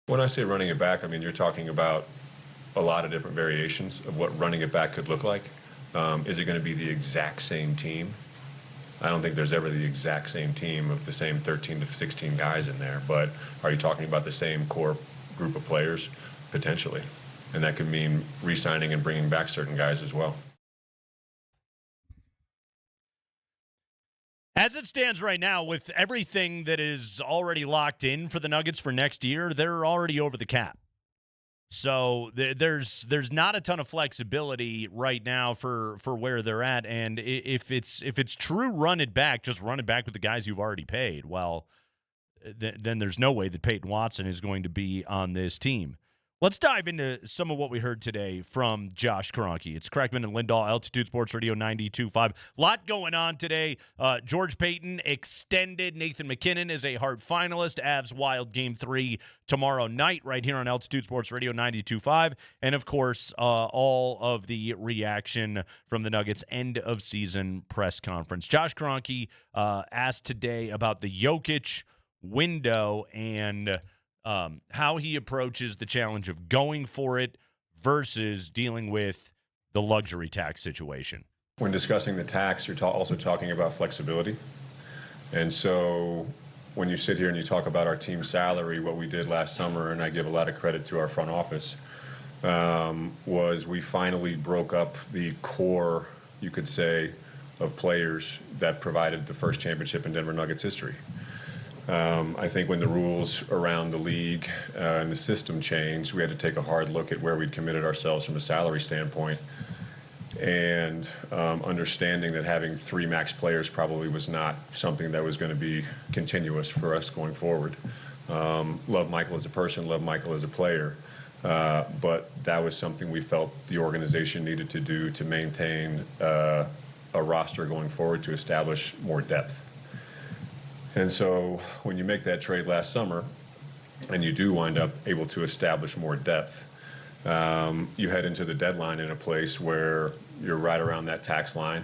When I say running it back, I mean, you're talking about a lot of different variations of what running it back could look like. Is it going to be the exact same team? I don't think there's ever the exact same team of the same 13 to 16 guys in there, but are you talking about the same core group of players? Potentially. And that could mean re-signing and bringing back certain guys as well. As it stands right now, with everything that is already locked in for the Nuggets for next year, they're already over the cap. So there's not a ton of flexibility right now for where they're at, and if it's true, run it back. Just run it back with the guys you've already paid. Well, then there's no way that Peyton Watson is going to be on this team. Let's dive into some of what we heard today from Josh Kroenke. It's Kreckman and Lindahl, Altitude Sports Radio 92.5. A lot going on today. George Paton extended. Nathan McKinnon is a Hart finalist. Avs Wild Game 3 tomorrow night right here on Altitude Sports Radio 92.5. And, of course, all of the reaction from the Nuggets end-of-season press conference. Josh Kroenke asked today about the Jokic window and how he approaches the challenge of going for it versus dealing with the luxury tax situation. When discussing the tax, you're also talking about flexibility. And so when you sit here and you talk about our team salary, what we did last summer, and I give a lot of credit to our front office, was we finally broke up the core, you could say, of players that provided the first championship in Denver Nuggets history. I think when the rules around the league and the system changed, we had to take a hard look at where we'd committed ourselves from a salary standpoint, and understanding that having 3 max players probably was not something that was going to be continuous for us going forward. Love Michael as a person, love Michael as a player, but that was something we felt the organization needed to do to maintain a roster going forward to establish more depth. And so when you make that trade last summer and you do wind up able to establish more depth, you head into the deadline in a place where you're right around that tax line.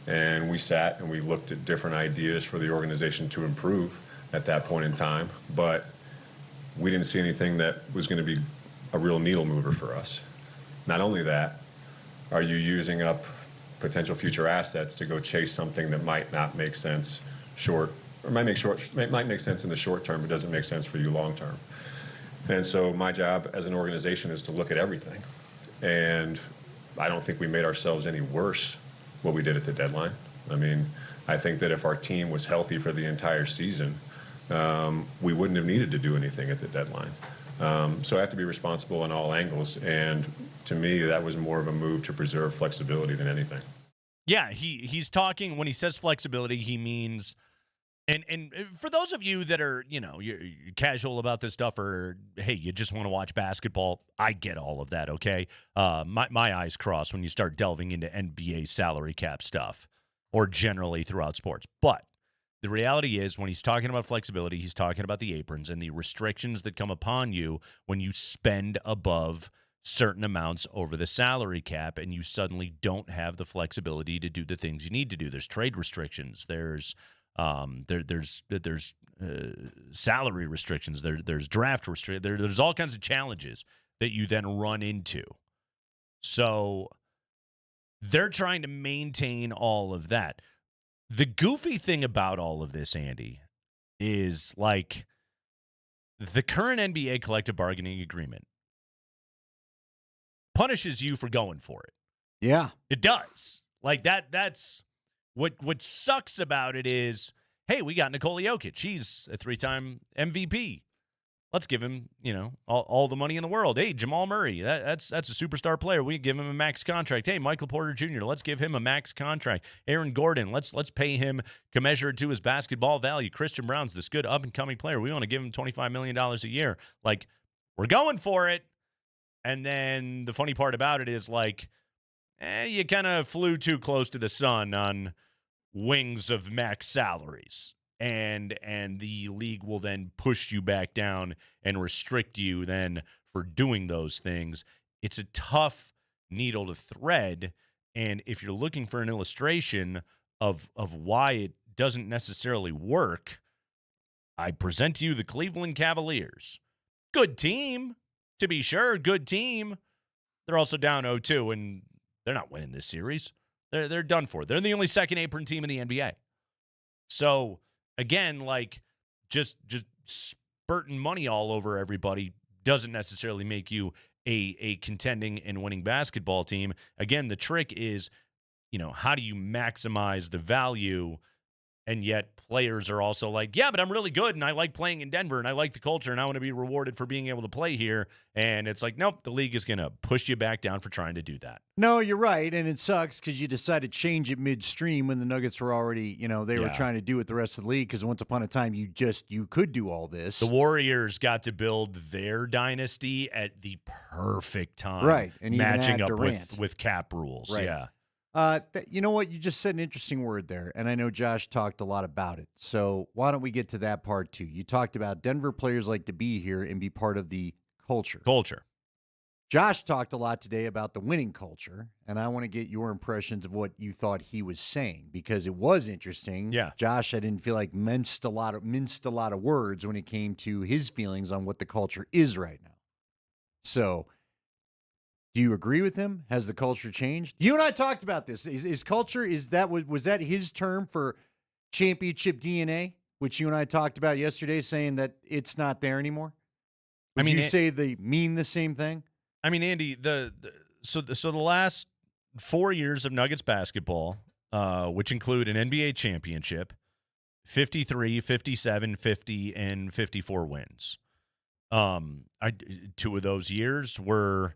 And we sat and we looked at different ideas for the organization to improve at that point in time. But we didn't see anything that was going to be a real needle mover for us. Not only that, are you using up potential future assets to go chase something that might not make sense or might make sense in the short term, but doesn't make sense for you long term. And so my job as an organization is to look at everything. And I don't think we made ourselves any worse what we did at the deadline. I mean, I think that if our team was healthy for the entire season, we wouldn't have needed to do anything at the deadline. So I have to be responsible on all angles. And to me, that was more of a move to preserve flexibility than anything. Yeah, he's talking, when he says flexibility, he means... And for those of you that are, you're casual about this stuff, or, hey, you just want to watch basketball, I get all of that, okay? My eyes cross when you start delving into NBA salary cap stuff, or generally throughout sports. But the reality is, when he's talking about flexibility, he's talking about the aprons and the restrictions that come upon you when you spend above certain amounts over the salary cap, and you suddenly don't have the flexibility to do the things you need to do. There's trade restrictions. There's salary restrictions. There's draft restrictions. There's all kinds of challenges that you then run into. So they're trying to maintain all of that. The goofy thing about all of this, Andy, is like the current NBA collective bargaining agreement punishes you for going for it. Yeah. It does. Like that's what sucks about it is, hey, we got Nikola Jokic. He's a 3-time MVP. Let's give him, all the money in the world. Hey, Jamal Murray, that's a superstar player. We give him a max contract. Hey, Michael Porter Jr., let's give him a max contract. Aaron Gordon, let's pay him commensurate to his basketball value. Christian Brown's this good up-and-coming player. We want to give him $25 million a year. Like, we're going for it. And then the funny part about it is, like, you kind of flew too close to the sun on wings of max salaries. And the league will then push you back down and restrict you then for doing those things. It's a tough needle to thread. And if you're looking for an illustration of why it doesn't necessarily work, I present to you the Cleveland Cavaliers. Good team, to be sure. Good team. They're also down 0-2, and they're not winning this series. They're done for. They're the only second apron team in the NBA. So, again, like, just spurting money all over everybody doesn't necessarily make you a contending and winning basketball team. Again, the trick is, how do you maximize the value? And yet players are also like, yeah, but I'm really good, and I like playing in Denver, and I like the culture, and I want to be rewarded for being able to play here. And it's like, nope, the league is going to push you back down for trying to do that. No, you're right, and it sucks because you decided to change it midstream when the Nuggets were already, they were trying to do it the rest of the league, because once upon a time you could do all this. The Warriors got to build their dynasty at the perfect time. Right, and matching even up Durant. with cap rules. Right. Yeah. You know what? You just said an interesting word there, and I know Josh talked a lot about it. So why don't we get to that part too? You talked about Denver players like to be here and be part of the culture. Josh talked a lot today about the winning culture, and I want to get your impressions of what you thought he was saying, because it was interesting. Yeah. Josh, I didn't feel like minced a lot of words when it came to his feelings on what the culture is right now. So, do you agree with him? Has the culture changed? You and I talked about this. Is culture, was that his term for championship DNA, which you and I talked about yesterday, saying that it's not there anymore? Would you say they mean the same thing? I mean, Andy, so the last 4 years of Nuggets basketball, which include an NBA championship, 53, 57, 50, and 54 wins. 2 of those years were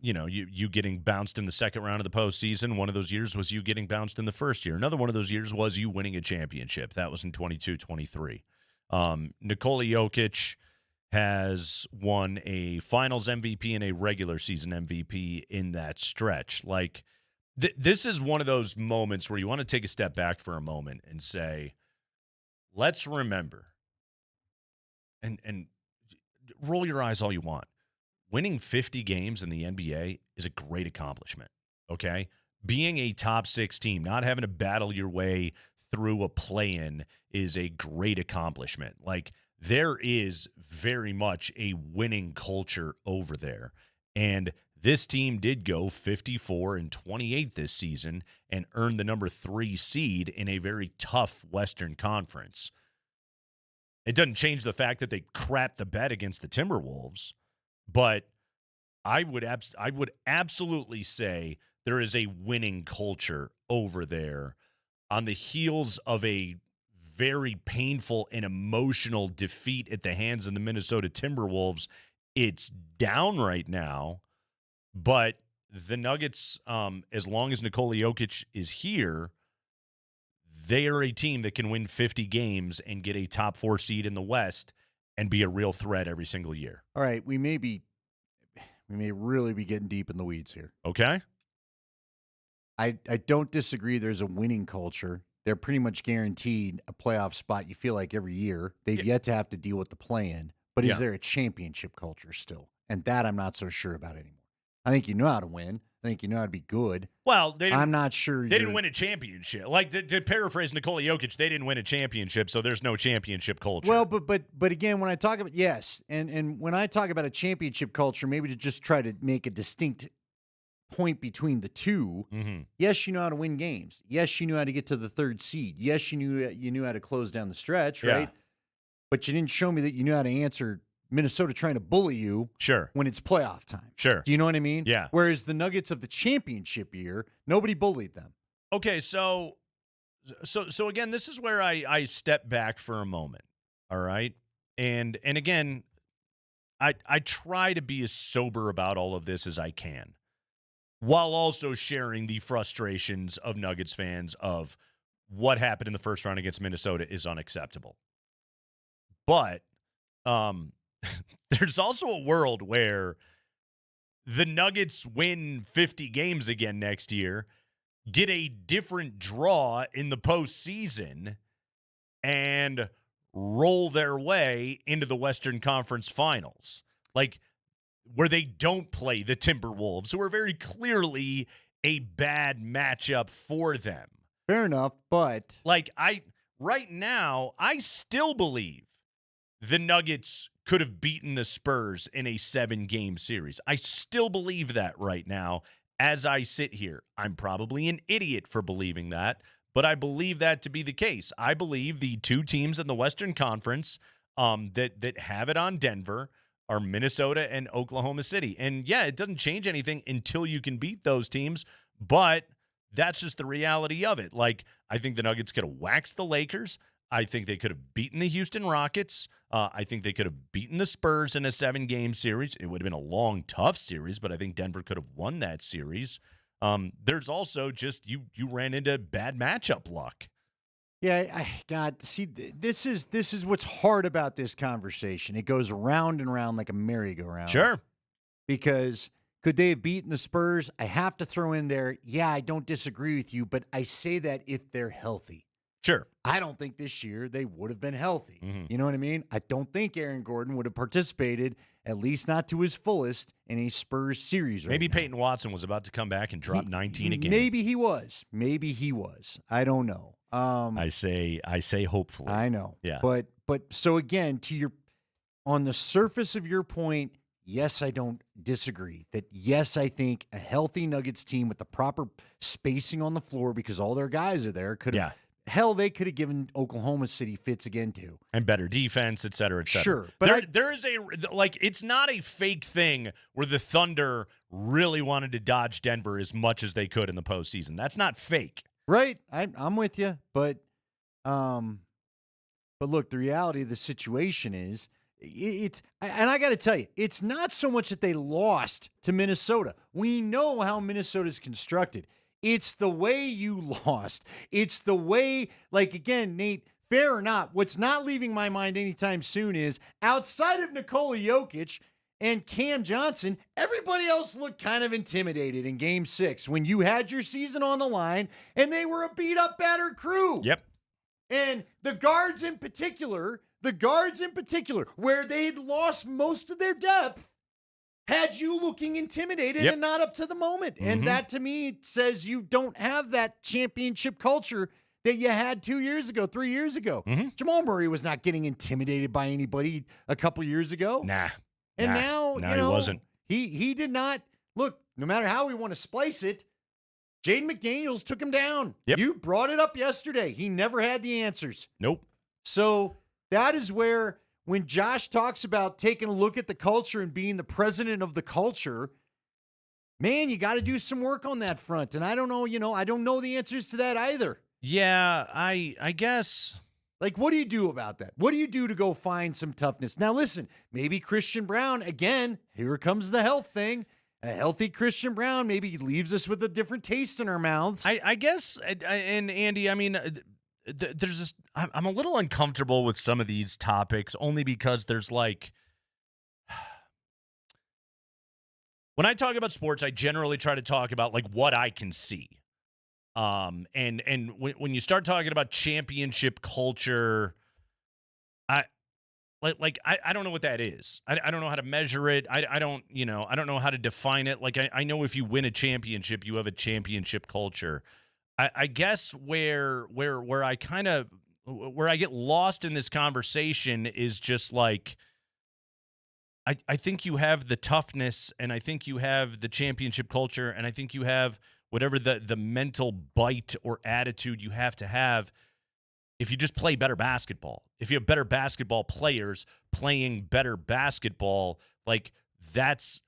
you getting bounced in the second round of the postseason. One of those years was you getting bounced in the first year. Another one of those years was you winning a championship. That was in 22-23. Nikola Jokic has won a finals MVP and a regular season MVP in that stretch. Like, this is one of those moments where you want to take a step back for a moment and say, let's remember, and roll your eyes all you want. Winning 50 games in the NBA is a great accomplishment, okay? Being a top 6 team, not having to battle your way through a play-in is a great accomplishment. Like, there is very much a winning culture over there. And this team did go 54-28 this season and earn the number 3 seed in a very tough Western Conference. It doesn't change the fact that they crapped the bed against the Timberwolves. But I would absolutely say there is a winning culture over there on the heels of a very painful and emotional defeat at the hands of the Minnesota Timberwolves. It's down right now, but the Nuggets, as long as Nikola Jokic is here, they are a team that can win 50 games and get a top 4 seed in the West and be a real threat every single year. All right, we may really be getting deep in the weeds here. Okay. I don't disagree there's a winning culture. They're pretty much guaranteed a playoff spot, you feel like, every year. They've yet to have to deal with the play-in. But is there a championship culture still? And that I'm not so sure about anymore. I think you know how to win. I think you know how to be good. Well, I'm not sure they didn't win a championship. Like, to paraphrase Nikola Jokic, they didn't win a championship, so there's no championship culture. Well, but again, when I talk about and when I talk about a championship culture, maybe to just try to make a distinct point between the two. Mm-hmm. Yes, you know how to win games. Yes, you knew how to get to the 3rd seed. Yes, you knew how to close down the stretch, right? Yeah. But you didn't show me that you knew how to answer Minnesota trying to bully you when it's playoff time. Sure. Do you know what I mean? Yeah. Whereas the Nuggets of the championship year, nobody bullied them. Okay, so again, this is where I step back for a moment, all right? And again, I try to be as sober about all of this as I can, while also sharing the frustrations of Nuggets fans of what happened in the first round against Minnesota is unacceptable. But there's also a world where the Nuggets win 50 games again next year, get a different draw in the postseason, and roll their way into the Western Conference Finals. Like, where they don't play the Timberwolves, who are very clearly a bad matchup for them. Fair enough, but like, right now, I still believe the Nuggets could have beaten the Spurs in a 7-game series. I still believe that right now as I sit here. I'm probably an idiot for believing that, but I believe that to be the case. I believe the two teams in the Western Conference that have it on Denver are Minnesota and Oklahoma City. And, yeah, it doesn't change anything until you can beat those teams, but that's just the reality of it. Like, I think the Nuggets could have waxed the Lakers. I think they could have beaten the Houston Rockets. I think they could have beaten the Spurs in a 7-game series. It would have been a long, tough series, but I think Denver could have won that series. There's also just you ran into bad matchup luck. Yeah, this is what's hard about this conversation. It goes round and round like a merry-go-round. Sure. Because could they have beaten the Spurs? I have to throw in there, yeah, I don't disagree with you, but I say that if they're healthy. Sure. I don't think this year they would have been healthy. Mm-hmm. You know what I mean? I don't think Aaron Gordon would have participated, at least not to his fullest, in a Spurs series right Maybe now. Peyton Watson was about to come back and drop 19 again. Maybe he was. I don't know. I say hopefully. I know. Yeah. But so again, on the surface of your point, yes, I don't disagree. That yes, I think a healthy Nuggets team with the proper spacing on the floor because all their guys are there could have. Hell, they could have given Oklahoma City fits again too, and better defense, et cetera, et cetera. Sure, but there is it's not a fake thing where the Thunder really wanted to dodge Denver as much as they could in the postseason. That's not fake, right? I'm with you, but look, the reality of the situation is and I got to tell you, it's not so much that they lost to Minnesota. We know how Minnesota is constructed. It's the way you lost. It's the way, like, again, Nate, fair or not, what's not leaving my mind anytime soon is outside of Nikola Jokic and Cam Johnson, everybody else looked kind of intimidated in Game 6 when you had your season on the line and they were a beat-up, battered crew. Yep. And the guards in particular, where they'd lost most of their depth, had you looking intimidated and not up to the moment. Mm-hmm. And that, to me, says you don't have that championship culture that you had 2 years ago, 3 years ago. Mm-hmm. Jamal Murray was not getting intimidated by anybody a couple years ago. And now, he wasn't. He did not. Look, no matter how we want to splice it, Jaden McDaniels took him down. Yep. You brought it up yesterday. He never had the answers. Nope. So that is where, when Josh talks about taking a look at the culture and being the president of the culture, man, you got to do some work on that front. And I don't know, I don't know the answers to that either. Yeah, I guess. Like, what do you do about that? What do you do to go find some toughness? Now, listen, maybe Christian Brown, again, here comes the health thing. A healthy Christian Brown maybe leaves us with a different taste in our mouths. I guess, and Andy, I mean, there's this, I'm a little uncomfortable with some of these topics only because there's like, when I talk about sports, I generally try to talk about like what I can see. And when you start talking about championship culture, I don't know what that is. I don't know how to measure it. I don't know how to define it. Like I know if you win a championship, you have a championship culture. I guess where I get lost in this conversation is just like, I think you have the toughness, and I think you have the championship culture, and I think you have whatever the mental bite or attitude you have to have if you just play better basketball. If you have better basketball players playing better basketball, like that's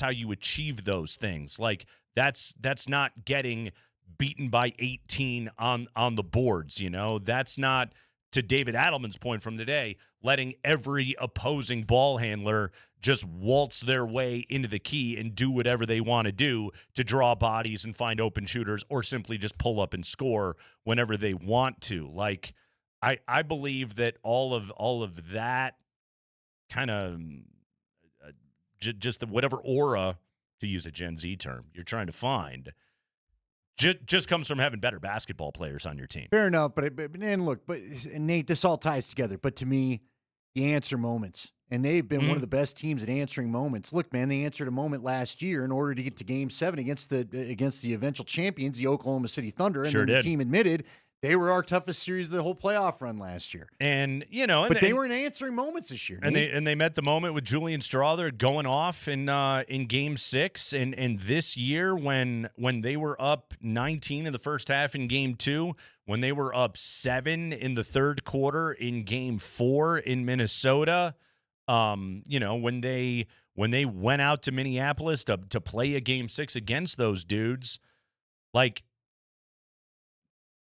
how you achieve those things. Like that's not getting beaten by 18 on the boards, That's not, to David Adelman's point from today, letting every opposing ball handler just waltz their way into the key and do whatever they want to do to draw bodies and find open shooters, or simply just pull up and score whenever they want to. Like, I believe that all of that kind of just the whatever aura, to use a Gen Z term, you're trying to find, just comes from having better basketball players on your team. Fair enough, but Nate, this all ties together. But to me, the answer moments, and they've been one of the best teams at answering moments. Look, man, they answered a moment last year in order to get to Game 7 against the eventual champions, the Oklahoma City Thunder, and Sure then the did. team admitted They were our toughest series of the whole playoff run last year. And, but they were in answering moments this year. And they met the moment with Julian Strawther going off in Game 6. And this year, when they were up 19 in the first half in Game 2, when they were up 7 in the third quarter in Game 4 in Minnesota, when they went out to Minneapolis to play a Game 6 against those dudes, like,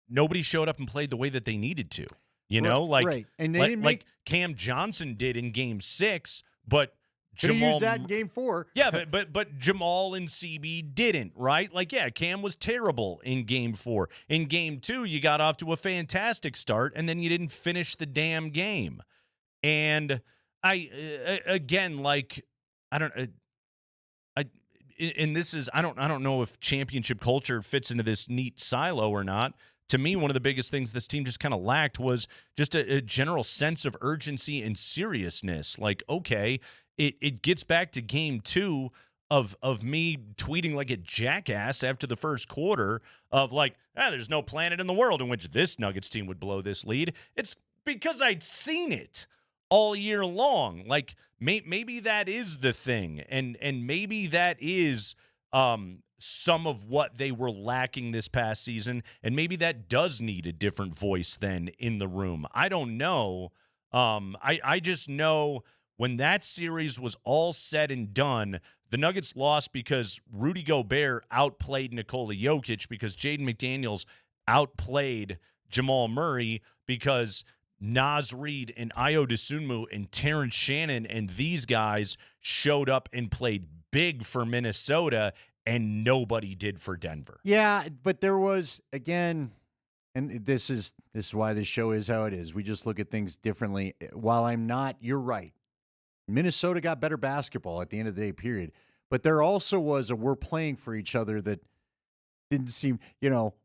nobody showed up and played the way that they needed to, right. And they didn't like Cam Johnson did in Game 6, but Jamal used that in Game 4. Yeah, but Jamal and CB didn't, right? Like, yeah, Cam was terrible in Game 4. In Game 2, you got off to a fantastic start, and then you didn't finish the damn game. And I don't know if championship culture fits into this neat silo or not. To me, one of the biggest things this team just kind of lacked was just a general sense of urgency and seriousness. Like, okay, it gets back to Game 2 of me tweeting like a jackass after the first quarter of like, there's no planet in the world in which this Nuggets team would blow this lead. It's because I'd seen it all year long. Like, maybe that is the thing, and maybe that is some of what they were lacking this past season, and maybe that does need a different voice then in the room. I don't know. I just know when that series was all said and done, the Nuggets lost because Rudy Gobert outplayed Nikola Jokic, because Jaden McDaniels outplayed Jamal Murray, because Naz Reid and Ayo Dosunmu and Terrence Shannon and these guys showed up and played big for Minnesota, and nobody did for Denver. Yeah, but there was, again, and this is why this show is how it is. We just look at things differently. While you're right. Minnesota got better basketball at the end of the day, period. But there also was a we're playing for each other that didn't seem,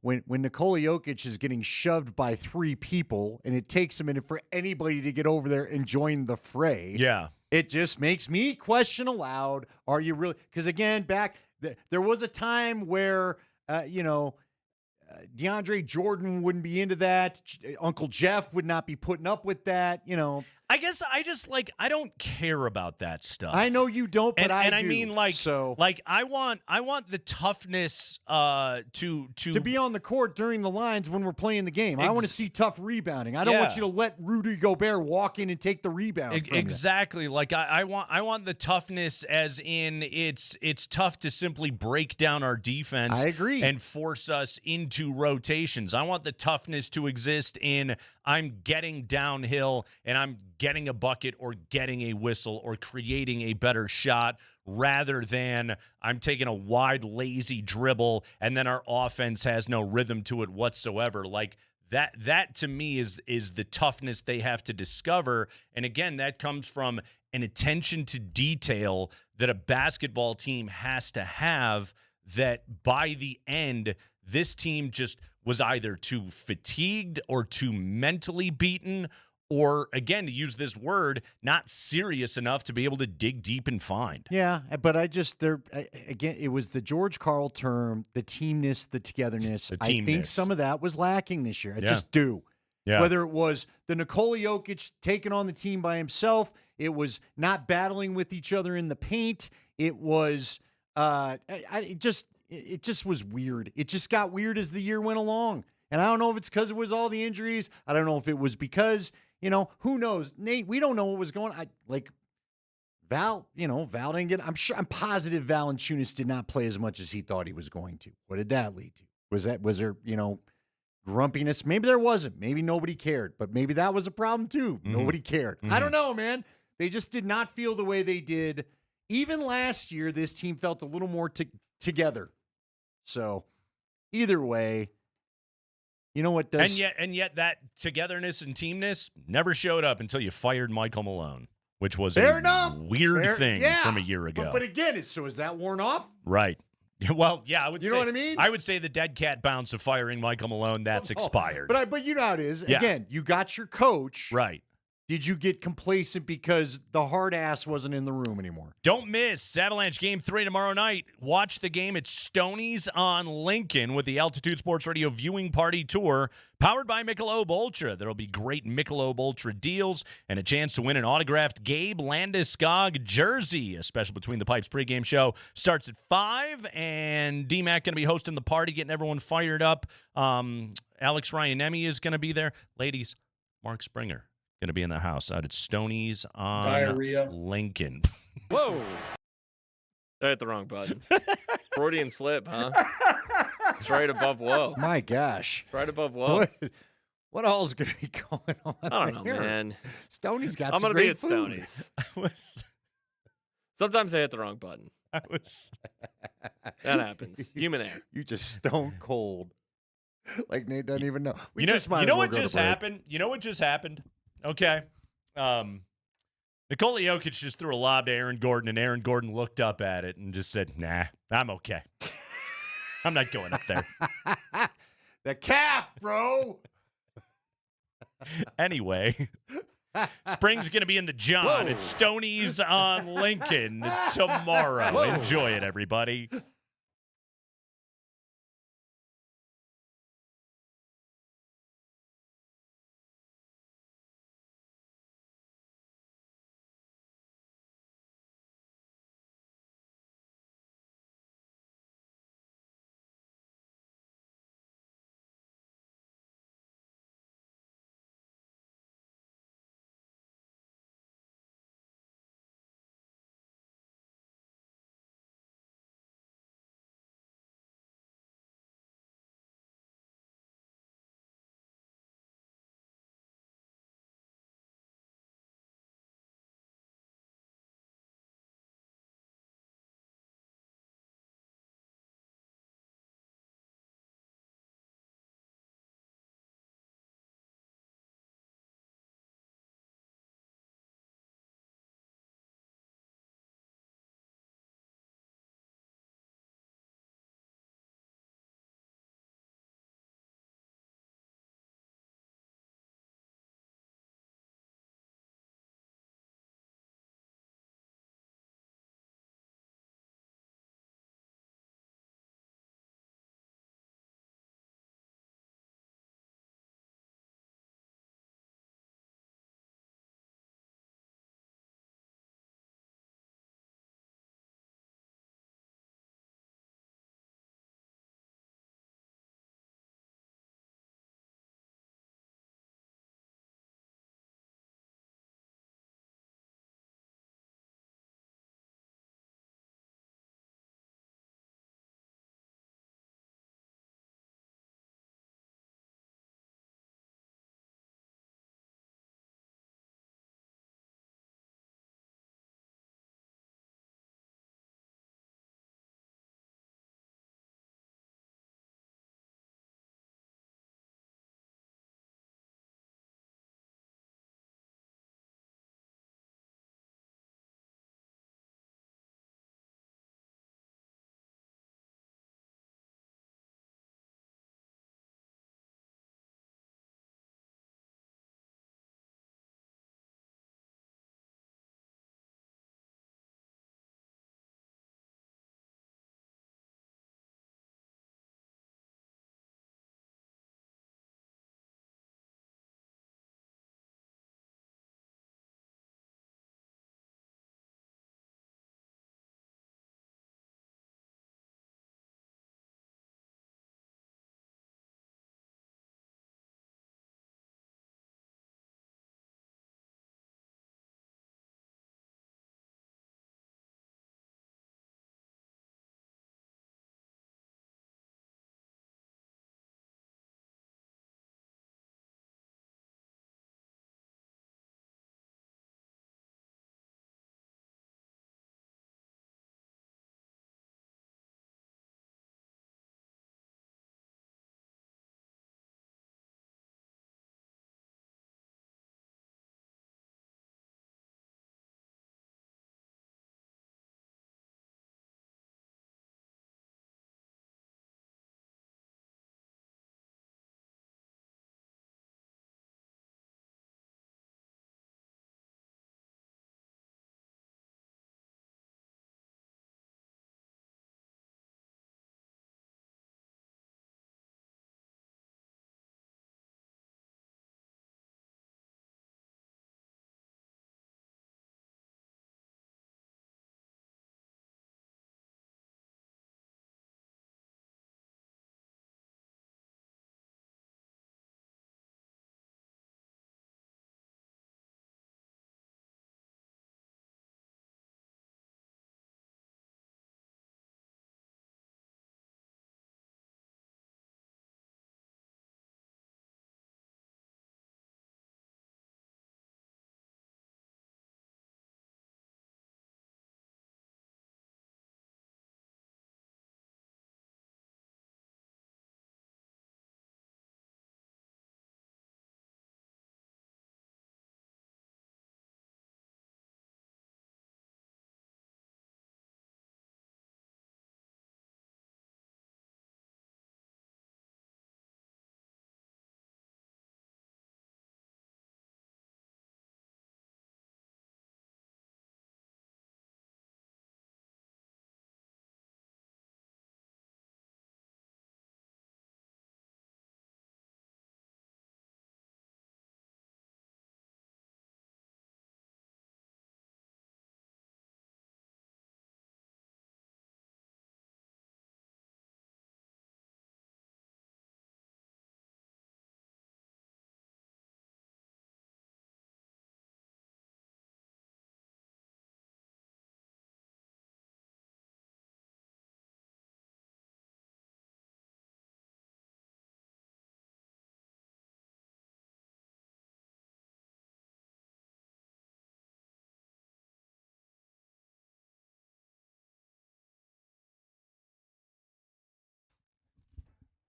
when Nikola Jokic is getting shoved by 3 people and it takes a minute for anybody to get over there and join the fray. Yeah. It just makes me question aloud, are you really? Because, again, there was a time where, DeAndre Jordan wouldn't be into that. Uncle Jeff would not be putting up with that, I guess I just I don't care about that stuff. I know you don't, but I do. I mean, I want the toughness to be on the court during the lines when we're playing the game. I want to see tough rebounding. I don't want you to let Rudy Gobert walk in and take the rebound. Exactly. Like I want the toughness, as in it's tough to simply break down our defense. I agree. And force us into rotations. I want the toughness to exist in I'm getting downhill and I'm getting a bucket or getting a whistle or creating a better shot, rather than I'm taking a wide, lazy dribble and then our offense has no rhythm to it whatsoever. Like that to me is the toughness they have to discover. And again, that comes from an attention to detail that a basketball team has to have, that by the end, this team just was either too fatigued or too mentally beaten, or, again, to use this word, not serious enough to be able to dig deep and find. Yeah, but again, it was the George Karl term, the teamness, the togetherness. I think some of that was lacking this year. I just do. Yeah. Whether it was the Nikola Jokic taking on the team by himself, it was not battling with each other in the paint. It was it just was weird. It just got weird as the year went along. And I don't know if it's because it was all the injuries. I don't know if it was because, who knows? Nate, we don't know what was going on. Val didn't get, I'm positive Valanciunas did not play as much as he thought he was going to. What did that lead to? Was there, grumpiness? Maybe there wasn't. Maybe nobody cared, but maybe that was a problem too. Mm-hmm. Nobody cared. Mm-hmm. I don't know, man. They just did not feel the way they did. Even last year, this team felt a little more together. So either way, you know what does? And yet that togetherness and teamness never showed up until you fired Michael Malone, which was a weird thing from a year ago. But again, so is that worn off? Right. Well, yeah, I would. You know what I mean? I would say the dead cat bounce of firing Michael Malone, that's expired. But you know how it is. Yeah. Again, you got your coach, right? did you get complacent because the hard ass wasn't in the room anymore? Don't miss Avalanche Game 3 tomorrow night. Watch the game at Stoney's on Lincoln with the Altitude Sports Radio viewing party tour powered by Michelob Ultra. There will be great Michelob Ultra deals and a chance to win an autographed Gabe Landeskog jersey. A special Between the Pipes pregame show starts at 5, and DMac going to be hosting the party, getting everyone fired up. Alex Ryanemi is going to be there. Ladies, Mark Springer going to be in the house out at Stoney's on Lincoln. Whoa. I hit the wrong button. Freudian slip, huh? It's right above whoa. My gosh. It's right above whoa. What all is going to be going on? I don't know, man. Stoney's got I'm some gonna great be at food. Stoney's. Sometimes I hit the wrong button. That happens. Human error. You just stone cold. Like Nate doesn't even know. You know what just happened? You know what just happened? Okay. Nikola Jokic just threw a lob to Aaron Gordon, and Aaron Gordon looked up at it and just said, nah, I'm okay. I'm not going up there. The calf, bro. Anyway, Spring's going to be in the John at Stoney's on Lincoln tomorrow. Whoa. Enjoy it, everybody.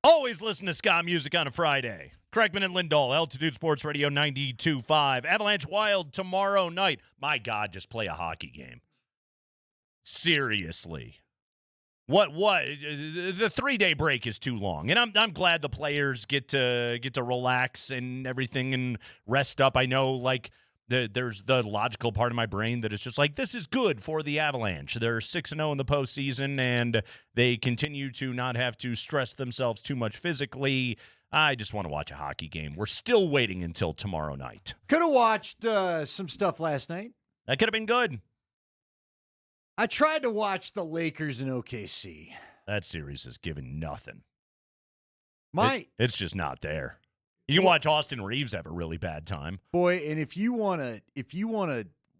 Always listen to ska music on a Friday. Kreckman and Lindahl, Altitude Sports Radio 92.5. Avalanche Wild tomorrow night. My God, just play a hockey game. Seriously. What? The 3-day break is too long, and I'm glad the players get to relax and everything and rest up. I know, like, there's the logical part of my brain that is just like, this is good for the Avalanche. They're 6-0 in the postseason, and they continue to not have to stress themselves too much physically. I just want to watch a hockey game. We're still waiting until tomorrow night. Could have watched some stuff last night. That could have been good. I tried to watch the Lakers and OKC. That series is giving nothing. It's just not there. You can watch Austin Reeves have a really bad time. Boy, and if you wanna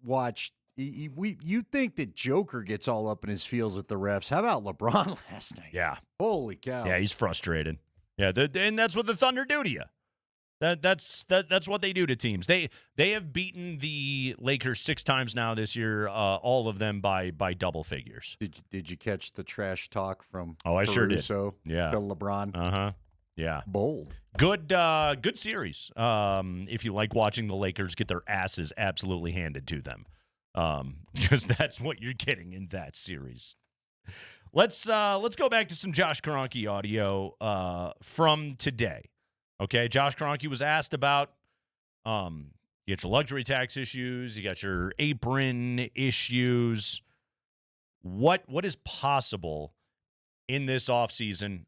watch, you think that Joker gets all up in his feels at the refs. How about LeBron last night? Yeah. Holy cow. Yeah, he's frustrated. Yeah, and that's what the Thunder do to you. That's what they do to teams. They have beaten the Lakers 6 times now this year, all of them by double figures. Did you catch the trash talk from I sure did. Yeah. To LeBron? Uh-huh. Yeah. Bold. Good series. If you like watching the Lakers get their asses absolutely handed to them. Because that's what you're getting in that series. Let's go back to some Josh Kroenke audio from today. Okay, Josh Kroenke was asked about you got your luxury tax issues, you got your apron issues. What is possible in this offseason?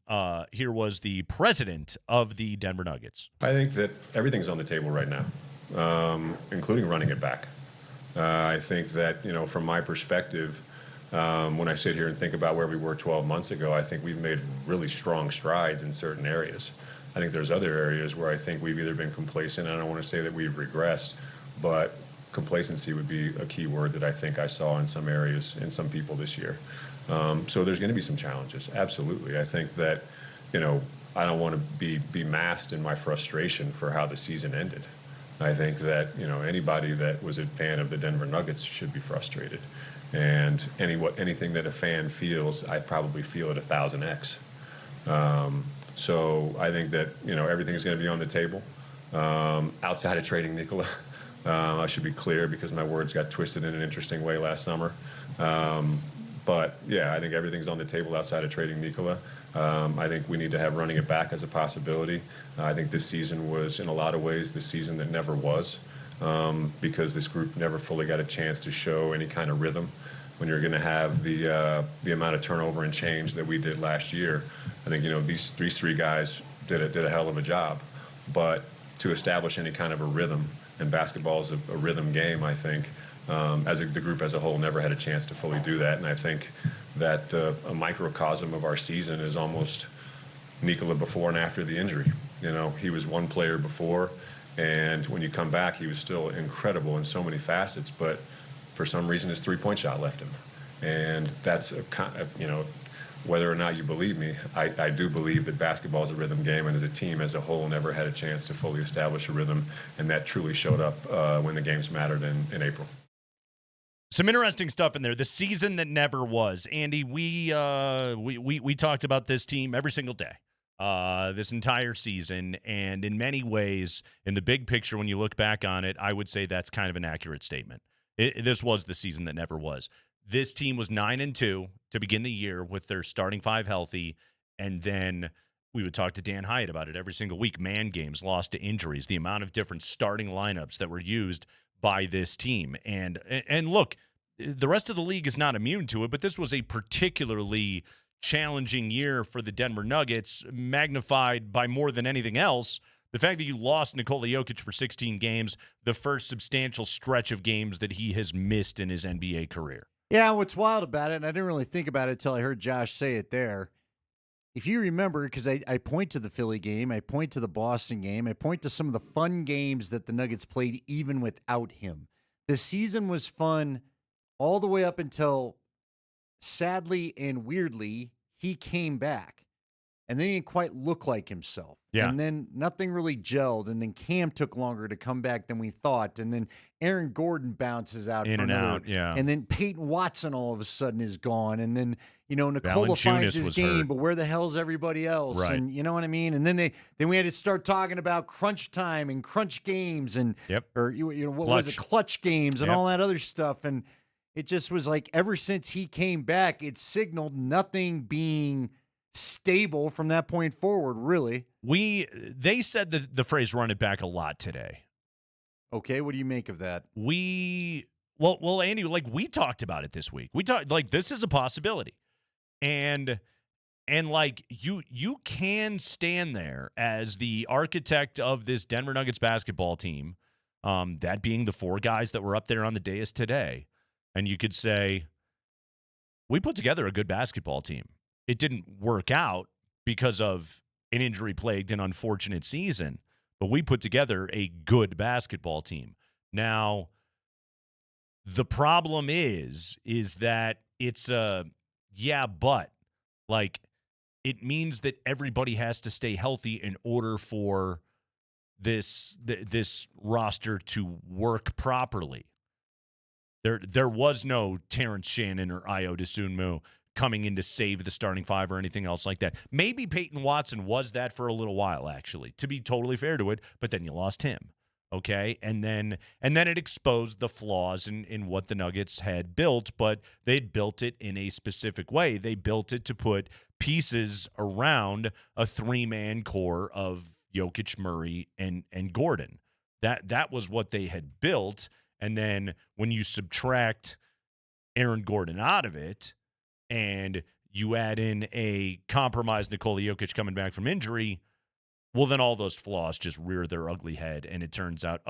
Here was the president of the Denver Nuggets. I think that everything's on the table right now, including running it back. I think that, from my perspective, when I sit here and think about where we were 12 months ago, I think we've made really strong strides in certain areas. I think there's other areas where I think we've either been complacent, and I don't want to say that we've regressed, but complacency would be a key word that I think I saw in some areas, in some people this year. So there's going to be some challenges, absolutely. I think that, I don't want to be masked in my frustration for how the season ended. I think that, anybody that was a fan of the Denver Nuggets should be frustrated. And anything that a fan feels, I probably feel at 1,000x. So I think that, everything's going to be on the table. Outside of trading Nikola, I should be clear because my words got twisted in an interesting way last summer. But yeah, I think everything's on the table outside of trading Nikola. I think we need to have running it back as a possibility. I think this season was, in a lot of ways, the season that never was, because this group never fully got a chance to show any kind of rhythm. When you're going to have the amount of turnover and change that we did last year, I think these 3 guys did a hell of a job. But to establish any kind of a rhythm, and basketball is a rhythm game, I think, the group as a whole never had a chance to fully do that. And I think that a microcosm of our season is almost Nikola before and after the injury. He was one player before, and when you come back, he was still incredible in so many facets, but for some reason his 3-point shot left him. And that's whether or not you believe me, I do believe that basketball is a rhythm game, and as a team as a whole never had a chance to fully establish a rhythm, and that truly showed up when the games mattered in April. Some interesting stuff in there. The season that never was. Andy, we talked about this team every single day, this entire season, and in many ways, in the big picture, when you look back on it, I would say that's kind of an accurate statement. This was the season that never was. This team was 9-2 to begin the year with their starting 5 healthy, and then we would talk to Dan Hyatt about it every single week. Man games lost to injuries, the amount of different starting lineups that were used by this team. And look, the rest of the league is not immune to it, but this was a particularly challenging year for the Denver Nuggets, magnified by more than anything else the fact that you lost Nikola Jokic for 16 games, the first substantial stretch of games that he has missed in his NBA career. Yeah, what's wild about it, and I didn't really think about it until I heard Josh say it there. If you remember, because I point to the Philly game, I point to the Boston game, I point to some of the fun games that the Nuggets played even without him. The season was fun all the way up until, sadly and weirdly, he came back. and then he didn't quite look like himself. Yeah. And then nothing really gelled, and then Cam took longer to come back than we thought, and then Aaron Gordon bounces out In for and another, out, yeah. and then Peyton Watson all of a sudden is gone, and then Nicola finds Valanciunas his was game, hurt. but where the hell's everybody else? Right. And you know what I mean? And then we had to start talking about crunch time and crunch games and or what was it, clutch games and all that other stuff, and it just was like ever since he came back, it signaled nothing being stable from that point forward, really. They said the phrase "run it back" a lot today. Okay, what do you make of that? Well, Andy, like we talked about it this week. We talked like this is a possibility, and like you can stand there as the architect of this Denver Nuggets basketball team, that being the 4 guys that were up there on the dais today, and you could say, we put together a good basketball team. It didn't work out because of an injury-plagued and unfortunate season, but we put together a good basketball team. Now, the problem is that it's but like it means that everybody has to stay healthy in order for this roster to work properly. There was no Terrence Shannon or Ayo Dosunmu coming in to save the starting 5 or anything else like that. Maybe Peyton Watson was that for a little while, actually, to be totally fair to it, but then you lost him, okay? And then it exposed the flaws in what the Nuggets had built, but they'd built it in a specific way. They built it to put pieces around a 3-man core of Jokic, Murray, and Gordon. That was what they had built, and then when you subtract Aaron Gordon out of it, and you add in a compromised Nikola Jokic coming back from injury, well, then all those flaws just rear their ugly head, and it turns out,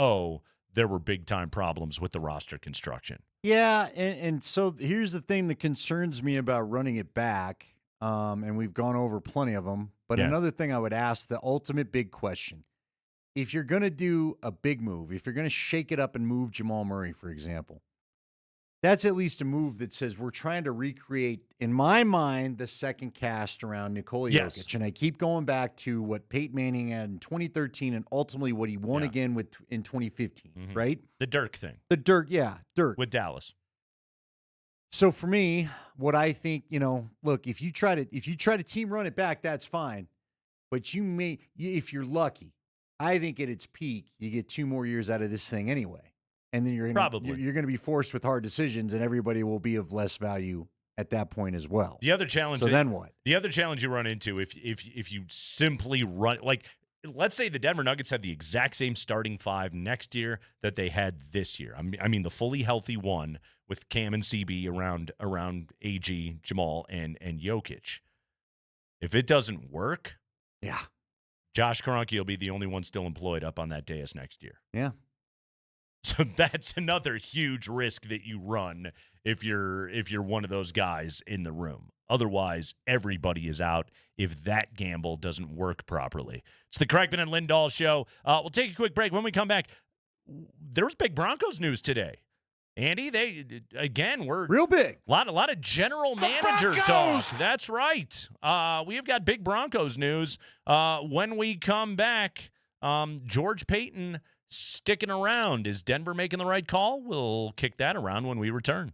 there were big-time problems with the roster construction. Yeah, and so here's the thing that concerns me about running it back, and we've gone over plenty of them, but another thing I would ask, the ultimate big question, if you're going to do a big move, if you're going to shake it up and move Jamal Murray, for example, that's at least a move that says we're trying to recreate, in my mind, the second cast around Nikola Jokic. And I keep going back to what Peyton Manning had in 2013 and ultimately what he won again in 2015, right? The Dirk thing. Dirk. With Dallas. So for me, what I think, look, if you try to team run it back, that's fine. But if you're lucky, I think at its peak, you get 2 more years out of this thing anyway. And then you're going to be forced with hard decisions, and everybody will be of less value at that point as well. The other challenge. So then what? The other challenge you run into if you simply run, like, let's say the Denver Nuggets had the exact same starting 5 next year that they had this year. I mean the fully healthy one with Cam and CB around AG, Jamal, and Jokic. If it doesn't work, Josh Kroenke will be the only one still employed up on that dais next year. Yeah. So that's another huge risk that you run if you're one of those guys in the room. Otherwise, everybody is out if that gamble doesn't work properly. It's the Kreckman and Lindahl show. We'll take a quick break. When we come back, there was big Broncos news today. Andy, we're real big. A lot of general manager talk. That's right. We've got big Broncos news. When we come back, George Paton sticking around. Is Denver making the right call? We'll kick that around when we return.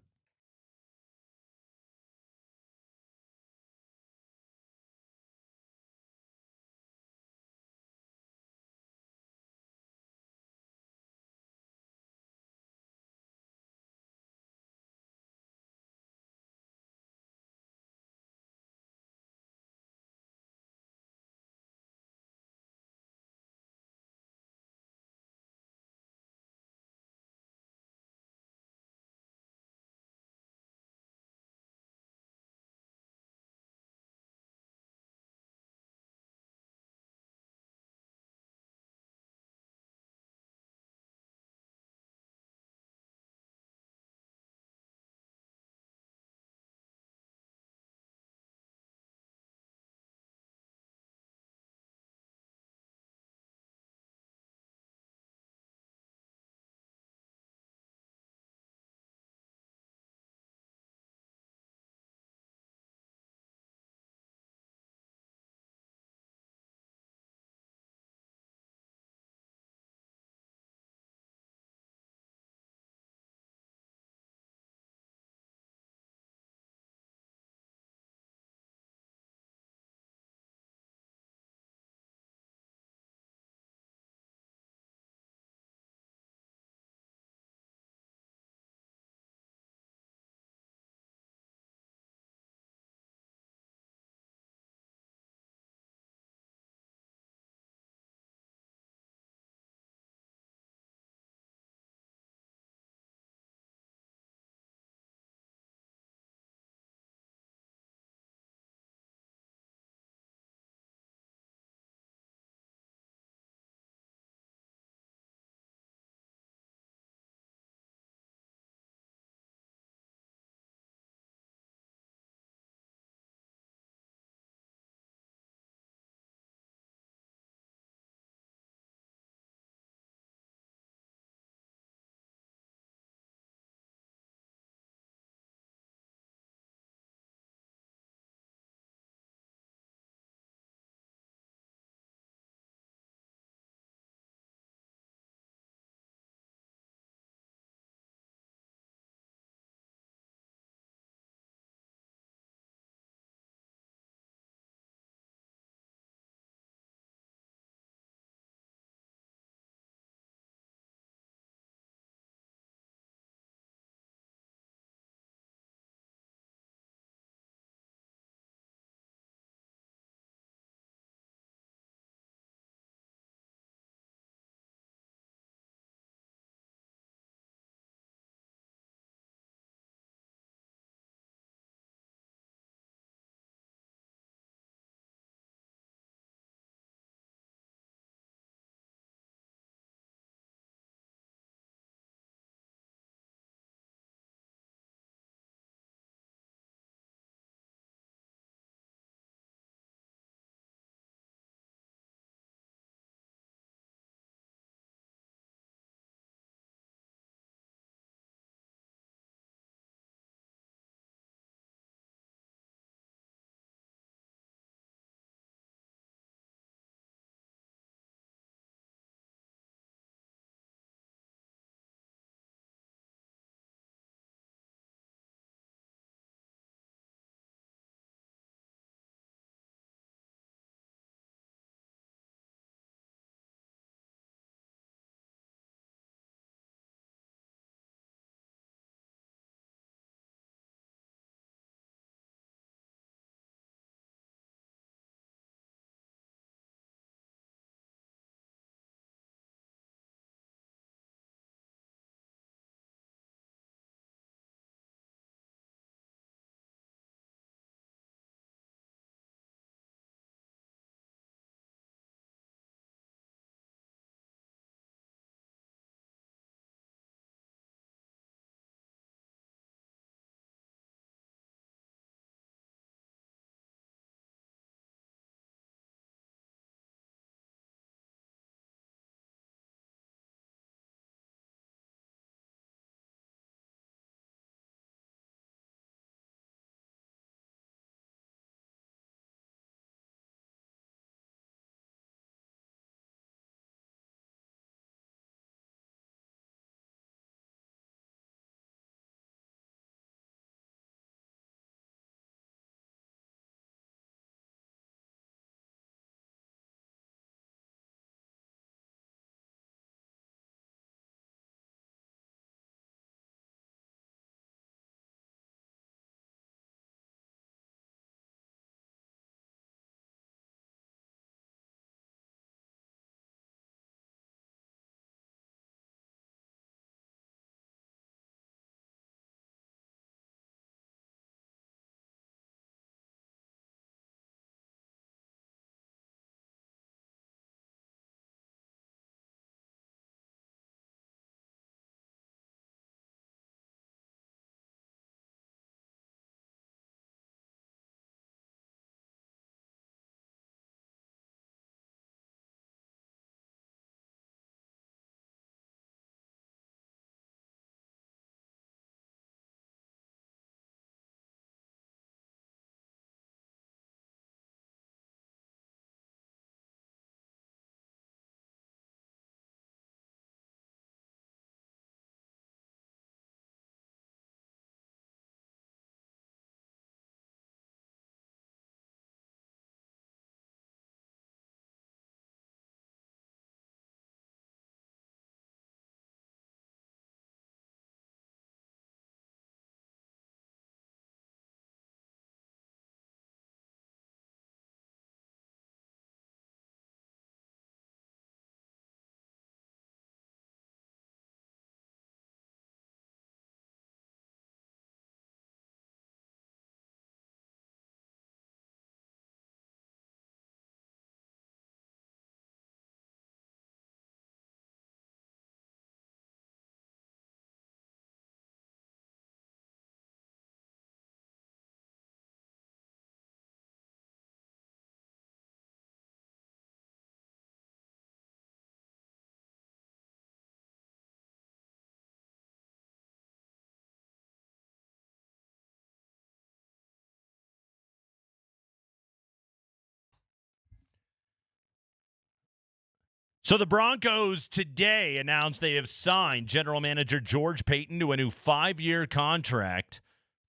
So the Broncos today announced they have signed general manager George Paton to a new 5-year contract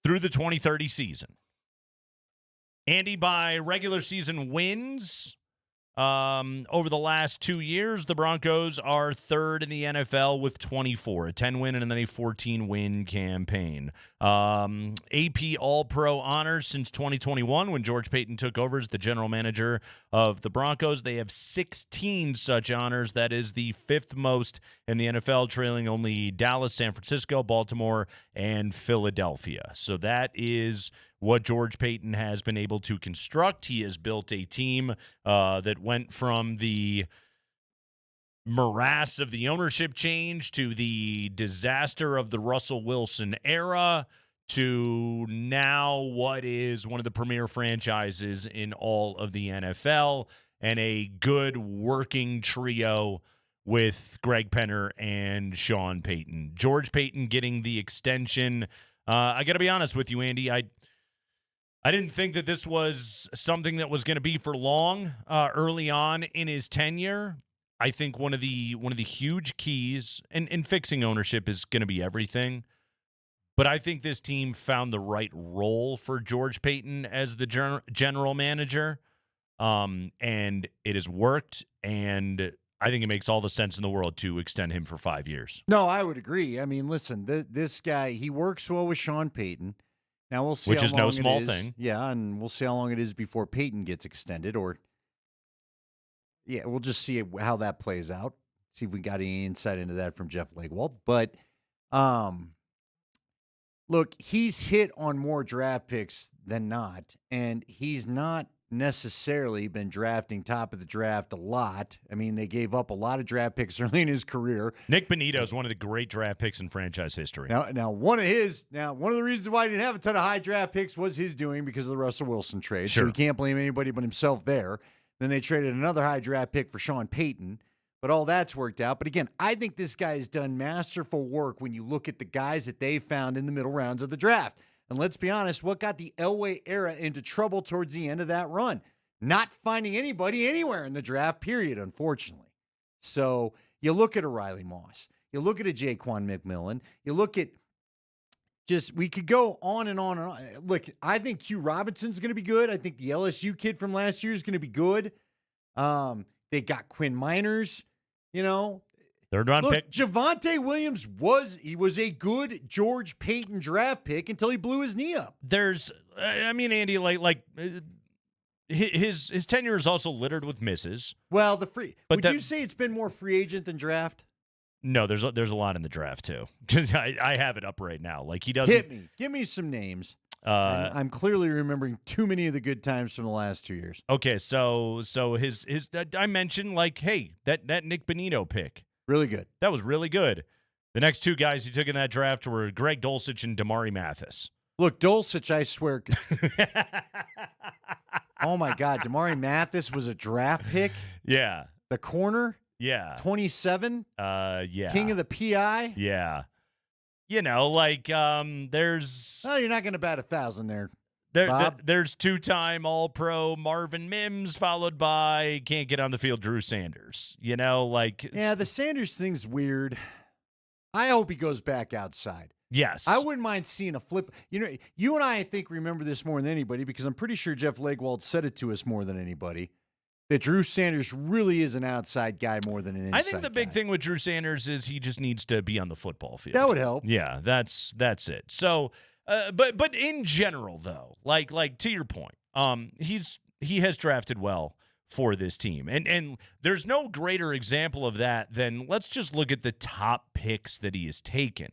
through the 2030 season. Andy, by regular season wins over the last 2 years, the Broncos are third in the NFL with 24, a 10-win and then a 14-win campaign. AP All-Pro honors since 2021 when George Paton took over as the general manager of the Broncos. They have 16 such honors. That is the 5th most in the NFL, trailing only Dallas, San Francisco, Baltimore, and Philadelphia. So that is what George Paton has been able to construct. He has built a team that went from the morass of the ownership change to the disaster of the Russell Wilson era to now what is one of the premier franchises in all of the NFL and a good working trio with Greg Penner and Sean Payton. George Paton getting the extension. I got to be honest with you, Andy. I didn't think that this was something that was going to be for long early on in his tenure. I think one of the huge keys, and fixing ownership is going to be everything, but I think this team found the right role for George Paton as the general manager, and it has worked, and I think it makes all the sense in the world to extend him for 5 years. No, I would agree. I mean, listen, this guy, he works well with Sean Payton. Now we'll see Which how is long no it small is. thing. Yeah, and we'll see how long it is before Payton gets extended, or we'll just see how that plays out. See if we got any insight into that from Jeff Legwold. But look, he's hit on more draft picks than not, and he's not necessarily been drafting top of the draft a lot. I mean, they gave up a lot of draft picks early in his career. Nick Bonito is one of the great draft picks in franchise history. Now one of the reasons why he didn't have a ton of high draft picks was his doing because of the Russell Wilson trade. Sure. So we can't blame anybody but himself there. Then they traded another high draft pick for Sean Payton, but all that's worked out. But again, I think this guy has done masterful work when you look at the guys that they found in the middle rounds of the draft. And let's be honest, what got the Elway era into trouble towards the end of that run? Not finding anybody anywhere in the draft period, unfortunately. So you look at a Riley Moss. You look at a Jaquan McMillan. You look at we could go on and on and on. Look, I think Q Robinson's going to be good. I think the LSU kid from last year is going to be good. They got Quinn Miners, Third round pick. Javonte Williams was a good George Paton draft pick until he blew his knee up. Andy, his tenure is also littered with misses. Well, would you say it's been more free agent than draft? No, there's a lot in the draft too. Because I have it up right now. Like he doesn't hit me. Give me some names. I'm clearly remembering too many of the good times from the last 2 years. Okay, so his I mentioned that Nick Bonito pick. Really good. That was really good. The next two guys he took in that draft were Greg Dulcich and Damari Mathis. Look, Dulcich, I swear. Oh, my God. Damari Mathis was a draft pick? Yeah. The corner? Yeah. 27? Yeah. King of the PI? Yeah. There's... Oh, you're not going to bat 1,000 there. There's two-time All-Pro Marvin Mims, followed by can't get on the field Drew Sanders. Yeah, the Sanders thing's weird. I hope he goes back outside. Yes. I wouldn't mind seeing a flip. You and I think, remember this more than anybody because I'm pretty sure Jeff Legwold said it to us more than anybody, that Drew Sanders really is an outside guy more than an inside guy. I think the big thing with Drew Sanders is he just needs to be on the football field. That would help. Yeah, that's it. So... But in general, though, like to your point, he has drafted well for this team, and there's no greater example of that than let's just look at the top picks that he has taken.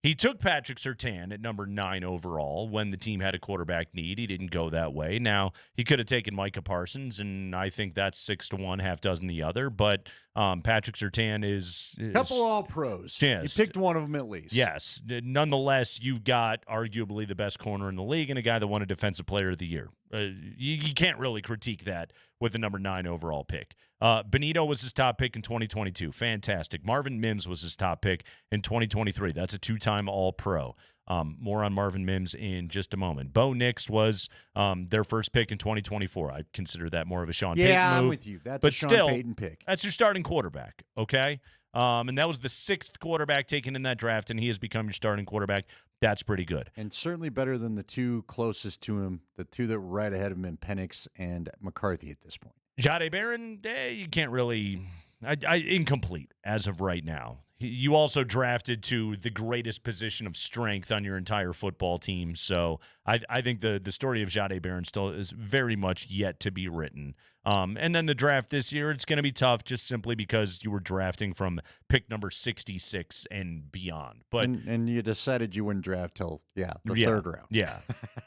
He took Patrick Surtain at number 9 overall when the team had a quarterback need. He didn't go that way. Now, he could have taken Micah Parsons, and I think that's 6 to 1, half dozen the other. But Patrick Surtain is couple All-Pros. Yes. You picked one of them at least. Yes. Nonetheless, you've got arguably the best corner in the league and a guy that won a Defensive Player of the Year. You can't really critique that with the number 9 overall pick. Bonito was his top pick in 2022. Fantastic. Marvin Mims was his top pick in 2023. That's a 2-time All-Pro. More on Marvin Mims in just a moment. Bo Nix was their first pick in 2024. I consider that more of a Sean Payton move. Yeah, I'm with you. That's a Sean Payton pick. That's your starting quarterback, okay? And that was the 6th quarterback taken in that draft, and he has become your starting quarterback. That's pretty good. And certainly better than the two closest to him, the two that were right ahead of him, Penix and McCarthy at this point. Jahdae Barron, you can't really incomplete as of right now. You also drafted to the greatest position of strength on your entire football team. So I think the story of Jahdae Barron still is very much yet to be written. And then the draft this year, it's going to be tough just simply because you were drafting from pick number 66 and beyond. But and you decided you wouldn't draft till the third round. Yeah.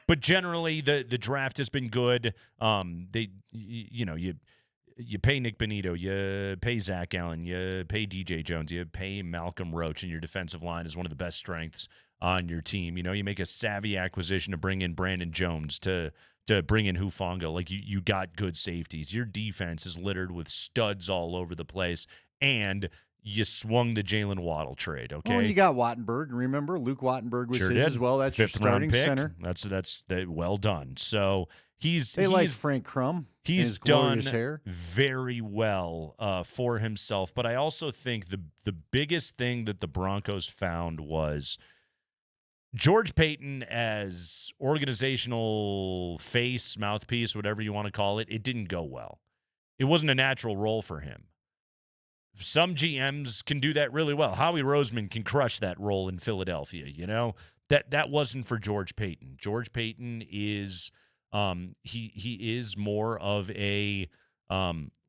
But generally the draft has been good. You pay Nick Bonito, you pay Zach Allen, you pay DJ Jones, you pay Malcolm Roach, and your defensive line is one of the best strengths on your team. You make a savvy acquisition to bring in Brandon Jones, to bring in Hufanga. Like, you got good safeties. Your defense is littered with studs all over the place, and you swung the Jalen Waddle trade, okay? Well, and you got Wattenberg. Remember, Luke Wattenberg was Sure his did. as well. That's your 5th round starting pick. center. That's well done. So he's like Frank Crum. He's his done glorious hair. very well for himself. But I also think the biggest thing that the Broncos found was George Paton as organizational face, mouthpiece, whatever you want to call it. It didn't go well. It wasn't a natural role for him. Some GMs can do that really well. Howie Roseman can crush that role in Philadelphia. That wasn't for George Paton. George Paton is he is more of a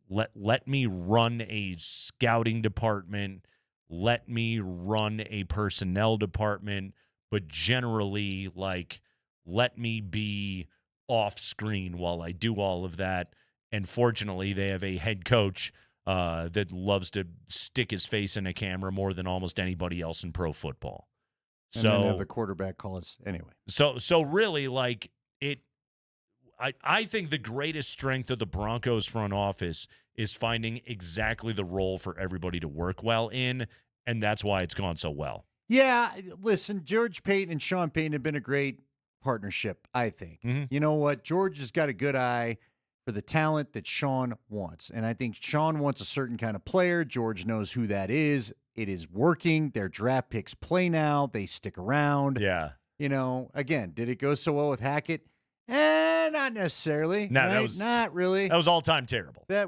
let me run a scouting department, let me run a personnel department, but generally let me be off screen while I do all of that. And fortunately, they have a head coach that loves to stick his face in a camera more than almost anybody else in pro football. And then have the quarterback call us anyway. So really, I think the greatest strength of the Broncos front office is finding exactly the role for everybody to work well in, and that's why it's gone so well. Yeah, listen, George Paton and Sean Payton have been a great partnership, I think. Mm-hmm. You know what? George has got a good eye for the talent that Sean wants. And I think Sean wants a certain kind of player. George knows who that is. It is working. Their draft picks play now. They stick around. Yeah. Again, did it go so well with Hackett? Not necessarily. No, right? that was not really. That was all-time terrible. Yeah.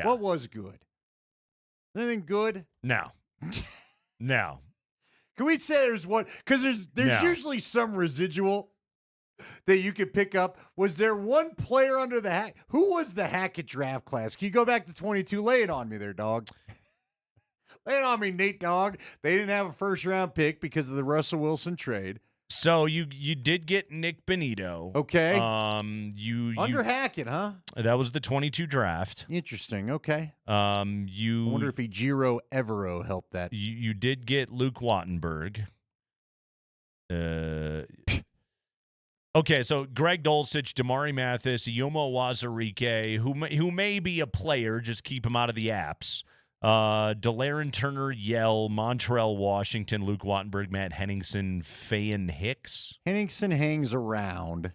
What was good? Anything good? No. No. Can we say there's one? Because there's usually some residual that you could pick up. Was there one player under the hack? Who was the Hackett draft class? Can you go back to 22? Lay it on me there, dog. Lay it on me, Nate, dog. They didn't have a first-round pick because of the Russell Wilson trade. So you did get Nick Bonito. Okay. Under Hackett, huh? That was the 22 draft. Interesting. Okay. I wonder if Ejiro Evero helped that. You did get Luke Wattenberg. Okay, so Greg Dulcich, Damari Mathis, Yomo Wazarike, who may be a player, just keep him out of the apps. Delaren Turner, Yell, Montrell Washington, Luke Wattenberg, Matt Henningsen, Fayen Hicks. Henningsen hangs around. Is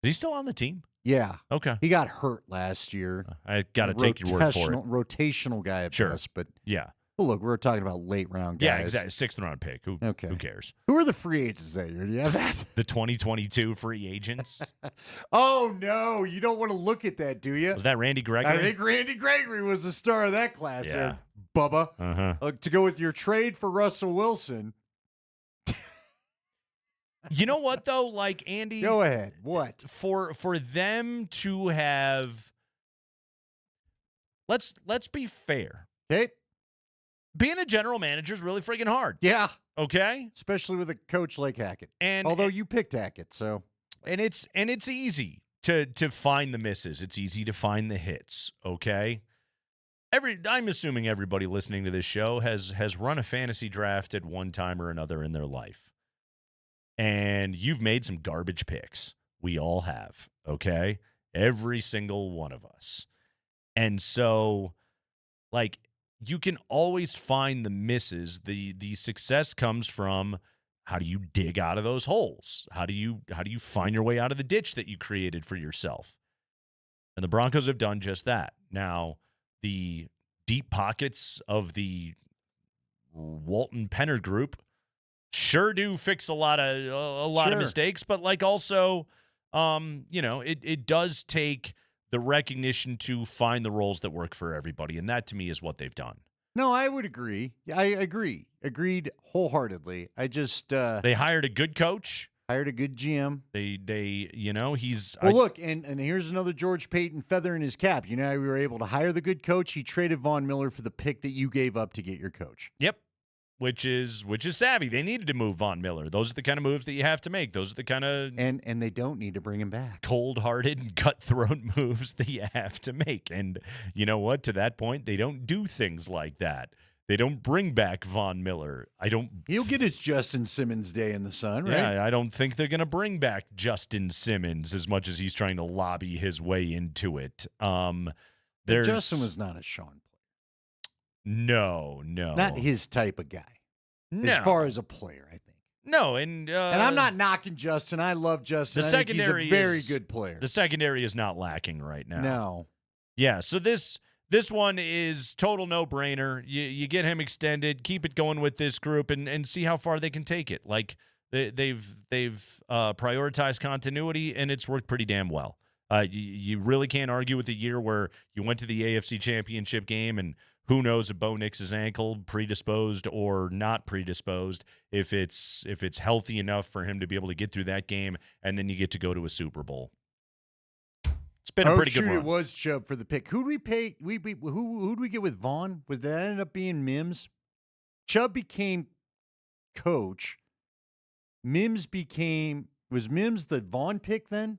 he still on the team? Yeah. Okay. He got hurt last year. I got to take your word for it. Rotational guy at best, but yeah. Well, look, we're talking about late round guys. Yeah, exactly. 6th round pick. Who cares? Who are the free agents that year? Do you have that? The 2022 free agents. Oh, no. You don't want to look at that, do you? Was that Randy Gregory? I think Randy Gregory was the star of that class there, Bubba. Uh-huh. To go with your trade for Russell Wilson. You know what, though? Andy. Go ahead. What? For them to have. Let's be fair. Okay. Being a general manager is really freaking hard. Yeah. Okay. Especially with a coach like Hackett. Although you picked Hackett, so. And it's easy to find the misses. It's easy to find the hits. Okay. I'm assuming everybody listening to this show has run a fantasy draft at one time or another in their life. And you've made some garbage picks. We all have. Okay. Every single one of us. And so, you can always find the misses. The success comes from how do you dig out of those holes? How do you find your way out of the ditch that you created for yourself? And the Broncos have done just that. Now, the deep pockets of the Walton Penner group sure do fix a lot of mistakes, but like also, it does take the recognition to find the roles that work for everybody, and that to me is what they've done. No, I would agree. I agree. Agreed wholeheartedly. I just they hired a good coach, hired a good GM. He's look, and here's another George Paton feather in his cap. You know, we were able to hire the good coach. He traded Von Miller for the pick that you gave up to get your coach. Yep. Which is savvy. They needed to move Von Miller. Those are the kind of moves that you have to make. Those are the kind of and they don't need to bring him back. Cold-hearted, cutthroat moves that you have to make. And you know what? To that point, they don't do things like that. They don't bring back Von Miller. He'll get his Justin Simmons day in the sun, right? Yeah, I don't think they're going to bring back Justin Simmons as much as he's trying to lobby his way into it. Justin was not a Sean. No. Not his type of guy. No. As far as a player, I think. No, and I'm not knocking Justin. I love Justin. I think he's a very good player. The secondary is not lacking right now. No. Yeah, so this one is total no-brainer. You get him extended, keep it going with this group, and see how far they can take it. Like they've prioritized continuity, and it's worked pretty damn well. You really can't argue with a year where you went to the AFC Championship game and who knows if Bo Nix's ankle, predisposed or not predisposed, if it's healthy enough for him to be able to get through that game, and then you get to go to a Super Bowl. It's been a pretty good run. It was Chubb for the pick. Who'd we pay? Who'd we get with Vaughn? Was that ended up being Mims? Chubb became coach. Was Mims the Vaughn pick then?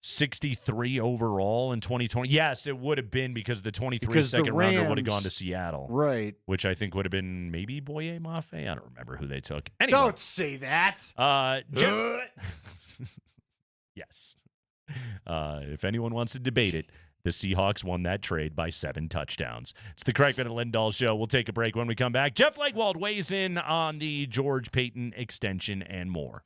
63 overall in 2020. Yes, it would have been because the 23 second rounder would have gone to Seattle. Right. Which I think would have been maybe Boye Mafe. I don't remember who they took. Anyway. Don't say that. Yes. If anyone wants to debate it, the Seahawks won that trade by 7 touchdowns. It's the Kreckman and Lindahl Show. We'll take a break. When we come back, Jeff Legwold weighs in on the George Paton extension and more.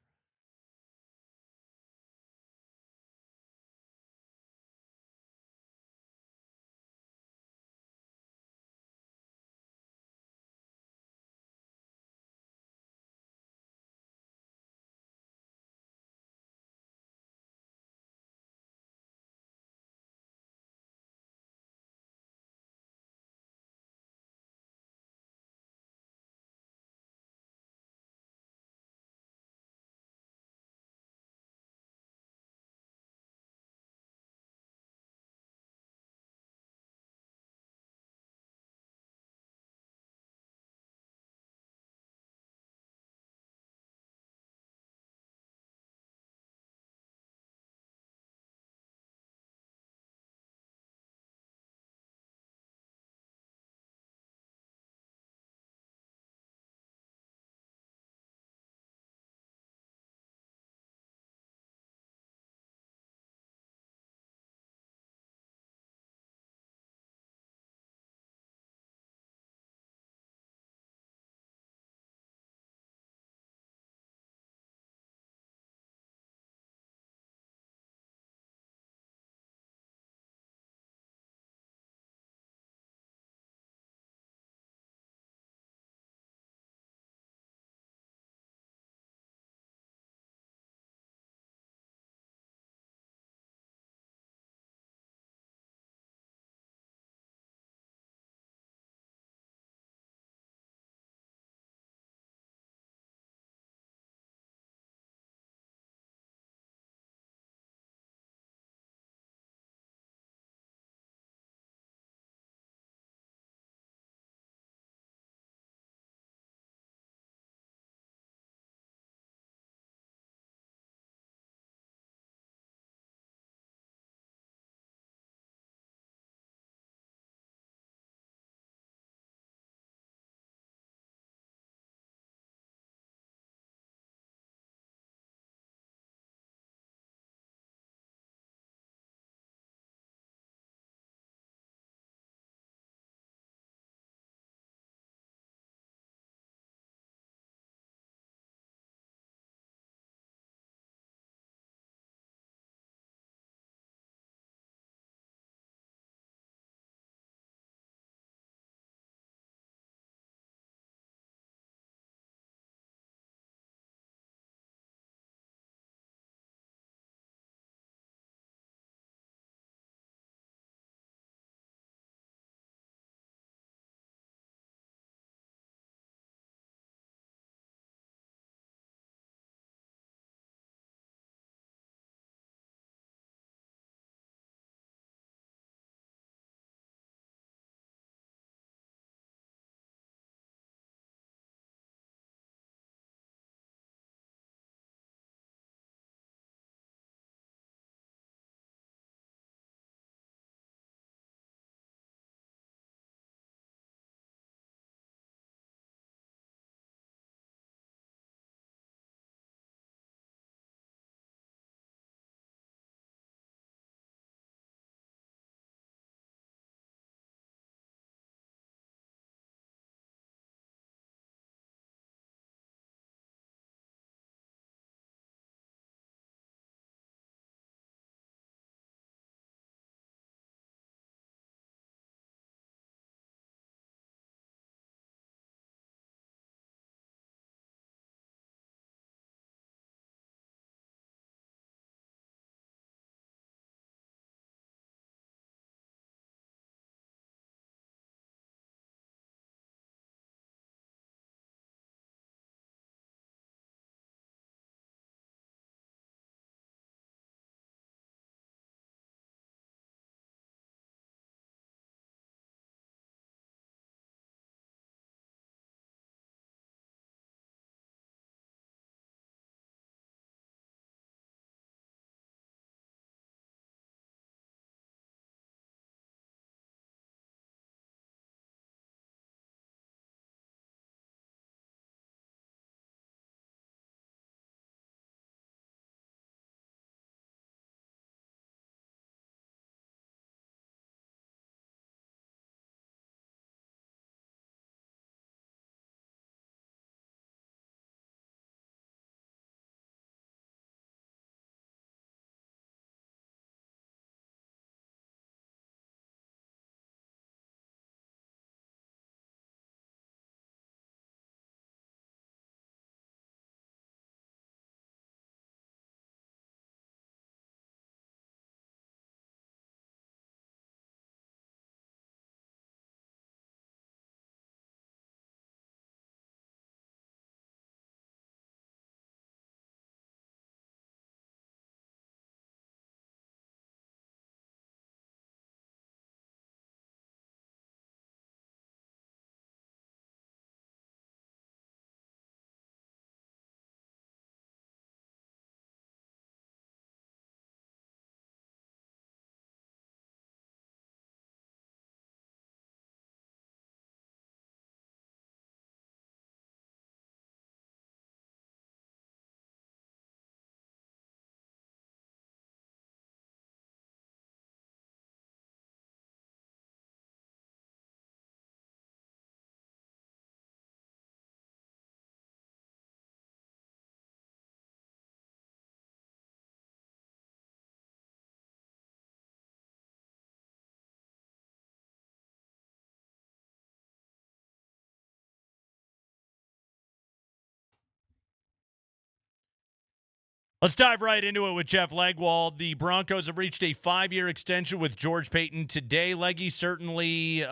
Let's dive right into it with Jeff Legwold. The Broncos have reached a 5-year extension with George Paton today. Leggy, certainly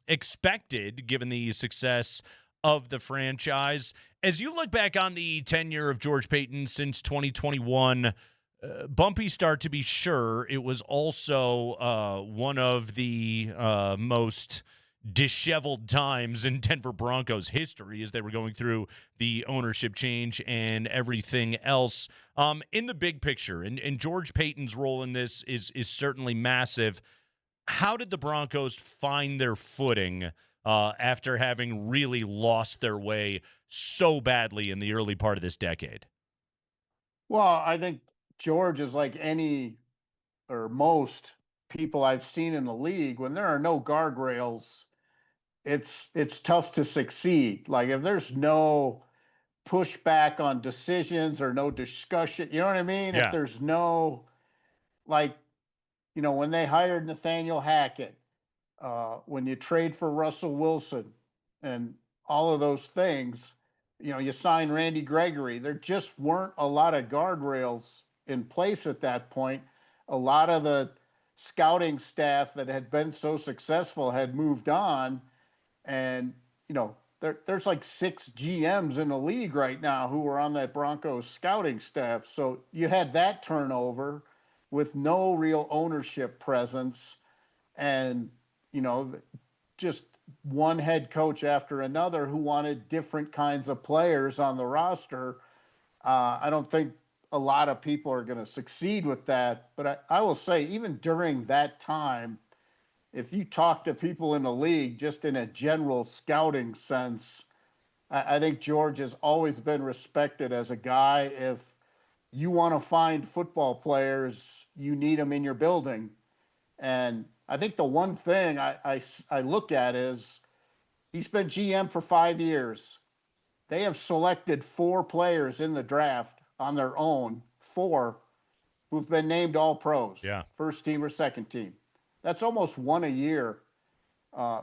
expected given the success of the franchise. As you look back on the tenure of George Paton since 2021, bumpy start to be sure. It was also one of the most disheveled times in Denver Broncos history as they were going through the ownership change and everything else. In the big picture, and George Paton's role in this is certainly massive. How did the Broncos find their footing after having really lost their way so badly in the early part of this decade? Well, I think George is like any or most people I've seen in the league. When there are no guardrails, it's tough to succeed. Like if there's no pushback on decisions or no discussion, you know what I mean? Yeah. If there's no, like, when they hired Nathaniel Hackett, when you trade for Russell Wilson and all of those things, you sign Randy Gregory, there just weren't a lot of guardrails in place at that point. A lot of the scouting staff that had been so successful had moved on. And, there's like 6 GMs in the league right now who are on that Broncos scouting staff. So you had that turnover with no real ownership presence and, just one head coach after another who wanted different kinds of players on the roster. I don't think a lot of people are going to succeed with that. But I will say, even during that time, if you talk to people in the league, just in a general scouting sense, I think George has always been respected as a guy. If you want to find football players, you need them in your building. And I think the one thing I look at is he's been GM for 5 years. They have selected 4 players in the draft on their own, 4 who've been named all pros. Yeah. First team or second team. That's almost 1 a year.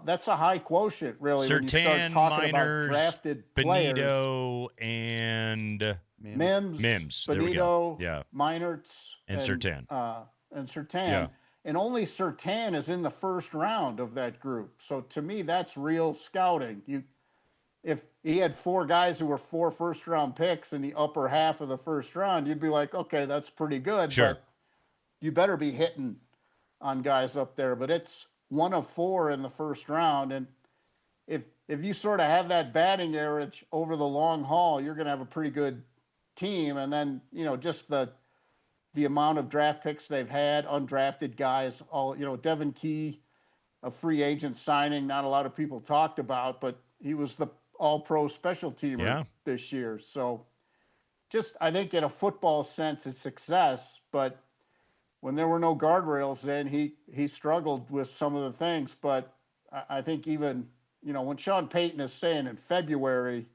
That's a high quotient, really, when you start talking Miners, about drafted players. Benito, and Mims. There we go. Benito, Yeah. Minerts, And Surtain. And Surtain. Yeah. And only Surtain is in the first round of that group. So to me, that's real scouting. If he had 4 guys who were 4 first-round picks in the upper half of the first round, you'd be like, okay, that's pretty good. Sure. But you better be hitting on guys up there. But it's 1 of 4 in the first round. And if you sort of have that batting average over the long haul, you're going to have a pretty good team. And then, just the amount of draft picks they've had, undrafted guys, all, Devin Key, a free agent signing, not a lot of people talked about, but he was the all-pro special teamer this year. So just, I think in a football sense, it's success, but when there were no guardrails then, he struggled with some of the things. But I think even, when Sean Payton is saying in February,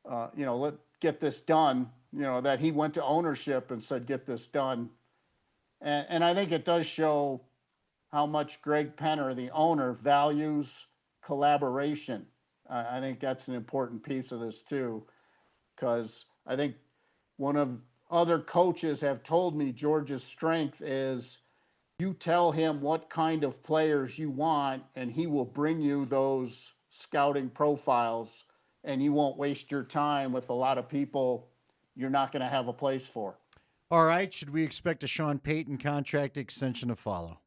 let's get this done, that he went to ownership and said, get this done. And I think it does show how much Greg Penner, the owner, values collaboration. I think that's an important piece of this too, because I think one of other coaches have told me George's strength is you tell him what kind of players you want, and he will bring you those scouting profiles, and you won't waste your time with a lot of people you're not going to have a place for. All right. Should we expect a Sean Payton contract extension to follow?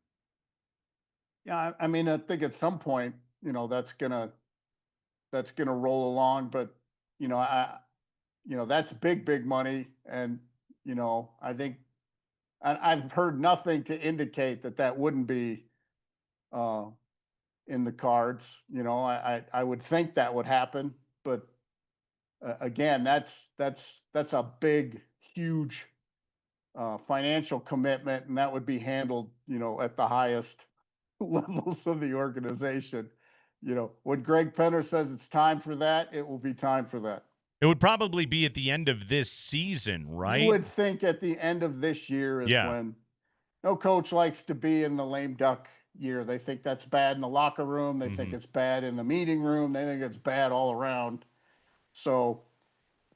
Yeah, I mean, I think at some point, that's gonna roll along. But that's big money, and I think I've heard nothing to indicate that wouldn't be in the cards. I would think that would happen, but again, that's a big, huge financial commitment, and that would be handled, at the highest levels of the organization. When Greg Penner says it's time for that, it will be time for that. It would probably be at the end of this season, right? You would think at the end of this year is when no coach likes to be in the lame duck year. They think that's bad in the locker room. They think it's bad in the meeting room. They think it's bad all around. So,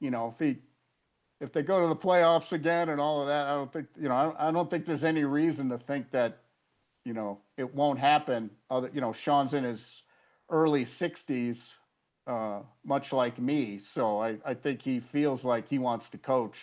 if if they go to the playoffs again and all of that, I don't think, I don't think there's any reason to think that, it won't happen. Sean's in his early 60s, much like me. So I think he feels like he wants to coach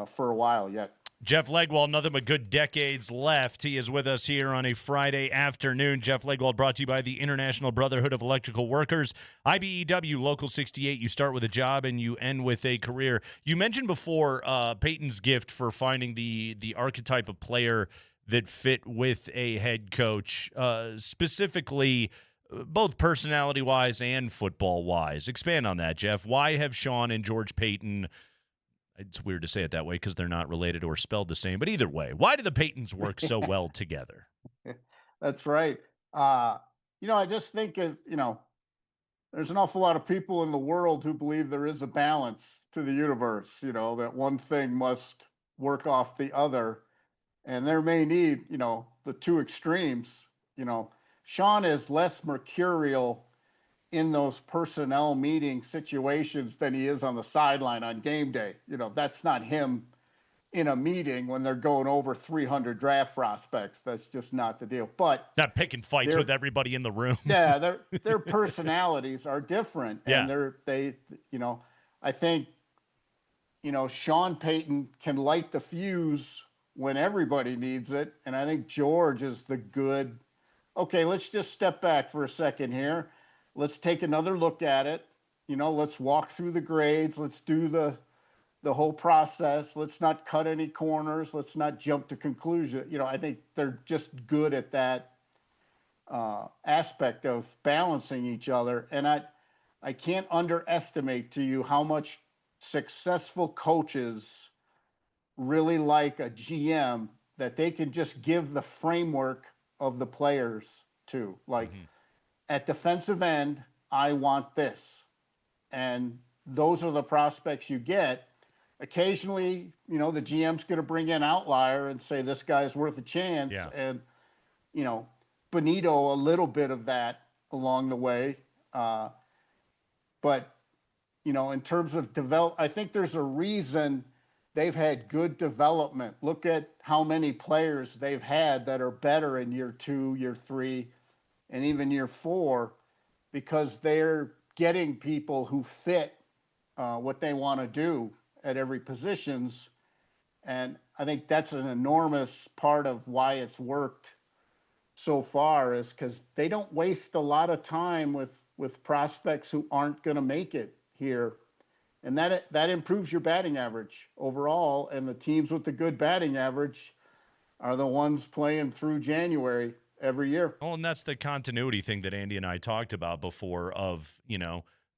for a while yet. Jeff Legwold, nothing but good decades left. He is with us here on a Friday afternoon. Jeff Legwold brought to you by the International Brotherhood of Electrical Workers. IBEW Local 68. You start with a job and you end with a career. You mentioned before Paton's gift for finding the archetype of player that fit with a head coach, specifically both personality-wise and football-wise. Expand on that, Jeff. Why have Sean and George Paton – it's weird to say it that way because they're not related or spelled the same. But either way, why do the Patons work so well together? That's right. I just think, there's an awful lot of people in the world who believe there is a balance to the universe, that one thing must work off the other. And there may need, the two extremes. Sean is less mercurial in those personnel meeting situations than he is on the sideline on game day. That's not him in a meeting when they're going over 300 draft prospects. That's just not the deal. But not picking fights with everybody in the room. Yeah, their personalities are different. And I think, Sean Paton can light the fuse when everybody needs it. And I think George is the good, okay, let's just step back for a second here. Let's take another look at it. Let's walk through the grades. Let's do the whole process. Let's not cut any corners. Let's not jump to conclusion. I think they're just good at that aspect of balancing each other. And I can't underestimate to you how much successful coaches really like a GM that they can just give the framework of the players to. Like, at defensive end, I want this. And those are the prospects you get. Occasionally, the GM's going to bring in an outlier and say, this guy's worth a chance. Yeah. And, Benito, a little bit of that along the way. But, in terms of I think there's a reason they've had good development. Look at how many players they've had that are better in year 2, year 3, and even year 4, because they're getting people who fit what they want to do at every positions. And I think that's an enormous part of why it's worked so far, is because they don't waste a lot of time with prospects who aren't going to make it here. And that improves your batting average overall. And the teams with the good batting average are the ones playing through January every year. Oh, and that's the continuity thing that Andy and I talked about before of,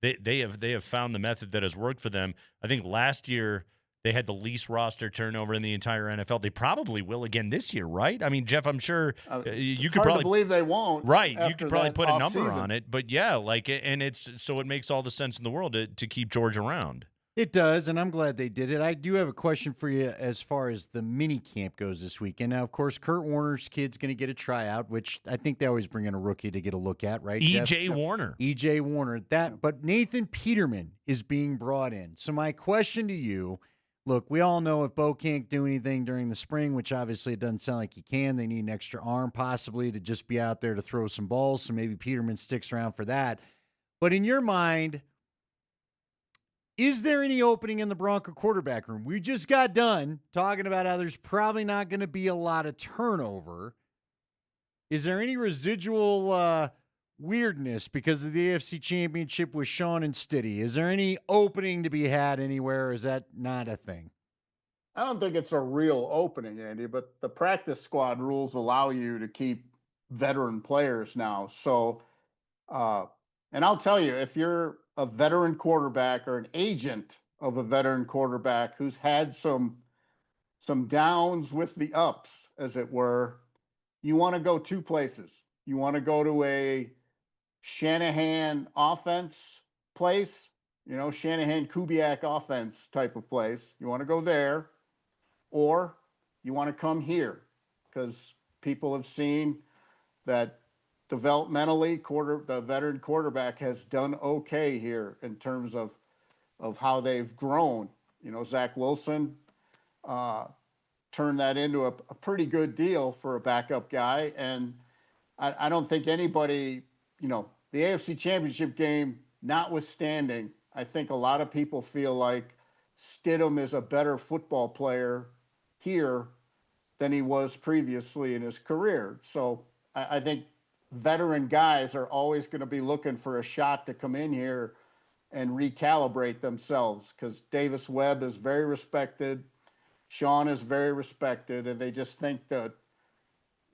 they have found the method that has worked for them. I think last year they had the least roster turnover in the entire NFL. They probably will again this year, right? I mean, Jeff, I'm sure you could probably believe they won't. Right. You could probably put a number on it, but yeah, and it makes all the sense in the world to keep George around. It does, and I'm glad they did it. I do have a question for you as far as the mini camp goes this weekend. Now, of course, Kurt Warner's kid's going to get a tryout, which I think they always bring in a rookie to get a look at, right? E.J. Warner. E.J. Warner. But Nathan Peterman is being brought in. So my question to you, look, we all know if Bo can't do anything during the spring, which obviously it doesn't sound like he can, they need an extra arm possibly to just be out there to throw some balls, so maybe Peterman sticks around for that. But in your mind, is there any opening in the Bronco quarterback room? We just got done talking about how there's probably not going to be a lot of turnover. Is there any residual weirdness because of the AFC Championship with Sean and Stiddy? Is there any opening to be had anywhere, or is that not a thing? I don't think it's a real opening, Andy, but the practice squad rules allow you to keep veteran players now. So, and I'll tell you, if you're a veteran quarterback or an agent of a veteran quarterback who's had some downs with the ups, as it were, you want to go two places. You want to go to a Shanahan offense place, Shanahan Kubiak offense type of place. You want to go there, or you want to come here, because people have seen that developmentally, the veteran quarterback has done okay here in terms of how they've grown. Zach Wilson turned that into a pretty good deal for a backup guy. And I don't think anybody, the AFC Championship game notwithstanding, I think a lot of people feel like Stidham is a better football player here than he was previously in his career. So I think veteran guys are always going to be looking for a shot to come in here and recalibrate themselves, because Davis Webb is very respected. Sean is very respected, and they just think that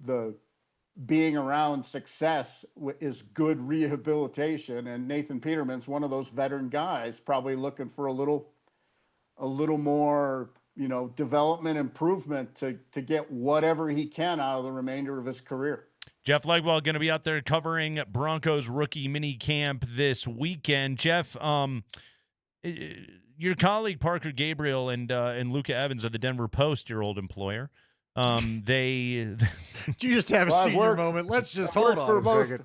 the being around success is good rehabilitation. And Nathan Peterman's one of those veteran guys, probably looking for a little more, development improvement to get whatever he can out of the remainder of his career. Jeff Legwell going to be out there covering Broncos rookie mini camp this weekend. Jeff, your colleague Parker Gabriel and Luca Evans of the Denver Post, your old employer, Did you just have a senior moment? Let's just hold on a second.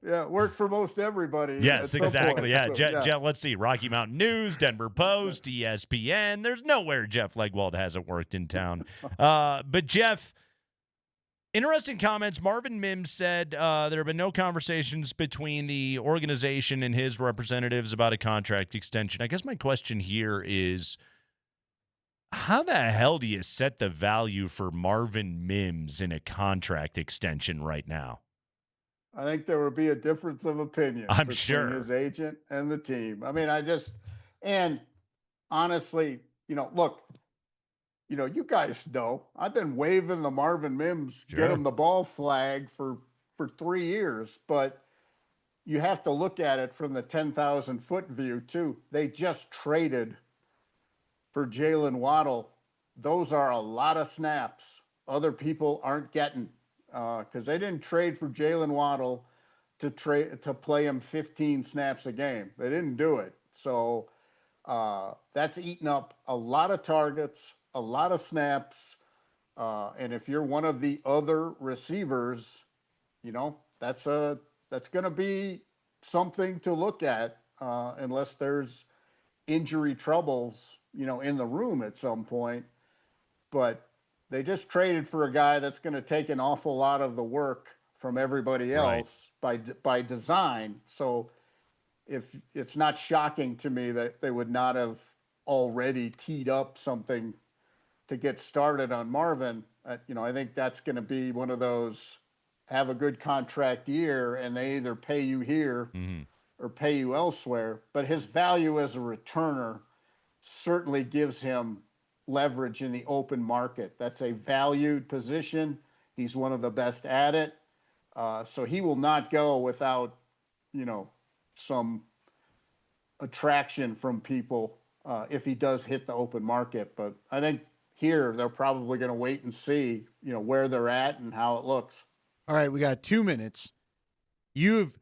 Yeah, it worked for most everybody. Yes, exactly. Yeah. So, Jeff, let's see. Rocky Mountain News, Denver Post, ESPN. There's nowhere Jeff Legwald hasn't worked in town. But Jeff, interesting comments. Marvin Mims said there have been no conversations between the organization and his representatives about a contract extension. I guess my question here is, how the hell do you set the value for Marvin Mims in a contract extension right now? I think there would be a difference of opinion I'm between sure his agent and the team. I mean, and honestly, look, you guys know, I've been waving the Marvin Mims, get him the ball flag for 3 years, but you have to look at it from the 10,000 foot view too. They just traded for Jalen Waddle. Those are a lot of snaps other people aren't getting, because they didn't trade for Jalen Waddle to play him 15 snaps a game. They didn't do it. So that's eaten up a lot of targets, a lot of snaps. And if you're one of the other receivers, that's going to be something to look at, unless there's injury troubles, in the room at some point. But they just traded for a guy that's going to take an awful lot of the work from everybody else by design. So if it's not shocking to me that they would not have already teed up something to get started on Marvin, I think that's going to be one of those, have a good contract year and they either pay you here or pay you elsewhere. But his value as a returner certainly gives him leverage in the open market. That's a valued position. He's one of the best at it. So he will not go without, some attraction from people if he does hit the open market. But I think here they're probably going to wait and see, where they're at and how it looks. All right, we got 2 minutes. You've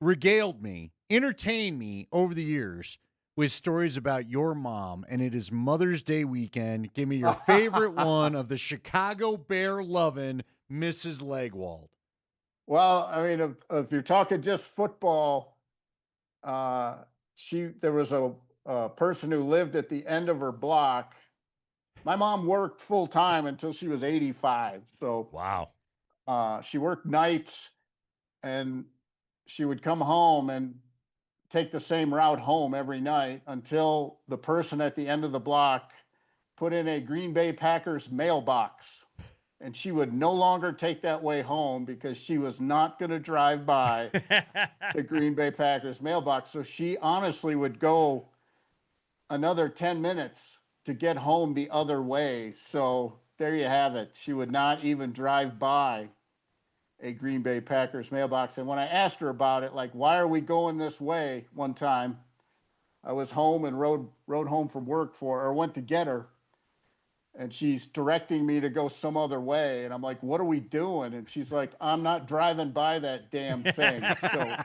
regaled me, entertained me over the years with stories about your mom, and it is Mother's Day weekend. Give me your favorite one of the Chicago Bear loving Mrs. Legwald. Well, I mean, if you're talking just football, there was a person who lived at the end of her block. My mom worked full time until she was 85. So wow. She worked nights, and she would come home and take the same route home every night until the person at the end of the block put in a Green Bay Packers mailbox. And she would no longer take that way home because she was not going to drive by the Green Bay Packers mailbox. So she honestly would go another 10 minutes to get home the other way. So there you have it. She would not even drive by a Green Bay Packers mailbox. And when I asked her about it, like, why are we going this way? One time I was home and rode home from work went to get her, and she's directing me to go some other way. And I'm like, what are we doing? And she's like, I'm not driving by that damn thing. So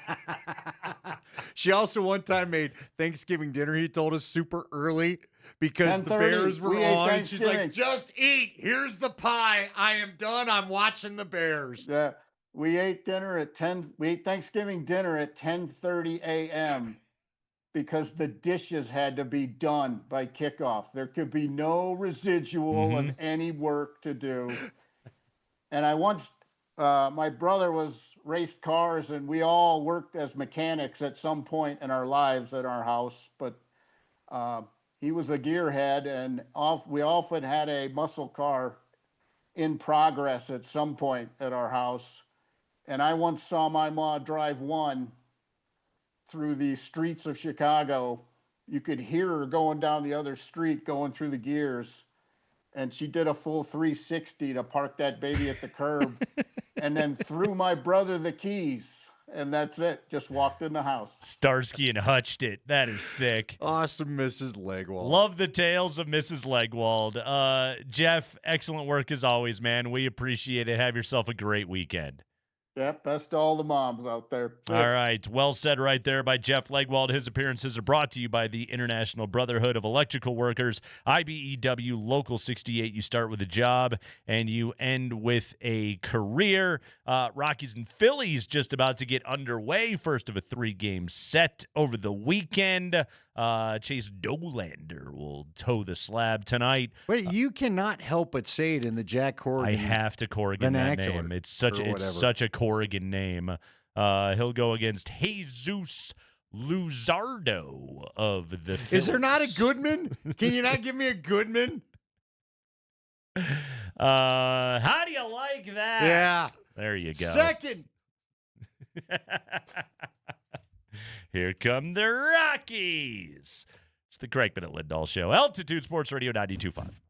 she also one time made Thanksgiving dinner, he told us, super early because the Bears were on. And she's like, just eat. Here's the pie. I am done. I'm watching the Bears. Yeah. We ate Thanksgiving dinner at 10:30 a.m. because the dishes had to be done by kickoff. There could be no residual of any work to do. And I once, my brother raced cars, and we all worked as mechanics at some point in our lives at our house, but he was a gearhead, and we often had a muscle car in progress at some point at our house. And I once saw my mom drive one through the streets of Chicago. You could hear her going down the other street, going through the gears. And she did a full 360 to park that baby at the curb and then threw my brother the keys. And that's it. Just walked in the house. Starsky and Hutched it. That is sick. Awesome, Mrs. Legwald. Love the tales of Mrs. Legwald. Jeff, excellent work as always, man. We appreciate it. Have yourself a great weekend. Yep, best to all the moms out there. All right. Well said right there by Jeff Legwald. His appearances are brought to you by the International Brotherhood of Electrical Workers, IBEW Local 68. You start with a job and you end with a career. Rockies and Phillies just about to get underway. First of a 3-game set over the weekend. Chase Dolander will toe the slab tonight. Wait, you cannot help but say it in the Jack Corrigan. I have to Corrigan that name. It's such a Corrigan name. He'll go against Jesus Luzardo of the Phillies. Is there not a Goodman? Can you not give me a Goodman? How do you like that? Yeah. There you go. Second. Here come the Rockies. It's the Kreckman and Lindahl Show. Altitude Sports Radio 92.5.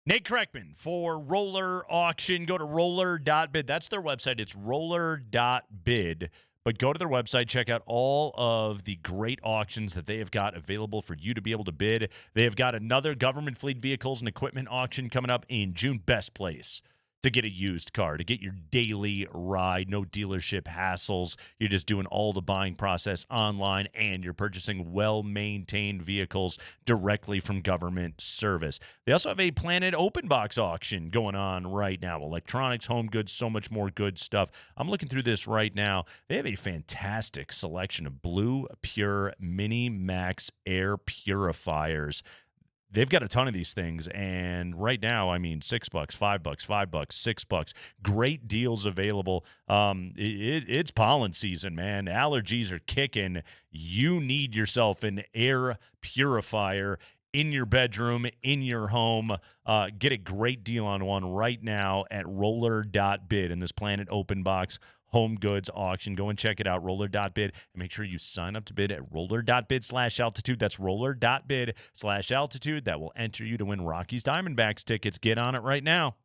Nate Kreckman for Roller Auction. Go to roller.bid. That's their website. It's roller.bid. But go to their website, check out all of the great auctions that they have got available for you to be able to bid. They have got another government fleet vehicles and equipment auction coming up in June. Best place to get a used car, to get your daily ride, no dealership hassles. You're just doing all the buying process online, and you're purchasing well-maintained vehicles directly from government service. They also have a Planet Open Box auction going on right now. Electronics, home goods, so much more good stuff. I'm looking through this right now. They have a fantastic selection of Blue Pure Mini Max air purifiers. They've got a ton of these things, and right now, I mean, $6, $5, $5, $6. Great deals available. It's pollen season, man. Allergies are kicking. You need yourself an air purifier in your bedroom, in your home. Get a great deal on one right now at roller.bid in this Planet Open Box home goods auction. Go and check it out, roller.bid, and make sure you sign up to bid at roller.bid/altitude. That's roller.bid/altitude. That will enter you to win Rockies Diamondbacks tickets. Get on it right now.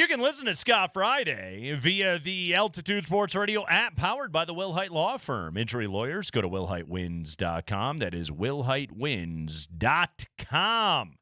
You can listen to Scott Friday via the Altitude Sports Radio app powered by the Wilhite Law Firm. Injury lawyers, go to wilhitewins.com. That is wilhitewins.com.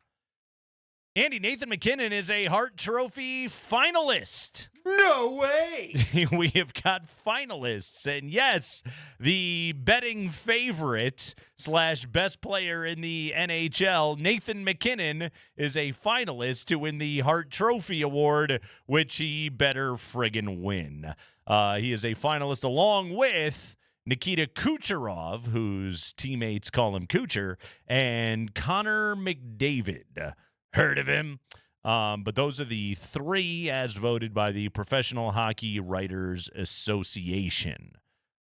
Andy, Nathan McKinnon is a Hart Trophy finalist. No way! We have got finalists. And yes, the betting favorite / best player in the NHL, Nathan McKinnon, is a finalist to win the Hart Trophy Award, which he better friggin' win. He is a finalist along with Nikita Kucherov, whose teammates call him Kucher, and Connor McDavid. Heard of him? But those are the three as voted by the Professional Hockey Writers Association.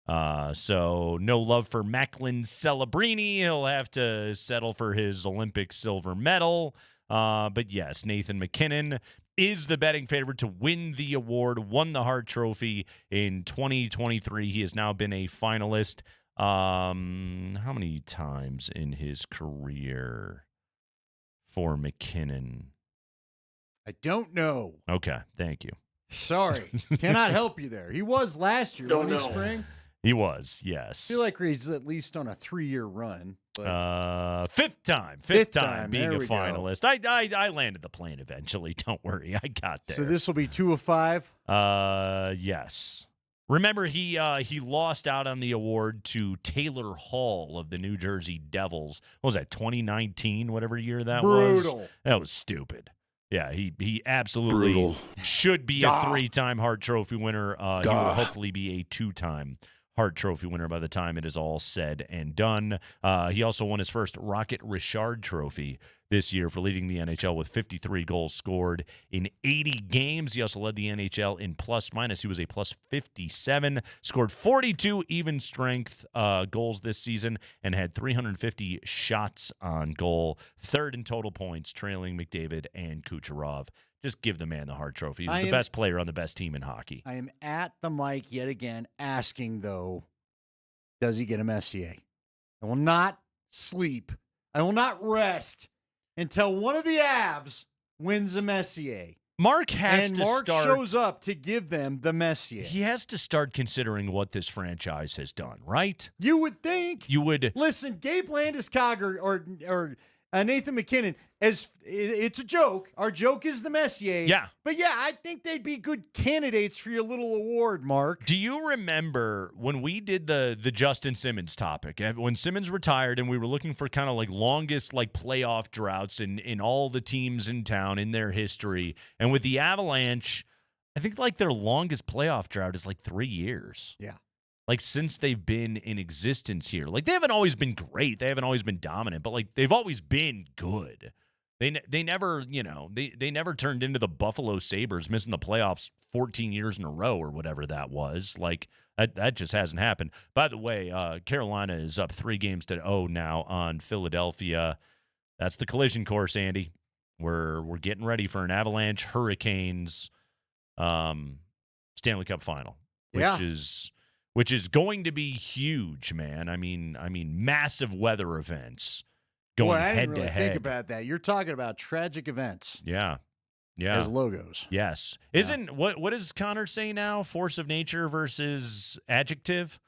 So no love for Macklin Celebrini. He'll have to settle for his Olympic silver medal. But yes, Nathan McKinnon is the betting favorite to win the award, won the Hart Trophy in 2023. He has now been a finalist how many times in his career for McKinnon? I don't know. Okay, thank you. Sorry. Cannot help you there. He was last year, wasn't he, Spring? He was, yes. I feel like he's at least on a 3-year run. Fifth time being a finalist. I landed the plane eventually. Don't worry, I got there. So this will be 2 of 5? Yes. Remember, he lost out on the award to Taylor Hall of the New Jersey Devils. What was that, 2019, whatever year that was? Brutal. That was stupid. Yeah, he absolutely should be a 3-time Hart Trophy winner. He will hopefully be a 2-time Hart Trophy winner by the time it is all said and done. He also won his first Rocket Richard Trophy this year for leading the NHL with 53 goals scored in 80 games. He also led the NHL in plus-minus. He was a plus 57, scored 42 even strength goals this season, and had 350 shots on goal. Third in total points, trailing McDavid and Kucherov. Just give the man the Hart Trophy. He was the best player on the best team in hockey. I am at the mic yet again asking, though, does he get a Messier? I will not sleep. I will not rest until one of the Avs wins a Messier. Mark shows up to give them the Messier. He has to start considering what this franchise has done, right? You would think. You would. Listen, Gabe Landeskog or Nathan McKinnon, it's a joke. Our joke is the Messier. Yeah. But yeah, I think they'd be good candidates for your little award, Mark. Do you remember when we did the Justin Simmons topic? When Simmons retired and we were looking for kind of like longest like playoff droughts in all the teams in town in their history. And with the Avalanche, I think like their longest playoff drought is like 3 years. Yeah. Like since they've been in existence here. Like they haven't always been great. They haven't always been dominant, but like they've always been good. They never, they never turned into the Buffalo Sabres missing the playoffs 14 years in a row or whatever that was. Like that just hasn't happened. By the way, Carolina is up 3-0 now on Philadelphia. That's the collision course, Andy. We're getting ready for an Avalanche Hurricanes Stanley Cup final, which is going to be huge, man. I mean, massive weather events going head to head. I didn't really think about that. You're talking about tragic events. Yeah. As logos. Yes. Isn't what does Connor say now? Force of nature versus adjective?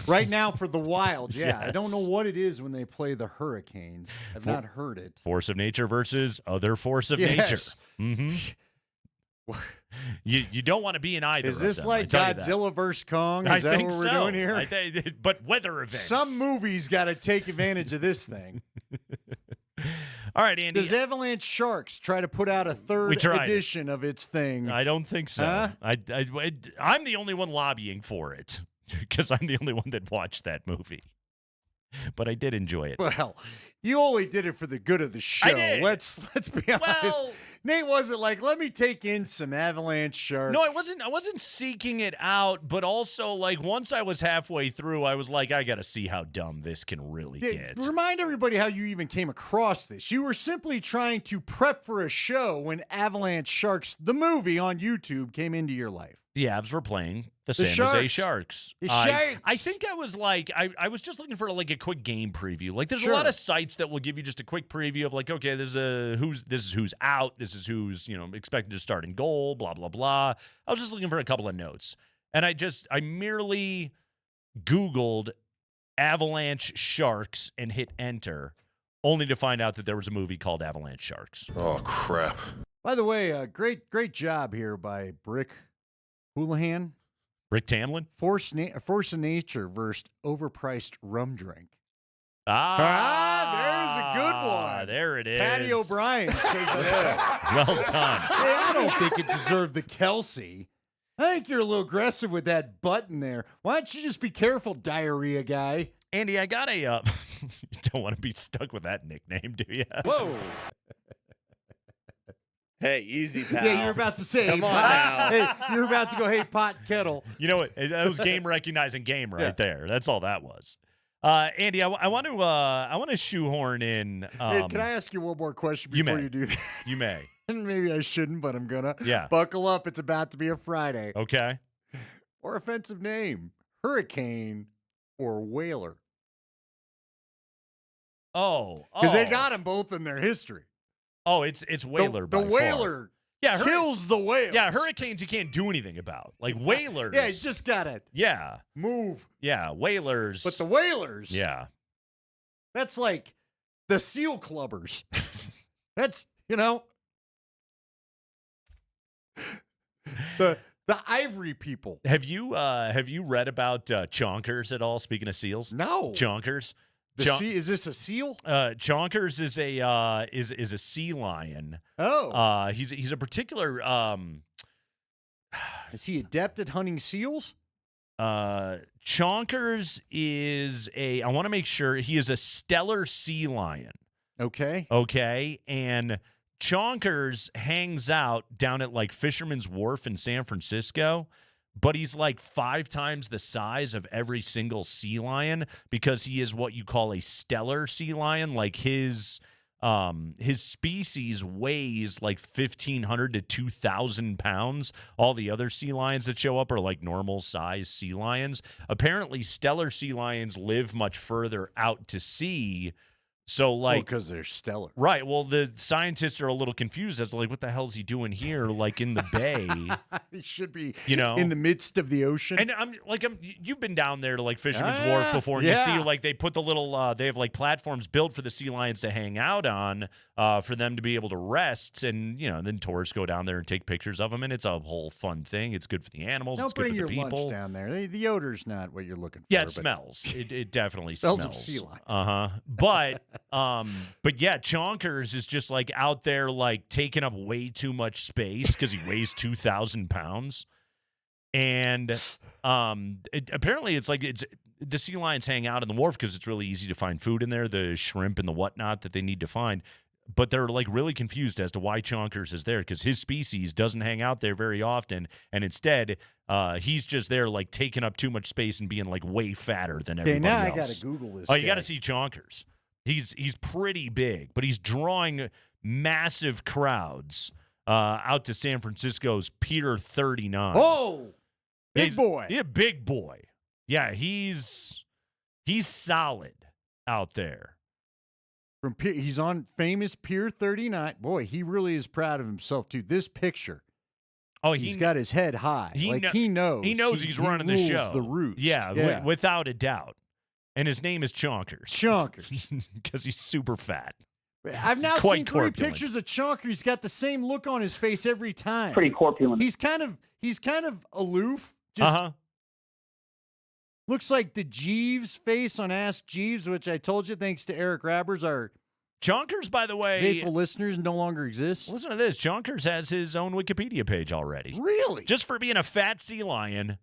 Right now for the Wild, yeah. Yes. I don't know what it is when they play the Hurricanes. I've not heard it. Force of nature versus other force of nature. Mm-hmm. You don't want to be in either. Is this like Godzilla vs. Kong? Is that what we're doing here? But weather events. Some movies got to take advantage of this thing. All right, Andy. Does Avalanche Sharks try to put out a third edition of its thing? I don't think so. Huh? I'm the only one lobbying for it because I'm the only one that watched that movie. But I did enjoy it. Well, you only did it for the good of the show. I did. Let's be honest. Well, Nate wasn't like, let me take in some Avalanche Sharks. No, I wasn't seeking it out, but also like once I was halfway through, I was like, I got to see how dumb this can really get. Remind everybody how you even came across this. You were simply trying to prep for a show when Avalanche Sharks, the movie on YouTube, came into your life. the Avs were playing the San Jose Sharks. I think I was like, I was just looking for like a quick game preview. Like, there's a lot of sites that will give you just a quick preview of like, okay, this is who's out, this is who's expected to start in goal, blah blah blah. I was just looking for a couple of notes, and I merely Googled Avalanche Sharks and hit enter, only to find out that there was a movie called Avalanche Sharks. Oh crap! By the way, great job here by Brick Houlihan. Rick Tamlin? Force of Nature versus overpriced rum drink. There's a good one. There it is. Patty O'Brien says that. Well done. Hey, I don't think it deserved the Kelsey. I think you're a little aggressive with that button there. Why don't you just be careful, diarrhea guy? Andy, I got a... you don't want to be stuck with that nickname, do you? Whoa. Hey, easy, pal. Yeah, you're about to say, Come on now. Hey, you're about to go, hey, pot kettle. You know what? That was game recognizing game right there. That's all that was. Andy, I want to shoehorn in. Hey, can I ask you one more question before you do that? You may. And maybe I shouldn't, but I'm gonna. Yeah. Buckle up. It's about to be a Friday. Okay. Or offensive name: Hurricane or Whaler. Because they got them both in their history. Oh, it's Whaler. The Whaler kills the whales. Yeah, hurricanes you can't do anything about. Like whalers. Yeah, you just gotta move. Yeah, whalers. But the whalers. Yeah. That's like the seal clubbers. That's, the ivory people. Have you read about chonkers at all? Speaking of seals, no. Chonkers. Is this a seal? Chonkers is a sea lion. Oh. He's a particular. Is he adept at hunting seals? Chonkers is a. I want to make sure he is a stellar sea lion. Okay. And Chonkers hangs out down at like Fisherman's Wharf in San Francisco, but he's like 5 times the size of every single sea lion because he is what you call a stellar sea lion. Like his species weighs like 1,500 to 2,000 pounds. All the other sea lions that show up are like normal size sea lions. Apparently, stellar sea lions live much further out to sea. So, like, because they're stellar, right? Well, the scientists are a little confused as to like, what the hell is he doing here, like in the bay? He should be, in the midst of the ocean. And you've been down there to like Fisherman's Wharf before, and you see like they put the little, they have like platforms built for the sea lions to hang out on, for them to be able to rest, and then tourists go down there and take pictures of them, and it's a whole fun thing. It's good for the animals. Don't it's good bring for your the people. lunch down there. The odor's not what you're looking for. Yeah, it smells. It definitely smells of sea lion. But yeah, Chonkers is just like out there, like taking up way too much space because he weighs 2,000 pounds. And apparently it's the sea lions hang out in the wharf because it's really easy to find food in there, the shrimp and the whatnot that they need to find. But they're like really confused as to why Chonkers is there because his species doesn't hang out there very often. And instead, he's just there like taking up too much space and being like way fatter than everybody else. Now I got to Google this. Oh, you got to see Chonkers. He's pretty big, but he's drawing massive crowds out to San Francisco's Pier 39. Oh, boy. Yeah, big boy. Yeah, he's solid out there. He's on famous Pier 39. Boy, he really is proud of himself too. This picture. Oh, he's got his head high. He knows. He knows he's running the show. The roost. Yeah. Without a doubt. And his name is Chonkers. Because he's super fat. I've now seen 3 pictures of Chonkers. He's got the same look on his face every time. Pretty corpulent. He's kind of aloof. Just looks like the Jeeves face on Ask Jeeves, which I told you, thanks to Eric Rabbers, our Chonkers, by the way, faithful listeners, no longer exists. Listen to this. Chonkers has his own Wikipedia page already. Really? Just for being a fat sea lion,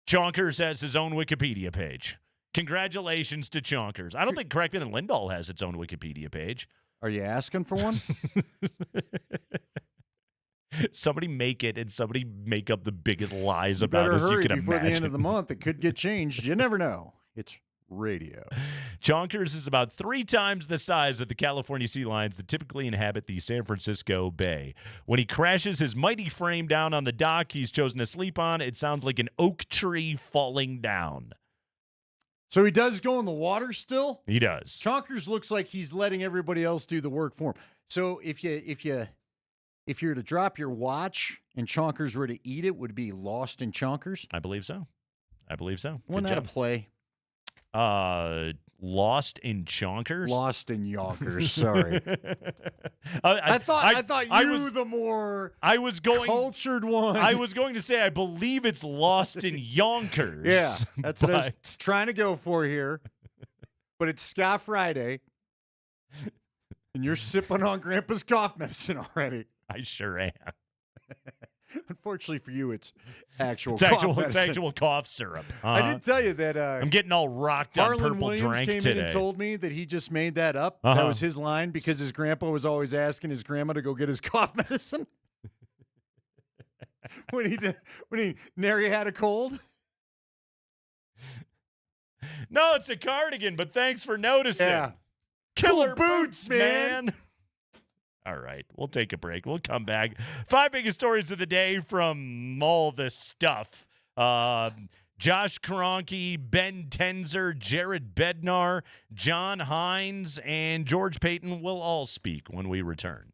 Chonkers has his own Wikipedia page. Congratulations to Chonkers. I don't think Kreckman and Lindahl has its own Wikipedia page. Are you asking for one? Somebody make it, and somebody make up the biggest lies about us you can imagine. Before the end of the month, it could get changed. You never know. It's radio. Chonkers is about 3 times the size of the California sea lions that typically inhabit the San Francisco Bay. When he crashes his mighty frame down on the dock he's chosen to sleep on, it sounds like an oak tree falling down. So he does go in the water still? He does. Chonkers looks like he's letting everybody else do the work for him. So if you're to drop your watch and Chonkers were to eat it, would it be lost in Chonkers? I believe so. Wasn't that a play? Lost in Chonkers? Lost in Yonkers, sorry. I thought you were the more cultured one. I was going to say I believe it's Lost in Yonkers. Yeah, that's what I was trying to go for here. But it's Ska Friday, and you're sipping on Grandpa's cough medicine already. I sure am. Unfortunately for you, it's actual cough medicine. It's actual cough syrup. I did tell you that I'm getting all rocked on Harlan purple Williams drink came today. in and told me that he just made that up. That was his line because his grandpa was always asking his grandma to go get his cough medicine when Nary had a cold. No, it's a cardigan, but thanks for noticing. Yeah. Killer Cool boots, man. All right, we'll take a break. We'll come back. 5 biggest stories of the day from all this stuff. Josh Kroenke, Ben Tenzer, Jared Bednar, John Hines, and George Paton will all speak when we return.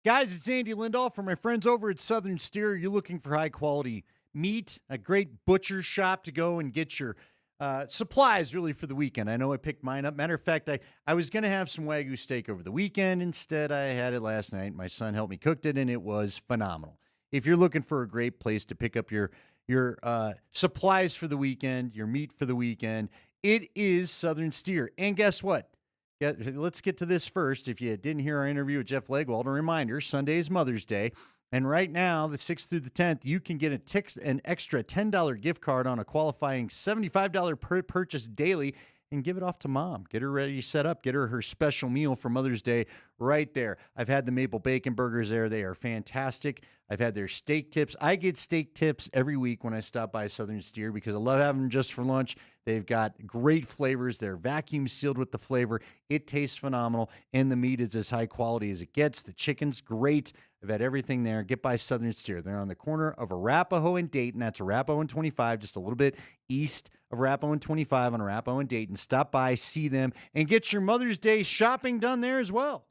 Guys, it's Andy Lindahl from my friends over at Southern Steer. You're looking for high-quality meat, a great butcher shop to go and get your supplies really for the weekend. I know I picked mine up. Matter of fact, I was going to have some Wagyu steak over the weekend. Instead, I had it last night. My son helped me cook it, and it was phenomenal. If you're looking for a great place to pick up your supplies for the weekend, your meat for the weekend, it is Southern Steer. And guess what? Yeah, let's get to this first. If you didn't hear our interview with Jeff Legwald, a reminder, Sunday is Mother's Day. And right now, the 6th through the 10th, you can get an extra $10 gift card on a qualifying $75 per purchase daily and give it off to Mom. Get her ready set up. Get her special meal for Mother's Day right there. I've had the maple bacon burgers there. They are fantastic. I've had their steak tips. I get steak tips every week when I stop by Southern Steer because I love having them just for lunch. They've got great flavors. They're vacuum sealed with the flavor. It tastes phenomenal, and the meat is as high quality as it gets. The chicken's great. I've had everything there. Get by Southern Steer. They're on the corner of Arapahoe and Dayton. That's Arapahoe and 25, just a little bit east of Arapahoe and 25 on Arapahoe and Dayton. Stop by, see them, and get your Mother's Day shopping done there as well.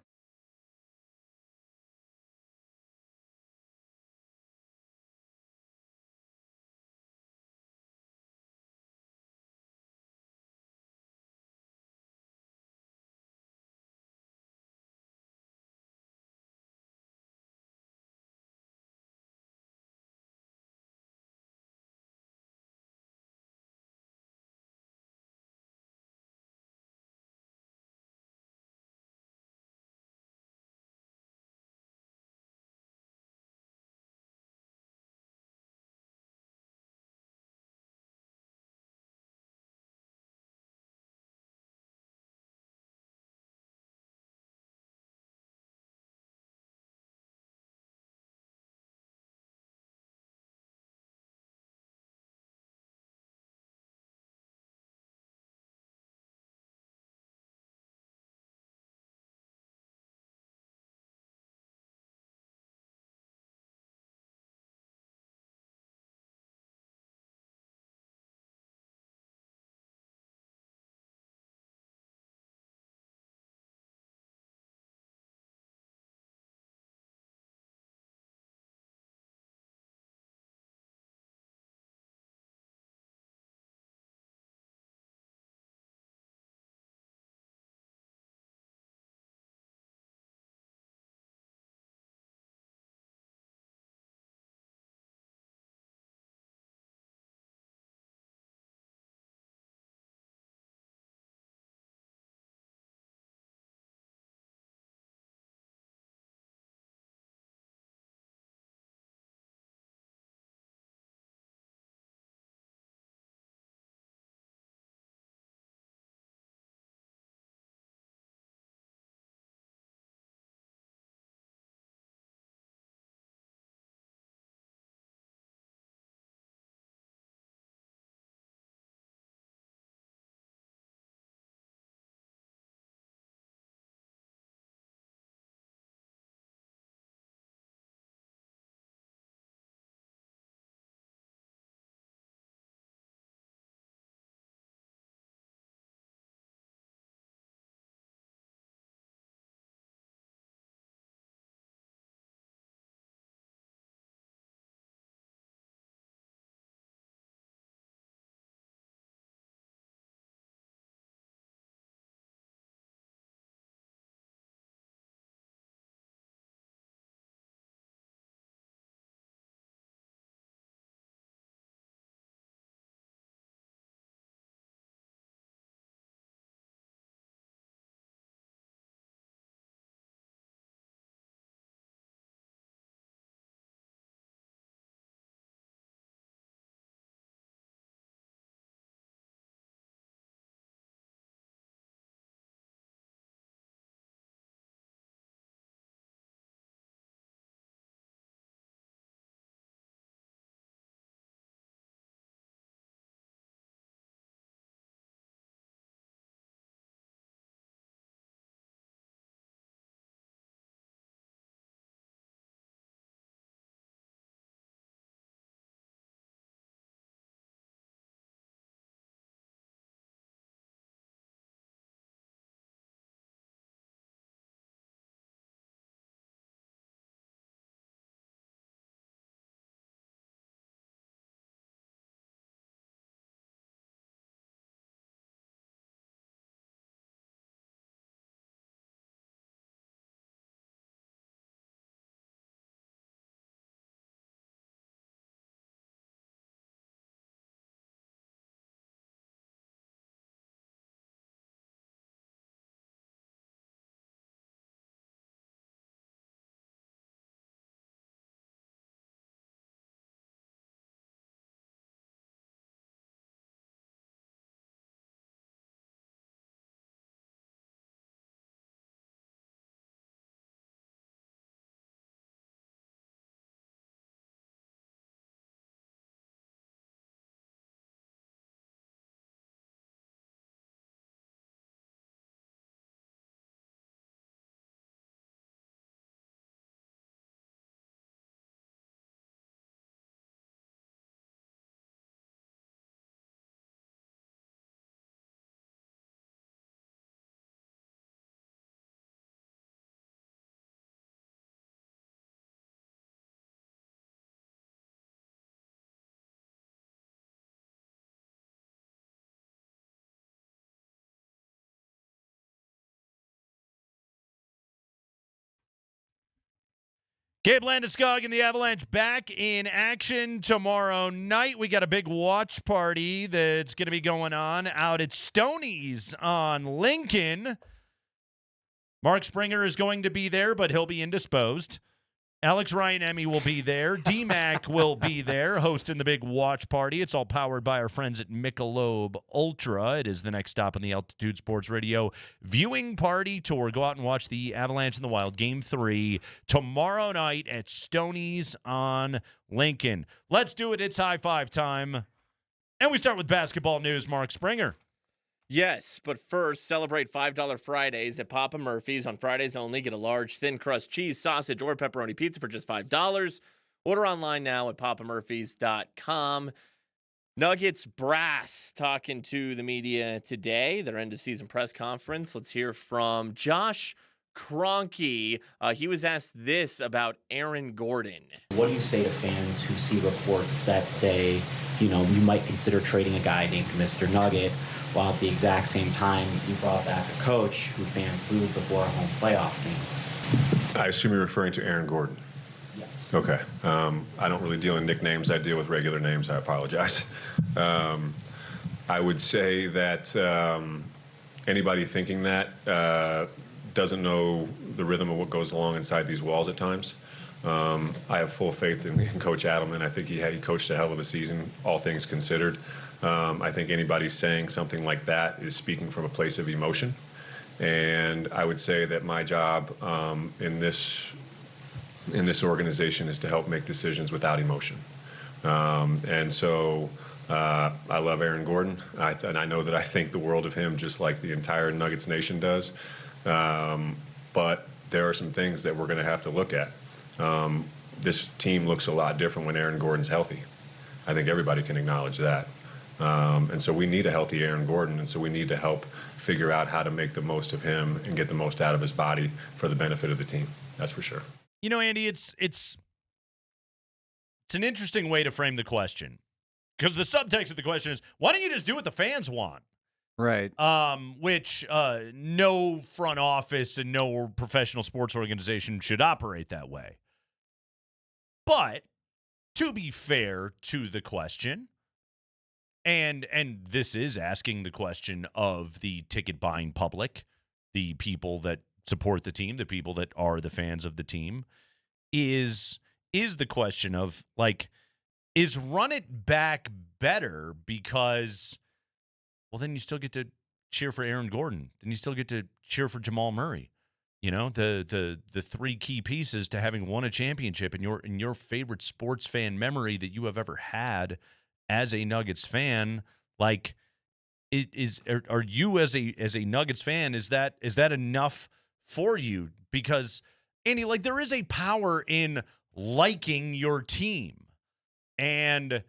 Gabe Landeskog and the Avalanche back in action tomorrow night. We got a big watch party that's going to be going on out at Stoney's on Lincoln. Mark Springer is going to be there, but he'll be indisposed. Alex Ryan-Emmy will be there. DMac will be there hosting the big watch party. It's all powered by our friends at Michelob Ultra. It is the next stop on the Altitude Sports Radio viewing party tour. Go out and watch the Avalanche and the Wild Game 3 tomorrow night at Stoney's on Lincoln. Let's do it. It's high five time. And we start with basketball news. Mark Springer. Yes, but first, celebrate $5 Fridays at Papa Murphy's. On Fridays only, get a large thin crust cheese, sausage, or pepperoni pizza for just $5. Order online now at papamurphys.com. Nuggets brass talking to the media today, their end-of-season press conference. Let's hear from Josh Kroenke. He was asked this about Aaron Gordon. What do you say to fans who see reports that say, you might consider trading a guy named Mr. Nugget, while at the exact same time you brought back a coach who fans booed before a home playoff game? I assume you're referring to Aaron Gordon. Yes. Okay. I don't really deal in nicknames. I deal with regular names. I apologize. I would say that anybody thinking that doesn't know the rhythm of what goes along inside these walls at times. I have full faith in Coach Adelman. I think he coached a hell of a season, all things considered. I think anybody saying something like that is speaking from a place of emotion. And I would say that my job in this organization is to help make decisions without emotion. And so I love Aaron Gordon, and I know that I think the world of him just like the entire Nuggets nation does. But there are some things that we're going to have to look at. This team looks a lot different when Aaron Gordon's healthy. I think everybody can acknowledge that. And so we need a healthy Aaron Gordon, and so we need to help figure out how to make the most of him and get the most out of his body for the benefit of the team. That's for sure. Andy, it's an interesting way to frame the question, because the subtext of the question is, why don't you just do what the fans want? Right. Which no front office and no professional sports organization should operate that way. But to be fair to the question, and this is asking the question of the ticket buying public, the people that support the team, the people that are the fans of the team, is the question of, is run it back better because, well, then you still get to cheer for Aaron Gordon. Then you still get to cheer for Jamal Murray. The three key pieces to having won a championship in your favorite sports fan memory that you have ever had as a Nuggets fan. Are you as a Nuggets fan, is that enough for you? Because Andy, there is a power in liking your team, and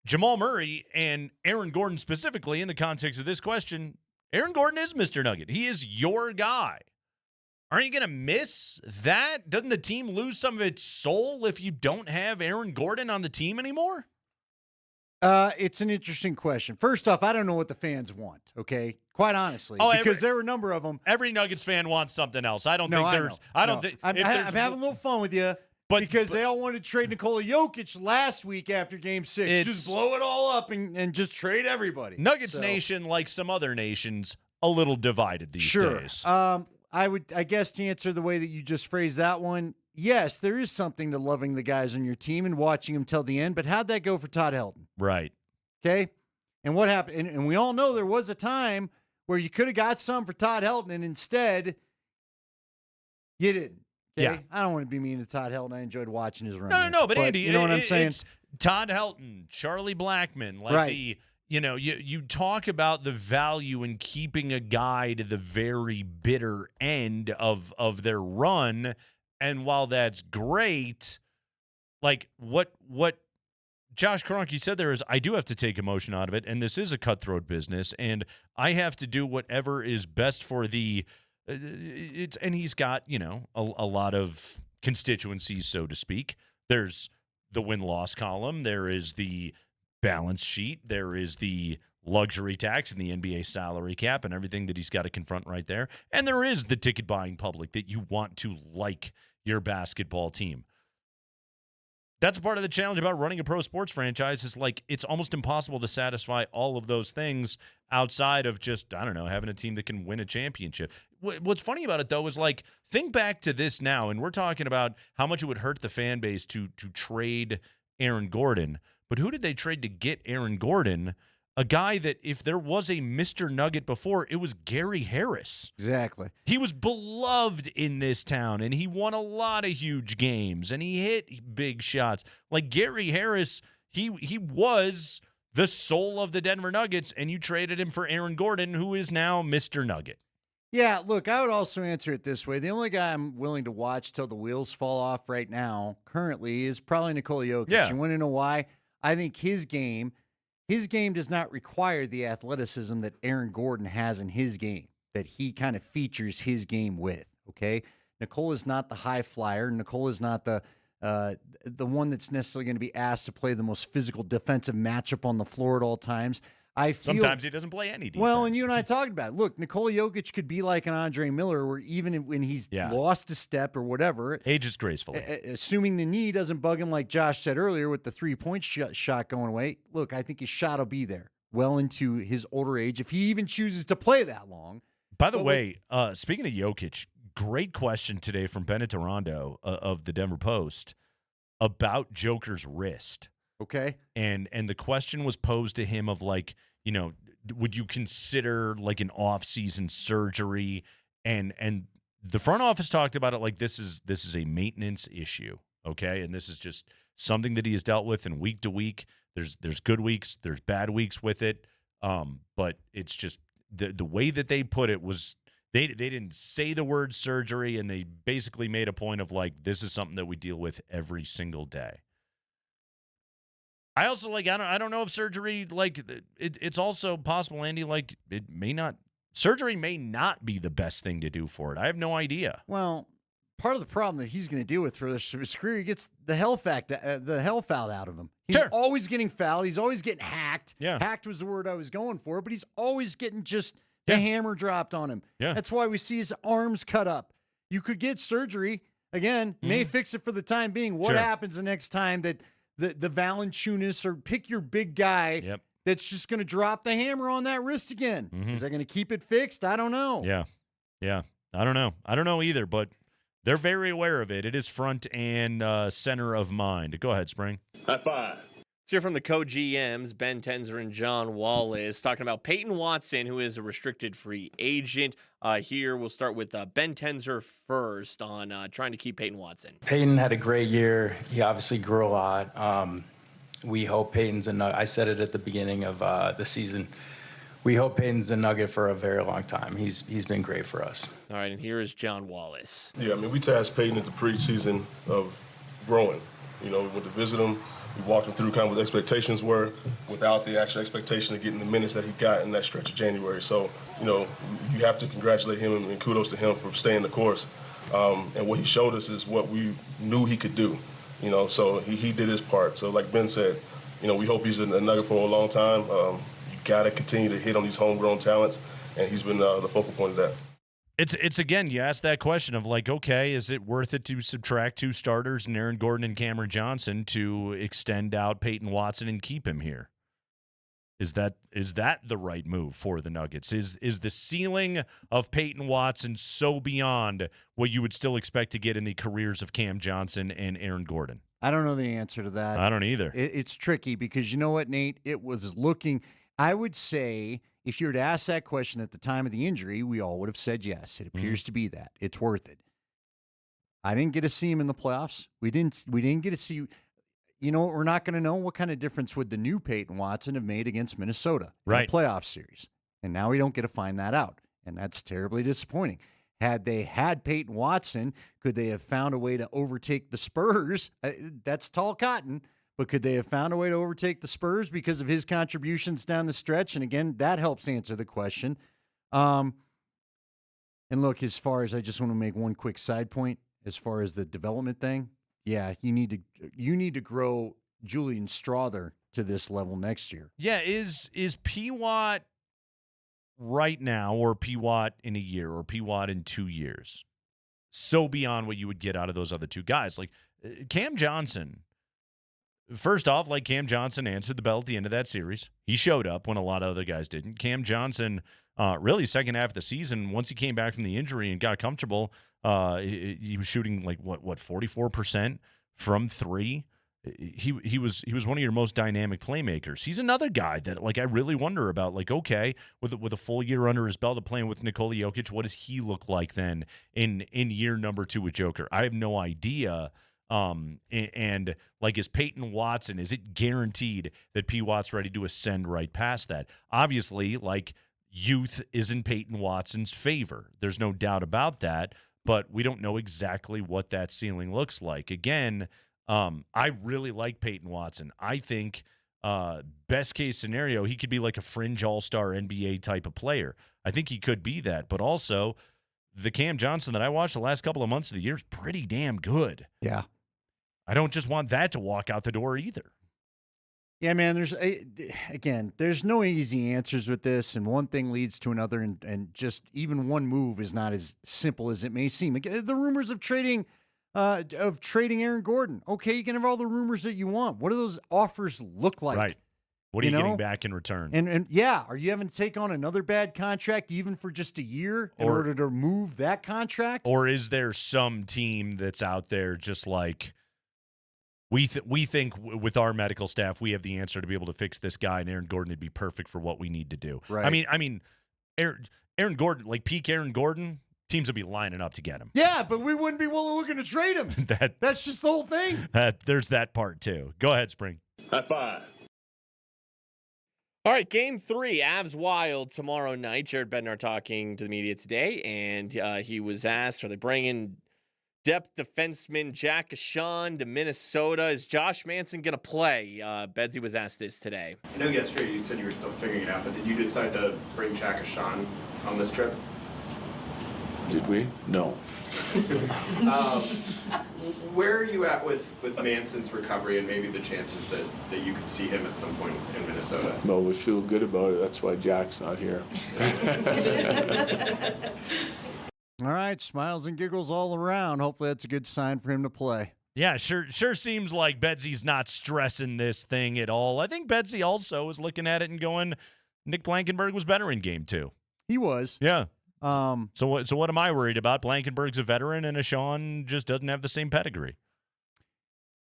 Jamal Murray and Aaron Gordon specifically in the context of this question, Aaron Gordon is Mr. Nugget. He is your guy. Aren't you going to miss that? Doesn't the team lose some of its soul if you don't have Aaron Gordon on the team anymore? It's an interesting question. First off, I don't know what the fans want, okay? Quite honestly. Because there are a number of them. Every Nuggets fan wants something else. I'm having a little fun with you. Because they all wanted to trade Nikola Jokic last week after Game 6. Just blow it all up and just trade everybody. Nuggets Nation, like some other nations, a little divided these days. I guess to answer the way that you just phrased that one, yes, there is something to loving the guys on your team and watching them till the end. But how'd that go for Todd Helton? Right. Okay. And what happened? And we all know there was a time where you could have got some for Todd Helton, and instead you didn't. Okay? Yeah. I don't want to be mean to Todd Helton. I enjoyed watching his run. No, but Andy, you know what I'm saying? It's Todd Helton, Charlie Blackmon, right. You talk about the value in keeping a guy to the very bitter end of their run, and while that's great, what Josh Kroenke said there is, I do have to take emotion out of it, and this is a cutthroat business, and I have to do whatever is best for the. And he's got, a lot of constituencies, so to speak. There's the win-loss column. There is the balance sheet. There is the luxury tax and the NBA salary cap and everything that he's got to confront right there. And there is the ticket-buying public that you want to like your basketball team. That's part of the challenge about running a pro sports franchise is like it's almost impossible to satisfy all of those things outside of just, I don't know, having a team that can win a championship. What's funny about it, though, is like think back to this now, and we're talking about how much it would hurt the fan base to trade Aaron Gordon. But who did they trade to get Aaron Gordon? A guy that if there was a Mr. Nugget before, it was Gary Harris. Exactly. He was beloved in this town, and he won a lot of huge games, and he hit big shots. Like Gary Harris, he was the soul of the Denver Nuggets, and you traded him for Aaron Gordon, who is now Mr. Nugget. Yeah, look, I would also answer it this way. The only guy I'm willing to watch till the wheels fall off right now, currently, is probably Nikola Jokic. Yeah. You want to know why? I think his game does not require the athleticism that Aaron Gordon has in his game, that he kind of features his game with, okay? Nikola's not the high flyer. Nikola's not the one that's necessarily going to be asked to play the most physical defensive matchup on the floor at all times. Sometimes he doesn't play any defense. Well, and you and I talked about it. Look, Nikola Jokic could be like an Andre Miller, where even when he's lost a step or whatever, ages gracefully. Assuming the knee doesn't bug him, like Josh said earlier, with the 3-point shot going away. Look, I think his shot will be there well into his older age if he even chooses to play that long. By the way, speaking of Jokic, great question today from Bennett Durando of the Denver Post about Joker's wrist. Okay. And the question was posed to him of like, you know, would you consider like an off-season surgery? And the front office talked about it like this is a maintenance issue, okay? And this is just something that he has dealt with in week to week. There's good weeks, there's bad weeks with it. But it's just the way that they put it was they didn't say the word surgery, and they basically made a point of like this is something that we deal with every single day. I also like I don't know if surgery like it's also possible, Andy, like surgery may not be the best thing to do for it. I have no idea. Well, part of the problem that he's going to deal with for his career, he gets the hell fouled out of him. He's always getting fouled. He's always getting hacked. Yeah. Hacked was the word I was going for, but he's always getting just the hammer dropped on him. Yeah. That's why we see his arms cut up. You could get surgery. Again, may fix it for the time being. What happens the next time that the Valanciunas or pick your big guy that's just going to drop the hammer on that wrist again? Is that going to keep it fixed? I don't know. Yeah. I don't know. I don't know either, but they're very aware of it. It is front and center of mind. Go ahead, Spring. High five. Let's hear from the co-GMs, Ben Tenzer and John Wallace, talking about Peyton Watson, who is a restricted free agent. Here, we'll start with Ben Tenzer first on trying to keep Peyton Watson. Peyton had a great year. He obviously grew a lot. We hope Peyton's a nugget. I said it at the beginning of the season. We hope Peyton's a Nugget for a very long time. He's been great for us. All right, and here is John Wallace. Yeah, I mean, we tasked Peyton at the preseason of growing. You know, we went to visit him. We walked him through kind of what the expectations were without the actual expectation of getting the minutes that he got in that stretch of January. So, you know, you have to congratulate him and kudos to him for staying the course. And what he showed us is what we knew he could do. You know, so he did his part. So like Ben said, you know, we hope he's a Nugget for a long time. You got to continue to hit on these homegrown talents, and he's been the focal point of that. It's again, you ask that question of like, okay, is it worth it to subtract two starters, and Aaron Gordon and Cameron Johnson, to extend out Peyton Watson and keep him here? Is that the right move for the Nuggets? Is the ceiling of Peyton Watson so beyond what you would still expect to get in the careers of Cam Johnson and Aaron Gordon? I don't know the answer to that. I don't either. It's tricky because you know what, Nate? It was looking, I would say, if you were to ask that question at the time of the injury, we all would have said yes. It appears to be that. It's worth it. I didn't get to see him in the playoffs. We didn't get to see, you know, we're not going to know what kind of difference would the new Peyton Watson have made against Minnesota in the playoff series. And now we don't get to find that out. And that's terribly disappointing. Had they had Peyton Watson, could they have found a way to overtake the Spurs? That's tall cotton. But could they have found a way to overtake the Spurs because of his contributions down the stretch? And again, that helps answer the question. And look, as far as I just want to make one quick side point, as far as the development thing, yeah, you need to grow Julian Strawther to this level next year. Yeah, is P-Watt right now, or P-Watt in a year, or P-Watt in 2 years? so beyond what you would get out of those other two guys. Like Cam Johnson, first off, like Cam Johnson answered the bell at the end of that series. He showed up when a lot of other guys didn't. Cam Johnson, really second half of the season, once he came back from the injury and got comfortable, he was shooting like what 44% from three. He was one of your most dynamic playmakers. He's another guy that like I really wonder about. Like, okay, with a full year under his belt of playing with Nikola Jokic, what does he look like then in year number 2 with Joker? I have no idea. And like, is Peyton Watson, is it guaranteed that P. Watt's ready to ascend right past that? Obviously, like, youth is in Peyton Watson's favor. There's no doubt about that, but we don't know exactly what that ceiling looks like. Again, I really like Peyton Watson. I think best case scenario, he could be like a fringe all-star NBA type of player. I think he could be that, but also the Cam Johnson that I watched the last couple of months of the year is pretty damn good. Yeah. I don't just want that to walk out the door either. Yeah, man, there's no easy answers with this, and one thing leads to another, and just even one move is not as simple as it may seem. The rumors of trading Aaron Gordon. Okay, you can have all the rumors that you want. What do those offers look like? Right. What are you getting back in return? And yeah, are you having to take on another bad contract even for just a year in order to move that contract? Or is there some team that's out there just like, we think with our medical staff, we have the answer to be able to fix this guy, and Aaron Gordon would be perfect for what we need to do. Right. I mean, Aaron Gordon, like peak Aaron Gordon, teams would be lining up to get him. Yeah, but we wouldn't be looking to trade him. That's just the whole thing. There's that part too. Go ahead, Spring. High five. All right, Game 3, Avs Wild tomorrow night. Jared Bednar talking to the media today, and he was asked, are they bringing depth defenseman Jack Ashawn to Minnesota? Is Josh Manson going to play? Bedsy was asked this today. I know yesterday you said you were still figuring it out, but did you decide to bring Jack Ashawn on this trip? Did we? No. Where are you at with Manson's recovery and maybe the chances that you could see him at some point in Minnesota? Well, we feel good about it. That's why Jack's not here. All right, smiles and giggles all around. Hopefully that's a good sign for him to play. Yeah, sure seems like Bedsy's not stressing this thing at all. I think Bedsy also is looking at it and going, Nick Blankenburg was better in Game 2. He was. Yeah. So what am I worried about? Blankenberg's a veteran, and Ashawn just doesn't have the same pedigree.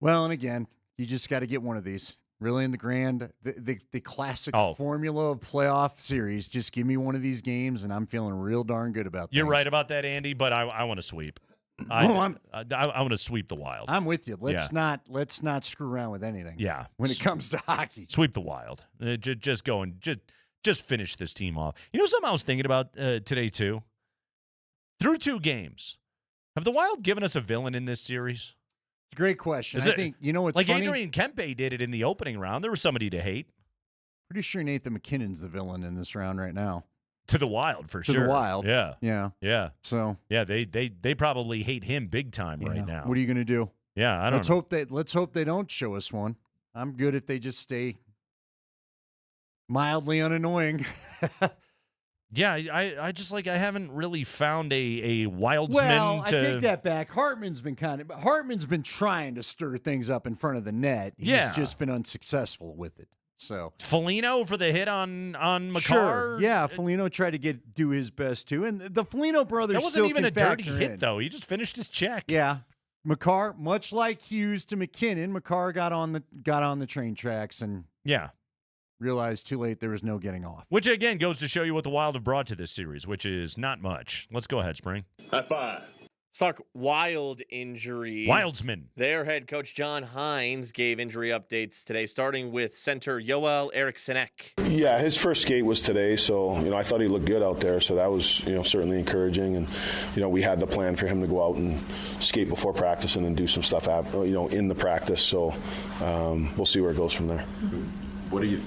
Well, and again, you just got to get one of these. Really, in the classic formula of playoff series, just give me one of these games, and I'm feeling real darn good about that. You're right about that, Andy, but I want to sweep. I want to sweep the Wild. I'm with you. Let's not screw around with anything. Yeah, when it comes to hockey, sweep the Wild. Just go and just finish this team off. You know something I was thinking about today too? Through 2 games, have the Wild given us a villain in this series? It's a great question. I think, you know what's like funny? Adrian Kempe did it in the opening round. There was somebody to hate. Pretty sure Nathan McKinnon's the villain in this round right now. To the Wild, for sure. To the Wild. Yeah. So yeah, they probably hate him big time right now. What are you going to do? Yeah, I don't know. Let's hope they don't show us one. I'm good if they just stay mildly unannoying. Yeah, I just I haven't really found a Wildsman. Well, I take that back. Hartman's been trying to stir things up in front of the net. He's just been unsuccessful with it. So Foligno for the hit on Makar. Sure. Yeah, Foligno tried to do his best too, and the Foligno brothers. That wasn't even a dirty hit though. He just finished his check. Yeah, Makar, much like Hughes to McKinnon, Makar got on the train tracks and realized too late there was no getting off. Which again goes to show you what the Wild have brought to this series, which is not much. Let's go ahead, Spring. High five. Let's talk Wild injuries. Wildsman. Their head coach, John Hines, gave injury updates today, starting with center Joel Erikssonek. Yeah, his first skate was today, so, I thought he looked good out there, so that was, certainly encouraging. And, we had the plan for him to go out and skate before practice and then do some stuff, in the practice. So we'll see where it goes from there. What do you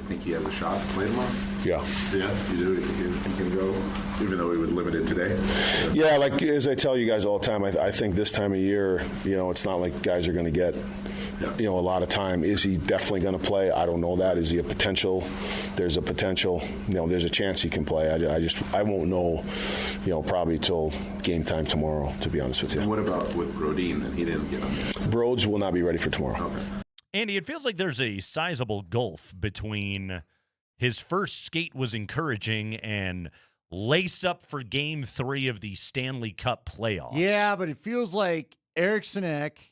think he has a shot to play tomorrow? Yeah. Yeah, you do? He can go, even though he was limited today? Yeah, like as I tell you guys all the time, I think this time of year, it's not like guys are going to get, a lot of time. Is he definitely going to play? I don't know that. Is he a potential? There's a potential. There's a chance he can play. I won't know probably till game time tomorrow, to be honest with you. And what about with Brodeen? That he didn't get on there? Broads will not be ready for tomorrow. Okay. Andy, it feels like there's a sizable gulf between his first skate was encouraging and lace up for Game 3 of the Stanley Cup playoffs. Yeah, but it feels like Eriksson Ek,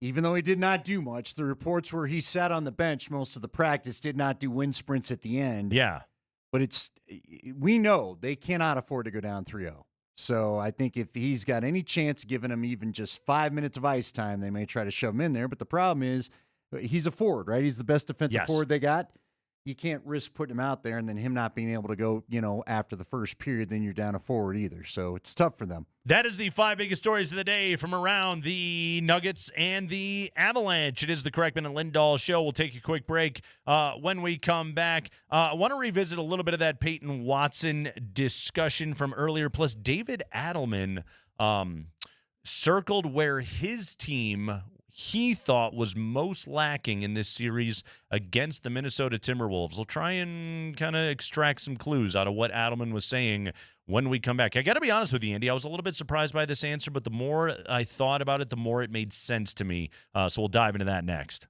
even though he did not do much, the reports where he sat on the bench most of the practice, did not do wind sprints at the end. Yeah. But we know they cannot afford to go down 3-0. So I think if he's got any chance giving him even just 5 minutes of ice time, they may try to shove him in there. But the problem is he's a forward, right? He's the best defensive forward they got. You can't risk putting him out there and then him not being able to go, after the first period, then you're down a forward either. So it's tough for them. That is the 5 biggest stories of the day from around the Nuggets and the Avalanche. It is the Kreckman and Lindahl show. We'll take a quick break. When we come back, I want to revisit a little bit of that Peyton Watson discussion from earlier. Plus, David Adelman circled where his team he thought was most lacking in this series against the Minnesota Timberwolves. We'll try and kind of extract some clues out of what Adelman was saying when we come back. I got to be honest with you, Andy. I was a little bit surprised by this answer, but the more I thought about it, the more it made sense to me. So we'll dive into that next.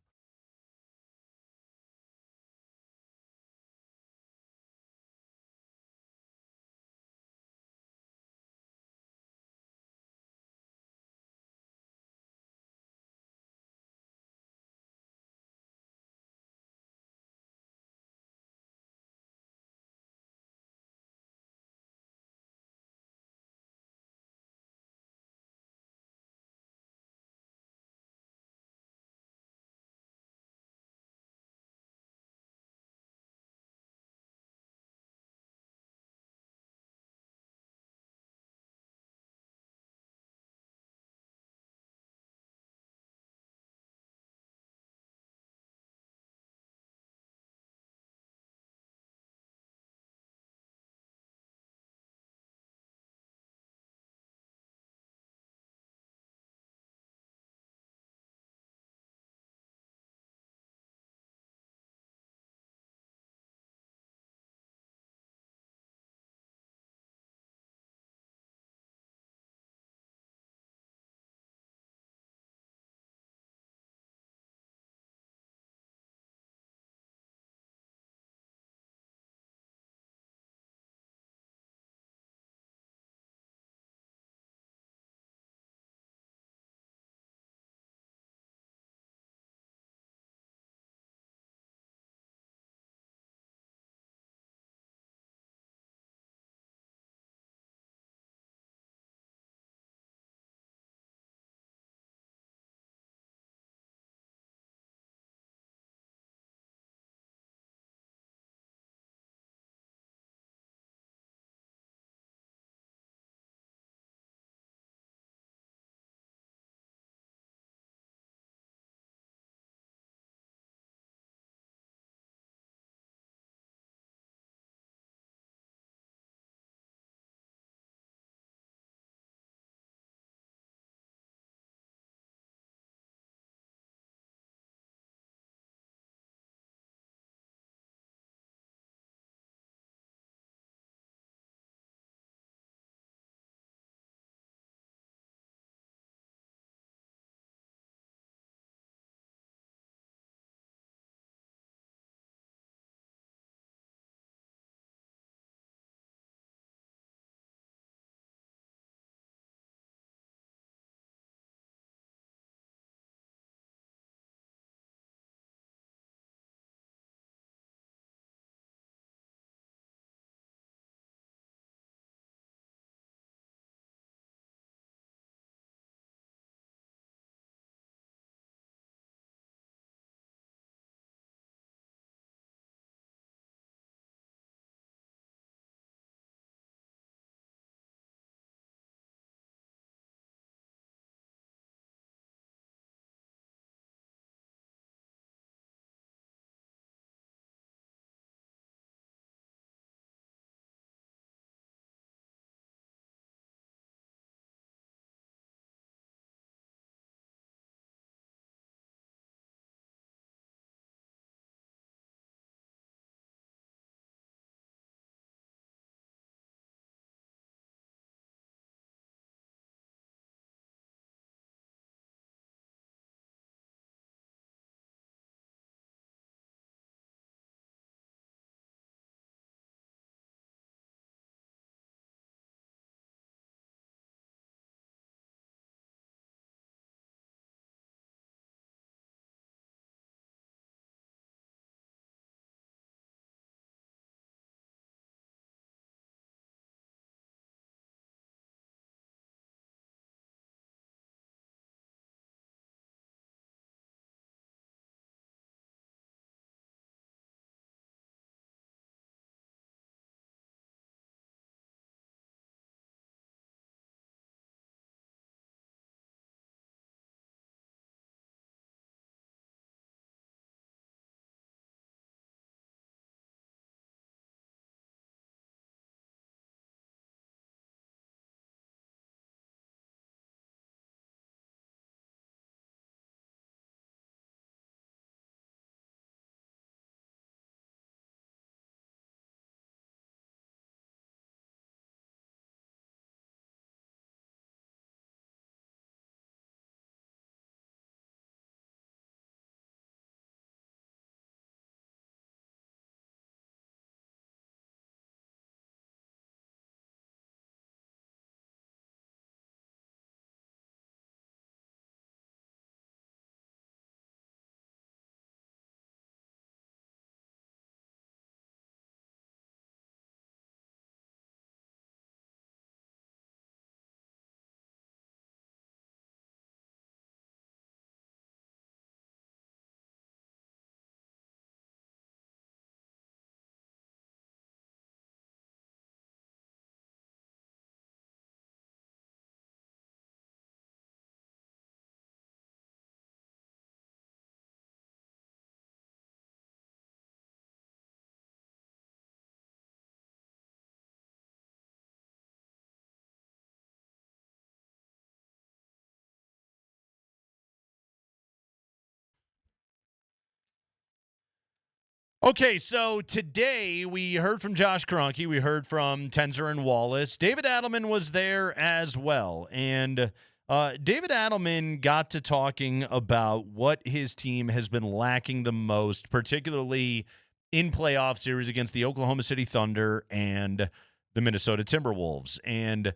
Okay, so today we heard from Josh Kroenke. We heard from Tenzer and Wallace. David Adelman was there as well. And David Adelman got to talking about what his team has been lacking the most, particularly in playoff series against the Oklahoma City Thunder and the Minnesota Timberwolves. And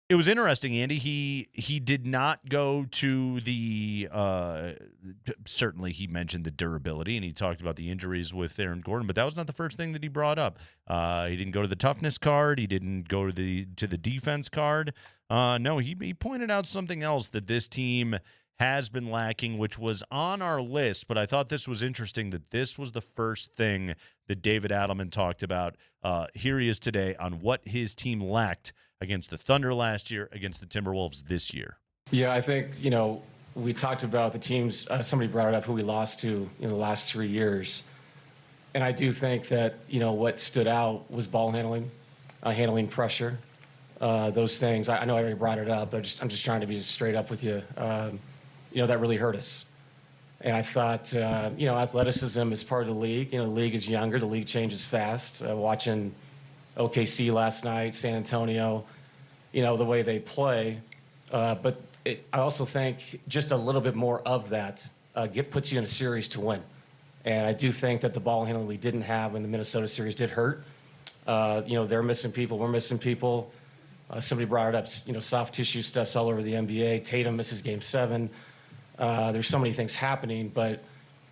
it was interesting, Andy. He did not go to the certainly he mentioned the durability, and he talked about the injuries with Aaron Gordon, but that was not the first thing that he brought up. He didn't go to the toughness card. He didn't go to the defense card. No, he pointed out something else that this team has been lacking, which was on our list, but I thought this was interesting that this was the first thing that David Adelman talked about. Here he is today on what his team lacked against the Thunder last year, against the Timberwolves this year. Yeah, I think, we talked about the teams, somebody brought it up, who we lost to in the last 3 years. And I do think that, what stood out was ball handling, handling pressure, those things. I know I already brought it up, but I'm just trying to be straight up with you. That really hurt us. And I thought, athleticism is part of the league. The league is younger. The league changes fast. Watching OKC last night, San Antonio, the way they play. But I also think just a little bit more of that puts you in a series to win. And I do think that the ball handling we didn't have in the Minnesota series did hurt. They're missing people. We're missing people. Somebody brought it up, soft tissue stuff's all over the NBA. Tatum misses Game 7. There's so many things happening. But,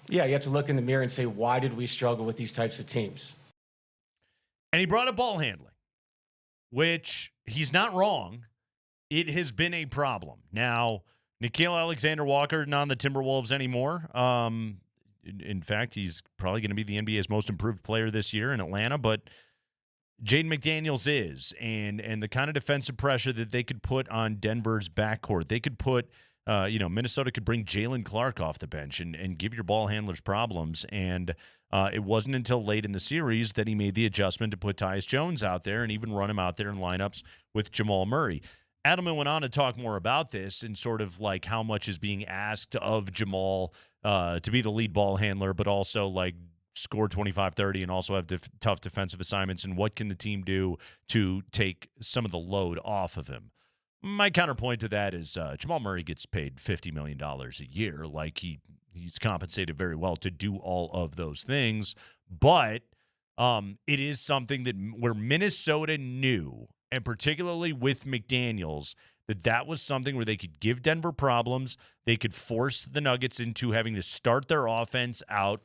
yeah, you have to look in the mirror and say, why did we struggle with these types of teams? And he brought up ball handling, which he's not wrong. It has been a problem. Now, Nickeil Alexander-Walker not on the Timberwolves anymore. In fact, he's probably going to be the NBA's most improved player this year in Atlanta, but Jaden McDaniels is. And the kind of defensive pressure that they could put on Denver's backcourt, they could put Minnesota could bring Jalen Clark off the bench and give your ball handlers problems. And it wasn't until late in the series that he made the adjustment to put Tyus Jones out there and even run him out there in lineups with Jamal Murray. Adelman went on to talk more about this and sort of like how much is being asked of Jamal to be the lead ball handler, but also like score 25-30 and also have tough defensive assignments, and what can the team do to take some of the load off of him. My counterpoint to that is Jamal Murray gets paid $50 million a year. Like he's compensated very well to do all of those things. But it is something that where Minnesota knew, and particularly with McDaniels, that was something where they could give Denver problems. They could force the Nuggets into having to start their offense out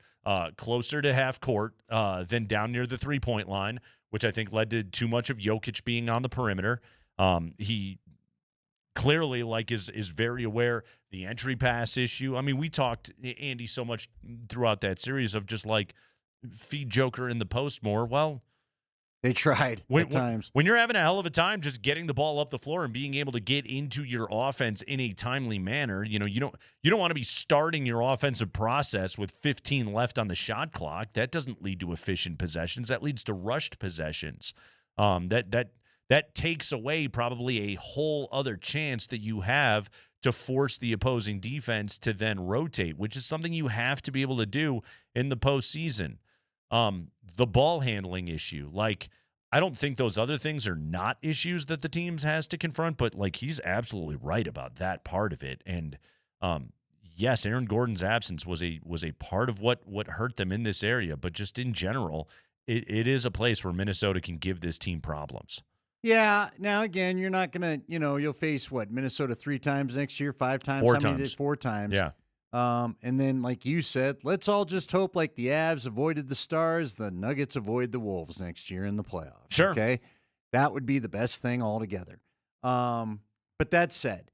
closer to half court than down near the three-point line, which I think led to too much of Jokic being on the perimeter. He clearly is very aware the entry pass issue. I mean, we talked, Andy, so much throughout that series of just feed Joker in the post more. Well, they tried at times. When you're having a hell of a time just getting the ball up the floor and being able to get into your offense in a timely manner, you don't want to be starting your offensive process with 15 left on the shot clock. That doesn't lead to efficient possessions. That leads to rushed possessions. That takes away probably a whole other chance that you have to force the opposing defense to then rotate, which is something you have to be able to do in the postseason. The ball handling issue, I don't think those other things are not issues that the teams has to confront, but he's absolutely right about that part of it. And yes, Aaron Gordon's absence was a part of what hurt them in this area, but just in general, it is a place where Minnesota can give this team problems. Yeah. Now, again, you're not going to, you'll face Minnesota 3 times next year, 5 times? Four times. 4 times. Yeah. And then, like you said, let's all just hope the Avs avoided the Stars, the Nuggets avoid the Wolves next year in the playoffs. Sure. Okay. That would be the best thing altogether. But that said,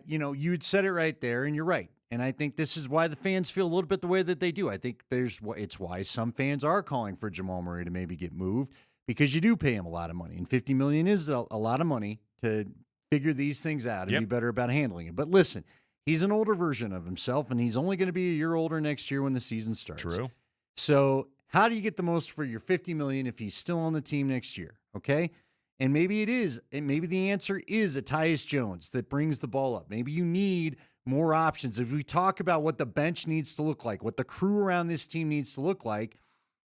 you'd said it right there, and you're right. And I think this is why the fans feel a little bit the way that they do. I think it's why some fans are calling for Jamal Murray to maybe get moved, because you do pay him a lot of money, and $50 million is a lot of money to figure these things out and be better about handling it. But listen, he's an older version of himself, and he's only going to be a year older next year when the season starts. True. So how do you get the most for your $50 million if he's still on the team next year? Okay. And maybe it is, and maybe the answer is a Tyus Jones that brings the ball up. Maybe you need more options. If we talk about what the bench needs to look like, what the crew around this team needs to look like,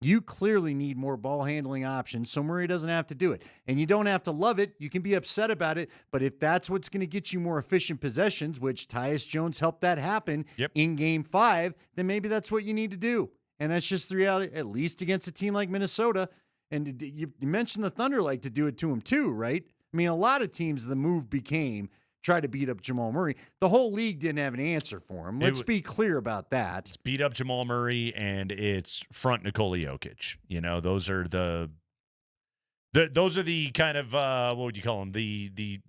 You clearly need more ball handling options, so Murray doesn't have to do it. And you don't have to love it. You can be upset about it. But if that's what's going to get you more efficient possessions, which Tyus Jones helped that happen in Game 5, then maybe that's what you need to do. And that's just the reality, at least against a team like Minnesota. And you mentioned the Thunder like to do it to him too, right? I mean, a lot of teams, the move became try to beat up Jamal Murray. The whole league didn't have an answer for him. Let's be clear about that. It's beat up Jamal Murray and it's front Nikola Jokic. You know, those are the kind of what would you call them? The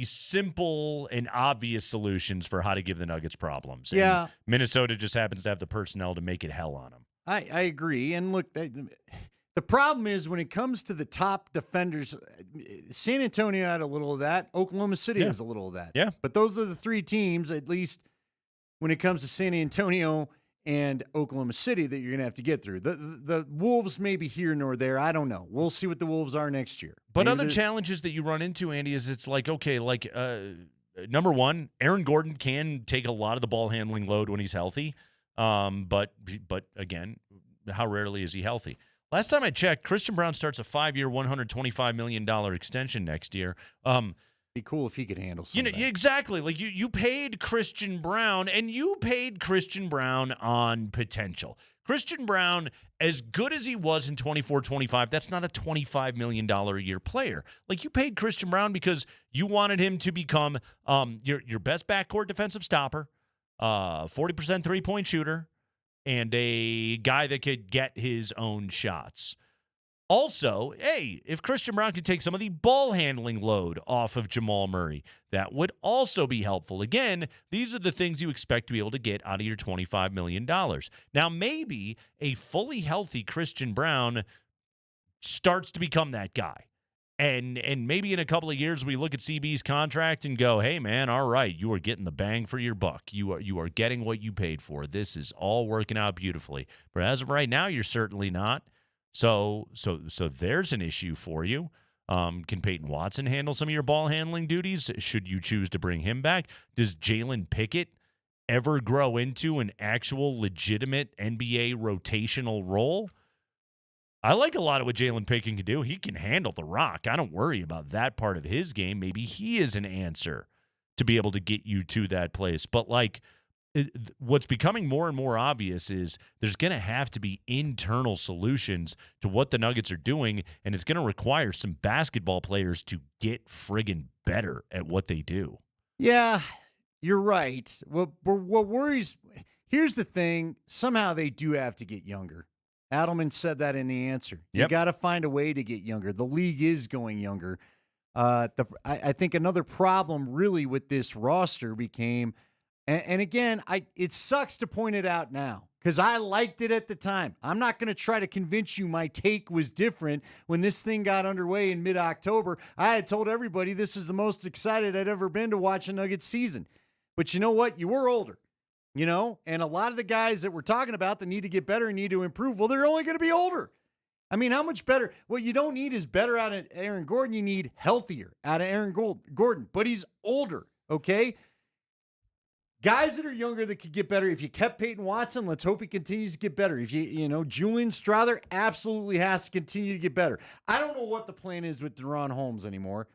simple and obvious solutions for how to give the Nuggets problems. Yeah. And Minnesota just happens to have the personnel to make it hell on them. I agree. And look, the problem is when it comes to the top defenders, San Antonio had a little of that. Oklahoma City has a little of that. Yeah. But those are the three teams, at least when it comes to San Antonio and Oklahoma City, that you're going to have to get through. The Wolves may be here nor there. I don't know. We'll see what the Wolves are next year. But Maybe other challenges that you run into, Andy, is it's like, okay, like number one, Aaron Gordon can take a lot of the ball handling load when he's healthy. But again, how rarely is he healthy? Last time I checked, Christian Braun starts a 5-year, $125 million extension next year. Be cool if he could handle some of that. Exactly. Like you paid Christian Braun, and you paid Christian Braun on potential. Christian Braun, as good as he was in 24-25, that's not a $25 million a year player. Like you paid Christian Braun because you wanted him to become your best backcourt defensive stopper, 40% three-point shooter, and a guy that could get his own shots. Also, hey, if Christian Braun could take some of the ball handling load off of Jamal Murray, that would also be helpful. Again, these are the things you expect to be able to get out of your $25 million. Now, maybe a fully healthy Christian Braun starts to become that guy. And maybe in a couple of years we look at CB's contract and go, hey, man, all right, you are getting the bang for your buck. You are getting what you paid for. This is all working out beautifully. But as of right now, you're certainly not. So there's an issue for you. Can Peyton Watson handle some of your ball handling duties? Should you choose to bring him back? Does Jalen Pickett ever grow into an actual legitimate NBA rotational role? I like a lot of what Jalen Pickett can do. He can handle the rock. I don't worry about that part of his game. Maybe he is an answer to be able to get you to that place. But like what's becoming more and more obvious is there's going to have to be internal solutions to what the Nuggets are doing, and it's going to require some basketball players to get friggin' better at what they do. Yeah, you're right. What worries, here's the thing, somehow they do have to get younger. Adelman said that in the answer. You got to find a way to get younger. The league is going younger. I think another problem really with this roster became, and again, it sucks to point it out now because I liked it at the time. I'm not going to try to convince you my take was different when this thing got underway in mid-October. I had told everybody this is the most excited I'd ever been to watch a Nuggets season. But you know what? You were older. You know, and a lot of the guys that we're talking about that need to get better and need to improve, well, they're only going to be older. I mean, how much better? What you don't need is better out of Aaron Gordon. You need healthier out of Aaron Gordon, but he's older, okay? Guys that are younger that could get better. If you kept Peyton Watson, let's hope he continues to get better. If Julian Strawther absolutely has to continue to get better. I don't know what the plan is with Deron Holmes anymore.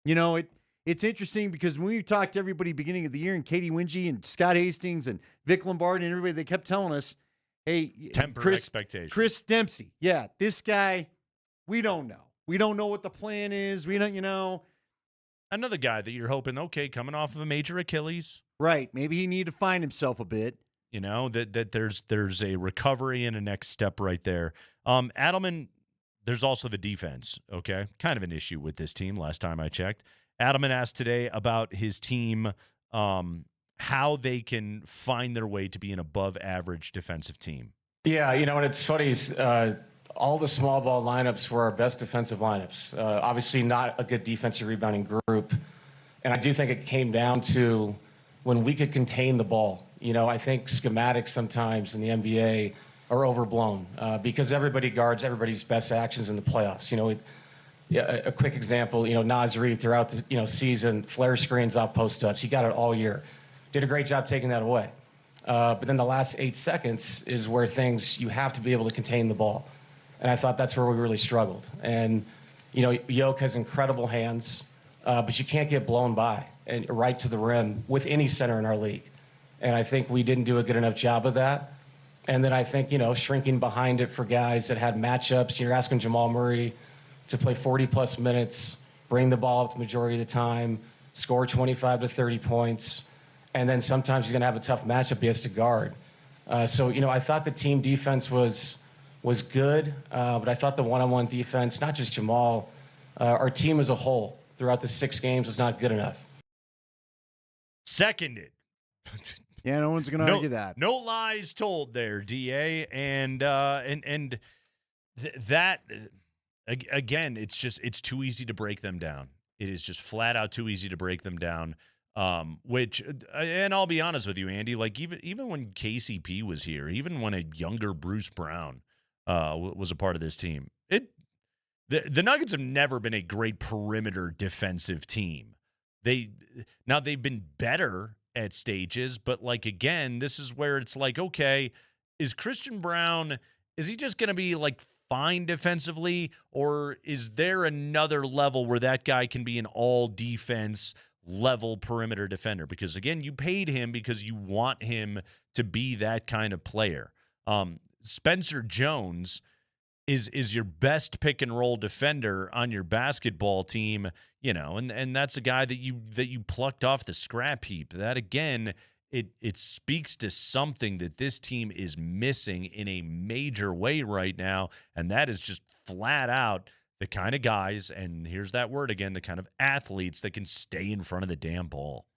You know, It's interesting because when we talked to everybody beginning of the year, and Katie Wingy and Scott Hastings and Vic Lombardi and everybody, they kept telling us, hey, temper expectations. Chris Dempsey. Yeah, this guy, we don't know. We don't know what the plan is. We don't, Another guy that you're hoping, okay, coming off of a major Achilles. Right. Maybe he need to find himself a bit. You know, that there's a recovery and a next step right there. Adelman, there's also the defense, okay? Kind of an issue with this team last time I checked. Adelman asked today about his team, how they can find their way to be an above-average defensive team. Yeah, and it's funny. All the small ball lineups were our best defensive lineups. Obviously not a good defensive rebounding group. And I do think it came down to when we could contain the ball. I think schematics sometimes in the NBA are overblown because everybody guards everybody's best actions in the playoffs. A quick example, Nasri throughout the season, flare screens off post-ups. He got it all year. Did a great job taking that away. But then the last 8 seconds is where you have to be able to contain the ball. And I thought that's where we really struggled. And, you know, Yoke has incredible hands, but you can't get blown by and right to the rim with any center in our league. And I think we didn't do a good enough job of that. And then I think, you know, shrinking behind it for guys that had matchups. You're asking Jamal Murray to play 40-plus minutes, bring the ball up the majority of the time, score 25 to 30 points, and then sometimes he's going to have a tough matchup he has to guard. So, you know, I thought the team defense was good, but I thought the one-on-one defense, not just Jamal, our team as a whole throughout the 6 games was not good enough. Seconded. Yeah, no one's going to argue that. No lies told there, DA, and that again, it's too easy to break them down. It is just flat out too easy to break them down. Which, and I'll be honest with you, Andy, like even when KCP was here, even when a younger Bruce Brown was a part of this team, the Nuggets have never been a great perimeter defensive team. They've been better at stages, but like again, this is where it's like, okay, is Christian Brown, is he just going to be like fine defensively, or is there another level where that guy can be an all defense level perimeter defender? Because again, you paid him because you want him to be that kind of player. Spencer Jones is your best pick and roll defender on your basketball team, you know, and that's a guy that you plucked off the scrap heap. That again, it speaks to something that this team is missing in a major way right now, and that is just flat out the kind of guys, and here's that word again, the kind of athletes that can stay in front of the damn ball.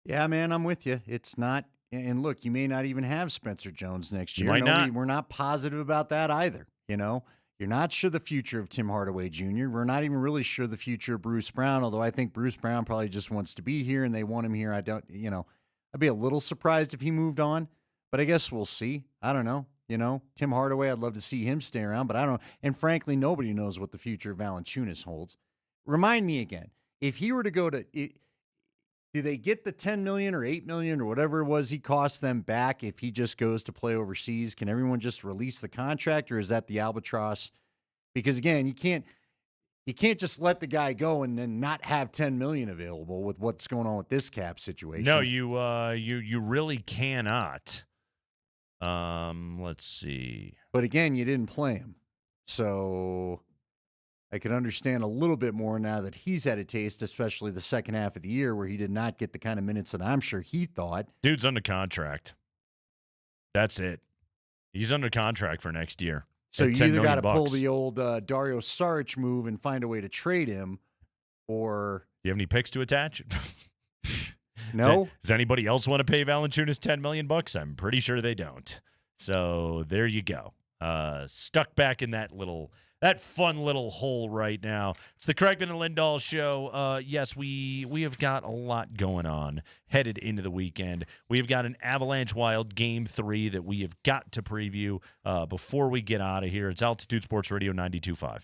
Yeah, man, I'm with you. It's not, and look, you may not even have Spencer Jones next year. Might not. We're not positive about that either. You know, you're not sure the future of Tim Hardaway Jr. We're not even really sure the future of Bruce Brown, although I think Bruce Brown probably just wants to be here and they want him here. I'd be a little surprised if he moved on, but I guess we'll see. I don't know. You know, Tim Hardaway, I'd love to see him stay around, but I don't know. And frankly, nobody knows what the future of Valanciunas holds. Remind me again, if he were to go to, do they get the $10 million or $8 million or whatever it was he cost them back if he just goes to play overseas? Can everyone just release the contract, or is that the albatross? Because again, you can't just let the guy go and then not have $10 million available with what's going on with this cap situation. No, you really cannot. Let's see. But again, you didn't play him. So I can understand a little bit more now that he's had a taste, especially the second half of the year where he did not get the kind of minutes that I'm sure he thought. Dude's under contract. That's it. He's under contract for next year. So you either got to pull the old Dario Saric move and find a way to trade him, or... Do you have any picks to attach? No. Does anybody else want to pay Valanciunas $10 million? I'm pretty sure they don't. So there you go. Stuck back in that fun little hole right now. It's the Kreckman and Lindahl show. Yes, we have got a lot going on headed into the weekend. We have got an Avalanche Wild Game 3 that we have got to preview before we get out of here. It's Altitude Sports Radio 92.5.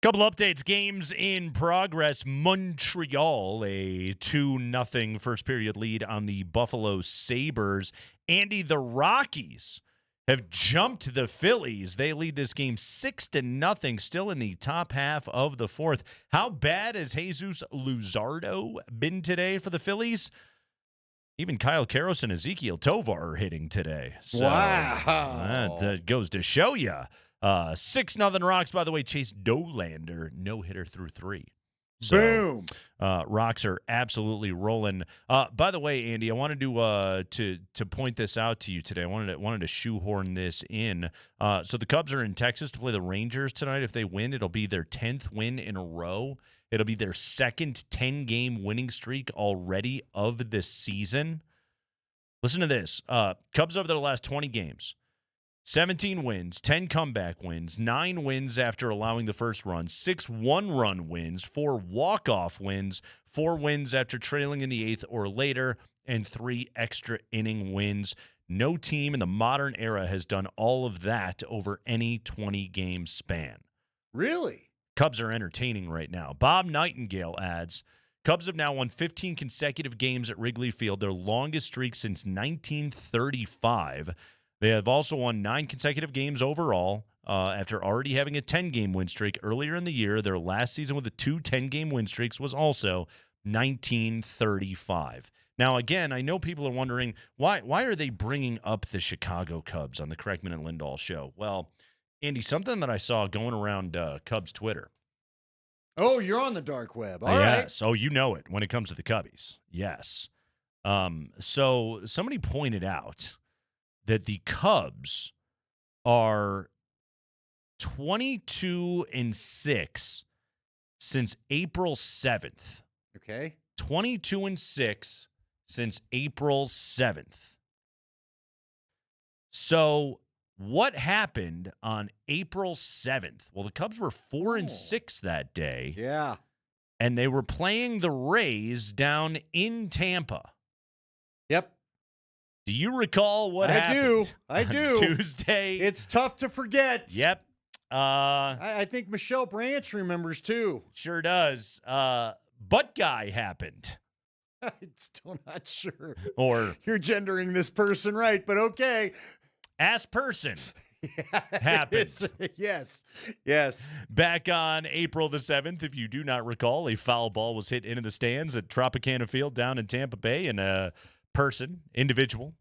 Couple updates. Games in progress. Montreal, a 2-0 first period lead on the Buffalo Sabres. Andy, the Rockies have jumped the Phillies. They lead this game 6-0, still in the top half of the fourth. How bad has Jesus Luzardo been today for the Phillies? Even Kyle Karros and Ezekiel Tovar are hitting today. So Wow. that goes to show you. 6-0 Rocks. By the way, Chase Dolander, no-hitter through 3. So, Boom. Rocks are absolutely rolling. By the way, Andy, I wanted to point this out to you today. I wanted to shoehorn this in. So the Cubs are in Texas to play the Rangers tonight. If they win, it'll be their 10th win in a row. It'll be their second 10-game winning streak already of the season. Listen to this. Cubs over their last 20 games. 17 wins, 10 comeback wins, 9 wins after allowing the first run, 6 one-run wins, 4 walk-off wins, 4 wins after trailing in the 8th or later, and 3 extra inning wins. No team in the modern era has done all of that over any 20-game span. Really? Cubs are entertaining right now. Bob Nightingale adds, Cubs have now won 15 consecutive games at Wrigley Field, their longest streak since 1935. They have also won 9 consecutive games overall after already having a 10-game win streak earlier in the year. Their last season with the 2 10-game win streaks was also 1935. Now, again, I know people are wondering, why are they bringing up the Chicago Cubs on the Kreckman and Lindahl show? Well, Andy, something that I saw going around Cubs Twitter. Oh, you're on the dark web. All right. Yes. Oh, you know it when it comes to the Cubbies. Yes. So somebody pointed out that the Cubs are 22-6 since April 7th. Okay. 22-6 since April 7th. So what happened on April 7th? Well, the Cubs were 4-6 that day. Yeah. And they were playing the Rays down in Tampa. Yep. Do you recall what happened? I do. Tuesday. It's tough to forget. Yep. I think Michelle Branch remembers too. Sure does. Butt guy happened. I'm still not sure. Or you're gendering this person right, but okay. Ass person happened. Yes. Yes. Back on April the 7th, if you do not recall, a foul ball was hit into the stands at Tropicana Field down in Tampa Bay, and a individual,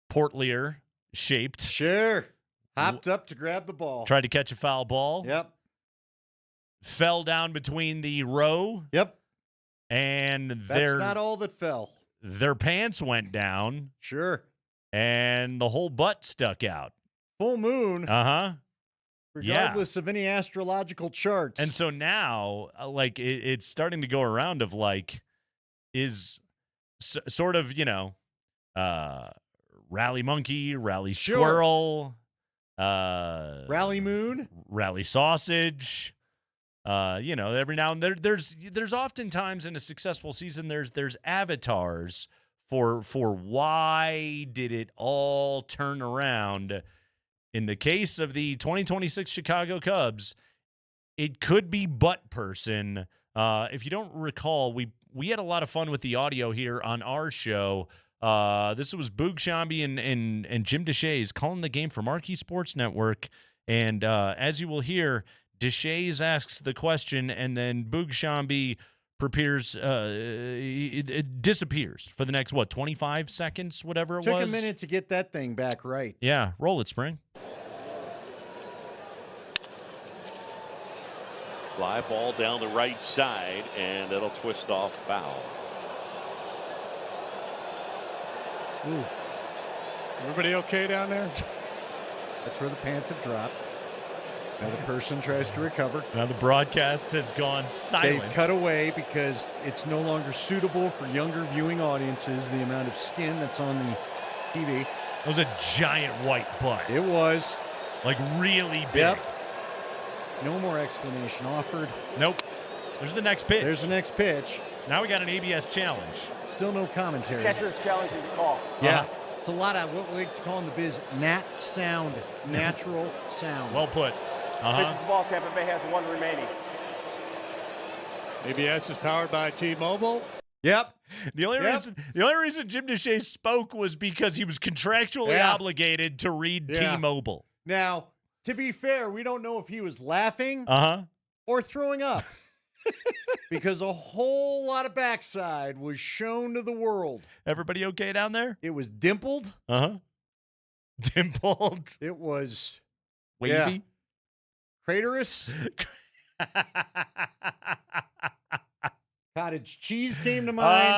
portlier shaped. Sure. Hopped up to grab the ball. Tried to catch a foul ball. Yep. Fell down between the row. Yep. And that's not all that fell. Their pants went down. Sure. And the whole butt stuck out. Full moon. Uh-huh. Regardless of any astrological charts. And so now, like, it's starting to go around of, like, is sort of, rally monkey, rally squirrel, rally moon, rally sausage. Every now and then there's oftentimes in a successful season there's avatars for why did it all turn around. In the case of the 2026 Chicago Cubs, it could be butt person. If you don't recall, we had a lot of fun with the audio here on our show. This was Boog Shambi and Jim Deshaies calling the game for Marquee Sports Network. And as you will hear, Deshaies asks the question, and then Boog Shambi it disappears for the next, 25 seconds, whatever it was? Took a minute to get that thing back right. Yeah, roll it, Spring. Fly ball down the right side, and it'll twist off foul. Ooh. Everybody okay down there? That's where the pants have dropped. Now the person tries to recover. Now the broadcast has gone silent. They've cut away because it's no longer suitable for younger viewing audiences, the amount of skin that's on the TV. It was a giant white butt. It was. Like really big. Yep. No more explanation offered. Nope. There's the next pitch. There's the next pitch. Now we got an ABS challenge. Still no commentary. Catcher's challenge is called. Yeah. It's a lot of what we like to call in the biz nat sound, natural sound. Well put. Pitches the ball. Tampa Bay has 1 remaining. ABS is powered by T-Mobile. Yep. The only reason Jim Deshaies spoke was because he was contractually obligated to read T-Mobile. Now, to be fair, we don't know if he was laughing or throwing up. Because a whole lot of backside was shown to the world. Everybody okay down there? It was dimpled. Dimpled. It was wavy. Yeah. Craterous. Cottage cheese came to mind.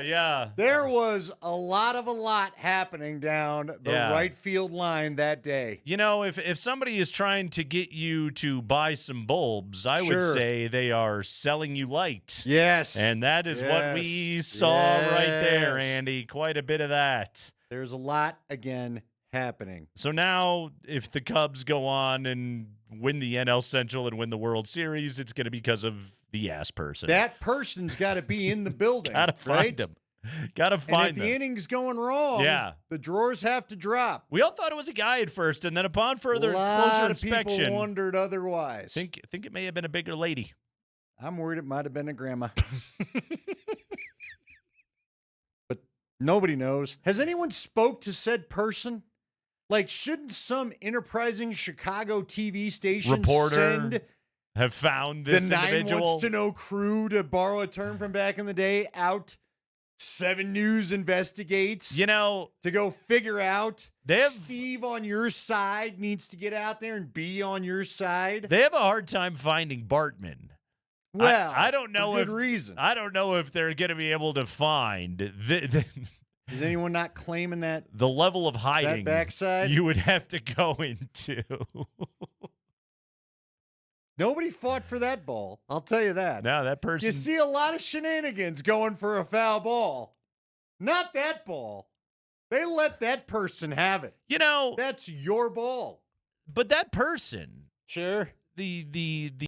Yeah. There was a lot happening down the right field line that day. You know, if somebody is trying to get you to buy some bulbs, I would say they are selling you light. Yes. And that is what we saw right there, Andy. Quite a bit of that. There's a lot, again, happening. So now, if the Cubs go on and win the NL Central and win the World Series, it's going to be because of the ass person. That person's got to be in the building. Gotta find them. Gotta find them. And if the inning's going wrong, the drawers have to drop. We all thought it was a guy at first, and then upon further closer inspection, people wondered otherwise. I think it may have been a bigger lady. I'm worried it might have been a grandma. But nobody knows. Has anyone spoke to said person? Like, shouldn't some enterprising Chicago TV station reporter send have found this the individual? 9 wants to know crew, to borrow a term from back in the day, out 7 News investigates? You know, to go figure out Steve on your side needs to get out there and be on your side. They have a hard time finding Bartman. Well, I don't know for good reason. I don't know if they're going to be able to find Is anyone not claiming that the level of hiding that backside you would have to go into? Nobody fought for that ball. I'll tell you that. No, that person. You see a lot of shenanigans going for a foul ball. Not that ball. They let that person have it. You know, that's your ball. But that person, sure, the